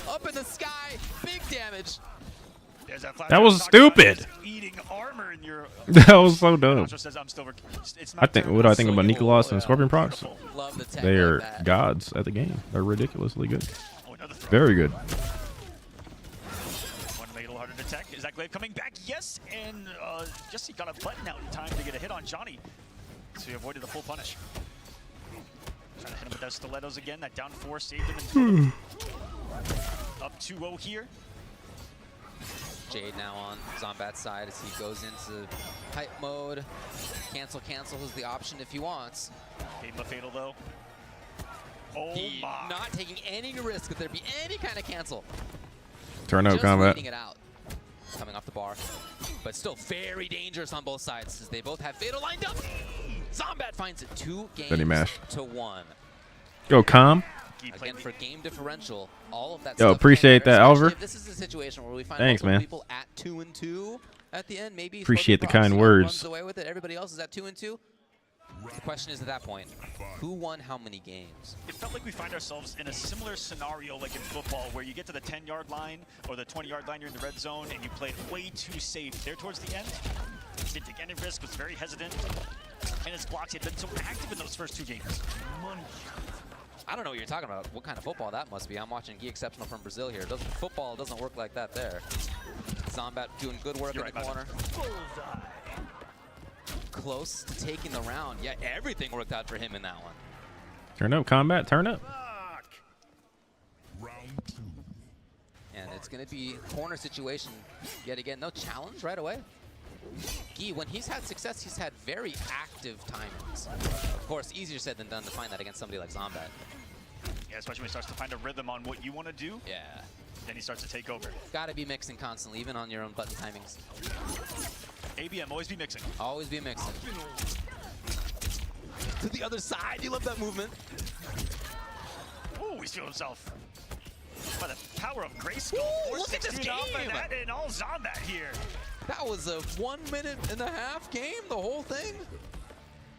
Up in the sky, big damage. That was stupid. Eating armor in your That was so dumb. says, I'm still I think, what do I think about Nicolas and Scorpion procs? Love the tech They are like that. gods at the game. They're ridiculously good. Very good. Want to make it a little harder to tech. Is that Glaive coming back? Yes, and Jesse got a button out in time to get a hit on Johnny, so he avoided the full punish. Trying to hit him with those stilettos again. That down 4 saved him. Up 2-0 here. Jade now on Zombat's side as he goes into hype mode. Cancel is the option if he wants. Gave him a fatal though. Oh my. Not taking any risk that there be any kind of cancel. Turn out Just combat. waiting it out. Coming off the bar. But still very dangerous on both sides as they both have fatal lined up. Zombat finds it 2 Then he games mash. to 1. Go calm. Again, for game differential, all of that Yo, stuff appreciate there, that, especially Oliver. if this is a situation where we find Thanks, multiple man. people at 2-2 at the end, maybe Appreciate the Smoking kind Proxy words. runs away with it. Everybody else is at 2-2. The question is at that point, who won how many games? It felt like we find ourselves in a similar scenario like in football where you get to the 10-yard line or the 20-yard line, you're in the red zone, and you play it way too safe. There towards the end, didn't take any risk, was very hesitant, and his blocks had been so active in those first 2 games. I don't know what you're talking about. What kind of football that must be. I'm watching Gui Exceptional from Brazil here. Football doesn't work like that there. Zombat doing good work in the corner. Close to taking the round. Yeah, everything worked out for him in that one. Turn up combat. Turn up. And it's going to be corner situation yet again. No challenge right away. Gui, when he's had success, he's had very active timings. Of course, easier said than done to find that against somebody like Zombat. Yeah, especially when he starts to find a rhythm on what you want to do. Yeah. Then he starts to take over. Got to be mixing constantly, even on your own button timings. ABM, always be mixing. Always be mixing. To the other side, you love that movement. Ooh, he's feeling himself. By the power of Grayskull. Look at this game! And all Zombat here. That was a 1.5-minute game, the whole thing.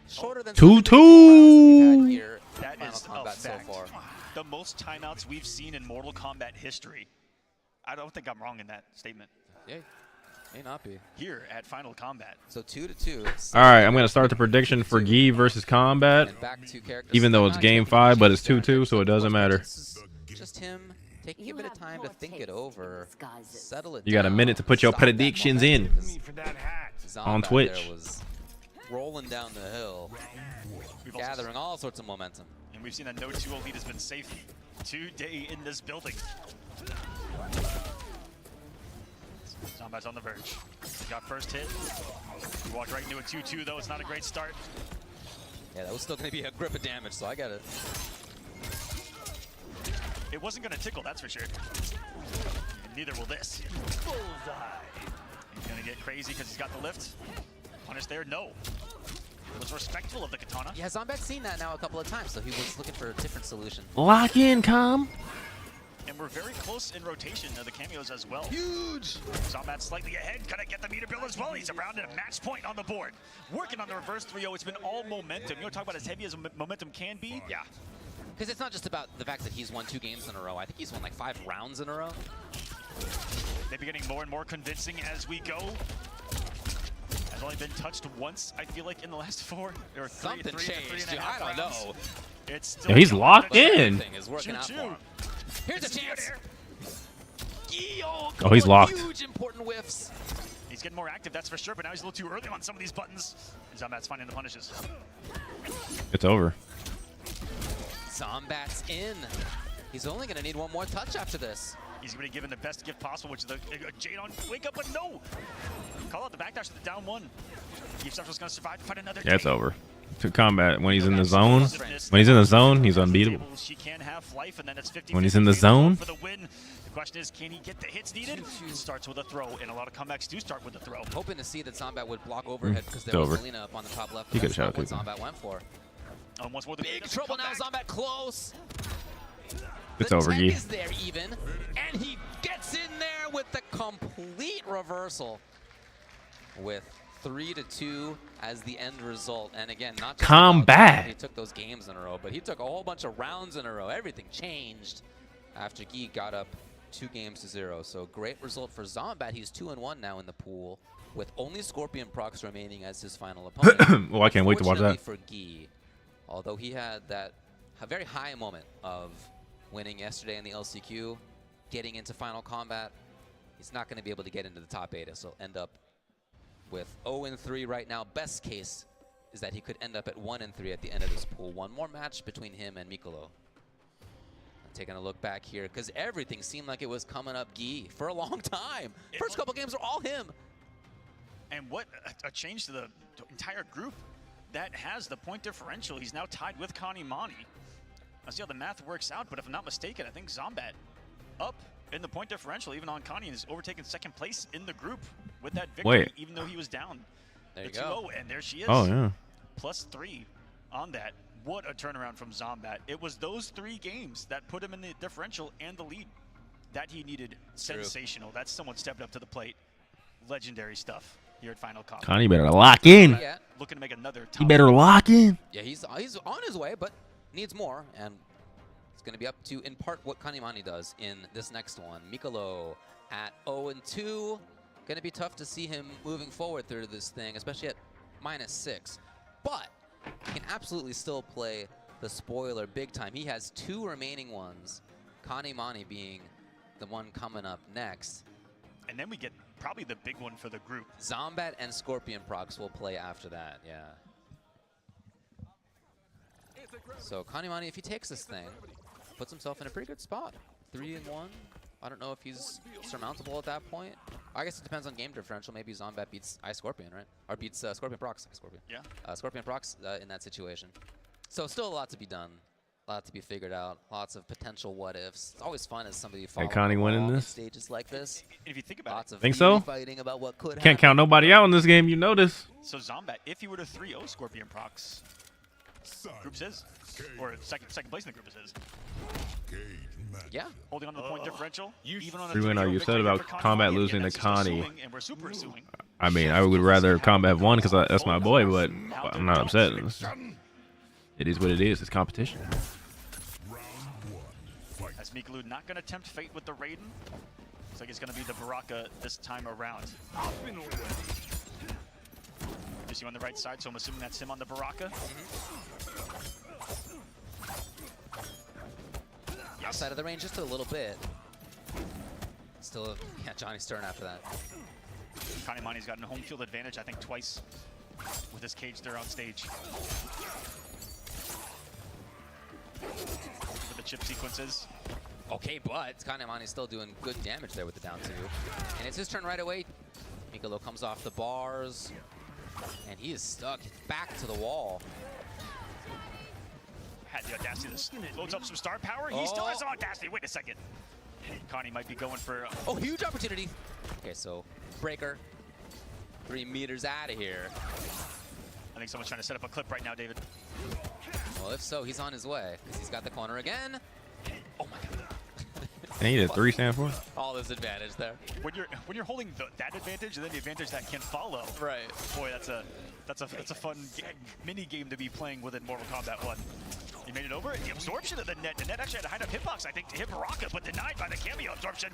Shorter than 2-2. That Final is Kombat so far. the most timeouts we've seen in Mortal Kombat history. I don't think I'm wrong in that statement. Yeah, may not be. Here at Final Combat. So 2-2. All right, I'm going to start the prediction for Gui versus Combat. Even though it's game 5, but it's 2-2, so it doesn't matter. Just him taking a bit of time to think it over, settle it You got a minute to put your predictions in on Zombat Twitch. there was rolling down the hill, gathering all sorts of momentum. And we've seen that no 2-0 lead has been safe today in this building. Zombat's on the verge. He got first hit. He walked right into a 2-2 though. It's not a great start. Yeah, that was still going to be a grip of damage, so I got it. It wasn't going to tickle, that's for sure. And neither will this. He's going to get crazy because he's got the lift. Punish there? No. Was respectful of the katana. Yeah, Zombat's seen that now a couple of times, so he was looking for a different solution. Lock in, Com. And we're very close in rotation of the cameos as well. Huge! Zombat slightly ahead, gonna get the meter bill as well. He's around at a match point on the board. Working on the reverse 3-0, it's been all momentum. You know, talk about as heavy as momentum can be? Yeah. Because it's not just about the fact that he's won 2 games in a row. I think he's won like 5 rounds in a row. They've been getting more and more convincing as we go. Has only been touched once, I feel like, in the last 4 or 3. Something changed, dude. I don't rounds. know. It's still Yo, he's locked in. Everything is working out for him. Here's a chance. Oh, he's locked. Huge important whiffs. He's getting more active, that's for sure, but now he's a little too early on some of these buttons. Zombat's finding the punishes. It's over. Zombat's in. He's only going to need 1 more touch after this. He's going to be given the best gift possible, which is a Jade on wake up, but no! Call out the backdash to the down 1. If Central's going to survive to find another Yeah, it's Jade. over. To Combat, when he's in the zone, he's unbeatable. She can have life, and then it's 50 When he's in the zone, for the win. The question is, can he get the hits needed? It starts with a throw, and a lot of comebacks do start with a throw. Hoping to see that Zombat would block overhead because it's there was over. Selena up on the top left. He But could've that's not shot what kicked Zombat went for. Once more, the Big trouble now, Zombat close. It's The over, tech Gui. is there even, and he gets in there with the complete reversal with 3-2 as the end result. And again, not just Combat. he took those games in a row, but he took a whole bunch of rounds in a row. Everything changed after Gui got up 2-0. So great result for Zombat. He's 2-1 now in the pool with only Scorpion Prox remaining as his final opponent. Well, I can't wait to watch that. For Gui, although he had that a very high moment of winning yesterday in the LCQ, getting into Final Combat, he's not going to be able to get into the top 8. So he'll end up with 0-3 right now. Best case is that he could end up at 1-3 at the end of this pool. One more match between him and Mikolo. Taking a look back here, because everything seemed like it was coming up Guy for a long time. First couple games were all him. And what a change to the entire group that has the point differential. He's now tied with Kanimani. Let's see how the math works out, but if I'm not mistaken, I think Zombat up in the point differential, even on Kani, and is overtaken second place in the group with that victory, even though he was down. There you the go. 2-0, and there she is. Oh, yeah. +3 on that. What a turnaround from Zombat. It was those 3 games that put him in the differential and the lead that he needed. Sensational. That's someone stepping up to the plate. Legendary stuff here at Final Combat. Connie better lock in. Yeah. Looking to make another top. He better lock in. Yeah, he's on his way, but needs more, and it's going to be up to, in part, what Kanimani does in this next one. Mikolo at 0-2. Going to be tough to see him moving forward through this thing, especially at -6. But he can absolutely still play the spoiler big time. He has 2 remaining ones, Kanimani being the one coming up next. And then we get probably the big one for the group. Zombat and Scorpion Prox will play after that, yeah. So Kanimani, if he takes this thing, puts himself in a pretty good spot. 3-1. I don't know if he's surmountable at that point. I guess it depends on game differential. Maybe Zombat beats Ice Scorpion, right? Or beats Scorpion Prox. Scorpion. Yeah. Scorpion Prox in that situation. So still a lot to be done. A lot to be figured out. Lots of potential what ifs. It's always fun as somebody follows Connie winning this? stages like this. If you think about lots it. of Think so? fighting about what could Can't count nobody out in this game, you know this. So Zombat, if he were to 3-0 Scorpion Prox, group's his. Or second place in the group is his. Yeah. Holding on to the point differential. Even on a 3-1, you said about Combat losing to Connie. And we're super assuming. I mean, I would rather Combat won because that's my boy, but I'm not upset. It is what it is. It's competition. As Mikolu not going to tempt fate with the Raiden. Looks like it's going to be the Baraka this time around. Just you on the right side, so I'm assuming that's him on the Baraka. Outside of the range just a little bit. Still, yeah, Johnny's turn after that. Kanimani's gotten a home field advantage, I think, twice with his cage there on stage. With the chip sequences. Okay, but Kanimani's still doing good damage there with the down 2. And it's his turn right away. Mikolo comes off the bars. And he is stuck back to the wall. Had the audacity to loads up some star power. He still has some audacity. Wait a second. Connie might be going for... Oh, huge opportunity. Okay, so breaker. 3 meters out of here. I think someone's trying to set up a clip right now, David. Well, if so, he's on his way, because he's got the corner again. Oh my god. They need a 3 stand for? All this advantage there. When you're holding that advantage and then the advantage that can follow. Right. Boy, that's a fun mini game to be playing within Mortal Kombat 1. He made it over. The absorption of the net. The net actually had a high-up hitbox, I think, to hit Baraka, but denied by the cameo absorption.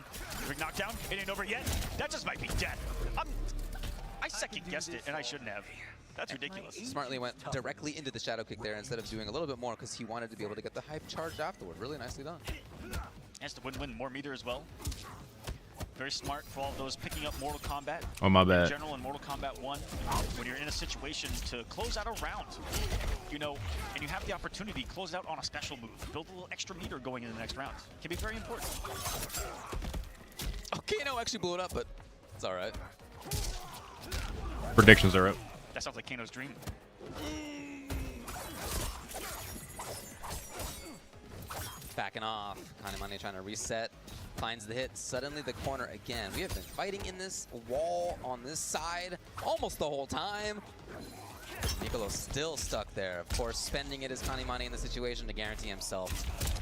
Quick knockdown. It ain't over yet. That just might be death. I second-guessed it, and I shouldn't have. That's ridiculous. Smartly went directly into the shadow kick there instead of doing a little bit more because he wanted to be able to get the hype charged afterward. Really nicely done. Has to win more meter as well. Very smart for all those picking up Mortal Kombat. Oh, my bad. In general, in Mortal Kombat 1, when you're in a situation to close out a round, you know, and you have the opportunity to close out on a special move, build a little extra meter going into the next round. Can be very important. Okay, no, actually blew it up, but it's all right. Predictions are up. That sounds like Kano's dream. Backing off. Kanimani trying to reset. Finds the hit. Suddenly the corner again. We have been fighting in this wall on this side almost the whole time. Mikolo's still stuck there. Of course, spending it as Kanimani in the situation to guarantee himself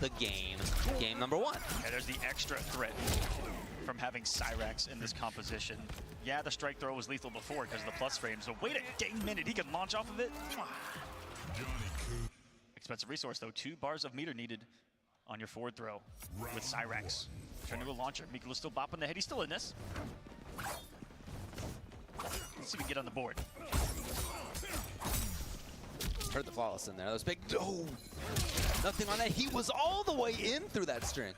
the game. Game number 1. Yeah, there's the extra threat from having Cyrax in this composition. Yeah, the strike throw was lethal before because of the plus frame, so wait a dang minute, he can launch off of it. Expensive resource though, 2 bars of meter needed on your forward throw with Cyrax. Turn to a launcher. Mikolo's still bopping the head, he's still in this. Let's see if we can get on the board. Heard the flawless in there. That was big. Oh, nothing on that. He was all the way in through that string.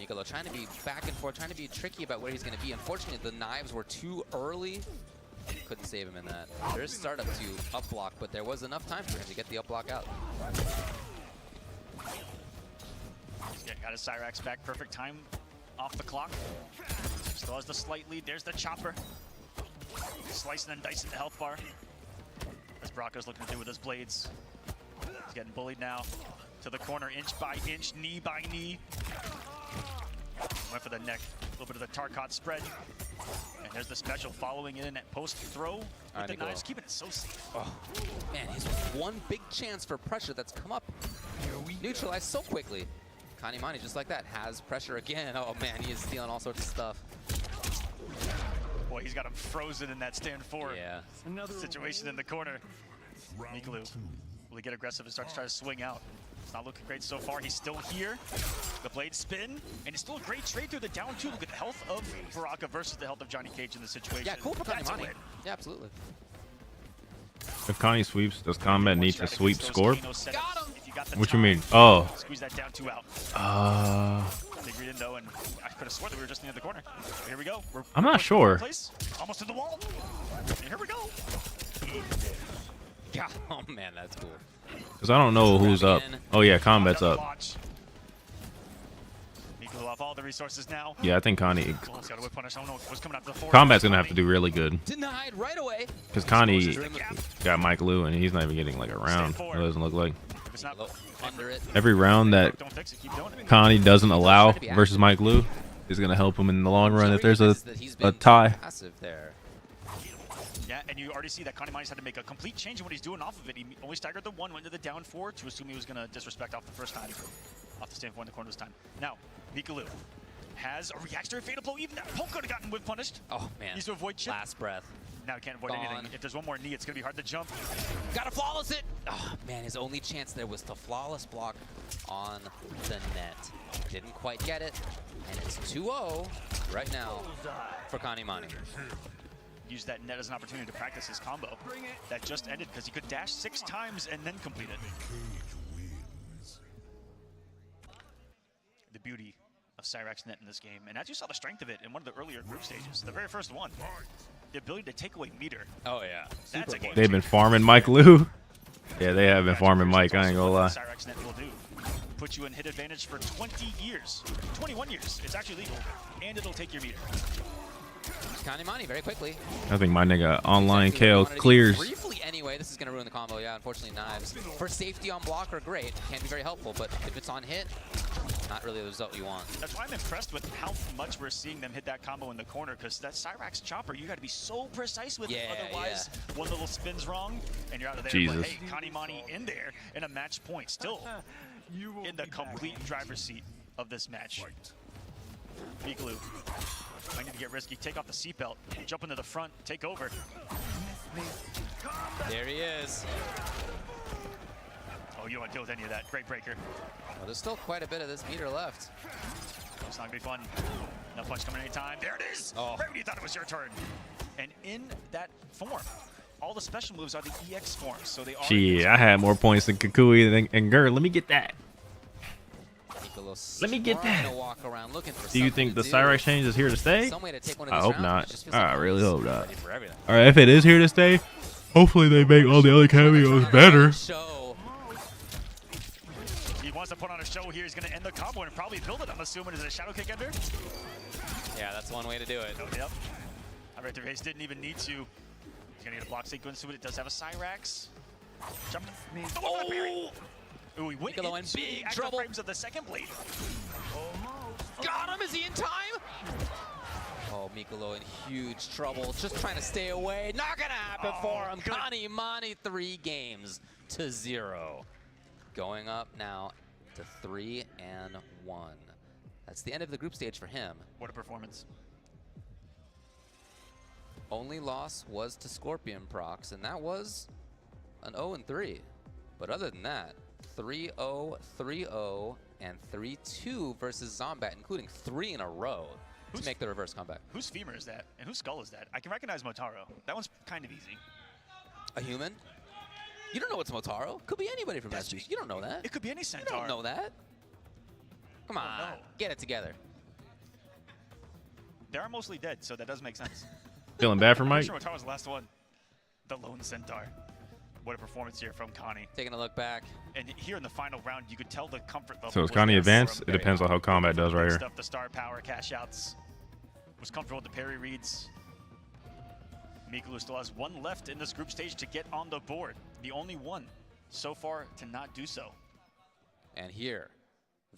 Mikolo trying to be back and forth, trying to be tricky about where he's going to be. Unfortunately, the knives were too early. Couldn't save him in that. There's startup to up block, but there was enough time for him to get the up block out. Yeah, got his Cyrax back. Perfect time off the clock. Still has the slight lead. There's the chopper. Slicing and dicing the health bar. As Baraka's looking to do with his blades. He's getting bullied now. To the corner, inch by inch, knee by knee. Went for the neck. A little bit of the Tarkot spread. And there's the special following in at post throw with the knives, keeping it so safe. Oh, man, he's one big chance for pressure that's come up. Neutralized so quickly. Kanimani, just like that, has pressure again. Oh, man, he is stealing all sorts of stuff. Boy, he's got him frozen in that stand 4 situation in the corner. Mikolu, will he get aggressive and start to try to swing out? It's not looking great so far. He's still here. The blade spin, and it's still a great trade through the down 2. Look at the health of Baraka versus the health of Johnny Cage in this situation. Yeah, cool for That's a Kanimani. win. Yeah, absolutely. If Connie sweeps, does Kombat need to sweep Scorp? Got him! What you mean? Oh. Squeeze that down 2 out. Big read in though, and I could have sworn that we were just near the corner. But here we go. I'm not sure. Almost to the wall. And here we go. Yeah. Oh man, that's cool. Because I don't know who's up. Oh yeah, Kombat's up. Mikolu off all the resources now. Yeah, I think Connie. Got a whip punish. I don't know what's coming out the forward. Kombat's gonna have to do really good. Denied right away. Because Connie got Mike Liu and he's not even getting like a round. It doesn't look like. Under it. Every round that Connie doesn't allow versus Mike Liu is gonna help him in the long run if there's a tie. There. Yeah, and you already see that Kanimani's had to make a complete change in what he's doing off of it. He only staggered the 1, went to the down 4 to assume he was going to disrespect off the first time. Off the stand 4 in the corner this time. Now, Mikolu has a reactor fatal blow. Even that poke could have gotten whip punished. Oh, man. Needs to avoid chip. Last breath. Now he can't avoid anything. If there's one more knee, it's going to be hard to jump. Gotta flawless it! Oh, man, his only chance there was the flawless block on the net. Didn't quite get it, and it's 2-0 right now for Kanimani. Use that net as an opportunity to practice his combo. That just ended because he could dash 6 times and then complete it. The beauty of Cyrax net in this game, and as you saw the strength of it in one of the earlier group stages, the very first one, the ability to take away meter. Oh yeah, that's a game They've been farming Mike Liu. Yeah, they have been farming Mike. I ain't gonna lie. Cyrax net will do. Put you in hit advantage for 20 years, 21 years. It's actually legal, and it'll take your meter. Kanimani very quickly. I think my nigga online KO clears. Briefly anyway, this is going to ruin the combo. Yeah, unfortunately knives. For safety on block are great. Can be very helpful, but if it's on hit, not really the result you want. That's why I'm impressed with how much we're seeing them hit that combo in the corner, because that Cyrax chopper, you got to be so precise with it. Otherwise, one little spin's wrong, and you're out of there. Jesus. But hey, Kanimani in there in a match point, still in the complete driver's seat of this match. Mikolu. I need to get risky. Take off the seatbelt. Jump into the front. Take over. There he is. Oh, you don't want to deal with any of that. Great breaker. Well, there's still quite a bit of this meter left. It's not going to be fun. No punch coming anytime. There it is. Oh. Right when you thought it was your turn. And in that form, all the special moves are the EX forms. So they are. Gee, I had more points than Kukui and Gur. Let me get that. Let me get that. Do you think the Cyrax change is here to stay? I hope not. I really hope not. Alright, if it is here to stay, hopefully they make all the other cameos better. He wants to put on a show here. He's going to end the combo and probably build it. I'm assuming is a shadow kick ender. Yeah, that's one way to do it. Oh, yep. Alright, the race didn't even need to. He's going to need a block sequence to it. It does have a Cyrax. Jump. Oh! Ooh, he went into big trouble. frames of the second blade. Got him. Is he in time? Oh, Mikolo in huge trouble. Just trying to stay away. Not gonna happen for him. Kanimani 3-0. Going up now to 3-1. That's the end of the group stage for him. What a performance. Only loss was to Scorpion Prox, and that was an 0-3. But other than that, 3-0, 3-0, and 3-2 versus Zombat, including 3 in a row to make the reverse comeback. Whose femur is that? And whose skull is that? I can recognize Motaro. That one's kind of easy. A human? You don't know what's Motaro. Could be anybody from SG. You don't know that. It could be any centaur. You don't know that. Come on, get it together. They are mostly dead, so that does make sense. Feeling bad for Mike? Sure, was the last one. The Lone Centaur. What a performance here from Connie. Taking a look back. And here in the final round, you could tell the comfort level. So is Connie advanced? It depends on how Kombat does right here. Stuff, the star power, cash outs. Was comfortable with the parry reads. Mikulu still has one left in this group stage to get on the board. The only one so far to not do so. And here,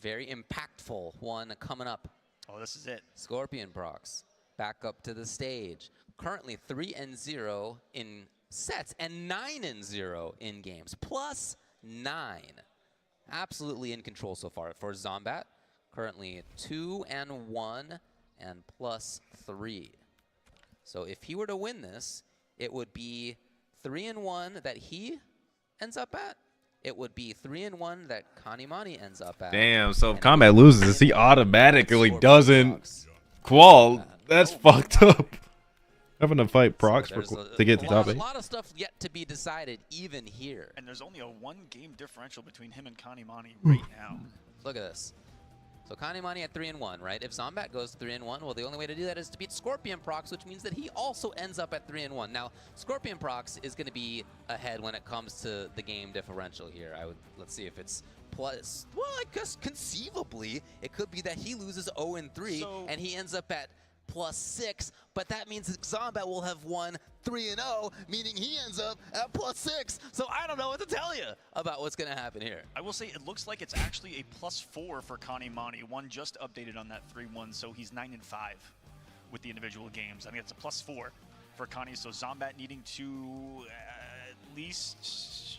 very impactful one coming up. Oh, this is it. Scorpion Prox back up to the stage. Currently 3-0 in sets and 9-0 in games, +9. Absolutely in control so far for Zombat. Currently 2-1 and +3. So if he were to win this, it would be 3-1 that he ends up at. It would be 3-1 that Kanimani ends up at. Damn, so if Kombat loses, he automatically doesn't qual. That's fucked up. Having to fight Prox to get to top 8. A lot of stuff yet to be decided even here. And there's only a 1-game differential between him and Kanimani right now. Look at this. So Kanimani at 3-1, right? If Zombat goes 3-1, well, the only way to do that is to beat Scorpion Prox, which means that he also ends up at 3-1. Now, Scorpion Prox is going to be ahead when it comes to the game differential here. Let's see if it's plus. Well, I guess conceivably it could be that he loses 0-3 and he ends up at +6, but that means that Zombat will have won 3-0, meaning he ends up at +6. So I don't know what to tell you about what's going to happen here. I will say it looks like it's actually a +4 for Kanimani. One just updated on that 3-1, so he's 9-5 with the individual games. I think it's a +4 for Connie. So Zombat needing to at least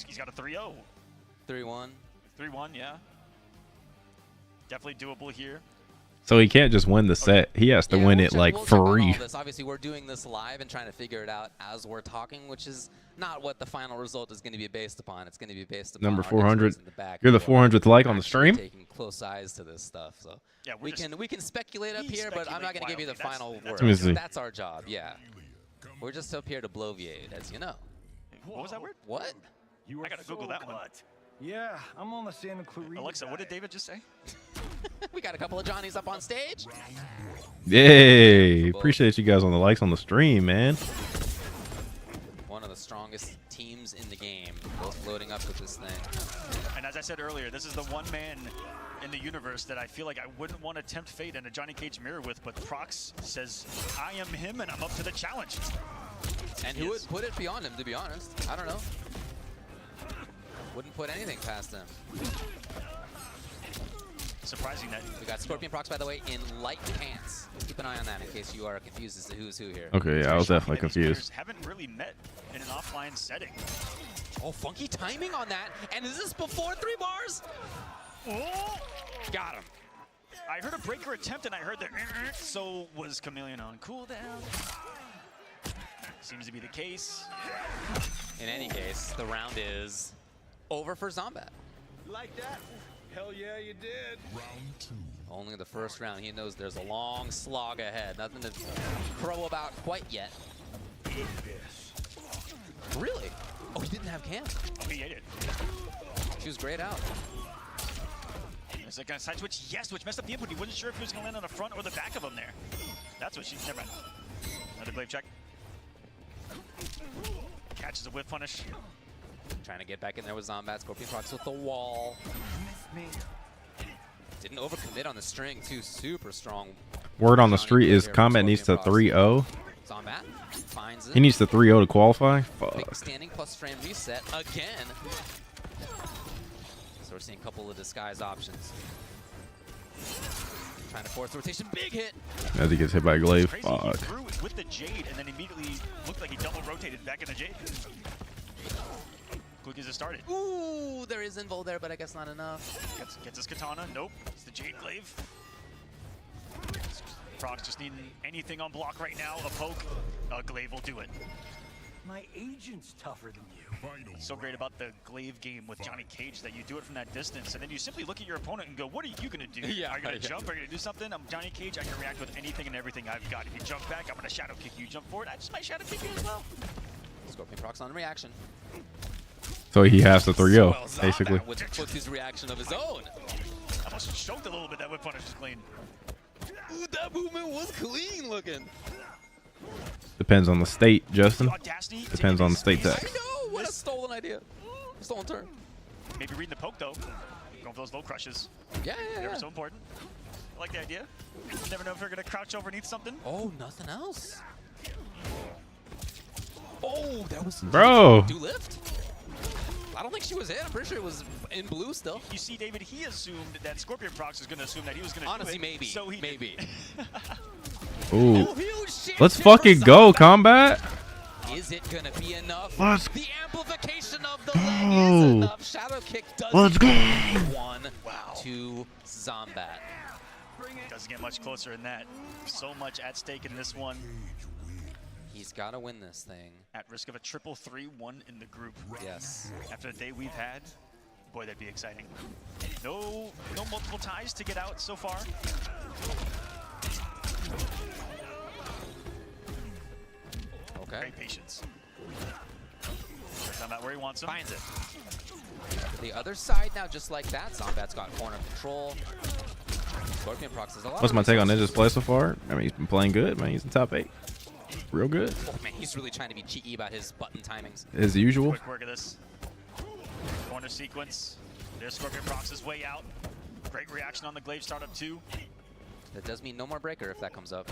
he's got a 3-0. 3-1. 3-1, yeah. Definitely doable here. So he can't just win the set. He has to win it like free. Obviously, we're doing this live and trying to figure it out as we're talking, which is not what the final result is going to be based upon. It's going to be based upon Number our 400. in the back. You're the 400th like on the stream. Taking close eyes to this stuff. So yeah, we can speculate up here, but I'm not going to give you the final word. That's our job. Yeah, we're just up here to bloviate, as you know. What was that word? What? I gotta Google that one. Yeah, I'm on the Santa Clarita. Alexa, what did David just say? We got a couple of Johnnies up on stage. Yay! Appreciate you guys on the likes on the stream, man. One of the strongest teams in the game, both loading up with this thing. And as I said earlier, this is the one man in the universe that I feel like I wouldn't want to tempt fate in a Johnny Cage mirror with, but Prox says, I am him and I'm up to the challenge. And who would put it beyond him, to be honest? I don't know. Wouldn't put anything past him. Surprising that we got Scorpion Prox, by the way, in light pants. Keep an eye on that in case you are confused as to who's who here. Okay, yeah, I was definitely confused. Haven't really met in an offline setting. Oh, funky timing on that. And is this before 3 bars? Oh, got him. I heard a breaker attempt and I heard the so was Chameleon on cooldown. Seems to be the case. In any case, the round is over for Zombat. Like that? Hell yeah, you did. Round 2. Only the first round. He knows there's a long slog ahead. Nothing to crow about quite yet. Really? Oh, he didn't have cam. Oh, he ate it. She was grayed out. Is it going to side switch? Yes, which messed up the input. He wasn't sure if he was going to land on the front or the back of him there. That's what she's never mind. Another glaive check. Catches a whip punish. Trying to get back in there with Zombat. Scorpion Prox with the wall. Didn't overcommit on the string, too. Super strong. Word on the street is Kombat needs to 3-0. Zombat finds it. He needs to 3-0 to qualify? Big Fuck. standing plus frame reset again. So we're seeing a couple of disguise options. Trying to force the rotation. Big hit. As he gets hit by a glaive. He Fuck. threw it with the Jade and then immediately looked like he double rotated back in the Jade. Quick as it started. Ooh, there is invul there, but I guess not enough. Gets his katana. Nope. It's the Jade glaive. Prox just needing anything on block right now. A poke. A glaive will do it. My agent's tougher than you. So great about the glaive game with Johnny Cage that you do it from that distance, and then you simply look at your opponent and go, what are you going to do? Yeah, are you going to jump? Are you going to do something? I'm Johnny Cage. I can react with anything and everything I've got. If you jump back, I'm going to shadow kick you. Jump forward, I just might shadow kick you as well. Scorpion Prox on reaction. So he has to 3-0, basically. With his reaction of his own. Almost choked a little bit. That whip punish was clean. Ooh, that movement was clean looking. Depends on the state, Justin. Depends on the state I tax. know, what a stolen idea. Stolen turn. Maybe reading the poke though. Going for those low crushes. Yeah. Never so important. I like the idea. You never know if you're gonna crouch underneath something. Oh, nothing else. Oh, that was Bro. Do lift? I don't think she was hit. I'm pretty sure it was in blue still. You see, David, he assumed that Scorpion Prox was gonna assume that he was gonna Honestly, do it. maybe. So he maybe. Ooh. Let's fucking go, Kombat. Is it gonna be enough? Let's the amplification of the leg is enough. Shadow kick does Let's go. 1 to Zombat. Doesn't get much closer than that. So much at stake in this one. He's got to win this thing. At risk of a triple 3-1 in the group. Yes. After the day we've had, boy, that'd be exciting. No multiple ties to get out so far. Okay. Great patience. Zombat where he wants him. Finds it. The other side now, just like that, Zombat's got corner control. Scorpion Prox is a lot. What's my take on Ninja's play so far? I mean, he's been playing good, man. He's in top 8. Real good. Oh, man, he's really trying to be cheeky about his button timings. As usual. Quick work of this. Corner sequence. There's Scorpion Prox's way out. Great reaction on the Glaive startup too. That does mean no more breaker if that comes up.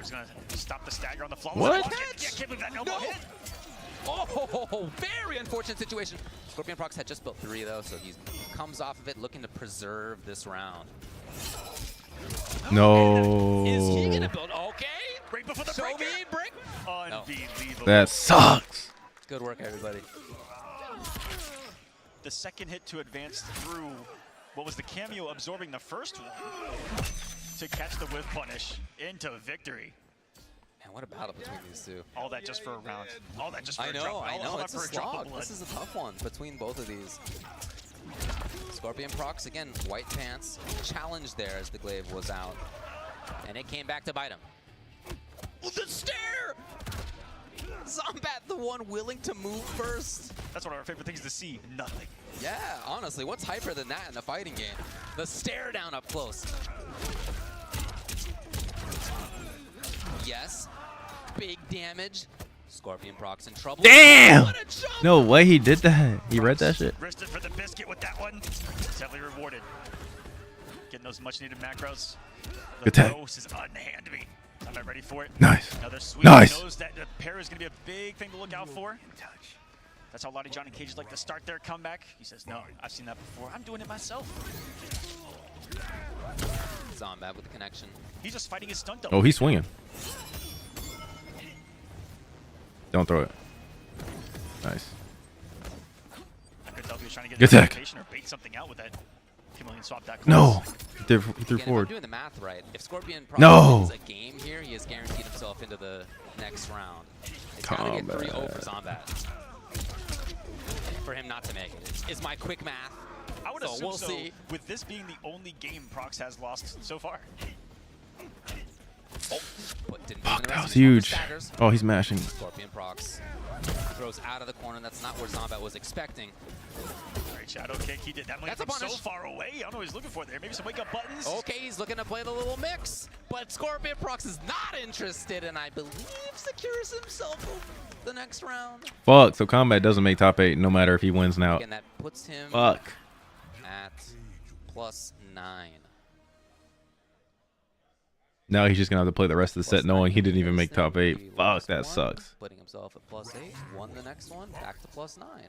He's gonna stop the stagger on the floor. What? Yeah, can't believe that elbow hit. Oh, very unfortunate situation. Scorpion Prox had just built 3 though, so he comes off of it looking to preserve this round. No. Is he gonna build? Okay. Right before the Show breaker. me break. Unbelievable. That sucks. Good work, everybody. The second hit to advance through what was the cameo absorbing the first one to catch the whiff punish into victory. Man, what a battle between these two. All that just for a round. All that just for I a drop. know. All that It's a for a drop slog. of blood. This is a tough one between both of these. Scorpion Prox, again, white pants. Challenge there as the Glaive was out. And it came back to bite him. Oh, the stare! Zombat, the one willing to move first. That's one of our favorite things to see. Nothing. Yeah, honestly, what's hyper than that in a fighting game? The stare down up close. Yes. Big damage. Scorpion Prox in trouble. Damn! What a jump! No way he did that. He read that shit. Wristed for the biscuit with that one. Definitely rewarded. Getting those much needed macros. The Good tag. dose is unhand me. I'm not ready for it. Nice. Another sweep. Nice. Knows that the pair is going to be a big thing to look out for. That's how Lottie Johnny Cage like to start their comeback. He says, no, I've seen that before. I'm doing it myself. Zombat with the connection. He's just fighting his stunt double. Oh, he's swinging. Don't throw it. Nice. I could tell if he was trying to get Good an tech. anticipation or bait something out with that. Chameleon swap that No. close. He threw Again, if forward. I'm doing the math right, if Scorpion Prox No. wins a game here, he has guaranteed himself into the next round. It's got to be a 3-0 for Zombat. For him not to make it. Is my quick math. I would So assume we'll so, see. with this being the only game Prox has lost so far. Oh, but didn't Fuck, even that rest was his corner huge. staggers. Oh, he's mashing. Scorpion Prox throws out of the corner. That's not where Zombat was expecting. Great shadow kick. He did that That's from a so punish. far away. I don't know what he's looking for there. Maybe some wake up buttons. Okay, he's looking to play the little mix, but Scorpion Prox is not interested, and I believe secures himself the next round. Fuck. So Kombat doesn't make top 8 no matter if he wins now. Again, that puts him Fuck. at +9. Now he's just gonna have to play the rest of the set knowing he didn't even make top 8. Fuck, that sucks. Putting himself at +8, won the next one, back to +9.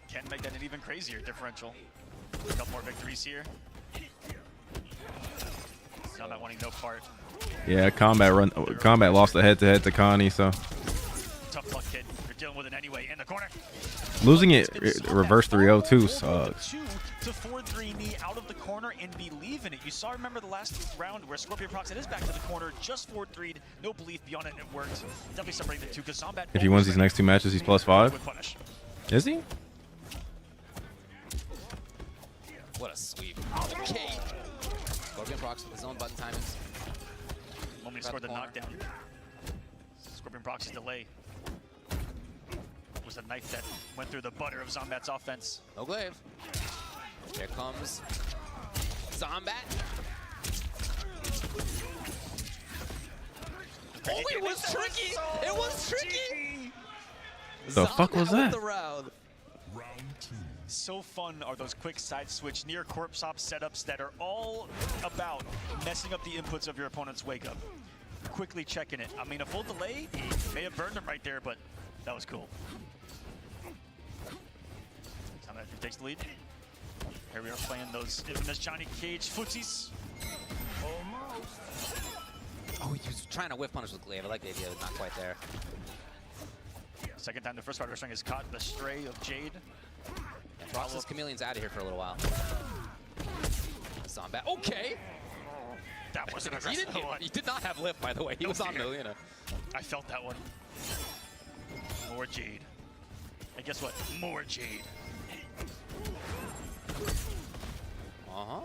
Can make that an even crazier differential. A couple more victories here. Now not wanting no part. Yeah, Kombat lost the head-to-head to Connie, so Tough luck, kid. You're dealing with it anyway. In the corner. losing it reverse 3-0 too sucks. 2 to 4-3 knee out of the corner and believe in it. You saw, remember the last round where Scorpion Prox hit his back to the corner, just 4-3'd, no belief beyond it, and it worked. Definitely separating the two because Zombat. If he wins these next 2 matches, he's +5. With punish. Is he? What a sweep. Okay. Scorpion Prox with his own button timings. Moment he scored the knockdown. Scorpion Prox's delay was a knife that went through the butter of Zombat's offense. No glaive. Here comes Zombat. Oh, it was tricky! It was tricky! The fuck was that? The round. So fun are those quick side switch near corpse hop setups that are all about messing up the inputs of your opponent's wake up. Quickly checking it. I mean, a full delay may have burned him right there, but that was cool. Zombat takes the lead. Here we are playing those infamous Johnny Cage footsies. Oh, he was trying to whiff punish with glaive. I like the idea, but not quite there. Second time the first fighter string has caught the stray of Jade. And Prox's Chameleon's out of here for a little while. Zombat. Okay! That wasn't aggressive. He did not have lift, by the way. He was on Melina. I felt that one. More Jade. And guess what? More Jade. Uh-huh.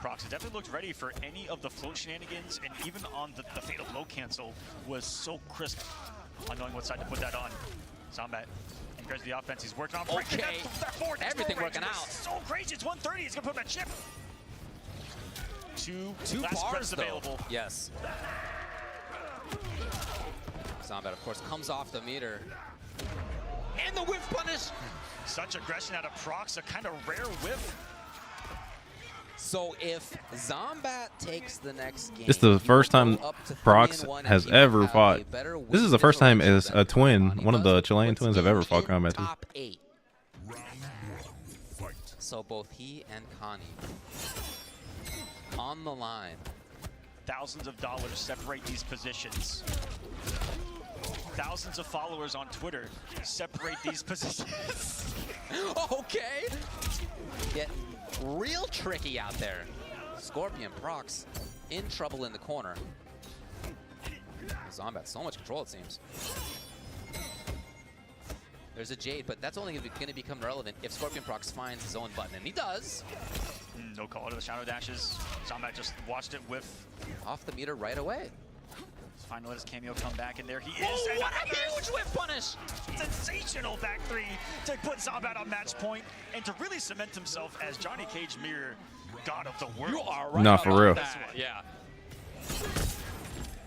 Prox definitely looked ready for any of the float shenanigans, and even on the fatal blow cancel was so crisp on knowing what side to put that on. Zombat encourages the offense. He's working on breaking that forward. Everything working out. So crazy. It's 130. He's going to put him at chip. Two bars breaths available. Yes. Zombat, of course, comes off the meter. And the whiff punish. Such aggression out of Prox, a kind of rare whiff. So if Zombat takes the next game, This is the first time Prox has ever fought. This is the first time as a twin, one of the Chilean twins have ever fought Kombat 2. Top 8. So both he and Connie on the line. Thousands of dollars separate these positions. Thousands of followers on Twitter separate these positions. Okay. Getting real tricky out there. Scorpion Prox in trouble in the corner. Zombat, so much control it seems. There's a Jade, but that's only going to become relevant if Scorpion Prox finds his own button, and he does. No call to the shadow dashes. Zombat just watched it whiff. Off the meter right away. Finally let his cameo come back, and there he is. Oh, what a huge whiff punish! Sensational back three to put Zombat on match point and to really cement himself as Johnny Cage Mirror, God of the World. You are right. No, for real. Yeah.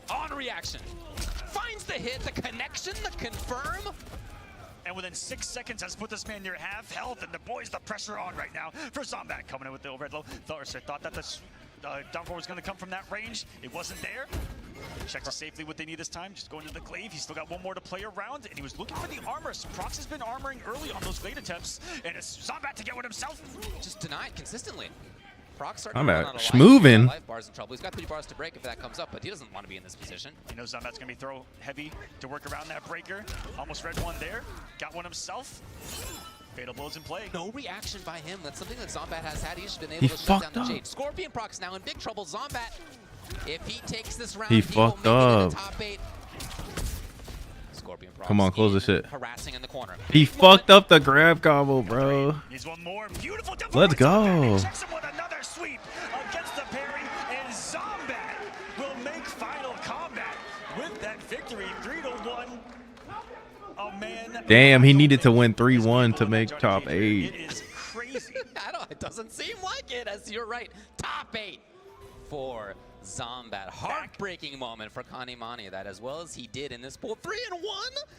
On reaction. Finds the hit, the connection, the confirm. And within 6 seconds has put this man near half health, and the boys, the pressure on right now for Zombat coming in with the overhead low. Thought that the downfall was going to come from that range. It wasn't there. Checks it safely what they need this time. Just going to the glaive. He's still got one more to play around, and he was looking for the armor. Prox has been armoring early on those glaive attempts, and it's Zombat to get one himself. Just denied consistently. Prox I'm at schmovin'. Life bars in trouble. He's got 3 bars to break if that comes up, but he doesn't want to be in this position. He knows Zombat's going to be throw heavy to work around that breaker. Almost read one there. Got one himself. Fatal blows in play. No reaction by him. That's something that Zombat has had. He's been able to shut down the Jade. Scorpion Prox now in big trouble. Zombat, if he takes this round, he fucked up. Top 8. Scorpion Prox. Come on, close this shit. Harassing in the corner. He fucked up the grab combo, bro. Needs one more. Beautiful. Let's go. Checks him with another sweep against the parry, and Zombat will make final combat with that victory, 3-1. Oh man. Damn, he needed to win 3-1 to make top 8. It is crazy. It doesn't seem like it, as you're right. Top 8 for Zombat. Heartbreaking moment for Connie Mani, that as well as he did in this pool. 3-1?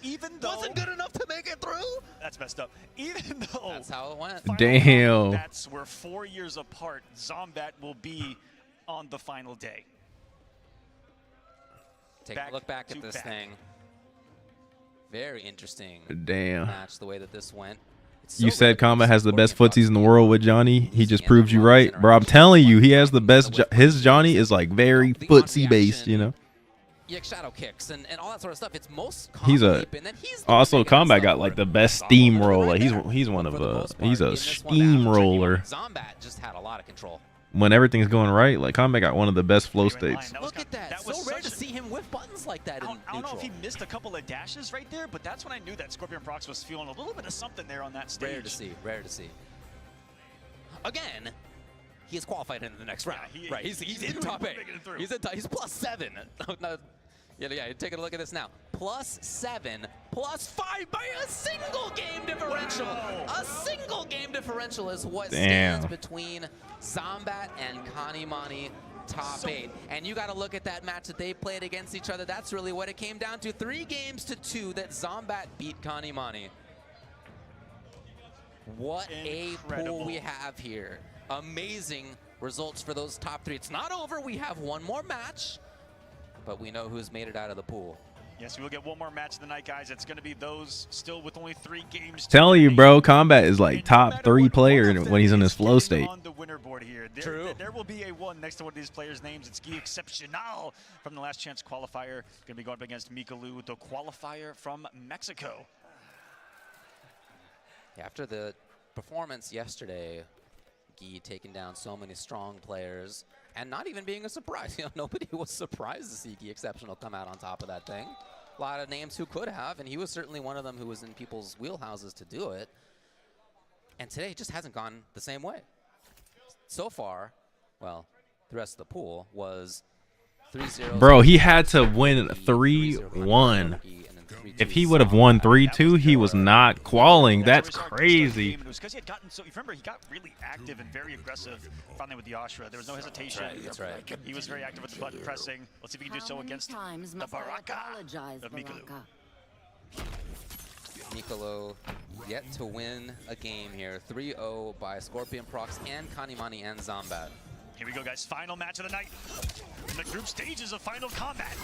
Even though wasn't good enough to make it through? That's messed up. Even though that's how it went. Damn. That's where 4 years apart, Zombat will be on the final day. Take a look back at this thing. Very interesting Damn. match, the way that this went. You said Kombat has the best footsies in the world with Johnny. He just proved you right. Bro, I'm telling you, he has the best. His Johnny is like very footsie based, you know? Shadow kicks and all that sort of stuff. It's most he's a also Kombat got like the best steamroller. He's one of he's a steamroller. Zombat just had a lot of control. When everything's going right, like Kombat got one of the best flow states. Look at that. That was so rare to see him whiff buttons like that. I don't know if he missed a couple of dashes right there, but that's when I knew that Scorpion Prox was feeling a little bit of something there on that stage. Rare to see. Rare to see. Again, he is qualified into the next round. Right. He's in top 8. He's +7. Yeah, taking a look at this now. +7, +5 by a single game differential. A single game differential is what stands between Zombat and Kanimani top 8. And you got to look at that match that they played against each other. That's really what it came down to. 3 games to 2 that Zombat beat Kanimani. What a pool we have here. Amazing results for those top 3. It's not over. We have one more match, but we know who's made it out of the pool. Yes, we will get one more match of the night, guys. It's going to be those still with only 3 games. Telling you, bro, Kombat is like top 3 player when he's in his flow state. On the winner board here. There will be a 1 next to one of these players' names. It's Guy Exceptional from the Last Chance qualifier. Going to be going up against Mikalu, the qualifier from Mexico. After the performance yesterday, Guy taking down so many strong players and not even being a surprise. You know, nobody was surprised to see Guy Exceptional come out on top of that thing. A lot of names who could have, and he was certainly one of them who was in people's wheelhouses to do it. And today it just hasn't gone the same way. So far, well, the rest of the pool was 3-0. Bro, he had to win 3-1. If he would have won 3-2, he was not qualling. That's crazy. It was because he had gotten so. You remember, he got really active and very aggressive finally with the Ashra. There was no hesitation. That's right. He was very active with the button pressing. Let's see if he can do so against the Baraka of Mikalu. Mikalo yet to win a game here. 3-0 by Scorpion Prox and Kanimani and Zombat. Here we go, guys. Final match of the night in the group stages of Final Kombat.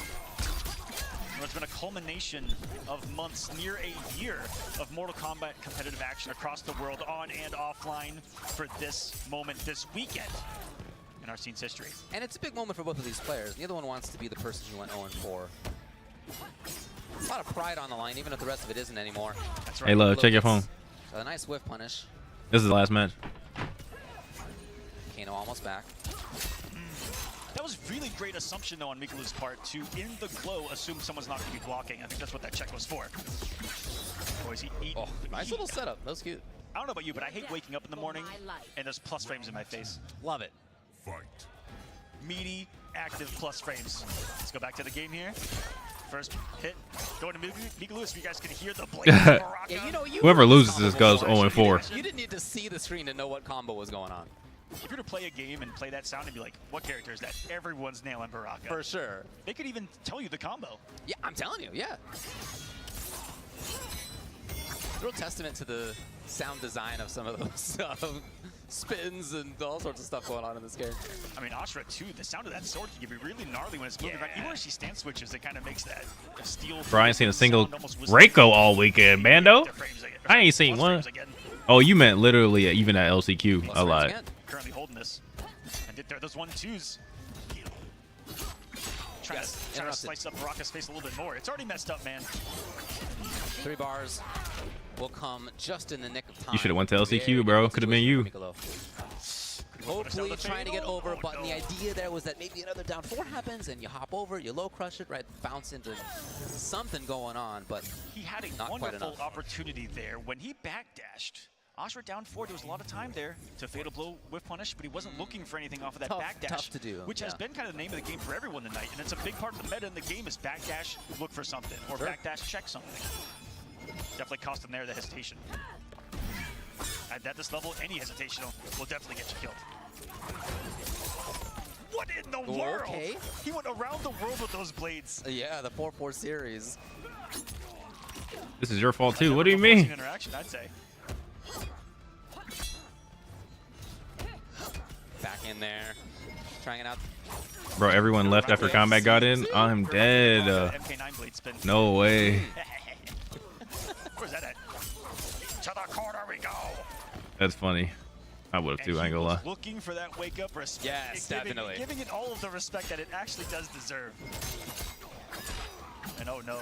It's been a culmination of months, near a year of Mortal Kombat competitive action across the world, on and offline, for this moment, this weekend in our scene's history. And it's a big moment for both of these players. The other one wants to be the person who went 0-4. A lot of pride on the line, even if the rest of it isn't anymore. That's right. Hey, love, check your phone. So a nice whiff punish. This is the last match. Kano almost back. That was really great assumption, though, on Mikalu's part to, in the glow, assume someone's not going to be blocking. I think that's what that check was for. Boys, nice little setup. That was cute. I don't know about you, but I hate waking up in the morning and there's plus frames in my face. Love it. Fight. Meaty, active plus frames. Let's go back to the game here. First hit, going to Mikalu, so you guys can hear the blade of Baraka. Yeah, you know, Whoever loses this goes 0-4. You didn't need to see the screen to know what combo was going on. If you were to play a game and play that sound and be like, what character is that? Everyone's nailing Baraka. For sure. They could even tell you the combo. Yeah, I'm telling you, yeah. Real testament to the sound design of some of those spins and all sorts of stuff going on in this game. I mean, Ashra, too, the sound of that sword can be really gnarly when it's moving around. Even when she stance switches, it kind of makes that steel. Bro, I ain't seen a single Reiko all weekend, Bando. I ain't seen one. Oh, you meant literally even at LCQ. I lied. Currently holding this. And those 1-2s. Trying to slice up Baraka's face a little bit more. It's already messed up, man. 3 bars will come just in the nick of time. You should have went to LCQ, bro. Could have been you. Hopefully trying to get over, but the idea there was that maybe another down 4 happens and you hop over, you low crush it, right? Bounce into something going on, but he had a not wonderful opportunity there when he backdashed. Ashra down 4, there was a lot of time there to fatal blow with punish, but he wasn't looking for anything off of that backdash. Tough to do, which has been kind of the name of the game for everyone tonight, and it's a big part of the meta in the game is backdash, look for something, or backdash, check something. Definitely cost him there the hesitation. At this level, any hesitation will definitely get you killed. What in the world? Okay. He went around the world with those blades. Yeah, the 4-4 series. This is your fault too. What do you mean? Interaction, I'd say. Back in there, trying it out. Bro, everyone left after Kombat got in. I'm dead. No way. Where's that at? To the corner we go. That's funny. I would have too, I ain't gonna lie. Looking for that wake up respect. Yes, definitely. Giving it all of the respect that it actually does deserve. And oh no.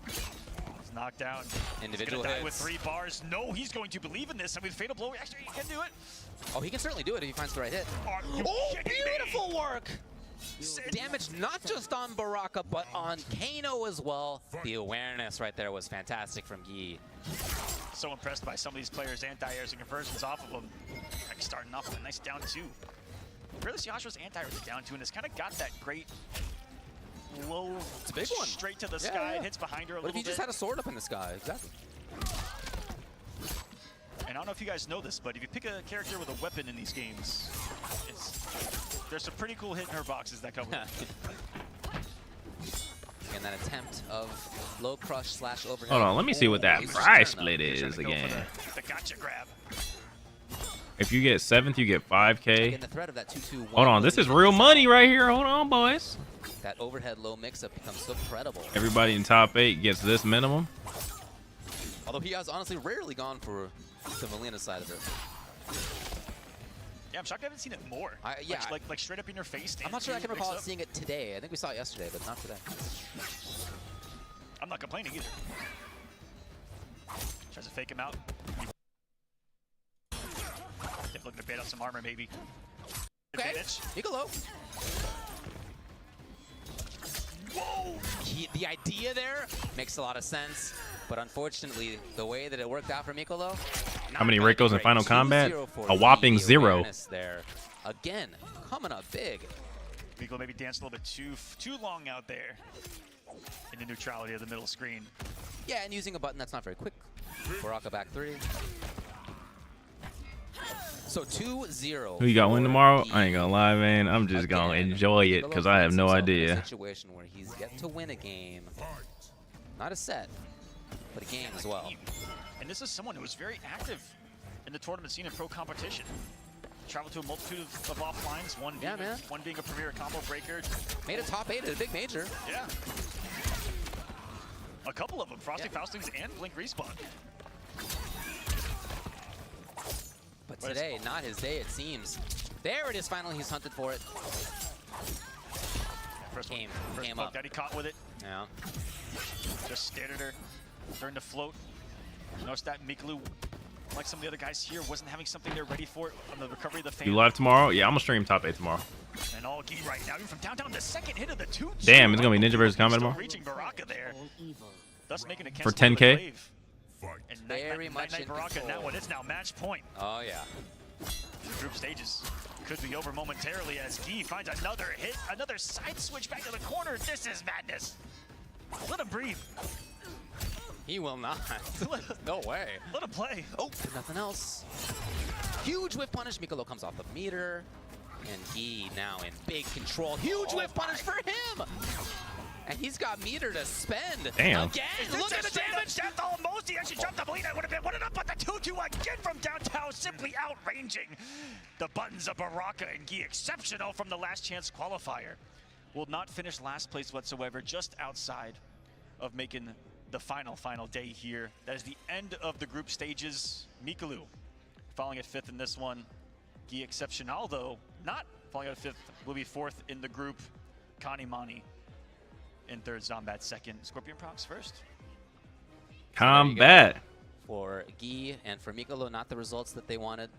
It's knocked down. Individual hits. hits. With 3 bars. No, he's going to believe in this. I mean, fatal blow, actually, he can do it. Oh, he can certainly do it if he finds the right hit. Oh, beautiful work! Damage not just on Baraka, but on Kano as well. The awareness right there was fantastic from Guy. So impressed by some of these players' anti-airs and conversions off of them. Like starting off with a nice down 2. Really see Ashra's anti-airs down 2, and it's kind of got that great low, It's a big one. straight to the Yeah, sky. yeah. It hits behind her a What if little he just bit. had a sword up in the sky? Exactly. And I don't know if you guys know this, but if you pick a character with a weapon in these games, there's some pretty cool hit in her boxes that come with it. And that attempt of low crush slash overhead. Hold on, let me see what that He's prize trying to- split is again. The gotcha grab. If you get 7th, you get 5K. Again, the threat of that 2-2-1 Hold on, this is real money right here. Hold on, boys. That overhead low mix-up becomes so credible. Everybody in top 8 gets this minimum. Although he has honestly rarely gone for the Melina's side of it. Yeah, I'm shocked I haven't seen it more. Yeah, like straight up in your face. I'm not sure I can recall mix-up. seeing it today. I think we saw it yesterday, but not today. I'm not complaining either. Tries to fake him out. They're looking to bait out some armor, maybe. Okay, Advantage. Niccolo. Whoa! The idea there makes a lot of sense, but unfortunately, the way that it worked out for Niccolo. How many Rickos in Final Combat? A whopping 0. There. Again, coming up big. Niccolo maybe danced a little bit too long out there in the neutrality of the middle screen. Yeah, and using a button that's not very quick. Baraka back 3. So 2-0. Who you got win tomorrow? I ain't gonna lie, man. I'm just gonna enjoy it because I have no idea. A situation where he's yet to win a game, not a set, but a game as well. And this is someone who was very active in the tournament scene and pro competition. Traveled to a multitude of offlines, one being a premier combo breaker. Made a top 8 at a big major. Yeah. A couple of them, Frosty Faustings and Blink Respawn. But today, not his day, it seems. There it is, finally, he's hunted for it. First came poke up. that he caught with it. Yeah. Just stared at her, turned to float. Noticed that Mikulu, like some of the other guys here, wasn't having something they're ready for on the recovery of the fan. You live tomorrow? Yeah, I'm gonna stream top 8 tomorrow. And all Gi right now, even from downtown, the second hit of the 2-2. Damn, it's gonna be Ninja versus Kombat Still tomorrow? reaching Baraka there. Thus making it For 10K? And Very much Night in Baraka control. now, and it's now match point. Oh, yeah. The group stages could be over momentarily as Gi finds another hit, another side switch back to the corner. This is madness. Let him breathe. He will not. No way. Let him play. Oh, nothing else. Huge whiff punish. Mikolo comes off the meter. And Gi now in big control. Huge whiff punish for him. And he's got meter to spend. Damn. Again, Is look at the damage. Death almost. He actually jumped the bleed. That would have been one enough, but the 2-2 again from downtown, simply outranging the buttons of Baraka and Gi. Exceptional from the last chance qualifier. Will not finish last place whatsoever, just outside of making the final day here. That is the end of the group stages. Mikulu falling at 5th in this one. Gi Exceptional, though, not falling at 5th, will be 4th in the group. Kanimani in 3rd, Zombat 2nd. Scorpion Prox 1st. Combat. For Gi and for Mikolo, not the results that they wanted.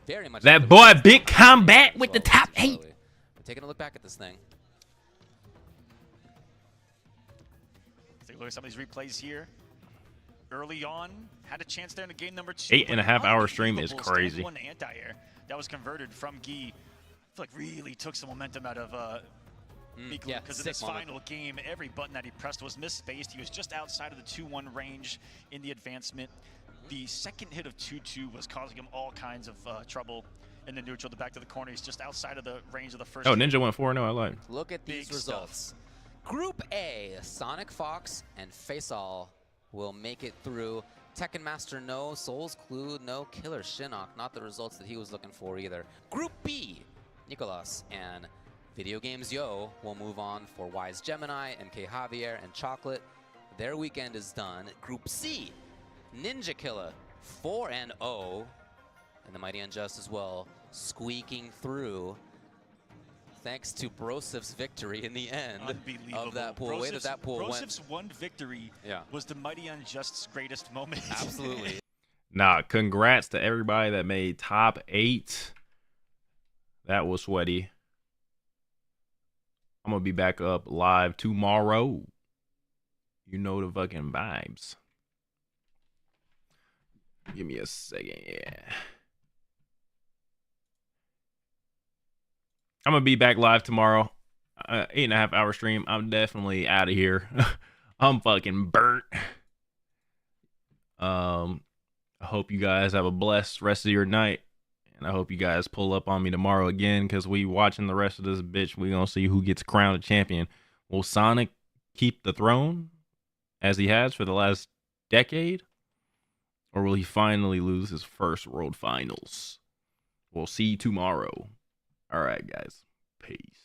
Very much. That boy, big Combat with the top 8. We're taking a look back at this thing. Let's take a look at some of these replays here. Early on, had a chance there in the game number 2. 8.5 hour stream is crazy. One anti-air that was converted from Gi. I feel like really took some momentum out of Mikulu, yeah, because in sick this moment. final game, every button that he pressed was misspaced. He was just outside of the 2-1 range in the advancement. The second hit of 2-2 was causing him all kinds of trouble in the neutral. The back to the corner, he's just outside of the range of the first Oh, hit. Ninja went 4-0. I lied. Look at these Big results. Group A, Sonic Fox and Faisal will make it through. Tekken Master, no. Soul's Clue, no. Killer Shinnok, not the results that he was looking for either. Group B, Nicolas and Video Games Yo will move on for Wise Gemini, MK Javier, and Chocolate. Their weekend is done. Group C, Ninja Killer, 4-0. And the Mighty Unjust as well, squeaking through. Thanks to Brosif's victory in the end of that pool. Way that pool went. Brosif's one victory was the Mighty Unjust's greatest moment. Absolutely. Nah, congrats to everybody that made top 8. That was sweaty. I'm gonna be back up live tomorrow. You know the fucking vibes. Give me a second, yeah. I'm gonna be back live tomorrow. 8.5 hour stream. I'm definitely out of here. I'm fucking burnt. I hope you guys have a blessed rest of your night. And I hope you guys pull up on me tomorrow again, because we watching the rest of this bitch. We gonna see who gets crowned a champion. Will Sonic keep the throne as he has for the last decade? Or will he finally lose his first World Finals? We'll see tomorrow. All right, guys. Peace.